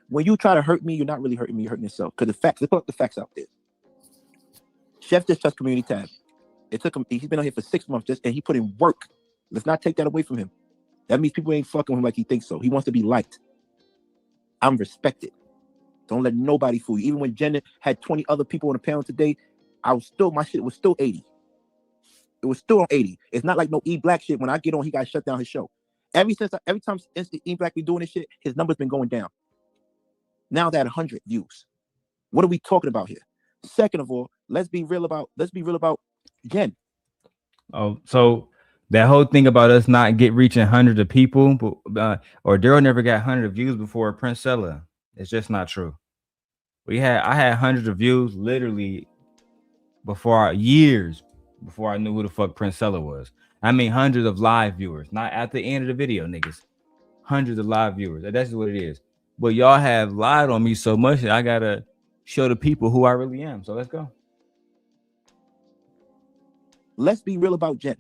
[SPEAKER 14] When you try to hurt me, you're not really hurting me, you're hurting yourself. Because let's put the facts out there. Chef just touched community tab. It took him, he's been out here for 6 months and he put in work. Let's not take that away from him. That means people ain't fucking with him like he thinks so. He wants to be liked. I'm respected. Don't let nobody fool you. Even when Jenna had 20 other people on the panel today, my shit was still 80. It was still on 80. It's not like no E Black shit. When I get on, he got to shut down his show. Every time E Black be doing this shit, his numbers been going down. Now they're at 100 views. What are we talking about here? Second of all, let's be real about Jen.
[SPEAKER 1] Oh, so that whole thing about us not reaching hundreds of people, or Darrel never got 100 views before Princella. It's just not true. I had hundreds of views literally years before I knew who the fuck Princella was. I mean hundreds of live viewers, not at the end of the video, niggas. Hundreds of live viewers. That's just what it is. But y'all have lied on me so much that I gotta show the people who I really am. So let's go.
[SPEAKER 14] Let's be real about Jen.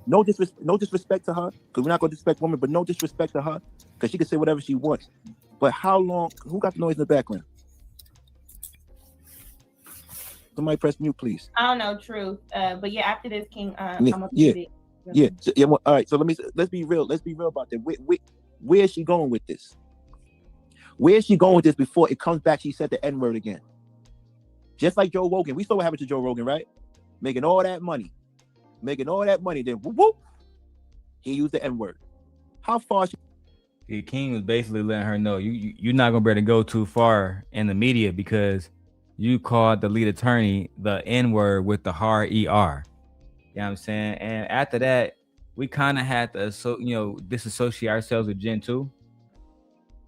[SPEAKER 14] No disrespect to her, because we're not gonna disrespect women, but no disrespect to her, because she can say whatever she wants. But how long? Who got the noise in the background? Somebody press mute, please.
[SPEAKER 2] I don't know, Truth. But yeah, after this, King, I'm gonna
[SPEAKER 14] all right. So let's be real. Let's be real about that. Where is she going with this? Where is she going with this before it comes back? She said the N-word again. Just like Joe Rogan. We saw what happened to Joe Rogan, right? Making all that money. Then whoop, whoop, he used the N-word. How far?
[SPEAKER 1] King was basically letting her know you're not gonna be able to go too far in the media because you called the lead attorney the N-word with the hard ER. You know what I'm saying? And after that, we kind of had to disassociate ourselves with Jen too.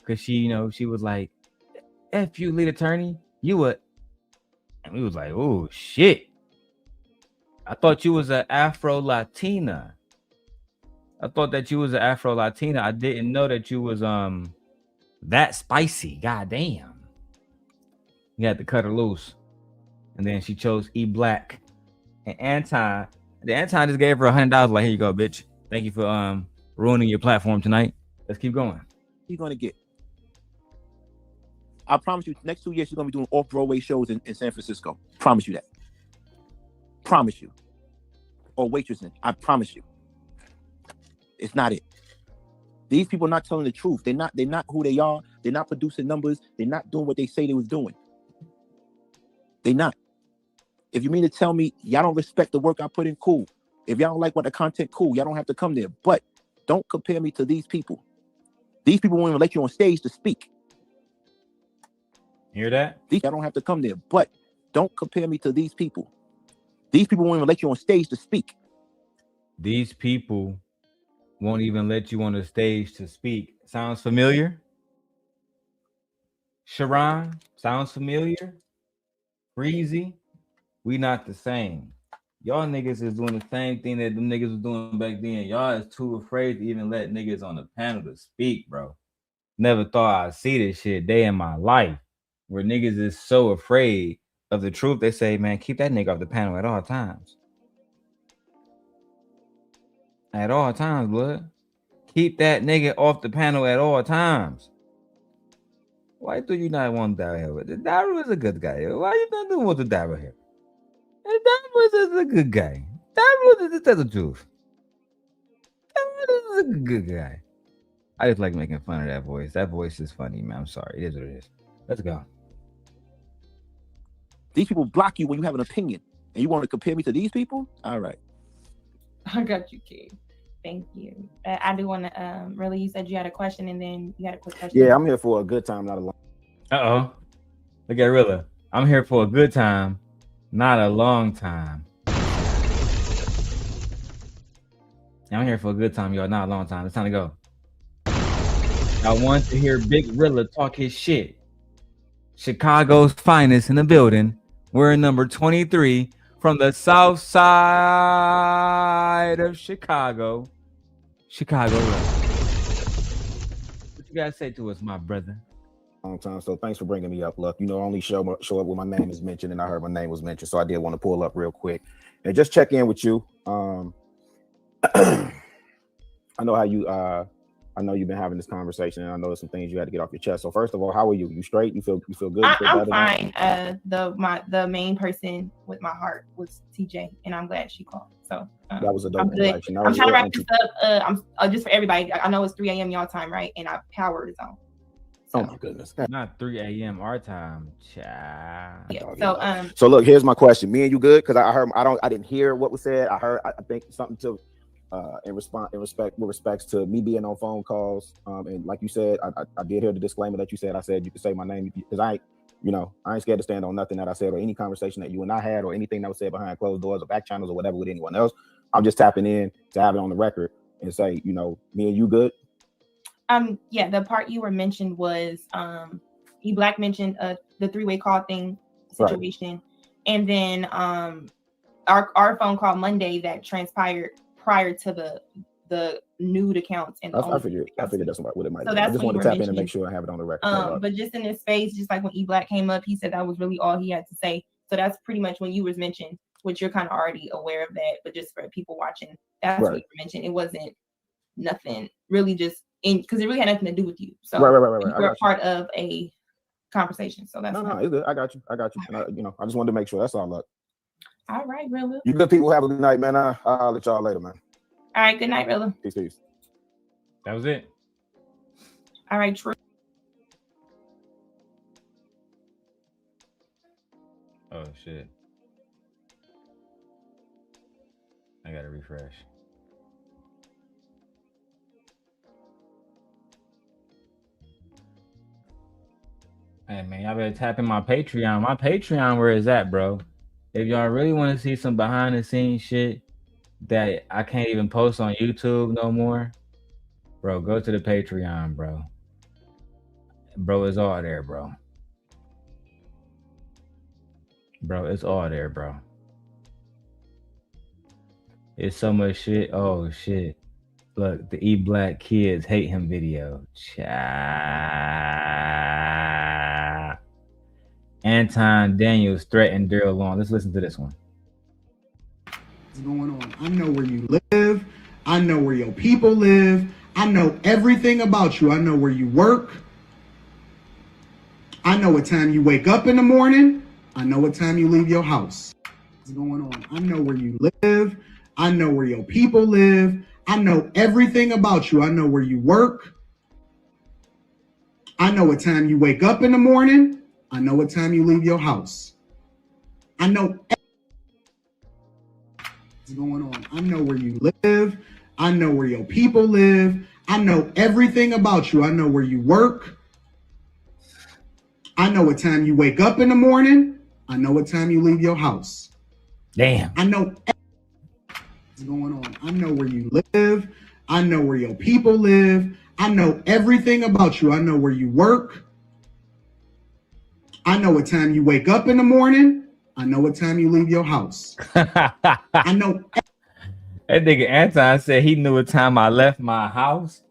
[SPEAKER 1] Cause she was like, F you, lead attorney, you would. And we was like, oh shit. I thought you was an Afro-Latina. I thought that you was an Afro-Latina. I didn't know that you was that spicy. God damn. You had to cut her loose. And then she chose E Black. And Anton just gave her $100. Like, here you go, bitch. Thank you for ruining your platform tonight. Let's keep going.
[SPEAKER 14] She's gonna get. I promise you, next 2 years she's gonna be doing off-Broadway shows in San Francisco. Promise you that. Promise you. Or waitressing. I promise you. It's not it. These people are not telling the truth. They're not who they are. They're not producing numbers. They're not doing what they say they was doing. They're not. If you mean to tell me y'all don't respect the work I put in, cool. If y'all don't like what the content, cool. Y'all don't have to come there. But don't compare me to these people. These people won't even let you on stage to speak.
[SPEAKER 1] Hear that?
[SPEAKER 14] Y'all don't have to come there. But don't compare me to these people. These people won't even let you on stage to speak.
[SPEAKER 1] These people won't even let you on the stage to speak. Sounds familiar? Sharon, sounds familiar? Breezy, we not the same. Y'all niggas is doing the same thing that them niggas was doing back then. Y'all is too afraid to even let niggas on the panel to speak, bro. Never thought I'd see this shit day in my life where niggas is so afraid of the truth. They say, man, keep that nigga off the panel at all times. At all times, blood. Keep that nigga off the panel at all times. Why do you not want Darrel here? Darrel is a good guy. Why you not doing with the Darrel here? Darrel is a good guy. Darrel is the truth. Darrel is a good guy.
[SPEAKER 13] I just like making fun of that voice. That voice is funny, man. I'm sorry. It is what it is. Let's go.
[SPEAKER 14] These people block you when you have an opinion, and you want to compare me to these people? All right.
[SPEAKER 2] I got you, King. Thank you. I do want to really. You said you had a question, and then you had a quick question.
[SPEAKER 15] Yeah, I'm here for a good time, not a long.
[SPEAKER 13] Uh-oh. Look at Rilla. I'm here for a good time, not a long time. I'm here for a good time, y'all, not a long time. It's time to go. I want to hear Big Rilla talk his shit. Chicago's finest in the building. We're in number 23 from the south side of Chicago. Chicago Rilla. What you gotta say to us, my brother?
[SPEAKER 15] Long time. So thanks for bringing me up, Luck. You know, I only show up when my name is mentioned, and I heard my name was mentioned, so I did want to pull up real quick and just check in with you. I know how you. I know you've been having this conversation, and I know there's some things you had to get off your chest. So first of all, how are you? You straight? You feel good?
[SPEAKER 2] I'm fine. The main person with my heart was TJ, and I'm glad she called. So
[SPEAKER 15] that was a dope
[SPEAKER 2] I'm good.
[SPEAKER 15] introduction.
[SPEAKER 2] I'm trying to wrap this up. I'm just for everybody. I know it's 3 a.m. y'all time, right? And our power is on.
[SPEAKER 15] Oh my goodness.
[SPEAKER 13] Not 3 a.m. our time. Child.
[SPEAKER 2] Yeah.
[SPEAKER 15] So look, here's my question. Me and you good? Because I didn't hear what was said. I think something to in respects to me being on phone calls. And like you said, I did hear the disclaimer that you said. I said you could say my name because I ain't scared to stand on nothing that I said or any conversation that you and I had or anything that was said behind closed doors or back channels or whatever with anyone else. I'm just tapping in to have it on the record and say, me and you good.
[SPEAKER 2] Yeah, the part you were mentioned was E Black mentioned the three-way call thing situation, right. And then our phone call Monday that transpired prior to the nude accounts and
[SPEAKER 15] I figured that's what it might be.
[SPEAKER 2] So
[SPEAKER 15] I just wanted to tap in and make sure I have it on the record.
[SPEAKER 2] But just in this space, just like when E Black came up, he said that was really all he had to say. So that's pretty much when you was mentioned, which you're kind of already aware of that, but just for people watching, that's what you were mentioned. It wasn't nothing really just because it really had nothing to do with you. So
[SPEAKER 15] right.
[SPEAKER 2] You were a part of a conversation. So that's
[SPEAKER 15] no, it's good. I got you. And I just wanted to make sure. That's all. Look.
[SPEAKER 2] All right, Rilla.
[SPEAKER 15] You good people have a good night, man. I'll let y'all later, man.
[SPEAKER 2] All right, good night, Rilla.
[SPEAKER 15] Peace.
[SPEAKER 13] That was it.
[SPEAKER 2] All right, True.
[SPEAKER 13] Oh shit. I gotta refresh. Hey man, y'all better tap in my Patreon. My Patreon, where is that, bro? If y'all really want to see some behind the scenes shit that I can't even post on YouTube no more, bro, go to the Patreon, bro. Bro, it's all there, bro. Bro, it's all there, bro. It's so much shit. Oh shit. Look, the E Black Kids Hate Him video. Anton Daniels threatened Darrel Long. Let's listen to this one.
[SPEAKER 5] What's going on? I know where you live. I know where your people live. I know everything about you. I know where you work. I know what time you wake up in the morning. I know what time you leave your house. What's going on? I know where you live. I know where your people live. I know everything about you. I know where you work. I know what time you wake up in the morning. I know what time you leave your house. I know what's going on. I know where you live. I know where your people live. I know everything about you. I know where you work. I know what time you wake up in the morning. I know what time you leave your house.
[SPEAKER 13] Damn.
[SPEAKER 5] I know what's going on. I know where you live. I know where your people live. I know everything about you. I know where you work. I know what time you wake up in the morning. I know what time you leave your house. I know.
[SPEAKER 13] That nigga Anton said he knew what time I left my house.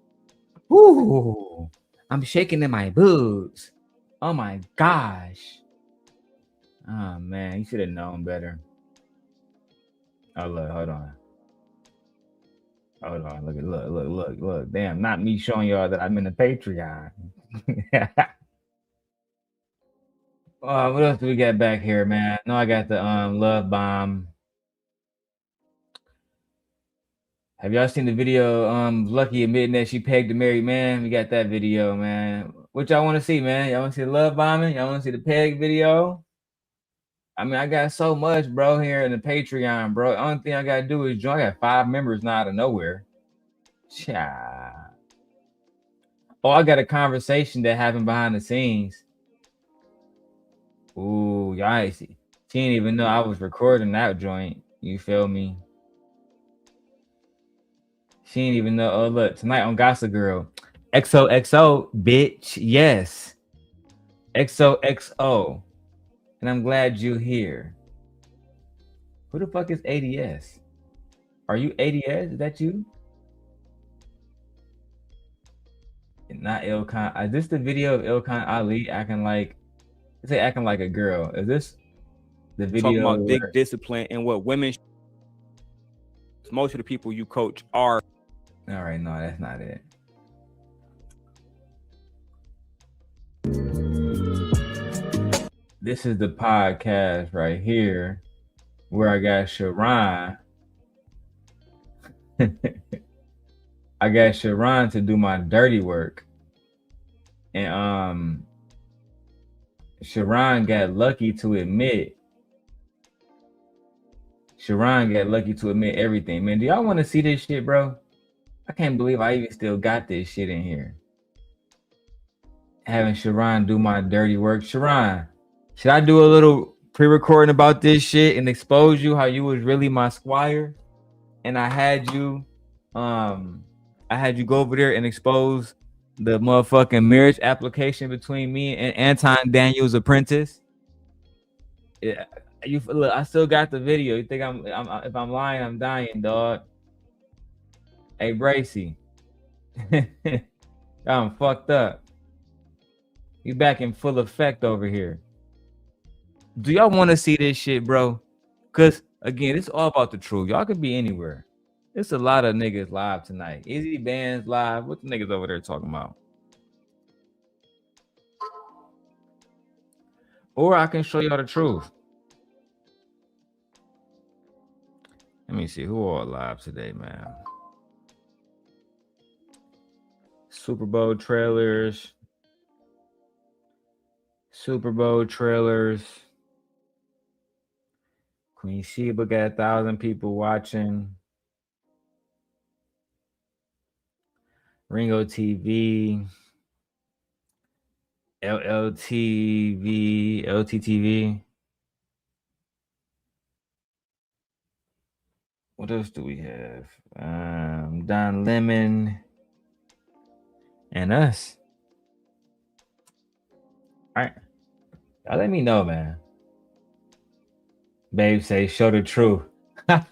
[SPEAKER 13] Ooh, I'm shaking in my boots. Oh my gosh. Oh man, you should have known better. Oh look, hold on. Look. Damn, not me showing y'all that I'm in the Patreon. What else do we got back here, man? No, I got the love bomb. Have y'all seen the video? Lucki admitting that she pegged a married man. We got that video, man. What y'all want to see, man? Y'all want to see the love bombing? Y'all want to see the peg video? I mean, I got so much, bro, here in the Patreon, bro. The only thing I gotta do is join. I got 5 members now out of nowhere. Cha. Oh, I got a conversation that happened behind the scenes. Ooh, y'all ain't see. She didn't even know I was recording that joint. You feel me? She didn't even know. Oh, look, tonight on Gossip Girl. XOXO, bitch. Yes. XOXO. And I'm glad you're here. Who the fuck is ADS? Are you ADS? Is that you? Not Ilkan. Is this the video of Ilkan Ali acting like a girl? Is this the video
[SPEAKER 16] Talking about big discipline and what women, most of the people you coach are.
[SPEAKER 13] All right, no, that's not it. This is the podcast right here where I got Sharon. I got Sharon to do my dirty work. And Sharon got lucky to admit everything. Man, do y'all want to see this shit, bro? I can't believe I even still got this shit in here. Having Sharon do my dirty work. Sharon, should I do a little pre-recording about this shit and expose you how you was really my squire? And I had you go over there and expose the motherfucking marriage application between me and Anton Daniels' apprentice. Yeah, look, I still got the video. You think I'm if I'm lying, I'm dying, dog. Hey, Bracy. I'm fucked up. You back in full effect over here. Do y'all want to see this shit, bro? Because, again, it's all about the truth. Y'all could be anywhere. It's a lot of niggas live tonight. Easy Bands live. What the niggas over there talking about? Or I can show y'all the truth. Let me see who all live today, man. Super Bowl trailers. Queen Sheba got 1,000 people watching. Ringo TV. LTTV. What else do we have? Don Lemon and us. All right. Y'all let me know, man. Babe say, show the truth. Hold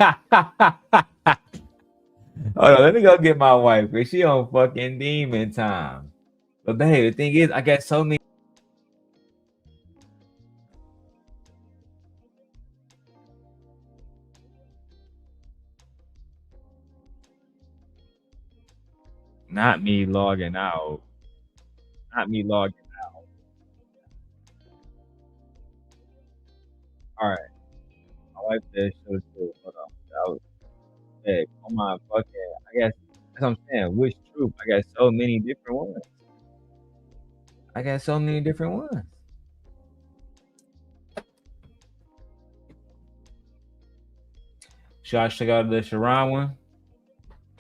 [SPEAKER 13] on, let me go get my wife because she on fucking demon time. But babe, the thing is, I got so many. Not me logging out. All right. My wife said show the truth. Hold on. That was big. Oh my fucking. I guess that's what I'm saying. Which truth? I got so many different ones. Should I check out the Sharon one?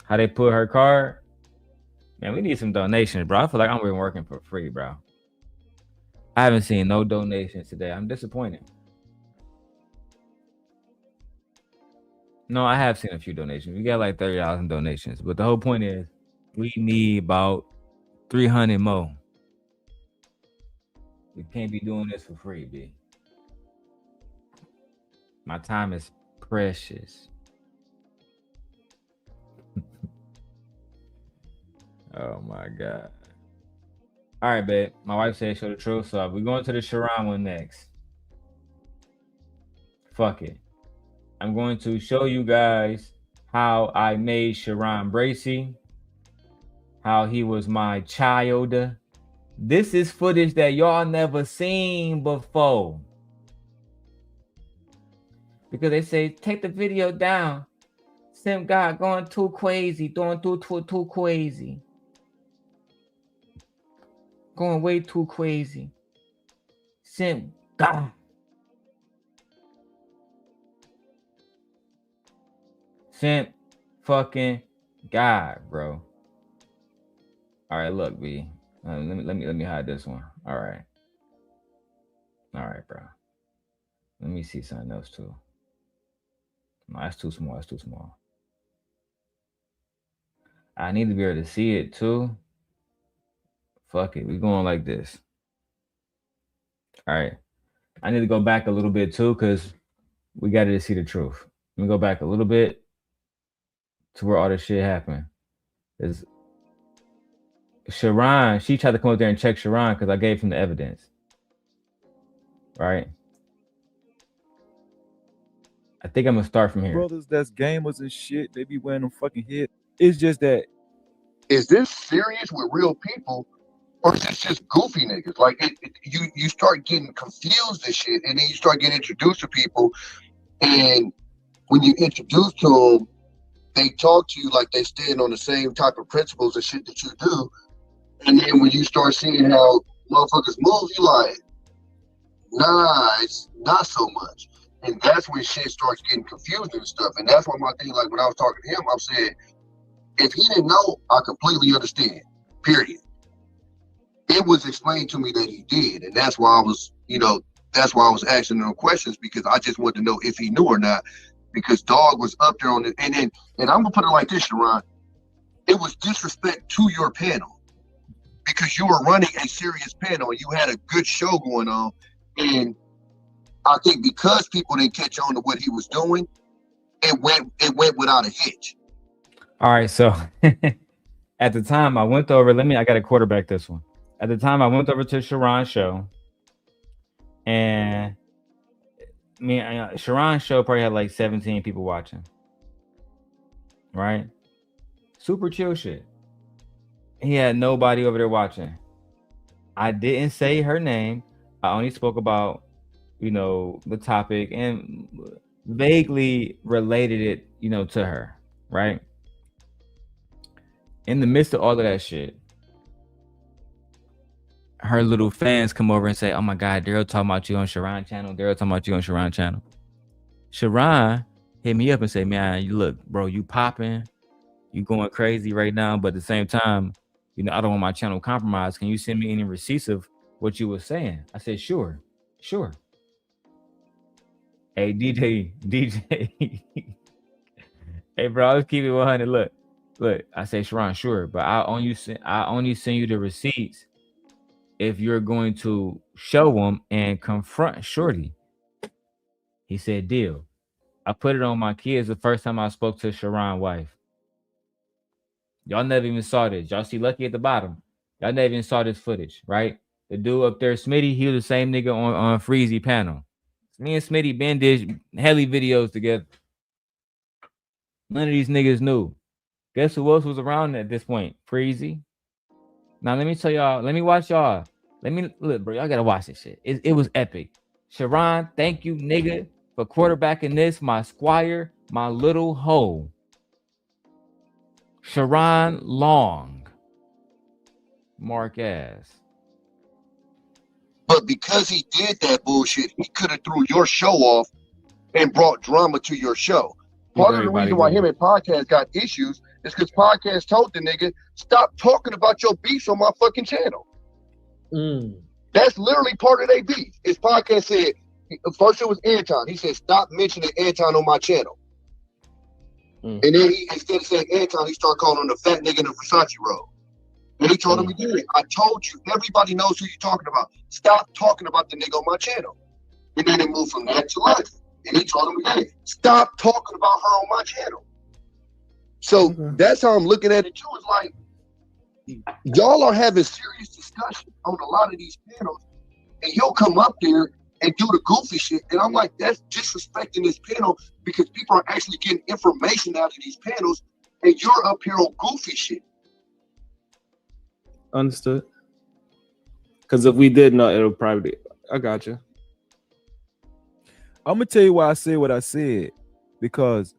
[SPEAKER 13] How they put her card? Man, we need some donations, bro. I feel like I'm really working for free, bro. I haven't seen no donations today. I'm disappointed. No, I have seen a few donations. We got like 30,000 donations. But the whole point is we need about 300 more. We can't be doing this for free, B. My time is precious. Oh my God. All right, babe. My wife said show the truth, so we're going to the Sharon one next. Fuck it. I'm going to show you guys how I made Sharon Bracy, how he was my child. This is footage that y'all never seen before. Because they say, take the video down. Simp God going too crazy, doing too crazy. Going way too crazy. Simp God. Simp fucking God, bro. All right, look, B. Let me hide this one. All right, bro. Let me see something else too. No, that's too small. That's too small. I need to be able to see it too. Fuck it. We going like this. All right. I need to go back a little bit too, because we got to see the truth. Let me go back a little bit to where all this shit happened. Is Sharon, she tried to come up there and check Sharon because I gave him the evidence. Right? I think I'm gonna start from here.
[SPEAKER 17] Brothers that's gamers and shit, they be wearing them fucking head. It's just that.
[SPEAKER 18] Is this serious with real people, or is this just goofy niggas? Like you start getting confused and shit, and then you start getting introduced to people, and when you introduce to them, they talk to you like they stand on the same type of principles and shit that you do, and then when you start seeing how motherfuckers move, you like, nah, it's not so much. And that's when shit starts getting confused and stuff. And that's why my thing, like when I was talking to him, I said, if he didn't know, I completely understand, period. It was explained to me that he did. And that's why I was, that's why I was asking him questions, because I just wanted to know if he knew or not, because Dog was up there on it. And I'm going to put it like this, Sharon. It was disrespect to your panel, because you were running a serious panel and you had a good show going on. And I think because people didn't catch on to what he was doing, it went without a hitch.
[SPEAKER 13] All right, so at the time I went over, I got to quarterback this one. At the time I went over to Sharon's show, and Sharon's show probably had like 17 people watching, right? Super chill shit. He had nobody over there watching. I didn't say her name. I only spoke about, the topic and vaguely related it, to her, right? In the midst of all of that shit, her little fans come over and say, oh my God, Darrel talking about you on Sharon channel. Darrel talking about you on Sharon channel. Sharon hit me up and said, man, you look, bro, you popping, you going crazy right now. But at the same time, I don't want my channel compromised. Can you send me any receipts of what you were saying? I said, sure. Hey, DJ. Hey, bro, let's keep it 100. Look, I say, Sharon, sure, but I only send you the receipts if you're going to show them and confront Shorty. He said, deal. I put it on my kids the first time I spoke to Sharon's wife. Y'all never even saw this. Y'all see Lucki at the bottom. Y'all never even saw this footage, right? The dude up there, Smitty, he was the same nigga on Freezy panel. Me and Smitty been did heli videos together. None of these niggas knew. Guess who else was around at this point? Freezy. Now let me tell y'all. Let me watch y'all. Look, bro. Y'all gotta watch this shit. It was epic. Sharon, thank you, nigga, for quarterbacking this. My squire, my little hoe. Sharon Long. Mark ass.
[SPEAKER 18] But because he did that bullshit, he could have threw your show off and brought drama to your show. Part of the reason why him and Podcast got issues is because Podcast told the nigga, stop talking about your beefs on my fucking channel. That's literally part of their beef. His Podcast said, first it was Anton. He said, stop mentioning Anton on my channel. And then he, instead of saying Anton, he started calling him the fat nigga in the Versace robe. And he told him again, I told you, everybody knows who you're talking about. Stop talking about the nigga on my channel. And then it moved from that to life. And he told him again, stop talking about her on my channel. So that's how I'm looking at it too. It's like, y'all are having serious discussion on a lot of these panels, and he'll come up there and do the goofy shit. And I'm like, that's disrespecting this panel, because people are actually getting information out of these panels, and you're up here on goofy shit.
[SPEAKER 20] Understood. Because if we did know, it'll probably be, I got you.
[SPEAKER 17] I'm gonna tell you why I said what I said, because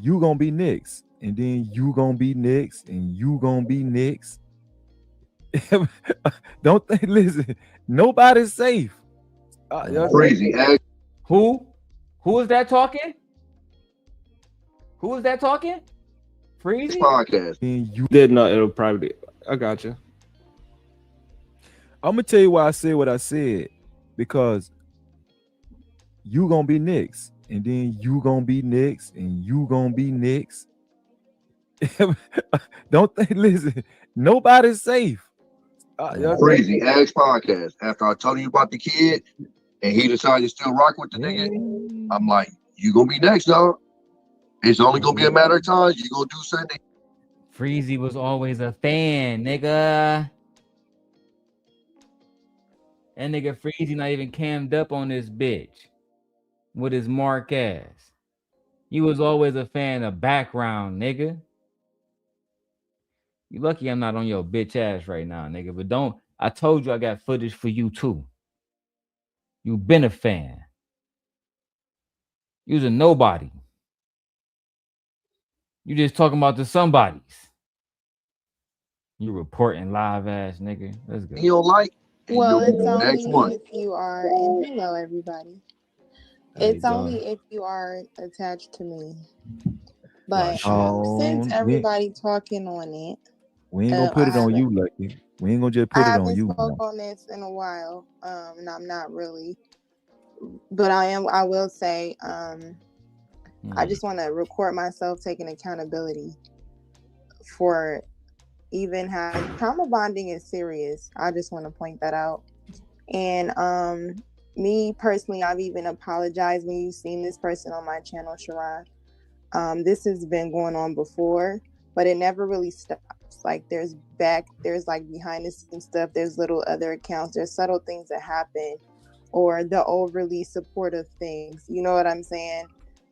[SPEAKER 17] you gonna be next, and then you gonna be next, and you gonna be next. Don't think. Listen, nobody's safe.
[SPEAKER 18] Crazy.
[SPEAKER 1] Who is that talking? Who is that talking? Freezy?
[SPEAKER 18] Podcast.
[SPEAKER 17] Then you
[SPEAKER 20] Did not. It'll probably. I got you.
[SPEAKER 17] I'm gonna tell you why I said what I said, because you gonna be next, and then you gonna be next, and you gonna be next. Don't think. Listen, nobody's safe.
[SPEAKER 18] Crazy ass podcast. After I told you about the kid and he decided to still rock with the nigga, I'm like, you gonna be next, dog. It's only gonna be a matter of time. You gonna do something.
[SPEAKER 1] Freezy was always a fan, nigga. That nigga Freezy not even cammed up on this bitch with his mark ass. You was always a fan of background, nigga. You lucky I'm not on your bitch ass right now, nigga. But don't. I told you I got footage for you too. You been a fan. You was a nobody. You just talking about the somebodies. You reporting live ass nigga. Let's go.
[SPEAKER 18] You don't like?
[SPEAKER 11] Well, it's
[SPEAKER 18] next
[SPEAKER 11] only
[SPEAKER 18] one.
[SPEAKER 11] if you are, and hello everybody. It's only if you are attached to me. But since everybody talking on it,
[SPEAKER 17] we ain't gonna put it on you, Lucki. We ain't gonna just put
[SPEAKER 11] I
[SPEAKER 17] it on
[SPEAKER 11] haven't
[SPEAKER 17] you.
[SPEAKER 11] spoke on this in a while, and I'm not really, but I will say, I just want to record myself taking accountability for even having trauma bonding is serious. I just want to point that out. And me personally, I've even apologized when you've seen this person on my channel, Sharon. This has been going on before, but it never really stops. Like there's like behind the scenes stuff, there's little other accounts, there's subtle things that happen, or the overly supportive things, you know what I'm saying,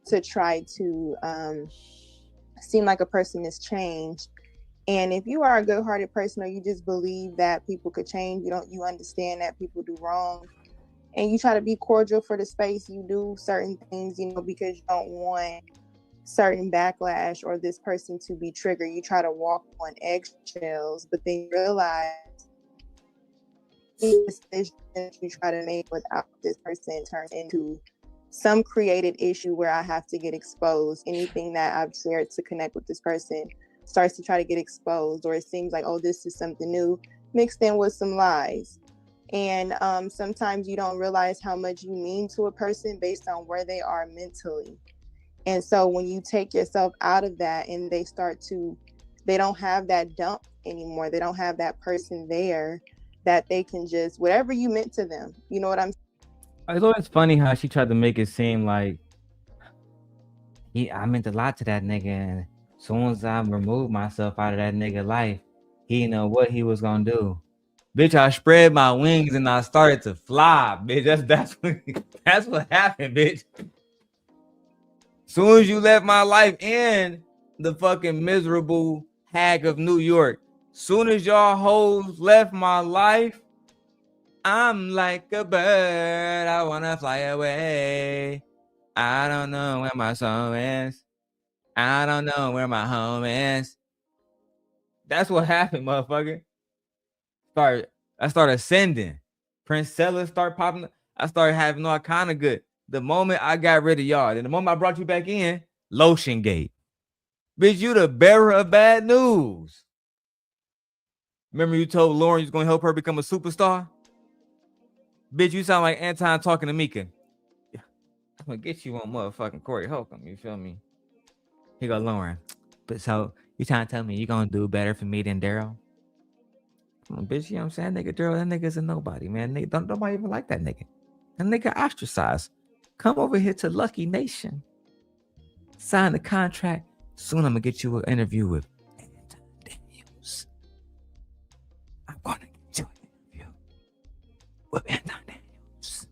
[SPEAKER 11] to try to seem like a person is changed. And if you are a good-hearted person, or you just believe that people could change, you understand that people do wrong, and you try to be cordial for the space, you do certain things, because you don't want certain backlash or this person to be triggered. You try to walk on eggshells, but then you realize the decisions you try to make without this person turns into some created issue where I have to get exposed. Anything that I've shared to connect with this person starts to try to get exposed, or it seems like, oh, this is something new mixed in with some lies. And sometimes you don't realize how much you mean to a person based on where they are mentally. And so when you take yourself out of that and they don't have that dump anymore, they don't have that person there that they can just, whatever you meant to them, you know what I'm saying?
[SPEAKER 1] It's always funny how she tried to make it seem like I meant a lot to that nigga, and as soon as I removed myself out of that nigga life, he didn't know what he was gonna do. Bitch, I spread my wings and I started to fly, bitch. That's what happened, bitch. Soon as you left my life in the fucking miserable hag of New York, soon as y'all hoes left my life, I'm like a bird, I wanna fly away. I don't know where my soul is. I don't know where my home is. That's what happened, motherfucker. I started ascending. Prince Sellers start popping up. I started having all kind of good. The moment I got rid of y'all, and the moment I brought you back in, Lotion Gate. Bitch, you the bearer of bad news. Remember you told Lauren you was gonna help her become a superstar? Bitch, you sound like Anton talking to Mika. I'm gonna get you on motherfucking Corey Holcomb, you feel me? Here go Lauren. But so you trying to tell me you gonna do better for me than Darrel? Come on, bitch, you know what I'm saying? Nigga, Darrel, that nigga's a nobody, man. Nigga, nobody even like that nigga. That nigga ostracized. Come over here to Lucky Nation. Sign the contract. Soon I'm gonna get you an interview with Anton Daniels. I'm gonna get you an interview with Anton Daniels.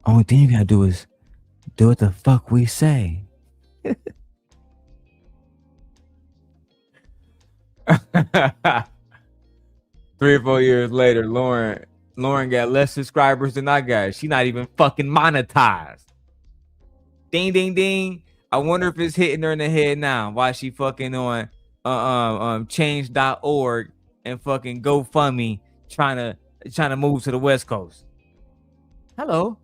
[SPEAKER 1] Only thing you gotta do is do what the fuck we say. 3 or 4 years later, Lauren got less subscribers than I got. She not even fucking monetized.
[SPEAKER 13] Ding, ding, ding. I wonder if it's hitting her in the head now. Why she fucking on change.org and fucking GoFundMe trying to move to the West Coast. Hello,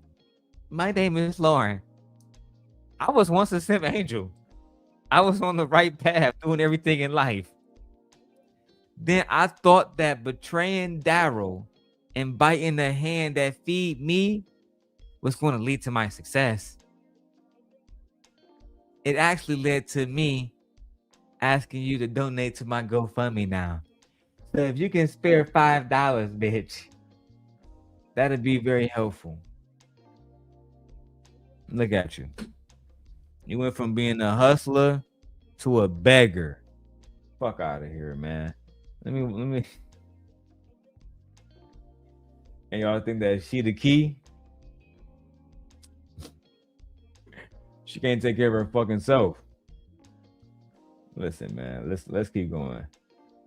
[SPEAKER 13] my name is Lauren. I was once a simp angel. I was on the right path, doing everything in life. Then I thought that betraying Darrel and biting the hand that feed me was going to lead to my success. It actually led to me asking you to donate to my GoFundMe now. So if you can spare $5, bitch, that'd be very helpful. Look at you. You went from being a hustler to a beggar. Fuck out of here, man. Let me. And y'all think that she the key? She can't take care of her fucking self. Listen, man. Let's keep going.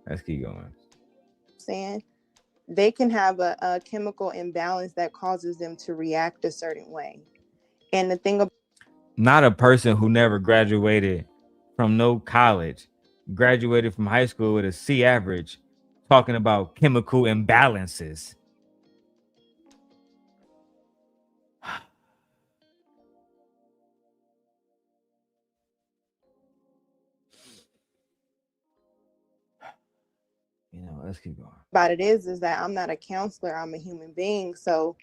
[SPEAKER 13] Let's keep going.
[SPEAKER 11] Saying they can have a chemical imbalance that causes them to react a certain way. And the thing about
[SPEAKER 13] Not a person who never graduated from no college, graduated from high school with a C average, talking about chemical imbalances. Let's keep going.
[SPEAKER 11] about it is that I'm not a counselor, I'm a human being. So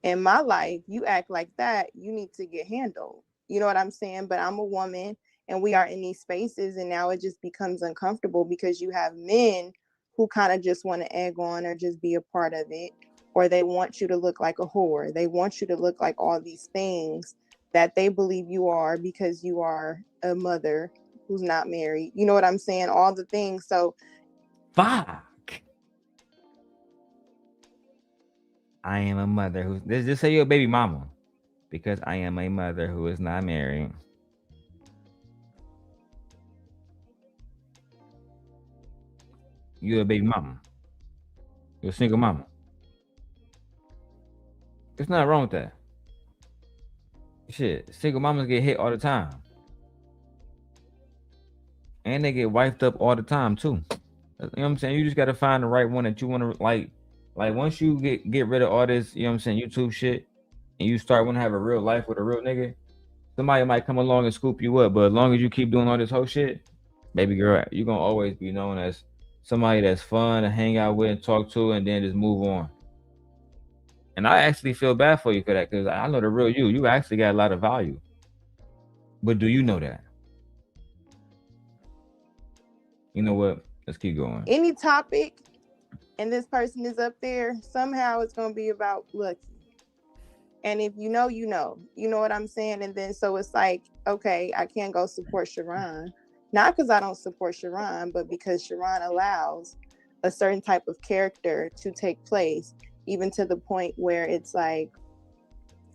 [SPEAKER 11] in my life, you act like that, you need to get handled. You know what I'm saying? But I'm a woman and we are in these spaces, and now it just becomes uncomfortable because you have men who kind of just want to egg on or just be a part of it, or they want you to look like a whore. They want you to look like all these things that they believe you are because you are a mother who's not married. You know what I'm saying? All the things. So
[SPEAKER 13] fuck. I am a mother who just say you're a baby mama, because I am a mother who is not married. You're a baby mama. You're a single mama. There's nothing wrong with that. Shit, single mamas get hit all the time. And they get wiped up all the time too. You know what I'm saying? You just gotta find the right one that you want to like once you get rid of all this, you know what I'm saying, YouTube shit, and you start want to have a real life with a real nigga, somebody might come along and scoop you up. But as long as you keep doing all this whole shit, baby girl, you're gonna always be known as somebody that's fun to hang out with and talk to, and then just move on. And I actually feel bad for you for that, because I know the real you. You actually got a lot of value. But do you know that? You know what? Let's keep going.
[SPEAKER 11] any topic and this person is up there, somehow it's going to be about Lucki. And if you know, you know what I'm saying? And then so it's like, okay, I can't go support Sharon. Not because I don't support Sharon, but because Sharon allows a certain type of character to take place, even to the point where it's like,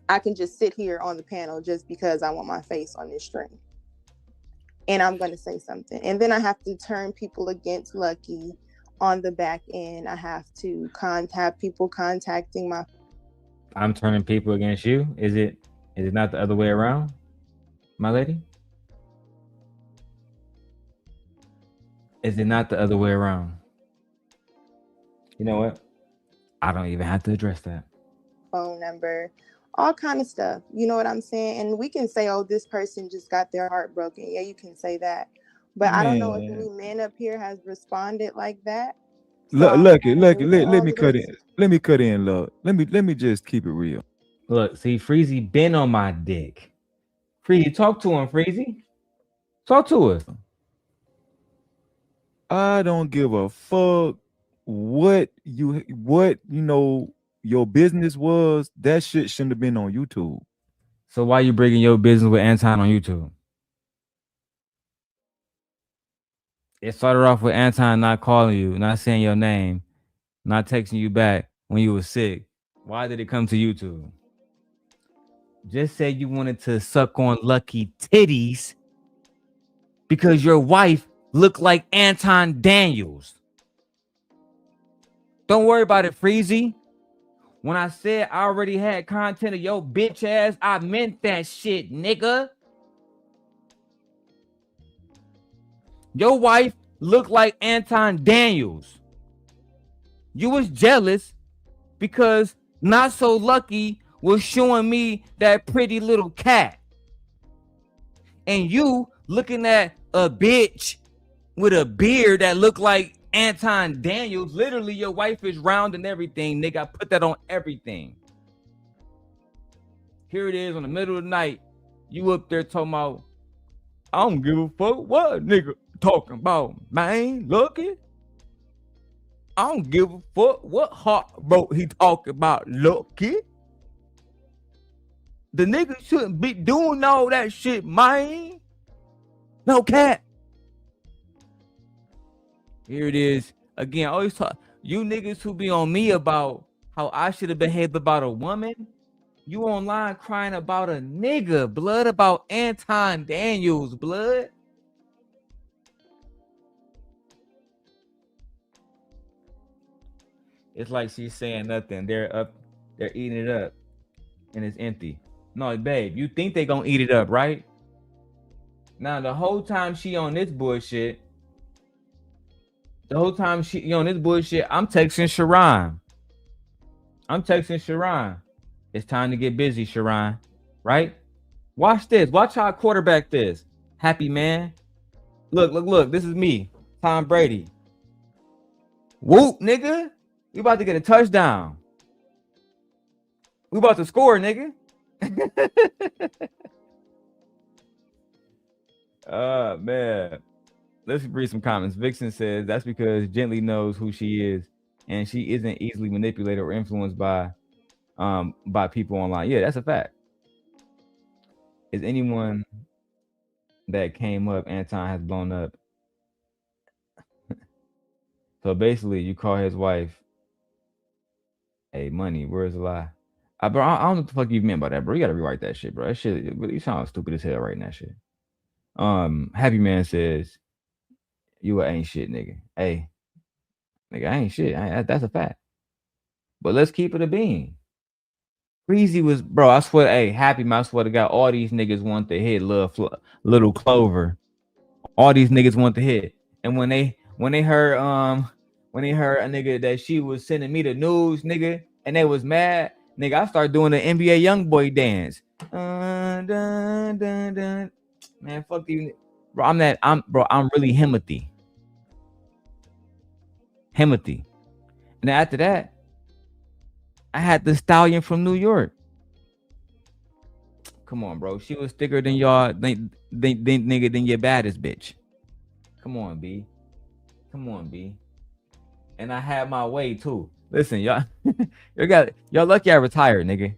[SPEAKER 11] I can just sit here on the panel just because I want my face on this stream. And I'm going to say something. And then I have to turn people against Lucki on the back end. I have to have people contacting my...
[SPEAKER 13] I'm turning people against you. Is it not the other way around, my lady? Is it not the other way around? You know what? I don't even have to address that.
[SPEAKER 11] Phone number, all kind of stuff. You know what I'm saying? And we can say, oh, this person just got their heart broken. Yeah, you can say that. But I don't know if any man up here has responded like that.
[SPEAKER 17] Lucki, let me cut in. Let me cut in, look. Let me just keep it real.
[SPEAKER 13] Look, see, Freezy been on my dick. Freezy, talk to him, Freezy. Talk to us.
[SPEAKER 17] I don't give a fuck what you know your business was. That shit shouldn't have been on YouTube.
[SPEAKER 13] So why you bringing your business with Anton on YouTube? It started off with Anton not calling you, not saying your name, not texting you back when you were sick. Why did it come to YouTube? Just say you wanted to suck on Lucki titties because your wife looked like Anton Daniels. Don't worry about it, Freezy. When I said I already had content of your bitch ass, I meant that shit, nigga. Your wife looked like Anton Daniels. You was jealous because Not So Lucky was showing me that pretty little cat. And you looking at a bitch with a beard that looked like Anton Daniels. Literally, your wife is round and everything. Nigga, I put that on everything. Here it is on the middle of the night. You up there talking about, I don't give a fuck what nigga talking about, man. Lucki. I don't give a fuck what heartbroke he talking about, Lucki. The nigga shouldn't be doing all that shit, man. No cat. Here it is. Again, I always talk, you niggas who be on me about how I should have behaved about a woman, you online crying about a nigga, blood, about Anton Daniels, blood. It's like she's saying nothing. They're eating it up, and it's empty. No, babe, you think they gonna eat it up, right? Now, the whole time she on this bullshit, I'm texting Sharon. It's time to get busy, Sharon. Right? Watch this. Watch how I quarterback this. Happy man. Look. This is me, Tom Brady. Whoop, nigga. We about to get a touchdown. We about to score, nigga. Man. Let's read some comments. Vixen says that's because Gently knows who she is, and she isn't easily manipulated or influenced by people online. Yeah, that's a fact. Is anyone that came up, Anton has blown up. So basically, you call his wife, hey, money, where's the lie? Bro, I don't know what the fuck you meant by that, bro. You gotta rewrite that shit, bro. That shit, you sound stupid as hell right now, shit. Happy Man says, you ain't shit, nigga. Hey, nigga, I ain't shit. That's a fact. But let's keep it a bean. Breezy was, bro, I swear, hey, Happy Man, I swear to God, all these niggas want to hit Little Clover. All these niggas want to hit. And when they heard a nigga that she was sending me the news, nigga, and they was mad, nigga, I started doing the NBA YoungBoy dance. Dun, dun, dun, dun. Man, fuck you, bro. I'm really Himothy. And after that, I had the Stallion from New York. Come on, bro. She was thicker than y'all, than your baddest bitch. Come on, B. And I had my way too. Listen, y'all, y'all lucky I retired, nigga.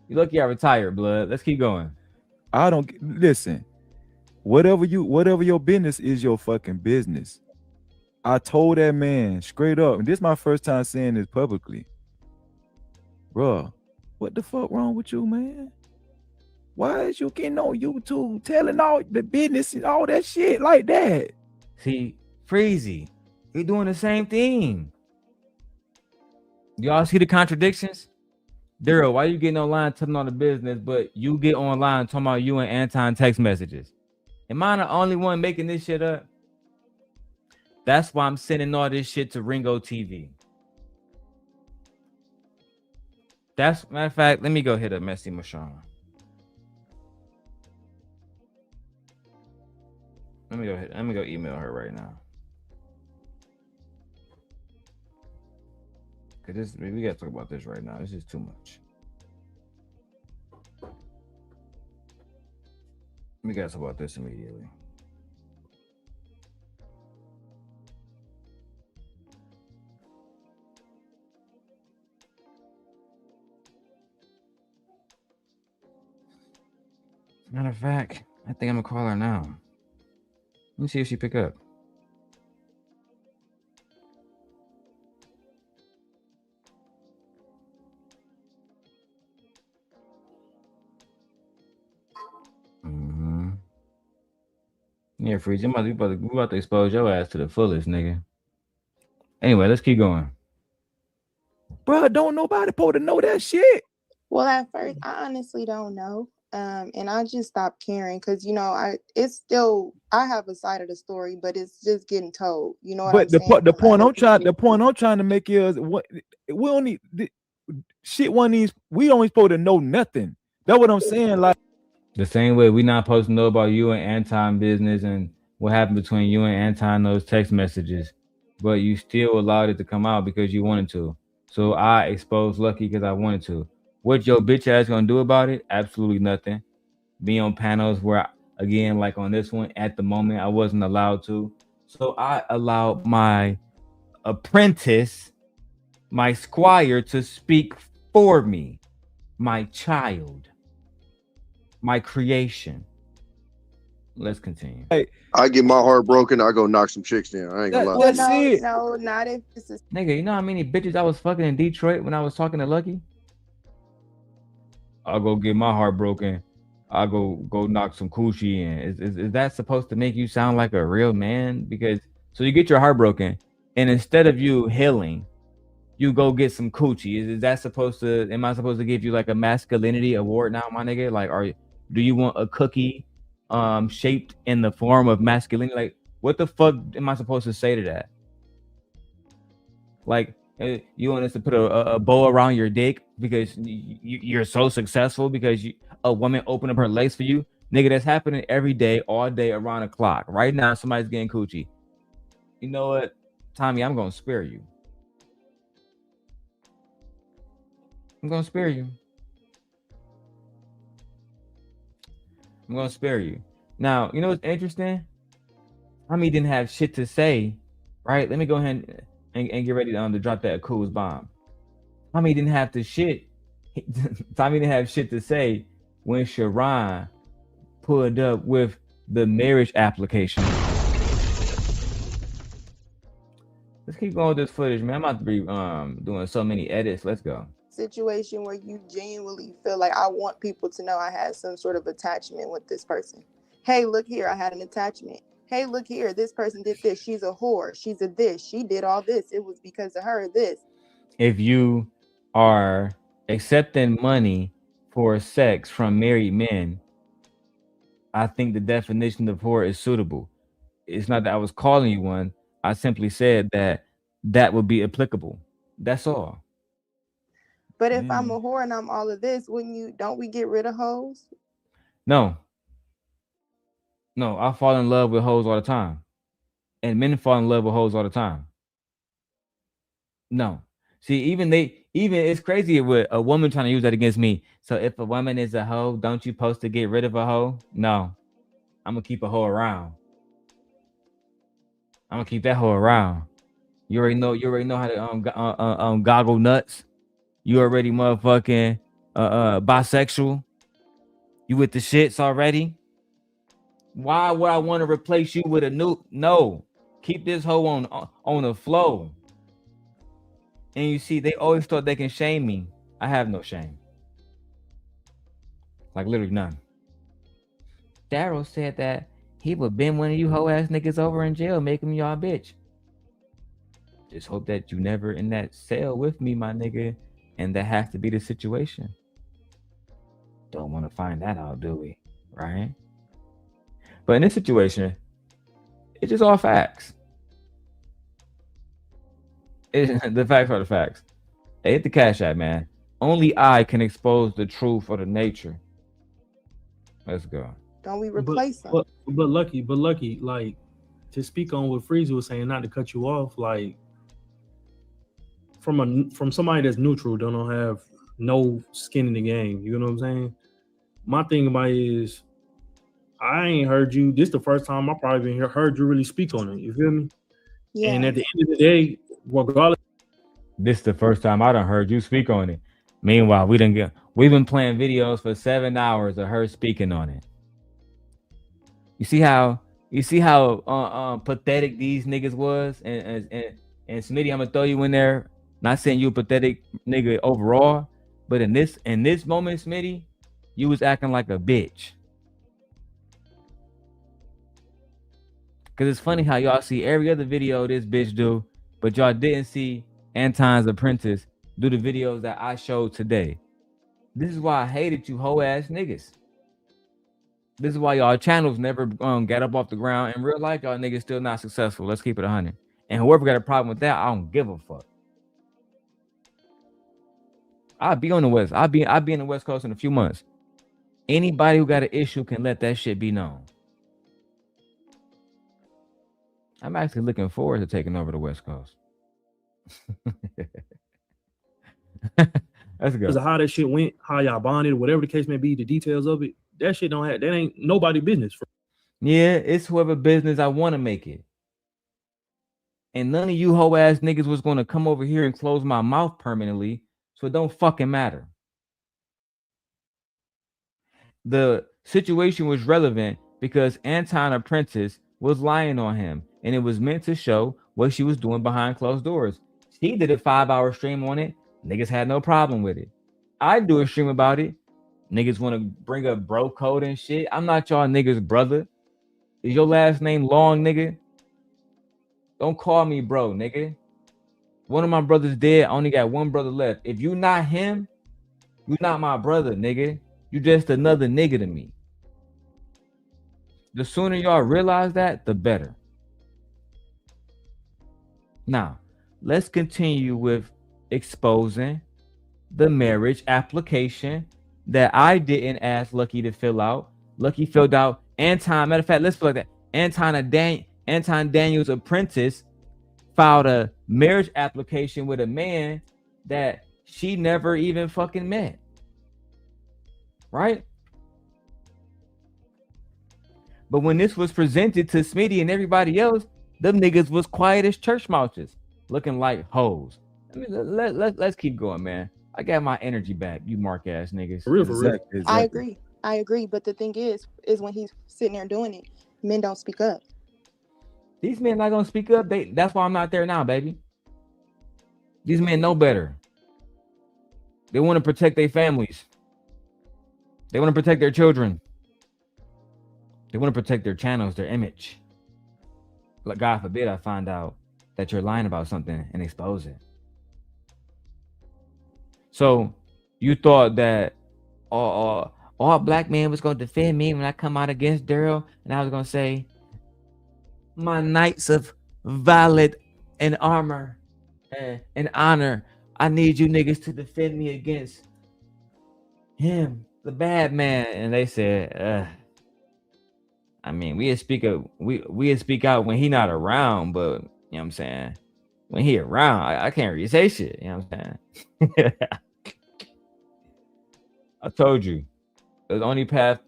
[SPEAKER 13] You lucky I retired, blood. Let's keep going.
[SPEAKER 17] I don't listen. Whatever your business is, your fucking business. I told that man straight up, and this is my first time saying this publicly. Bro, what the fuck wrong with you, man? Why is you getting on YouTube telling all the business and all that shit like that?
[SPEAKER 13] See, Freezy, you're doing the same thing. Y'all see the contradictions? Darrel, why you getting online telling all the business, but you get online talking about you and Anton text messages? Am I the only one making this shit up? That's why I'm sending all this shit to Ringo TV. That's matter of fact, let me go hit up Messy Michonne. Let me go email her right now. Cause we gotta talk about this right now. This is too much. We gotta talk about this immediately. Matter of fact, I think I'm gonna call her now. Let me see if she pick up. Yeah, Freeze, we about to expose your ass to the fullest, nigga. Anyway, let's keep going.
[SPEAKER 17] Bro, don't nobody supposed to know that shit.
[SPEAKER 11] Well, at first, I honestly don't know. And I just stopped caring because I have a side of the story, but it's just getting told. You know what I'm
[SPEAKER 17] But the
[SPEAKER 11] saying?
[SPEAKER 17] the point I'm trying to make is what we don't need shit. We only supposed to know nothing. That's what I'm saying. Like
[SPEAKER 1] The same way we not supposed to know about you and Anton business and what happened between you and Anton, those text messages, but you still allowed it to come out because you wanted to. So I exposed Lucki because I wanted to. What your bitch ass gonna do about it? Absolutely nothing. Be on panels where, again, like on this one, at the moment I wasn't allowed to. So I allowed my apprentice, my squire, to speak for me, my child, my creation. Let's continue.
[SPEAKER 18] I get my heart broken. I go knock some chicks down. I ain't gonna lie.
[SPEAKER 11] Well, no, not if this is.
[SPEAKER 1] Nigga, you know how many bitches I was fucking in Detroit when I was talking to Lucki? I'll go get my heart broken. I'll go knock some coochie in. Is that supposed to make you sound like a real man? Because so you get your heart broken, and instead of you healing, you go get some coochie. Is that supposed to? Am I supposed to give you like a masculinity award now, my nigga? Like, do you want a cookie, shaped in the form of masculinity? Like, what the fuck am I supposed to say to that? Like, you want us to put a bow around your dick because you're so successful because a woman opened up her legs for you? Nigga, that's happening every day, all day, around the clock. Right now, somebody's getting coochie. You know what, Tommy? I'm gonna spare you. I'm gonna spare you. I'm gonna spare you. Now, you know what's interesting? Tommy didn't have shit to say, right? Let me go ahead and get ready to drop that cool's bomb. Tommy didn't have to shit. Tommy didn't have shit to say when Sharon pulled up with the marriage application. Let's keep going with this footage, man. I'm about to be doing so many edits. Let's go.
[SPEAKER 11] Situation where you genuinely feel like I want people to know I had some sort of attachment with this person. Hey, look here, I had an attachment. Hey, look here, this person did this. She's a whore. She's a this. She did all this. It was because of her, this.
[SPEAKER 1] If you are accepting money for sex from married men, I think the definition of whore is suitable. It's not that I was calling you one. I simply said that would be applicable. That's all.
[SPEAKER 11] But if I'm a whore and I'm all of this, don't we get rid of hoes?
[SPEAKER 1] No, I fall in love with hoes all the time. And men fall in love with hoes all the time. No. See, even it's crazy with a woman trying to use that against me. So if a woman is a hoe, don't you supposed to get rid of a hoe? No. I'm gonna keep a hoe around. I'm gonna keep that hoe around. You already know how to goggle nuts. You already motherfucking bisexual. You with the shits already? Why would I want to replace you with a new? No, keep this hoe on the flow. And you see, they always thought they can shame me. I have no shame. Like literally none. Darrell said that he would bend one of you hoe ass niggas over in jail, make him y'all bitch. Just hope that you never in that cell with me, my nigga. And that has to be the situation. Don't want to find that out, do we? Right? But in this situation, it's just all facts. The facts are the facts. Hey, hit the cash app, man. Only I can expose the truth or the nature. Let's go.
[SPEAKER 11] Don't we replace them?
[SPEAKER 4] But Lucki, like, to speak on what Freezy was saying, not to cut you off, like, from somebody that's neutral, don't have no skin in the game. You know what I'm saying? My thing about it is, I ain't heard you. This is the first time I probably heard you really speak on it. You feel me? Yeah. And at the end of the day, regardless,
[SPEAKER 1] this is the first time I done heard you speak on it. Meanwhile, we've been playing videos for 7 hours of her speaking on it. You see how pathetic these niggas was, and Smitty, I'm gonna throw you in there. Not saying you a pathetic nigga overall, but in this moment, Smitty, you was acting like a bitch. Cause it's funny how y'all see every other video this bitch do, but y'all didn't see Anton's Apprentice do the videos that I showed today. This is why I hated you hoe ass niggas.
[SPEAKER 13] This is why y'all channels never get up off the ground. In real life, y'all niggas still not successful. Let's keep it 100. And whoever got a problem with that, I don't give a fuck. I'll be on the West. I'll be in the West Coast in a few months. Anybody who got an issue can let that shit be known. I'm actually looking forward to taking over the West Coast. Let's go.
[SPEAKER 4] Because of how that shit went, how y'all bonded, whatever the case may be, the details of it, that shit don't have, that ain't nobody business.
[SPEAKER 13] Yeah, it's whoever business I want to make it. And none of you hoe ass niggas was going to come over here and close my mouth permanently, so it don't fucking matter. The situation was relevant because Anton Apprentice was lying on him, and it was meant to show what she was doing behind closed doors. She did a 5-hour stream on it. Niggas had no problem with it. I do a stream about it. Niggas want to bring up bro code and shit. I'm not y'all niggas brother. Is your last name Long, nigga? Don't call me bro, nigga. One of my brothers dead. I only got one brother left. If you not him, you not my brother, nigga. You just another nigga to me. The sooner y'all realize that, the better. Now, let's continue with exposing the marriage application that I didn't ask Lucki to fill out. Lucki filled out Anton. Matter of fact, let's put that. Anton Daniels' apprentice filed a marriage application with a man that she never even fucking met. Right? But when this was presented to Smitty and everybody else, them niggas was quiet as church mouses, looking like hoes. Let's keep going, man. I got my energy back, you mark ass niggas.
[SPEAKER 4] For real.
[SPEAKER 11] Exactly. I agree. But the thing is when he's sitting there doing it, men don't speak up.
[SPEAKER 13] These men not gonna speak up. That's why I'm not there now, baby. These men know better. They want to protect their families. They want to protect their children. They want to protect their channels, their image. Like, God forbid I find out that you're lying about something and expose it. So you thought that all black men was going to defend me when I come out against Darrel, and I was going to say, my knights of violet and armor and honor, I need you niggas to defend me against him, the bad man. And they said, I mean, we speak out when he not around, but you know what I'm saying? When he around, I can't really say shit. You know what I'm saying? I told you, the only path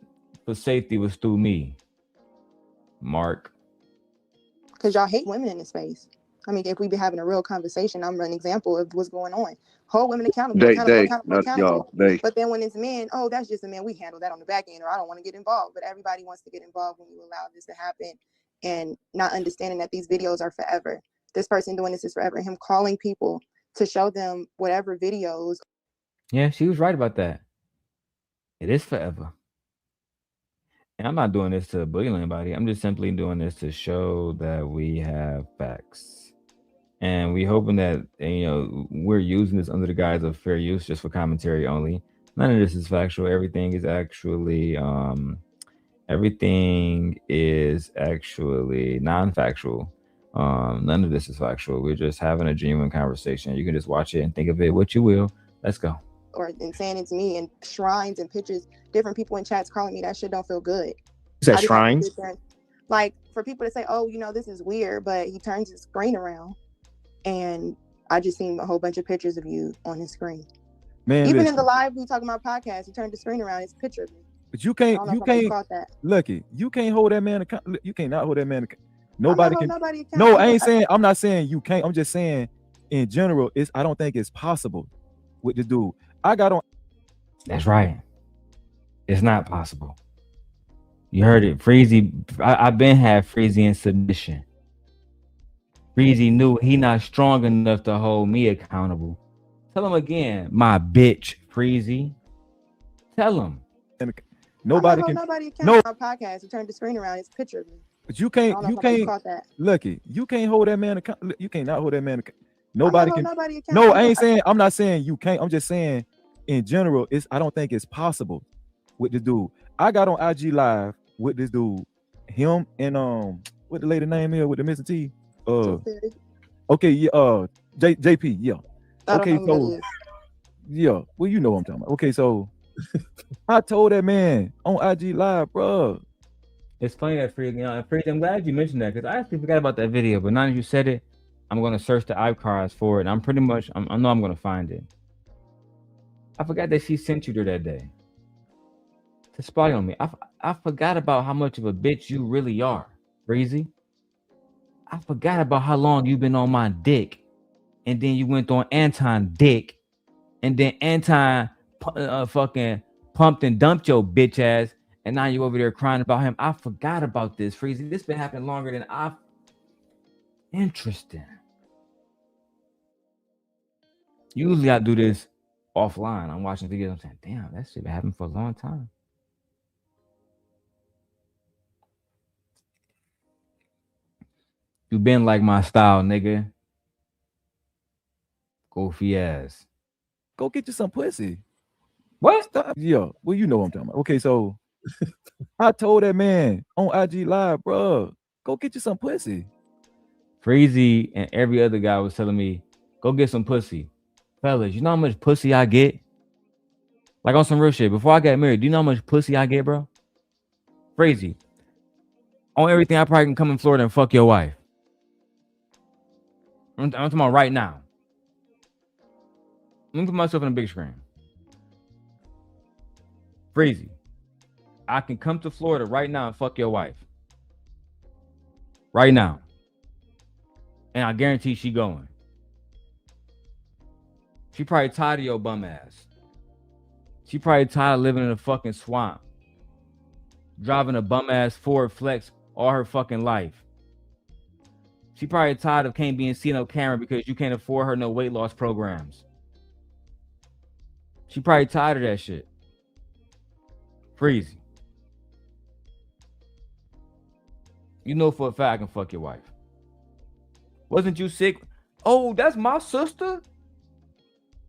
[SPEAKER 13] for safety was through me, Mark.
[SPEAKER 11] Because y'all hate women in this space. I mean, if we be having a real conversation, I'm an example of what's going on. Hold women accountable. But then when it's men, oh, that's just a man. We handle that on the back end, or I don't want to get involved. But everybody wants to get involved when you allow this to happen, and not understanding that these videos are forever. This person doing this is forever. Him calling people to show them whatever videos.
[SPEAKER 13] Yeah, she was right about that. It is forever. And I'm not doing this to bully anybody. I'm just simply doing this to show that we have facts. And we hoping that, you know, we're using this under the guise of fair use, just for commentary only. None of this is factual. Everything is actually non-factual. None of this is factual. We're just having a genuine conversation. You can just watch it and think of it what you will. Let's go.
[SPEAKER 11] Or and saying it's me, and shrines and pictures, different people in chats calling me, that shit don't feel good.
[SPEAKER 15] Is that shrines?
[SPEAKER 11] Like, for people to say, oh, you know, this is weird, but he turns his screen around and I just seen a whole bunch of pictures of you on his screen. Man, even in the live we talking about podcast, he turned the screen around, it's a picture of me.
[SPEAKER 17] But you can't Lucki, you can't hold that man accountable. You cannot hold that man accountable. Nobody can. No, I ain't saying, I'm not saying you can't. I'm just saying in general, I don't think it's possible with the dude. I got on.
[SPEAKER 13] That's right. It's not possible. You heard it. Freezy, I've been had Freezy in submission. Freezy knew he not strong enough to hold me accountable. Tell him again, my bitch, Freezy. Tell him.
[SPEAKER 11] Nobody can. No podcast. He turned the screen around. It's a picture of me.
[SPEAKER 17] But you can't. Lucki, you can't hold that man accountable. You cannot hold that man accountable. Nobody can. No, I ain't saying. I'm not saying you can't. I'm just saying, in general, I don't think it's possible with the dude. I got on IG Live with this dude, him and what the lady name is with the missing T? Okay, yeah, JP, yeah.
[SPEAKER 11] I don't
[SPEAKER 17] Okay,
[SPEAKER 11] know who
[SPEAKER 17] so
[SPEAKER 11] that is.
[SPEAKER 17] yeah, well, you know what I'm talking about. Okay, so I told that man on IG Live, bro.
[SPEAKER 16] It's funny that Freeze, I'm glad you mentioned that because I actually forgot about that video. But now that you said it, I'm gonna search the iCards for it. And I'm pretty much, I know I'm gonna find it. I forgot that she sent you there that day to spy on me. I forgot about how much of a bitch you really are, Breezy. I forgot about how long you've been on my dick, and then you went on Anton dick, and then Anton fucking pumped and dumped your bitch ass, and now you over there crying about him. I forgot about this, Freezy. This been happening longer than I've. Interesting. Usually I do this offline. I'm watching videos. I'm saying, damn, that shit been happening for a long time. You been like my style, nigga. Goofy ass.
[SPEAKER 17] Go get you some pussy.
[SPEAKER 16] What?
[SPEAKER 17] Stop. Yeah, well, you know what I'm talking about. Okay, so I told that man on IG Live, bro, go get you some pussy.
[SPEAKER 16] Freezy and every other guy was telling me, go get some pussy. Fellas, you know how much pussy I get? Like on some real shit. Before I got married, do you know how much pussy I get, bro? Freezy. On everything, I probably can come in Florida and fuck your wife. I'm talking about right now. Let me put myself on a big screen. Freezy. I can come to Florida right now and fuck your wife. Right now. And I guarantee she going. She probably tired of your bum ass. She probably tired of living in a fucking swamp. Driving a bum ass Ford Flex all her fucking life. She probably tired of can't being seen on camera because you can't afford her no weight loss programs. She probably tired of that shit. Freezy. You know for a fact I can fuck your wife. Wasn't you sick? Oh, that's my sister?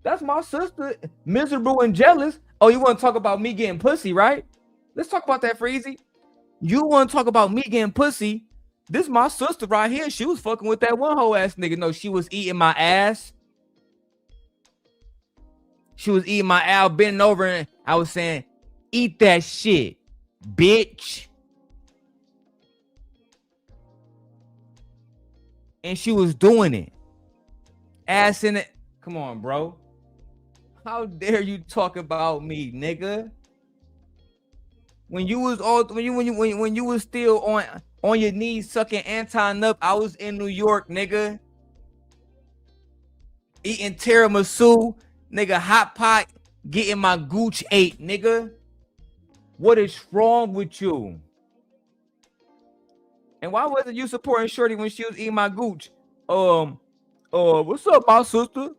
[SPEAKER 16] That's my sister. Miserable and jealous. Oh, you want to talk about me getting pussy, right? Let's talk about that, Freezy. You want to talk about me getting pussy? This my sister right here. She was fucking with that one whole ass nigga. No, she was eating my ass. She was eating my ass, bending over, and I was saying, eat that shit, bitch. And she was doing it. Ass in it. Come on, bro. How dare you talk about me, nigga? When you was all when you was still on your knees sucking Anton up, I was in New York, nigga. Eating tiramisu, nigga, hot pot, getting my gooch ate, nigga. What is wrong with you? And why wasn't you supporting Shorty when she was eating my gooch? What's up, my sister?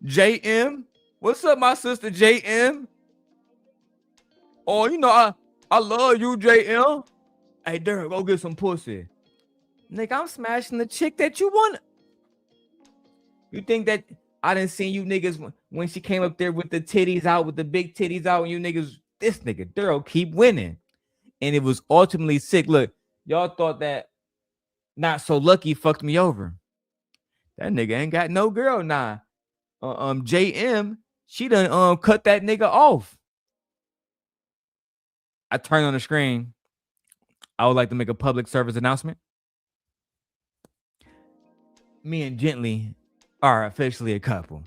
[SPEAKER 16] JM? What's up, my sister JM? Oh, you know, I love you, JM. Hey, Darrel, go get some pussy. Nigga, I'm smashing the chick that you want. You think that I didn't see you niggas when she came up there with the titties out, with the big titties out, and you niggas, this nigga, Darrel, keep winning. And it was ultimately sick. Look, y'all thought that Not So Lucky fucked me over. That nigga ain't got no girl now. JM, she done cut that nigga off. I turned on the screen. I would like to make a public service announcement. Me and Gently are officially a couple.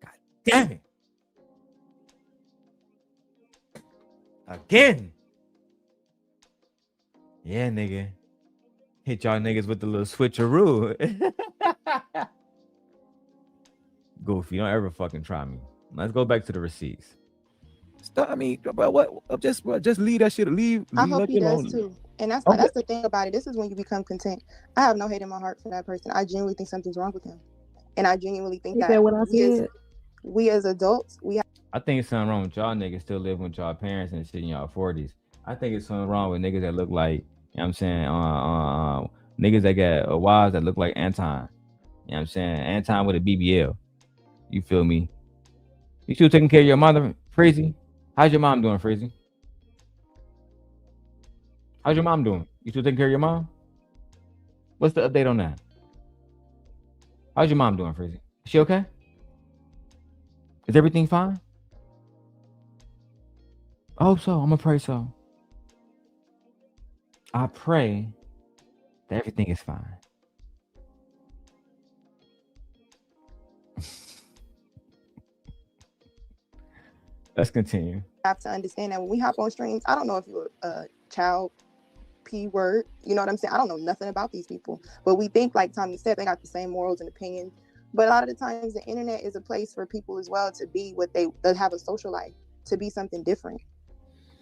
[SPEAKER 16] God damn it. Again. Yeah, nigga. Hit y'all niggas with the little switcheroo. Goofy, don't ever fucking try me. Let's go back to the receipts.
[SPEAKER 17] Stop, I mean, bro, what? Just leave that shit. Leave
[SPEAKER 11] I hope
[SPEAKER 17] like
[SPEAKER 11] he
[SPEAKER 17] it
[SPEAKER 11] does
[SPEAKER 17] alone.
[SPEAKER 11] too. And that's the thing about it. This is when you become content. I have no hate in my heart for that person. I genuinely think something's wrong with him. And I genuinely think that
[SPEAKER 19] what I said?
[SPEAKER 11] we as adults, we have
[SPEAKER 16] I think it's something wrong with y'all niggas still living with y'all parents and shit in y'all 40s. I think it's something wrong with niggas that look like, you know what I'm saying, niggas that got wives that look like Anton. You know what I'm saying? Anton with a BBL. You feel me? You still taking care of your mother, Freezy? How's your mom doing, Freezy? How's your mom doing? You still taking care of your mom? What's the update on that? How's your mom doing, Freezy? Is she okay? Is everything fine? I hope so. I'm gonna pray so. I pray that everything is fine. Let's continue.
[SPEAKER 11] Have to understand that when we hop on streams, I don't know if you're a child P word, you know what I'm saying? I don't know nothing about these people, but we think, like Tommy said, they got the same morals and opinions. But a lot of the times the internet is a place for people as well to be what they have a social life, to be something different.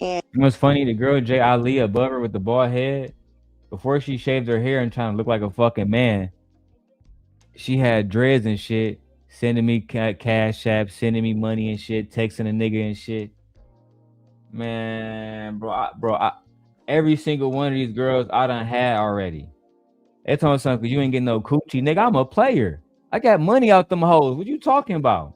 [SPEAKER 11] And
[SPEAKER 16] You know what's funny? The girl Jay Ali above her with the bald head, before she shaved her hair and trying to look like a fucking man, she had dreads and shit, sending me cash app, sending me money and shit, texting a nigga and shit. Man, bro, every single one of these girls I done had already. They told me something, cause you ain't getting no coochie. Nigga, I'm a player. I got money out them hoes. What you talking about?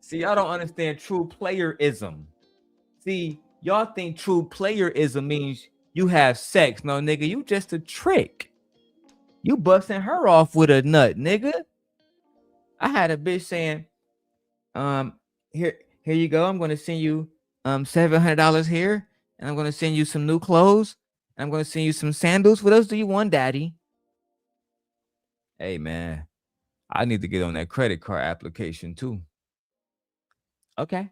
[SPEAKER 16] See, y'all don't understand true playerism. See, y'all think true playerism means you have sex. No, nigga, you just a trick. You busting her off with a nut, nigga. I had a bitch saying, here you go. I'm gonna send you $700 here, and I'm gonna send you some new clothes, and I'm gonna send you some sandals. What else do you want, daddy? Hey man, I need to get on that credit card application too. Okay.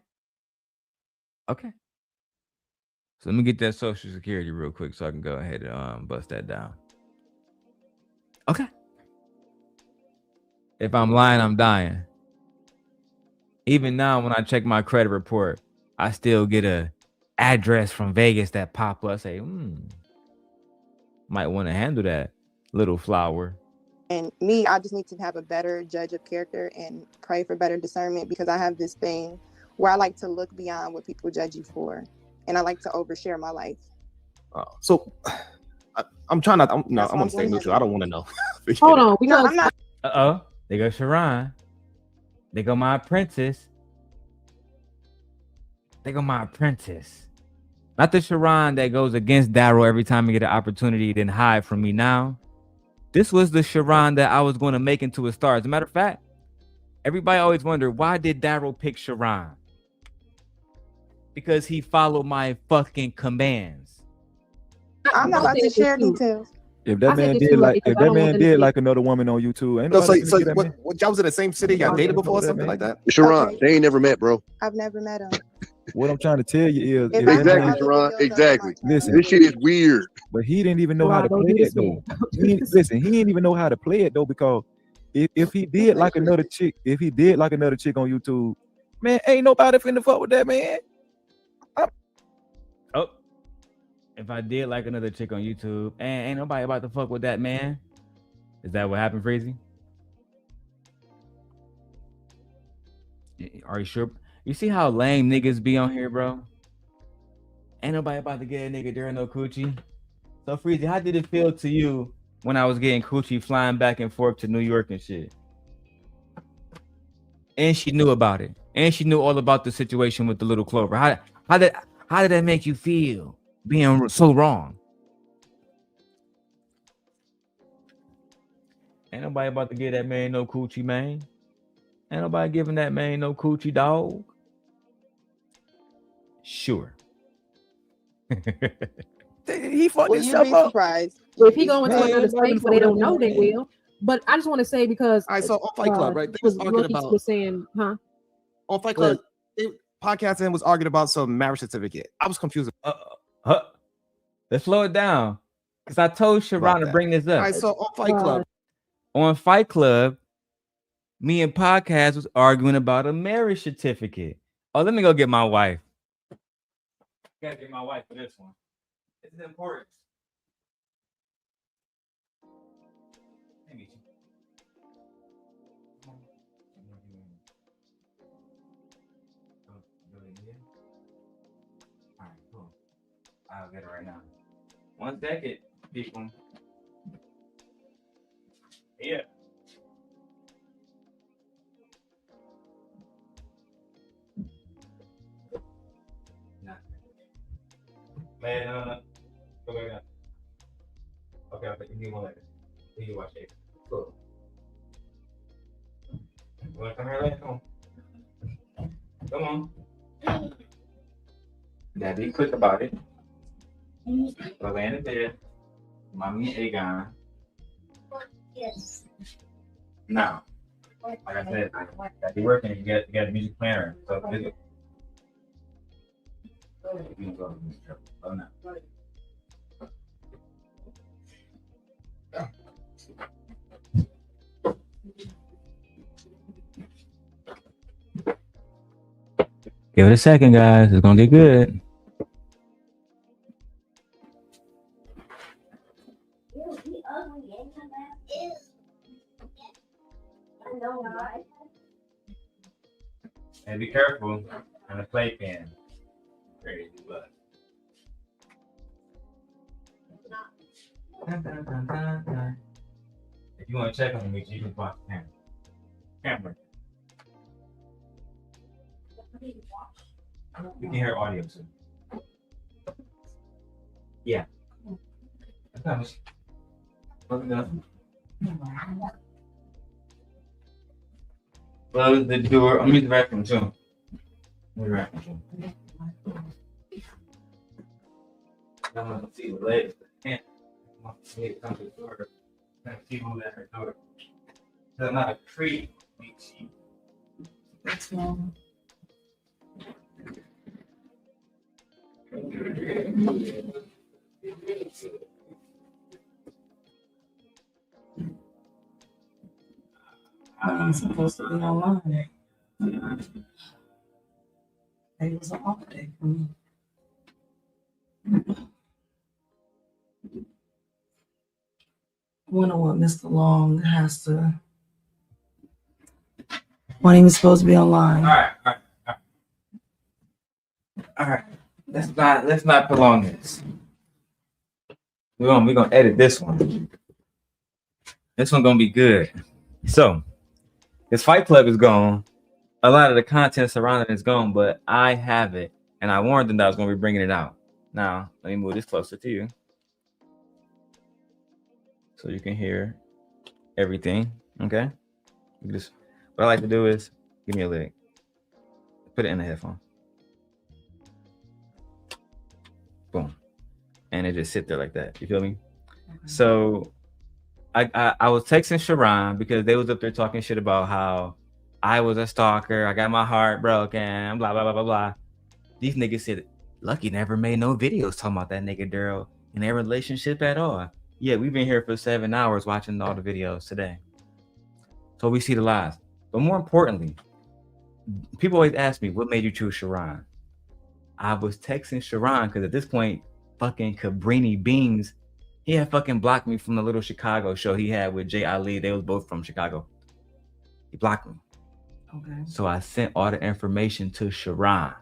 [SPEAKER 16] So let me get that social security real quick so I can go ahead and bust that down. Okay. If I'm lying, I'm dying. Even now, when I check my credit report, I still get a address from Vegas that pop up. Say, might want to handle that, little flower.
[SPEAKER 11] And me, I just need to have a better judge of character and pray for better discernment, because I have this thing where I like to look beyond what people judge you for, and I like to overshare my life.
[SPEAKER 15] So I'm trying not. I'm gonna stay neutral. I don't want to know.
[SPEAKER 19] Hold on, because
[SPEAKER 11] I'm not.
[SPEAKER 16] They go Sharon. They go my apprentice. Not the Sharon that goes against Darrel every time he get an opportunity, then hide from me now. This was the Sharon that I was going to make into a star. As a matter of fact, everybody always wondered, why did Darrel pick Sharon? Because he followed my fucking commands.
[SPEAKER 11] I'm not about to share details.
[SPEAKER 17] If that man did like another woman on YouTube, ain't nobody
[SPEAKER 15] So
[SPEAKER 17] gonna get that man.
[SPEAKER 15] what y'all was in the same city? Y'all dated before or something like that?
[SPEAKER 18] Sharon, they ain't never met, bro.
[SPEAKER 11] I've never met him.
[SPEAKER 17] What I'm trying to tell you is, if
[SPEAKER 18] Exactly,
[SPEAKER 17] that man,
[SPEAKER 18] Sharon. Exactly.
[SPEAKER 17] listen,
[SPEAKER 18] This shit is weird.
[SPEAKER 17] but he didn't even know how to play it though. He didn't even know how to play it though, because if he did like another chick, on YouTube, man, ain't nobody finna fuck with that man.
[SPEAKER 16] If I did like another chick on YouTube, and ain't nobody about to fuck with that man. Is that what happened, Freezy? Are you sure? You see how lame niggas be on here, bro? Ain't nobody about to get a nigga during no coochie. So Freezy, how did it feel to you when I was getting coochie flying back and forth to New York and shit? And she knew about it. And she knew all about the situation with the little Clover. How did that make you feel? Being so wrong. Ain't nobody about to give that man no coochie, man. Ain't nobody giving that man no coochie, dog. Sure.
[SPEAKER 17] He fucked
[SPEAKER 11] Well,
[SPEAKER 17] himself
[SPEAKER 11] you'd be
[SPEAKER 17] up.
[SPEAKER 11] surprised.
[SPEAKER 19] if he go into
[SPEAKER 17] Man,
[SPEAKER 19] another
[SPEAKER 17] nobody
[SPEAKER 19] space
[SPEAKER 17] fuck
[SPEAKER 19] where they
[SPEAKER 17] with
[SPEAKER 19] don't
[SPEAKER 17] that
[SPEAKER 19] know, they
[SPEAKER 17] man.
[SPEAKER 19] will. But I just want to say, because
[SPEAKER 15] All right, so on Fight Club, right? They was arguing about
[SPEAKER 19] was saying, huh?
[SPEAKER 15] on Fight Club. Podcasting was arguing about some marriage certificate. I was confused.
[SPEAKER 16] Let's slow it down, because I told Sharon to bring this up.
[SPEAKER 15] All right, so on Fight Club.
[SPEAKER 16] On Fight Club, me and Podcast was arguing about a marriage certificate. Oh, let me go get my wife. Gotta get my wife for this one. This is important. Let me All right, cool. I'll get it right now. 1 second, people. Yeah.
[SPEAKER 13] Man, no. Go back down. Okay, you need one later. You watch it. Cool. You wanna come here later? Come on. Come on. Gotta be quick about it. Go lay in the bed. Mommy and Aegon.
[SPEAKER 6] Yes.
[SPEAKER 13] Now, like I said, gotta be working. You got a music planner. So visit. You can go. Oh no. Give it a second, guys. It's gonna get good. And be careful on the playpen. Crazy, but. If you want to check on me, you can watch the camera. You can hear audio too. Yeah. Look it up. Close the door. I'm using the vacuum too. I'm gonna see the legs. Can't see it come to the door. I'm see who's at her door. So I'm not a creep.
[SPEAKER 6] That's wrong. I'm supposed to be online. It was an off day for me. Wonder what Mr. Long has to. When he was supposed to be online.
[SPEAKER 13] All right. Let's not prolong this. We're gonna edit this one. This one gonna be good. So this Fight Club is gone. A lot of the content surrounding it is gone, but I have it, and I warned them that I was gonna be bringing it out. Now let me move this closer to you, so you can hear everything. Okay. Just what I like to do is give me a leg. Put it in the headphone. Boom. And it just sit there like that. You feel me? Mm-hmm. So I was texting Sharon because they was up there talking shit about how I was a stalker. I got my heart broken. Blah, blah, blah, blah, blah. These niggas said, Lucki never made no videos talking about that nigga Darrel in their relationship at all. Yeah, we've been here for 7 hours watching all the videos today. So we see the lies. But more importantly, people always ask me, what made you choose Sharon? I was texting Sharon because at this point, fucking Cabrini Beans, he had fucking blocked me from the little Chicago show he had with Jay Ali. They was both from Chicago. He blocked me.
[SPEAKER 6] Okay.
[SPEAKER 13] So I sent all the information to Sharon.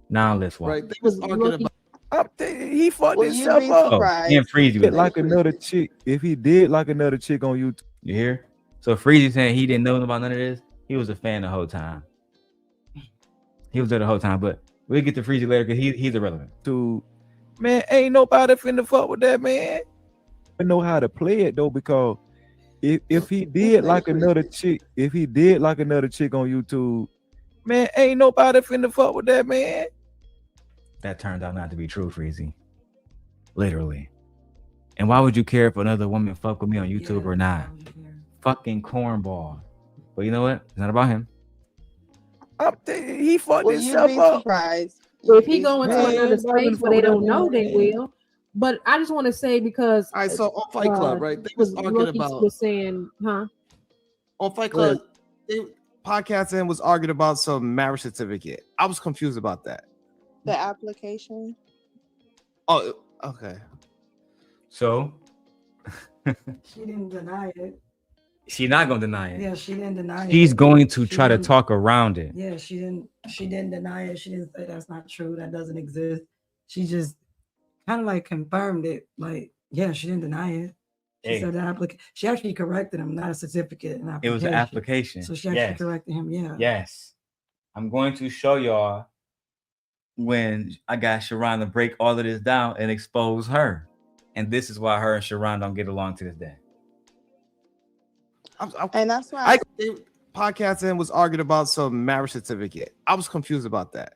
[SPEAKER 13] Now let's watch.
[SPEAKER 20] Right, they was arguing about.
[SPEAKER 17] He fucked
[SPEAKER 11] Will you
[SPEAKER 17] himself
[SPEAKER 11] be
[SPEAKER 17] up.
[SPEAKER 11] surprised?
[SPEAKER 13] And Freezy was
[SPEAKER 17] Like another chick. If he did like another chick on YouTube.
[SPEAKER 13] You hear? So Freezy saying he didn't know about none of this. He was a fan the whole time. He was there the whole time, but we'll get to Freezy later because he's irrelevant.
[SPEAKER 17] Man, ain't nobody finna fuck with that man. I know how to play it though, because if he did like another chick, on YouTube, man, ain't nobody finna fuck with that man.
[SPEAKER 13] That turned out not to be true, Freezy. Literally. And why would you care if another woman fuck with me on YouTube or not? Fucking cornball. But you know what? It's not about him.
[SPEAKER 17] He fucked
[SPEAKER 11] Will you
[SPEAKER 17] himself
[SPEAKER 11] be
[SPEAKER 17] up.
[SPEAKER 11] surprised?
[SPEAKER 19] If he go into
[SPEAKER 17] Man,
[SPEAKER 19] another space where they don't know, they will. But I just want to say because
[SPEAKER 20] I saw on Fight Club, right? They was arguing
[SPEAKER 19] Lucki
[SPEAKER 20] about
[SPEAKER 19] was saying, huh?
[SPEAKER 20] on Fight Club. They podcasting was arguing about some marriage certificate. I was confused about that.
[SPEAKER 11] The application.
[SPEAKER 20] Oh, okay.
[SPEAKER 13] So
[SPEAKER 6] She didn't deny it.
[SPEAKER 13] she's not gonna deny it.
[SPEAKER 6] Yeah, she didn't deny it.
[SPEAKER 13] She's going to
[SPEAKER 6] She
[SPEAKER 13] try to
[SPEAKER 6] didn't-
[SPEAKER 13] talk around it.
[SPEAKER 6] Yeah, she didn't deny it. She didn't say that's not true. That doesn't exist. She just kind of like confirmed it. Like, yeah, she didn't deny it. She said the application. She actually corrected him, not a certificate. An application.
[SPEAKER 16] It was an application.
[SPEAKER 6] So she actually corrected him. Yeah.
[SPEAKER 16] Yes. I'm going to show y'all when I got Sharon to break all of this down and expose her. And this is why her and Sharon don't get along to this day.
[SPEAKER 11] And that's why
[SPEAKER 20] podcast and was arguing about some marriage certificate. I was confused about that.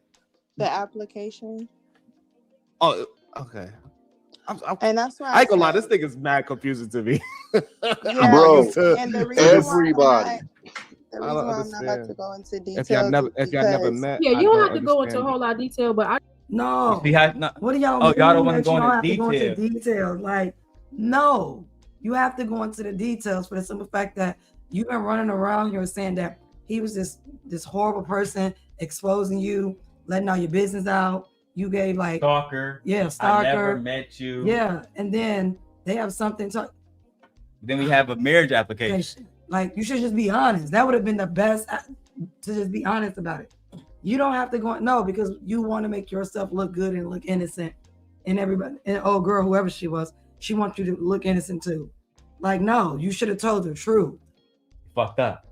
[SPEAKER 11] the application.
[SPEAKER 20] Oh, okay.
[SPEAKER 11] And that's why
[SPEAKER 20] I ain't gonna lie, this thing is mad confusing to me.
[SPEAKER 11] Yeah,
[SPEAKER 18] Bro,
[SPEAKER 11] and the reason
[SPEAKER 18] everybody.
[SPEAKER 11] the reason why I'm not about to go into details.
[SPEAKER 20] If y'all never met,
[SPEAKER 19] Yeah, you don't have to go into a whole lot of detail, but I
[SPEAKER 6] No.
[SPEAKER 16] See how, no.
[SPEAKER 6] What do y'all
[SPEAKER 16] Oh,
[SPEAKER 6] mean
[SPEAKER 16] y'all don't want to
[SPEAKER 6] that
[SPEAKER 16] go
[SPEAKER 6] you don't
[SPEAKER 16] into
[SPEAKER 6] have to go into
[SPEAKER 16] detail.
[SPEAKER 6] details? Like, no. You have to go into the details for the simple fact that you've been running around here saying that he was this horrible person, exposing you, letting all your business out. You gave like
[SPEAKER 16] Stalker.
[SPEAKER 6] Yeah, stalker.
[SPEAKER 16] I never met you.
[SPEAKER 6] Yeah, and then they have something to.
[SPEAKER 16] Then we have a marriage application.
[SPEAKER 6] Like, you should just be honest. That would have been the best to just be honest about it. You don't have to go because you want to make yourself look good and look innocent, and everybody and old girl, whoever she was, she wants you to look innocent too. Like, no, you should have told the truth.
[SPEAKER 16] Fucked up.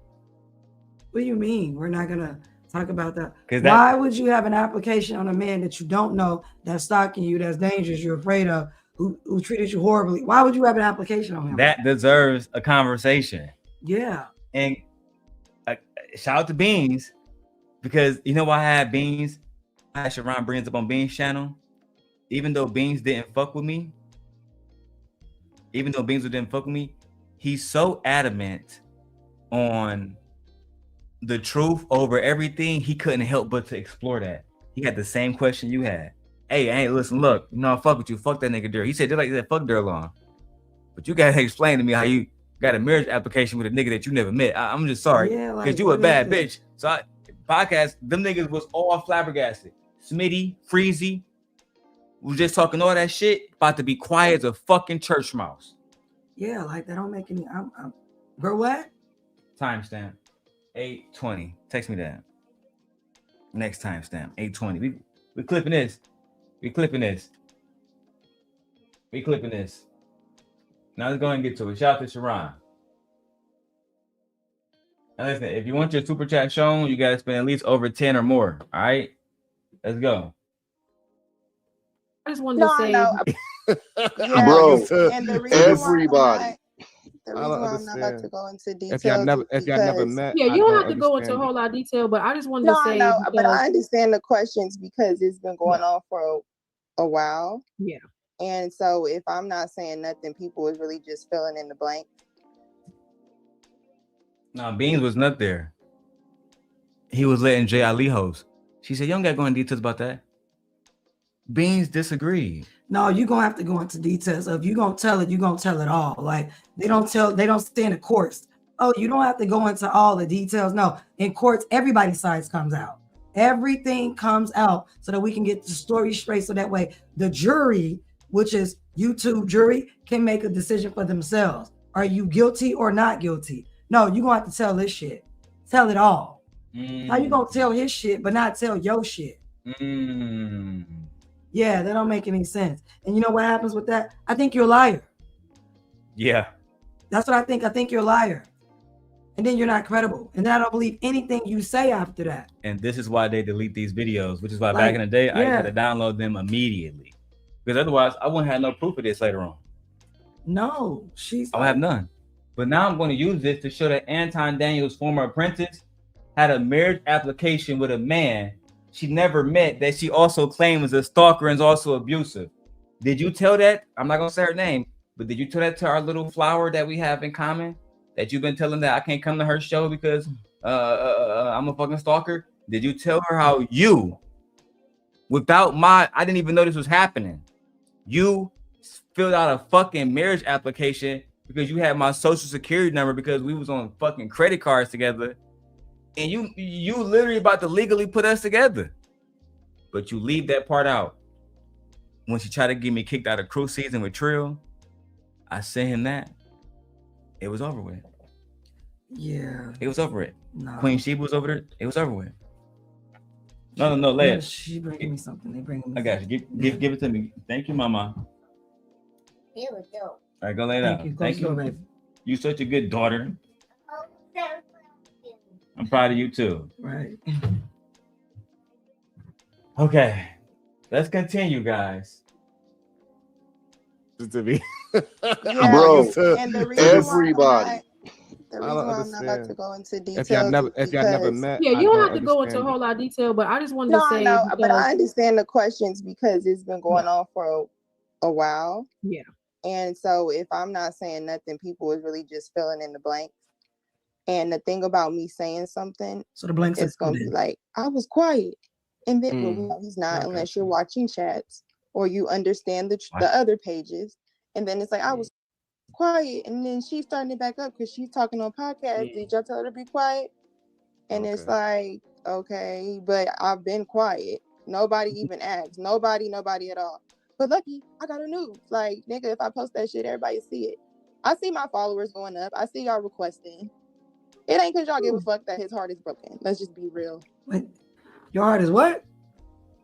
[SPEAKER 6] What do you mean? We're not gonna talk about that.
[SPEAKER 16] 'Cause that-
[SPEAKER 6] Why would you have an application on a man that you don't know, that's stalking you, that's dangerous, you're afraid of, who treated you horribly? Why would you have an application on him?
[SPEAKER 16] That deserves a conversation.
[SPEAKER 6] Yeah.
[SPEAKER 16] And shout out to Beans, because you know why I had Beans? I had Sharon brings up on Beans' channel. Even though Beans didn't fuck with me, he's so adamant on the truth over everything, he couldn't help but to explore that. He had the same question you had. Hey, listen, look, I fuck with you. Fuck that nigga Darrel. He said, fuck Darrel Long. But you gotta explain to me how you got a marriage application with a nigga that you never met. I'm just sorry.
[SPEAKER 6] Yeah,
[SPEAKER 16] Because
[SPEAKER 6] like,
[SPEAKER 16] you a
[SPEAKER 6] what
[SPEAKER 16] bad
[SPEAKER 6] is
[SPEAKER 16] bitch. So podcast, them niggas was all flabbergasted. Smitty, Freezy, was just talking all that shit, about to be quiet as a fucking church mouse.
[SPEAKER 6] Yeah, like that don't make any. Bro, what?
[SPEAKER 16] Timestamp 8:20. Text me that. Next timestamp 8:20. We clipping this. We clipping this. Now let's go ahead and get to it. Shout out to Sharon. Now listen, if you want your super chat shown, you gotta spend at least over 10 or more. All right, let's go.
[SPEAKER 19] I just wanted to say,
[SPEAKER 11] Yeah,
[SPEAKER 18] Bro,
[SPEAKER 11] and the reason
[SPEAKER 18] everybody.
[SPEAKER 11] why I'm not about to go into details.
[SPEAKER 20] If y'all never met,
[SPEAKER 19] yeah, you don't have to go into a whole lot of detail, but I just wanted to say,
[SPEAKER 11] I know, but I understand the questions because it's been going on for a while.
[SPEAKER 19] Yeah.
[SPEAKER 11] And so if I'm not saying nothing, people is really just filling in the blank.
[SPEAKER 16] No, Beans was not there. He was letting Jay Ali host. She said, you don't got to go into details about that. Beans disagreed.
[SPEAKER 6] No, you're gonna have to go into details. If you're gonna tell it, you're gonna tell it all. Like they don't stay in the courts. Oh, you don't have to go into all the details. No, in courts, everybody's side comes out. Everything comes out so that we can get the story straight. So that way the jury, which is YouTube jury, can make a decision for themselves. Are you guilty or not guilty? No, you're gonna have to tell this shit. Tell it all. How you gonna tell his shit but not tell your shit? Yeah, that don't make any sense. And you know what happens with that? I think you're a liar.
[SPEAKER 16] Yeah.
[SPEAKER 6] That's what I think. I think you're a liar. And then you're not credible. And then I don't believe anything you say after that.
[SPEAKER 16] And this is why they delete these videos, which is why back in the day, I had to download them immediately. Because otherwise, I wouldn't have no proof of this later on.
[SPEAKER 6] No,
[SPEAKER 16] I would have none. But now I'm going to use this to show that Anton Daniels, former apprentice, had a marriage application with a man she never met that she also claims is a stalker and is also abusive. Did you tell that? I'm not going to say her name, but did you tell that to our little flower that we have in common? That you've been telling that I can't come to her show because I'm a fucking stalker? Did you tell her how you, I didn't even know this was happening. You filled out a fucking marriage application because you had my social security number because we was on fucking credit cards together. And you literally about to legally put us together. But you leave that part out. When she tried to get me kicked out of crew season with Trill, I sent him that. It was over with.
[SPEAKER 6] Yeah.
[SPEAKER 16] It was over with.
[SPEAKER 6] No.
[SPEAKER 16] Queen Sheba was over there. It was over with. No, Leia.
[SPEAKER 6] She bringing me something. They bringing me
[SPEAKER 16] I got you. Give it to me. Thank you, Mama.
[SPEAKER 11] Here we go.
[SPEAKER 16] All right, go lay
[SPEAKER 6] Thank
[SPEAKER 16] down.
[SPEAKER 6] you.
[SPEAKER 16] Thank
[SPEAKER 6] Close the door,
[SPEAKER 16] you.
[SPEAKER 6] baby.
[SPEAKER 16] You such a good daughter. I'm proud of you too.
[SPEAKER 6] Right.
[SPEAKER 16] Okay, let's continue, guys.
[SPEAKER 20] To me.
[SPEAKER 11] Yeah,
[SPEAKER 18] Bro,
[SPEAKER 11] and the reason why
[SPEAKER 18] everybody.
[SPEAKER 11] the
[SPEAKER 20] I
[SPEAKER 11] reason
[SPEAKER 20] don't
[SPEAKER 11] why I'm not about
[SPEAKER 20] understand.
[SPEAKER 11] to go into
[SPEAKER 20] If y'all
[SPEAKER 11] details
[SPEAKER 20] never,
[SPEAKER 11] is
[SPEAKER 20] if y'all never
[SPEAKER 11] because
[SPEAKER 20] met,
[SPEAKER 19] Yeah,
[SPEAKER 20] I
[SPEAKER 19] you don't
[SPEAKER 20] don't
[SPEAKER 19] have to go into a
[SPEAKER 20] understand
[SPEAKER 19] whole lot of detail, but I just wanted
[SPEAKER 11] no,
[SPEAKER 19] to
[SPEAKER 11] I
[SPEAKER 19] say
[SPEAKER 11] know, but
[SPEAKER 19] because
[SPEAKER 11] I understand the questions because it's been going on for a while.
[SPEAKER 19] yeah,
[SPEAKER 11] And so if I'm not saying nothing, people is really just filling in the blanks. And the thing about me saying something,
[SPEAKER 6] So the blanks are
[SPEAKER 11] it's gonna
[SPEAKER 6] filled
[SPEAKER 11] be
[SPEAKER 6] in.
[SPEAKER 11] like, I was quiet. And then well, we know he's not
[SPEAKER 20] Okay.
[SPEAKER 11] unless you're watching chats or you understand the other pages. And then it's like, I was quiet. And then she's starting it back up because she's talking on podcasts. Did y'all tell her to be quiet? And it's like, okay, but I've been quiet. Nobody even asked. Nobody at all. But Lucki, I got her news. Like, nigga, if I post that shit, everybody see it. I see my followers going up. I see y'all requesting. It ain't because y'all give a fuck that his heart is broken. Let's just be real.
[SPEAKER 6] Wait, your heart is what?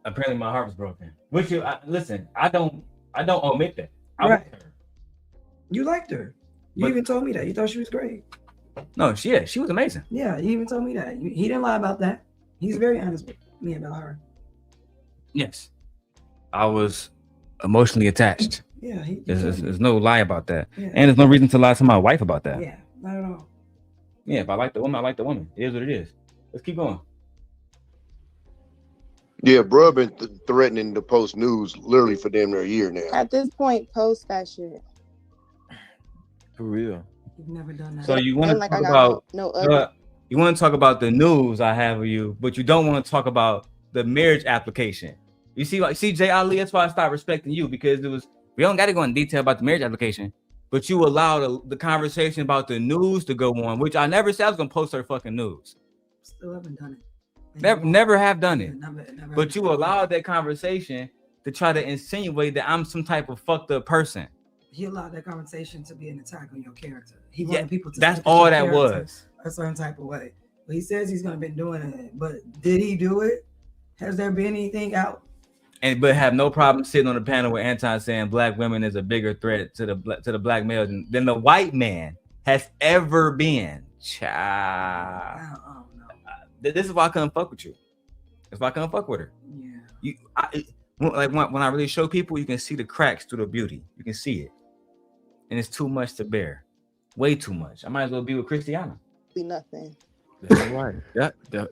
[SPEAKER 16] Apparently, my heart was broken. Which listen, I don't omit that. I
[SPEAKER 6] Right.
[SPEAKER 16] liked her.
[SPEAKER 6] You liked her. You
[SPEAKER 16] But-
[SPEAKER 6] even told me that. You thought she was great.
[SPEAKER 16] No, she was amazing.
[SPEAKER 6] Yeah, he even told me that. He didn't lie about that. He's very honest with me about her.
[SPEAKER 16] Yes, I was emotionally attached.
[SPEAKER 6] Yeah,
[SPEAKER 16] There's no lie about that,
[SPEAKER 6] Yeah.
[SPEAKER 16] and there's no reason to lie to my wife about that.
[SPEAKER 6] Yeah, not at all.
[SPEAKER 16] Yeah, if I like the woman, I like the woman. It is what it is. Let's keep going.
[SPEAKER 18] Yeah, bro, been threatening to post news literally for damn near a year now.
[SPEAKER 11] At this point, post that shit.
[SPEAKER 17] For real.
[SPEAKER 6] You've never done that.
[SPEAKER 16] So you want to
[SPEAKER 11] Like
[SPEAKER 16] talk
[SPEAKER 11] I got
[SPEAKER 16] about
[SPEAKER 11] no other.
[SPEAKER 16] you want to talk about the news I have of you, but you don't want to talk about the marriage application. You see, Jay Ali, that's why I stopped respecting you, because we don't got to go in detail about the marriage application, but you allow the conversation about the news to go on, which I never said I was gonna post her fucking news.
[SPEAKER 6] Still haven't done it.
[SPEAKER 16] Never have done it.
[SPEAKER 6] Never
[SPEAKER 16] But you allowed that conversation to try to insinuate that I'm some type of fucked up person.
[SPEAKER 6] He allowed that conversation to be an attack on your character. He
[SPEAKER 16] Yeah,
[SPEAKER 6] wanted people to
[SPEAKER 16] that's
[SPEAKER 6] think of
[SPEAKER 16] all
[SPEAKER 6] your
[SPEAKER 16] that
[SPEAKER 6] character
[SPEAKER 16] was.
[SPEAKER 6] a certain type of way. But he says he's gonna be doing it. But did he do it? Has there been anything out?
[SPEAKER 16] But have no problem sitting on the panel with Anton saying black women is a bigger threat to the black male than the white man has ever been. Child. This is why I couldn't fuck with you. That's why I couldn't fuck with her.
[SPEAKER 6] Yeah.
[SPEAKER 16] When I really show people, you can see the cracks through the beauty. You can see it, and it's too much to bear. Way too much. I might as well be with Christiana.
[SPEAKER 11] Be nothing.
[SPEAKER 17] That's right.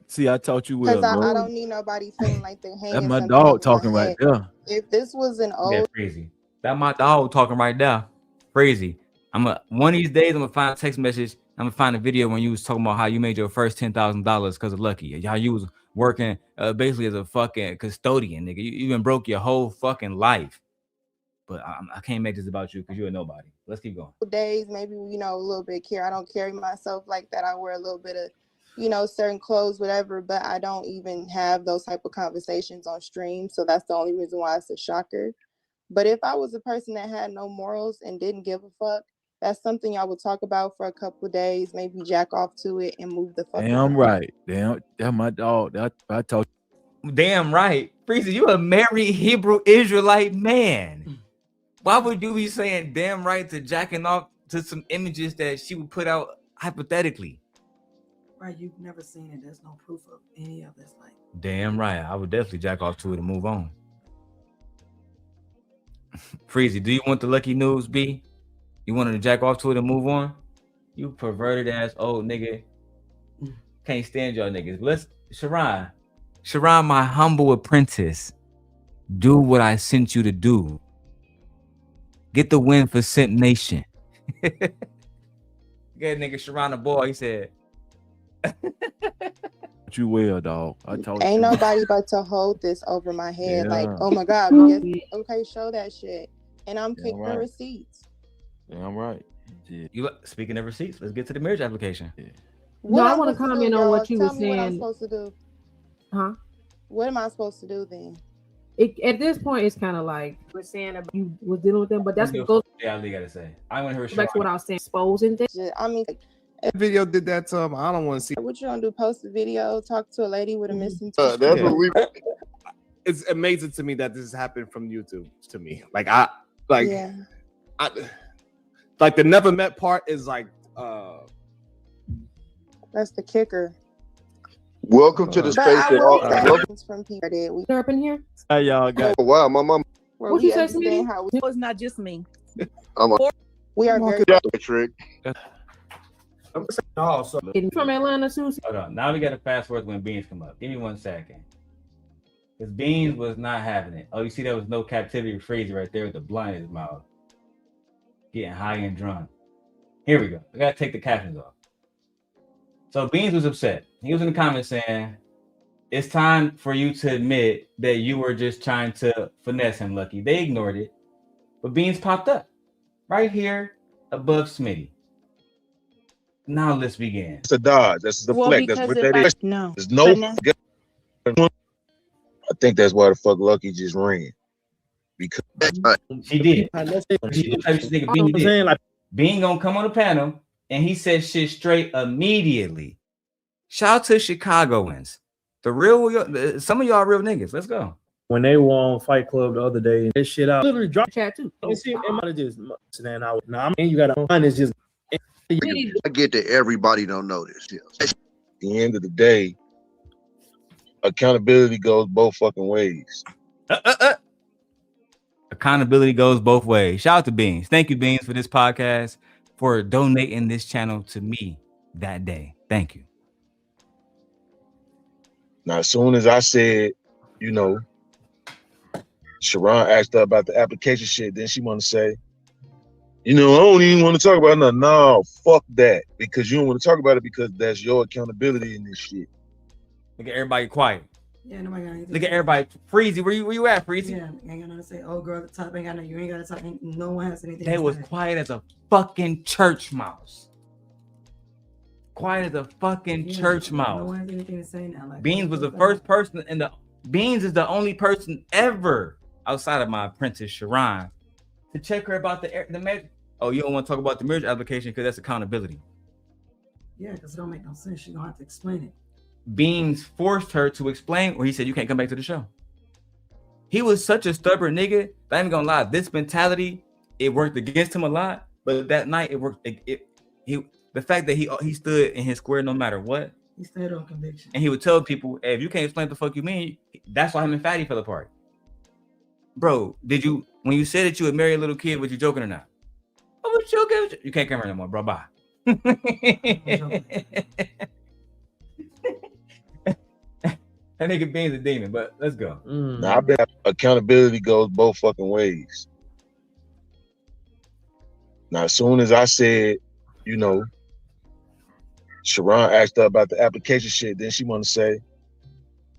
[SPEAKER 17] See, I taught you well.
[SPEAKER 11] Because I
[SPEAKER 17] bro.
[SPEAKER 11] don't need nobody feeling like they're hanging.
[SPEAKER 17] That's my
[SPEAKER 11] something
[SPEAKER 17] dog
[SPEAKER 11] over my
[SPEAKER 17] talking right
[SPEAKER 11] head.
[SPEAKER 17] there.
[SPEAKER 11] If this was an
[SPEAKER 16] Yeah,
[SPEAKER 11] old
[SPEAKER 16] crazy. That my dog talking right there. Crazy. One of these days I'm gonna find a text message. I'm gonna find a video when you was talking about how you made your first $10,000 because of Lucki. How you was working basically as a fucking custodian, nigga. You even broke your whole fucking life. But I can't make this about you because you're a nobody. Let's keep going.
[SPEAKER 11] days, maybe, a little bit care. I don't carry myself like that. I wear a little bit of, certain clothes, whatever, but I don't even have those type of conversations on stream. So that's the only reason why it's a shocker. But if I was a person that had no morals and didn't give a fuck, that's something I would talk about for a couple of days, maybe jack off to it and move the fuck
[SPEAKER 17] Damn
[SPEAKER 11] on.
[SPEAKER 17] right. Damn, that's my dog. I taught
[SPEAKER 16] Damn right. Freezy, you a married Hebrew Israelite man. Why would you be saying damn right to jacking off to some images that she would put out hypothetically?
[SPEAKER 6] Right, you've never seen it. There's no proof of any of this. Like,
[SPEAKER 16] Damn right. I would definitely jack off to it and move on. Freezy, do you want the lucky news, B? You wanted to jack off to it and move on? You perverted ass old nigga. Can't stand y'all niggas. Let's Sharon, my humble apprentice. Do what I sent you to do. Get the win for Simp Nation. Good nigga Sharon the boy, he said.
[SPEAKER 17] you well, dog. I told
[SPEAKER 11] Ain't
[SPEAKER 17] you.
[SPEAKER 11] nobody about to hold this over my head.
[SPEAKER 17] Yeah.
[SPEAKER 11] Like, oh my God, we guess, okay, show that shit. And I'm kicking
[SPEAKER 16] right.
[SPEAKER 11] receipts.
[SPEAKER 17] Damn right.
[SPEAKER 16] You speaking of receipts, let's get to the marriage application.
[SPEAKER 19] No, I want to
[SPEAKER 11] supposed
[SPEAKER 19] comment
[SPEAKER 11] do,
[SPEAKER 19] on
[SPEAKER 11] y'all?
[SPEAKER 19] what you were
[SPEAKER 11] Tell me what I'm
[SPEAKER 19] saying.
[SPEAKER 11] supposed to do.
[SPEAKER 19] Huh?
[SPEAKER 11] What am I supposed to do then?
[SPEAKER 19] At this point, it's kind of like we're saying about you was dealing with them, but that's what goes
[SPEAKER 16] Yeah, Ali gotta say. I want to hear
[SPEAKER 19] back to what I was saying, exposing things.
[SPEAKER 11] I mean,
[SPEAKER 20] video did that to him. I don't want to see.
[SPEAKER 11] What you gonna do? Post a video, talk to a lady with a missing
[SPEAKER 20] That's
[SPEAKER 11] tooth?
[SPEAKER 20] what we. It's amazing to me that this has happened from YouTube to me. Like I,
[SPEAKER 11] Yeah.
[SPEAKER 20] Like the never met part is like
[SPEAKER 11] That's the kicker.
[SPEAKER 18] Welcome to the
[SPEAKER 11] But
[SPEAKER 18] space
[SPEAKER 11] I
[SPEAKER 18] that
[SPEAKER 11] will
[SPEAKER 18] all.
[SPEAKER 11] say
[SPEAKER 18] Welcome.
[SPEAKER 11] things from people that we
[SPEAKER 19] Up in here.
[SPEAKER 20] Hey, y'all got.
[SPEAKER 18] Oh wow, my mom.
[SPEAKER 11] where
[SPEAKER 19] What
[SPEAKER 11] we
[SPEAKER 19] you say,
[SPEAKER 11] understand
[SPEAKER 19] sweetie?
[SPEAKER 11] how
[SPEAKER 7] No, it's not just me.
[SPEAKER 18] I'm a
[SPEAKER 11] we are very
[SPEAKER 18] trick.
[SPEAKER 4] Oh, so
[SPEAKER 19] From Atlanta, Susie.
[SPEAKER 16] Hold on. Now we got to fast forward when Beans come up. Give me 1 second. Because Beans was not having it. Oh, you see there was no captivity freezer right there with the blunt in his mouth. Getting high and drunk. Here we go. We got to take the captions off. So Beans was upset. He was in the comments saying, it's time for you to admit that you were just trying to finesse him, Lucki. They ignored it. But Beans popped up right here above Smitty. Now let's begin.
[SPEAKER 22] It's a dodge. That's a
[SPEAKER 7] Well,
[SPEAKER 22] deflect. That's
[SPEAKER 7] because
[SPEAKER 22] what
[SPEAKER 7] if
[SPEAKER 22] that is.
[SPEAKER 7] no,
[SPEAKER 22] There's no. I think that's why the fuck Lucki just ran. Because
[SPEAKER 16] she did.
[SPEAKER 4] Bean did. Like,
[SPEAKER 16] Bean gonna come on the panel and he said shit straight immediately. Shout out to Chicagoans. The real, some of y'all real niggas. Let's go.
[SPEAKER 4] when they were on Fight Club the other day, and this shit out literally dropped
[SPEAKER 19] chat too.
[SPEAKER 4] And see, it might have just stand out. Now, I mean, you got to find it's just.
[SPEAKER 18] I get that everybody don't know this.
[SPEAKER 22] at the end of the day, accountability goes both fucking ways.
[SPEAKER 16] Accountability goes both ways. Shout out to Beans. Thank you, Beans, for this podcast, for donating this channel to me that day. Thank you.
[SPEAKER 22] Now, as soon as I said, you know, Sharon asked her about the application shit, then she want to say, you know, I don't even want to talk about nothing. No, fuck that. Because you don't want to talk about it because that's your accountability in this shit.
[SPEAKER 16] Look at everybody quiet.
[SPEAKER 6] Yeah, nobody got anything.
[SPEAKER 16] Look at everybody. Freezy, where you at, Freezy?
[SPEAKER 6] Yeah, ain't got nothing to say. Oh, girl, at the top ain't got no. You ain't got to talk. No one has anything.
[SPEAKER 16] They
[SPEAKER 6] to
[SPEAKER 16] was
[SPEAKER 6] say.
[SPEAKER 16] quiet as a fucking church mouse. Quiet as a fucking church mouse.
[SPEAKER 6] No one has anything to say now. Like,
[SPEAKER 16] Beans was the first person in the. Beans is the only person ever outside of my apprentice Sharon to check her about the marriage. Oh, you don't want to talk about the marriage application because that's accountability.
[SPEAKER 6] Yeah, because it don't make no sense. You're gonna have to explain it.
[SPEAKER 16] Beans forced her to explain, or he said, you can't come back to the show. He was such a stubborn nigga. I ain't gonna lie. This mentality, it worked against him a lot, but that night it worked. The fact that he stood in his square no matter what.
[SPEAKER 6] He stood on conviction.
[SPEAKER 16] And he would tell people, hey, if you can't explain what the fuck you mean, that's why him and Fatty fell apart. Bro, when you said that you would marry a little kid, was you joking or not? I was joking. You can't come here no more, bro. Bye. That nigga Bean's a demon, but let's go.
[SPEAKER 22] Now, I bet accountability goes both fucking ways. Now, as soon as I said, you know, Sharon asked her about the application shit, then she want to say,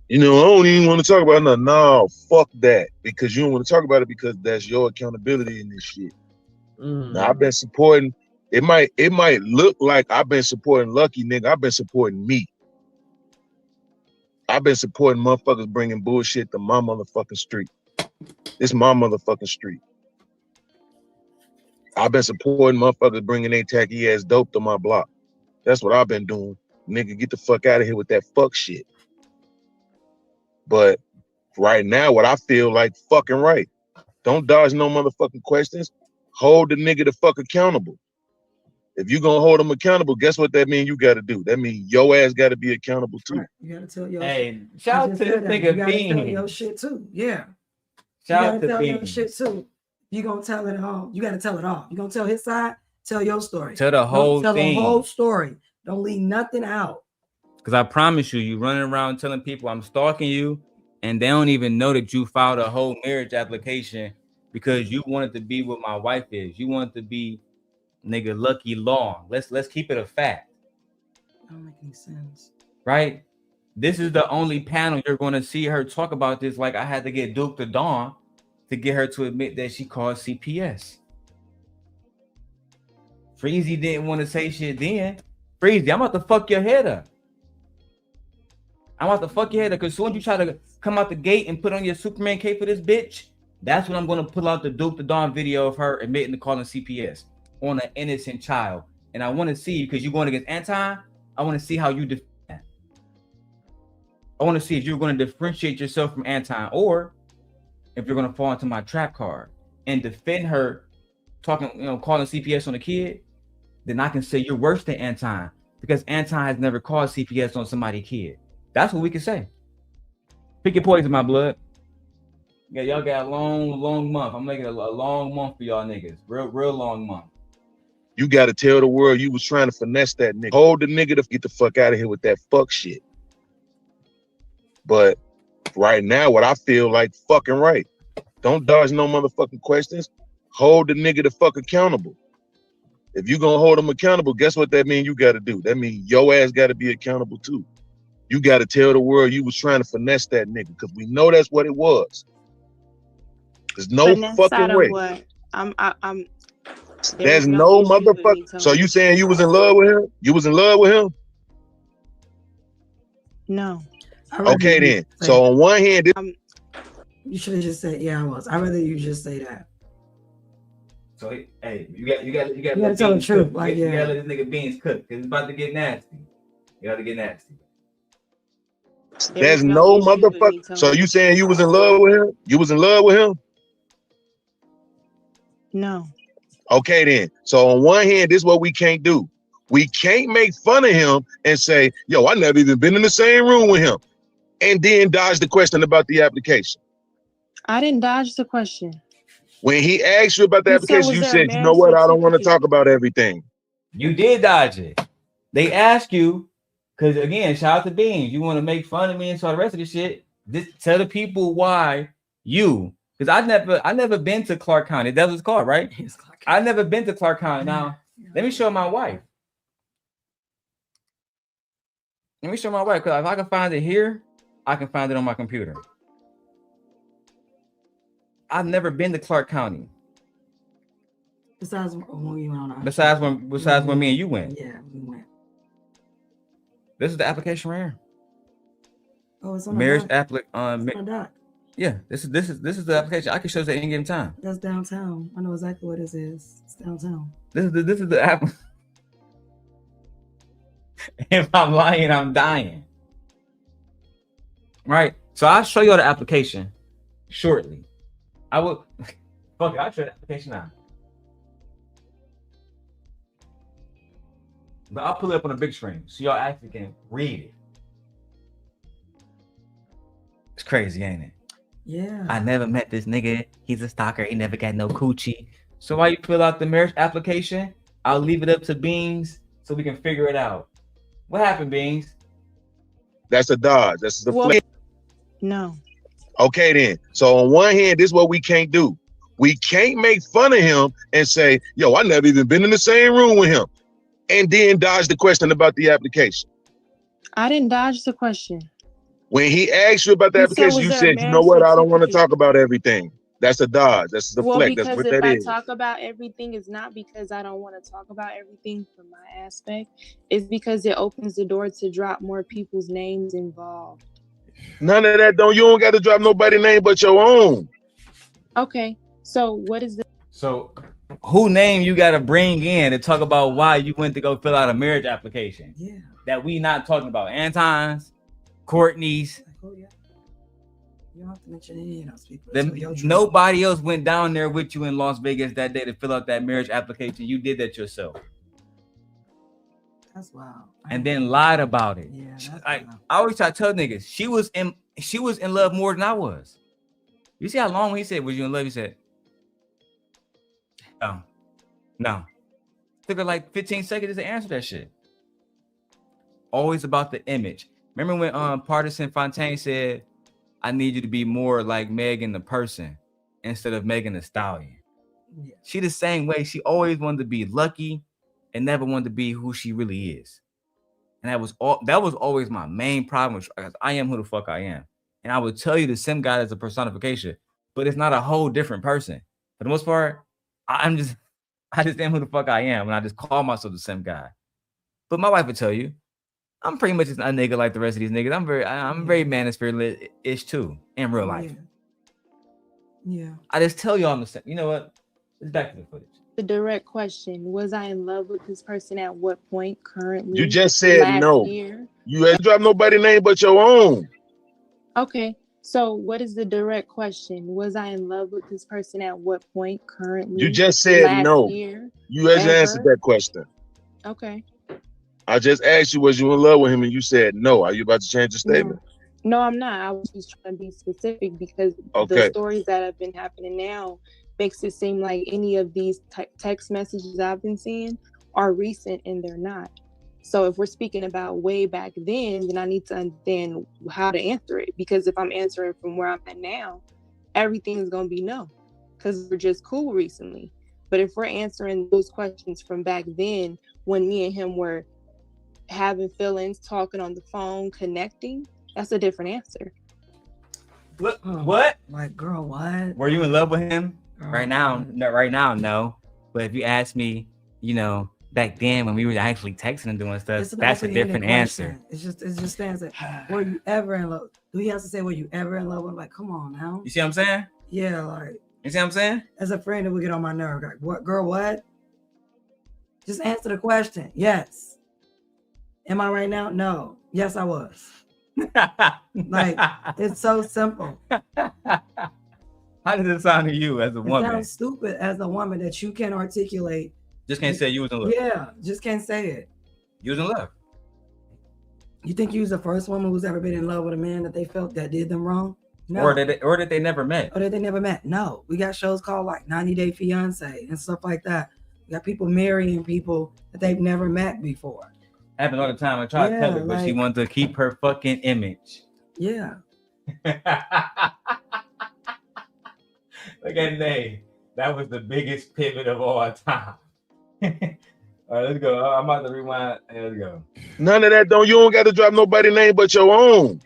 [SPEAKER 22] you know, I don't even want to talk about nothing. No, fuck that. Because you don't want to talk about it because that's your accountability in this shit. Now, I've been supporting, it might look like I've been supporting Lucki, nigga. I've been supporting me. I've been supporting motherfuckers bringing bullshit to my motherfucking street. It's my motherfucking street. I've been supporting motherfuckers bringing their tacky ass dope to my block. That's what I've been doing. Nigga, get the fuck out of here with that fuck shit. But right now, what I feel like fucking right. Don't dodge no motherfucking questions. Hold the nigga the fuck accountable. If you gonna hold him accountable, guess what that means you gotta do? That means your ass gotta be accountable too.
[SPEAKER 6] You gotta tell your
[SPEAKER 16] Hey, shout out to this nigga
[SPEAKER 6] You gotta tell
[SPEAKER 16] Bean.
[SPEAKER 6] your shit too. Yeah.
[SPEAKER 16] Shout
[SPEAKER 6] you
[SPEAKER 16] out
[SPEAKER 6] gotta
[SPEAKER 16] to
[SPEAKER 6] tell your
[SPEAKER 16] Bean.
[SPEAKER 6] shit too. You gonna tell it all. You gotta tell it all. You gonna tell his side, tell your story.
[SPEAKER 16] Tell the whole
[SPEAKER 6] Tell
[SPEAKER 16] thing.
[SPEAKER 6] the whole story. Don't leave nothing out.
[SPEAKER 16] Because I promise you running around telling people I'm stalking you, and they don't even know that you filed a whole marriage application because you wanted to be what my wife is. You wanted to be nigga Lucki Long. Let's keep it a fact.
[SPEAKER 6] That don't make any sense.
[SPEAKER 16] Right? This is the only panel you're going to see her talk about this. Like I had to get Duke to Dawn to get her to admit that she called CPS. Freezy didn't want to say shit then. Freezy, I'm about to fuck your head up. I'm about to fuck your head up because soon as you try to come out the gate and put on your Superman cape for this bitch, that's when I'm going to pull out the Duke to Dawn video of her admitting to calling CPS on an innocent child. And I want to see, because you're going against Anton, I want to see how you defend that. I want to see if you're going to differentiate yourself from Anton or if you're going to fall into my trap card and defend her
[SPEAKER 13] talking, calling CPS on a kid, then I can say you're worse than Anton because Anton has never called CPS on somebody's kid. That's what we can say. Pick your poison, my blood. Yeah, y'all got a long month. I'm making a long month for y'all niggas. Real long month.
[SPEAKER 22] You got to tell the world you was trying to finesse that nigga. Hold the nigga to get the fuck out of here with that fuck shit. But right now, what I feel like fucking right. Don't dodge no motherfucking questions. Hold the nigga the fuck accountable. If you gonna hold him accountable, guess what that means you gotta do? That means your ass gotta be accountable too. You gotta tell the world you was trying to finesse that nigga because we know that's what it was. There's no fucking way.
[SPEAKER 11] What?
[SPEAKER 22] There's no motherfucker. So you saying you was in love with him? You was in love with him?
[SPEAKER 11] No.
[SPEAKER 22] Okay then. So on one hand,
[SPEAKER 6] you should have just said, "Yeah, I was." I'd rather you just say that.
[SPEAKER 13] So hey, you got
[SPEAKER 6] to tell the truth. Like,
[SPEAKER 13] you gotta let this nigga beans cook because it's about to get nasty. You gotta get nasty.
[SPEAKER 22] There's no motherfucker. So you saying you was in love with him? You was in love with him?
[SPEAKER 11] No.
[SPEAKER 22] Okay then. So on one hand, this is what we can't do. We can't make fun of him and say, yo, I never even been in the same room with him. And then dodge the question about the application.
[SPEAKER 11] I didn't dodge the question.
[SPEAKER 22] When he asked you about the
[SPEAKER 11] You
[SPEAKER 22] application, you
[SPEAKER 11] was there a
[SPEAKER 22] said, you know
[SPEAKER 11] marriage
[SPEAKER 22] what? I don't want to
[SPEAKER 11] certificate?
[SPEAKER 22] talk about everything.
[SPEAKER 13] You did dodge it. They ask you, because again, shout out to Beans. You want to make fun of me and all the rest of the shit. Just tell the people why you. Because I never been to Clark County. That was it's called, right? I never been to Clark County. Now, let me show my wife. Let me show my wife. Because if I can find it here, I can find it on my computer. I've never been to Clark County.
[SPEAKER 6] Besides when we went on our
[SPEAKER 13] Besides when me and you went.
[SPEAKER 6] Yeah, we went.
[SPEAKER 13] This is the application right here.
[SPEAKER 6] Oh, it's on
[SPEAKER 13] Marriage
[SPEAKER 6] the doc.
[SPEAKER 13] application.
[SPEAKER 6] It's on the doc.
[SPEAKER 13] Yeah, this is the application. I can show you at any given time.
[SPEAKER 6] That's downtown. I know exactly what this is. It's downtown.
[SPEAKER 13] This is the app. If I'm lying, I'm dying. Right. So I'll show you the application shortly. I will. Fuck it. I'll show you the application now. But I'll pull it up on a big screen so y'all actually can read it. It's crazy, ain't it?
[SPEAKER 6] Yeah.
[SPEAKER 13] I never met this nigga. He's a stalker. He never got no coochie. So while you fill out the marriage application, I'll leave it up to Beans so we can figure it out. What happened, Beans?
[SPEAKER 22] That's a dodge. That's the flip.
[SPEAKER 11] No.
[SPEAKER 22] Okay then. So on one hand, this is what we can't do. We can't make fun of him and say, yo, I never even been in the same room with him. And then dodge the question about the application.
[SPEAKER 11] I didn't dodge the question.
[SPEAKER 22] When he asked you about the
[SPEAKER 11] You
[SPEAKER 22] application,
[SPEAKER 11] said,
[SPEAKER 22] you
[SPEAKER 11] was there a
[SPEAKER 22] said, you know what?
[SPEAKER 11] marriage
[SPEAKER 22] I don't want to
[SPEAKER 11] certificate?
[SPEAKER 22] talk about everything. That's a dodge. That's the
[SPEAKER 11] Well,
[SPEAKER 22] flex. That's
[SPEAKER 11] because
[SPEAKER 22] what
[SPEAKER 11] if
[SPEAKER 22] that
[SPEAKER 11] I
[SPEAKER 22] is.
[SPEAKER 11] talk about everything, it's not because I don't want to talk about everything from my aspect. It's because it opens the door to drop more people's names involved.
[SPEAKER 22] None of that. You don't got to drop nobody's name but your own.
[SPEAKER 11] Okay. So what is the
[SPEAKER 13] So who name you got to bring in to talk about why you went to go fill out a marriage application?
[SPEAKER 6] Yeah.
[SPEAKER 13] That we not talking about. Anton's, Courtney's.
[SPEAKER 6] Oh, yeah. You don't have to mention any of those people.
[SPEAKER 13] Nobody else went down there with you in Las Vegas that day to fill out that marriage application. You did that yourself.
[SPEAKER 6] That's wild.
[SPEAKER 13] And then lied about it.
[SPEAKER 6] Yeah,
[SPEAKER 13] I always try to tell niggas she was in love more than I was. You see how long when he said, was you in love? He said, no. Took her like 15 seconds to answer that shit. Always about the image. Remember when Partisan Fontaine said, I need you to be more like Megan the person instead of Megan the Stallion. Yeah. She the same way. She always wanted to be lucky and never wanted to be who she really is. And that was always my main problem because I am who the fuck I am. And I would tell you the Sim guy is a personification, but it's not a whole different person. For the most part, I just am who the fuck I am, and I just call myself the Sim guy. But my wife would tell you, I'm pretty much just a nigga like the rest of these niggas. I'm very manosphere-ish too in real life.
[SPEAKER 6] Yeah.
[SPEAKER 13] I just tell you I'm the same. You know what? It's back to the footage.
[SPEAKER 11] The direct question, was I in love with this person at what point currently?
[SPEAKER 22] You just said
[SPEAKER 11] last
[SPEAKER 22] no.
[SPEAKER 11] Year?
[SPEAKER 22] You ain't drop nobody's name but your own.
[SPEAKER 11] Okay. So, what is the direct question? Was I in love with this person at what point? Currently?
[SPEAKER 22] You just said
[SPEAKER 11] Last
[SPEAKER 22] no.
[SPEAKER 11] year?
[SPEAKER 22] You just answered
[SPEAKER 11] Ever?
[SPEAKER 22] that question.
[SPEAKER 11] Okay.
[SPEAKER 22] I just asked you, was you in love with him, and you said no. Are you about to change your statement?
[SPEAKER 11] No, I'm not. I was just trying to be specific because the
[SPEAKER 22] Okay.
[SPEAKER 11] stories that have been happening now makes it seem like any of these text messages I've been seeing are recent, and they're not. So if we're speaking about way back then I need to understand how to answer it, because if I'm answering from where I'm at now, everything is going to be no, because we're just cool recently. But if we're answering those questions from back then when me and him were having feelings, talking on the phone, connecting, that's a different answer.
[SPEAKER 13] What?
[SPEAKER 6] Like, girl, what?
[SPEAKER 13] Were you in love with him?
[SPEAKER 6] Girl,
[SPEAKER 13] Right now, no. But if you ask me, back then when we were actually texting and doing stuff,
[SPEAKER 6] It's an
[SPEAKER 13] that's a
[SPEAKER 6] open-ended
[SPEAKER 13] different
[SPEAKER 6] question.
[SPEAKER 13] answer.
[SPEAKER 6] It just stands at, were you ever in love? Do he have to say, were you ever in love with him? Like, come on now.
[SPEAKER 13] You see what I'm saying?
[SPEAKER 6] Yeah, like.
[SPEAKER 13] You see what I'm saying?
[SPEAKER 6] As a friend, it would get on my nerve. Like, what, girl, what? Just answer the question. Yes. Am I right now? No. Yes, I was. Like, it's so simple.
[SPEAKER 13] How does it sound to you as a
[SPEAKER 6] It
[SPEAKER 13] woman?
[SPEAKER 6] sounds stupid as a woman that you can articulate.
[SPEAKER 13] Just can't say you was in love.
[SPEAKER 6] Yeah, just can't say it.
[SPEAKER 13] You was in love.
[SPEAKER 6] You think you was the first woman who's ever been in love with a man that they felt that did them wrong? No.
[SPEAKER 13] Or that they never met.
[SPEAKER 6] Or that they never met. No. We got shows called like 90 Day Fiance and stuff like that. We got people marrying people that they've never met before.
[SPEAKER 13] Happened all the time. I tried to tell her, but she wanted to keep her fucking image.
[SPEAKER 6] Yeah.
[SPEAKER 13] Look at Nay. That was the biggest pivot of all time. All right, let's go. I'm about to rewind. Let's go.
[SPEAKER 22] None of that. You don't got to drop nobody's name but your own.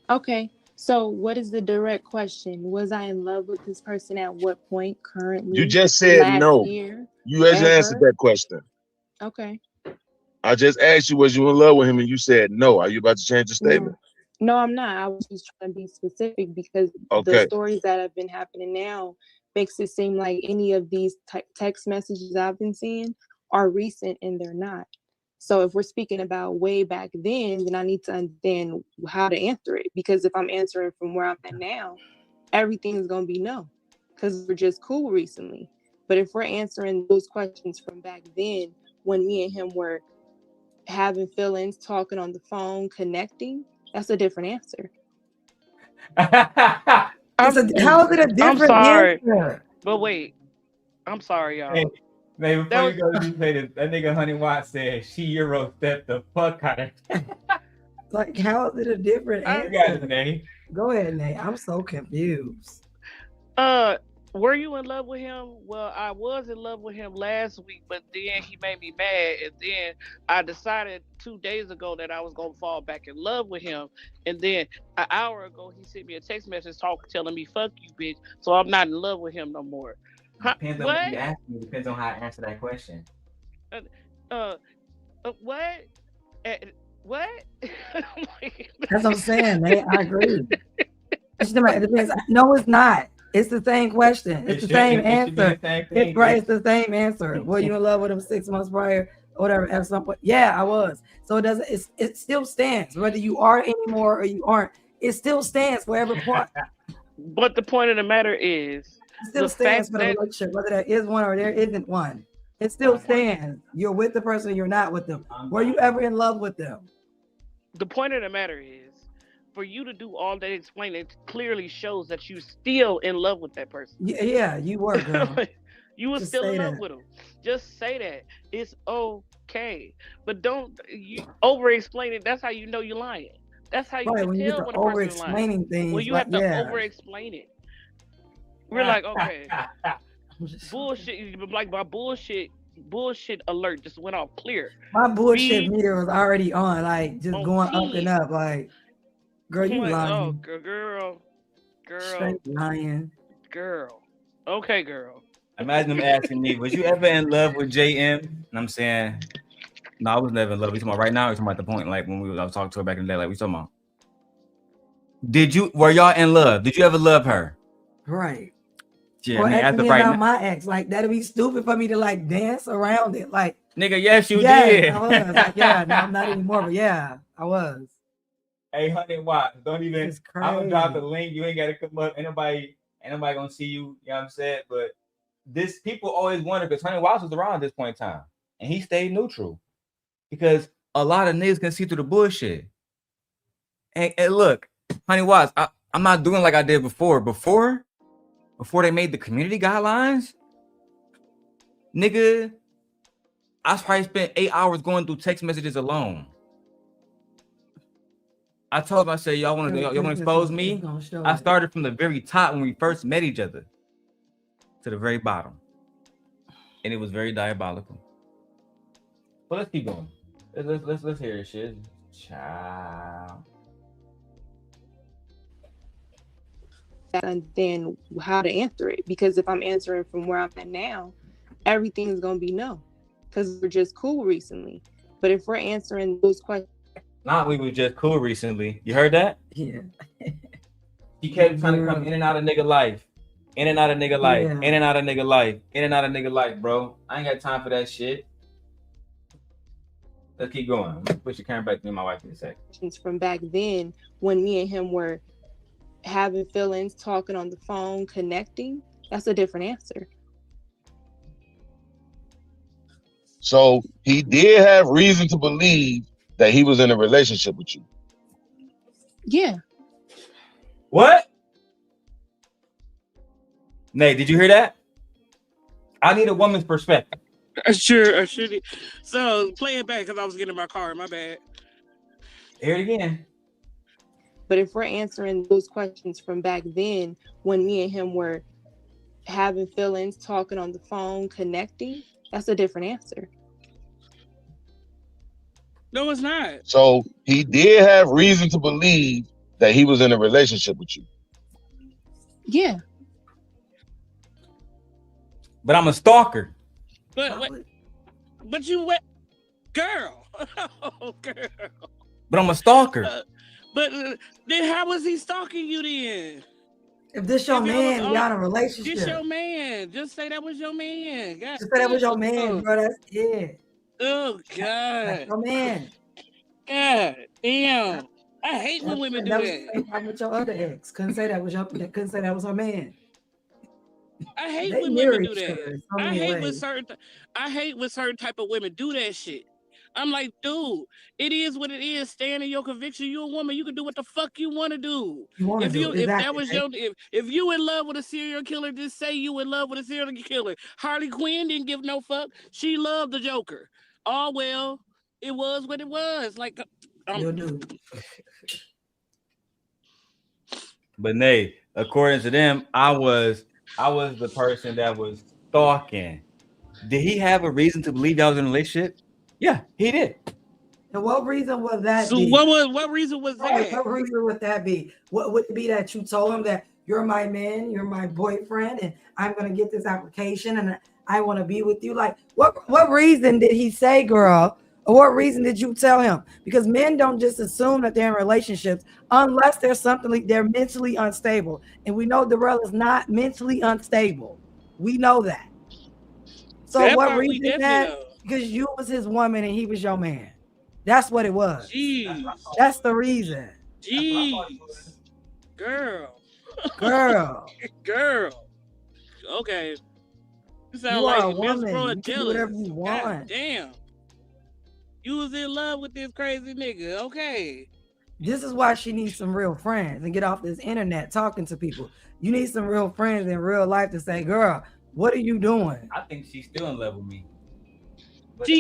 [SPEAKER 11] Okay. So what is the direct question? Was I in love with this person at what point? Currently?
[SPEAKER 22] You just said
[SPEAKER 11] last
[SPEAKER 22] no.
[SPEAKER 11] Year?
[SPEAKER 22] You just answered that question.
[SPEAKER 11] Okay.
[SPEAKER 22] I just asked you, was you in love with him, and you said no. Are you about to change your statement?
[SPEAKER 11] No, I'm not. I was just trying to be specific because the
[SPEAKER 22] Okay.
[SPEAKER 11] stories that have been happening now makes it seem like any of these text messages I've been seeing are recent, and they're not. So if we're speaking about way back then I need to understand how to answer it, because if I'm answering from where I'm at now, everything is going to be no, because we're just cool recently. But if we're answering those questions from back then when me and him were having feelings, talking on the phone, connecting, that's a different answer.
[SPEAKER 6] How is it a different
[SPEAKER 7] I'm sorry,
[SPEAKER 6] answer?
[SPEAKER 7] but wait. I'm sorry, y'all.
[SPEAKER 13] Hey, man, before you go, you say this, that nigga Honey Watt said she Euro stepped the fuck out of it.
[SPEAKER 6] Like, how is it a different
[SPEAKER 13] You
[SPEAKER 6] answer?
[SPEAKER 13] got it, Nay.
[SPEAKER 6] Go ahead, Nate. I'm so confused.
[SPEAKER 7] Were you in love with him? Well, I was in love with him last week, but then he made me mad, and then I decided 2 days ago that I was gonna fall back in love with him, and then an hour ago he sent me a text message telling me "fuck you, bitch." So I'm not in love with him no more.
[SPEAKER 13] Depends on what you ask me. Depends on how I answer that question.
[SPEAKER 7] What? What?
[SPEAKER 6] That's what I'm saying, Nate. I agree. It depends. No, it's not. It's the same question. It's the same answer. It's right. It's the same answer. Were you in love with him 6 months prior, or whatever? At some point, yeah, I was. So it doesn't. It still stands. Whether you are anymore or you aren't, it still stands wherever point.
[SPEAKER 7] But the point of the matter is,
[SPEAKER 6] It still stands for the relationship, whether there is one or there isn't one. It still stands. You're with the person, you're not with them. Were you ever in love with them?
[SPEAKER 7] The point of the matter is, for you to do all that explaining clearly shows that you still in love with that person.
[SPEAKER 6] Yeah, you were, girl.
[SPEAKER 7] You were
[SPEAKER 6] Just
[SPEAKER 7] still
[SPEAKER 6] say
[SPEAKER 7] in love
[SPEAKER 6] that.
[SPEAKER 7] with him. Just say that. It's okay. But don't you over explain it. That's how you know you're lying. That's how you
[SPEAKER 6] Right,
[SPEAKER 7] can
[SPEAKER 6] when you get
[SPEAKER 7] tell
[SPEAKER 6] to
[SPEAKER 7] when a person is
[SPEAKER 6] over-explaining
[SPEAKER 7] lying.
[SPEAKER 6] things,
[SPEAKER 7] When you
[SPEAKER 6] like,
[SPEAKER 7] have to
[SPEAKER 6] yeah.
[SPEAKER 7] over explain it. We're like, okay. Bullshit, like my bullshit alert just went off clear.
[SPEAKER 6] My bullshit meter was already on, like just going up and up. Like, girl, you
[SPEAKER 7] I'm like,
[SPEAKER 6] lying.
[SPEAKER 7] oh, girl.
[SPEAKER 6] Straight lying.
[SPEAKER 7] Girl. Okay, girl.
[SPEAKER 13] Imagine them asking me, was you ever in love with JM? And I'm saying, no, I was never in love. We talking about right now, or talking about the point, like when I was talking to her back in the day, like we talking about. Were y'all in love? Did you ever love her?
[SPEAKER 6] Right.
[SPEAKER 13] Yeah,
[SPEAKER 6] Or
[SPEAKER 13] nigga,
[SPEAKER 6] asking me
[SPEAKER 13] right
[SPEAKER 6] about
[SPEAKER 13] now-
[SPEAKER 6] my ex. Like, that'd be stupid for me to like dance around it. Like,
[SPEAKER 13] Nigga, yes, you
[SPEAKER 6] yes,
[SPEAKER 13] did.
[SPEAKER 6] I was. Like, yeah, no, I'm not anymore, but yeah, I was.
[SPEAKER 13] Hey, 100 watts. Don't even.
[SPEAKER 6] It's
[SPEAKER 13] I'm gonna drop the
[SPEAKER 6] crazy.
[SPEAKER 13] link. You ain't gotta come up. Ain't nobody gonna see you. You know what I'm saying? But this people always wonder because 100 watts was around at this point in time, and he stayed neutral because a lot of niggas can see through the bullshit. And look, 100 watts. I'm not doing like I did before. Before they made the community guidelines, nigga, I probably spent 8 hours going through text messages alone. I told him, I said, y'all want to expose me? I started from the very top when we first met each other to the very bottom, and it was very diabolical. But let's keep going. Let's hear this shit. Ciao.
[SPEAKER 11] And then how to answer it, because if I'm answering from where I'm at now, everything is gonna be no, because we're just cool recently. But if we're answering those questions,
[SPEAKER 13] We were just cool recently. You heard that?
[SPEAKER 6] Yeah.
[SPEAKER 13] He kept trying to come in and out of nigga life, in and out of nigga life,
[SPEAKER 6] Yeah.
[SPEAKER 13] in and out of nigga life, in and out of nigga life, bro. I ain't got time for that shit. Let's keep going. I'm gonna push your camera back to me and my wife in a second.
[SPEAKER 11] from back then, when me and him were having feelings, talking on the phone, connecting, that's a different answer.
[SPEAKER 22] So he did have reason to believe that he was in a relationship with you.
[SPEAKER 11] Yeah.
[SPEAKER 13] What? Nate, did you hear that? I need a woman's perspective.
[SPEAKER 7] Sure. So play it back because I was getting in my car. My bad.
[SPEAKER 13] Hear it again.
[SPEAKER 11] But if we're answering those questions from back then, when me and him were having feelings, talking on the phone, connecting, that's a different answer.
[SPEAKER 7] No, it's not.
[SPEAKER 22] So he did have reason to believe that he was in a relationship with you.
[SPEAKER 11] Yeah.
[SPEAKER 13] But I'm a stalker.
[SPEAKER 7] But you went, girl. Oh, girl.
[SPEAKER 13] But I'm a stalker.
[SPEAKER 7] But then how was he stalking you then?
[SPEAKER 6] If this your man, y'all in a relationship.
[SPEAKER 7] This your man. Just say that was your man. God,
[SPEAKER 6] Just say that was your man, bro. That's it.
[SPEAKER 7] Oh God.
[SPEAKER 6] That's your man.
[SPEAKER 7] God damn. I hate when women do
[SPEAKER 6] that. Was
[SPEAKER 7] that.
[SPEAKER 6] the same problem with your other ex. Couldn't say that was her man.
[SPEAKER 7] I hate
[SPEAKER 6] They
[SPEAKER 7] when
[SPEAKER 6] mirror
[SPEAKER 7] women do
[SPEAKER 6] each
[SPEAKER 7] that.
[SPEAKER 6] other in so
[SPEAKER 7] I
[SPEAKER 6] many
[SPEAKER 7] hate when
[SPEAKER 6] ways.
[SPEAKER 7] certain type of women do that shit. I'm like, dude, it is what it is. Stand in your conviction. You're a woman. You can do what the fuck you want to do. If that was your, if you in love with a serial killer, just say you in love with a serial killer. Harley Quinn didn't give no fuck. She loved the Joker. Oh well, it was what it was. Like,
[SPEAKER 13] But Nate, according to them, I was the person that was stalking. Did he have a reason to believe I was in a relationship? Yeah, he did.
[SPEAKER 6] And what reason would that
[SPEAKER 7] so
[SPEAKER 6] be?
[SPEAKER 7] What reason was that?
[SPEAKER 6] What reason would that be? What would it be that you told him that you're my man, you're my boyfriend, and I'm gonna get this application and I want to be with you? Like, what reason did he say, girl? Or what reason did you tell him? Because men don't just assume that they're in relationships unless there's something like they're mentally unstable. And we know Darrel is not mentally unstable. We know that. So
[SPEAKER 7] That
[SPEAKER 6] what
[SPEAKER 7] part we
[SPEAKER 6] reason
[SPEAKER 7] definitely
[SPEAKER 6] that? Because you was his woman and he was your man. That's what it was.
[SPEAKER 7] Jeez.
[SPEAKER 6] That's the reason.
[SPEAKER 7] Jeez. Girl.
[SPEAKER 6] Girl.
[SPEAKER 7] Okay. You sound
[SPEAKER 6] You are
[SPEAKER 7] like
[SPEAKER 6] a
[SPEAKER 7] Miss
[SPEAKER 6] woman.
[SPEAKER 7] Bro
[SPEAKER 6] You can do
[SPEAKER 7] jealous.
[SPEAKER 6] whatever you want.
[SPEAKER 7] God damn. You was in love with this crazy nigga. Okay.
[SPEAKER 6] This is why she needs some real friends and get off this internet talking to people. You need some real friends in real life to say, girl, what are you doing?
[SPEAKER 13] I think she's still in love with me.
[SPEAKER 7] She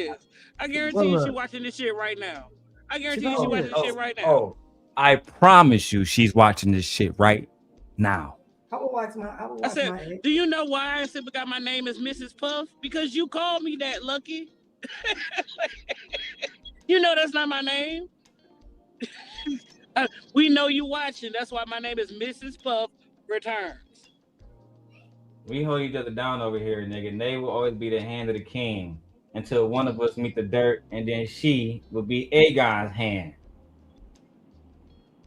[SPEAKER 7] is. I guarantee you she
[SPEAKER 6] look.
[SPEAKER 7] watching this shit right now. I guarantee you she watching this shit right now.
[SPEAKER 13] Oh, I promise you she's watching this shit right now.
[SPEAKER 6] I will watch my
[SPEAKER 7] I said, do you know why I simply got my name as Mrs. Puff? Because you called me that, Lucki. You know that's not my name. We know you watching. That's why my name is Mrs. Puff Returns.
[SPEAKER 13] We hold each other down over here, nigga. They will always be the hand of the king until one of us meet the dirt, and then she will be Aegon's hand.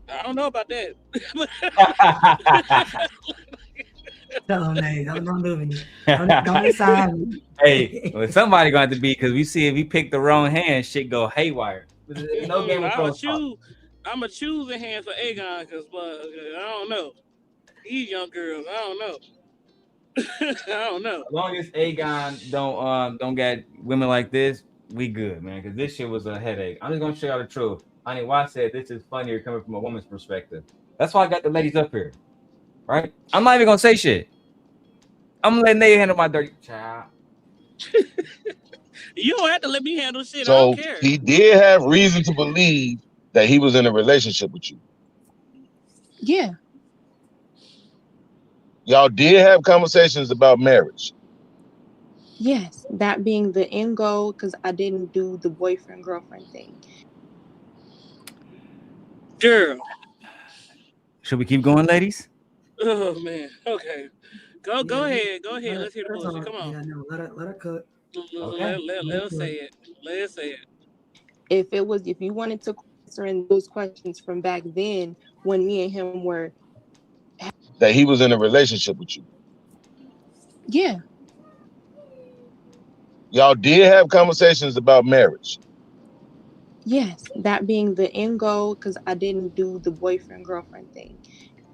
[SPEAKER 7] I don't know about that.
[SPEAKER 6] Tell him, hey, don't do me. Don't decide me.
[SPEAKER 13] Hey, well, somebody going to be, because we see if we pick the wrong hand, shit go haywire. No Game of Thrones.
[SPEAKER 7] I'm a choosing hand for Aegon because, I don't know. These young girls, I don't know. I don't know.
[SPEAKER 13] As long as Aegon don't get women like this, we good, man. Because this shit was a headache. I'm just gonna show y'all the truth. Honey, why I said this is funnier coming from a woman's perspective. That's why I got the ladies up here, right? I'm not even gonna say shit. I'm letting they handle my dirty child.
[SPEAKER 7] You don't have to let me handle shit. I
[SPEAKER 22] So
[SPEAKER 7] don't care.
[SPEAKER 22] he did have reason to believe that he was in a relationship with you.
[SPEAKER 11] Yeah.
[SPEAKER 22] Y'all did have conversations about marriage.
[SPEAKER 11] Yes. That being the end goal, because I didn't do the boyfriend girlfriend thing.
[SPEAKER 7] Girl.
[SPEAKER 13] Should we keep going, ladies?
[SPEAKER 7] Oh man. Okay. Go ahead. Go ahead. Let's hear the
[SPEAKER 6] That's all
[SPEAKER 7] bullshit.
[SPEAKER 6] right.
[SPEAKER 7] Come on.
[SPEAKER 6] Yeah, no, let her cook.
[SPEAKER 7] Let us say it. Let's say it.
[SPEAKER 11] If you wanted to answer those questions from back then when me and him were,
[SPEAKER 22] That he was in a relationship with you.
[SPEAKER 11] yeah.
[SPEAKER 22] Y'all did have conversations about marriage.
[SPEAKER 11] Yes, that being the end goal, because I didn't do the boyfriend girlfriend thing.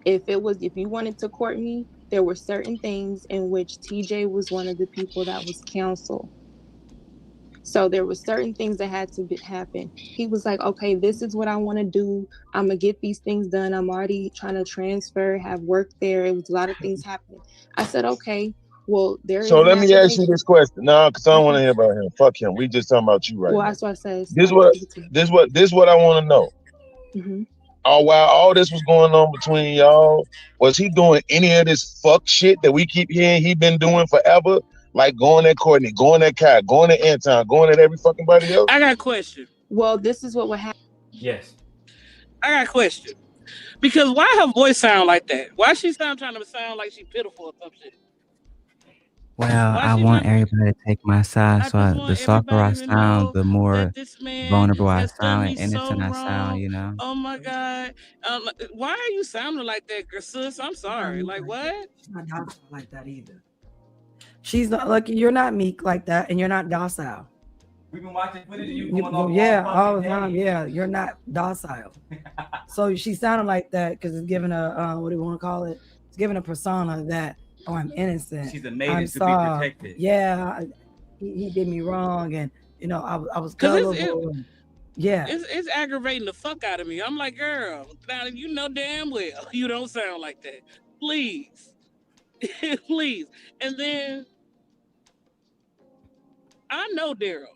[SPEAKER 11] If you wanted to court me, there were certain things in which TJ was one of the people that was counsel. So there were certain things that had to happen. He was like, okay, this is what I want to do. I'm going to get these things done. I'm already trying to transfer, have work there. It was a lot of things happening. I said, okay, well, there is
[SPEAKER 22] So
[SPEAKER 11] an
[SPEAKER 22] let me ask you
[SPEAKER 11] application.
[SPEAKER 22] this question. No, because I don't want to hear about him. Fuck him. We just talking about you right
[SPEAKER 11] Well,
[SPEAKER 22] now.
[SPEAKER 11] that's what I said.
[SPEAKER 22] This what I want to know.
[SPEAKER 11] Mm-hmm.
[SPEAKER 22] While all this was going on between y'all, was he doing any of this fuck shit that we keep hearing he been doing forever? Like going at Courtney, going at Kai, going at Anton, going at every fucking body else?
[SPEAKER 7] I got a question.
[SPEAKER 11] Well, this is what would happen.
[SPEAKER 13] Yes.
[SPEAKER 7] I got a question. Because why her voice sound like that? Why she trying to sound like she pitiful or some shit?
[SPEAKER 13] Well, I want everybody to take my side, so the softer I sound, the more vulnerable I sound and innocent I sound, you know?
[SPEAKER 7] Oh my God. Why are you sounding like that, girl, sis? I'm sorry. Like what?
[SPEAKER 6] She's not docile like that either. She's not like you're not meek like that, and you're not docile.
[SPEAKER 13] We've been watching footage of you going off
[SPEAKER 6] all the time. Yeah, you're not docile. So she sounded like that because it's giving a what do you want to call it? It's giving a persona that I'm innocent.
[SPEAKER 13] She's a maiden
[SPEAKER 6] I'm
[SPEAKER 13] to be
[SPEAKER 6] soft.
[SPEAKER 13] protected.
[SPEAKER 6] Yeah, he did me wrong, and I was gullible. Yeah,
[SPEAKER 7] it's aggravating the fuck out of me. I'm like, girl, now you know damn well you don't sound like that. Please. Please. And then I know Darrel.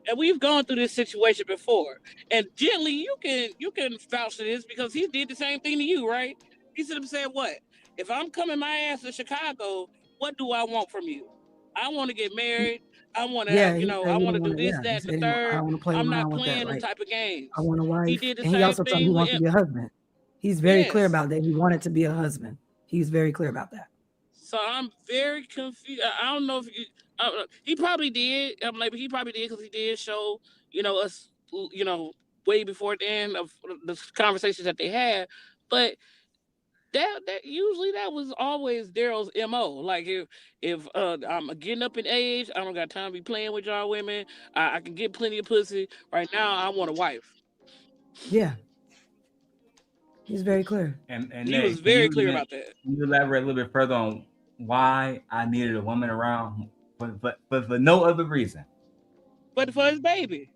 [SPEAKER 7] And we've gone through this situation before. And gently, you can vouch for this because he did the same thing to you, right? He should have said, what? If I'm coming my ass to Chicago, what do I want from you? I want to get married. I want to have, I want to do this, that, and the third.
[SPEAKER 6] I want to play
[SPEAKER 7] I'm not
[SPEAKER 6] around with
[SPEAKER 7] playing
[SPEAKER 6] that.
[SPEAKER 7] them
[SPEAKER 6] Like,
[SPEAKER 7] type of games.
[SPEAKER 6] I want a wife.
[SPEAKER 7] He did the
[SPEAKER 6] and he
[SPEAKER 7] same
[SPEAKER 6] also told me he
[SPEAKER 7] thing
[SPEAKER 6] wants
[SPEAKER 7] with
[SPEAKER 6] to be a husband. He's very clear about that. He wanted to be a husband. He's very clear about that.
[SPEAKER 7] So I'm very confused. I don't know if he probably did. I'm like, he probably did because he did show, us, way before the end of the conversations that they had. But that usually that was always Darrel's MO. Like if I'm getting up in age, I don't got time to be playing with y'all women. I can get plenty of pussy. Right now, I want a wife.
[SPEAKER 6] Yeah. He's very clear.
[SPEAKER 13] And
[SPEAKER 7] he was very clear about that.
[SPEAKER 13] Can you elaborate a little bit further on why I needed a woman around, but for no other reason?
[SPEAKER 7] But for his baby.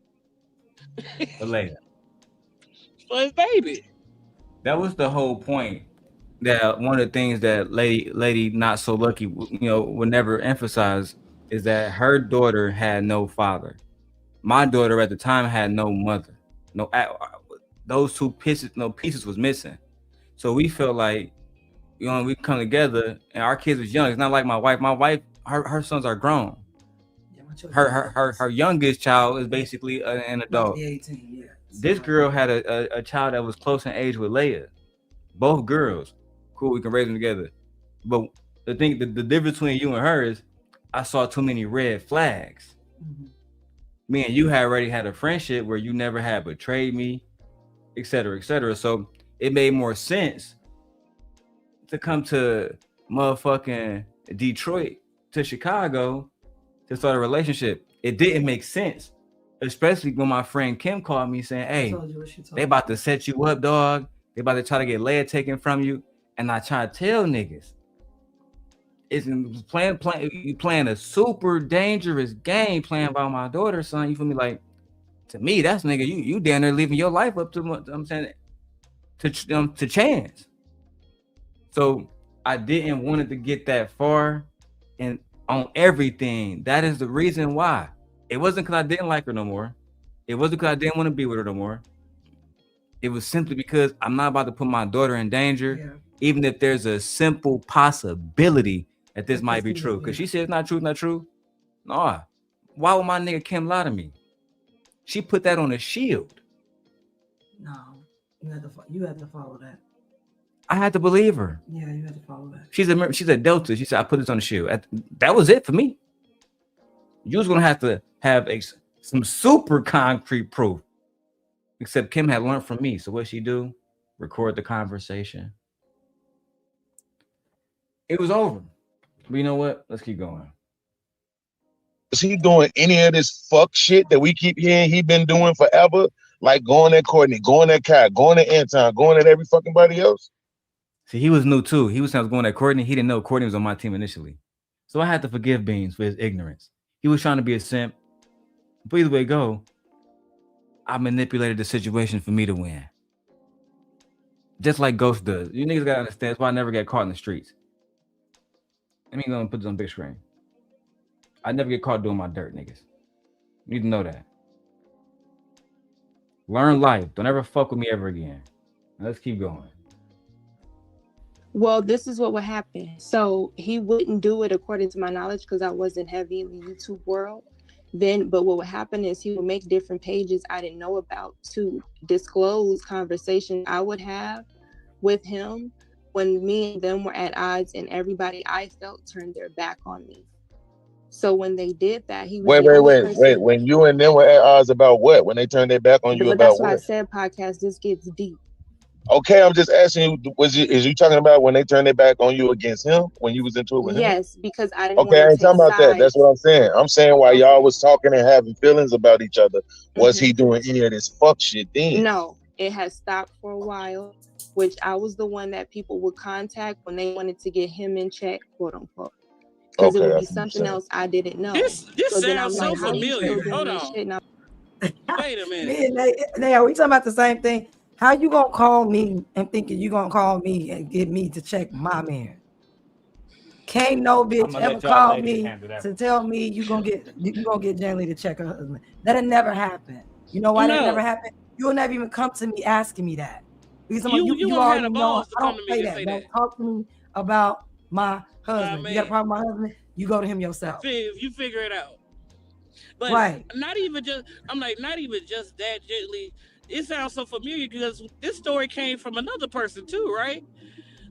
[SPEAKER 13] For later.
[SPEAKER 7] For his baby.
[SPEAKER 13] That was the whole point. That one of the things that lady not so lucky, would never emphasize is that her daughter had no father. My daughter at the time had no mother. No, those two pieces was missing. So we felt like, we come together and our kids was young. It's not like my wife. My wife, her sons are grown. Her youngest child is basically an adult.
[SPEAKER 6] 18, yeah.
[SPEAKER 13] This girl had a child that was close in age with Leia. Both girls. Cool, we can raise them together. But the difference between you and her is I saw too many red flags.
[SPEAKER 6] Mm-hmm.
[SPEAKER 13] Me and you had already had a friendship where you never had betrayed me, et cetera, et cetera. So it made more sense to come to motherfucking Detroit to Chicago to start a relationship. It didn't make sense especially when my friend Kim called me saying, "Hey, they about to set you up, dog. They about to try to get Leia taken from you." And I try to tell niggas, it's you playing a super dangerous game, playing by my daughter, son. You feel me? Like, to me, that's nigga, you down there leaving your life up to I'm saying to chance. So I didn't want it to get that far, and on everything. That is the reason why. It wasn't because I didn't like her no more. It wasn't because I didn't want to be with her no more. It was simply because I'm not about to put my daughter in danger, even if there's a simple possibility that this might be true. Because she said it's not true, not true. Nah. Why would my nigga Kim lie to me? She put that on a shield.
[SPEAKER 6] No, you had to follow that.
[SPEAKER 13] I had to believe her.
[SPEAKER 6] Yeah, you had to follow that.
[SPEAKER 13] She's a Delta. She said, I put this on the shield. That was it for me. You was going to have some super concrete proof. Except Kim had learned from me. So what she do? Record the conversation. It was over. But you know what? Let's keep going.
[SPEAKER 22] Is he doing any of this fuck shit that we keep hearing he been doing forever? Like going at Courtney, going at Kai, going at Anton, going at every fucking body else?
[SPEAKER 13] See, he was new too. He was saying I was going at Courtney. He didn't know Courtney was on my team initially. So I had to forgive Beans for his ignorance. He was trying to be a simp. But either way it go, I manipulated the situation for me to win. Just like Ghost does. You niggas gotta understand. That's why I never get caught in the streets. Let me go and put this on big screen. I never get caught doing my dirt, niggas. You need to know that. Learn life. Don't ever fuck with me ever again. Now let's keep going.
[SPEAKER 11] Well, this is what would happen. So he wouldn't do it according to my knowledge because I wasn't heavy in the YouTube world. But what would happen is he would make different pages I didn't know about to disclose conversations I would have with him when me and them were at odds, and everybody I felt turned their back on me. So when they did that, he was
[SPEAKER 22] Wait. When you and them were at odds about what? When they turned their back on you
[SPEAKER 11] but
[SPEAKER 22] about
[SPEAKER 11] that's why I
[SPEAKER 22] what?
[SPEAKER 11] said podcast, this gets deep.
[SPEAKER 22] Okay, I'm just asking you, is you talking about when they turned their back on you against him, when you was into it with him?
[SPEAKER 11] Yes, because I didn't
[SPEAKER 22] Okay, I
[SPEAKER 11] want
[SPEAKER 22] ain't
[SPEAKER 11] to
[SPEAKER 22] talking
[SPEAKER 11] take
[SPEAKER 22] about that.
[SPEAKER 11] sides.
[SPEAKER 22] That's what I'm saying. I'm saying while y'all was talking and having feelings about each other, was he doing any of this fuck shit then?
[SPEAKER 11] No, it has stopped for a while, which I was the one that people would contact when they wanted to get him in check, quote unquote. Because it would be something else I didn't know.
[SPEAKER 7] This
[SPEAKER 11] so then I'm
[SPEAKER 7] sounds
[SPEAKER 11] like,
[SPEAKER 7] so
[SPEAKER 11] how you
[SPEAKER 7] familiar.
[SPEAKER 11] still doing
[SPEAKER 7] Hold
[SPEAKER 11] this
[SPEAKER 7] on.
[SPEAKER 11] shit? And I'm
[SPEAKER 7] Wait a minute.
[SPEAKER 6] Me and they are we talking about the same thing? How you gonna call me and thinking you gonna call me and get me to check my man? Can't no bitch ever call me to tell me you gonna get Janely to check her husband. That'll never happen. You know why that never happened? You'll never even come to me asking me that. Because you
[SPEAKER 7] won't have
[SPEAKER 6] already
[SPEAKER 7] the
[SPEAKER 6] know
[SPEAKER 7] balls to
[SPEAKER 6] I
[SPEAKER 7] come
[SPEAKER 6] don't
[SPEAKER 7] to me
[SPEAKER 6] say
[SPEAKER 7] to
[SPEAKER 6] that.
[SPEAKER 7] say
[SPEAKER 6] Don't
[SPEAKER 7] that.
[SPEAKER 6] talk to me about my husband.
[SPEAKER 7] Nah,
[SPEAKER 6] You got a
[SPEAKER 7] man.
[SPEAKER 6] problem with my husband? You go to him yourself.
[SPEAKER 7] If you figure it out. But
[SPEAKER 6] Right.
[SPEAKER 7] not even just that gently. It sounds so familiar because this story came from another person too, right?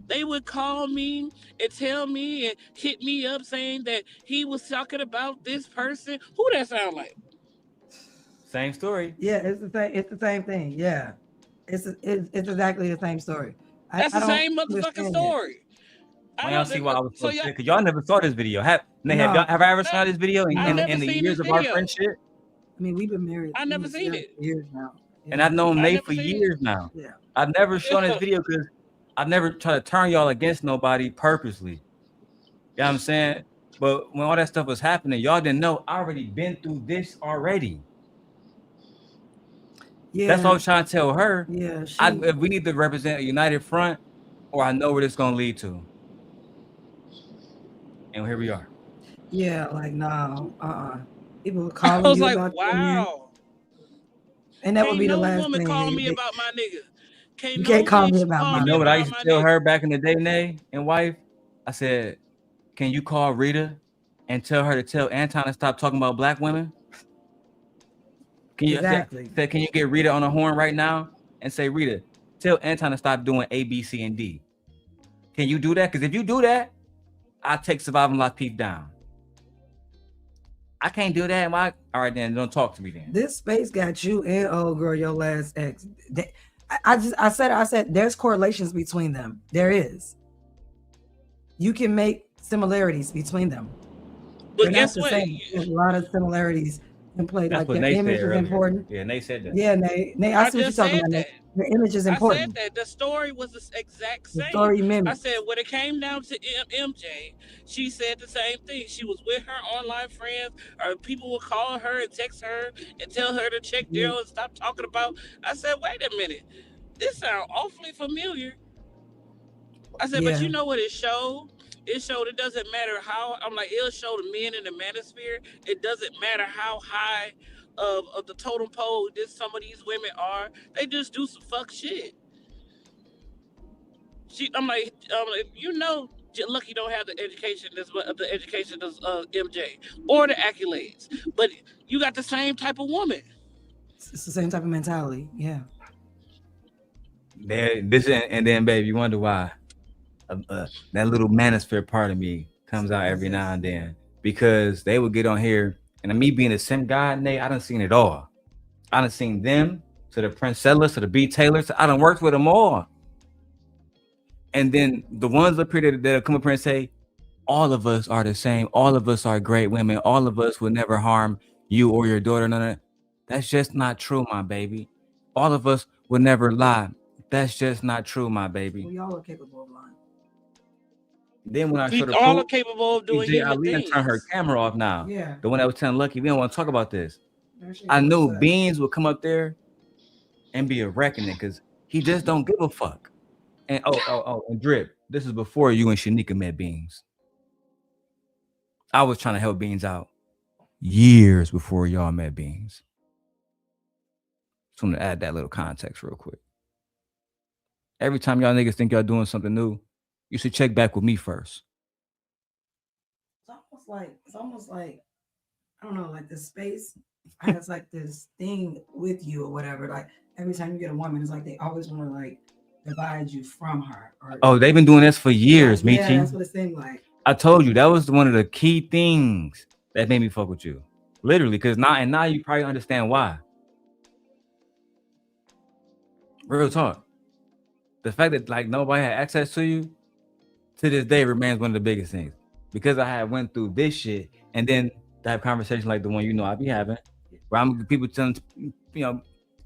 [SPEAKER 7] They would call me and tell me and hit me up saying that he was talking about this person. Who that sound like?
[SPEAKER 13] Same story.
[SPEAKER 6] Yeah, it's the same thing. Yeah. It's exactly the same story.
[SPEAKER 7] That's the same motherfucking
[SPEAKER 6] understand
[SPEAKER 7] story.
[SPEAKER 13] Why y'all see why I was so
[SPEAKER 7] y'all-
[SPEAKER 13] sick? Cause y'all never saw this video. Have I ever saw this video in the years of our friendship?
[SPEAKER 6] I mean, we've been married.
[SPEAKER 7] I never seen it.
[SPEAKER 6] Years now.
[SPEAKER 13] And I've known Nate for years now.
[SPEAKER 6] Yeah.
[SPEAKER 13] I've never shown this video because I've never tried to turn y'all against nobody purposely. You know what I'm saying? But when all that stuff was happening, y'all didn't know I already been through this already.
[SPEAKER 6] Yeah.
[SPEAKER 13] That's what I was trying to tell her.
[SPEAKER 6] Yeah.
[SPEAKER 13] If we need to represent a united front, or I know where this is gonna lead to. And here we are.
[SPEAKER 6] Yeah, like no, people calling
[SPEAKER 7] I was
[SPEAKER 6] you
[SPEAKER 7] like,
[SPEAKER 6] about your man.
[SPEAKER 7] wow.
[SPEAKER 6] And that would be the
[SPEAKER 7] no
[SPEAKER 6] last
[SPEAKER 7] woman
[SPEAKER 6] thing.
[SPEAKER 7] call me about my nigga.
[SPEAKER 6] You can't call me about my
[SPEAKER 13] You know what I used to tell
[SPEAKER 7] nigga.
[SPEAKER 13] her back in the day, Nay and wife? I said, can you call Rita and tell her to tell Anton to stop talking about black women? Can you can you get Rita on the horn right now and say, Rita, tell Anton to stop doing A, B, C, and D. Can you do that? Because if you do that, I'll take Surviving Lock Peep down. I can't do that. All right, then don't talk to me then.
[SPEAKER 6] This space got you and old girl, your last ex. I said there's correlations between them. There is. You can make similarities between them.
[SPEAKER 7] But
[SPEAKER 6] They're
[SPEAKER 7] guess
[SPEAKER 6] not the
[SPEAKER 7] what?
[SPEAKER 6] same. There's a lot of similarities and play
[SPEAKER 16] That's
[SPEAKER 6] like
[SPEAKER 16] what
[SPEAKER 6] their
[SPEAKER 16] Nate
[SPEAKER 6] image
[SPEAKER 16] said
[SPEAKER 6] is
[SPEAKER 16] earlier.
[SPEAKER 6] important.
[SPEAKER 16] Yeah, Nate said that.
[SPEAKER 6] Yeah, Nate, I
[SPEAKER 7] I
[SPEAKER 6] see what you're
[SPEAKER 7] just
[SPEAKER 6] talking
[SPEAKER 7] said
[SPEAKER 6] about, Nate.
[SPEAKER 7] that.
[SPEAKER 6] Your image is
[SPEAKER 7] I said
[SPEAKER 6] important.
[SPEAKER 7] that the story was the exact
[SPEAKER 6] The
[SPEAKER 7] same.
[SPEAKER 6] story
[SPEAKER 7] I
[SPEAKER 6] mimics.
[SPEAKER 7] said when it came down to MJ, she said the same thing. She was with her online friends, or people would call her and text her and tell her to check
[SPEAKER 6] Yeah.
[SPEAKER 7] Darrel and stop talking about. I said, wait a minute, this sounds awfully familiar. I said, but
[SPEAKER 6] Yeah.
[SPEAKER 7] you know what it showed? It showed it doesn't matter how. I'm like, it'll show the men in the manosphere. It doesn't matter how high of the totem pole some of these women are. They just do some fuck shit. I'm like, Lucki don't have the education as MJ or the accolades, but you got the same type of woman.
[SPEAKER 6] It's the same type of mentality. Yeah.
[SPEAKER 16] And then, babe, you wonder why that little manosphere part of me comes out every now and then, because they would get on here, and me being a simp guy, Nate, I done seen it all. I done seen them to the Princellas to the B Taylors. I done worked with them all. And then the ones up here that'll come up here and say, all of us are the same. All of us are great women. All of us will never harm you or your daughter. None of that. That's just not true, my baby. All of us will never lie. That's just not true, my baby.
[SPEAKER 6] We all are capable of lying.
[SPEAKER 16] Then when I
[SPEAKER 7] We
[SPEAKER 16] showed her
[SPEAKER 7] all
[SPEAKER 16] proof,
[SPEAKER 7] are capable of doing
[SPEAKER 16] DJ
[SPEAKER 7] human
[SPEAKER 16] Ali
[SPEAKER 7] things.
[SPEAKER 16] turned her camera off now.
[SPEAKER 6] Yeah.
[SPEAKER 16] The one that was telling Lucki, we don't want to talk about this. I knew Beans would come up there and be a reckoning, because he just don't give a fuck. And and Drip, this is before you and Shanika met Beans. I was trying to help Beans out years before y'all met Beans. So I'm gonna add that little context real quick. Every time y'all niggas think y'all doing something new, you should check back with me first.
[SPEAKER 6] It's almost like I don't know, like this space has like this thing with you or whatever. Like every time you get a woman, it's like they always want to like divide you from her.
[SPEAKER 16] Oh, they've been doing this for years, Michi.
[SPEAKER 6] Yeah, that's what it seemed like.
[SPEAKER 16] I told you that was one of the key things that made me fuck with you. Literally, because now you probably understand why. Real talk. The fact that like nobody had access to you to this day remains one of the biggest things. Because I had went through this shit, and then to have conversation like the one I be having, where I'm people telling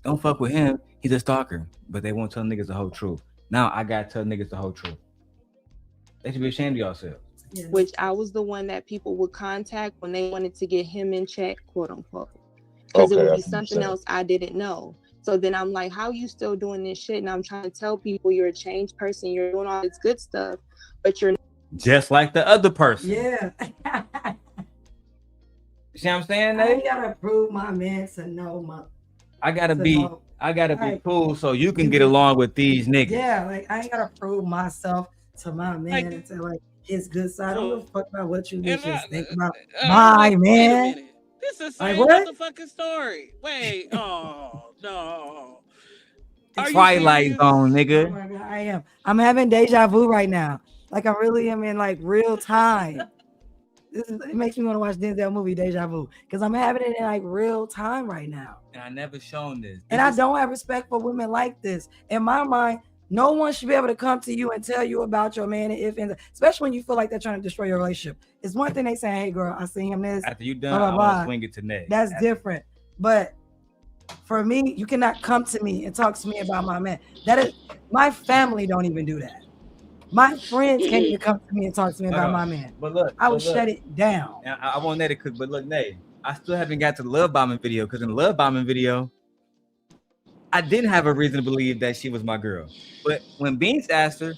[SPEAKER 16] don't fuck with him, he's a stalker, but they won't tell niggas the whole truth. Now I gotta tell niggas the whole truth. They should be ashamed of yourselves.
[SPEAKER 11] Which I was the one that people would contact when they wanted to get him in check, quote unquote, because it would be something else I didn't know. So then I'm like, how are you still doing this shit? And I'm trying to tell people you're a changed person, you're doing all this good stuff, but you're
[SPEAKER 16] just like the other person.
[SPEAKER 6] Yeah.
[SPEAKER 16] You see what I'm saying,
[SPEAKER 6] I
[SPEAKER 16] Nate?
[SPEAKER 6] gotta prove my man to know my.
[SPEAKER 16] I gotta be
[SPEAKER 6] Like,
[SPEAKER 16] cool so you can get along with these niggas.
[SPEAKER 6] Yeah, like I ain't gotta prove myself to my man and to like his good side. I don't give a fuck about what you bitches think about my man.
[SPEAKER 7] This is the
[SPEAKER 6] Like,
[SPEAKER 7] same
[SPEAKER 6] what?
[SPEAKER 7] motherfucking story. Wait, oh no.
[SPEAKER 16] Twilight Zone, nigga.
[SPEAKER 6] Oh my God, I am. I'm having deja vu right now. Like I really am in like real time. It makes me want to watch Denzel movie Deja Vu because I'm having it in like real time right now.
[SPEAKER 16] And I never shown this.
[SPEAKER 6] And I don't have respect for women like this. In my mind, no one should be able to come to you and tell you about your man, especially when you feel like they're trying to destroy your relationship. It's one thing they say, "Hey, girl, I seen him this."
[SPEAKER 16] After you done, I want to swing it to Nate.
[SPEAKER 6] That's different. But for me, you cannot come to me and talk to me about my man. That is, my family don't even do that. My friends can't even come to me and talk to me about my man.
[SPEAKER 16] But look,
[SPEAKER 6] I would shut it down.
[SPEAKER 16] I want Nate to cook, but look, Nate, I still haven't got to the love bombing video, because in the love bombing video, I didn't have a reason to believe that she was my girl. But when Beans asked her,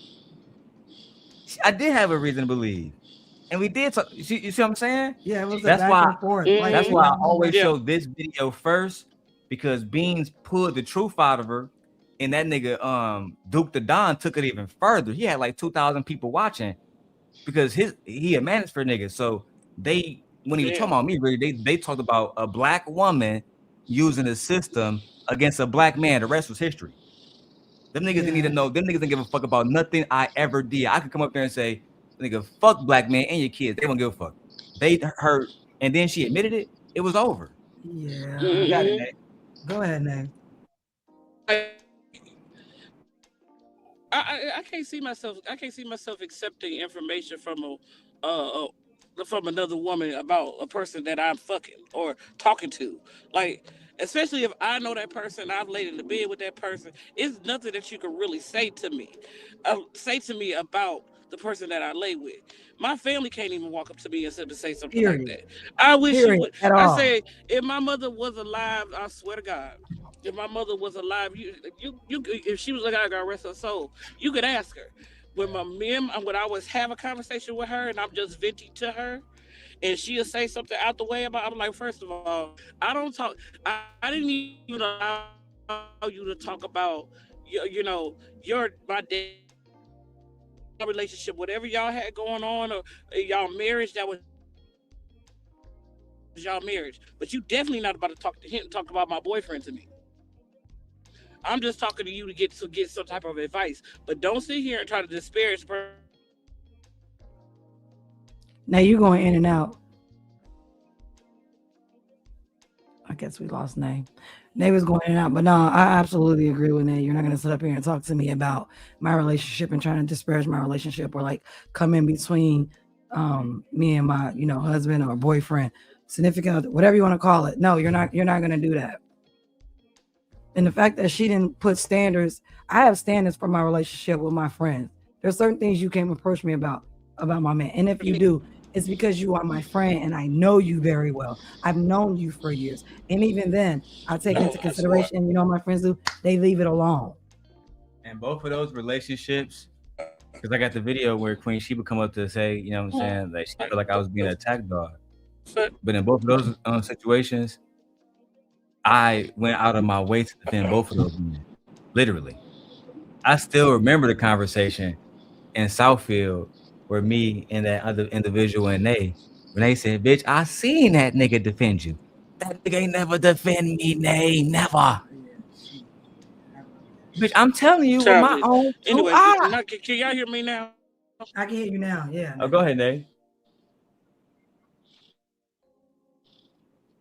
[SPEAKER 16] I did have a reason to believe. And we did talk. You see what I'm saying?
[SPEAKER 6] Yeah, it was
[SPEAKER 16] that's
[SPEAKER 6] back
[SPEAKER 16] why.
[SPEAKER 6] and forth.
[SPEAKER 16] That's why I always show this video first, because Beans pulled the truth out of her, and that nigga Duke the Don took it even further. He had like 2,000 people watching, because he a manosphere nigga. So when he was talking about me, really, they talked about a black woman using the system against a black man. The rest was history. Them niggas didn't need to know. Them niggas didn't give a fuck about nothing I ever did. I could come up there and say, nigga, fuck black man and your kids. They don't give a fuck. They heard, and then she admitted it. It was over.
[SPEAKER 6] Yeah.
[SPEAKER 16] You got it, Nate.
[SPEAKER 6] Go ahead, Nate.
[SPEAKER 7] I can't see myself. I can't see myself accepting information from a from another woman about a person that I'm fucking or talking to. Like, especially if I know that person, I've laid in the bed with that person, it's nothing that you can really say to me. About the person that I lay with. My family can't even walk up to me and say something like
[SPEAKER 6] Period.
[SPEAKER 7] that. I wish you
[SPEAKER 6] Period.
[SPEAKER 7] would.
[SPEAKER 6] At
[SPEAKER 7] I
[SPEAKER 6] all.
[SPEAKER 7] say, if my mother was alive, I swear to God, if my mother was alive, if she was like, I got rest her soul, you could ask her. When when I was have a conversation with her and I'm just venting to her, and she'll say something out the way about, I'm like, first of all, I don't talk. I didn't even allow you to talk about, my relationship, whatever y'all had going on, or y'all marriage. That was y'all marriage, but you definitely not about to talk about my boyfriend to me. I'm just talking to you to get some type of advice, but don't sit here and try to disparage the person.
[SPEAKER 6] Now you going in and out. I guess we lost Nay. Nay was going in and out, but no, I absolutely agree with Nay. You're not going to sit up here and talk to me about my relationship and trying to disparage my relationship, or like come in between me and my, husband or boyfriend, significant other, whatever you want to call it. No, you're not going to do that. And the fact that she didn't put standards, I have standards for my relationship with my friends. There's certain things you can't approach me about my man. And if you do, it's because you are my friend and I know you very well. I've known you for years. And even then, I take into consideration, my friends do, they leave it alone.
[SPEAKER 16] And both of those relationships, because I got the video where Queen Sheba come up to say, you know what I'm saying, like she felt like I was being an attack dog. But in both of those situations, I went out of my way to defend both of those men. Literally. I still remember the conversation in Southfield where me and that other individual and when they said, bitch, I seen that nigga defend you. That nigga ain't never defend me, never. Bitch, I'm telling you with my own two eyes.
[SPEAKER 7] Can y'all hear me now?
[SPEAKER 6] I can hear you now, yeah.
[SPEAKER 16] Oh, go ahead, Nay.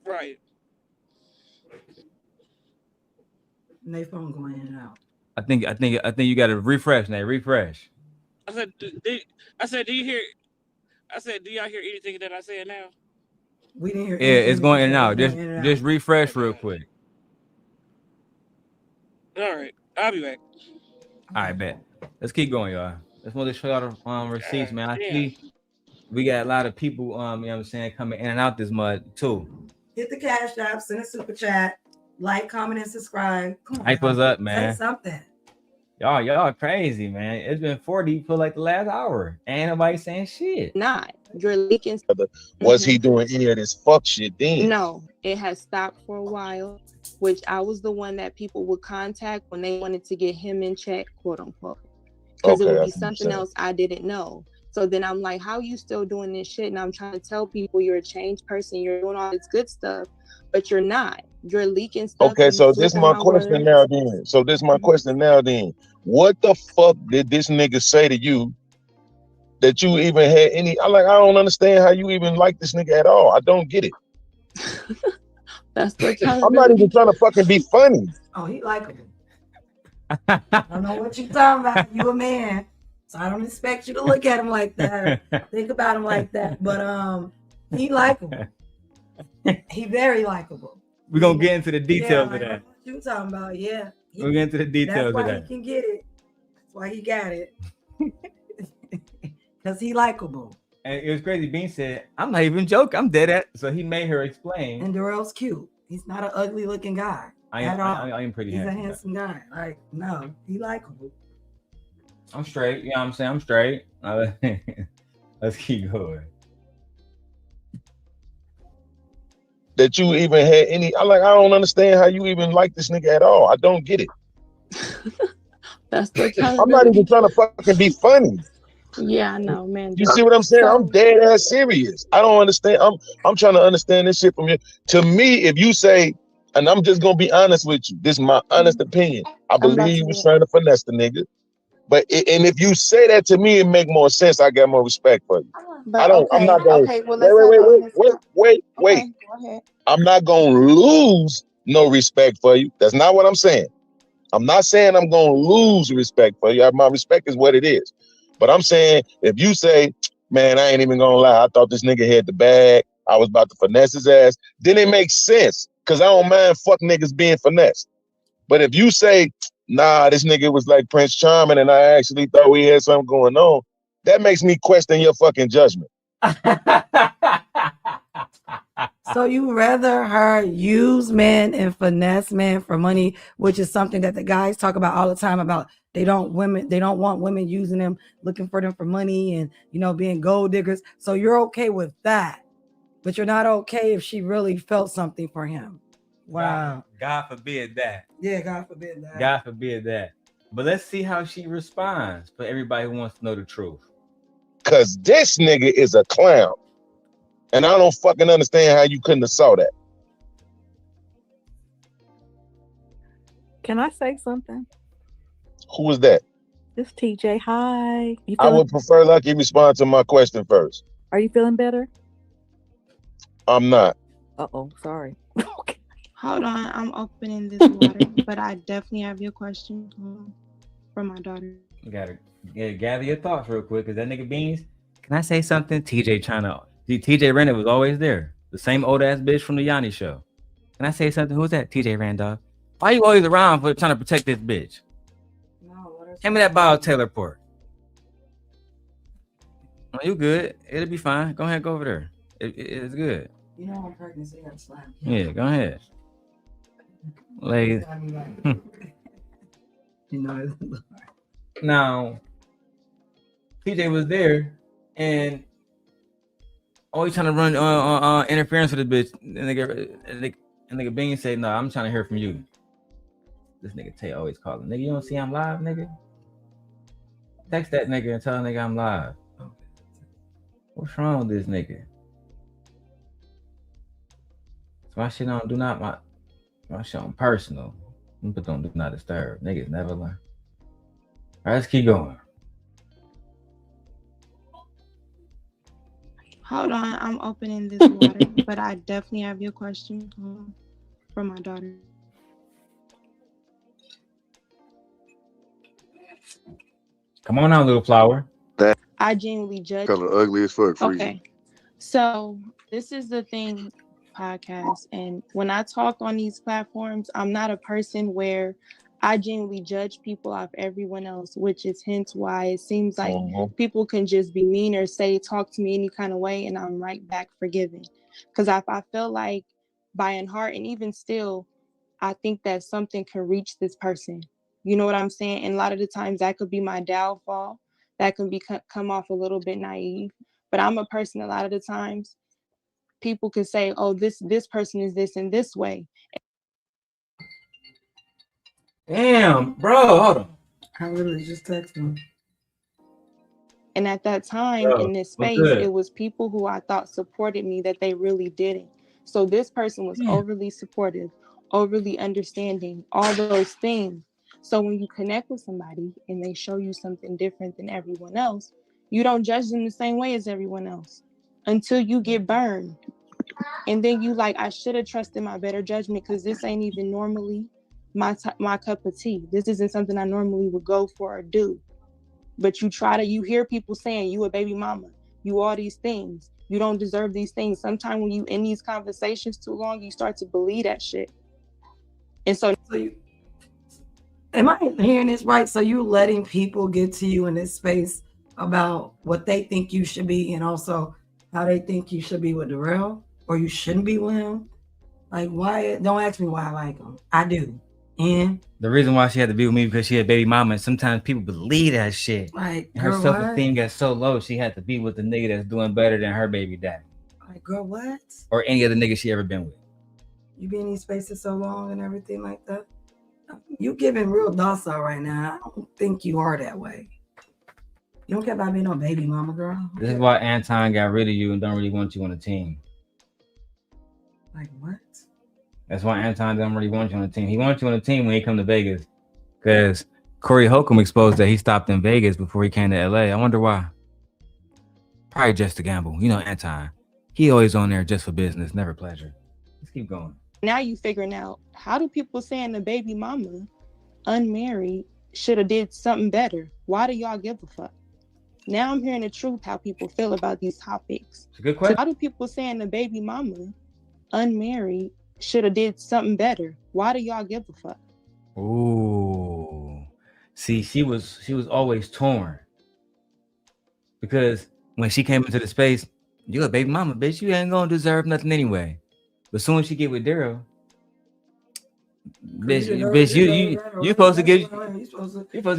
[SPEAKER 7] Right.
[SPEAKER 6] Nay phone going in and out.
[SPEAKER 16] I think you got to refresh, Nay. Refresh.
[SPEAKER 7] I said, do you hear? I said, do y'all hear anything that I said now?
[SPEAKER 6] We didn't hear.
[SPEAKER 16] Yeah, it's going in and out. Just refresh real quick.
[SPEAKER 7] All right, I'll be back.
[SPEAKER 16] All right, bet. Let's keep going, y'all. Let's move to show y'all the receipts, man. I see we got a lot of people, you know what I'm saying, coming in and out this mud too.
[SPEAKER 6] Hit the Cash App, send a super chat, like, comment, and subscribe. Come on,
[SPEAKER 16] hype us up, man.
[SPEAKER 6] Say something.
[SPEAKER 16] Y'all crazy, man. It's been 40 for like the last hour. Ain't nobody saying shit.
[SPEAKER 11] Not. You're leaking.
[SPEAKER 22] Was he doing any of this fuck shit then?
[SPEAKER 11] No, it has stopped for a while, which I was the one that people would contact when they wanted to get him in check, quote unquote. Because it would be something else I didn't know. So then I'm like, how are you still doing this shit? And I'm trying to tell people you're a changed person. You're doing all this good stuff, but you're not. You're leaking stuff.
[SPEAKER 22] Okay, so this is my question now then. What the fuck did this nigga say to you that you even had any? I don't understand how you even like this nigga at all. I don't get it.
[SPEAKER 11] That's what
[SPEAKER 22] I'm not even trying to fucking be funny.
[SPEAKER 6] Oh, he likable. I don't know what you talking about. You a man, so I don't expect you to look at him like that, or think about him like that. But he likable. He very likable.
[SPEAKER 16] We're gonna get into the details of that.
[SPEAKER 6] What you talking about? Yeah.
[SPEAKER 16] We'll get into the details of that.
[SPEAKER 6] That's why he can get it. That's why he got it. Because he likable.
[SPEAKER 16] And it was crazy. Bean said, I'm not even joking. I'm dead at. So he made her explain.
[SPEAKER 6] And Darrel's cute. He's not an ugly looking guy.
[SPEAKER 16] I am pretty handsome.
[SPEAKER 6] He's a handsome guy. Like, no, he likable.
[SPEAKER 16] I'm straight. You know what I'm saying? I'm straight. Let's keep going.
[SPEAKER 22] That you even had any? I don't understand how you even like this nigga at all. I don't get it.
[SPEAKER 11] That's the
[SPEAKER 22] I'm not even trying to fucking be funny.
[SPEAKER 11] Yeah, I know, man.
[SPEAKER 22] You see what I'm saying? I'm dead ass serious. I don't understand. I'm trying to understand this shit from you. To me, if you say, and I'm just gonna be honest with you, this is my honest opinion. I believe you was trying to finesse the nigga. But and if you say that to me, it make more sense. I got more respect for you.
[SPEAKER 11] But
[SPEAKER 22] I'm not going.
[SPEAKER 11] Okay, well,
[SPEAKER 22] wait.
[SPEAKER 11] Okay, go ahead.
[SPEAKER 22] I'm not gonna lose no respect for you. That's not what I'm saying. I'm not saying I'm gonna lose respect for you. My respect is what it is. But I'm saying if you say, Man, I ain't even gonna lie. I thought this nigga had the bag. I was about to finesse his ass. Then it makes sense, because I don't mind fuck niggas being finessed. But if you say, nah, this nigga was like Prince Charming and I actually thought we had something going on, that makes me question your fucking judgment.
[SPEAKER 6] So you rather her use men and finesse men for money, which is something that the guys talk about all the time about they don't want women using them, looking for them for money and, you know, being gold diggers. So you're okay with that, but you're not okay if she really felt something for him. Wow.
[SPEAKER 16] God forbid that.
[SPEAKER 6] Yeah, God forbid that.
[SPEAKER 16] God forbid that. But let's see how she responds for everybody who wants to know the truth.
[SPEAKER 22] Cause this nigga is a clown. And I don't fucking understand how you couldn't have saw that.
[SPEAKER 9] Can I say something?
[SPEAKER 22] Who was that?
[SPEAKER 9] This TJ. Hi. You
[SPEAKER 22] I
[SPEAKER 9] feeling,
[SPEAKER 22] would prefer Lucki respond to my question first.
[SPEAKER 9] are you feeling better?
[SPEAKER 22] I'm not.
[SPEAKER 9] Uh-oh, sorry.
[SPEAKER 11] Hold on, I'm opening this water, but I definitely have your question for my daughter.
[SPEAKER 16] You gotta gather your thoughts real quick, because that nigga Beans, can I say something? TJ Randolph was always there. The same old ass bitch from the Yanni show. Can I say something? Who's that? TJ Randolph. Why you always around for trying to protect this bitch? Hand me that bottle of Taylor Port. Oh, you good. It'll be fine. Go ahead, go over there. It's good.
[SPEAKER 6] You know I'm pregnant, so you gotta slap.
[SPEAKER 16] Yeah, go ahead. Like,
[SPEAKER 6] you know.
[SPEAKER 16] now, TJ was there, and always trying to run interference with the bitch. And nigga Bean said, "No, I'm trying to hear from you." This nigga Tay always calling. Nigga, you don't see I'm live, nigga? Text that nigga and tell that nigga I'm live. What's wrong with this nigga? So my shit on my shit on personal. But don't do not disturb. Niggas never learn. All right, let's keep going.
[SPEAKER 11] Hold on, I'm opening this water, but I definitely have your question for my daughter.
[SPEAKER 16] Come on now, little flower.
[SPEAKER 11] I genuinely judge.
[SPEAKER 18] Color ugly as fuck.
[SPEAKER 11] Okay, so this is the thing, podcast, and when I talk on these platforms, I'm not a person where I genuinely judge people off everyone else, which is hence why it seems like people can just be mean or talk to me any kind of way, and I'm right back forgiving. Because I feel like by in heart, and even still, I think that something can reach this person. You know what I'm saying? And a lot of the times that could be my downfall. That can be come off a little bit naive. But I'm a person, a lot of the times, people can say, oh, this person is this in this way.
[SPEAKER 16] Damn, bro, hold on.
[SPEAKER 6] I really just texted him.
[SPEAKER 11] And at that time, in this space, it was people who I thought supported me that they really didn't. So this person was overly supportive, overly understanding, all those things. So when you connect with somebody and they show you something different than everyone else, you don't judge them the same way as everyone else until you get burned. And then you like, I should have trusted my better judgment because this ain't even normally my cup of tea. This isn't something I normally would go for or do. But you hear people saying you a baby mama, you all these things, you don't deserve these things. Sometimes when you in these conversations too long, you start to believe that shit. And so
[SPEAKER 6] am I hearing this right? So you letting people get to you in this space about what they think you should be and also how they think you should be with Darrel or you shouldn't be with him? Like, why? Don't ask me why I like him. I do. And
[SPEAKER 16] the reason why she had to be with me because she had baby mama, and sometimes people believe that shit.
[SPEAKER 6] Like,
[SPEAKER 16] and her self-esteem got so low, she had to be with the nigga that's doing better than her baby daddy.
[SPEAKER 6] Like, girl, what?
[SPEAKER 16] Or any other nigga she ever been with.
[SPEAKER 6] You be in these spaces so long and everything like that. You giving real docile right now. I don't think you are that way. You don't care about being no baby mama, girl.
[SPEAKER 16] This is why Anton got rid of you and don't really want you on the team.
[SPEAKER 6] Like what?
[SPEAKER 16] That's why Anton doesn't really want you on the team. He wants you on the team when he come to Vegas. Because Corey Holcomb exposed that he stopped in Vegas before he came to LA. I wonder why. Probably just to gamble. You know Anton. He always on there just for business, never pleasure. Let's keep going.
[SPEAKER 11] Now you figuring out, how do people saying the baby mama, unmarried, should have did something better? Why do y'all give a fuck? Now I'm hearing the truth, how people feel about these topics.
[SPEAKER 1] It's a good
[SPEAKER 11] So
[SPEAKER 1] question.
[SPEAKER 11] why do people saying the baby mama, unmarried, should have did something better? Why do y'all give a fuck?
[SPEAKER 1] Ooh. See, she was always torn. Because when she came into the space, you a baby mama, bitch. You ain't gonna deserve nothing anyway. But soon as she get with Darrel, bitch, you supposed to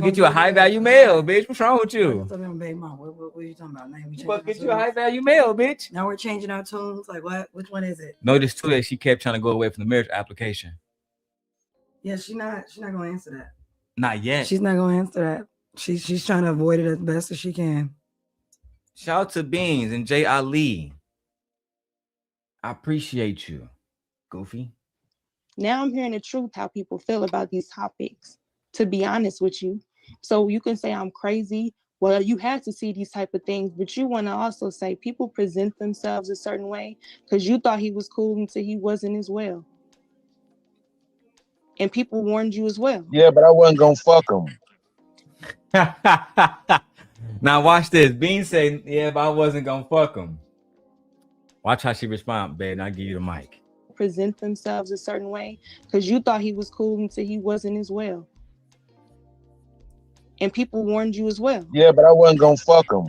[SPEAKER 1] get you a high value male, bitch. What's wrong with you?
[SPEAKER 6] What are you talking about?
[SPEAKER 1] You supposed to get you a high value male, bitch.
[SPEAKER 6] Now we're changing our tunes. Like what? Which one is it?
[SPEAKER 1] Notice too that she kept trying to go away from the marriage application.
[SPEAKER 6] Yeah, she's not gonna answer that.
[SPEAKER 1] Not yet.
[SPEAKER 6] She's not gonna answer that. She's trying to avoid it as best as she can.
[SPEAKER 1] Shout out to Beans and Jay Ali. I appreciate you, Goofy.
[SPEAKER 11] Now I'm hearing the truth, how people feel about these topics, to be honest with you. So you can say I'm crazy. Well, you had to see these type of things, but you want to also say people present themselves a certain way because you thought he was cool until he wasn't as well. And people warned you as well.
[SPEAKER 22] Yeah, but I wasn't gonna fuck him.
[SPEAKER 1] Now watch this. Bean say, yeah, but I wasn't gonna fuck him. Watch how she respond, babe, and I'll give you the mic.
[SPEAKER 11] Present themselves a certain way because you thought he was cool until he wasn't as well. And people warned you as well.
[SPEAKER 22] Yeah, but I wasn't gonna fuck him.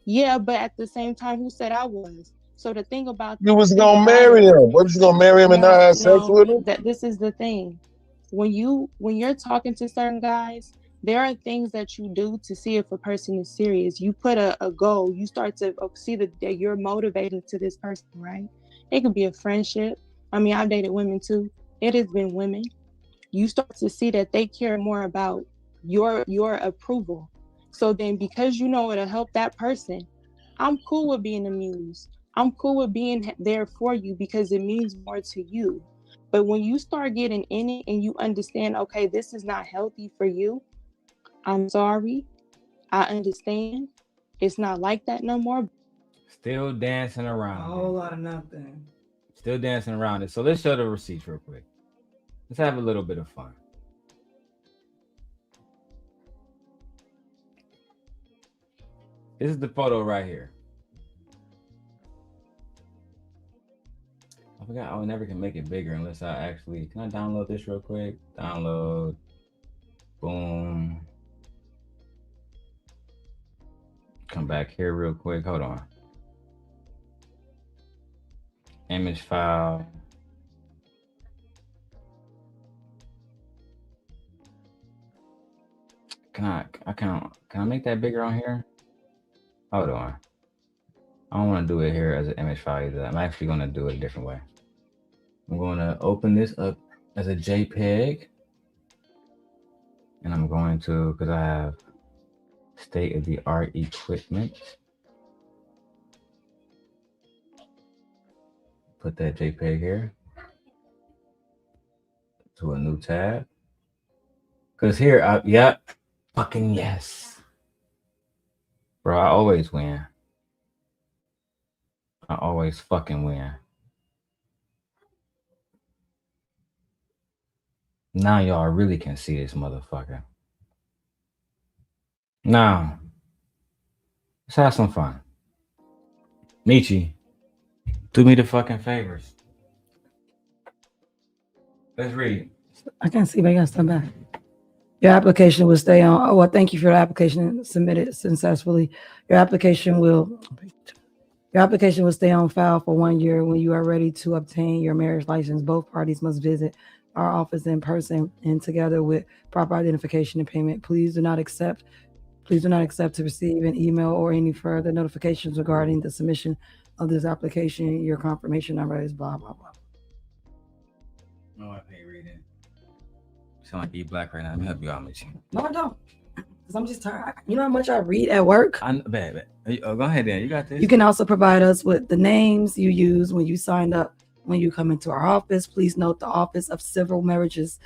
[SPEAKER 11] Yeah, but at the same time, who said I was? So the thing about
[SPEAKER 22] You was gonna marry him. What, was you gonna marry him and not have sex with him?
[SPEAKER 11] That this is the thing. When you're talking to certain guys, there are things that you do to see if a person is serious. You put a goal. You start to see that you're motivated to this person, right? It could be a friendship. I mean, I've dated women too. It has been women. You start to see that they care more about your approval. So then because you know it'll help that person, I'm cool with being amused. I'm cool with being there for you because it means more to you. But when you start getting in it and you understand, okay, this is not healthy for you, I'm sorry. I understand. It's not like that no more.
[SPEAKER 1] Still dancing around.
[SPEAKER 6] A whole lot of nothing.
[SPEAKER 1] Still dancing around it. So let's show the receipts real quick. Let's have a little bit of fun. This is the photo right here. I forgot I never can make it bigger unless I actually, can I download this real quick? Download, boom. Come back here real quick, hold on. Image file. Can I make that bigger on here? Hold on. I don't want to do it here as an image file either. I'm actually going to do it a different way. I'm going to open this up as a JPEG. And I'm going to, because I have state-of-the-art equipment. Put that JPEG here. To a new tab. Because here, yep. Fucking yes. Bro, I always win. I always fucking win. Now y'all really can see this motherfucker. Now, let's have some fun. Michi, do me the fucking favors. Let's read.
[SPEAKER 6] I can't see, but I got to step back. Your application will stay on. Oh, well, thank you for your application submitted successfully. Your application will stay on file for 1 year. When you are ready to obtain your marriage license, both parties must visit our office in person and together with proper identification and payment. Please do not accept to receive an email or any further notifications regarding the submission of this application. Your confirmation number is blah, blah, blah.
[SPEAKER 1] No, I can't read it. You sound like E-Black right now. Let me help you out, Michi.
[SPEAKER 6] No, I don't. Because I'm just tired. You know how much I read at work?
[SPEAKER 1] Bad. Oh, go ahead then. You got this.
[SPEAKER 6] You can also provide us with the names you use when you signed up. When you come into our office, please note the Office of Civil Marriages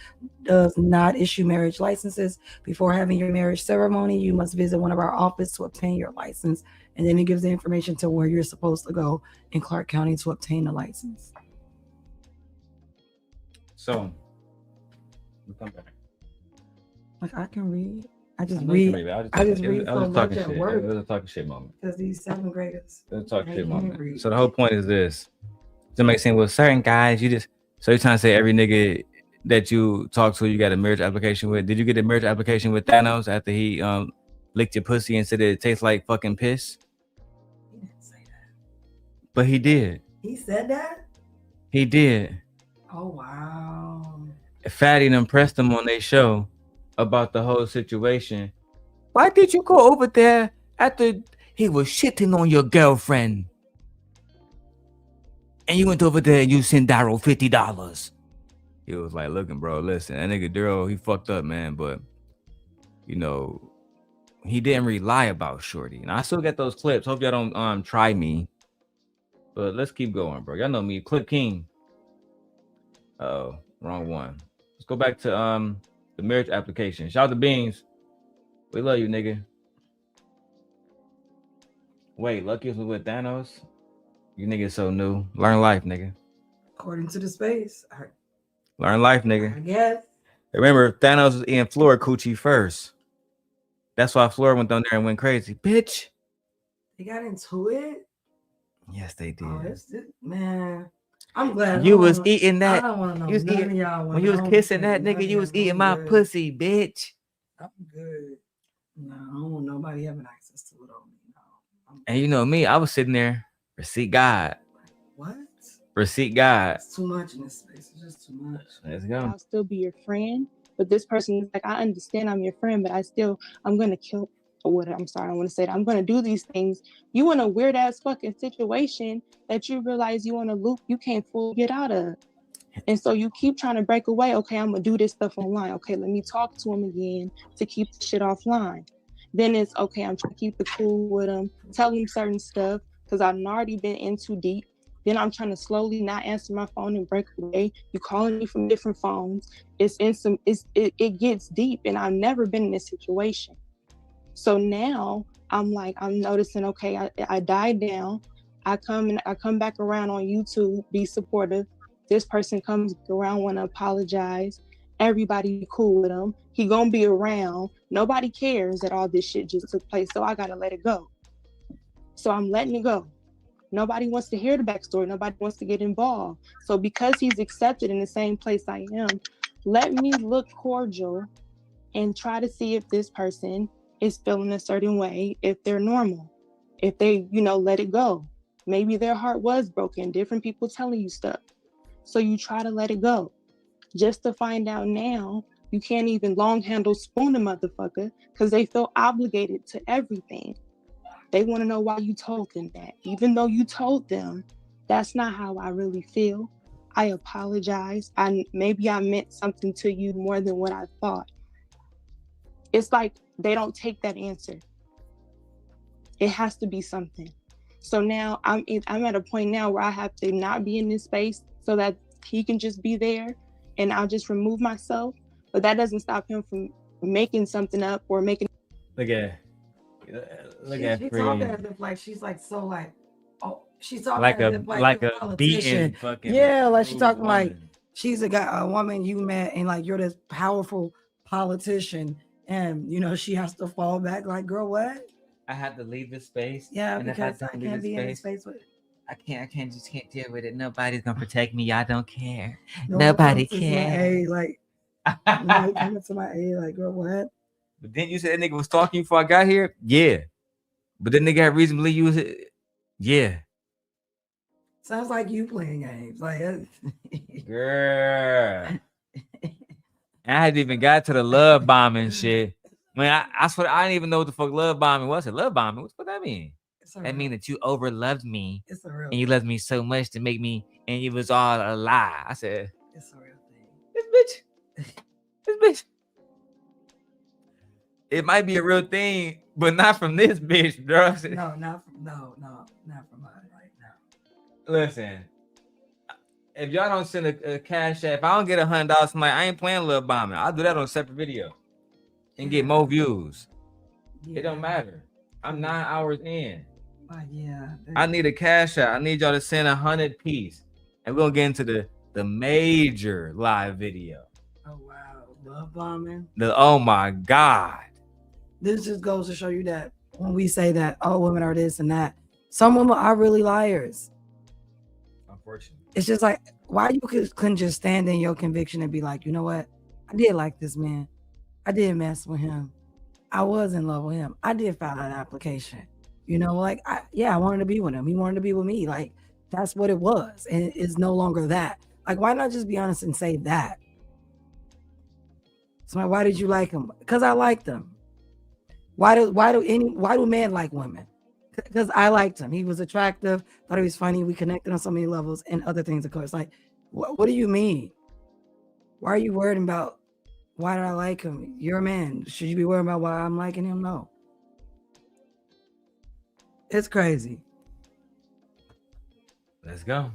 [SPEAKER 6] does not issue marriage licenses. Before having your marriage ceremony, you must visit one of our offices to obtain your license. And then it gives the information to where you're supposed to go in Clark County to obtain the license.
[SPEAKER 1] So, we'll come back.
[SPEAKER 6] Like I can read. I just
[SPEAKER 16] I know you
[SPEAKER 6] read.
[SPEAKER 16] can read.
[SPEAKER 6] I just read
[SPEAKER 16] I
[SPEAKER 6] so
[SPEAKER 16] was
[SPEAKER 6] much
[SPEAKER 16] talking
[SPEAKER 6] at
[SPEAKER 16] shit. It
[SPEAKER 6] work
[SPEAKER 16] was a talking shit moment.
[SPEAKER 6] because these 7th graders.
[SPEAKER 16] It was a talking
[SPEAKER 6] they
[SPEAKER 16] shit
[SPEAKER 6] can't
[SPEAKER 16] moment.
[SPEAKER 6] read.
[SPEAKER 16] So the whole point is this. Somebody saying, well, certain guys, so you're trying to say every nigga that you talk to, you got a marriage application with. Did you get a marriage application with Thanos after he licked your pussy and said it tastes like fucking piss?
[SPEAKER 6] He didn't say that.
[SPEAKER 16] But he did.
[SPEAKER 6] He said that?
[SPEAKER 16] He did.
[SPEAKER 6] Oh wow.
[SPEAKER 16] Fatty done pressed him on their show about the whole situation. Why did you go over there after he was shitting on your girlfriend? And you went over there and you sent Darrel $50. He was like, looking, bro, listen, that nigga Darrel, he fucked up, man. But, you know, he didn't really lie about Shorty. And I still got those clips. Hope y'all don't try me. But let's keep going, bro. Y'all know me, Clip King. Uh-oh, wrong one. Let's go back to the marriage application. Shout out to Beans. We love you, nigga. Wait, Lucki was with Thanos? You niggas so new. Learn life, nigga.
[SPEAKER 6] According to the space.
[SPEAKER 16] Learn life,
[SPEAKER 6] I
[SPEAKER 16] nigga.
[SPEAKER 6] guess.
[SPEAKER 16] Remember, Thanos was eating Flora coochie first. That's why Flora went down there and went crazy. Bitch.
[SPEAKER 6] They got into it.
[SPEAKER 16] Yes, they did.
[SPEAKER 6] Oh, man. I'm glad.
[SPEAKER 16] You was eating that.
[SPEAKER 6] I don't want to know
[SPEAKER 16] You was
[SPEAKER 6] none
[SPEAKER 16] eating,
[SPEAKER 6] of y'all.
[SPEAKER 16] when you was kissing that nigga, you was eating my pussy, bitch.
[SPEAKER 6] I'm good. No, I don't want nobody having access to it on me. No.
[SPEAKER 16] And you know me, I was sitting there, receipt God.
[SPEAKER 6] What?
[SPEAKER 16] Receipt God.
[SPEAKER 6] It's too much in this space. It's just too much.
[SPEAKER 16] Let's go.
[SPEAKER 11] I'll still be your friend, but this person is like, I understand I'm your friend, but I'm gonna kill. I'm sorry, I want to say that I'm gonna do these things. You in a weird ass fucking situation that you realize you in a loop you can't fully get out of. And so you keep trying to break away. Okay, I'm gonna do this stuff online. Okay, let me talk to him again to keep the shit offline. Then it's okay, I'm trying to keep the cool with him, tell him certain stuff because I've already been in too deep. Then I'm trying to slowly not answer my phone and break away. You calling me from different phones. It gets deep, and I've never been in this situation. So now I'm noticing, okay, I died down. I come back around on YouTube, be supportive. This person comes around, want to apologize. Everybody cool with him. He gonna be around. Nobody cares that all this shit just took place, so I gotta let it go. So I'm letting it go. Nobody wants to hear the backstory. Nobody wants to get involved. So because he's accepted in the same place I am, let me look cordial and try to see if this person is feeling a certain way, if they're normal, if they, let it go. Maybe their heart was broken, different people telling you stuff. So you try to let it go. Just to find out now, you can't even long handle spoon a motherfucker because they feel obligated to everything. They want to know why you told them that. Even though you told them, that's not how I really feel. I apologize. Maybe I meant something to you more than what I thought. It's like they don't take that answer. It has to be something. So now I'm at a point now where I have to not be in this space so that he can just be there and I'll just remove myself. But that doesn't stop him from making something up or making.
[SPEAKER 16] Look at
[SPEAKER 6] She's talking as if like she's like so like, oh, she's talking
[SPEAKER 16] like
[SPEAKER 6] as
[SPEAKER 16] a
[SPEAKER 6] if
[SPEAKER 16] like
[SPEAKER 6] you're
[SPEAKER 16] a beaten fucking
[SPEAKER 6] yeah, like she's talking
[SPEAKER 16] woman.
[SPEAKER 6] like she's a woman you met and like you're this powerful politician and she has to fall back like, girl, what?
[SPEAKER 13] I have to leave this space.
[SPEAKER 6] Yeah,
[SPEAKER 13] and
[SPEAKER 6] because
[SPEAKER 13] if I
[SPEAKER 6] I
[SPEAKER 13] don't
[SPEAKER 6] can't
[SPEAKER 13] leave
[SPEAKER 6] be
[SPEAKER 13] this
[SPEAKER 6] in this space with it.
[SPEAKER 13] I can't deal with it. Nobody's gonna protect me. I don't care.
[SPEAKER 6] No,
[SPEAKER 13] Nobody
[SPEAKER 6] come to my
[SPEAKER 13] cares.
[SPEAKER 6] aid, like, no, coming to my aid, like, girl, what?
[SPEAKER 16] But then you said that nigga was stalking you before I got here? Yeah. But then nigga had reason to believe you was yeah.
[SPEAKER 6] Sounds like you playing games. Like
[SPEAKER 16] girl. I hadn't even got to the love bombing shit. Man, I swear I didn't even know what the fuck love bombing was. I said love bombing. What that mean?
[SPEAKER 13] That mean that you overloved me.
[SPEAKER 6] It's a real
[SPEAKER 13] and you loved me so much to make me, and it was all a lie. I said,
[SPEAKER 6] it's a real thing.
[SPEAKER 16] This bitch. It might be a real thing, but not from this bitch, bro.
[SPEAKER 6] No, not from her. Like, no.
[SPEAKER 16] Listen, if y'all don't send a cash app, if I don't get $100 from I ain't playing love bombing. I'll do that on a separate video and get more views.
[SPEAKER 6] Yeah.
[SPEAKER 16] It don't matter. I'm 9 hours in.
[SPEAKER 6] Yeah.
[SPEAKER 16] I need a cash out. I need y'all to send 100 piece, and we'll get into the major live video.
[SPEAKER 6] Oh wow, love bombing.
[SPEAKER 16] Oh my God.
[SPEAKER 6] this just goes to show you that when we say that, oh, women are this and that, some women are really liars.
[SPEAKER 16] Unfortunately.
[SPEAKER 6] It's just like, why you couldn't just stand in your conviction and be like, you know what? I did like this man. I did mess with him. I was in love with him. I did file an application. You know, like, I wanted to be with him. He wanted to be with me. Like, that's what it was. And it's no longer that. Like, why not just be honest and say that? So why did you like him? Because I liked him. Why do men like women? Because I liked him. He was attractive. Thought he was funny. We connected on so many levels and other things, of course. Like, what do you mean? Why are you worried about why did I like him? You're a man. Should you be worried about why I'm liking him? No. It's crazy.
[SPEAKER 16] Let's go.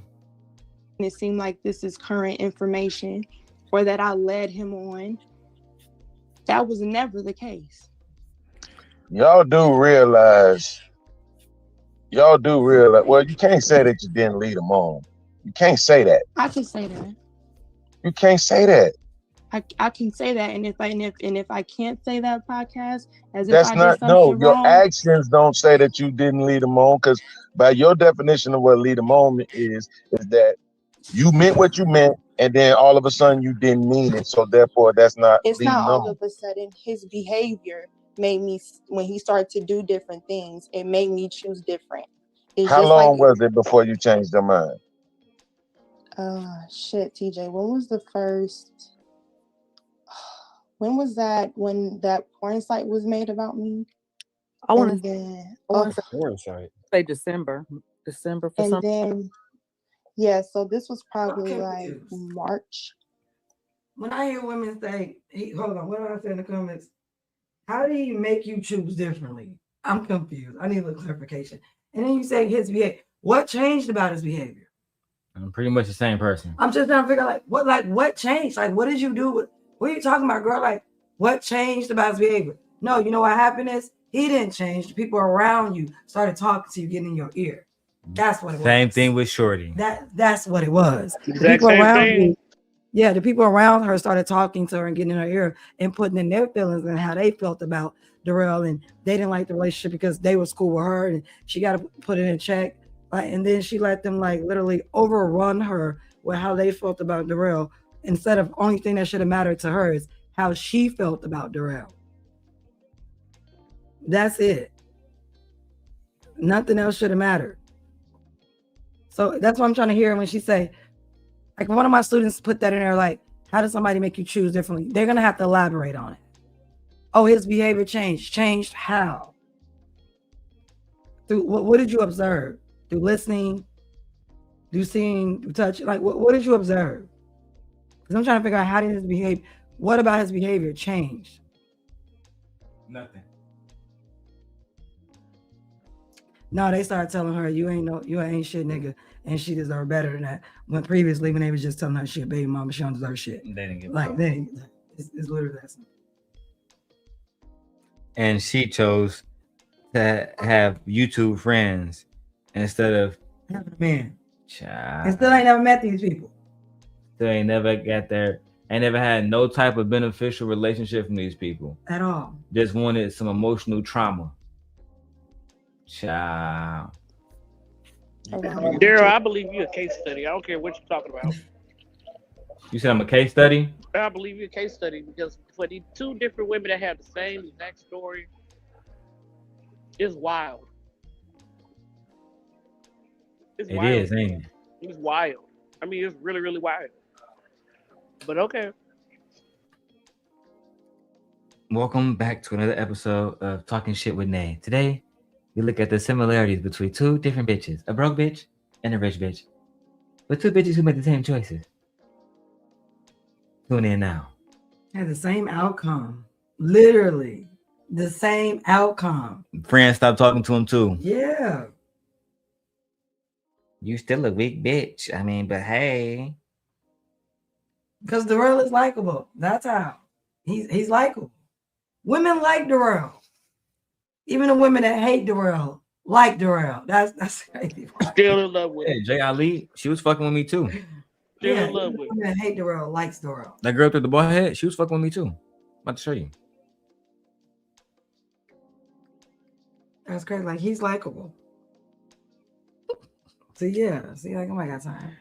[SPEAKER 11] And it seemed like this is current information or that I led him on. That was never the case.
[SPEAKER 22] Y'all do realize, well, you can't say that you didn't lead them on. You can't say that.
[SPEAKER 11] I can say that.
[SPEAKER 22] You can't say that.
[SPEAKER 11] I can say that, and if I can't say that, podcast, as if
[SPEAKER 22] That's
[SPEAKER 11] I
[SPEAKER 22] not,
[SPEAKER 11] did something
[SPEAKER 22] no, your
[SPEAKER 11] wrong.
[SPEAKER 22] actions don't say that you didn't lead them on, because by your definition of what lead them on is that you meant what you meant, and then all of a sudden you didn't mean it, so therefore that's not
[SPEAKER 11] It's
[SPEAKER 22] leading
[SPEAKER 11] not all
[SPEAKER 22] on.
[SPEAKER 11] of a sudden his behavior made me, when he started to do different things, it made me choose different. It's
[SPEAKER 22] How
[SPEAKER 11] just
[SPEAKER 22] long
[SPEAKER 11] like,
[SPEAKER 22] was it before you changed your mind?
[SPEAKER 11] shit, TJ, when was the first? When was that? When that porn site was made about me?
[SPEAKER 9] I want
[SPEAKER 11] And
[SPEAKER 9] to
[SPEAKER 11] then,
[SPEAKER 9] say December for
[SPEAKER 11] and
[SPEAKER 9] some.
[SPEAKER 11] then, yeah. So this was probably
[SPEAKER 6] I'm
[SPEAKER 11] like
[SPEAKER 6] confused.
[SPEAKER 11] March.
[SPEAKER 6] When I hear women say, hold on, what did I say in the comments? How did he make you choose differently? I'm confused. I need a little clarification. And then you say his behavior. What changed about his behavior?
[SPEAKER 16] I'm pretty much the same person.
[SPEAKER 6] I'm just trying to figure out what changed? Like, what did you do? What are you talking about, girl? Like, what changed about his behavior? No, you know what happened is he didn't change. The people around you started talking to you, getting in your ear. That's what it was.
[SPEAKER 16] Same thing with Shorty.
[SPEAKER 6] That's what it was. The
[SPEAKER 7] Exact
[SPEAKER 6] people
[SPEAKER 7] same
[SPEAKER 6] around
[SPEAKER 7] thing.
[SPEAKER 6] you, yeah, the people around her started talking to her and getting in her ear and putting in their feelings and how they felt about Darrel, and they didn't like the relationship because they was cool with her and she got to put it in check. And then she let them like literally overrun her with how they felt about Darrel, instead of only thing that should have mattered to her is how she felt about Darrel. That's it. Nothing else should have mattered. So that's what I'm trying to hear when she say, like, one of my students put that in there, like, how does somebody make you choose differently? They're gonna have to elaborate on it. Oh, his behavior changed. Changed how? Through what did you observe? Through listening, through seeing, through touch? Like, what did you observe? Because I'm trying to figure out how did his behavior, what about his behavior changed?
[SPEAKER 16] Nothing.
[SPEAKER 6] No, they started telling her you ain't shit, nigga, and she deserved better than that. When previously, when they was just telling her shit, baby mama, she don't deserve shit.
[SPEAKER 16] They didn't give
[SPEAKER 6] Like, it's literally that simple.
[SPEAKER 16] And she chose to have YouTube friends instead of
[SPEAKER 6] man.
[SPEAKER 16] Child.
[SPEAKER 6] And still ain't never met these people.
[SPEAKER 16] Still ain't never got there. Ain't never had no type of beneficial relationship from these people
[SPEAKER 6] At all.
[SPEAKER 16] Just wanted some emotional trauma. Child.
[SPEAKER 7] Darrel, I believe you a case study. I don't care what you're talking about.
[SPEAKER 16] You said I'm a case study?
[SPEAKER 7] I believe you a case study because for the two different women that have the same exact story, it's wild. It's wild.
[SPEAKER 16] It is, ain't it?
[SPEAKER 7] It's wild. I mean, it's really, really wild. But okay.
[SPEAKER 16] Welcome back to another episode of Talking Shit with Nay. Today, we look at the similarities between two different bitches, a broke bitch and a rich bitch. But two bitches who make the same choices. Tune in now.
[SPEAKER 6] Had the same outcome. Literally. The same outcome.
[SPEAKER 16] Friends stopped talking to him too.
[SPEAKER 6] Yeah.
[SPEAKER 16] You still a weak bitch. I mean, but hey.
[SPEAKER 6] Because Darrel is likable. That's how. He's likable. Women like Darrel. Even the women that hate Darrel like Darrel. That's crazy.
[SPEAKER 7] Still in love with
[SPEAKER 16] Hey, Jay Ali, she was fucking with me too.
[SPEAKER 7] Still
[SPEAKER 6] Yeah,
[SPEAKER 7] in love
[SPEAKER 6] even
[SPEAKER 7] with
[SPEAKER 6] women that hate Darrel likes Darrel.
[SPEAKER 16] That girl through the bald head, she was fucking with me too. About to show you.
[SPEAKER 6] That's crazy. Like he's likable. So yeah, see, like, oh my god, time.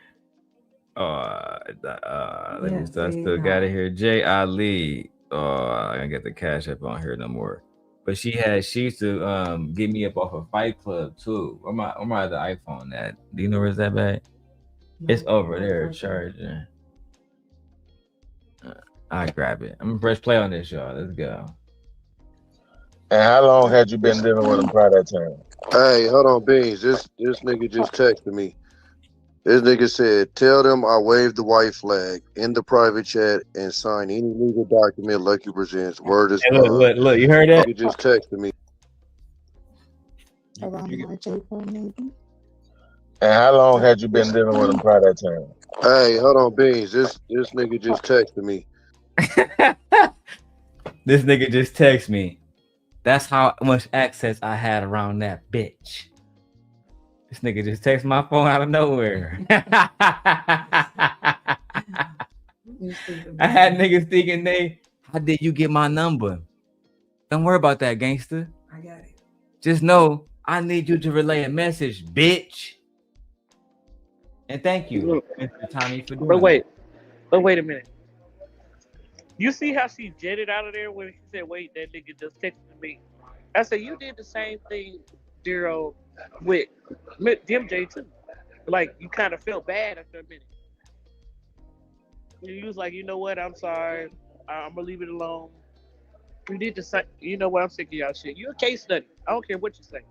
[SPEAKER 1] Let me start. Still got it here. J. Ali. I gotta get the cash up on here no more. But she used to get me up off a Fight Club too. Where my the iPhone at? Do you know where's that bag? It's over there charging. I grab it. I'm gonna press play on this, y'all. Let's go.
[SPEAKER 22] And how long had you been dealing with him prior to that time?
[SPEAKER 18] Hey, hold on, Beans. This nigga just texted me. This nigga said, "Tell them I waved the white flag in the private chat and sign any legal document Lucki presents. Word is
[SPEAKER 1] Hey, look, you heard that?
[SPEAKER 18] Nigga just texted me.
[SPEAKER 11] Around March, April, maybe.
[SPEAKER 22] And how long had you been dealing with him prior to that time?
[SPEAKER 18] Hey, hold on, Beans. This nigga just texted me.
[SPEAKER 1] This nigga just text me. That's how much access I had around that bitch. This nigga just text my phone out of nowhere. I had niggas thinking how did you get my number? Don't worry about that, gangster.
[SPEAKER 6] I got it.
[SPEAKER 1] Just know I need you to relay a message, bitch. And thank you, Mr. Tommy, for doing
[SPEAKER 7] But wait a minute. You see how she jetted out of there when she said, wait, that nigga just texted me. I said, you did the same thing, Darrel, with MJ too. Like, you kind of felt bad after a minute. You was like, you know what, I'm sorry. I'm going to leave it alone. You did the same. You know what, I'm sick of y'all shit. You a case study. I don't care what you say.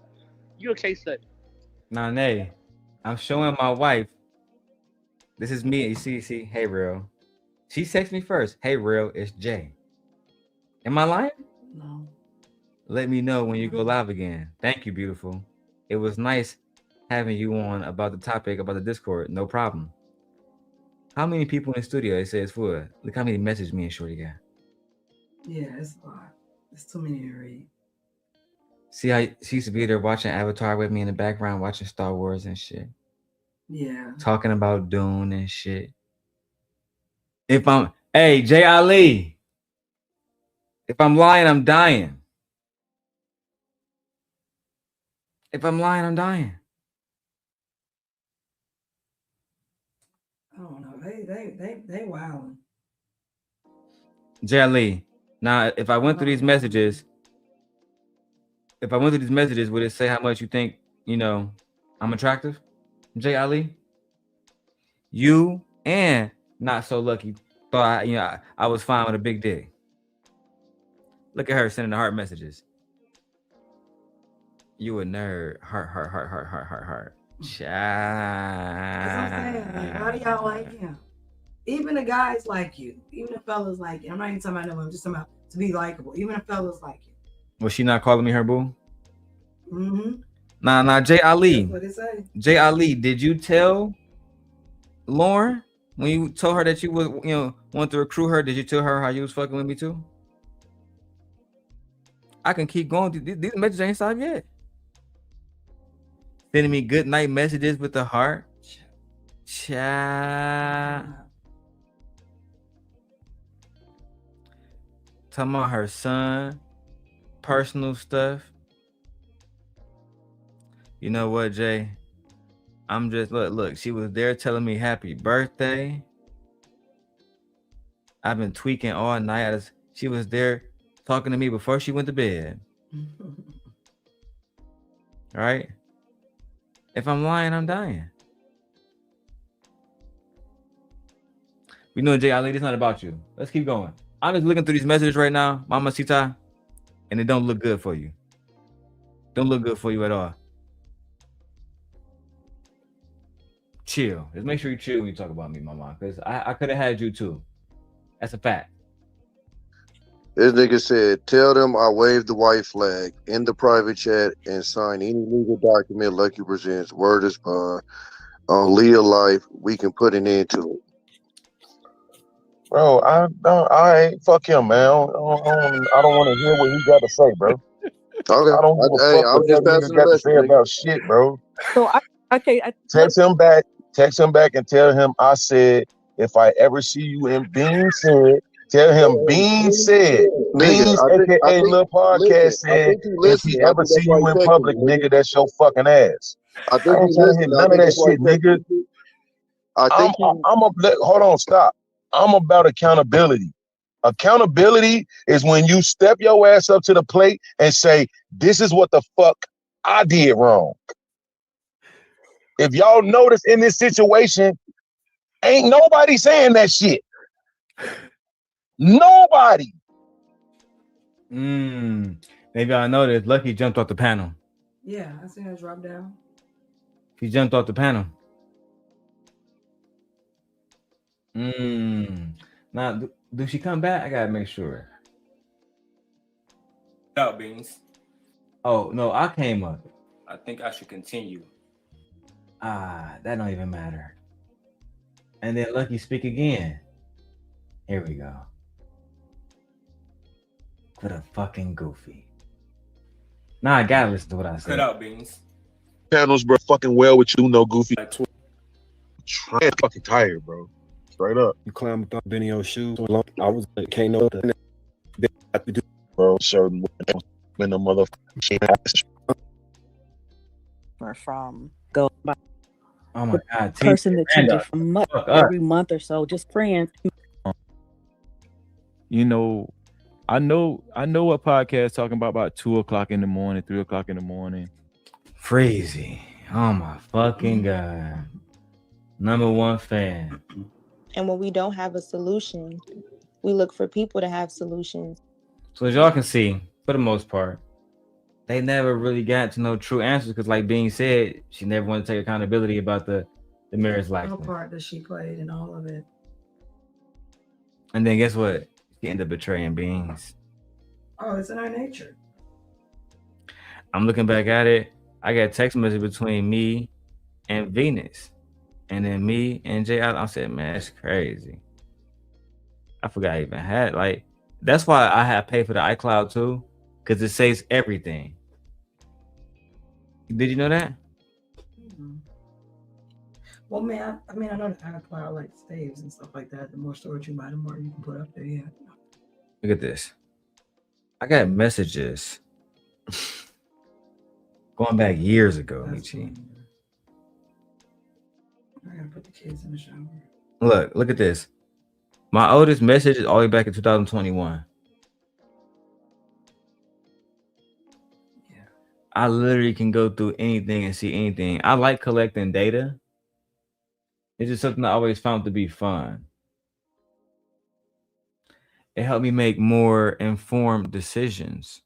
[SPEAKER 7] You a case study.
[SPEAKER 1] Nah, Nay, I'm showing my wife. This is me. You see, hey, real. She texted me first. Hey, real, it's Jay. Am I lying?
[SPEAKER 6] No.
[SPEAKER 1] Let me know when you go live again. Thank you, beautiful. It was nice having you on about the topic, about the Discord. No problem. How many people in the studio? It says full. Look how many messages me and Shorty got.
[SPEAKER 6] Yeah, it's a lot. It's too many to read.
[SPEAKER 1] See how she used to be there watching Avatar with me in the background, watching Star Wars and shit.
[SPEAKER 6] Yeah.
[SPEAKER 1] Talking about Dune and shit. Hey, J. Ali. If I'm lying, I'm dying. If I'm lying, I'm dying.
[SPEAKER 6] I don't know. They wilding.
[SPEAKER 1] J. Ali. Now, if I went through these messages, would it say how much you think, I'm attractive? J. Ali? You and Not So Lucky thought I was fine with a big dick. Look at her sending the heart messages. You a nerd. Heart.
[SPEAKER 6] How do y'all like him? Even the guys like you. Even the fellas like you. I'm not even talking about no, I'm just talking about to be likable. Even the fellas like you.
[SPEAKER 1] Was she not calling me her boo?
[SPEAKER 6] Mm-hmm.
[SPEAKER 1] Nah, J. Ali.
[SPEAKER 6] That's what it say.
[SPEAKER 1] J. Ali, did you tell Lauren when you told her that you would, want to recruit her? Did you tell her how you was fucking with me too? I can keep going. These messages ain't stopped yet. Sending me good night messages with the heart. Talking about her son, personal stuff. You know what, Jay? I'm just look. She was there telling me happy birthday. I've been tweaking all night. She was there talking to me before she went to bed. All right. If I'm lying, I'm dying. We know, Jay Ali, it's not about you. Let's keep going. I'm just looking through these messages right now, Mama Sita, and it don't look good for you. Don't look good for you at all. Chill. Just make sure you chill when you talk about me, Mama, because I could have had you too. That's a fact.
[SPEAKER 18] This nigga said, "Tell them I waved the white flag in the private chat and sign any legal document Lucki presents. Word is bond. On Leah life, we can put an end to it."
[SPEAKER 22] Bro, I fuck him, man. I don't want to hear what he got to say, bro.
[SPEAKER 18] Okay.
[SPEAKER 22] I don't give a fuck
[SPEAKER 18] I'm
[SPEAKER 22] what
[SPEAKER 18] just
[SPEAKER 22] that nigga
[SPEAKER 18] passing
[SPEAKER 22] got
[SPEAKER 18] the
[SPEAKER 22] to say
[SPEAKER 18] message, nigga.
[SPEAKER 22] about shit, bro.
[SPEAKER 9] So
[SPEAKER 22] Text him back and tell him I said, if I ever see you in Bean said, Tell him Beans said.
[SPEAKER 18] Nigga,
[SPEAKER 22] Beans,
[SPEAKER 18] I
[SPEAKER 22] aka
[SPEAKER 18] think,
[SPEAKER 22] Lil Podcast
[SPEAKER 18] listen, I
[SPEAKER 22] said,
[SPEAKER 18] think he
[SPEAKER 22] if
[SPEAKER 18] listening.
[SPEAKER 22] he
[SPEAKER 18] I
[SPEAKER 22] ever
[SPEAKER 18] think
[SPEAKER 22] see
[SPEAKER 18] that's why
[SPEAKER 22] you
[SPEAKER 18] he
[SPEAKER 22] in
[SPEAKER 18] texting
[SPEAKER 22] public,
[SPEAKER 18] me, nigga.
[SPEAKER 22] nigga, that's your fucking ass.
[SPEAKER 18] I
[SPEAKER 22] I
[SPEAKER 18] think
[SPEAKER 22] ain't
[SPEAKER 18] he
[SPEAKER 22] trying to hear
[SPEAKER 18] listening. I
[SPEAKER 22] none of
[SPEAKER 18] think
[SPEAKER 22] that
[SPEAKER 18] that's why he
[SPEAKER 22] shit, nigga.
[SPEAKER 18] texting me. I think
[SPEAKER 22] Hold on, stop. I'm about accountability. Accountability is when you step your ass up to the plate and say, this is what the fuck I did wrong. If y'all notice in this situation, ain't nobody saying that shit. Nobody.
[SPEAKER 16] Maybe I noticed Lucki jumped off the panel.
[SPEAKER 6] Yeah, I seen her drop down.
[SPEAKER 16] He jumped off the panel. Now, do she come back? I gotta make sure.
[SPEAKER 12] Out Beans.
[SPEAKER 16] Oh no, I came up.
[SPEAKER 12] I think I should continue.
[SPEAKER 16] That don't even matter. And then Lucki speak again. Here we go. For the fucking goofy. Now I gotta listen to what I said.
[SPEAKER 12] Cut out Beans.
[SPEAKER 22] Panels, bro, fucking well with you, no goofy. I'm fucking tired, bro. Straight up.
[SPEAKER 21] You climbed up in your shoes. I was like, can't know that. They have to do,
[SPEAKER 22] bro. Certain when the motherfucking
[SPEAKER 9] from go by.
[SPEAKER 16] Oh my God,
[SPEAKER 9] Person that you do from every month or so, just friends.
[SPEAKER 17] You know, I know a podcast talking about 2 o'clock in the morning, 3 o'clock in the morning.
[SPEAKER 16] Freezy. Oh my fucking God. #1 fan.
[SPEAKER 11] And when we don't have a solution, we look for people to have solutions.
[SPEAKER 16] So as y'all can see, for the most part, they never really got to no true answers because, like being said, she never wanted to take accountability about the marriage life.
[SPEAKER 6] No part that she played in all of it.
[SPEAKER 16] And then guess what? She ended up betraying Beans.
[SPEAKER 6] Oh, it's in our nature.
[SPEAKER 16] I'm looking back at it. I got a text message between me and Venus. And then me and Jay, I said, man, that's crazy. I forgot I even had, like, that's why I have paid for the iCloud too, because it saves everything. Did you know that?
[SPEAKER 6] Well, man, I mean, I know the iCloud like saves and stuff like that. The more storage you buy, the more you can put up there. Yeah.
[SPEAKER 16] Look at this. I got messages going back years ago, Michi.
[SPEAKER 6] I gotta put the kids in the shower.
[SPEAKER 16] Look at this. My oldest message is all the way back in 2021.
[SPEAKER 6] Yeah.
[SPEAKER 16] I literally can go through anything and see anything. I like collecting data. It's just something I always found to be fun. It helped me make more informed decisions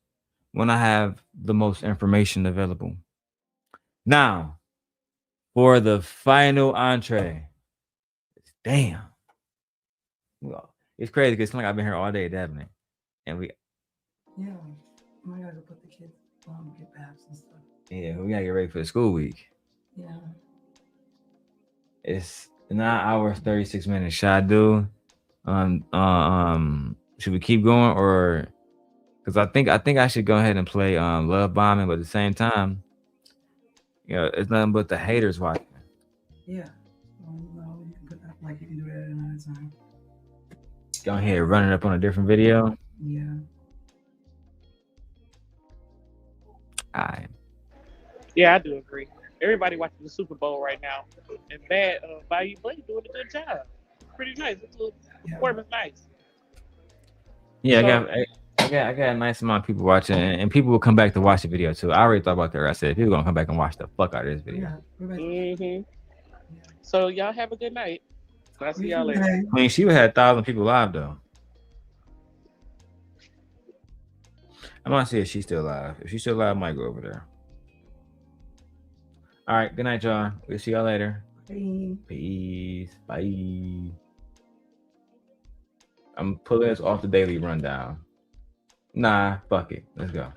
[SPEAKER 16] when I have the most information available. Now, for the final entree. Damn. Well, it's crazy because it's like I've been here all day, haven't it? And we
[SPEAKER 6] Yeah. I gotta put the kids on, get baths and stuff.
[SPEAKER 16] we gotta get ready for the school week.
[SPEAKER 6] Yeah.
[SPEAKER 16] It's 9 hours, 36 minutes. Should I do? Should we keep going or? Because I think I should go ahead and play Love Bombing, but at the same time, it's nothing but the haters watching.
[SPEAKER 6] Yeah. No, you can put that, like you can do that at another time.
[SPEAKER 16] Go ahead, run it up on a different video.
[SPEAKER 6] Yeah.
[SPEAKER 16] All right.
[SPEAKER 7] Yeah, I do agree. Everybody watching the Super Bowl right now, and Bayou Blake doing a good job. Pretty nice. The performance nice.
[SPEAKER 16] Yeah,
[SPEAKER 7] So-
[SPEAKER 16] I got a nice amount of people watching, and people will come back to watch the video too. I already thought about that. I said people gonna come back and watch the fuck out of this video.
[SPEAKER 7] Mm-hmm. So y'all have a good night. I'll see y'all later.
[SPEAKER 16] I mean, she would have 1,000 people live though. I'm gonna see if she's still live. If she's still live, I might go over there. All right, good night, y'all. We'll see y'all later.
[SPEAKER 6] Bye.
[SPEAKER 16] Peace. Bye. I'm pulling this off the daily rundown. Nah, fuck it. Let's go.